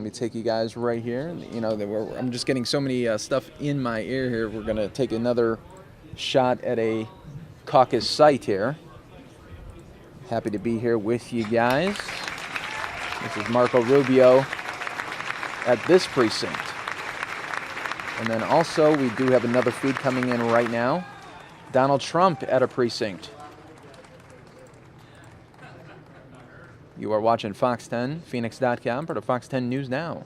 me take you guys right here. I'm just getting so many stuff in my ear here. We're going to take another shot at a caucus site here. Happy to be here with you guys. This is Marco Rubio at this precinct. And then also we do have another feed coming in right now. Donald Trump at a precinct. You are watching Fox 10, Phoenix.com, part of Fox 10 News Now.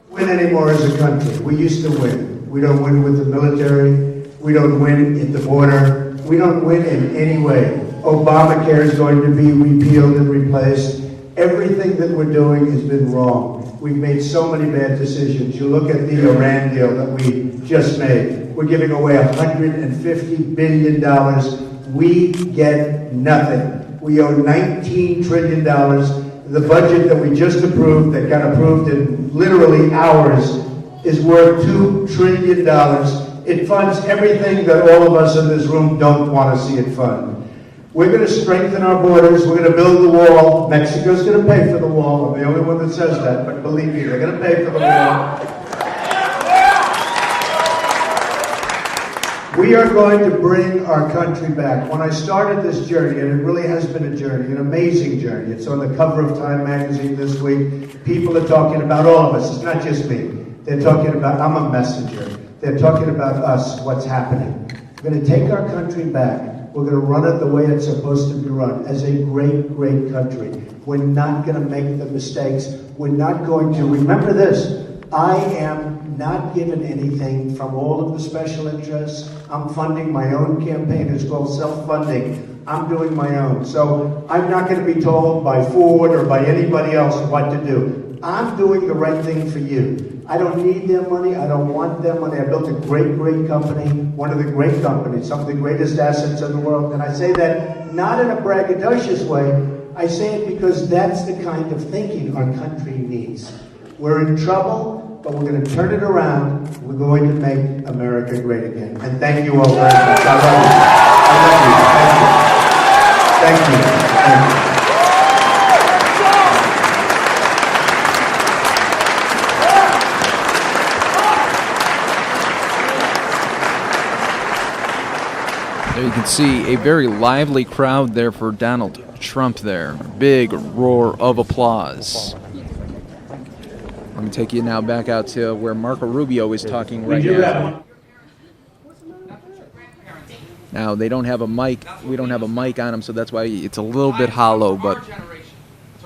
Win anymore as a country. We used to win. We don't win with the military. We don't win at the border. We don't win in any way. Obamacare is going to be repealed and replaced. Everything that we're doing has been wrong. We've made so many bad decisions. You look at the Iran deal that we just made. We're giving away $150 billion. We get nothing. We owe $19 trillion. The budget that we just approved, that got approved in literally hours, is worth $2 trillion. It funds everything that all of us in this room don't want to see it fund. We're going to strengthen our borders. We're going to build the wall. Mexico's going to pay for the wall. I'm the only one that says that, but believe me, they're going to pay for the wall. We are going to bring our country back. When I started this journey, and it really has been a journey, an amazing journey. It's on the cover of Time magazine this week. People are talking about all of us. It's not just me. They're talking about, I'm a messenger. They're talking about us, what's happening. We're going to take our country back. We're going to run it the way it's supposed to be run, as a great, great country. We're not going to make the mistakes. We're not going to, remember this, I am not given anything from all of the special interests. I'm funding my own campaign. It's called self-funding. I'm doing my own. So I'm not going to be told by Ford or by anybody else what to do. I'm doing the right thing for you. I don't need their money. I don't want their money. I built a great, great company, one of the great companies, some of the greatest assets in the world. And I say that not in a braggadocious way. I say it because that's the kind of thinking our country needs. We're in trouble, but we're going to turn it around. We're going to make America great again. And thank you all very much. I love you. I love you. Thank you. Thank you. Thank you. There you can see a very lively crowd there for Donald Trump there. Big roar of applause. Let me take you now back out to where Marco Rubio is talking right now. Now, they don't have a mic. We don't have a mic on them, so that's why it's a little bit hollow, but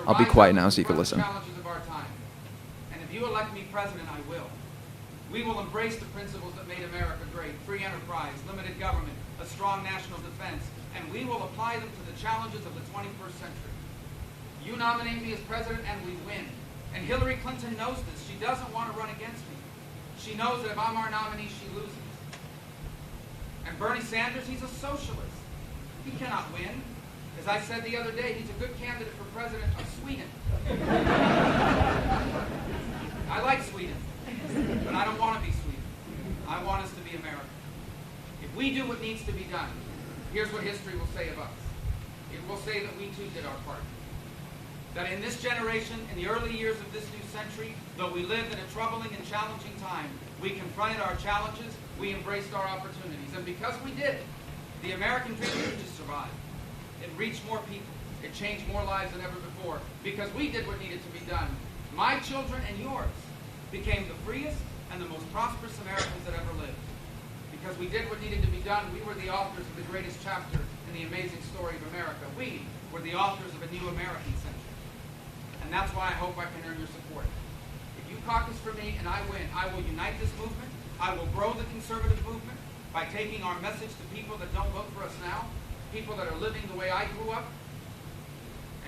I'll be quiet now so you can listen. And if you elect me president, I will. We will embrace the principles that made America great: free enterprise, limited government, a strong national defense, and we will apply them to the challenges of the 21st century. You nominate me as president and we win. And Hillary Clinton knows this. She doesn't want to run against me. She knows that if I'm our nominee, she loses. And Bernie Sanders, he's a socialist. He cannot win. As I said the other day, he's a good candidate for president of Sweden. I like Sweden, but I don't want to be Sweden. I want us to be America. If we do what needs to be done, here's what history will say of us. It will say that we too did our part. That in this generation, in the early years of this new century, though we lived in a troubling and challenging time, we confronted our challenges, we embraced our opportunities. And because we did, the American dream didn't just survive. It reached more people. It changed more lives than ever before. Because we did what needed to be done. My children and yours became the freest and the most prosperous Americans that ever lived. Because we did what needed to be done, we were the authors of the greatest chapter in the amazing story of America. We were the authors of a new American century. And that's why I hope I can earn your support. If you caucus for me and I win, I will unite this movement. I will grow the conservative movement by taking our message to people that don't vote for us now, people that are living the way I grew up.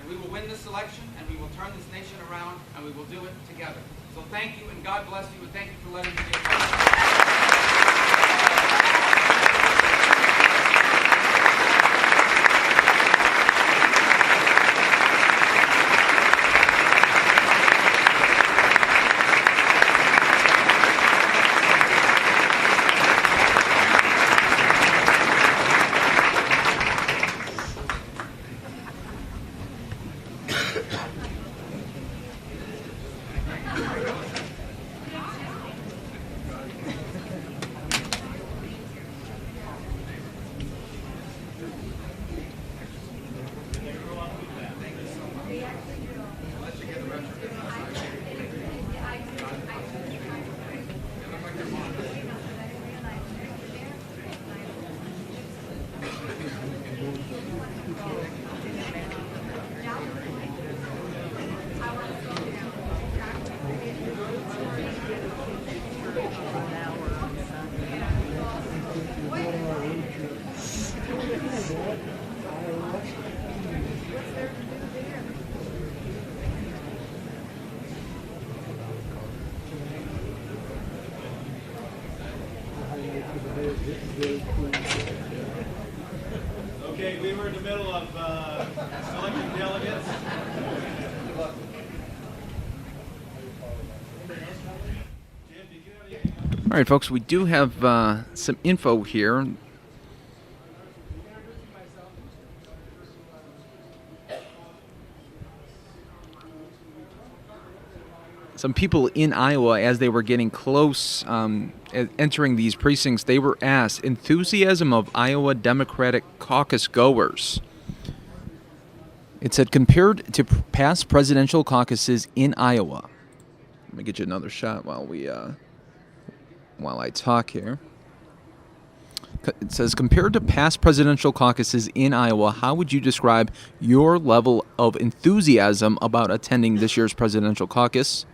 And we will win this election, and we will turn this nation around, and we will do it together. So thank you, and God bless you, and thank you for letting me be a part of it. Okay, we were in the middle of selecting delegates. All right, folks, we do have some info here. Some people in Iowa, as they were getting close, entering these precincts, they were asked, enthusiasm of Iowa Democratic caucus goers. It said, compared to past presidential caucuses in Iowa. Let me get you another shot while we while I talk here. It says, compared to past presidential caucuses in Iowa, how would you describe your level of enthusiasm about attending this year's presidential caucus?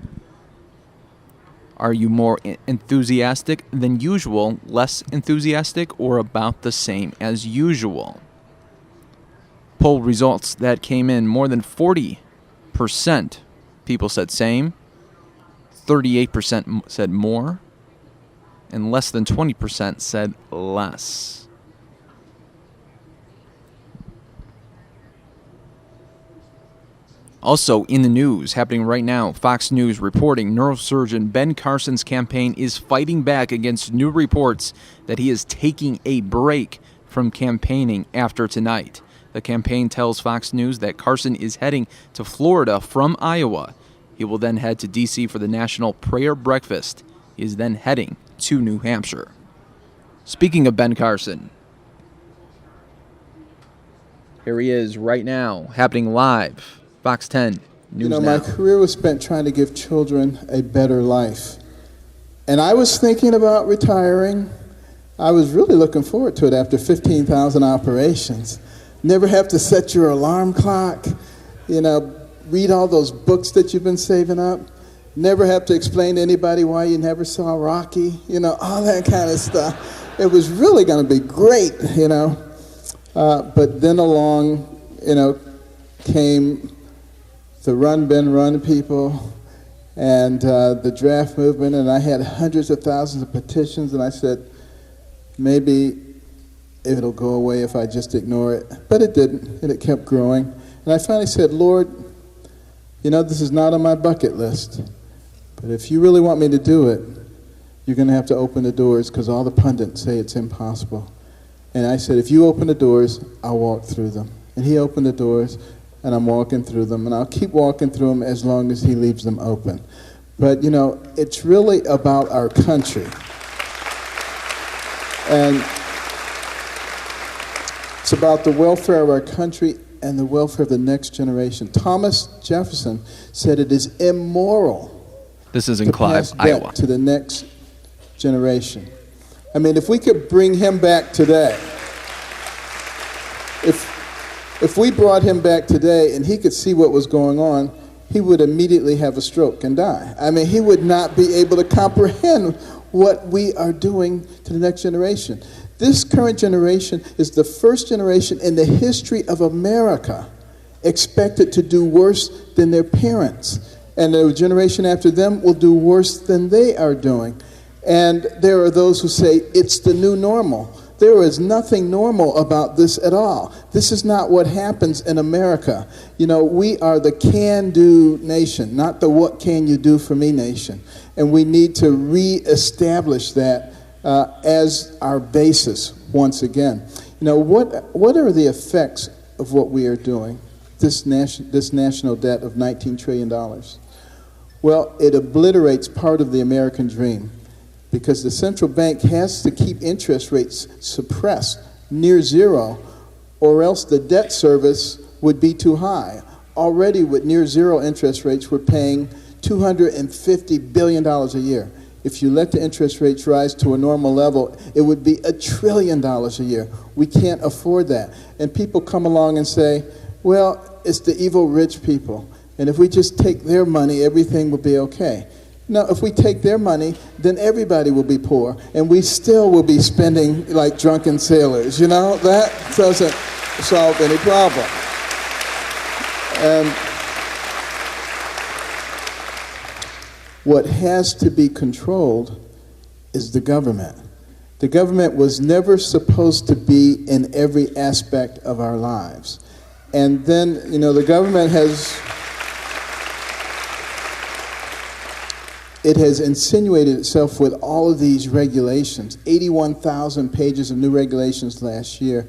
Are you more enthusiastic than usual, less enthusiastic, or about the same as usual? Poll results that came in, more than 40% people said same, 38% said more, and less than 20% said less. Also in the news, happening right now, Fox News reporting neurosurgeon Ben Carson's campaign is fighting back against new reports that he is taking a break from campaigning after tonight. The campaign tells Fox News that Carson is heading to Florida from Iowa. He will then head to D.C. for the National Prayer Breakfast. He is then heading to New Hampshire. Speaking of Ben Carson, here he is right now, happening live. Fox 10 News Now. My career was spent trying to give children a better life. And I was thinking about retiring. I was really looking forward to it after 15,000 operations. Never have to set your alarm clock, read all those books that you've been saving up. Never have to explain to anybody why you never saw Rocky, all that kind of stuff. It was really going to be great, But then along, came the Run, Ben, Run people and the draft movement, and I had hundreds of thousands of petitions, and I said, maybe it'll go away if I just ignore it. But it didn't, and it kept growing. And I finally said, Lord, this is not on my bucket list. But if you really want me to do it, you're going to have to open the doors because all the pundits say it's impossible. And I said, if you open the doors, I'll walk through them. And he opened the doors, and I'm walking through them. And I'll keep walking through them as long as he leaves them open. But, it's really about our country. And it's about the welfare of our country and the welfare of the next generation. Thomas Jefferson said it is immoral. This is in Clive, Iowa. To the next generation. I mean, if we could bring him back today, if we brought him back today and he could see what was going on, he would immediately have a stroke and die. I mean, he would not be able to comprehend what we are doing to the next generation. This current generation is the first generation in the history of America expected to do worse than their parents. And the generation after them will do worse than they are doing. And there are those who say it's the new normal. There is nothing normal about this at all. This is not what happens in America. We are the can-do nation, not the what can you do for me nation. And we need to reestablish that as our basis once again. What are the effects of what we are doing, this national debt of $19 trillion? Well, it obliterates part of the American dream because the central bank has to keep interest rates suppressed near zero or else the debt service would be too high. Already with near zero interest rates, we're paying $250 billion a year. If you let the interest rates rise to a normal level, it would be $1 trillion a year. We can't afford that. And people come along and say, well, it's the evil rich people. And if we just take their money, everything will be okay. No, if we take their money, then everybody will be poor. And we still will be spending like drunken sailors. That doesn't solve any problem. And what has to be controlled is the government. The government was never supposed to be in every aspect of our lives. And then, the government has insinuated itself with all of these regulations, 81,000 pages of new regulations last year.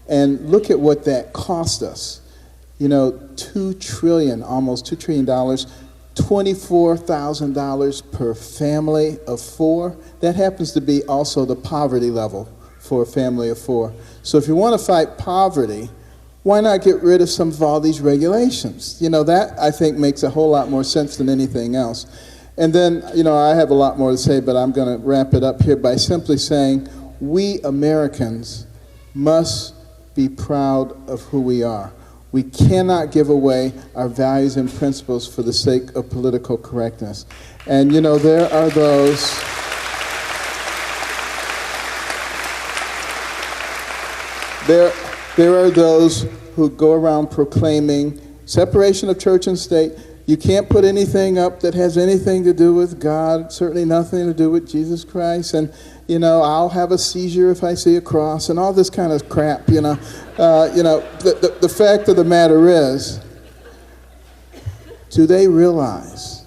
And look at what that cost us. $2 trillion, almost $2 trillion, $24,000 per family of four. That happens to be also the poverty level for a family of four. So if you want to fight poverty, why not get rid of some of all these regulations? That, I think, makes a whole lot more sense than anything else. And then, you know, I have a lot more to say, but I'm going to wrap it up here by simply saying we Americans must be proud of who we are. We cannot give away our values and principles for the sake of political correctness. And, you know, there are those... There are those who go around proclaiming separation of church and state. You can't put anything up that has anything to do with God, certainly nothing to do with Jesus Christ. And, you know, I'll have a seizure if I see a cross and all this kind of crap, you know. The fact of the matter is, do they realize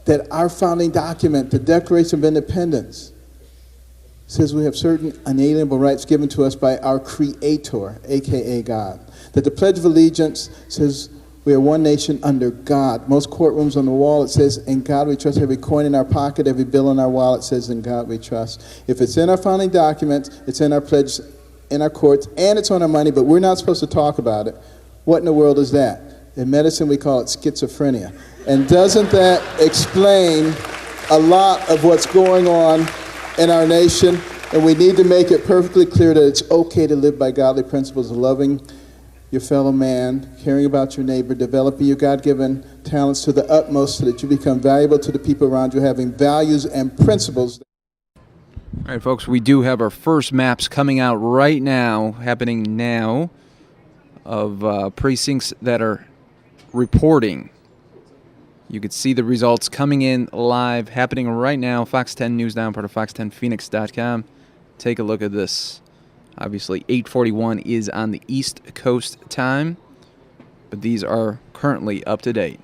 that our founding document, the Declaration of Independence, says we have certain unalienable rights given to us by our Creator, a.k.a. God. That the Pledge of Allegiance says we are one nation under God. Most courtrooms on the wall, it says, in God we trust. Every coin in our pocket, every bill in our wallet says, in God we trust. If it's in our founding documents, it's in our pledge, in our courts, and it's on our money, but we're not supposed to talk about it. What in the world is that? In medicine, we call it schizophrenia. And doesn't that explain a lot of what's going on in our nation? And we need to make it perfectly clear that it's okay to live by godly principles of loving your fellow man, caring about your neighbor, developing your God-given talents to the utmost so that you become valuable to the people around you, having values and principles. All right, folks, we do have our first maps coming out right now, happening now, of precincts that are reporting. You can see the results coming in live, happening right now. Fox 10 News Now, part of fox10phoenix.com. Take a look at this. Obviously, 8:41 is on the East Coast time, but these are currently up to date.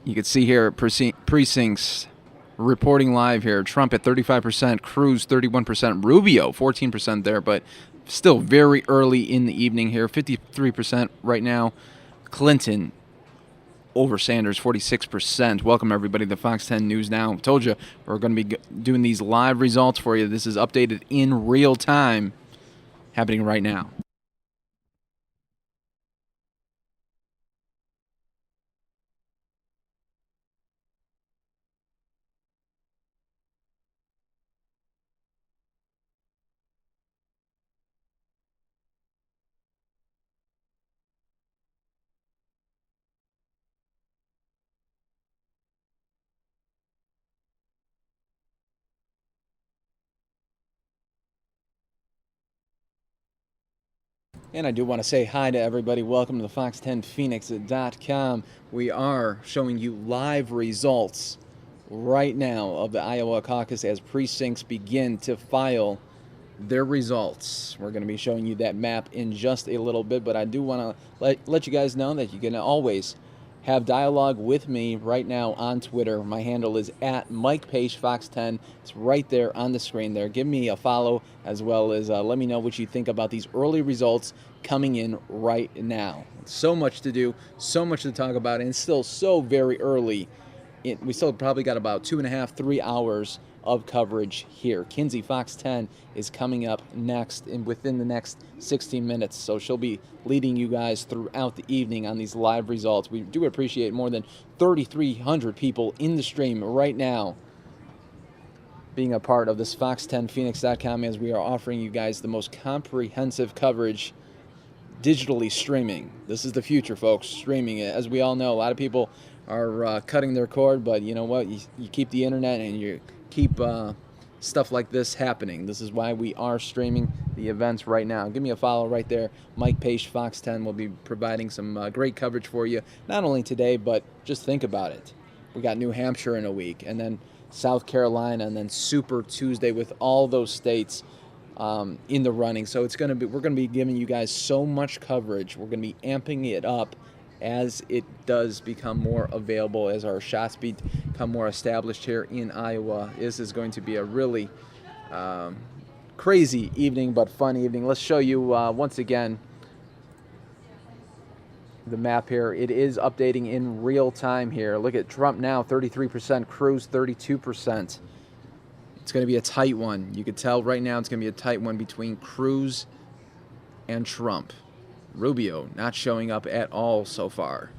You can see here precincts reporting live here. Trump at 35%, Cruz 31%, Rubio 14% there, but still very early in the evening here. 53% right now. Clinton over Sanders, 46%. Welcome, everybody, to Fox 10 News Now. I told you we're going to be doing these live results for you. This is updated in real time, happening right now. And I do want to say hi to everybody. Welcome to the fox10phoenix.com. We are showing you live results right now of the Iowa caucus as precincts begin to file their results. We're going to be showing you that map in just a little bit, but I do want to let you guys know that you can always have dialogue with me right now on Twitter. My handle is @MikePageFox10. It's right there on the screen there. Give me a follow, as well as let me know what you think about these early results coming in right now. So much to do, so much to talk about, and it's still so very early. We still probably got about 2.5, 3 hours of coverage here. Kinsey, Fox 10, is coming up next within the next 16 minutes, so she'll be leading you guys throughout the evening on these live results. We do appreciate more than 3,300 people in the stream right now being a part of this Fox10Phoenix.com, as we are offering you guys the most comprehensive coverage digitally streaming. This is the future, folks, streaming it. As we all know, a lot of people are cutting their cord, but you know what? You keep the internet and you keep stuff like this happening. This is why we are streaming the events right now. Give me a follow right there. Mike Page, Fox 10, will be providing some great coverage for you, not only today, but just think about it. We got New Hampshire in a week, and then South Carolina, and then Super Tuesday with all those states in the running. So we're going to be giving you guys so much coverage. We're going to be amping it up as it does become more available, as our shots become more established here in Iowa. This is going to be a really crazy evening, but fun evening. Let's show you once again the map here. It is updating in real time here. Look at Trump now, 33%, Cruz 32%. It's going to be a tight one. You could tell right now it's going to be a tight one between Cruz and Trump. Rubio not showing up at all so far.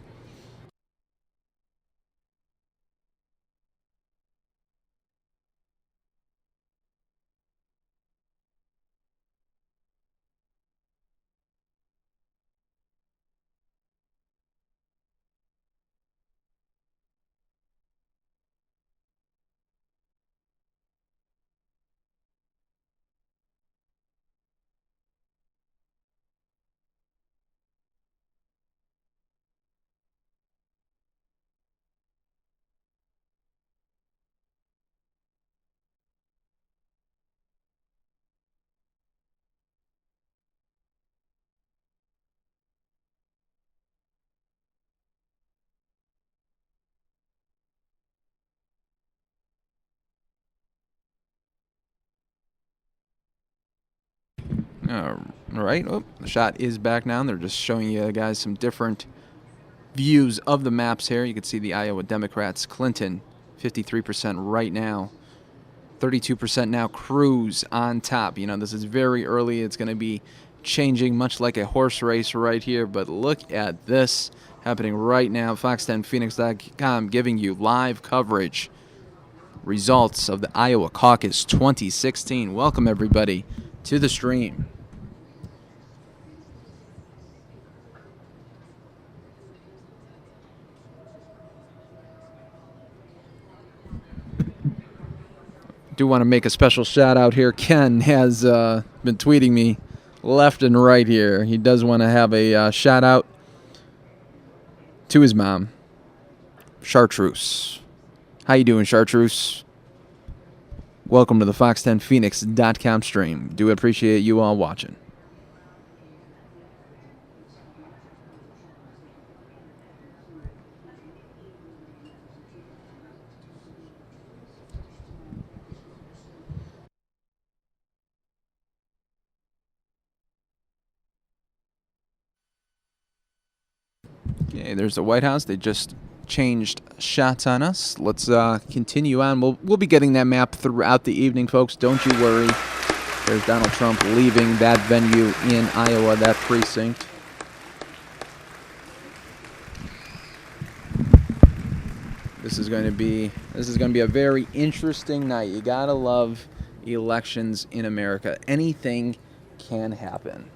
All right. Oh, the shot is back now. They're just showing you guys some different views of the maps here. You can see the Iowa Democrats, Clinton, 53% right now. 32% now, Cruz on top. You know, this is very early. It's going to be changing much like a horse race right here. But look at this happening right now. Fox10Phoenix.com giving you live coverage. Results of the Iowa Caucus 2016. Welcome, everybody, to the stream. Do want to make a special shout out here. Ken has been tweeting me left and right here. He does want to have a shout out to his mom, Chartreuse. How you doing, Chartreuse? Welcome to the Fox10Phoenix.com stream. Do appreciate you all watching. Okay, there's the White House. They just changed shots on us. Let's continue on. We'll be getting that map throughout the evening, folks. Don't you worry. There's Donald Trump leaving that venue in Iowa, that precinct. This is going to be a very interesting night. You gotta love elections in America. Anything can happen.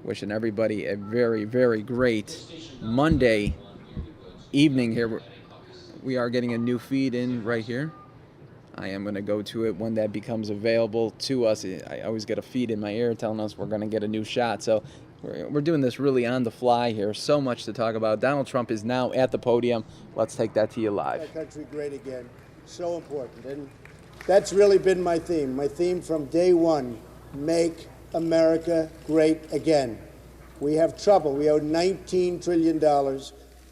Wishing everybody a very, very great Monday evening here. We are getting a new feed in right here. I am going to go to it when that becomes available to us. I always get a feed in my ear telling us we're going to get a new shot. So we're doing this really on the fly here. So much to talk about. Donald Trump is now at the podium. Let's take that to you live. That country great again. So important. And that's really been my theme. My theme from day one, make America great again. We have trouble. We owe $19 trillion.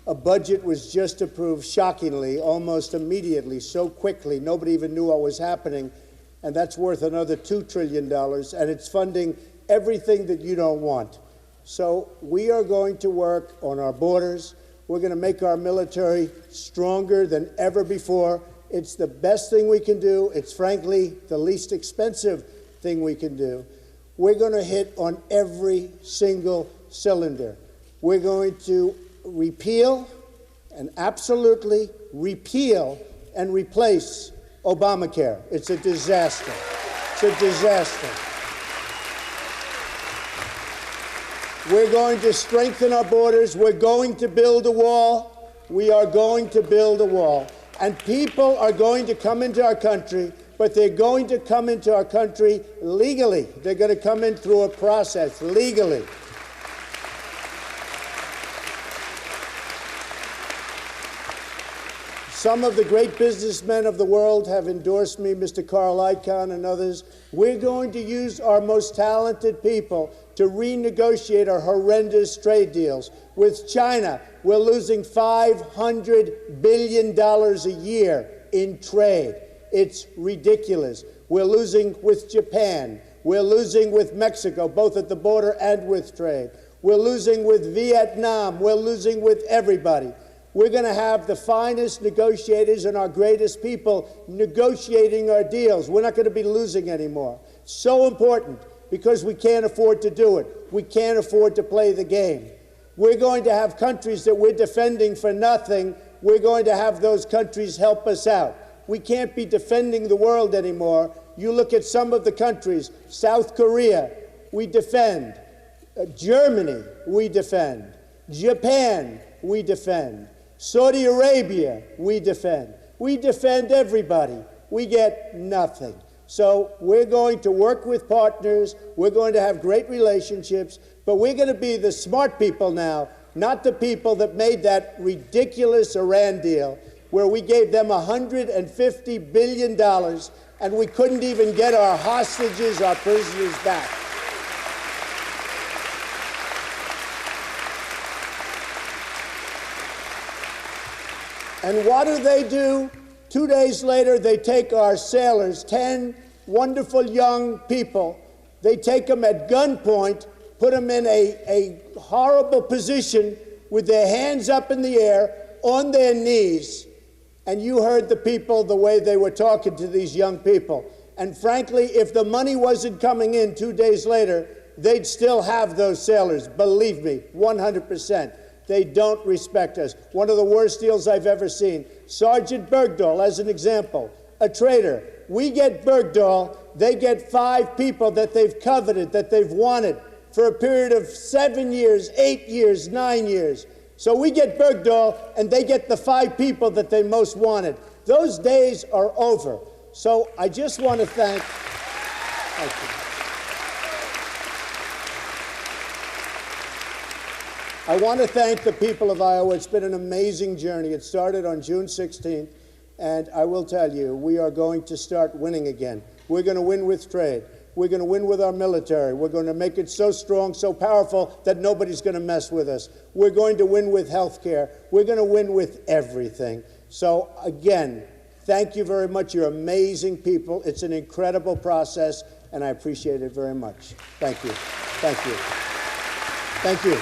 A budget was just approved shockingly, almost immediately, so quickly, nobody even knew what was happening, and that's worth another $2 trillion, and it's funding everything that you don't want. So we are going to work on our borders. We're going to make our military stronger than ever before. It's the best thing we can do. It's frankly the least expensive thing we can do. We're going to hit on every single cylinder. We're going to repeal and absolutely repeal and replace Obamacare. It's a disaster. It's a disaster. We're going to strengthen our borders. We're going to build a wall. We are going to build a wall. And people are going to come into our country, but they're going to come into our country legally. They're going to come in through a process legally. Some of the great businessmen of the world have endorsed me, Mr. Carl Icahn and others. We're going to use our most talented people to renegotiate our horrendous trade deals. With China, we're losing $500 billion a year in trade. It's ridiculous. We're losing with Japan. We're losing with Mexico, both at the border and with trade. We're losing with Vietnam. We're losing with everybody. We're going to have the finest negotiators and our greatest people negotiating our deals. We're not going to be losing anymore. So important, because we can't afford to do it. We can't afford to play the game. We're going to have countries that we're defending for nothing. We're going to have those countries help us out. We can't be defending the world anymore. You look at some of the countries, South Korea, we defend. Germany, we defend. Japan, we defend. Saudi Arabia, we defend. We defend everybody. We get nothing. So we're going to work with partners. We're going to have great relationships. But we're going to be the smart people now, not the people that made that ridiculous Iran deal where we gave them $150 billion and we couldn't even get our hostages, our prisoners back. And what do? 2 days later, they take our sailors, 10 wonderful young people, they take them at gunpoint, put them in a horrible position with their hands up in the air, on their knees. And you heard the people, the way they were talking to these young people. And frankly, if the money wasn't coming in 2 days later, they'd still have those sailors. Believe me, 100%. They don't respect us. One of the worst deals I've ever seen. Sergeant Bergdahl, as an example, a traitor. We get Bergdahl, they get 5 people that they've coveted, that they've wanted for a period of 7 years, 8 years, 9 years. So we get Bergdahl, and they get the 5 people that they most wanted. Those days are over. So I just want to thank you. I want to thank the people of Iowa. It's been an amazing journey. It started on June 16th, and I will tell you, we are going to start winning again. We're going to win with trade. We're going to win with our military. We're going to make it so strong, so powerful that nobody's going to mess with us. We're going to win with health care. We're going to win with everything. So again, thank you very much. You're amazing people. It's an incredible process, and I appreciate it very much. Thank you. Thank you. Thank you.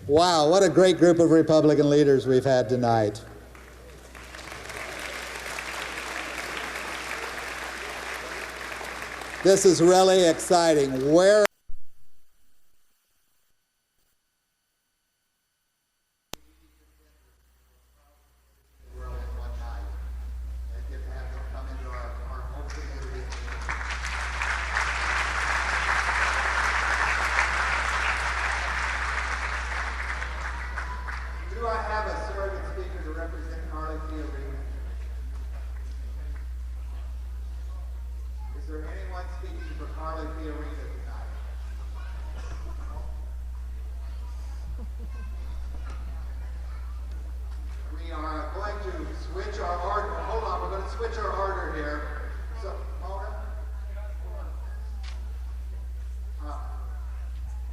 Wow, what a great group of Republican leaders we've had tonight. This is really exciting. Where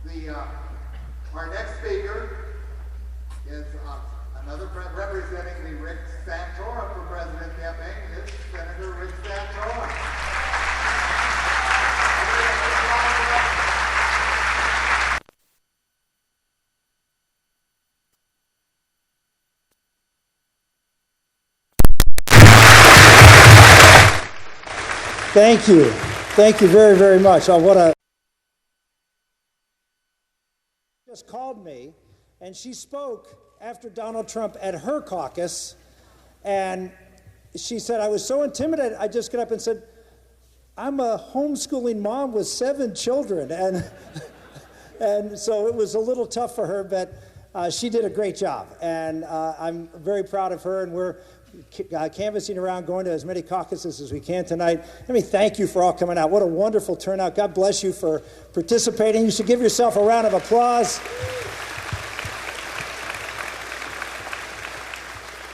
Our next speaker is another representing the Rick Santorum for President campaign is Senator Rick Santorum. Thank you. Thank you very, very much. Just called me, and she spoke after Donald Trump at her caucus, and she said, I was so intimidated, I just got up and said, I'm a homeschooling mom with 7 children, and so it was a little tough for her, but she did a great job, and I'm very proud of her, and we're canvassing around, going to as many caucuses as we can tonight. Let me thank you for all coming out. What a wonderful turnout. God bless you for participating. You should give yourself a round of applause.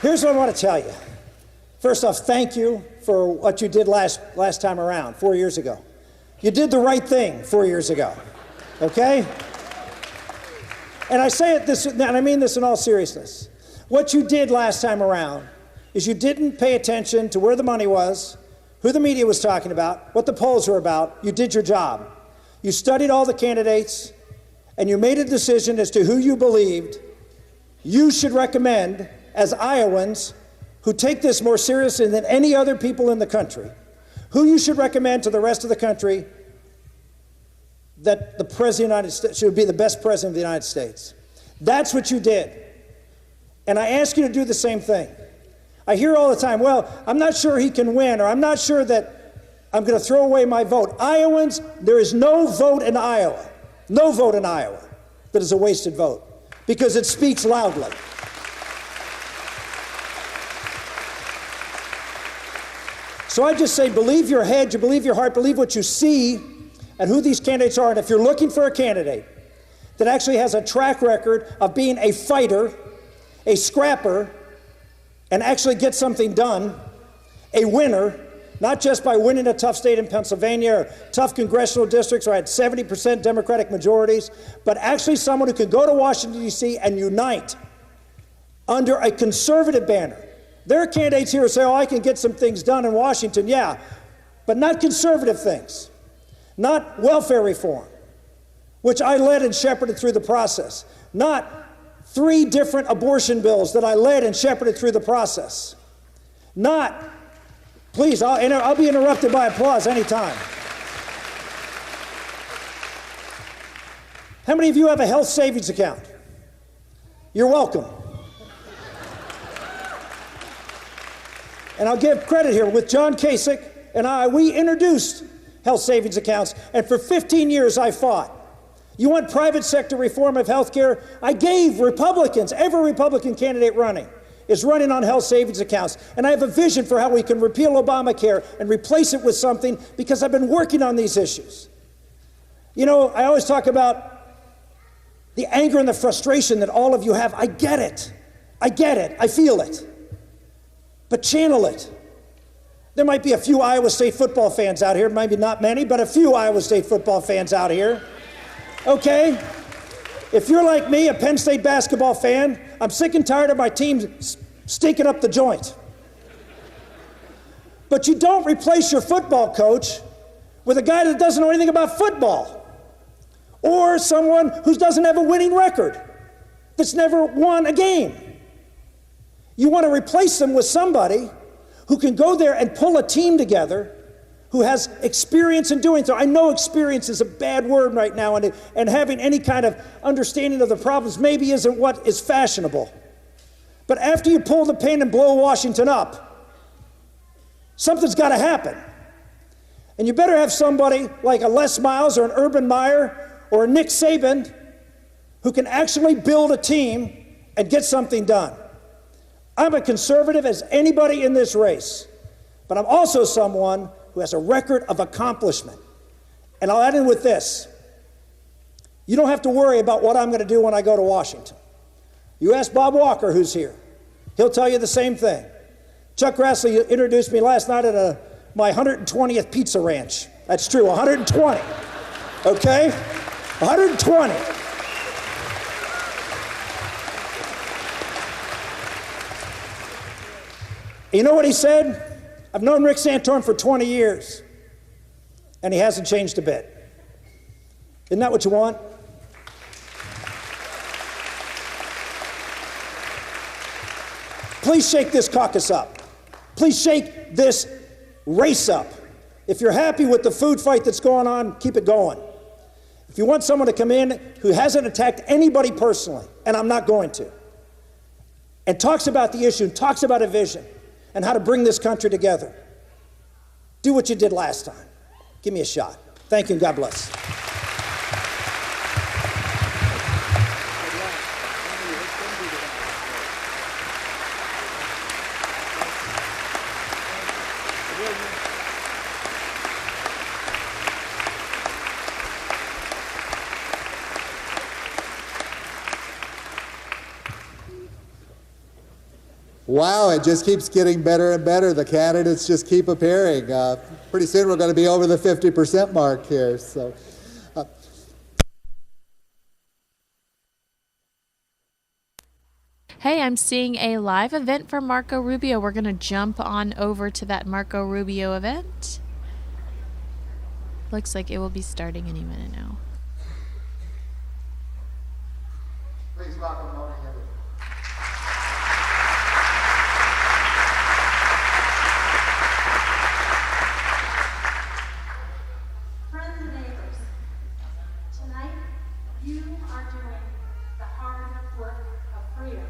Here's what I want to tell you. First off, thank you for what you did last time around, 4 years ago. You did the right thing 4 years ago, okay? And I say it this, and I mean this in all seriousness. What you did last time around is you didn't pay attention to where the money was, who the media was talking about, what the polls were about. You did your job. You studied all the candidates, and you made a decision as to who you believed you should recommend as Iowans who take this more seriously than any other people in the country, who you should recommend to the rest of the country that the President of the United States should be the best President of the United States. That's what you did. And I ask you to do the same thing. I hear all the time, well, I'm not sure he can win, or I'm not sure that I'm going to throw away my vote. Iowans, there is no vote in Iowa that is a wasted vote, because it speaks loudly. So I just say, believe your head, you believe your heart, believe what you see and who these candidates are. And if you're looking for a candidate that actually has a track record of being a fighter, a scrapper, and actually get something done, a winner, not just by winning a tough state in Pennsylvania or tough congressional districts or had 70% Democratic majorities, but actually someone who can go to Washington, D.C. and unite under a conservative banner. There are candidates here who say, oh, I can get some things done in Washington, yeah, but not conservative things, not welfare reform, which I led and shepherded through the process, not 3 different abortion bills that I led and shepherded through the process. Not, please, I'll be interrupted by applause anytime. How many of you have a health savings account? You're welcome. And I'll give credit here. With John Kasich and I, we introduced health savings accounts, and for 15 years I fought. You want private sector reform of health care? I gave Republicans, every Republican candidate running is running on health savings accounts. And I have a vision for how we can repeal Obamacare and replace it with something, because I've been working on these issues. You know, I always talk about the anger and the frustration that all of you have. I get it. I feel it. But channel it. There might be a few Iowa State football fans out here, maybe not many, but a few Iowa State football fans out here. Okay? If you're like me, a Penn State basketball fan, I'm sick and tired of my team stinking up the joint. But you don't replace your football coach with a guy that doesn't know anything about football, or someone who doesn't have a winning record, that's never won a game. You want to replace them with somebody who can go there and pull a team together, who has experience in doing so. I know experience is a bad word right now, and having any kind of understanding of the problems maybe isn't what is fashionable. But after you pull the pin and blow Washington up, something's got to happen. And you better have somebody like a Les Miles or an Urban Meyer or a Nick Saban who can actually build a team and get something done. I'm a conservative as anybody in this race, but I'm also someone who has a record of accomplishment. And I'll add in with this. You don't have to worry about what I'm going to do when I go to Washington. You ask Bob Walker, who's here. He'll tell you the same thing. Chuck Grassley introduced me last night at my 120th pizza ranch. That's true, 120. Okay? 120. You know what he said? I've known Rick Santorum for 20 years, and he hasn't changed a bit. Isn't that what you want? Please shake this caucus up. Please shake this race up. If you're happy with the food fight that's going on, keep it going. If you want someone to come in who hasn't attacked anybody personally, and I'm not going to, and talks about the issue, and talks about a vision, and how to bring this country together, do what you did last time. Give me a shot. Thank you, and God bless. Wow, it just keeps getting better and better. The candidates just keep appearing. Pretty soon we're going to be over the 50% mark here. So, Hey, I'm seeing a live event from Marco Rubio. We're going to jump on over to that Marco Rubio event. Looks like it will be starting any minute now. Please welcome Mona Hibbert. Friends and neighbors, tonight you are doing the hard work of freedom.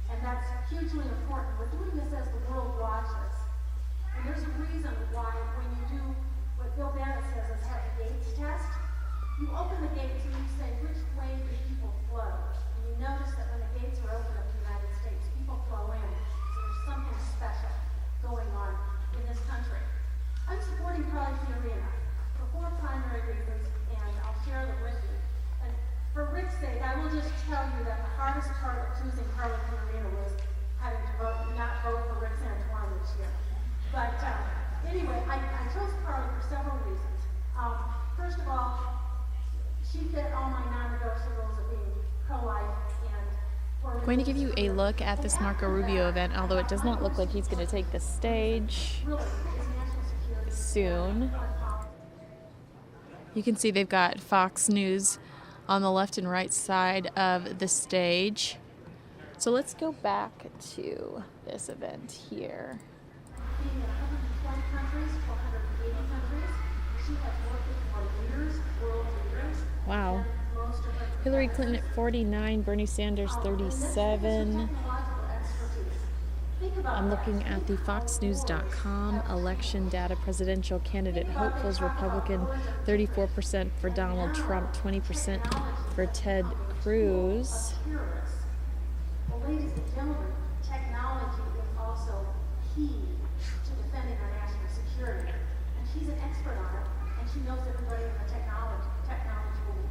And that's hugely important. We're doing this as the world watches. And there's a reason why when you do what Bill Bennett says is have the gates test, you open the gates and you say, which way do people flow? And you notice that when the gates are open in the United States, people flow in. So there's something special going on in this country. I'm supporting Carly Fiorina for 4 primary reasons, and I'll share them with you. And for Rick's sake, I will just tell you that the hardest part of choosing Carly Fiorina was having to not vote for Rick Santorum this year. But anyway, I chose Carly for several reasons. First of all, she fit all my non-negotiables of being pro-life and for Going to give you a look at this Marco Rubio event, although it does not look like he's going to take the stage soon. You can see they've got Fox News on the left and right side of the stage. So let's go back to this event here. being in 120 countries, 480 countries. She has worked with more leaders, world leaders. Wow. Hillary Clinton at 49, Bernie Sanders 37. I'm looking at the foxnews.com election data. Presidential candidate hopefuls Republican 34% for Donald Trump, 20% for Ted Cruz. Well, ladies and gentlemen, technology is also key to defending our national security. And she's an expert on it, and she knows everybody in the technology world.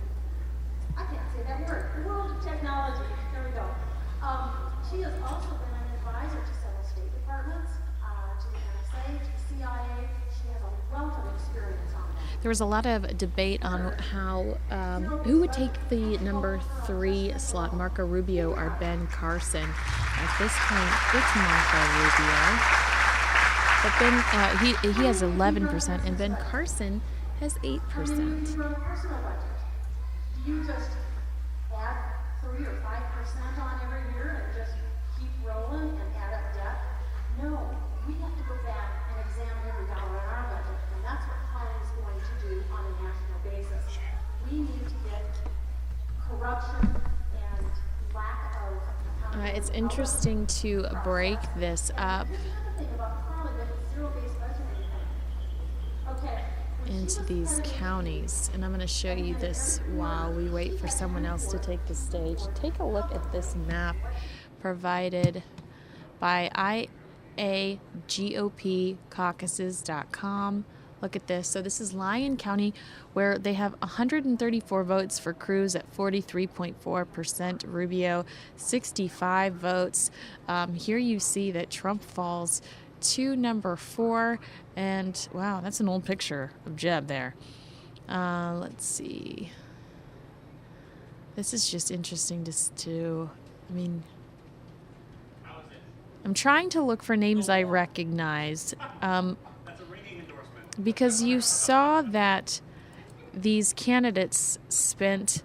I can't say that word. The world of technology. There we go. She has also been an advisor to several state departments, to the NSA, to the CIA. She has a wealth of experience on that. There was a lot of debate on how who would take the number 3 slot, Marco Rubio or Ben Carson. At this point, it's Marco Rubio, but Ben he has 11%, and Ben Carson has 8%. Do you just add 3 or 5% on every year and just keep rolling and add up debt? No, we have to go back and examine every dollar in our budget, and that's what Holly is going to do on a national basis. We need to get corruption and lack of It's interesting to break this up into these counties, and I'm going to show you this while we wait for someone else to take the stage. Take a look at this map provided by IAGOPcaucuses.com. Look at this. So this is Lyon County, where they have 134 votes for Cruz at 43.4%, Rubio 65 votes. Here you see that Trump falls to number 4, and wow, that's an old picture of Jeb there. Let's see. This is just interesting to I mean, I'm trying to look for names I recognize. Because you saw that these candidates spent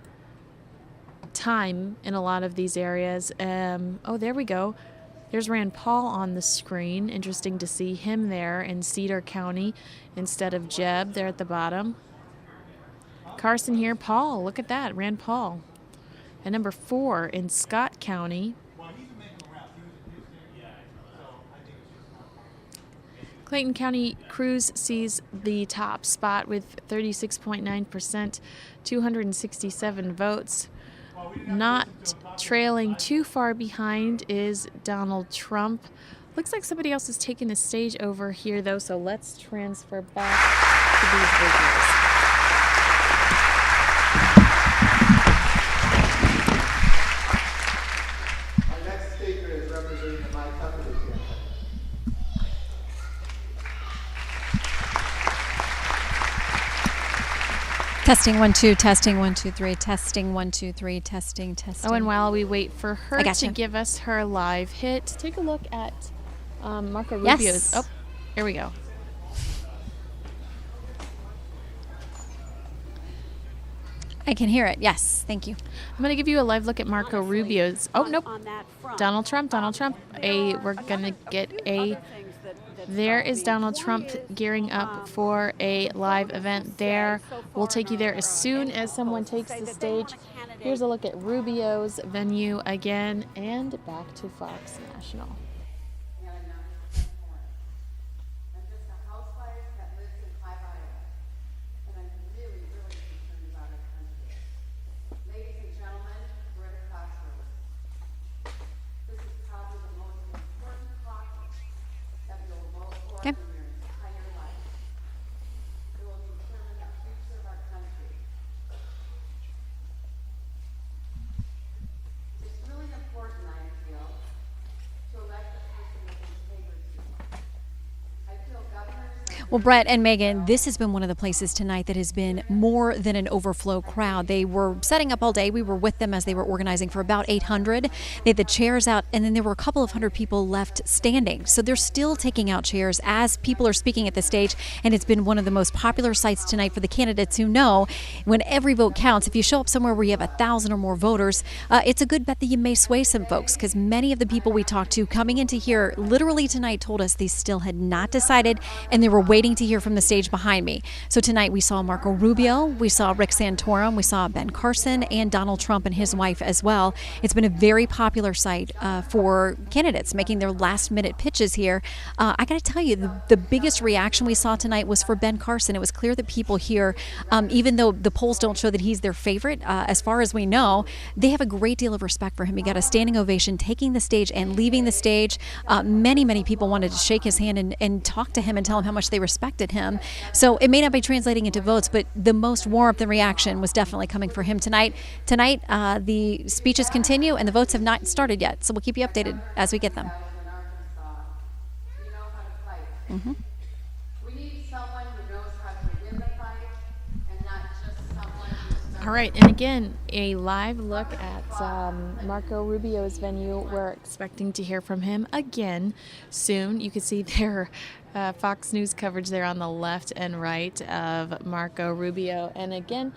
time in a lot of these areas. Oh, there we go. There's Rand Paul on the screen. Interesting to see him there in Cedar County instead of Jeb there at the bottom. Carson here, Paul. Look at that, Rand Paul. And number 4 in Scott County. Clayton County, Cruz sees the top spot with 36.9%, 267 votes. Not trailing too far behind is Donald Trump. Looks like somebody else is taking the stage over here, though, so let's transfer back to these videos. Our next speaker is representing the My Huckabee campaign. Testing 1 2, testing 1 2 3, testing 1 2 3, testing. Oh, and while we wait for her to give us her live hit, take a look at Marco Rubio's. Yes. Oh, here we go. I can hear it. Yes, thank you. I'm going to give you a live look at Marco Rubio's. Oh, nope. Donald Trump. We're going to get a... There is Donald Trump gearing up for a live event there. We'll take you there as soon as someone takes the stage. Here's a look at Rubio's venue again, and back to Fox National. Okay. Well, Brett and Megan, this has been one of the places tonight that has been more than an overflow crowd. They were setting up all day. We were with them as they were organizing for about 800. They had the chairs out, and then there were a couple of hundred people left standing. So they're still taking out chairs as people are speaking at the stage, and it's been one of the most popular sites tonight for the candidates who know when every vote counts. If you show up somewhere where you have 1,000 or more voters, it's a good bet that you may sway some folks, because many of the people we talked to coming into here literally tonight told us they still had not decided, and they were waiting to hear from the stage behind me. So tonight we saw Marco Rubio, we saw Rick Santorum, we saw Ben Carson, and Donald Trump and his wife as well. It's been a very popular site for candidates making their last-minute pitches here. I got to tell you, the biggest reaction we saw tonight was for Ben Carson. It was clear that people here, even though the polls don't show that he's their favorite, as far as we know, they have a great deal of respect for him. He got a standing ovation taking the stage and leaving the stage. Many people wanted to shake his hand and talk to him and tell him how much they respected him. So it may not be translating into votes, but the most warmth and reaction was definitely coming for him tonight. Tonight, the speeches continue and the votes have not started yet, so we'll keep you updated as we get them. Mm-hmm. All right, and again, a live look at Marco Rubio's venue. We're expecting to hear from him again soon. You can see their Fox News coverage there on the left and right of Marco Rubio. And again,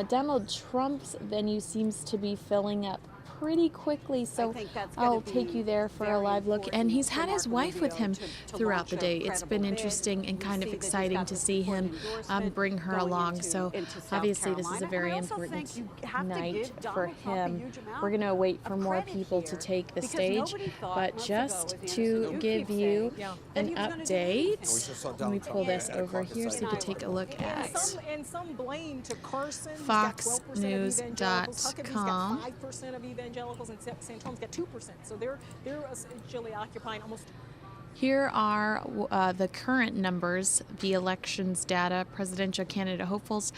Donald Trump's venue seems to be filling up pretty quickly, so I'll take you there for a live look. And he's had his wife with him throughout the day. It's been interesting and kind of exciting to see him bring her along. So obviously this is a very important night for him. We're going to wait for more people to take the stage, but just to give you an update, let me pull this over here so you can take a look at foxnews.com. Evangelicals, and Santorum's got 2%, so they're essentially occupying almost. Here are the current numbers, the elections data, presidential candidate hopefuls.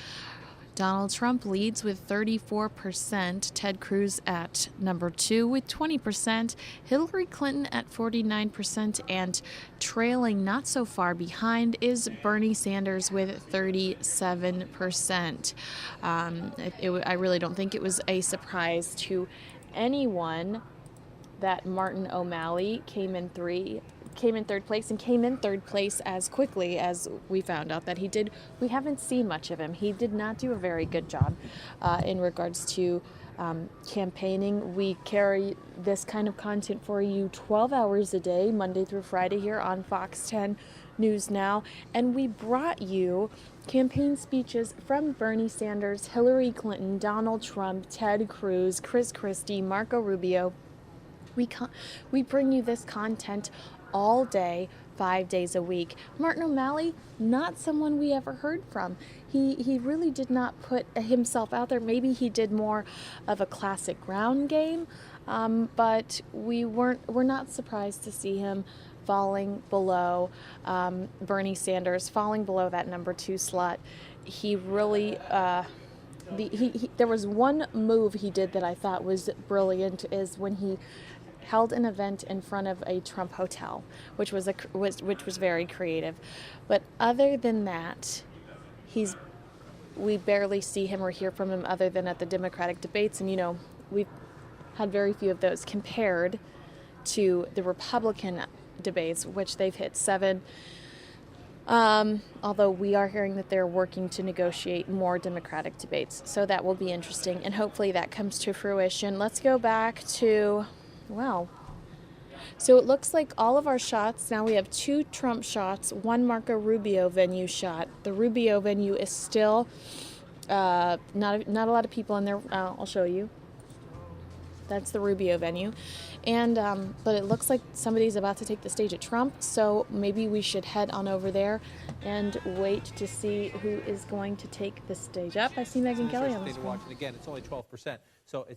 Donald Trump leads with 34%, Ted Cruz at number 2 with 20%, Hillary Clinton at 49%, and trailing not so far behind is Bernie Sanders with 37%. I really don't think it was a surprise to anyone that Martin O'Malley came in third place as quickly as we found out that he did. We haven't seen much of him. He did not do a very good job in regards to campaigning. We carry this kind of content for you 12 hours a day, Monday through Friday here on Fox 10 News Now, and we brought you campaign speeches from Bernie Sanders, Hillary Clinton, Donald Trump, Ted Cruz, Christie, Marco Rubio. We bring you this content all day, 5 days a week. Martin O'Malley, not someone we ever heard from. He really did not put himself out there. Maybe he did more of a classic ground game, but we're not surprised to see him falling below Bernie Sanders, falling below that number 2 slot. He really there was one move he did that I thought was brilliant, is when he held an event in front of a Trump hotel, which was very creative. But other than that, we barely see him or hear from him other than at the Democratic debates, and we've had very few of those compared to the Republican debates, which they've hit 7. Although we are hearing that they're working to negotiate more Democratic debates, so that will be interesting, and hopefully that comes to fruition. Let's go back to, so it looks like all of our shots, now we have 2 Trump shots, 1 Marco Rubio venue shot. The Rubio venue is still not a lot of people in there. I'll show you. That's the Rubio venue. And but it looks like somebody's about to take the stage at Trump, so maybe we should head on over there and wait to see who is going to take the stage up. I see Megyn Kelly on the screen. And again, it's only 12%, so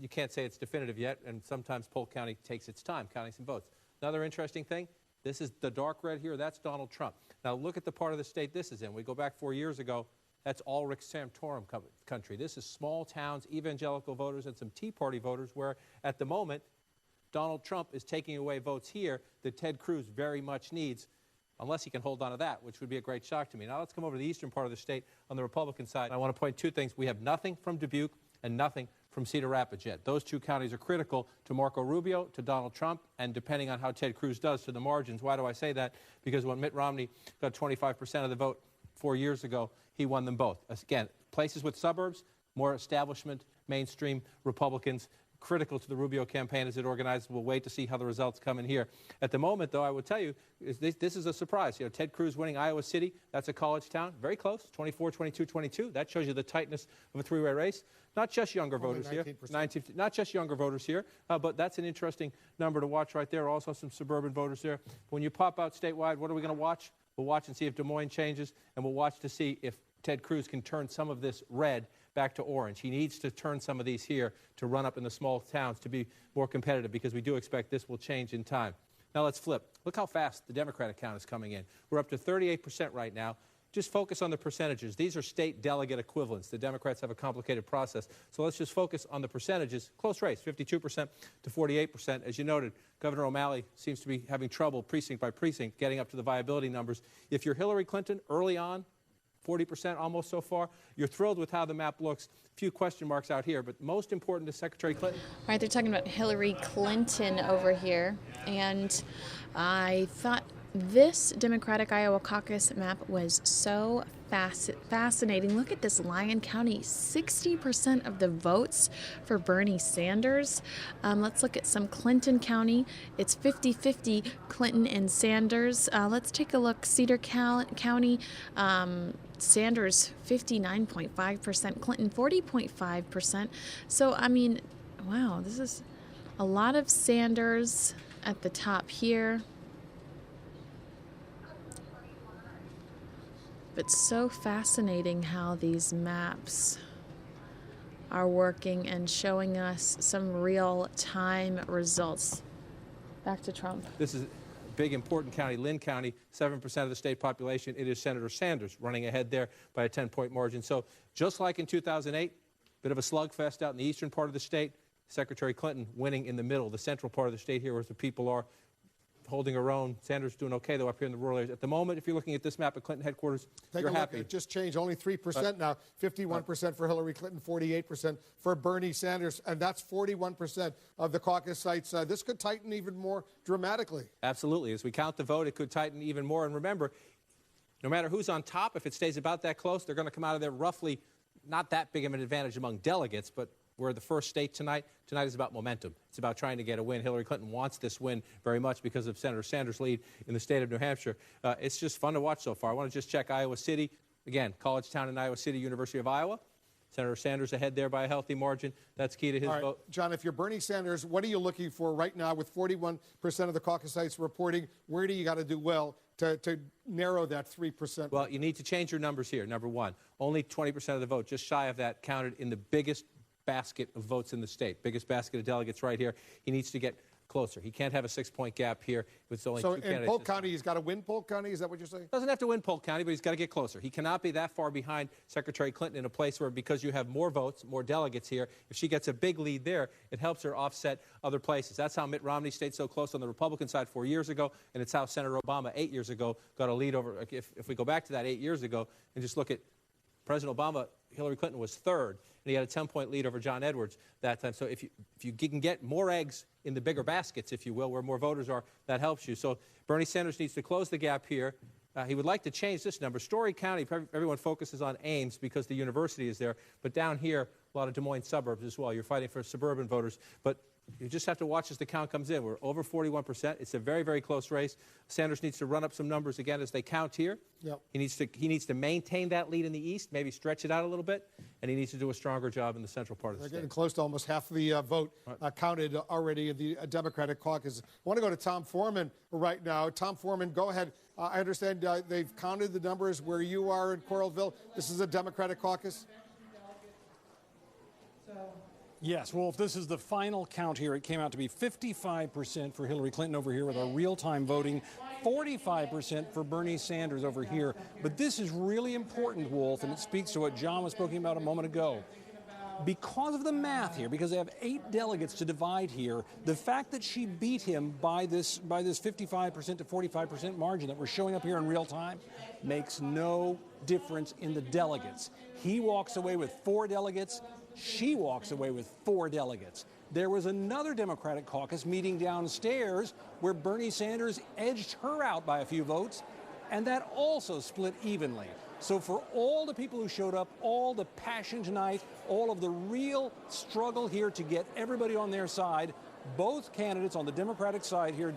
you can't say it's definitive yet, and sometimes Polk County takes its time counting some votes. Another interesting thing, this is the dark red here, that's Donald Trump. Now look at the part of the state this is in. We go back 4 years ago, that's Ulrich Santorum country. This is small towns, evangelical voters, and some Tea Party voters, where at the moment, Donald Trump is taking away votes here that Ted Cruz very much needs, unless he can hold on to that, which would be a great shock to me. Now let's come over to the eastern part of the state on the Republican side. I want to point 2 things. We have nothing from Dubuque and nothing from Cedar Rapids yet. Those 2 counties are critical to Marco Rubio, to Donald Trump, and depending on how Ted Cruz does to the margins. Why do I say that? Because when Mitt Romney got 25% of the vote 4 years ago, he won them both. Again, places with suburbs, more establishment, mainstream Republicans, critical to the Rubio campaign as it organizes. We'll wait to see how the results come in here. At the moment, though, I would tell you, this is a surprise. Ted Cruz winning Iowa City, that's a college town, very close, 24, 22, 22. That shows you the tightness of a 3-way race. Not just younger voters here, not just younger voters here, but that's an interesting number to watch right there. Also some suburban voters there. When you pop out statewide, what are we going to watch? We'll watch and see if Des Moines changes, and we'll watch to see if Ted Cruz can turn some of this red back to orange. He needs to turn some of these here to run up in the small towns to be more competitive, because we do expect this will change in time. Now let's flip. Look how fast the Democratic count is coming in. We're up to 38% right now. Just focus on the percentages. These are state delegate equivalents. The Democrats have a complicated process. So let's just focus on the percentages. Close race, 52% to 48%. As you noted, Governor O'Malley seems to be having trouble precinct by precinct getting up to the viability numbers. If you're Hillary Clinton early on, 40% almost so far, you're thrilled with how the map looks. A few question marks out here, but most important to Secretary Clinton. All right, they're talking about Hillary Clinton over here, and I thought this Democratic Iowa caucus map was so fascinating. Look at this, Lyon County, 60% of the votes for Bernie Sanders. Let's look at some Clinton County. It's 50-50 Clinton and Sanders. Let's take a look. Cedar County, Sanders 59.5%, Clinton 40.5%. So, I mean, wow, this is a lot of Sanders at the top here. But so fascinating how these maps are working and showing us some real-time results. Back to Trump. This is big important county, Lynn County, 7% of the state population, it is Senator Sanders running ahead there by a 10-point margin. So just like in 2008, bit of a slugfest out in the eastern part of the state, Secretary Clinton winning in the middle, the central part of the state here where the people are holding her own. Sanders doing okay, though, up here in the rural areas. At the moment, if you're looking at this map at Clinton headquarters, Take you're a look. happy. It just changed. Only 3% now. 51% for Hillary Clinton, 48% for Bernie Sanders. And that's 41% of the caucus sites. This could tighten even more dramatically. Absolutely. As we count the vote, it could tighten even more. And remember, no matter who's on top, if it stays about that close, they're going to come out of there roughly not that big of an advantage among delegates, but we're the first state tonight. Tonight is about momentum. It's about trying to get a win. Hillary Clinton wants this win very much because of Senator Sanders' lead in the state of New Hampshire. It's just fun to watch so far. I want to just check Iowa City. Again, college town in Iowa City, University of Iowa. Senator Sanders ahead there by a healthy margin. That's key to his vote. John, if you're Bernie Sanders, what are you looking for right now with 41% of the caucus sites reporting? Where do you got to do well to narrow that 3%? Well, you need to change your numbers here. Number one, only 20% of the vote, just shy of that, counted in the biggest basket of votes in the state. Biggest basket of delegates right here. He needs to get closer. He can't have a 6-point gap here with only two candidates. So in Polk County, he's got to win Polk County? Is that what you're saying? Doesn't have to win Polk County, but he's got to get closer. He cannot be that far behind Secretary Clinton in a place where, because you have more votes, more delegates here, if she gets a big lead there, it helps her offset other places. That's how Mitt Romney stayed so close on the Republican side 4 years ago, and it's how Senator Obama 8 years ago got a lead over. If we go back to that 8 years ago and just look at President Obama, Hillary Clinton was third, and he had a 10-point lead over John Edwards that time. So if you can get more eggs in the bigger baskets, if you will, where more voters are, that helps you. So Bernie Sanders needs to close the gap here. He would like to change this number. Story County, everyone focuses on Ames because the university is there, but down here, a lot of Des Moines suburbs as well. You're fighting for suburban voters, but you just have to watch as the count comes in. We're over 41%. It's a very, very close race. Sanders needs to run up some numbers again as they count here. Yep. He needs to maintain that lead in the east, maybe stretch it out a little bit, and he needs to do a stronger job in the central part of the They're state. getting close to almost half the vote counted already in the Democratic caucus. I want to go to Tom Foreman right now. Tom Foreman, go ahead. I understand they've counted the numbers where you are in Coralville. This is a Democratic caucus. Yes, well, if this is the final count here, it came out to be 55% for Hillary Clinton over here with our real-time voting, 45% for Bernie Sanders over here. But this is really important, Wolf, and it speaks to what John was speaking about a moment ago. Because of the math here, because they have 8 delegates to divide here, the fact that she beat him by this 55% to 45% margin that we're showing up here in real time makes no difference in the delegates. He walks away with 4 delegates. She walks away with 4 delegates. There was another Democratic caucus meeting downstairs where Bernie Sanders edged her out by a few votes, and that also split evenly. So for all the people who showed up, all the passion tonight, all of the real struggle here to get everybody on their side, both candidates on the Democratic side here,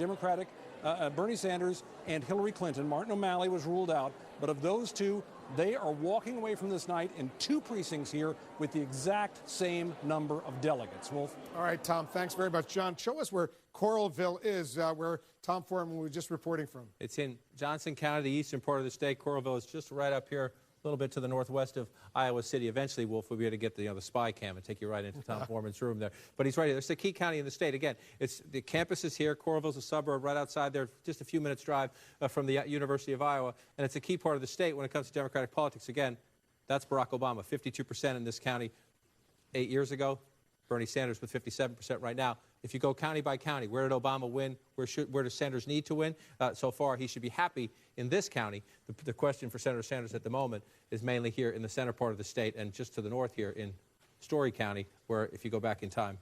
Bernie Sanders and Hillary Clinton, Martin O'Malley was ruled out, but of those two, they are walking away from this night in 2 precincts here with the exact same number of delegates. Wolf? All right, Tom, thanks very much. John, show us where Coralville is, where Tom Foreman was just reporting from. It's in Johnson County, the eastern part of the state. Coralville is just right up here, a little bit to the northwest of Iowa City. Eventually, Wolf will be able to get the spy cam and take you right into Tom Foreman's room there. But he's right here. It's the key county in the state. Again, the campus is here. Coralville's a suburb right outside there, just a few minutes drive from the University of Iowa. And it's a key part of the state when it comes to Democratic politics. Again, that's Barack Obama, 52% in this county 8 years ago. Bernie Sanders with 57% right now. If you go county by county, where did Obama win? Where does Sanders need to win? So far, he should be happy in this county. The question for Senator Sanders at the moment is mainly here in the center part of the state and just to the north here in Story County, where if you go back in time,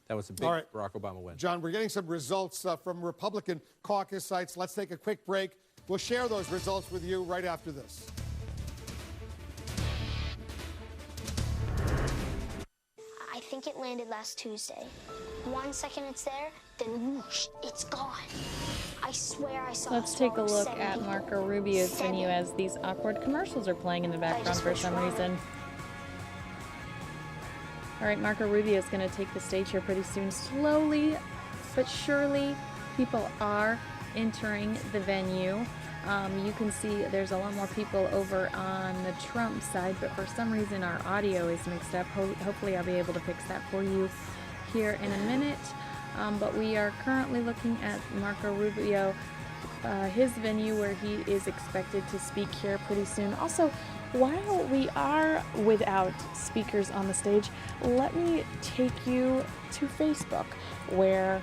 that was a big Barack Obama win. John, we're getting some results from Republican caucus sites. Let's take a quick break. We'll share those results with you right after this. I think it landed last Tuesday. 1 second it's there, then whoosh, it's gone. I swear I saw. Let's take a look at Marco Rubio's venue as these awkward commercials are playing in the background for some reason. All right, Marco Rubio is going to take the stage here pretty soon. Slowly but surely, people are entering the venue. You can see there's a lot more people over on the Trump side, but for some reason our audio is mixed up. Hopefully I'll be able to fix that for you here in a minute. But we are currently looking at Marco Rubio his venue where he is expected to speak here pretty soon. Also, while we are without speakers on the stage, let me take you to Facebook, where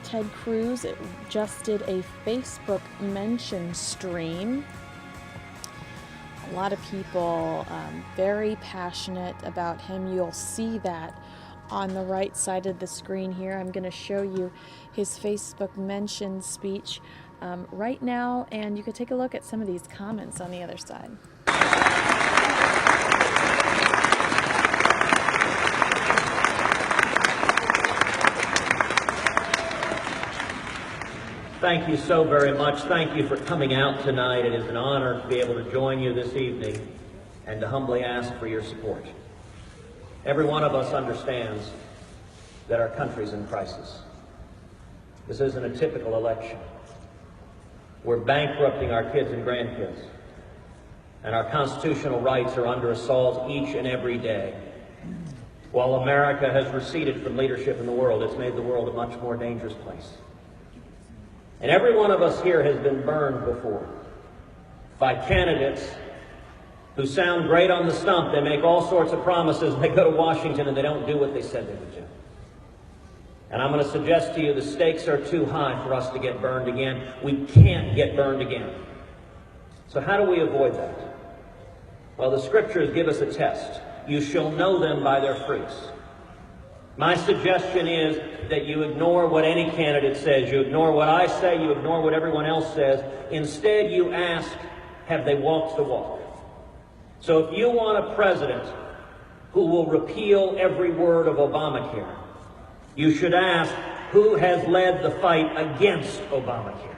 Ted Cruz just did a Facebook mention stream. A lot of people very passionate about him. You'll see that on the right side of the screen here. I'm going to show you his Facebook mention speech right now, and you can take a look at some of these comments on the other side. Thank you so very much. Thank you for coming out tonight. It is an honor to be able to join you this evening and to humbly ask for your support. Every one of us understands that our country's in crisis. This isn't a typical election. We're bankrupting our kids and grandkids, and our constitutional rights are under assault each and every day. While America has receded from leadership in the world, it's made the world a much more dangerous place. And every one of us here has been burned before by candidates who sound great on the stump. They make all sorts of promises, and they go to Washington and they don't do what they said they would do. And I'm going to suggest to you the stakes are too high for us to get burned again. We can't get burned again. So how do we avoid that? Well, the scriptures give us a test. You shall know them by their fruits. My suggestion is that you ignore what any candidate says. You ignore what I say. You ignore what everyone else says. Instead, you ask, have they walked the walk? So if you want a president who will repeal every word of Obamacare, you should ask, who has led the fight against Obamacare?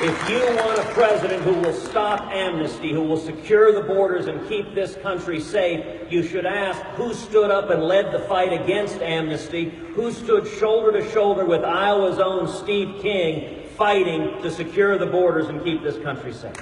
If you want a president who will stop amnesty, who will secure the borders and keep this country safe, you should ask who stood up and led the fight against amnesty, who stood shoulder to shoulder with Iowa's own Steve King fighting to secure the borders and keep this country safe.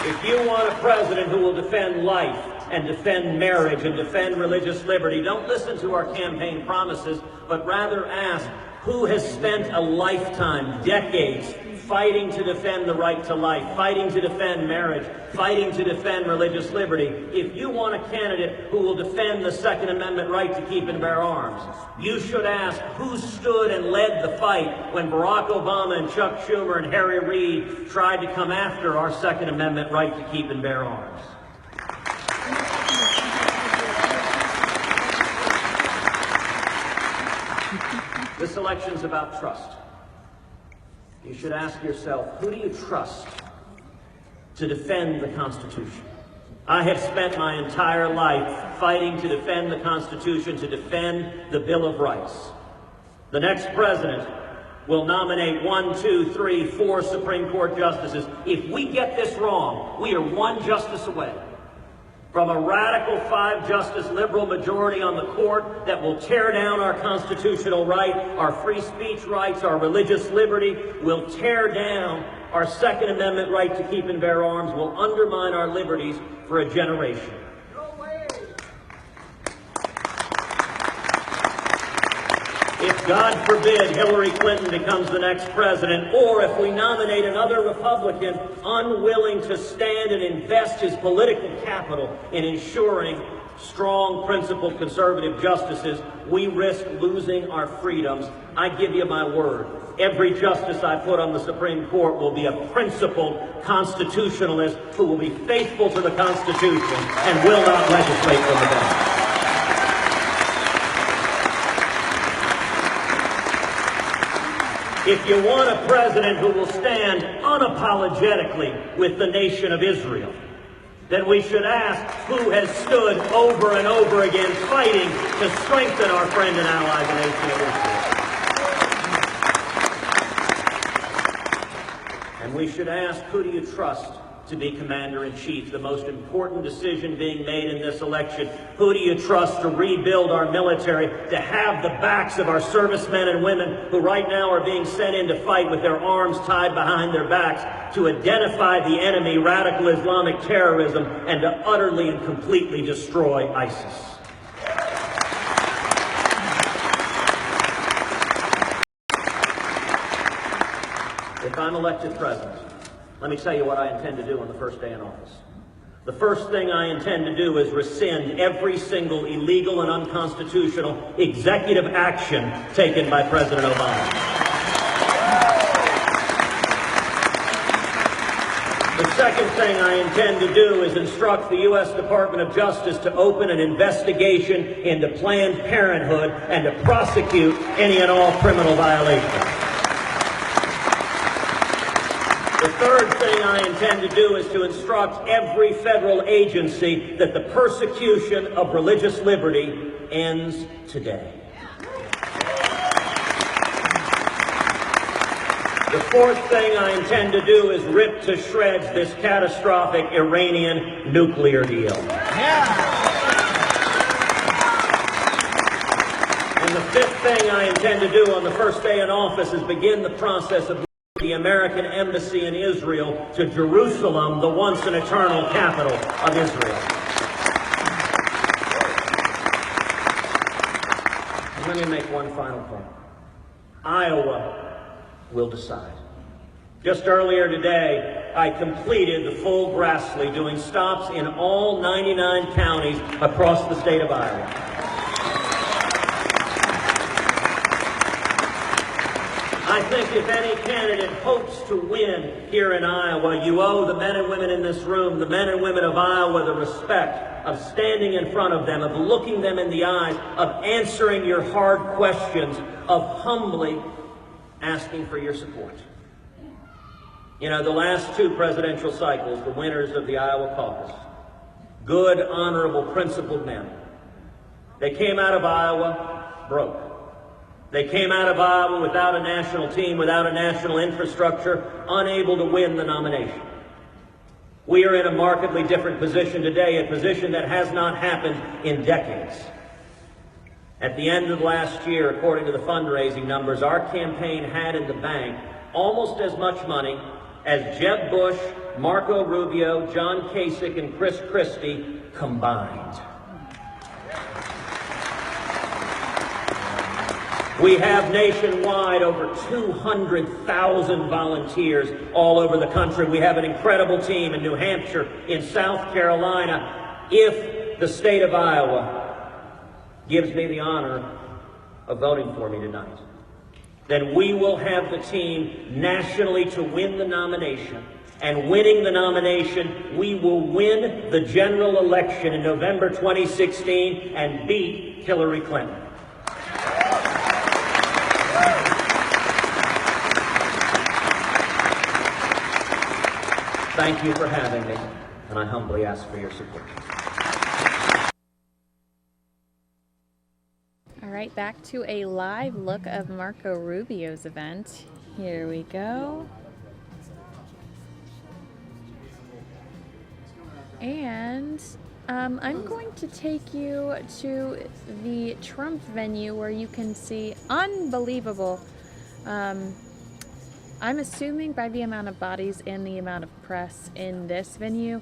If you want a president who will defend life and defend marriage and defend religious liberty, don't listen to our campaign promises, but rather ask who has spent a lifetime, decades, fighting to defend the right to life, fighting to defend marriage, fighting to defend religious liberty. If you want a candidate who will defend the Second Amendment right to keep and bear arms, you should ask who stood and led the fight when Barack Obama and Chuck Schumer and Harry Reid tried to come after our Second Amendment right to keep and bear arms. This election's about trust. You should ask yourself, who do you trust to defend the Constitution? I have spent my entire life fighting to defend the Constitution, to defend the Bill of Rights. The next president will nominate 1, 2, 3, 4 Supreme Court justices. If we get this wrong, we are one justice away from a radical 5-justice liberal majority on the court that will tear down our constitutional right, our free speech rights, our religious liberty, will tear down our Second Amendment right to keep and bear arms, will undermine our liberties for a generation. If, God forbid, Hillary Clinton becomes the next president, or if we nominate another Republican unwilling to stand and invest his political capital in ensuring strong, principled, conservative justices, we risk losing our freedoms. I give you my word. Every justice I put on the Supreme Court will be a principled constitutionalist who will be faithful to the Constitution and will not legislate from the bench. If you want a president who will stand unapologetically with the nation of Israel, then we should ask who has stood over and over again fighting to strengthen our friend and ally, the nation of Israel. And we should ask, who do you trust to be commander-in-chief. The most important decision being made in this election: who do you trust to rebuild our military, to have the backs of our servicemen and women who right now are being sent in to fight with their arms tied behind their backs, to identify the enemy, radical Islamic terrorism, and to utterly and completely destroy ISIS. If I'm elected president, let me tell you what I intend to do on the first day in office. The first thing I intend to do is rescind every single illegal and unconstitutional executive action taken by President Obama. The second thing I intend to do is instruct the U.S. Department of Justice to open an investigation into Planned Parenthood and to prosecute any and all criminal violations. The third thing I intend to do is to instruct every federal agency that the persecution of religious liberty ends today. The fourth thing I intend to do is rip to shreds this catastrophic Iranian nuclear deal. And the fifth thing I intend to do on the first day in office is begin the process of the American embassy in Israel to Jerusalem, the once and eternal capital of Israel. And let me make one final point. Iowa will decide. Just earlier today, I completed the full Grassley, doing stops in all 99 counties across the state of Iowa. I think if any candidate hopes to win here in Iowa, you owe the men and women in this room, the men and women of Iowa, the respect of standing in front of them, of looking them in the eyes, of answering your hard questions, of humbly asking for your support. You know, the last two presidential cycles, the winners of the Iowa caucus, good, honorable, principled men, they came out of Iowa broke. They came out of Iowa without a national team, without a national infrastructure, unable to win the nomination. We are in a markedly different position today, a position that has not happened in decades. At the end of last year, according to the fundraising numbers, our campaign had in the bank almost as much money as Jeb Bush, Marco Rubio, John Kasich, and Christie combined. We have nationwide over 200,000 volunteers all over the country. We have an incredible team in New Hampshire, in South Carolina. If the state of Iowa gives me the honor of voting for me tonight, then we will have the team nationally to win the nomination. And winning the nomination, we will win the general election in November 2016 and beat Hillary Clinton. Thank you for having me, and I humbly ask for your support. All right, back to a live look of Marco Rubio's event. Here we go. And I'm going to take you to the Trump venue where you can see unbelievable. I'm assuming by the amount of bodies and the amount of press in this venue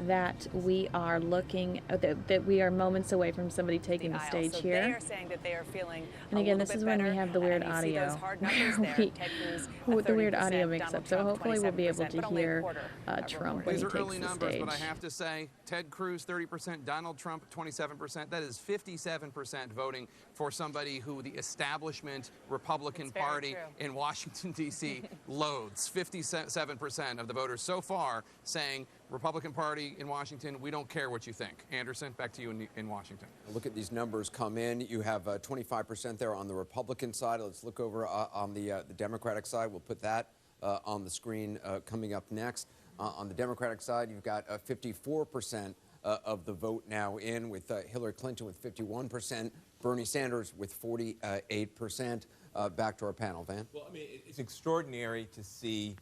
that we are looking, that we are moments away from somebody taking the stage so here. They are saying that they are feeling And again, this is when we have the weird audio. The weird audio mix up, so hopefully we'll be able to hear Trump when he takes the stage. These are early numbers, but I have to say, Ted Cruz 30%, Donald Trump 27%. That is 57% voting for somebody who the establishment Republican Party in Washington, D.C. loathes. 57% of the voters so far saying Republican Party in Washington, we don't care what you think. Anderson, back to you in Washington. Look at these numbers come in. You have 25% there on the Republican side. Let's look over on the Democratic side. We'll put that on the screen coming up next. On the Democratic side, you've got 54% of the vote now in, with Hillary Clinton with 51%, Bernie Sanders with 48%. Back to our panel, Van. Well, I mean, it's extraordinary to see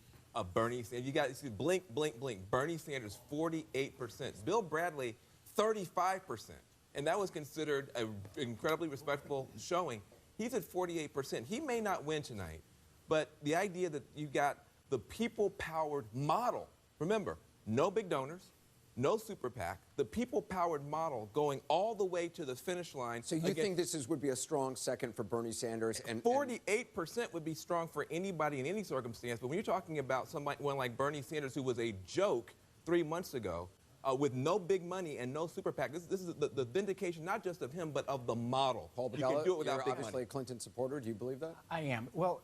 Bernie Sanders. You got to blink, blink, blink. Bernie Sanders, 48%. Bill Bradley, 35%. And that was considered an incredibly respectable showing. He's at 48%. He may not win tonight, but the idea that you got the people-powered model, remember, no big donors, no super PAC, the people-powered model going all the way to the finish line. So you think this would be a strong second for Bernie Sanders? And 48% would be strong for anybody in any circumstance, but when you're talking about someone like Bernie Sanders, who was a joke 3 months ago, with no big money and no super PAC, this is the vindication not just of him, but of the model. Paul you can do it without you're big obviously money. a Clinton supporter. Do you believe that? I am. Well,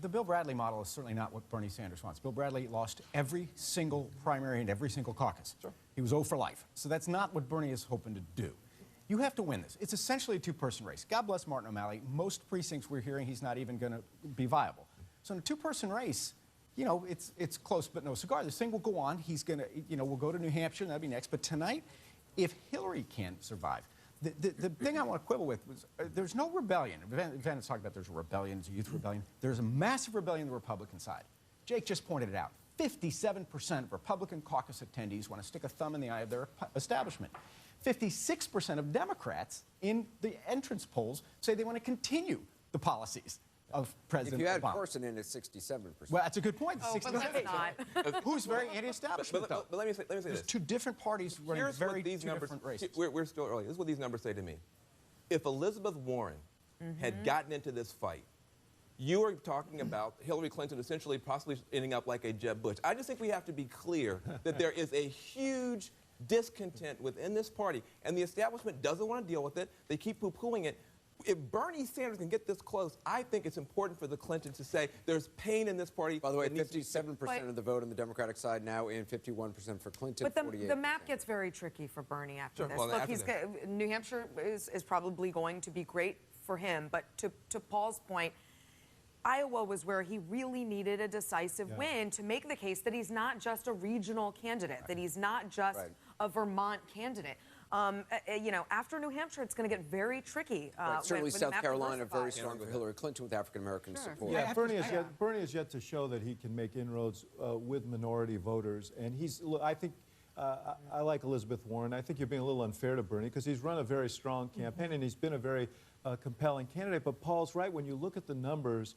the Bill Bradley model is certainly not what Bernie Sanders wants. Bill Bradley lost every single primary and every single caucus. Sure. He was 0 for life. So that's not what Bernie is hoping to do. You have to win this. It's essentially a two-person race. God bless Martin O'Malley. Most precincts we're hearing he's not even going to be viable. So in a two-person race, you know, it's close but no cigar. This thing will go on. He's going to, you know, we'll go to New Hampshire, and that'll be next. But tonight, if Hillary can't survive, the thing I want to quibble with was there's no rebellion. Van is talking about there's a rebellion, there's a youth rebellion. There's a massive rebellion on the Republican side. Jake just pointed it out. 57% of Republican caucus attendees want to stick a thumb in the eye of their establishment. 56% of Democrats in the entrance polls say they want to continue the policies of President Obama. If you had Carson in at 67%. Well, that's a good point. Oh, but let's not. Who's very anti-establishment, though. But let me say There's this. two different parties running Here's very what these numbers, different races. We're still early. This is what these numbers say to me. If Elizabeth Warren had gotten into this fight, you are talking about Hillary Clinton essentially possibly ending up like a Jeb Bush. I just think we have to be clear that there is a huge discontent within this party, and the establishment doesn't want to deal with it. They keep poo-pooing it. If Bernie Sanders can get this close, I think it's important for the Clintons to say there's pain in this party. By the way, 57% of the vote on the Democratic side now in, 51% for Clinton, But 48%. the map gets very tricky for Bernie after this. Well, Look, after New Hampshire is probably going to be great for him, but to Paul's point, Iowa was where he really needed a decisive win to make the case that he's not just a regional candidate, that he's not just a Vermont candidate. You know, after New Hampshire, it's going to get very tricky. Certainly when South the map Carolina, very diversifies. strong for Hillary Clinton with African-American support. Yeah, Bernie has yet to show that he can make inroads with minority voters. And I think, I like Elizabeth Warren. I think you're being a little unfair to Bernie because he's run a very strong campaign and he's been a very compelling candidate. But Paul's right. When you look at the numbers,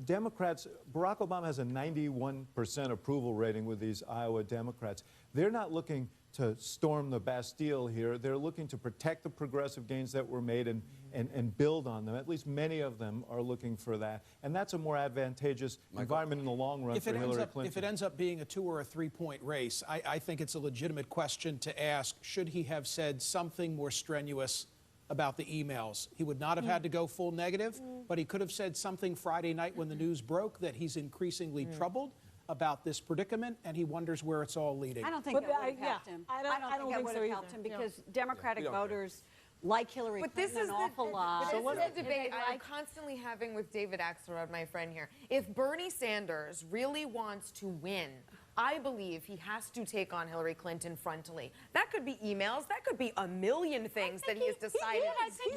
Democrats, Barack Obama has a 91% approval rating with these Iowa Democrats. They're not looking to storm the Bastille here. They're looking to protect the progressive gains that were made and build on them. At least many of them are looking for that. And that's a more advantageous environment in the long run for Hillary Clinton. If it ends up being a 2- or 3-point race, I think it's a legitimate question to ask, should he have said something more strenuous about the emails? He would not have had to go full negative, but he could have said something Friday night when the news broke that he's increasingly troubled about this predicament, and he wonders where it's all leading. I don't think that would have helped him. I don't think that would have helped him because Democratic voters like Hillary Clinton an awful lot. This is the debate I'm constantly having with David Axelrod, my friend here. If Bernie Sanders really wants to win, I believe he has to take on Hillary Clinton frontally. That could be emails. That could be a million things that he has decided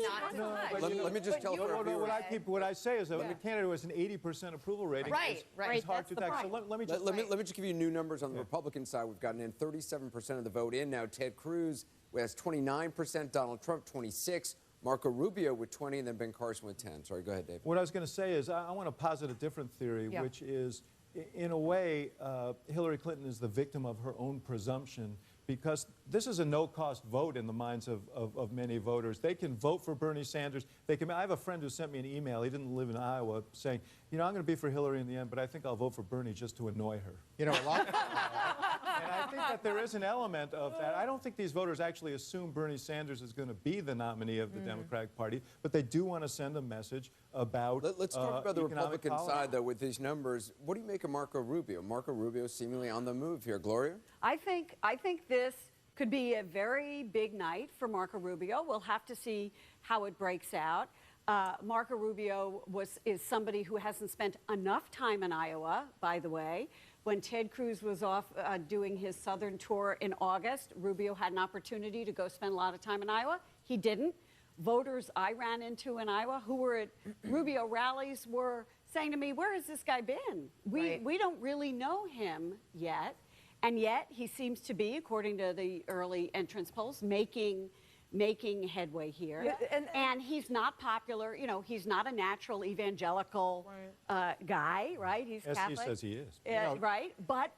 not to touch. Let me just tell you what I say is that when the candidate has an 80% approval rating, it's hard to attack. So let me just give you new numbers on the Republican side. We've gotten in 37% of the vote in now. Ted Cruz has 29%, Donald Trump 26%, Marco Rubio with 20%, and then Ben Carson with 10%. Sorry, go ahead, Dave. What I was going to say is I want to posit a different theory, which is, in a way, Hillary Clinton is the victim of her own presumption because this is a no-cost vote in the minds of many voters. They can vote for Bernie Sanders. I have a friend who sent me an email. He didn't live in Iowa, saying, you know, I'm going to be for Hillary in the end, but I think I'll vote for Bernie just to annoy her. You know, a lot. And I think that there is an element of that. I don't think these voters actually assume Bernie Sanders is going to be the nominee of the Democratic Party, but they do want to send a message about Let's talk about the Republican policy. side, though, with these numbers. What do you make of Marco Rubio? Marco Rubio seemingly on the move here. Gloria? I think this could be a very big night for Marco Rubio. We'll have to see how it breaks out. Marco Rubio is somebody who hasn't spent enough time in Iowa, by the way. When Ted Cruz was off doing his southern tour in August, Rubio had an opportunity to go spend a lot of time in Iowa. He didn't. Voters I ran into in Iowa who were at Rubio rallies were saying to me, where has this guy been? Right. We don't really know him yet. And yet he seems to be, according to the early entrance polls, making headway here. Yeah, and he's not popular. You know, he's not a natural evangelical guy, right? He's As Catholic. he says he is. Right? But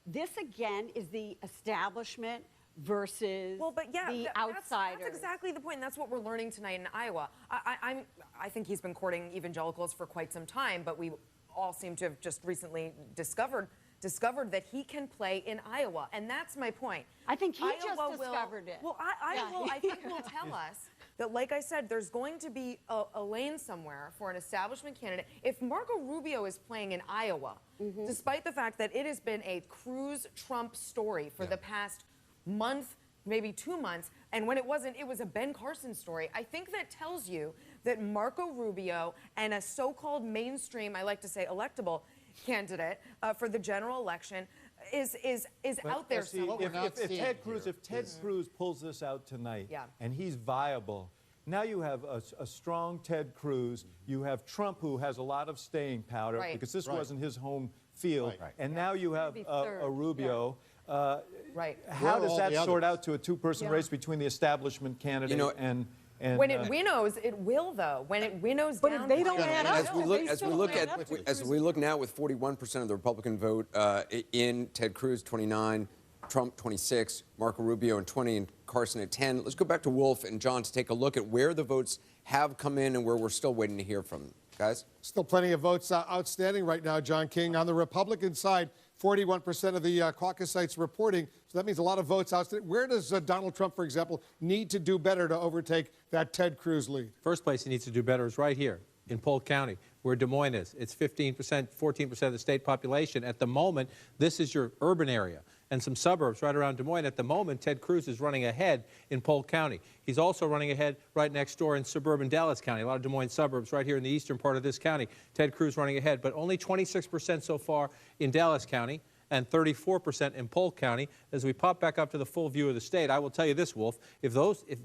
this, again, is the establishment versus the outsiders. That's exactly the point, and that's what we're learning tonight in Iowa. I think he's been courting evangelicals for quite some time, but we all seem to have just recently discovered that he can play in Iowa, and that's my point. I think he Iowa just discovered it. Well, Iowa, I think, will tell us that, like I said, there's going to be a lane somewhere for an establishment candidate. If Marco Rubio is playing in Iowa, despite the fact that it has been a Cruz-Trump story for the past month, maybe 2 months, and when it wasn't, it was a Ben Carson story. I think that tells you that Marco Rubio and a so-called mainstream, I like to say electable, candidate for the general election is out there somewhere. If Ted Cruz pulls this out tonight and he's viable, now you have a strong Ted Cruz. You have Trump, who has a lot of staying power because this wasn't his home field. And now you have a Rubio. How does that sort out to a two-person race between the establishment candidate and when it winnows, it will though. When it winnows down, if they don't add up, as we look now with 41% of the Republican vote in Ted Cruz 29, Trump 26, Marco Rubio and 20, and Carson at 10. Let's go back to Wolf and John to take a look at where the votes have come in and where we're still waiting to hear from. Guys? Still plenty of votes outstanding right now, John King. On the Republican side, 41% of the caucus sites reporting, so that means a lot of votes outstanding. Where does Donald Trump, for example, need to do better to overtake that Ted Cruz lead? First place he needs to do better is right here in Polk County, where Des Moines is. It's 15%, 14% of the state population. At the moment, this is your urban area and some suburbs right around Des Moines. At the moment, Ted Cruz is running ahead in Polk County. He's also running ahead right next door in suburban Dallas County, a lot of Des Moines suburbs right here in the eastern part of this county. Ted Cruz running ahead, but only 26% so far in Dallas County and 34% in Polk County. As we pop back up to the full view of the state, I will tell you this, Wolf, if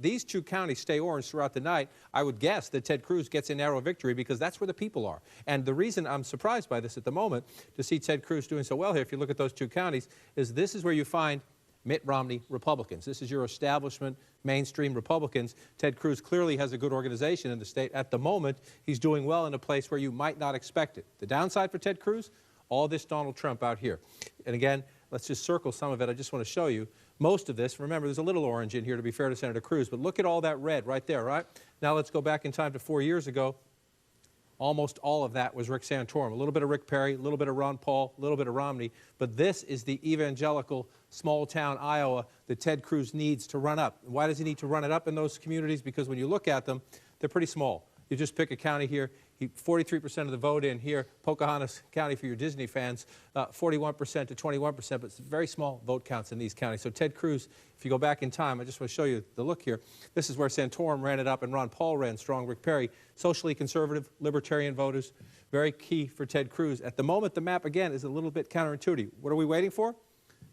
these two counties stay orange throughout the night, I would guess that Ted Cruz gets a narrow victory because that's where the people are. And the reason I'm surprised by this at the moment, to see Ted Cruz doing so well here, if you look at those two counties, is this is where you find Mitt Romney Republicans. This is your establishment, mainstream Republicans. Ted Cruz clearly has a good organization in the state. At the moment, he's doing well in a place where you might not expect it. The downside for Ted Cruz, all this Donald Trump out here. And again, let's just circle some of it. I just want to show you most of this. Remember, there's a little orange in here to be fair to Senator Cruz, but look at all that red right there, right? Now let's go back in time to 4 years ago. Almost all of that was Rick Santorum. A little bit of Rick Perry, a little bit of Ron Paul, a little bit of Romney. But this is the evangelical small-town Iowa that Ted Cruz needs to run up. Why does he need to run it up in those communities? Because when you look at them, they're pretty small. You just pick a county here. 43% of the vote in here, Pocahontas County for your Disney fans, 41% to 21%, but it's very small vote counts in these counties. So Ted Cruz, if you go back in time, I just want to show you the look here. This is where Santorum ran it up and Ron Paul ran strong. Rick Perry, socially conservative, libertarian voters, very key for Ted Cruz. At the moment, the map, again, is a little bit counterintuitive. What are we waiting for?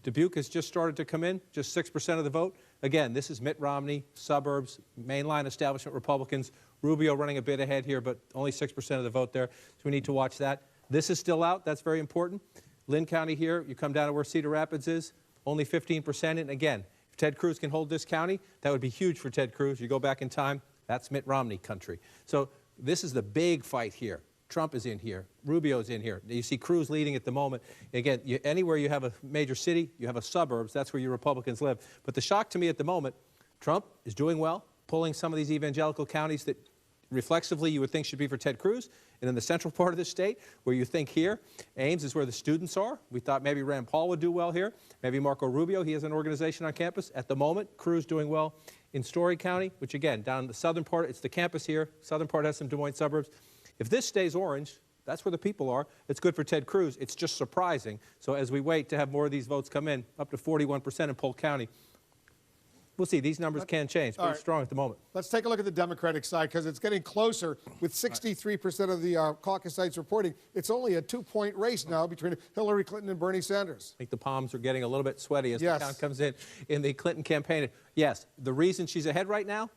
Dubuque has just started to come in, just 6% of the vote. Again, this is Mitt Romney, suburbs, mainline establishment Republicans. Rubio running a bit ahead here, but only 6% of the vote there, so we need to watch that. This is still out. That's very important. Lynn County here, you come down to where Cedar Rapids is, only 15%. And again, if Ted Cruz can hold this county, that would be huge for Ted Cruz. You go back in time, that's Mitt Romney country. So this is the big fight here. Trump is in here. Rubio's in here. You see Cruz leading at the moment. Again, anywhere you have a major city, you have a suburbs, that's where your Republicans live. But the shock to me at the moment, Trump is doing well, pulling some of these evangelical counties that reflexively you would think should be for Ted Cruz. And in the central part of the state, where you think here, Ames is where the students are. We thought maybe Rand Paul would do well here. Maybe Marco Rubio, he has an organization on campus. At the moment, Cruz doing well in Story County, which again, down in the southern part, it's the campus here. Southern part has some Des Moines suburbs. If this stays orange, that's where the people are. It's good for Ted Cruz. It's just surprising. So as we wait to have more of these votes come in, up to 41% in Polk County, we'll see. These numbers can change. Pretty strong at the moment. Let's take a look at the Democratic side because it's getting closer with 63% of the caucus sites reporting. It's only a 2-point race now between Hillary Clinton and Bernie Sanders. I think the palms are getting a little bit sweaty as the count comes in the Clinton campaign. Yes, the reason she's ahead right now,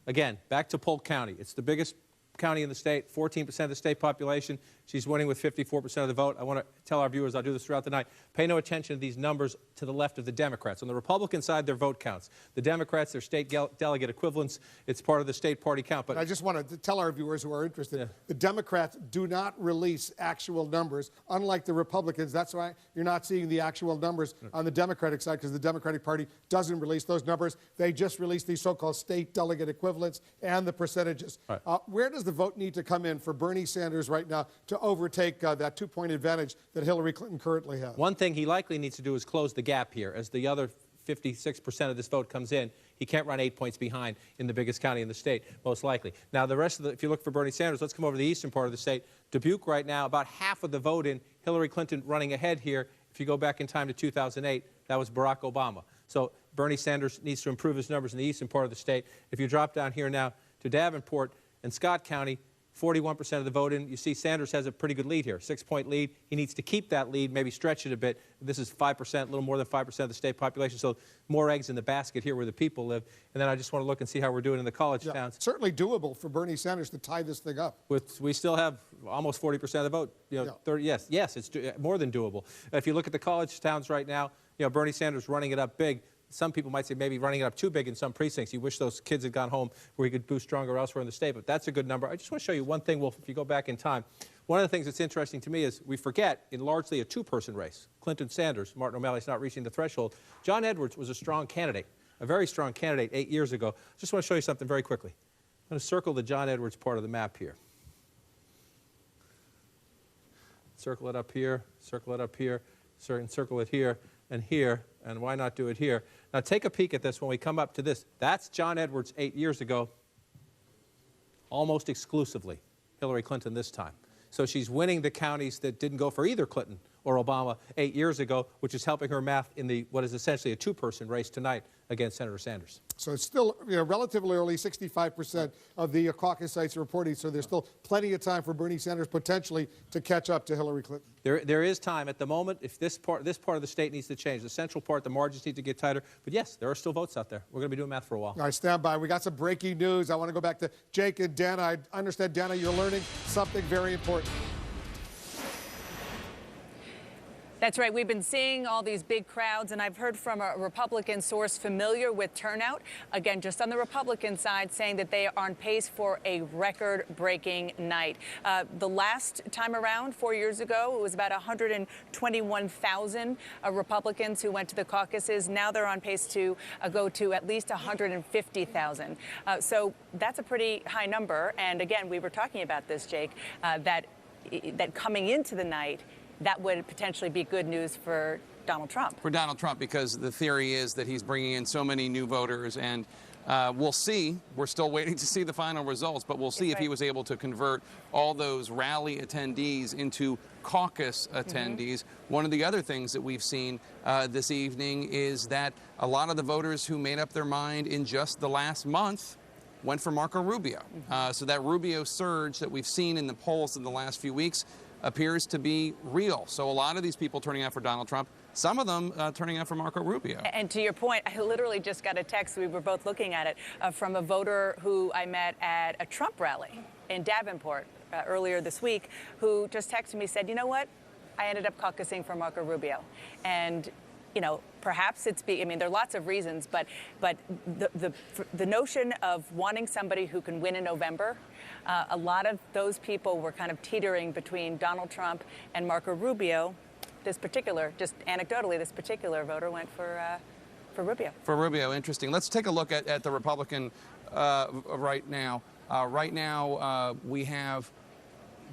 again, back to Polk County. It's the biggest county in the state, 14% of the state population. She's winning with 54% of the vote. I want to tell our viewers, I'll do this throughout the night, pay no attention to these numbers to the left of the Democrats. On the Republican side, their vote counts. The Democrats, their state delegate equivalents, it's part of the state party count. But I just want to tell our viewers who are interested, the Democrats do not release actual numbers, unlike the Republicans. That's why you're not seeing the actual numbers on the Democratic side, because the Democratic Party doesn't release those numbers. They just release these so-called state delegate equivalents and the percentages. Right. Where does the vote need to come in for Bernie Sanders right now to overtake that 2-point advantage that Hillary Clinton currently has? One thing he likely needs to do is close the gap here. As the other 56% of this vote comes in, he can't run 8 points behind in the biggest county in the state, most likely. Now, the rest of if you look for Bernie Sanders, let's come over to the eastern part of the state. Dubuque right now, about half of the vote in, Hillary Clinton running ahead here. If you go back in time to 2008, that was Barack Obama. So Bernie Sanders needs to improve his numbers in the eastern part of the state. If you drop down here now to Davenport and Scott County, 41% of the vote in. You see Sanders has a pretty good lead here, 6-point lead. He needs to keep that lead, maybe stretch it a bit. This is 5%, a little more than 5% of the state population, so more eggs in the basket here where the people live. And then I just want to look and see how we're doing in the college towns. Certainly doable for Bernie Sanders to tie this thing up. We still have almost 40% of the vote. 30, yes, it's more than doable. If you look at the college towns right now, Bernie Sanders running it up big. Some people might say maybe running it up too big in some precincts. You wish those kids had gone home where he could boost stronger elsewhere in the state, but that's a good number. I just want to show you one thing, Wolf, if you go back in time. One of the things that's interesting to me is we forget in largely a two-person race, Clinton-Sanders, Martin O'Malley's not reaching the threshold. John Edwards was a strong candidate, a very strong candidate 8 years ago. I just want to show you something very quickly. I'm going to circle the John Edwards part of the map here. Circle it up here, circle it up here, circle it here, and here, and why not do it here? Now take a peek at this when we come up to this. That's John Edwards 8 years ago, almost exclusively Hillary Clinton this time. So she's winning the counties that didn't go for either Clinton or Obama 8 years ago, which is helping her math in the what is essentially a two-person race tonight against Senator Sanders. So it's still relatively early, 65% of the caucus sites are reporting, so there's still plenty of time for Bernie Sanders potentially to catch up to Hillary Clinton. There is time at the moment. If this part of the state needs to change, the central part, the margins need to get tighter. But yes, there are still votes out there. We're going to be doing math for a while. All right, stand by. We got some breaking news. I want to go back to Jake and Dana. I understand, Dana, you're learning something very important. That's right. We've been seeing all these big crowds, and I've heard from a Republican source familiar with turnout, again, just on the Republican side, saying that they are on pace for a record-breaking night. The last time around, 4 years ago, it was about 121,000 Republicans who went to the caucuses. Now they're on pace to go to at least 150,000. So that's a pretty high number. And again, we were talking about this, Jake, that coming into the night, that would potentially be good news for Donald Trump. For Donald Trump, because the theory is that he's bringing in so many new voters, and we'll see. We're still waiting to see the final results, but we'll see if he was able to convert all those rally attendees into caucus attendees. One of the other things that we've seen this evening is that a lot of the voters who made up their mind in just the last month went for Marco Rubio. So that Rubio surge that we've seen in the polls in the last few weeks appears to be real. So a lot of these people turning out for Donald Trump, some of them turning out for Marco Rubio. And to your point, I literally just got a text, we were both looking at it, from a voter who I met at a Trump rally in Davenport earlier this week, who just texted me, said, you know what, I ended up caucusing for Marco Rubio. And perhaps there are lots of reasons, but the notion of wanting somebody who can win in November, a lot of those people were kind of teetering between Donald Trump and Marco Rubio. Just anecdotally, this particular voter went for Rubio. For Rubio, interesting. Let's take a look at the Republican right now. Right now, we have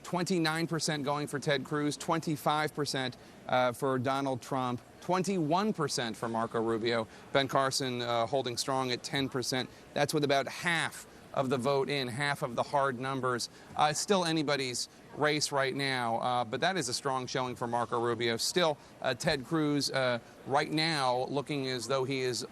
29% going for Ted Cruz, 25% for Donald Trump, 21% for Marco Rubio. Ben Carson holding strong at 10%. That's with about half of the vote in, half of the hard numbers. It's still anybody's race right now, but that is a strong showing for Marco Rubio. Still, Ted Cruz right now looking as though he is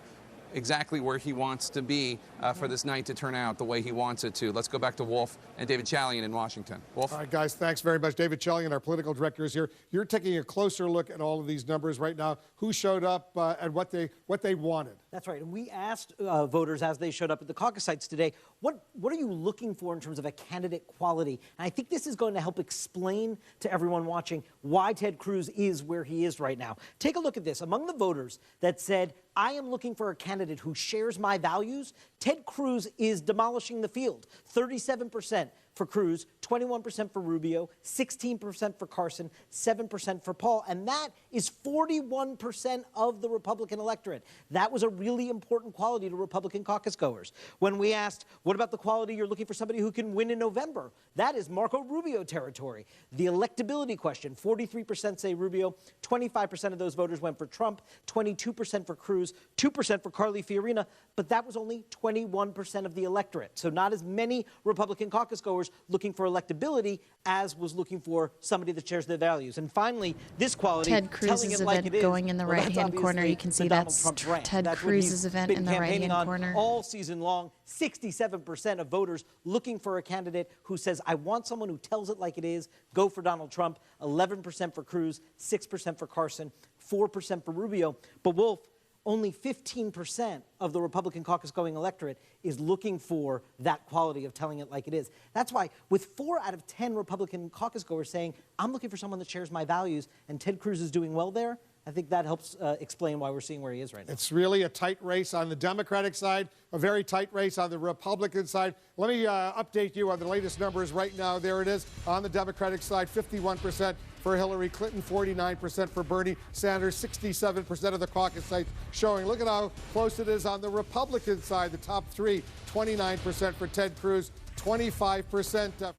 exactly where he wants to be for this night to turn out the way he wants it to. Let's go back to Wolf and David Chalian in Washington. Wolf? All right, guys, thanks very much. David Chalian, our political director, is here. You're taking a closer look at all of these numbers right now. Who showed up and what they wanted? That's right. And we asked voters as they showed up at the caucus sites today, what are you looking for in terms of a candidate quality? And I think this is going to help explain to everyone watching why Ted Cruz is where he is right now. Take a look at this. Among the voters that said, I am looking for a candidate who shares my values, Ted Cruz is demolishing the field. 37% for Cruz, 21% for Rubio, 16% for Carson, 7% for Paul, and that is 41% of the Republican electorate. That was a really important quality to Republican caucus goers. When we asked, what about the quality you're looking for somebody who can win in November? That is Marco Rubio territory. The electability question, 43% say Rubio, 25% of those voters went for Trump, 22% for Cruz, 2% for Carly Fiorina, but that was only 21% of the electorate. So not as many Republican caucus goers looking for electability as was looking for somebody that shares their values. And finally, this quality, Ted Cruz's event going in the right-hand corner. You can see that's Ted Cruz's event in the right-hand corner. All season long, 67% of voters looking for a candidate who says, I want someone who tells it like it is, go for Donald Trump. 11% for Cruz, 6% for Carson, 4% for Rubio. But Wolf, only 15% of the Republican caucus-going electorate is looking for that quality of telling it like it is. That's why, with 4 out of 10 Republican caucus-goers saying, I'm looking for someone that shares my values, and Ted Cruz is doing well there, I think that helps explain why we're seeing where he is right now. It's really a tight race on the Democratic side, a very tight race on the Republican side. Let me update you on the latest numbers right now. There it is on the Democratic side, 51% for Hillary Clinton, 49% for Bernie Sanders, 67% of the caucus sites showing. Look at how close it is on the Republican side. The top 3, 29% for Ted Cruz, 25%.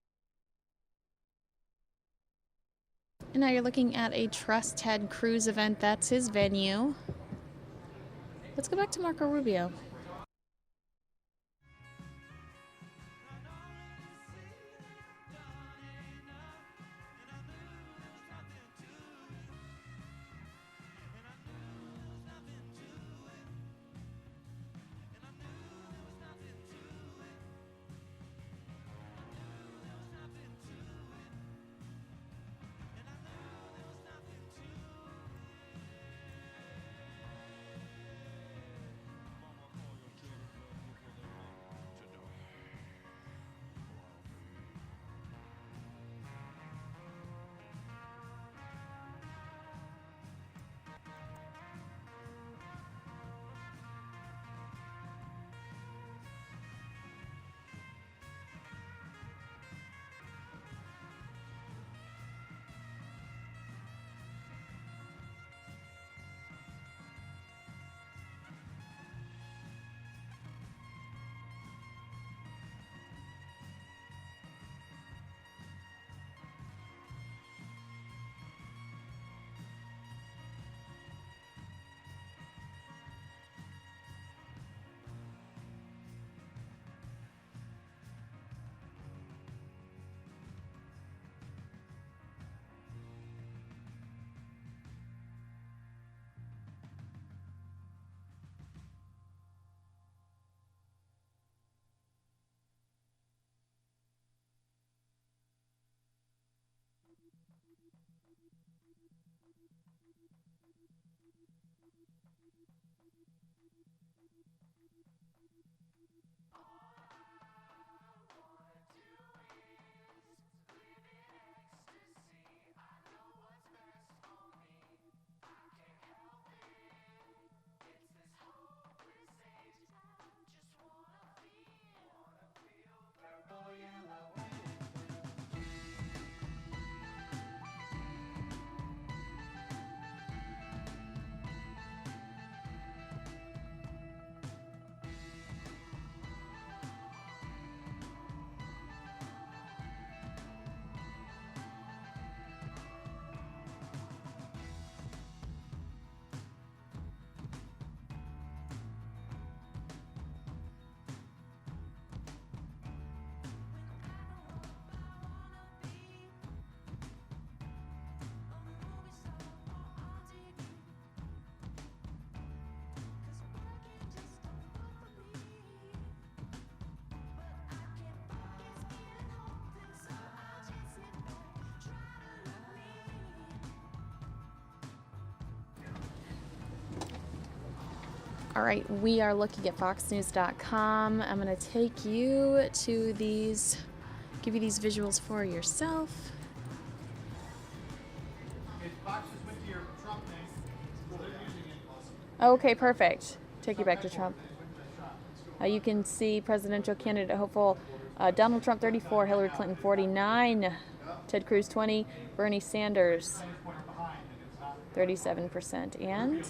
And now you're looking at a Trust Ted Cruz event. That's his venue. Let's go back to Marco Rubio. All right, we are looking at foxnews.com. I'm going to take you to these, give you these visuals for yourself. Okay, perfect. Take you back to Trump. You can see presidential candidate hopeful Donald Trump 34, Hillary Clinton 49, Ted Cruz 20, Bernie Sanders 37%. And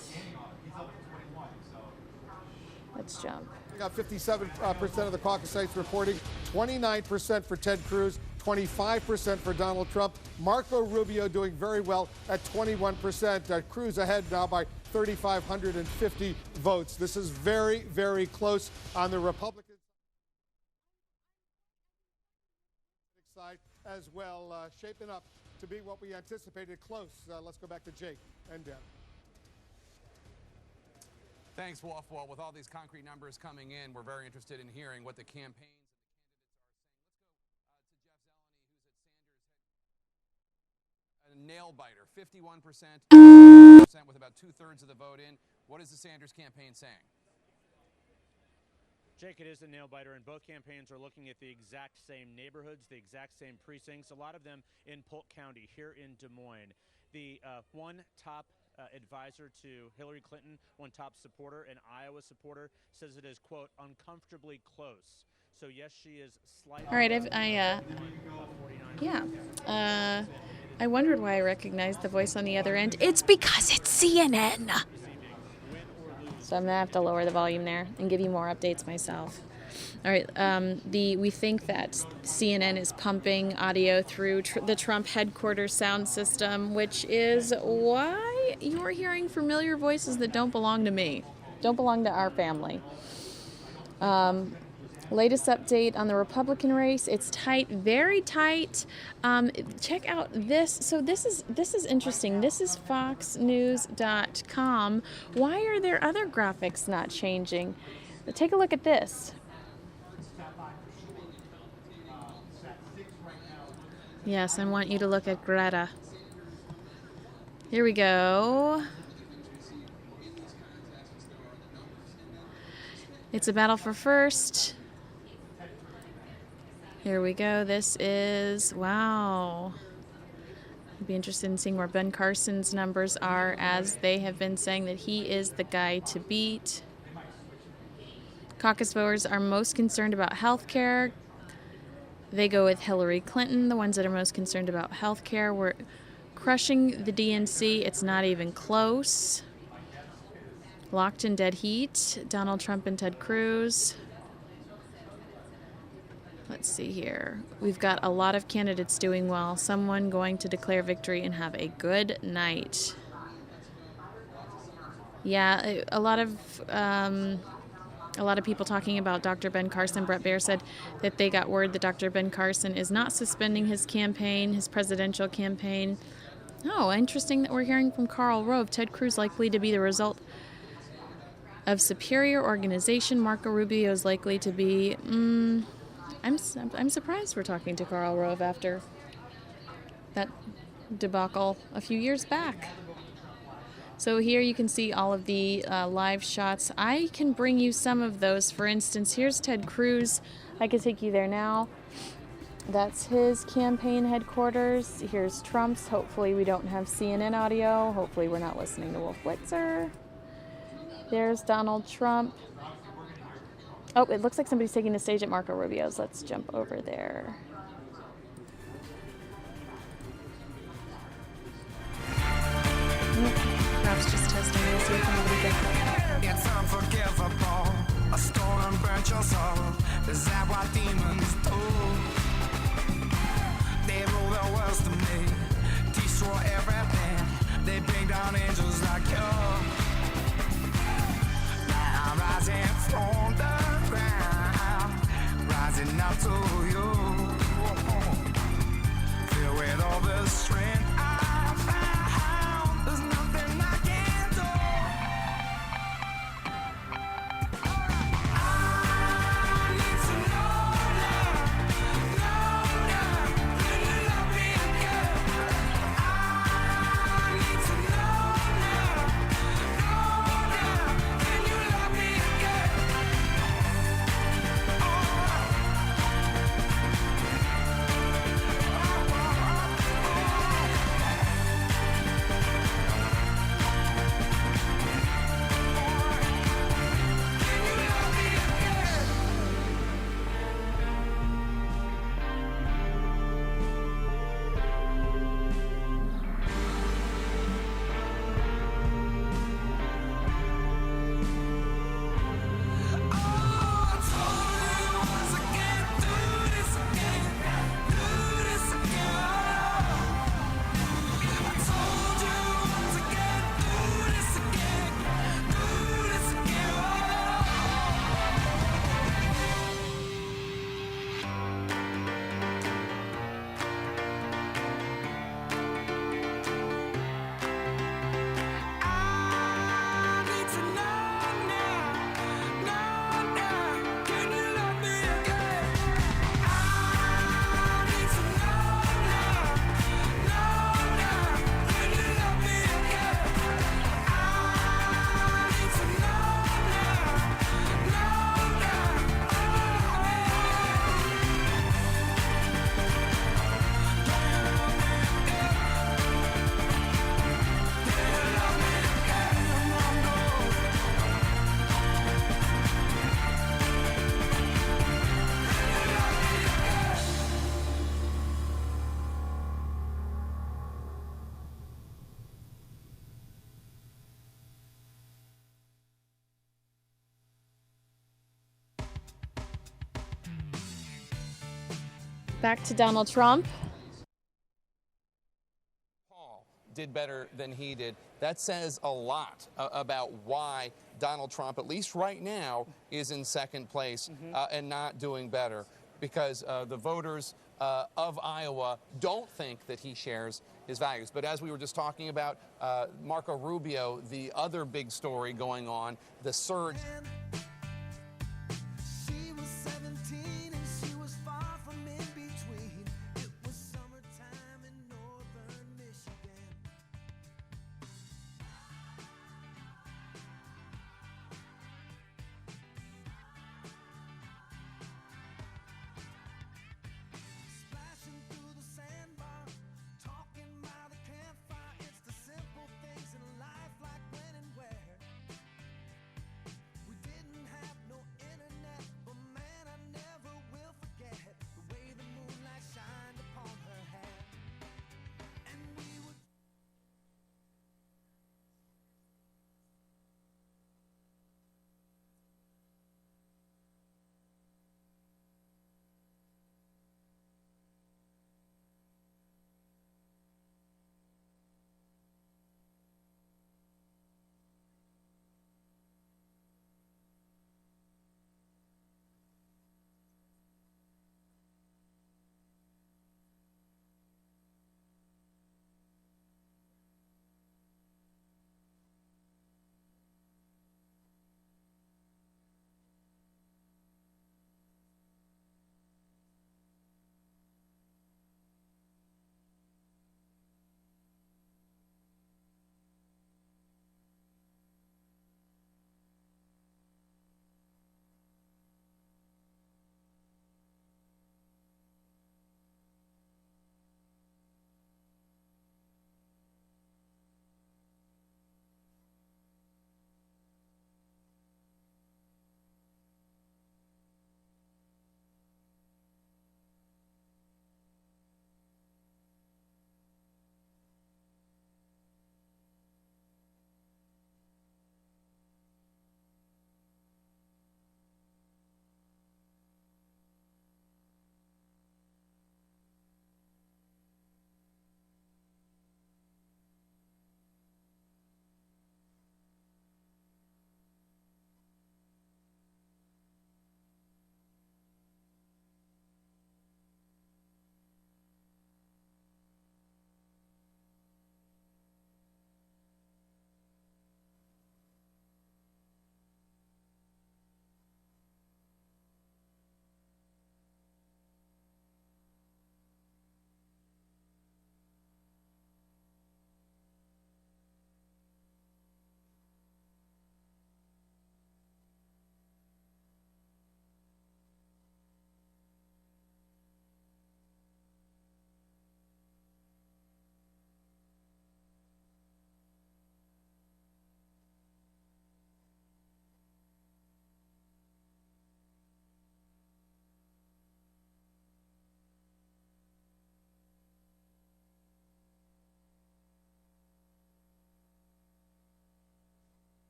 let's jump. We got 57% of the caucus sites reporting, 29% for Ted Cruz, 25% for Donald Trump. Marco Rubio doing very well at 21%. Cruz ahead now by 3,550 votes. This is very, very close on the Republican side as well, shaping up to be what we anticipated close. Let's go back to Jake and Deb. Thanks, Wolf. Well, with all these concrete numbers coming in, we're very interested in hearing what the campaigns and the candidates are saying. Let's go to Jeff Zeleny, who's at Sanders. A nail biter, 51%, with about 2/3 of the vote in. What is the Sanders campaign saying? Jake, it is a nail-biter, and both campaigns are looking at the exact same neighborhoods, the exact same precincts, a lot of them in Polk County here in Des Moines. The one top advisor to Hillary Clinton, one top supporter, an Iowa supporter, says it is, quote, uncomfortably close. So, yes, she is slightly... All right, I wondered why I recognized the voice on the other end. It's because it's CNN. So I'm going to have to lower the volume there and give you more updates myself. All right, we think that CNN is pumping audio through the Trump headquarters sound system, which is why you're hearing familiar voices that don't belong to me, don't belong to our family. Latest update on the Republican race. It's tight, very tight. Check out this. So this is interesting. This is foxnews.com. Why are there other graphics not changing? Take a look at this. Yes, I want you to look at Greta. Here we go. It's a battle for first. Here we go. This is, wow. I'd be interested in seeing where Ben Carson's numbers are, as they have been saying that he is the guy to beat. Caucus voters are most concerned about health care. They go with Hillary Clinton, the ones that are most concerned about health care. We're crushing the DNC. It's not even close. Locked in dead heat. Donald Trump and Ted Cruz. Let's see here. We've got a lot of candidates doing well. Someone going to declare victory and have a good night. Yeah, a lot of people talking about Dr. Ben Carson. Brett Baer said that they got word that Dr. Ben Carson is not suspending his campaign, his presidential campaign. Oh, interesting that we're hearing from Karl Rove. Ted Cruz likely to be the result of superior organization. Marco Rubio is likely to be... I'm surprised we're talking to Karl Rove after that debacle a few years back. So here you can see all of the live shots. I can bring you some of those. For instance, here's Ted Cruz. I can take you there now. That's his campaign headquarters. Here's Trump's. Hopefully we don't have CNN audio. Hopefully we're not listening to Wolf Blitzer. There's Donald Trump. Oh, it looks like somebody's taking the stage at Marco Rubio's. Let's jump over there. Perhaps just testing to see if anybody gets that. It's unforgivable. A stolen burnt your soul. Is that what demons do? They rule the world to me. Destroy everything. They bring down angels like you. Now I'm rising from the ground, rising up to you. Filled with all the strength I found, there's nothing I can't do. I need to know that Back to Donald Trump. Did better than he did. That says a lot about why Donald Trump, at least right now, is in second place and not doing better, because the voters of Iowa don't think that he shares his values. But as we were just talking about, Marco Rubio, the other big story going on, the surge.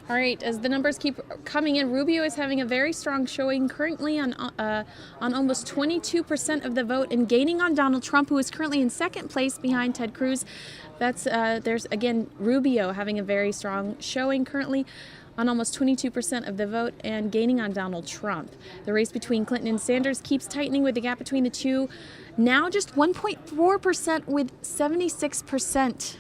All right, as the numbers keep coming in, Rubio is having a very strong showing currently on almost 22% of the vote and gaining on Donald Trump, who is currently in second place behind Ted Cruz. There's, again, Rubio having a very strong showing currently on almost 22% of the vote and gaining on Donald Trump. The race between Clinton and Sanders keeps tightening, with the gap between the two now just 1.4% with 76%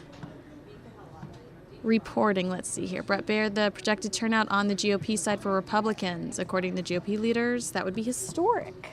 reporting. Let's see here. Brett Baird, the projected turnout on the GOP side for Republicans. According to GOP leaders, that would be historic.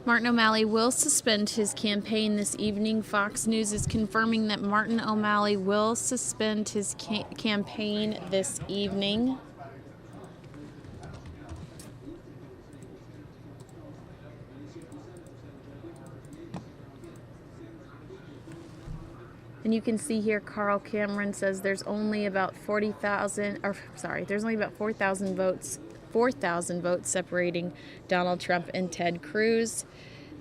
Martin O'Malley will suspend his campaign this evening. Fox News is confirming that Martin O'Malley will suspend his campaign this evening. And you can see here, Carl Cameron says there's only about 4,000 votes. 4,000 votes separating Donald Trump and Ted Cruz.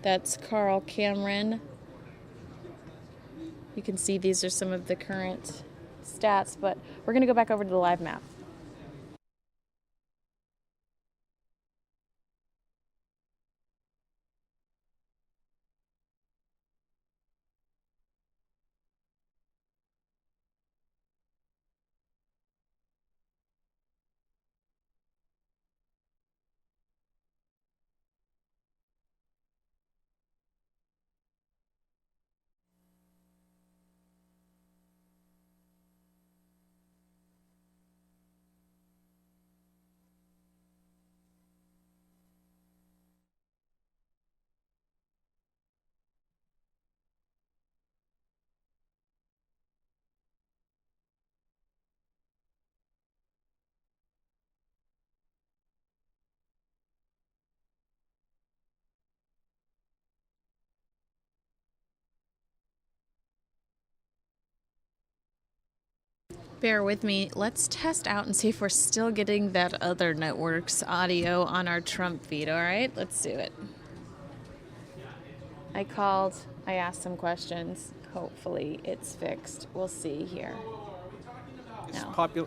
That's Carl Cameron. You can see these are some of the current stats, but we're going to go back over to the live map. Bear with me. Let's test out and see if we're still getting that other network's audio on our Trump feed. All right, let's do it. I asked some questions. Hopefully it's fixed. We'll see here.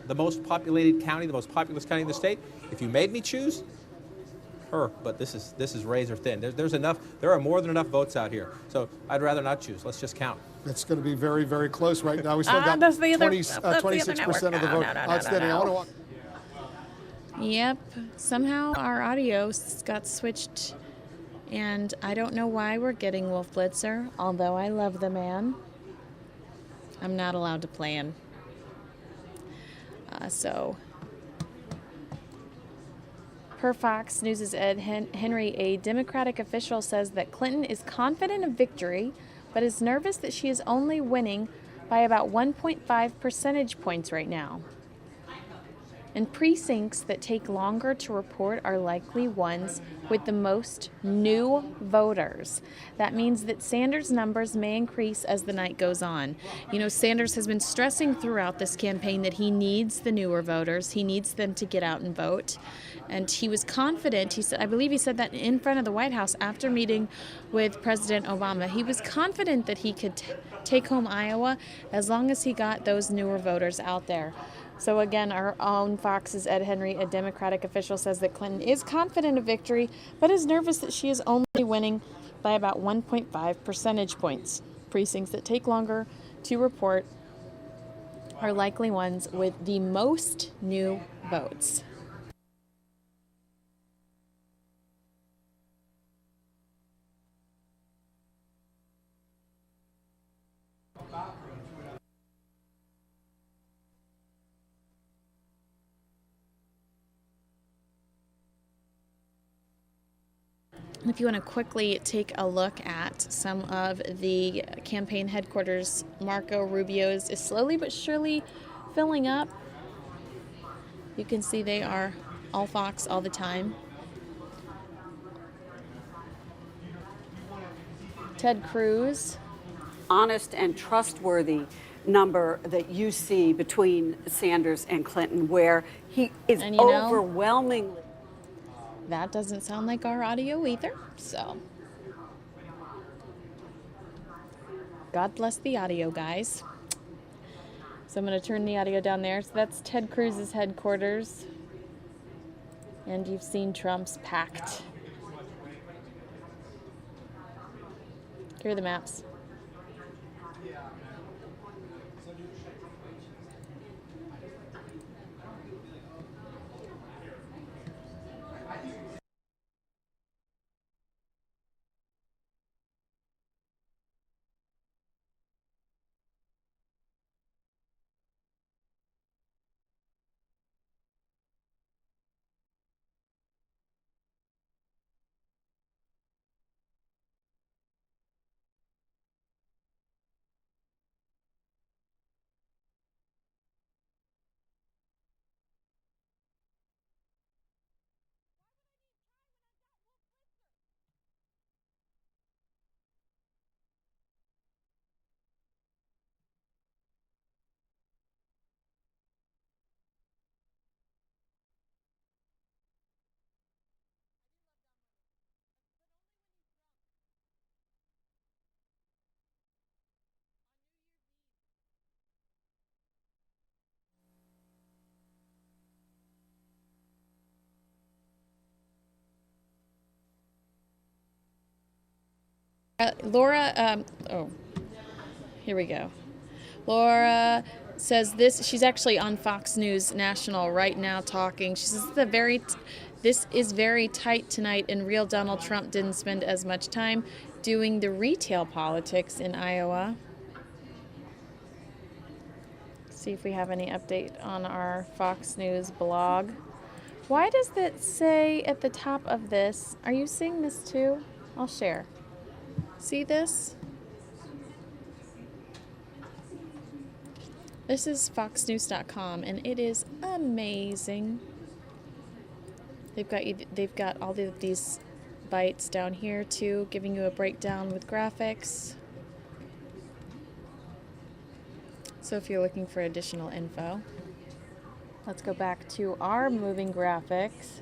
The most populated county, the most populous county in the state. If you made me choose, her, but this is razor thin. There's enough. There are more than enough votes out here. So I'd rather not choose. Let's just count. It's going to be very, very close right now. We still got 26% of the vote outstanding. I want to. Yep. Somehow our audio got switched, and I don't know why we're getting Wolf Blitzer, although I love the man. I'm not allowed to play him. Per Fox News' Ed Henry, a Democratic official says that Clinton is confident of victory, but is nervous that she is only winning by about 1.5 percentage points right now. And precincts that take longer to report are likely ones with the most new voters. That means that Sanders' numbers may increase as the night goes on. You know, Sanders has been stressing throughout this campaign that he needs the newer voters. He needs them to get out and vote. And he was confident, he said, I believe he said that in front of the White House after meeting with President Obama. He was confident that he could take home Iowa as long as he got those newer voters out there. So again, our own Fox's Ed Henry, a Democratic official, says that Clinton is confident of victory, but is nervous that she is only winning by about 1.5 percentage points. Precincts that take longer to report are likely ones with the most new votes. If you want to quickly take a look at some of the campaign headquarters, Marco Rubio's is slowly but surely filling up. You can see they are all Fox all the time. Ted Cruz. Honest and trustworthy number that you see between Sanders and Clinton, where he is overwhelmingly. That doesn't sound like our audio either, so God bless the audio, guys. So I'm going to turn the audio down there. So that's Ted Cruz's headquarters, and you've seen Trump's packed. Here are the maps. Laura, here we go. Laura says this, she's actually on Fox News National right now talking. She says this is very tight tonight, and real Donald Trump didn't spend as much time doing the retail politics in Iowa. See if we have any update on our Fox News blog. Why does that say at the top of this? Are you seeing this too? I'll share. See this? This is foxnews.com, and it is amazing. They've got all of these bites down here too, giving you a breakdown with graphics. So if you're looking for additional info, let's go back to our moving graphics.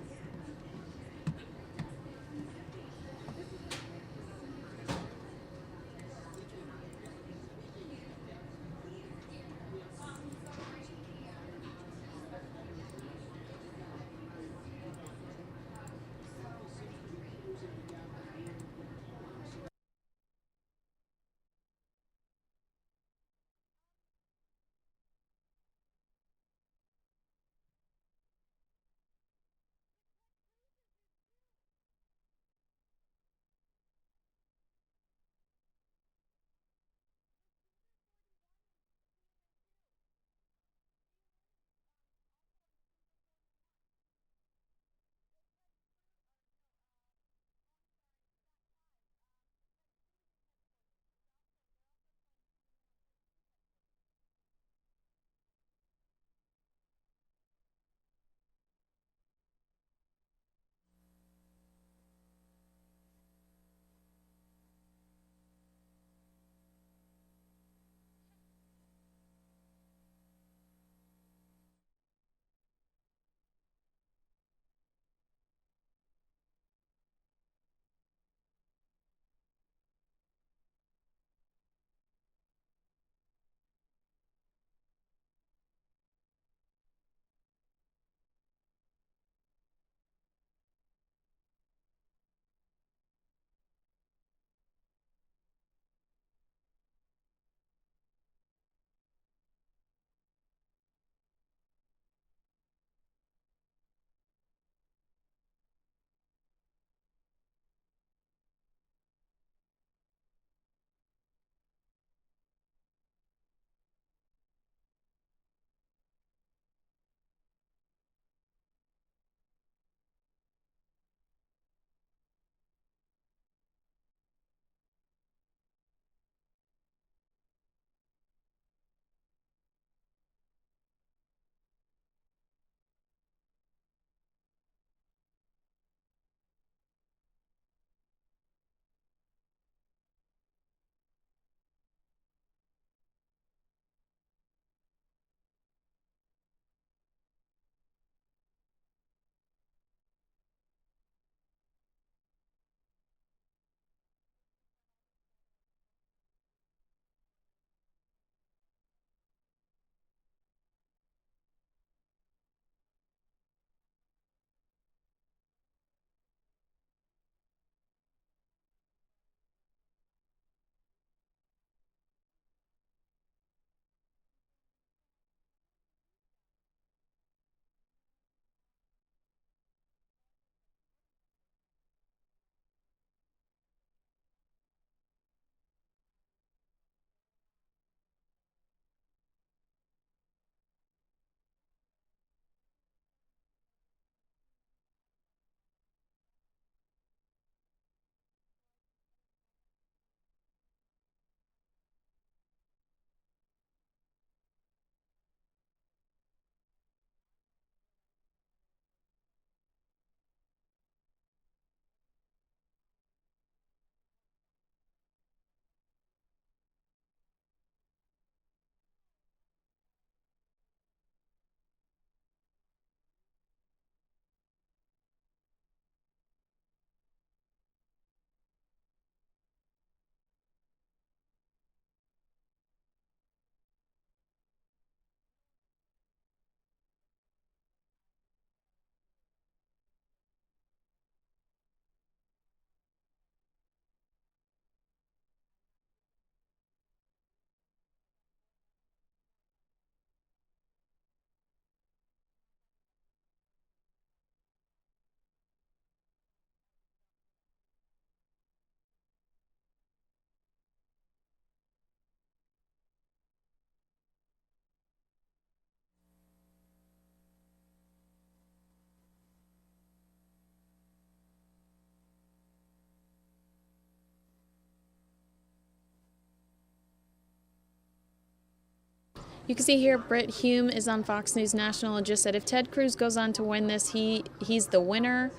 You can see here Britt Hume is on Fox News National and just said if Ted Cruz goes on to win this, he's the winner.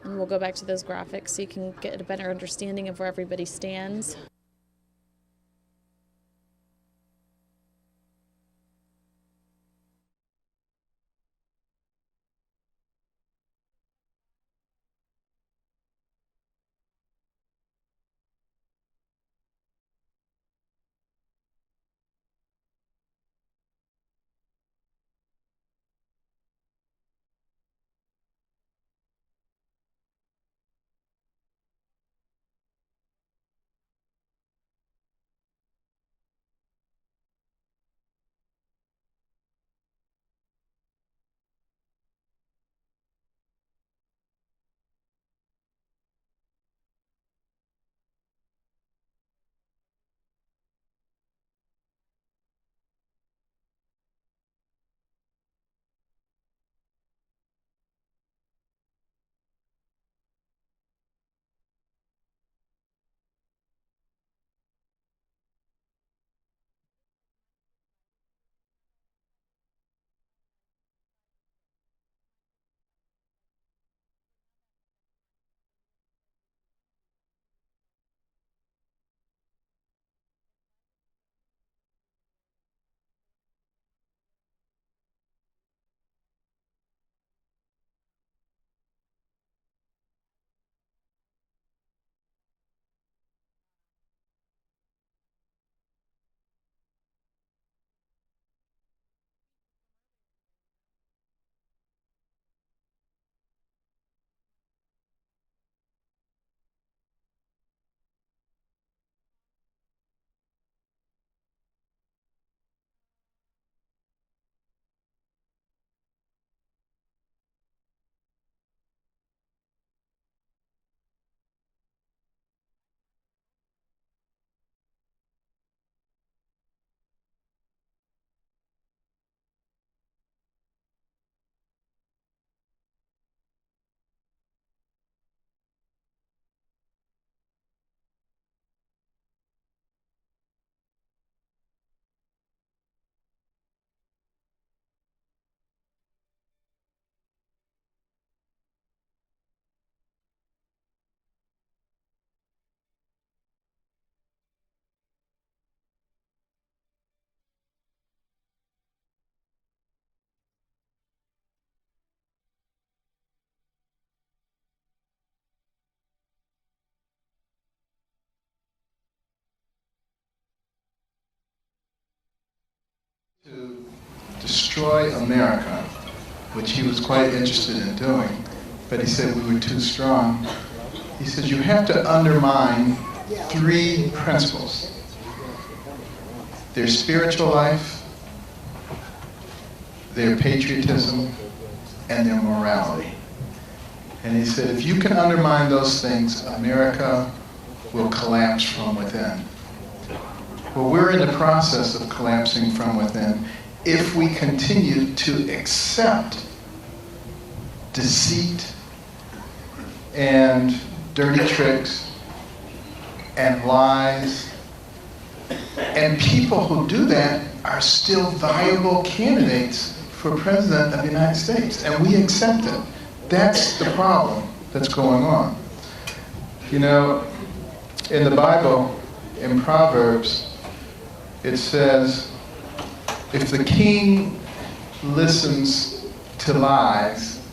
And we'll go back to those graphics so you can get a better understanding of where everybody stands. To destroy America, which he was quite interested in doing, but he said we were too strong. He said you have to undermine three principles: their spiritual life, their patriotism, and their morality. And he said if you can undermine those things, America will collapse from within. Well, we're in the process of collapsing from within if we continue to accept deceit and dirty tricks and lies. And people who do that are still viable candidates for President of the United States, and we accept it. That's the problem that's going on. You know, in the Bible, in Proverbs, it says, if the king listens to lies,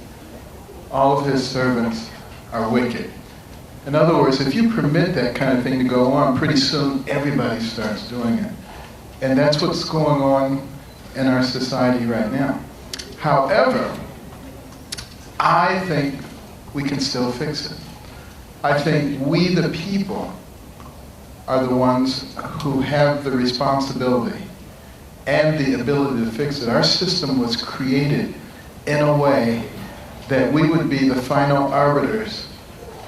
all of his servants are wicked. In other words, if you permit that kind of thing to go on, pretty soon everybody starts doing it. And that's what's going on in our society right now. However, I think we can still fix it. I think we, the people, are the ones who have the responsibility and the ability to fix it. Our system was created in a way that we would be the final arbiters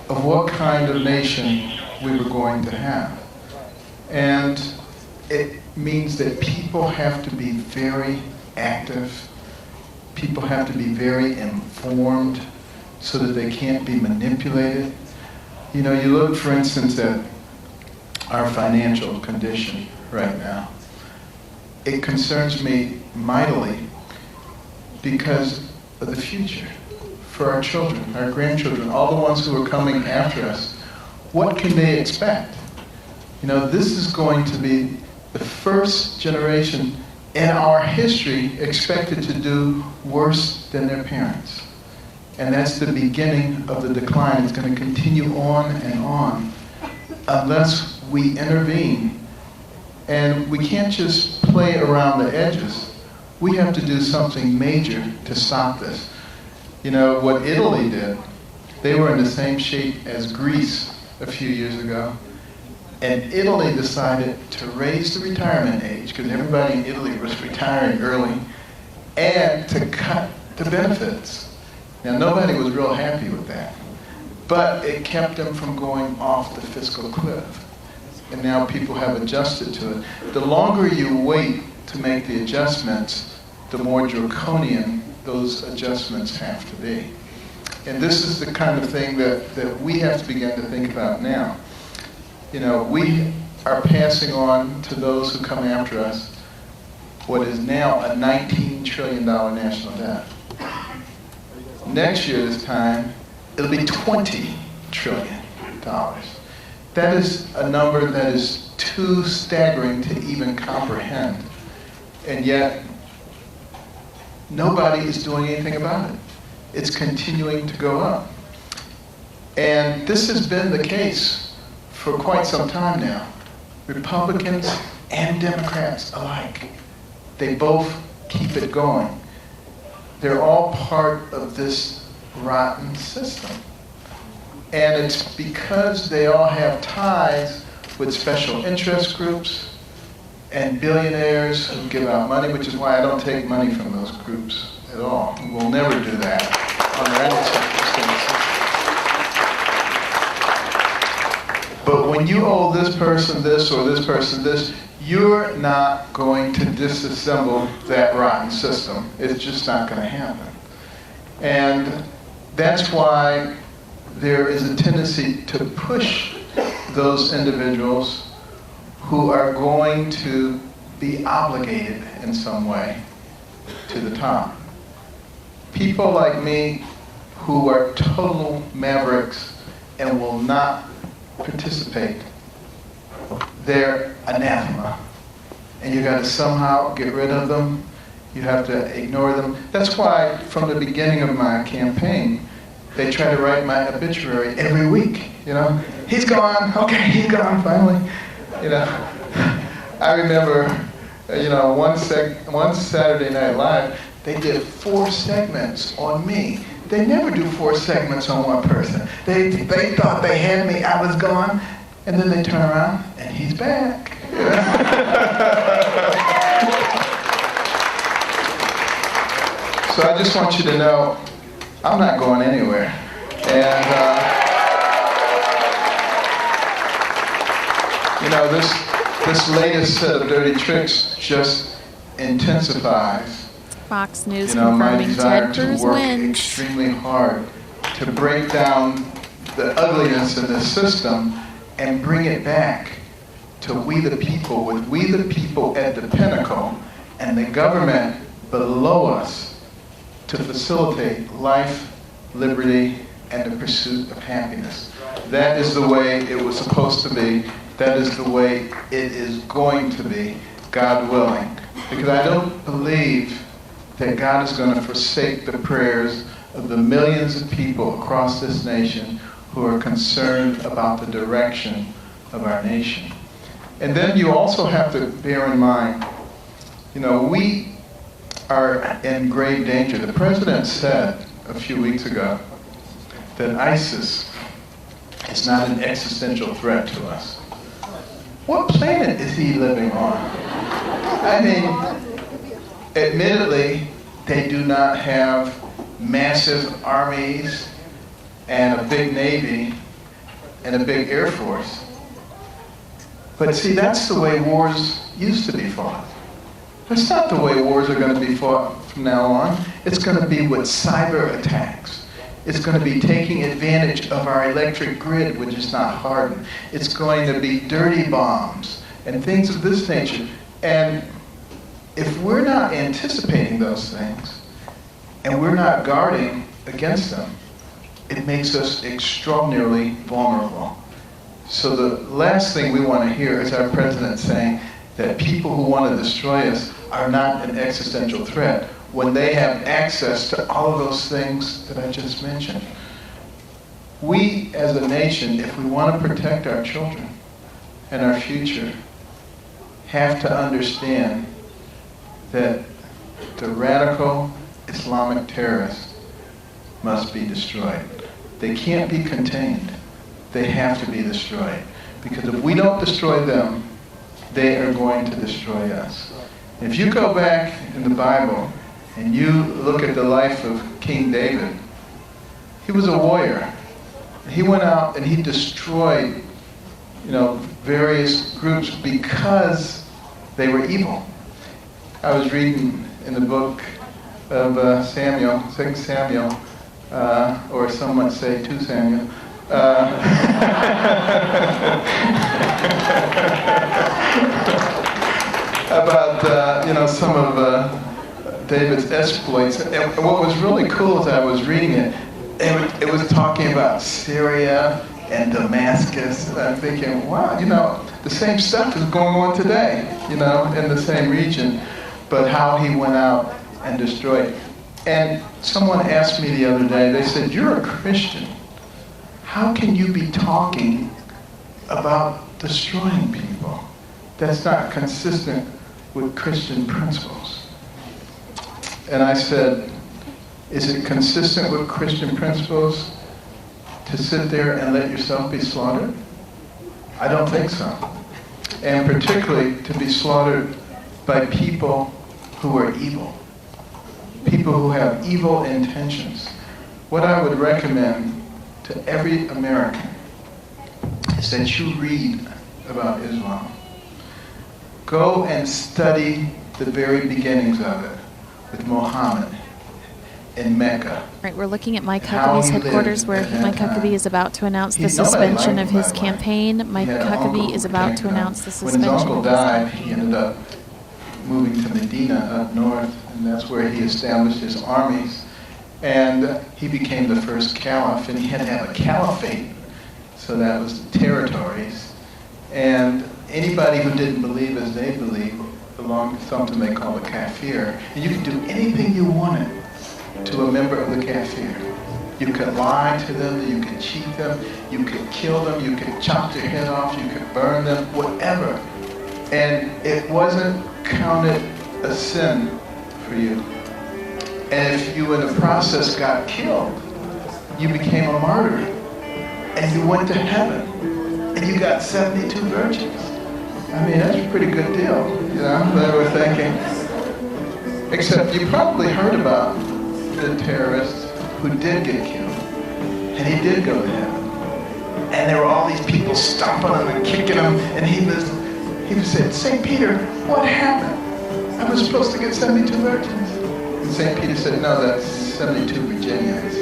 of what kind of nation we were going to have. And it means that people have to be very active. People have to be very informed so that they can't be manipulated. You know, you look, for instance, at our financial condition right now. it concerns me mightily because of the future for our children, our grandchildren, all the ones who are coming after us. What can they expect? You know, this is going to be the first generation in our history expected to do worse than their parents. And that's the beginning of the decline. It's going to continue on and on unless we intervene. And we can't just play around the edges. We have to do something major to stop this. You know, what Italy did, they were in the same shape as Greece a few years ago. And Italy decided to raise the retirement age, because everybody in Italy was retiring early, and to cut the benefits. Now, nobody was real happy with that, but it kept them from going off the fiscal cliff. And now people have adjusted to it. The longer you wait to make the adjustments, the more draconian those adjustments have to be. And this is the kind of thing that we have to begin to think about now. You know, we are passing on to those who come after us what is now a $19 trillion national debt. Next year, this time, it'll be $20 trillion. That is a number that is too staggering to even comprehend. And yet, nobody is doing anything about it. It's continuing to go up. And this has been the case for quite some time now. Republicans and Democrats alike, they both keep it going. They're all part of this rotten system. And it's because they all have ties with special interest groups and billionaires who give out money, which is why I don't take money from those groups at all. We'll never do that under any circumstances. But when you owe this person this or this person this, you're not going to disassemble that rotten system. It's just not going to happen. And that's why there is a tendency to push those individuals who are going to be obligated in some way to the top. People like me who are total mavericks and will not participate, they're anathema. And you got to somehow get rid of them. You have to ignore them. That's why from the beginning of my campaign, they try to write my obituary every week, you know. He's gone, okay, he's gone finally. You know, I remember, you know, one Saturday Night Live, they did 4 segments on me. They never do 4 segments on one person. They thought they had me, I was gone, and then they turn around and he's back. You know? So I just want you to know, I'm not going anywhere. And, you know, this latest set of dirty tricks just intensifies, Fox News you know, my confirming desire Ted to Cruz work wins. extremely hard to break down the ugliness in this system and bring it back to we the people, with we the people at the pinnacle and the government below us, to facilitate life, liberty, and the pursuit of happiness. That is the way it was supposed to be. That is the way it is going to be, God willing. Because I don't believe that God is going to forsake the prayers of the millions of people across this nation who are concerned about the direction of our nation. And then you also have to bear in mind, you know, we are in grave danger. The president said a few weeks ago that ISIS is not an existential threat to us. What planet is he living on? I mean, admittedly, they do not have massive armies and a big navy and a big air force. But see, that's the way wars used to be fought. That's not the way wars are going to be fought from now on. It's going to be with cyber attacks. It's going to be taking advantage of our electric grid, which is not hardened. It's going to be dirty bombs and things of this nature. And if we're not anticipating those things and we're not guarding against them, it makes us extraordinarily vulnerable. So the last thing we want to hear is our president saying that people who want to destroy us are not an existential threat when they have access to all of those things that I just mentioned. We, as a nation, if we want to protect our children and our future, have to understand that the radical Islamic terrorists must be destroyed. They can't be contained. They have to be destroyed. Because if we don't destroy them, they are going to destroy us. If you go back in the Bible and you look at the life of King David, he was a warrior. He went out and he destroyed, various groups because they were evil. I was reading in the book of Samuel, 2 Samuel, or some might say 2 Samuel. About some of David's exploits. And what was really cool as I was reading it, it was talking about Syria and Damascus. And I'm thinking, wow, the same stuff is going on today, in the same region, but how he went out and destroyed. And someone asked me the other day, they said, you're a Christian. How can you be talking about destroying people? That's not consistent with Christian principles. And I said, is it consistent with Christian principles to sit there and let yourself be slaughtered? I don't think so. And particularly to be slaughtered by people who are evil, people who have evil intentions. What I would recommend to every American is that you read about Islam. Go and study the very beginnings of it with Muhammad in Mecca. Right, we're looking at Mike Huckabee's headquarters, where Mike Huckabee is about to announce the suspension of his campaign. Mike Huckabee is about to announce the suspension. When his uncle died, he ended up moving to Medina up north, and that's where he established his armies. And he became the first caliph, and he had to have a caliphate, so that was the territories. And anybody who didn't believe as they believed belonged to something they call the kafir. And you could do anything you wanted to a member of the kafir. You could lie to them, you could cheat them, you could kill them, you could chop their head off, you could burn them, whatever. And it wasn't counted a sin for you. And if you in the process got killed, you became a martyr. And you went to heaven. And you got 72 virgins. I mean, that's a pretty good deal, they were thinking. Except you probably heard about the terrorist who did get killed. And he did go to heaven. And there were all these people stomping him and kicking him. And he was saying, St. Peter, what happened? I was supposed to get 72 virgins. And St. Peter said, no, that's 72 Virginians.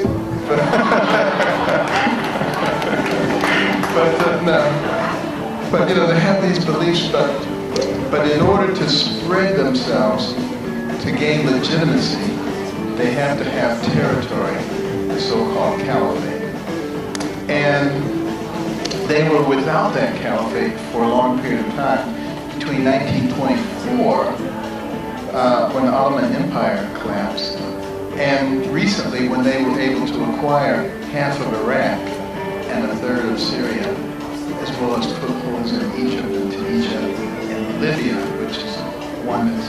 But they have these beliefs, but in order to spread themselves, to gain legitimacy, they have to have territory, the so-called caliphate. And they were without that caliphate for a long period of time, between 1924, when the Ottoman Empire collapsed, and recently when they were able to acquire half of Iraq and a third of Syria, as well as footholds in Egypt and Tunisia and Libya, which is one that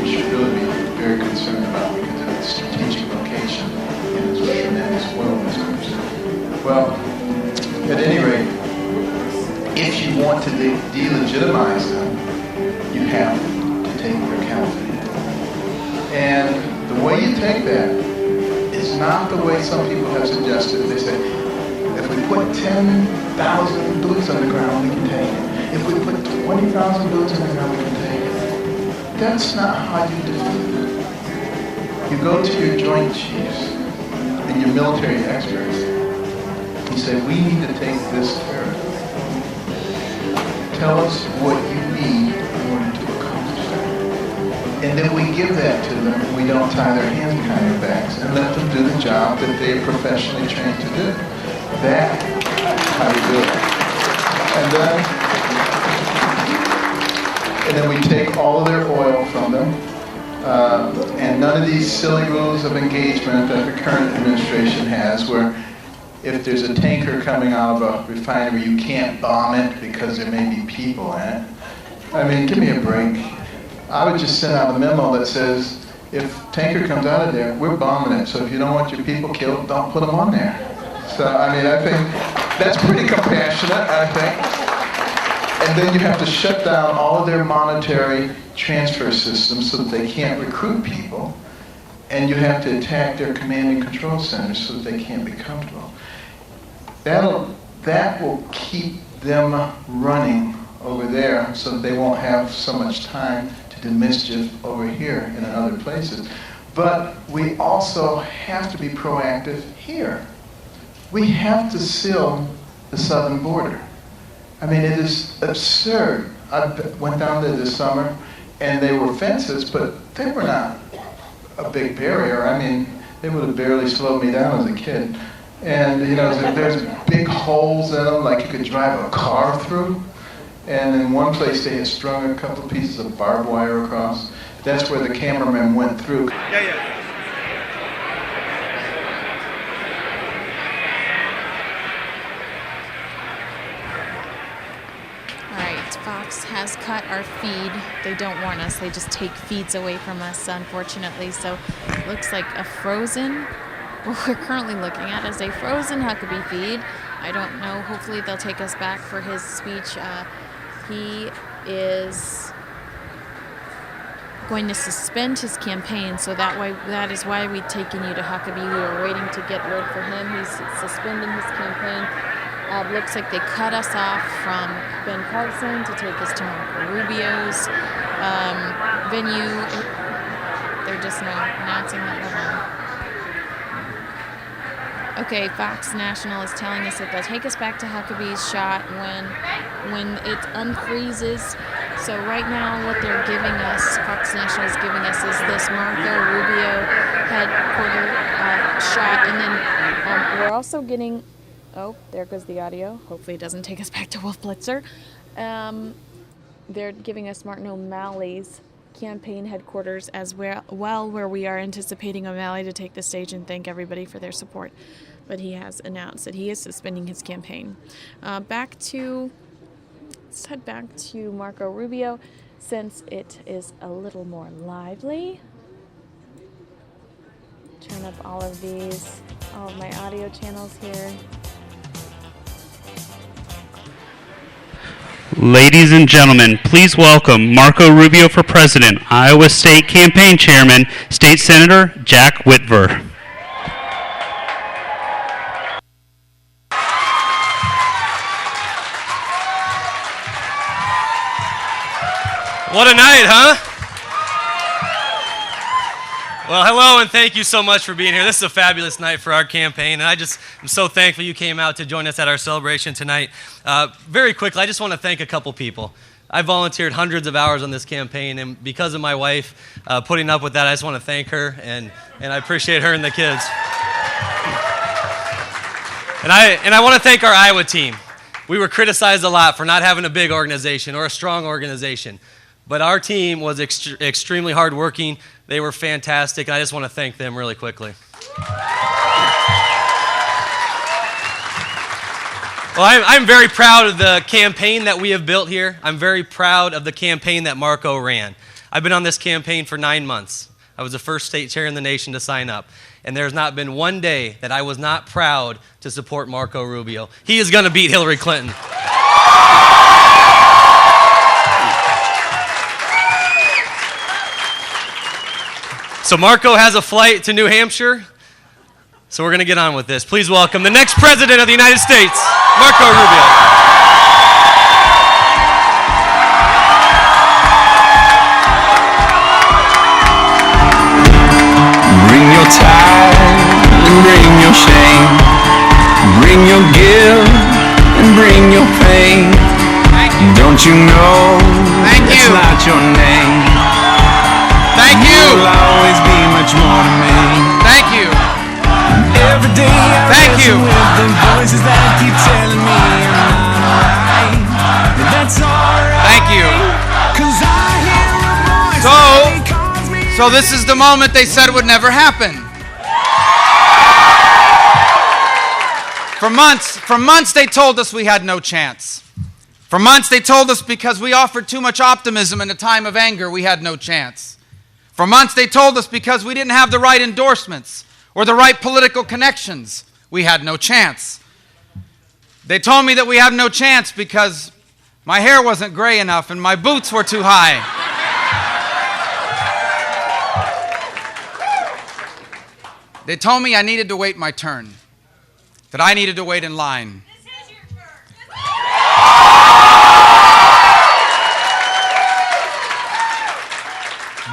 we should really be very concerned about because of its strategic location and its tremendous oil reserves. Well, at any rate, if you want to delegitimize them, you have to take their caliphate. And the way you take that is not the way some people have suggested. They say, if we put 10,000 boots on the ground, we can take it. If we put 20,000 boots on the ground, we can take it. That's not how you defeat them. You go to your joint chiefs and your military experts. You say, we need to take this territory. Tell us what you need in order to accomplish that. And then we give that to them, and we don't tie their hands behind their backs, and let them do the job that they're professionally trained to do. That's how you do it. And then we take all of their oil from them, and none of these silly rules of engagement that the current administration has, where if there's a tanker coming out of a refinery, you can't bomb it because there may be people in it. I mean, give me a break. I would just send out a memo that says, if tanker comes out of there, we're bombing it. So if you don't want your people killed, don't put them on there. So, I mean, I think that's pretty compassionate, I think. And then you have to shut down all of their monetary transfer systems so that they can't recruit people. And you have to attack their command and control centers so that they can't be comfortable. That will keep them running over there so that they won't have so much time to do mischief over here and in other places. But we also have to be proactive here. We have to seal the southern border. I mean, it is absurd. I went down there this summer, and they were fences, but they were not a big barrier. I mean, they would have barely slowed me down as a kid. And, you know, there's big holes in them, like you could drive a car through. And in one place, they had strung a couple of pieces of barbed wire across. That's where the cameraman went through. Fox has cut our feed. They don't warn us. They just take feeds away from us, unfortunately. So it looks like a frozen, what we're currently looking at is a frozen Huckabee feed. I don't know. Hopefully they'll take us back for his speech. He is going to suspend his campaign, so that is why we've taken you to Huckabee. We were waiting to get word for him. He's suspending his campaign. Looks like they cut us off from Ben Carson to take us to Marco Rubio's venue. They're just now announcing that we're on. Okay, Fox National is telling us that they'll take us back to Huckabee's shot when it unfreezes. So right now what they're giving us, Fox National is giving us, is this Marco Rubio headquarter shot. And then we're also getting... Oh, there goes the audio. Hopefully it doesn't take us back to Wolf Blitzer. They're giving us Martin O'Malley's campaign headquarters as well, where we are anticipating O'Malley to take the stage and thank everybody for their support. But he has announced that he is suspending his campaign. Let's head back to Marco Rubio since it is a little more lively. Turn up all of my audio channels here. Ladies and gentlemen, please welcome Marco Rubio for President, Iowa State Campaign Chairman, State Senator Jack Whitver. What a night, huh? Well, hello, and thank you so much for being here. This is a fabulous night for our campaign, and I'm so thankful you came out to join us at our celebration tonight. Very quickly, I just want to thank a couple people. I volunteered hundreds of hours on this campaign, and because of my wife putting up with that, I just want to thank her, and I appreciate her and the kids. And I want to thank our Iowa team. We were criticized a lot for not having a big organization or a strong organization, but our team was extremely hardworking. They were fantastic, and I just want to thank them really quickly. Well, I'm very proud of the campaign that we have built here. I'm very proud of the campaign that Marco ran. I've been on this campaign for 9 months. I was the first state chair in the nation to sign up, and there's not been one day that I was not proud to support Marco Rubio. He is going to beat Hillary Clinton. So Marco has a flight to New Hampshire, so we're going to get on with this. Please welcome the next president of the United States, Marco Rubio. Bring your tithe and bring your shame. Bring your guilt and bring your pain. Don't you know it's not your name? Thank you. You'll always be much more to me. Thank you. Every day I Thank you. with the voices that keep telling me I'm not alright. But that's alright. Thank you. 'Cause I hear a voice. So this is the moment they said would never happen. For months they told us we had no chance. For months they told us because we offered too much optimism in a time of anger, we had no chance. For months they told us because we didn't have the right endorsements or the right political connections, we had no chance. They told me that we have no chance because my hair wasn't gray enough and my boots were too high. They told me I needed to wait my turn, that I needed to wait in line.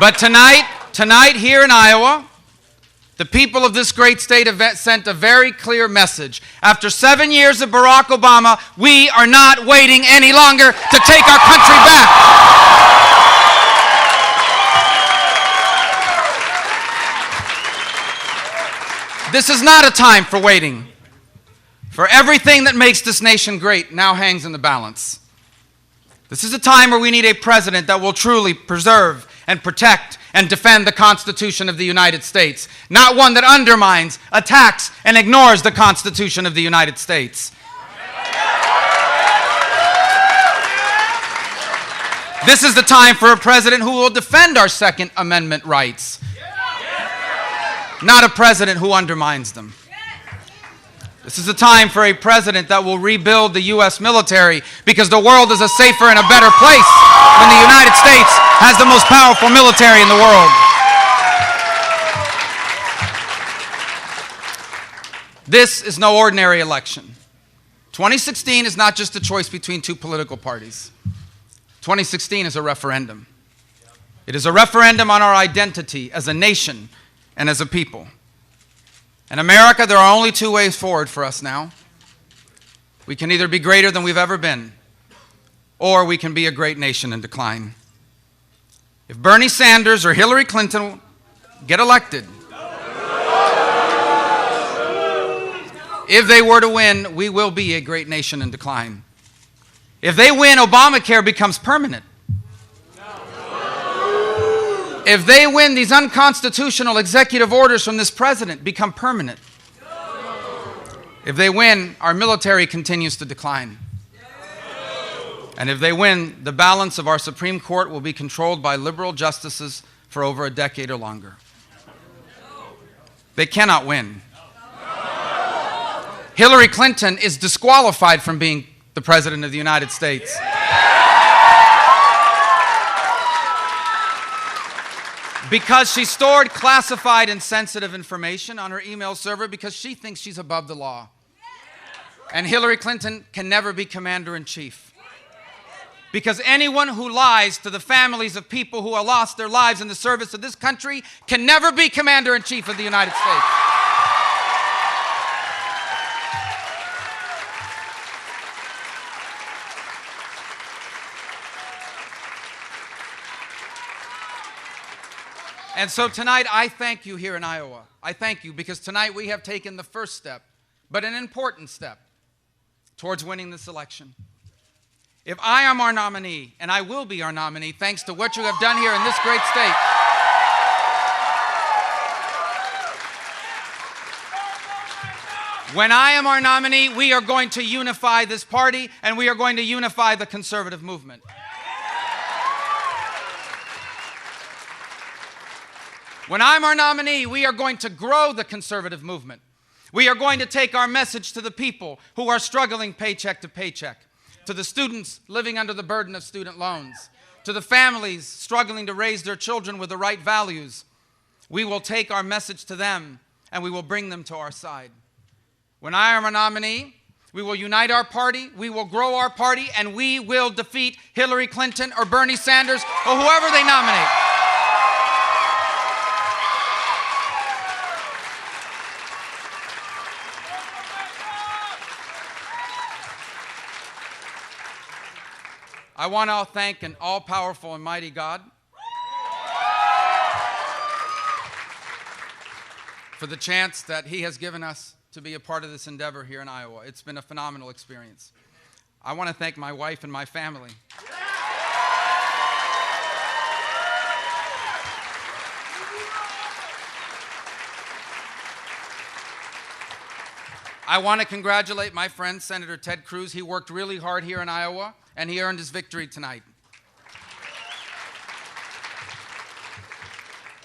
But tonight here in Iowa, the people of this great state have sent a very clear message. After 7 years of Barack Obama, we are not waiting any longer to take our country back. This is not a time for waiting. For everything that makes this nation great now hangs in the balance. This is a time where we need a president that will truly preserve and protect and defend the Constitution of the United States, not one that undermines, attacks, and ignores the Constitution of the United States. This is the time for a president who will defend our Second Amendment rights, not a president who undermines them. This is a time for a president that will rebuild the U.S. military because the world is a safer and a better place when the United States has the most powerful military in the world. This is no ordinary election. 2016 is not just a choice between two political parties. 2016 is a referendum. It is a referendum on our identity as a nation and as a people. In America, there are only two ways forward for us now. We can either be greater than we've ever been, or we can be a great nation in decline. If Bernie Sanders or Hillary Clinton get elected, if they were to win, we will be a great nation in decline. If they win, Obamacare becomes permanent. If they win, these unconstitutional executive orders from this president become permanent. If they win, our military continues to decline. And if they win, the balance of our Supreme Court will be controlled by liberal justices for over a decade or longer. They cannot win. Hillary Clinton is disqualified from being the President of the United States. Because she stored classified and sensitive information on her email server because she thinks she's above the law. And Hillary Clinton can never be commander-in-chief. Because anyone who lies to the families of people who have lost their lives in the service of this country can never be commander-in-chief of the United States. And so tonight, I thank you here in Iowa. I thank you because tonight we have taken the first step, but an important step, towards winning this election. If I am our nominee, and I will be our nominee, thanks to what you have done here in this great state, when I am our nominee, we are going to unify this party, and we are going to unify the conservative movement. When I'm our nominee, we are going to grow the conservative movement. We are going to take our message to the people who are struggling paycheck to paycheck, to the students living under the burden of student loans, to the families struggling to raise their children with the right values. We will take our message to them and we will bring them to our side. When I am a nominee, we will unite our party, we will grow our party, and we will defeat Hillary Clinton or Bernie Sanders or whoever they nominate. I want to thank an all-powerful and mighty God. for the chance that he has given us to be a part of this endeavor here in Iowa. It's been a phenomenal experience. I want to thank my wife and my family. I want to congratulate my friend, Senator Ted Cruz. He worked really hard here in Iowa, and he earned his victory tonight.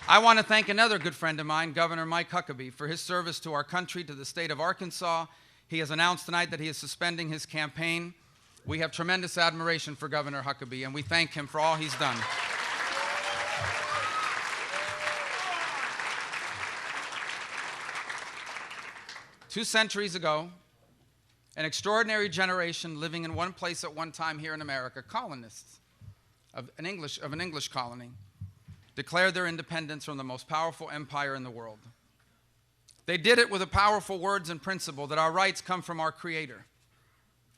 I want to thank another good friend of mine, Governor Mike Huckabee, for his service to our country, to the state of Arkansas. He has announced tonight that he is suspending his campaign. We have tremendous admiration for Governor Huckabee, and we thank him for all he's done. Two centuries ago, an extraordinary generation living in one place at one time here in America, colonists of an English colony, declared their independence from the most powerful empire in the world. They did it with the powerful words and principle that our rights come from our Creator.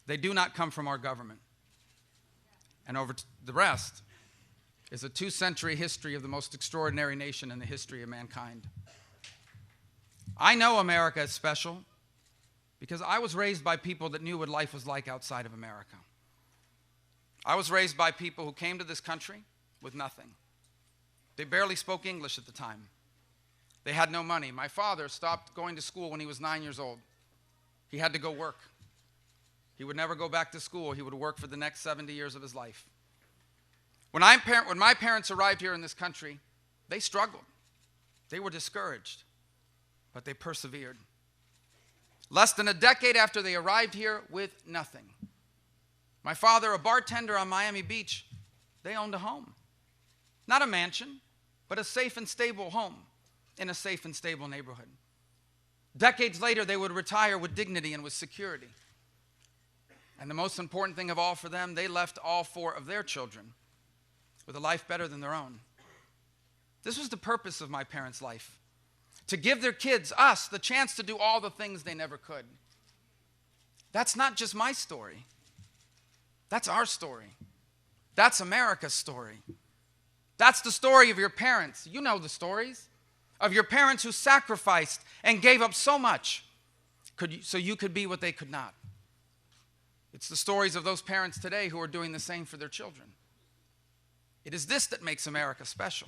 They do not come from our government. And over the rest is a two-century history of the most extraordinary nation in the history of mankind. I know America is special because I was raised by people that knew what life was like outside of America. I was raised by people who came to this country with nothing. They barely spoke English at the time. They had no money. My father stopped going to school when he was 9 years old. He had to go work. He would never go back to school. He would work for the next 70 years of his life. When my parents arrived here in this country, they struggled. They were discouraged, but they persevered. Less than a decade after they arrived here with nothing, my father, a bartender on Miami Beach, they owned a home. Not a mansion, but a safe and stable home in a safe and stable neighborhood. Decades later, they would retire with dignity and with security. And the most important thing of all for them, they left all four of their children with a life better than their own. This was the purpose of my parents' life, to give their kids, us, the chance to do all the things they never could. That's not just my story. That's our story. That's America's story. That's the story of your parents. You know the stories of your parents who sacrificed and gave up so much so you could be what they could not. It's the stories of those parents today who are doing the same for their children. It is this that makes America special.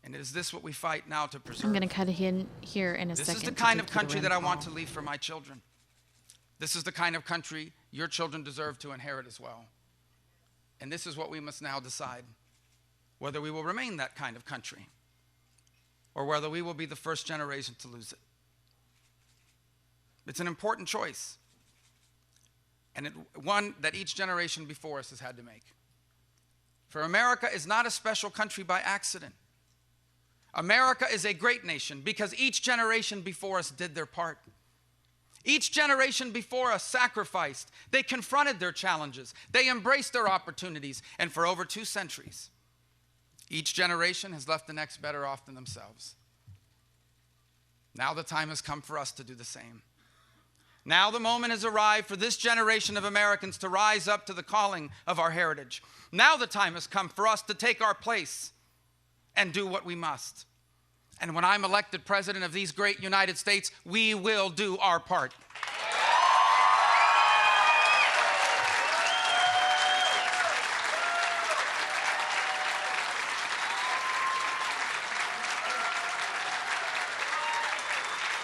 And it is this what we fight now to preserve. I'm going to cut in here in a second. This is the kind of country that I want to leave for my children. This is the kind of country your children deserve to inherit as well. And this is what we must now decide, whether we will remain that kind of country or whether we will be the first generation to lose it. It's an important choice, and one that each generation before us has had to make. For America is not a special country by accident. America is a great nation because each generation before us did their part. Each generation before us sacrificed. They confronted their challenges. They embraced their opportunities. And for over 2 centuries, each generation has left the next better off than themselves. Now the time has come for us to do the same. Now the moment has arrived for this generation of Americans to rise up to the calling of our heritage. Now the time has come for us to take our place and do what we must. And when I'm elected president of these great United States, we will do our part.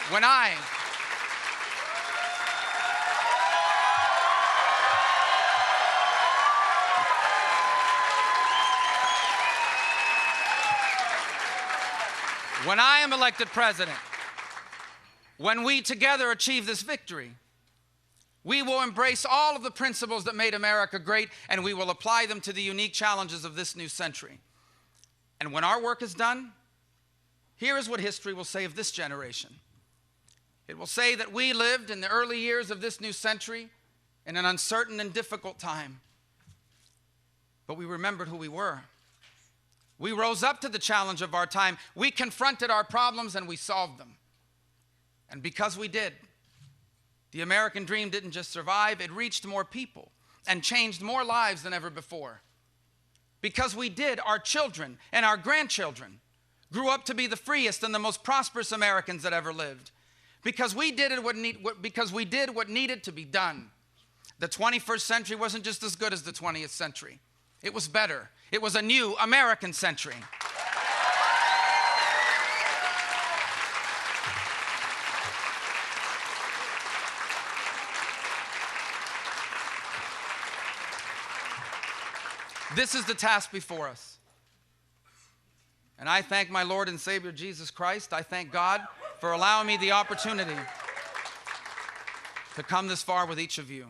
When I am elected president, when we together achieve this victory, we will embrace all of the principles that made America great, and we will apply them to the unique challenges of this new century. And when our work is done, here is what history will say of this generation. It will say that we lived in the early years of this new century in an uncertain and difficult time, but we remembered who we were. We rose up to the challenge of our time. We confronted our problems and we solved them. And because we did, the American dream didn't just survive, it reached more people and changed more lives than ever before. Because we did, our children and our grandchildren grew up to be the freest and the most prosperous Americans that ever lived. Because we did what needed to be done. The 21st century wasn't just as good as the 20th century. It was better. It was a new American century. This is the task before us. And I thank my Lord and Savior Jesus Christ. I thank God for allowing me the opportunity to come this far with each of you.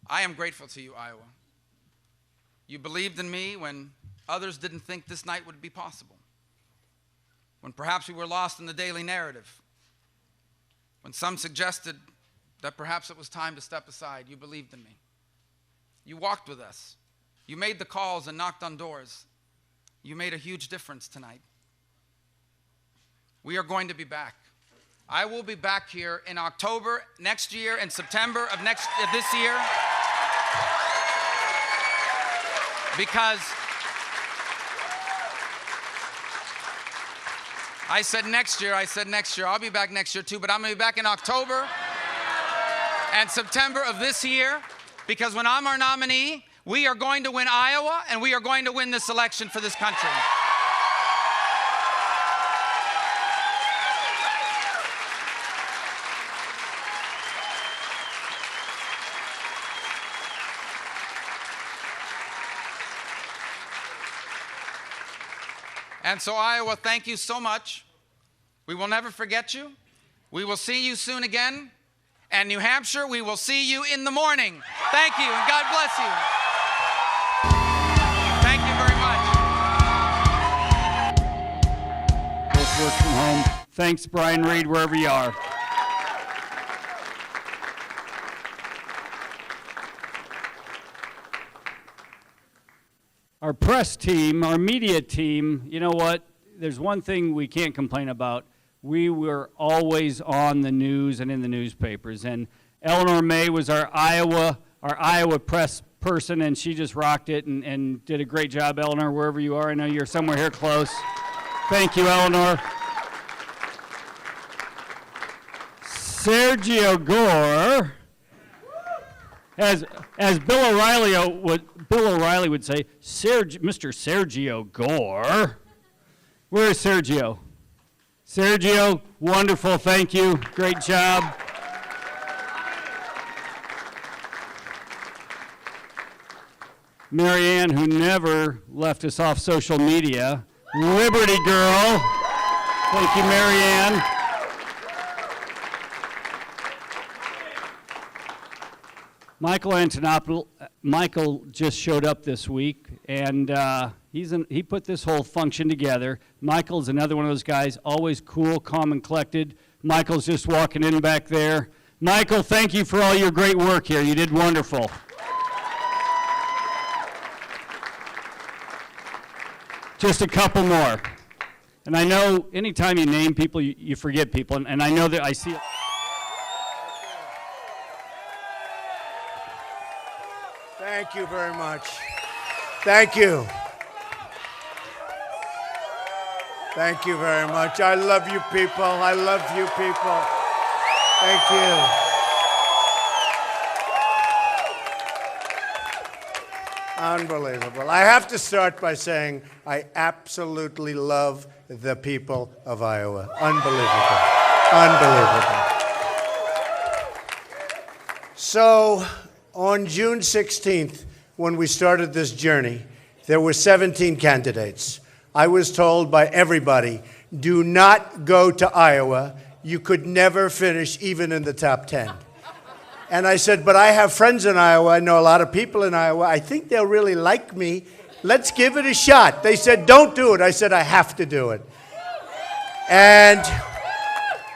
I am grateful to you, Iowa. You believed in me when others didn't think this night would be possible. When perhaps we were lost in the daily narrative. When some suggested that perhaps it was time to step aside, you believed in me. You walked with us. You made the calls and knocked on doors. You made a huge difference tonight. We are going to be back. I will be back here in October next year and September of this year. Because I said next year. I'll be back next year too, but I'm going to be back in October and September of this year, because when I'm our nominee, we are going to win Iowa, and we are going to win this election for this country. And so, Iowa, thank you so much. We will never forget you. We will see you soon again. And New Hampshire, we will see you in the morning. Thank you, and God bless you. Thank you very much. Both work from home. Thanks, Brian Reed, wherever you are. Our press team, our media team, you know what? There's one thing we can't complain about. We were always on the news and in the newspapers. And Eleanor May was our Iowa press person, and she just rocked it and did a great job. Eleanor, wherever you are, I know you're somewhere here close. Thank you, Eleanor. Sergio Gore, as Bill O'Reilly would say, Mr. Sergio Gore. Where is Sergio? Sergio, wonderful, thank you, great job. Marianne, who never left us off social media. Liberty Girl, thank you, Marianne. Michael just showed up this week, and he put this whole function together. Michael's another one of those guys, always cool, calm, and collected. Michael's just walking in back there. Michael, thank you for all your great work here. You did wonderful. Just a couple more. And I know anytime you name people, you forget people, and I know that I see it. Thank you very much. Thank you. Thank you very much. I love you people. I love you people. Thank you. Unbelievable. I have to start by saying I absolutely love the people of Iowa. Unbelievable. Unbelievable. So, on June 16th, when we started this journey, there were 17 candidates. I was told by everybody, do not go to Iowa. You could never finish even in the top 10. And I said, but I have friends in Iowa. I know a lot of people in Iowa. I think they'll really like me. Let's give it a shot. They said, don't do it. I said, I have to do it. And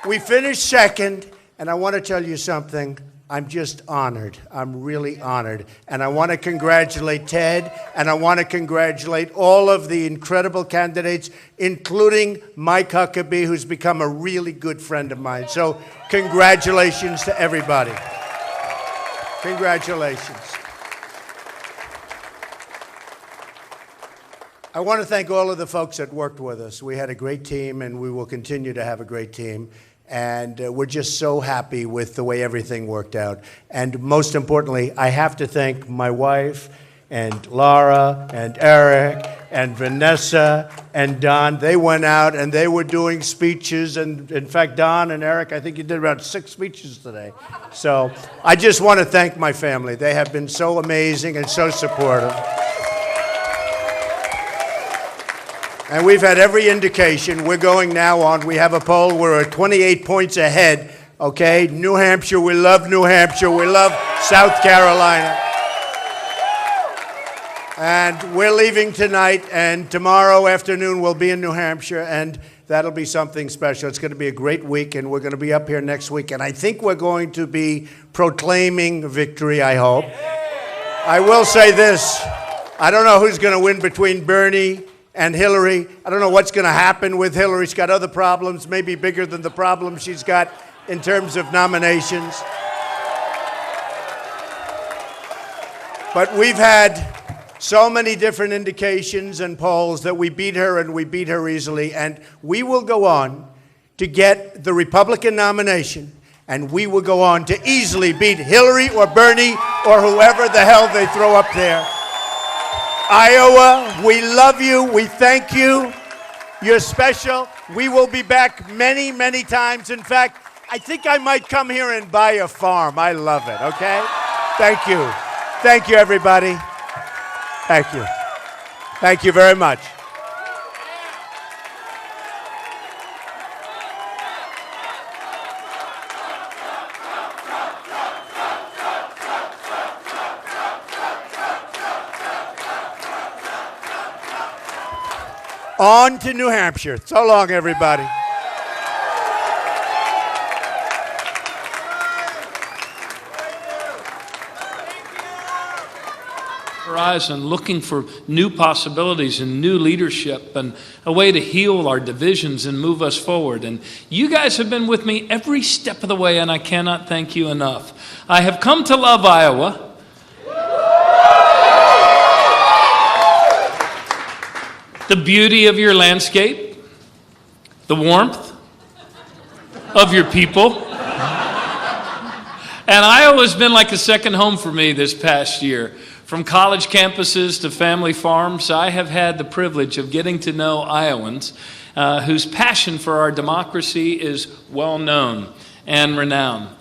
we finished second, and I want to tell you something. I'm just honored. I'm really honored. And I want to congratulate Ted, and I want to congratulate all of the incredible candidates, including Mike Huckabee, who's become a really good friend of mine. So congratulations to everybody. Congratulations. I want to thank all of the folks that worked with us. We had a great team, and we will continue to have a great team. And we're just so happy with the way everything worked out. And most importantly, I have to thank my wife and Laura and Eric and Vanessa and Don. They went out and they were doing speeches. And in fact, Don and Eric, I think you did about 6 speeches today. So I just want to thank my family. They have been so amazing and so supportive. And we've had every indication. We're going now on. We have a poll. We're 28 points ahead, okay? New Hampshire, we love New Hampshire. We love South Carolina. And we're leaving tonight, and tomorrow afternoon we'll be in New Hampshire, and that'll be something special. It's going to be a great week, and we're going to be up here next week. And I think we're going to be proclaiming victory, I hope. I will say this. I don't know who's going to win between Bernie and Hillary. I don't know what's going to happen with Hillary. She's got other problems, maybe bigger than the problems she's got in terms of nominations. But we've had so many different indications and polls that we beat her, and we beat her easily. And we will go on to get the Republican nomination, and we will go on to easily beat Hillary or Bernie or whoever the hell they throw up there. Iowa, we love you. We thank you. You're special. We will be back many, many times. In fact, I think I might come here and buy a farm. I love it, okay? Thank you. Thank you, everybody. Thank you. Thank you very much. On to New Hampshire. So long, everybody. Horizon, looking for new possibilities and new leadership and a way to heal our divisions and move us forward. And you guys have been with me every step of the way, and I cannot thank you enough. I have come to love Iowa. The beauty of your landscape, the warmth of your people. And Iowa's been like a second home for me this past year. From college campuses to family farms, I have had the privilege of getting to know Iowans whose passion for our democracy is well known and renowned.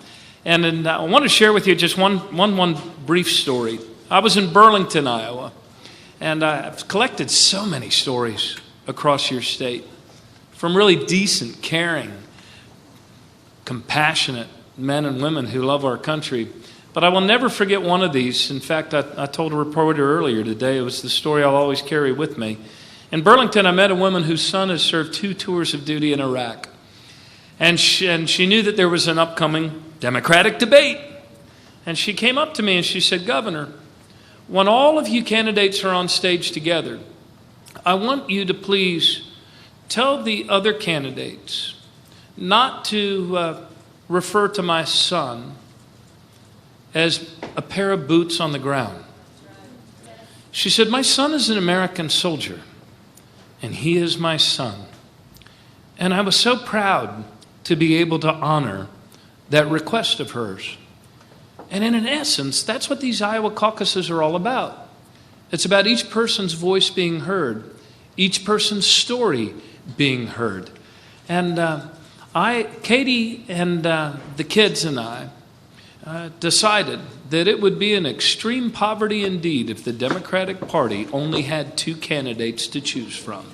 And I want to share with you just one brief story. I was in Burlington, Iowa. And I've collected so many stories across your state from really decent, caring, compassionate men and women who love our country. But I will never forget one of these. In fact, I told a reporter earlier today, it was the story I'll always carry with me. In Burlington, I met a woman whose son has served 2 tours of duty in Iraq. And she knew that there was an upcoming Democratic debate. And she came up to me and she said, "Governor, when all of you candidates are on stage together, I want you to please tell the other candidates not to refer to my son as a pair of boots on the ground." She said, "My son is an American soldier, and he is my son." And I was so proud to be able to honor that request of hers. And in essence, that's what these Iowa caucuses are all about. It's about each person's voice being heard, each person's story being heard. And Katie and the kids and I decided that it would be an extreme poverty indeed if the Democratic Party only had 2 candidates to choose from.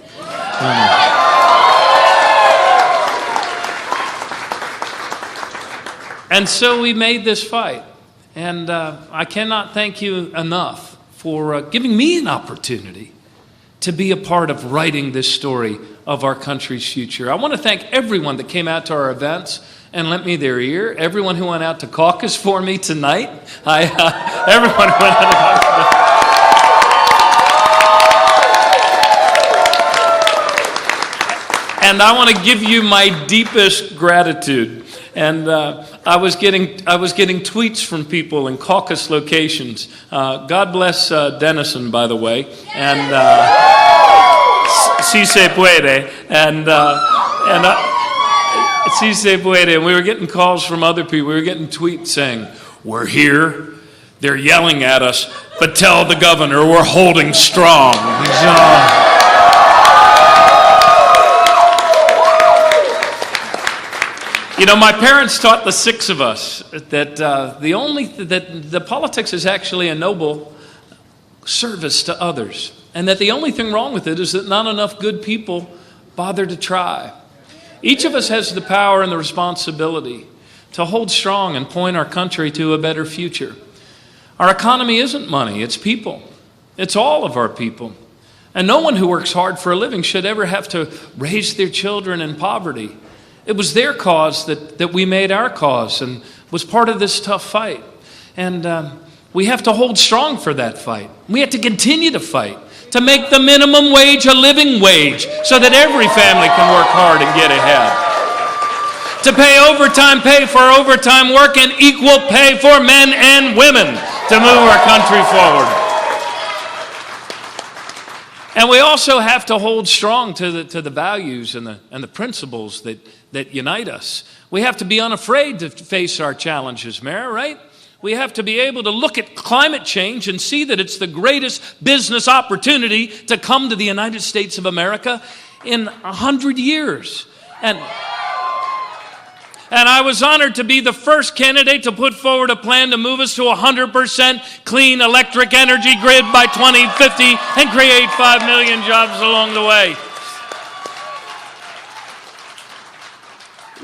And so we made this fight. And I cannot thank you enough for giving me an opportunity to be a part of writing this story of our country's future. I want to thank everyone that came out to our events and lent me their ear, everyone who went out to Caucus for me tonight. Everyone who went out to Caucus. And I want to give you my deepest gratitude. And I was getting tweets from people in Caucus locations. God bless Denison, by the way. And Si se puede, si se puede, and we were getting calls from other people. We were getting tweets saying, "We're here. They're yelling at us, but tell the governor we're holding strong." You know, my parents taught the six of us that the politics is actually a noble service to others, and that the only thing wrong with it is that not enough good people bother to try. Each of us has the power and the responsibility to hold strong and point our country to a better future. Our economy isn't money, it's people. It's all of our people. And no one who works hard for a living should ever have to raise their children in poverty. It was their cause that we made our cause and was part of this tough fight. And we have to hold strong for that fight. We have to continue to fight to make the minimum wage a living wage so that every family can work hard and get ahead. To pay overtime pay for overtime work and equal pay for men and women to move our country forward. And we also have to hold strong to the values and the principles that unite us. We have to be unafraid to face our challenges, Mayor, right? We have to be able to look at climate change and see that it's the greatest business opportunity to come to the United States of America in 100 years. And I was honored to be the first candidate to put forward a plan to move us to 100% clean electric energy grid by 2050 and create 5 million jobs along the way.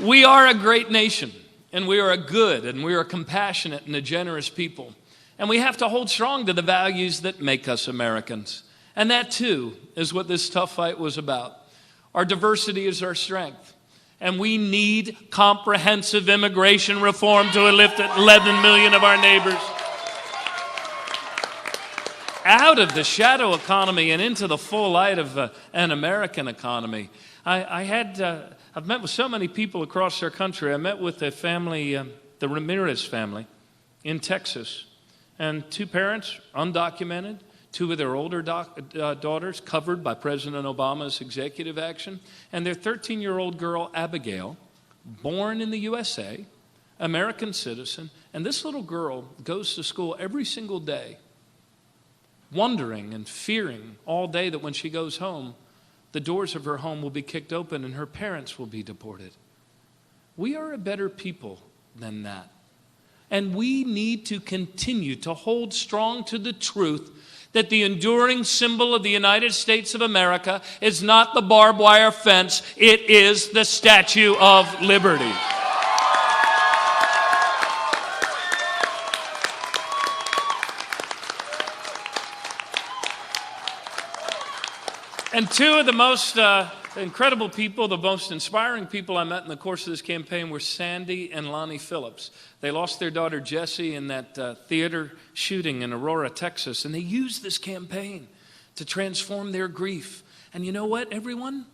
We are a great nation, and we are a good, and we are a compassionate and a generous people. And we have to hold strong to the values that make us Americans. And that, too, is what this tough fight was about. Our diversity is our strength. And we need comprehensive immigration reform to lift 11 million of our neighbors out of the shadow economy and into the full light of an American economy. I've met with so many people across our country. I met with a family, the Ramirez family in Texas, and two parents, undocumented, two of their older daughters covered by President Obama's executive action, and their 13-year-old girl, Abigail, born in the USA, American citizen, and this little girl goes to school every single day, wondering and fearing all day that when she goes home, the doors of her home will be kicked open and her parents will be deported. We are a better people than that. And we need to continue to hold strong to the truth that the enduring symbol of the United States of America is not the barbed wire fence, it is the Statue of Liberty. And two of the most incredible people, the most inspiring people I met in the course of this campaign were Sandy and Lonnie Phillips. They lost their daughter Jessie in that theater shooting in Aurora, Texas, and they used this campaign to transform their grief. And you know what, everyone?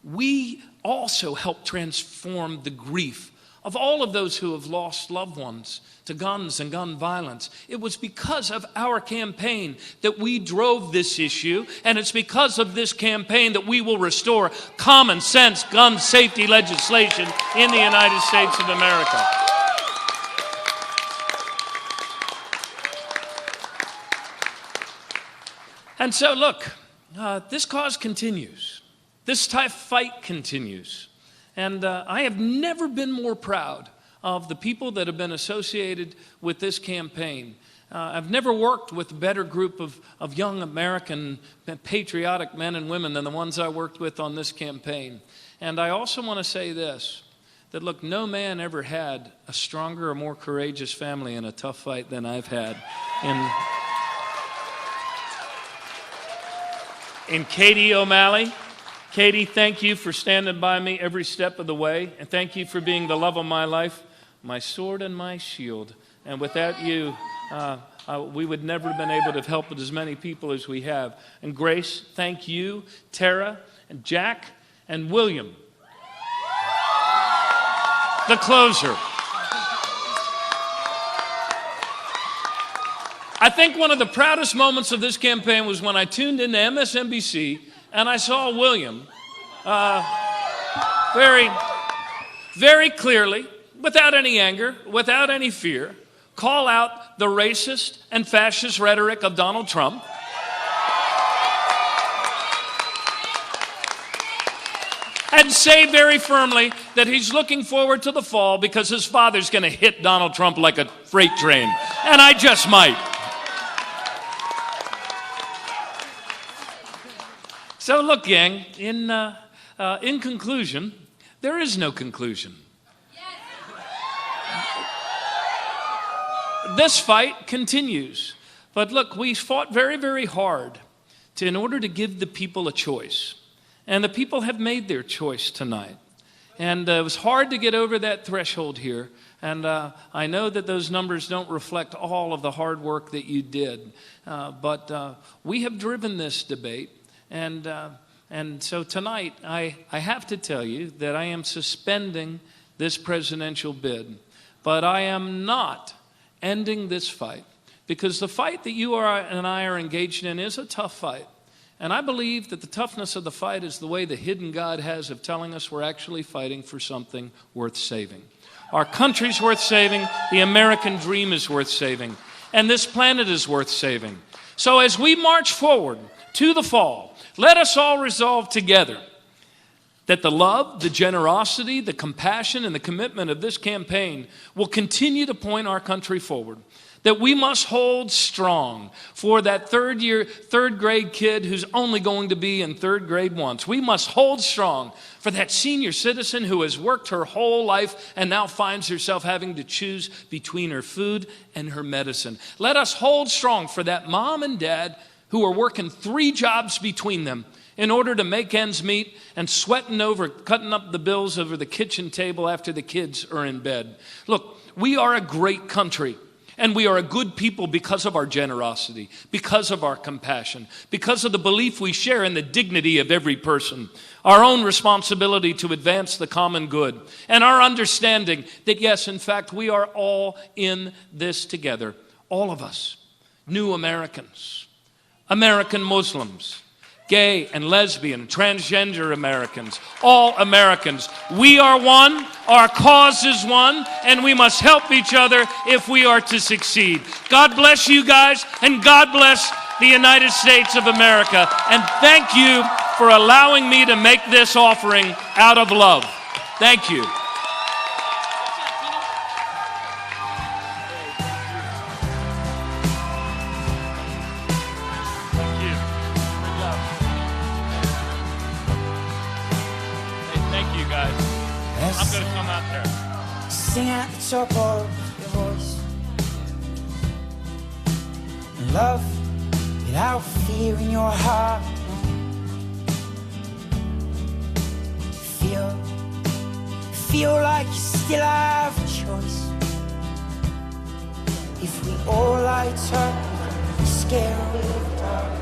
We also help transform the grief of all of those who have lost loved ones to guns and gun violence. It was because of our campaign that we drove this issue, and it's because of this campaign that we will restore common sense gun safety legislation in the United States of America. And so, look, this cause continues. This type fight continues. And I have never been more proud of the people that have been associated with this campaign. I've never worked with a better group of young American patriotic men and women than the ones I worked with on this campaign. And I also want to say this, that look, no man ever had a stronger or more courageous family in a tough fight than I've had in Katie O'Malley. Katie, thank you for standing by me every step of the way, and thank you for being the love of my life, my sword and my shield. And without you, we would never have been able to help as many people as we have. And Grace, thank you, Tara, and Jack, and William, the closer. I think one of the proudest moments of this campaign was when I tuned into MSNBC and I saw William very, very clearly, without any anger, without any fear, call out the racist and fascist rhetoric of Donald Trump. And say very firmly that he's looking forward to the fall because his father's going to hit Donald Trump like a freight train. And I just might. So look, gang, in conclusion, there is no conclusion. This fight continues. But look, we fought very, very hard in order to give the people a choice. And the people have made their choice tonight. And it was hard to get over that threshold here. And I know that those numbers don't reflect all of the hard work that you did. But we have driven this debate. And so tonight, I have to tell you that I am suspending this presidential bid. But I am not ending this fight. Because the fight that you and I are engaged in is a tough fight. And I believe that the toughness of the fight is the way the hidden God has of telling us we're actually fighting for something worth saving. Our country's worth saving. The American dream is worth saving. And this planet is worth saving. So as we march forward to the fall, let us all resolve together that the love, the generosity, the compassion, and the commitment of this campaign will continue to point our country forward. That we must hold strong for that third grade kid who's only going to be in third grade once. We must hold strong for that senior citizen who has worked her whole life and now finds herself having to choose between her food and her medicine. Let us hold strong for that mom and dad who are working 3 jobs between them in order to make ends meet and sweating over, cutting up the bills over the kitchen table after the kids are in bed. Look, we are a great country. And we are a good people because of our generosity, because of our compassion, because of the belief we share in the dignity of every person, our own responsibility to advance the common good, and our understanding that, yes, in fact, we are all in this together. All of us, new Americans, American Muslims, gay and lesbian, transgender Americans, all Americans. We are one, our cause is one, and we must help each other if we are to succeed. God bless you guys, and God bless the United States of America. And thank you for allowing me to make this offering out of love. Thank you. I'm going to come out there. Sing at the top of your voice. Love without fear in your heart. Feel like you still have a choice. If we all light up, scare away the dark.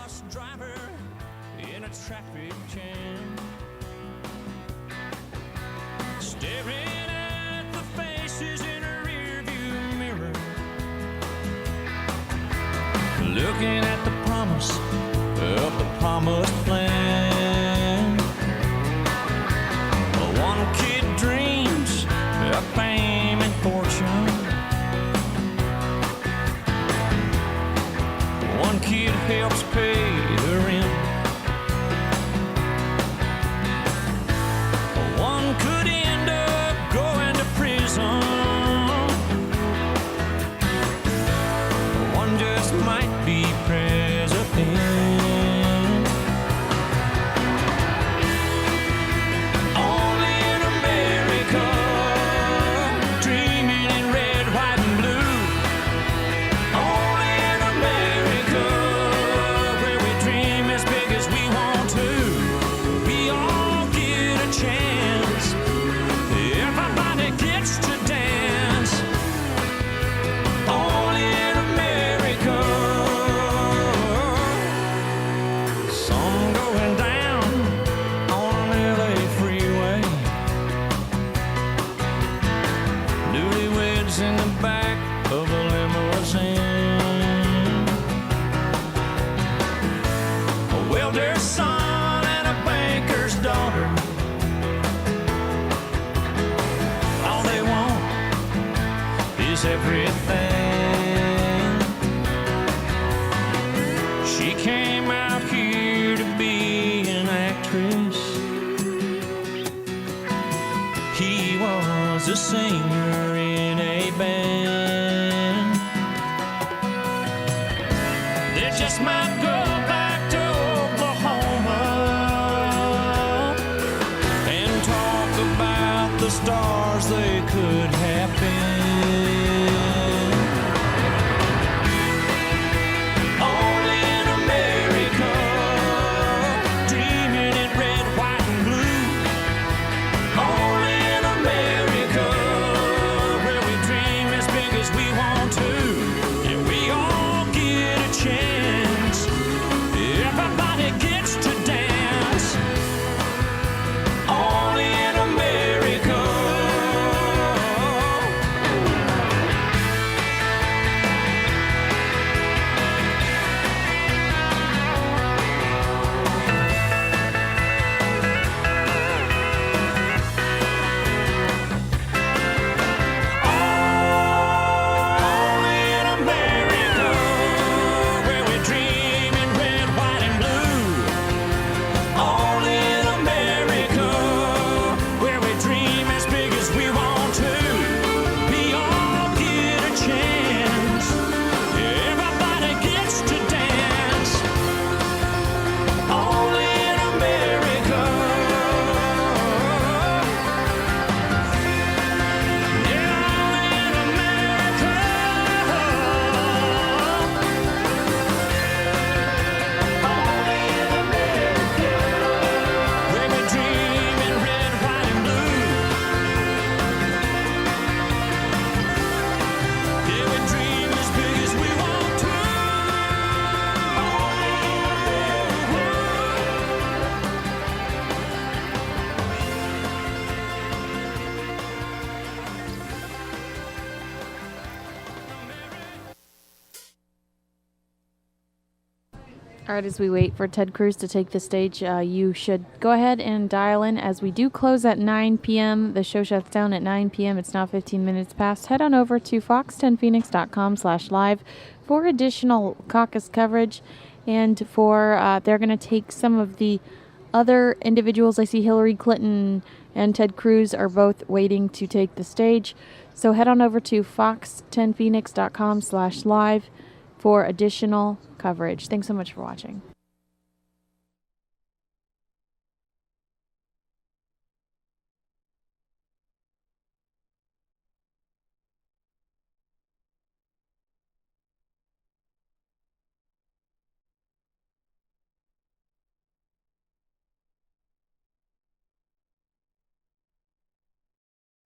bus driver in a traffic jam, staring at the faces in a rearview mirror, looking at the promise of the promised land. One kid dreams of fame and fortune, one kid helps pay the rent, one could end up going to prison, one just might be president. Only in America, dreaming in red, white, and blue. Only in America, where we dream as big as we want to. We all get a chance. Everybody gets to dance. Only in America. Sun going down on LA freeway. Newlyweds in the back of a limousine. A welder's son and a banker's daughter. All they want is everything. She came out here to be an actress. He was a singer in a band. They just might go back to Oklahoma and talk about the stars they could have been. Only in America, dreaming in red, white, and blue. Only in America, where we dream as big as we want to. And we all get a chance. Everybody gets to dance. Only in America. Only in America, where we dream in red, white, and blue. Only in America, where we dream as big as we want to. We all get a chance. Everybody gets to dance. Only in America. Where we dream in red, white, and blue. Yeah, we dream as big as we want to. All right, as we wait for Ted Cruz to take the stage, you should go ahead and dial in as we do close at 9 p.m. The show shuts down at 9 p.m. It's now 15 minutes past. Head on over to fox10phoenix.com/live for additional caucus coverage and for they're going to take some of the other individuals. I see Hillary Clinton and Ted Cruz are both waiting to take the stage. So head on over to fox10phoenix.com/live for additional coverage. Thanks so much for watching.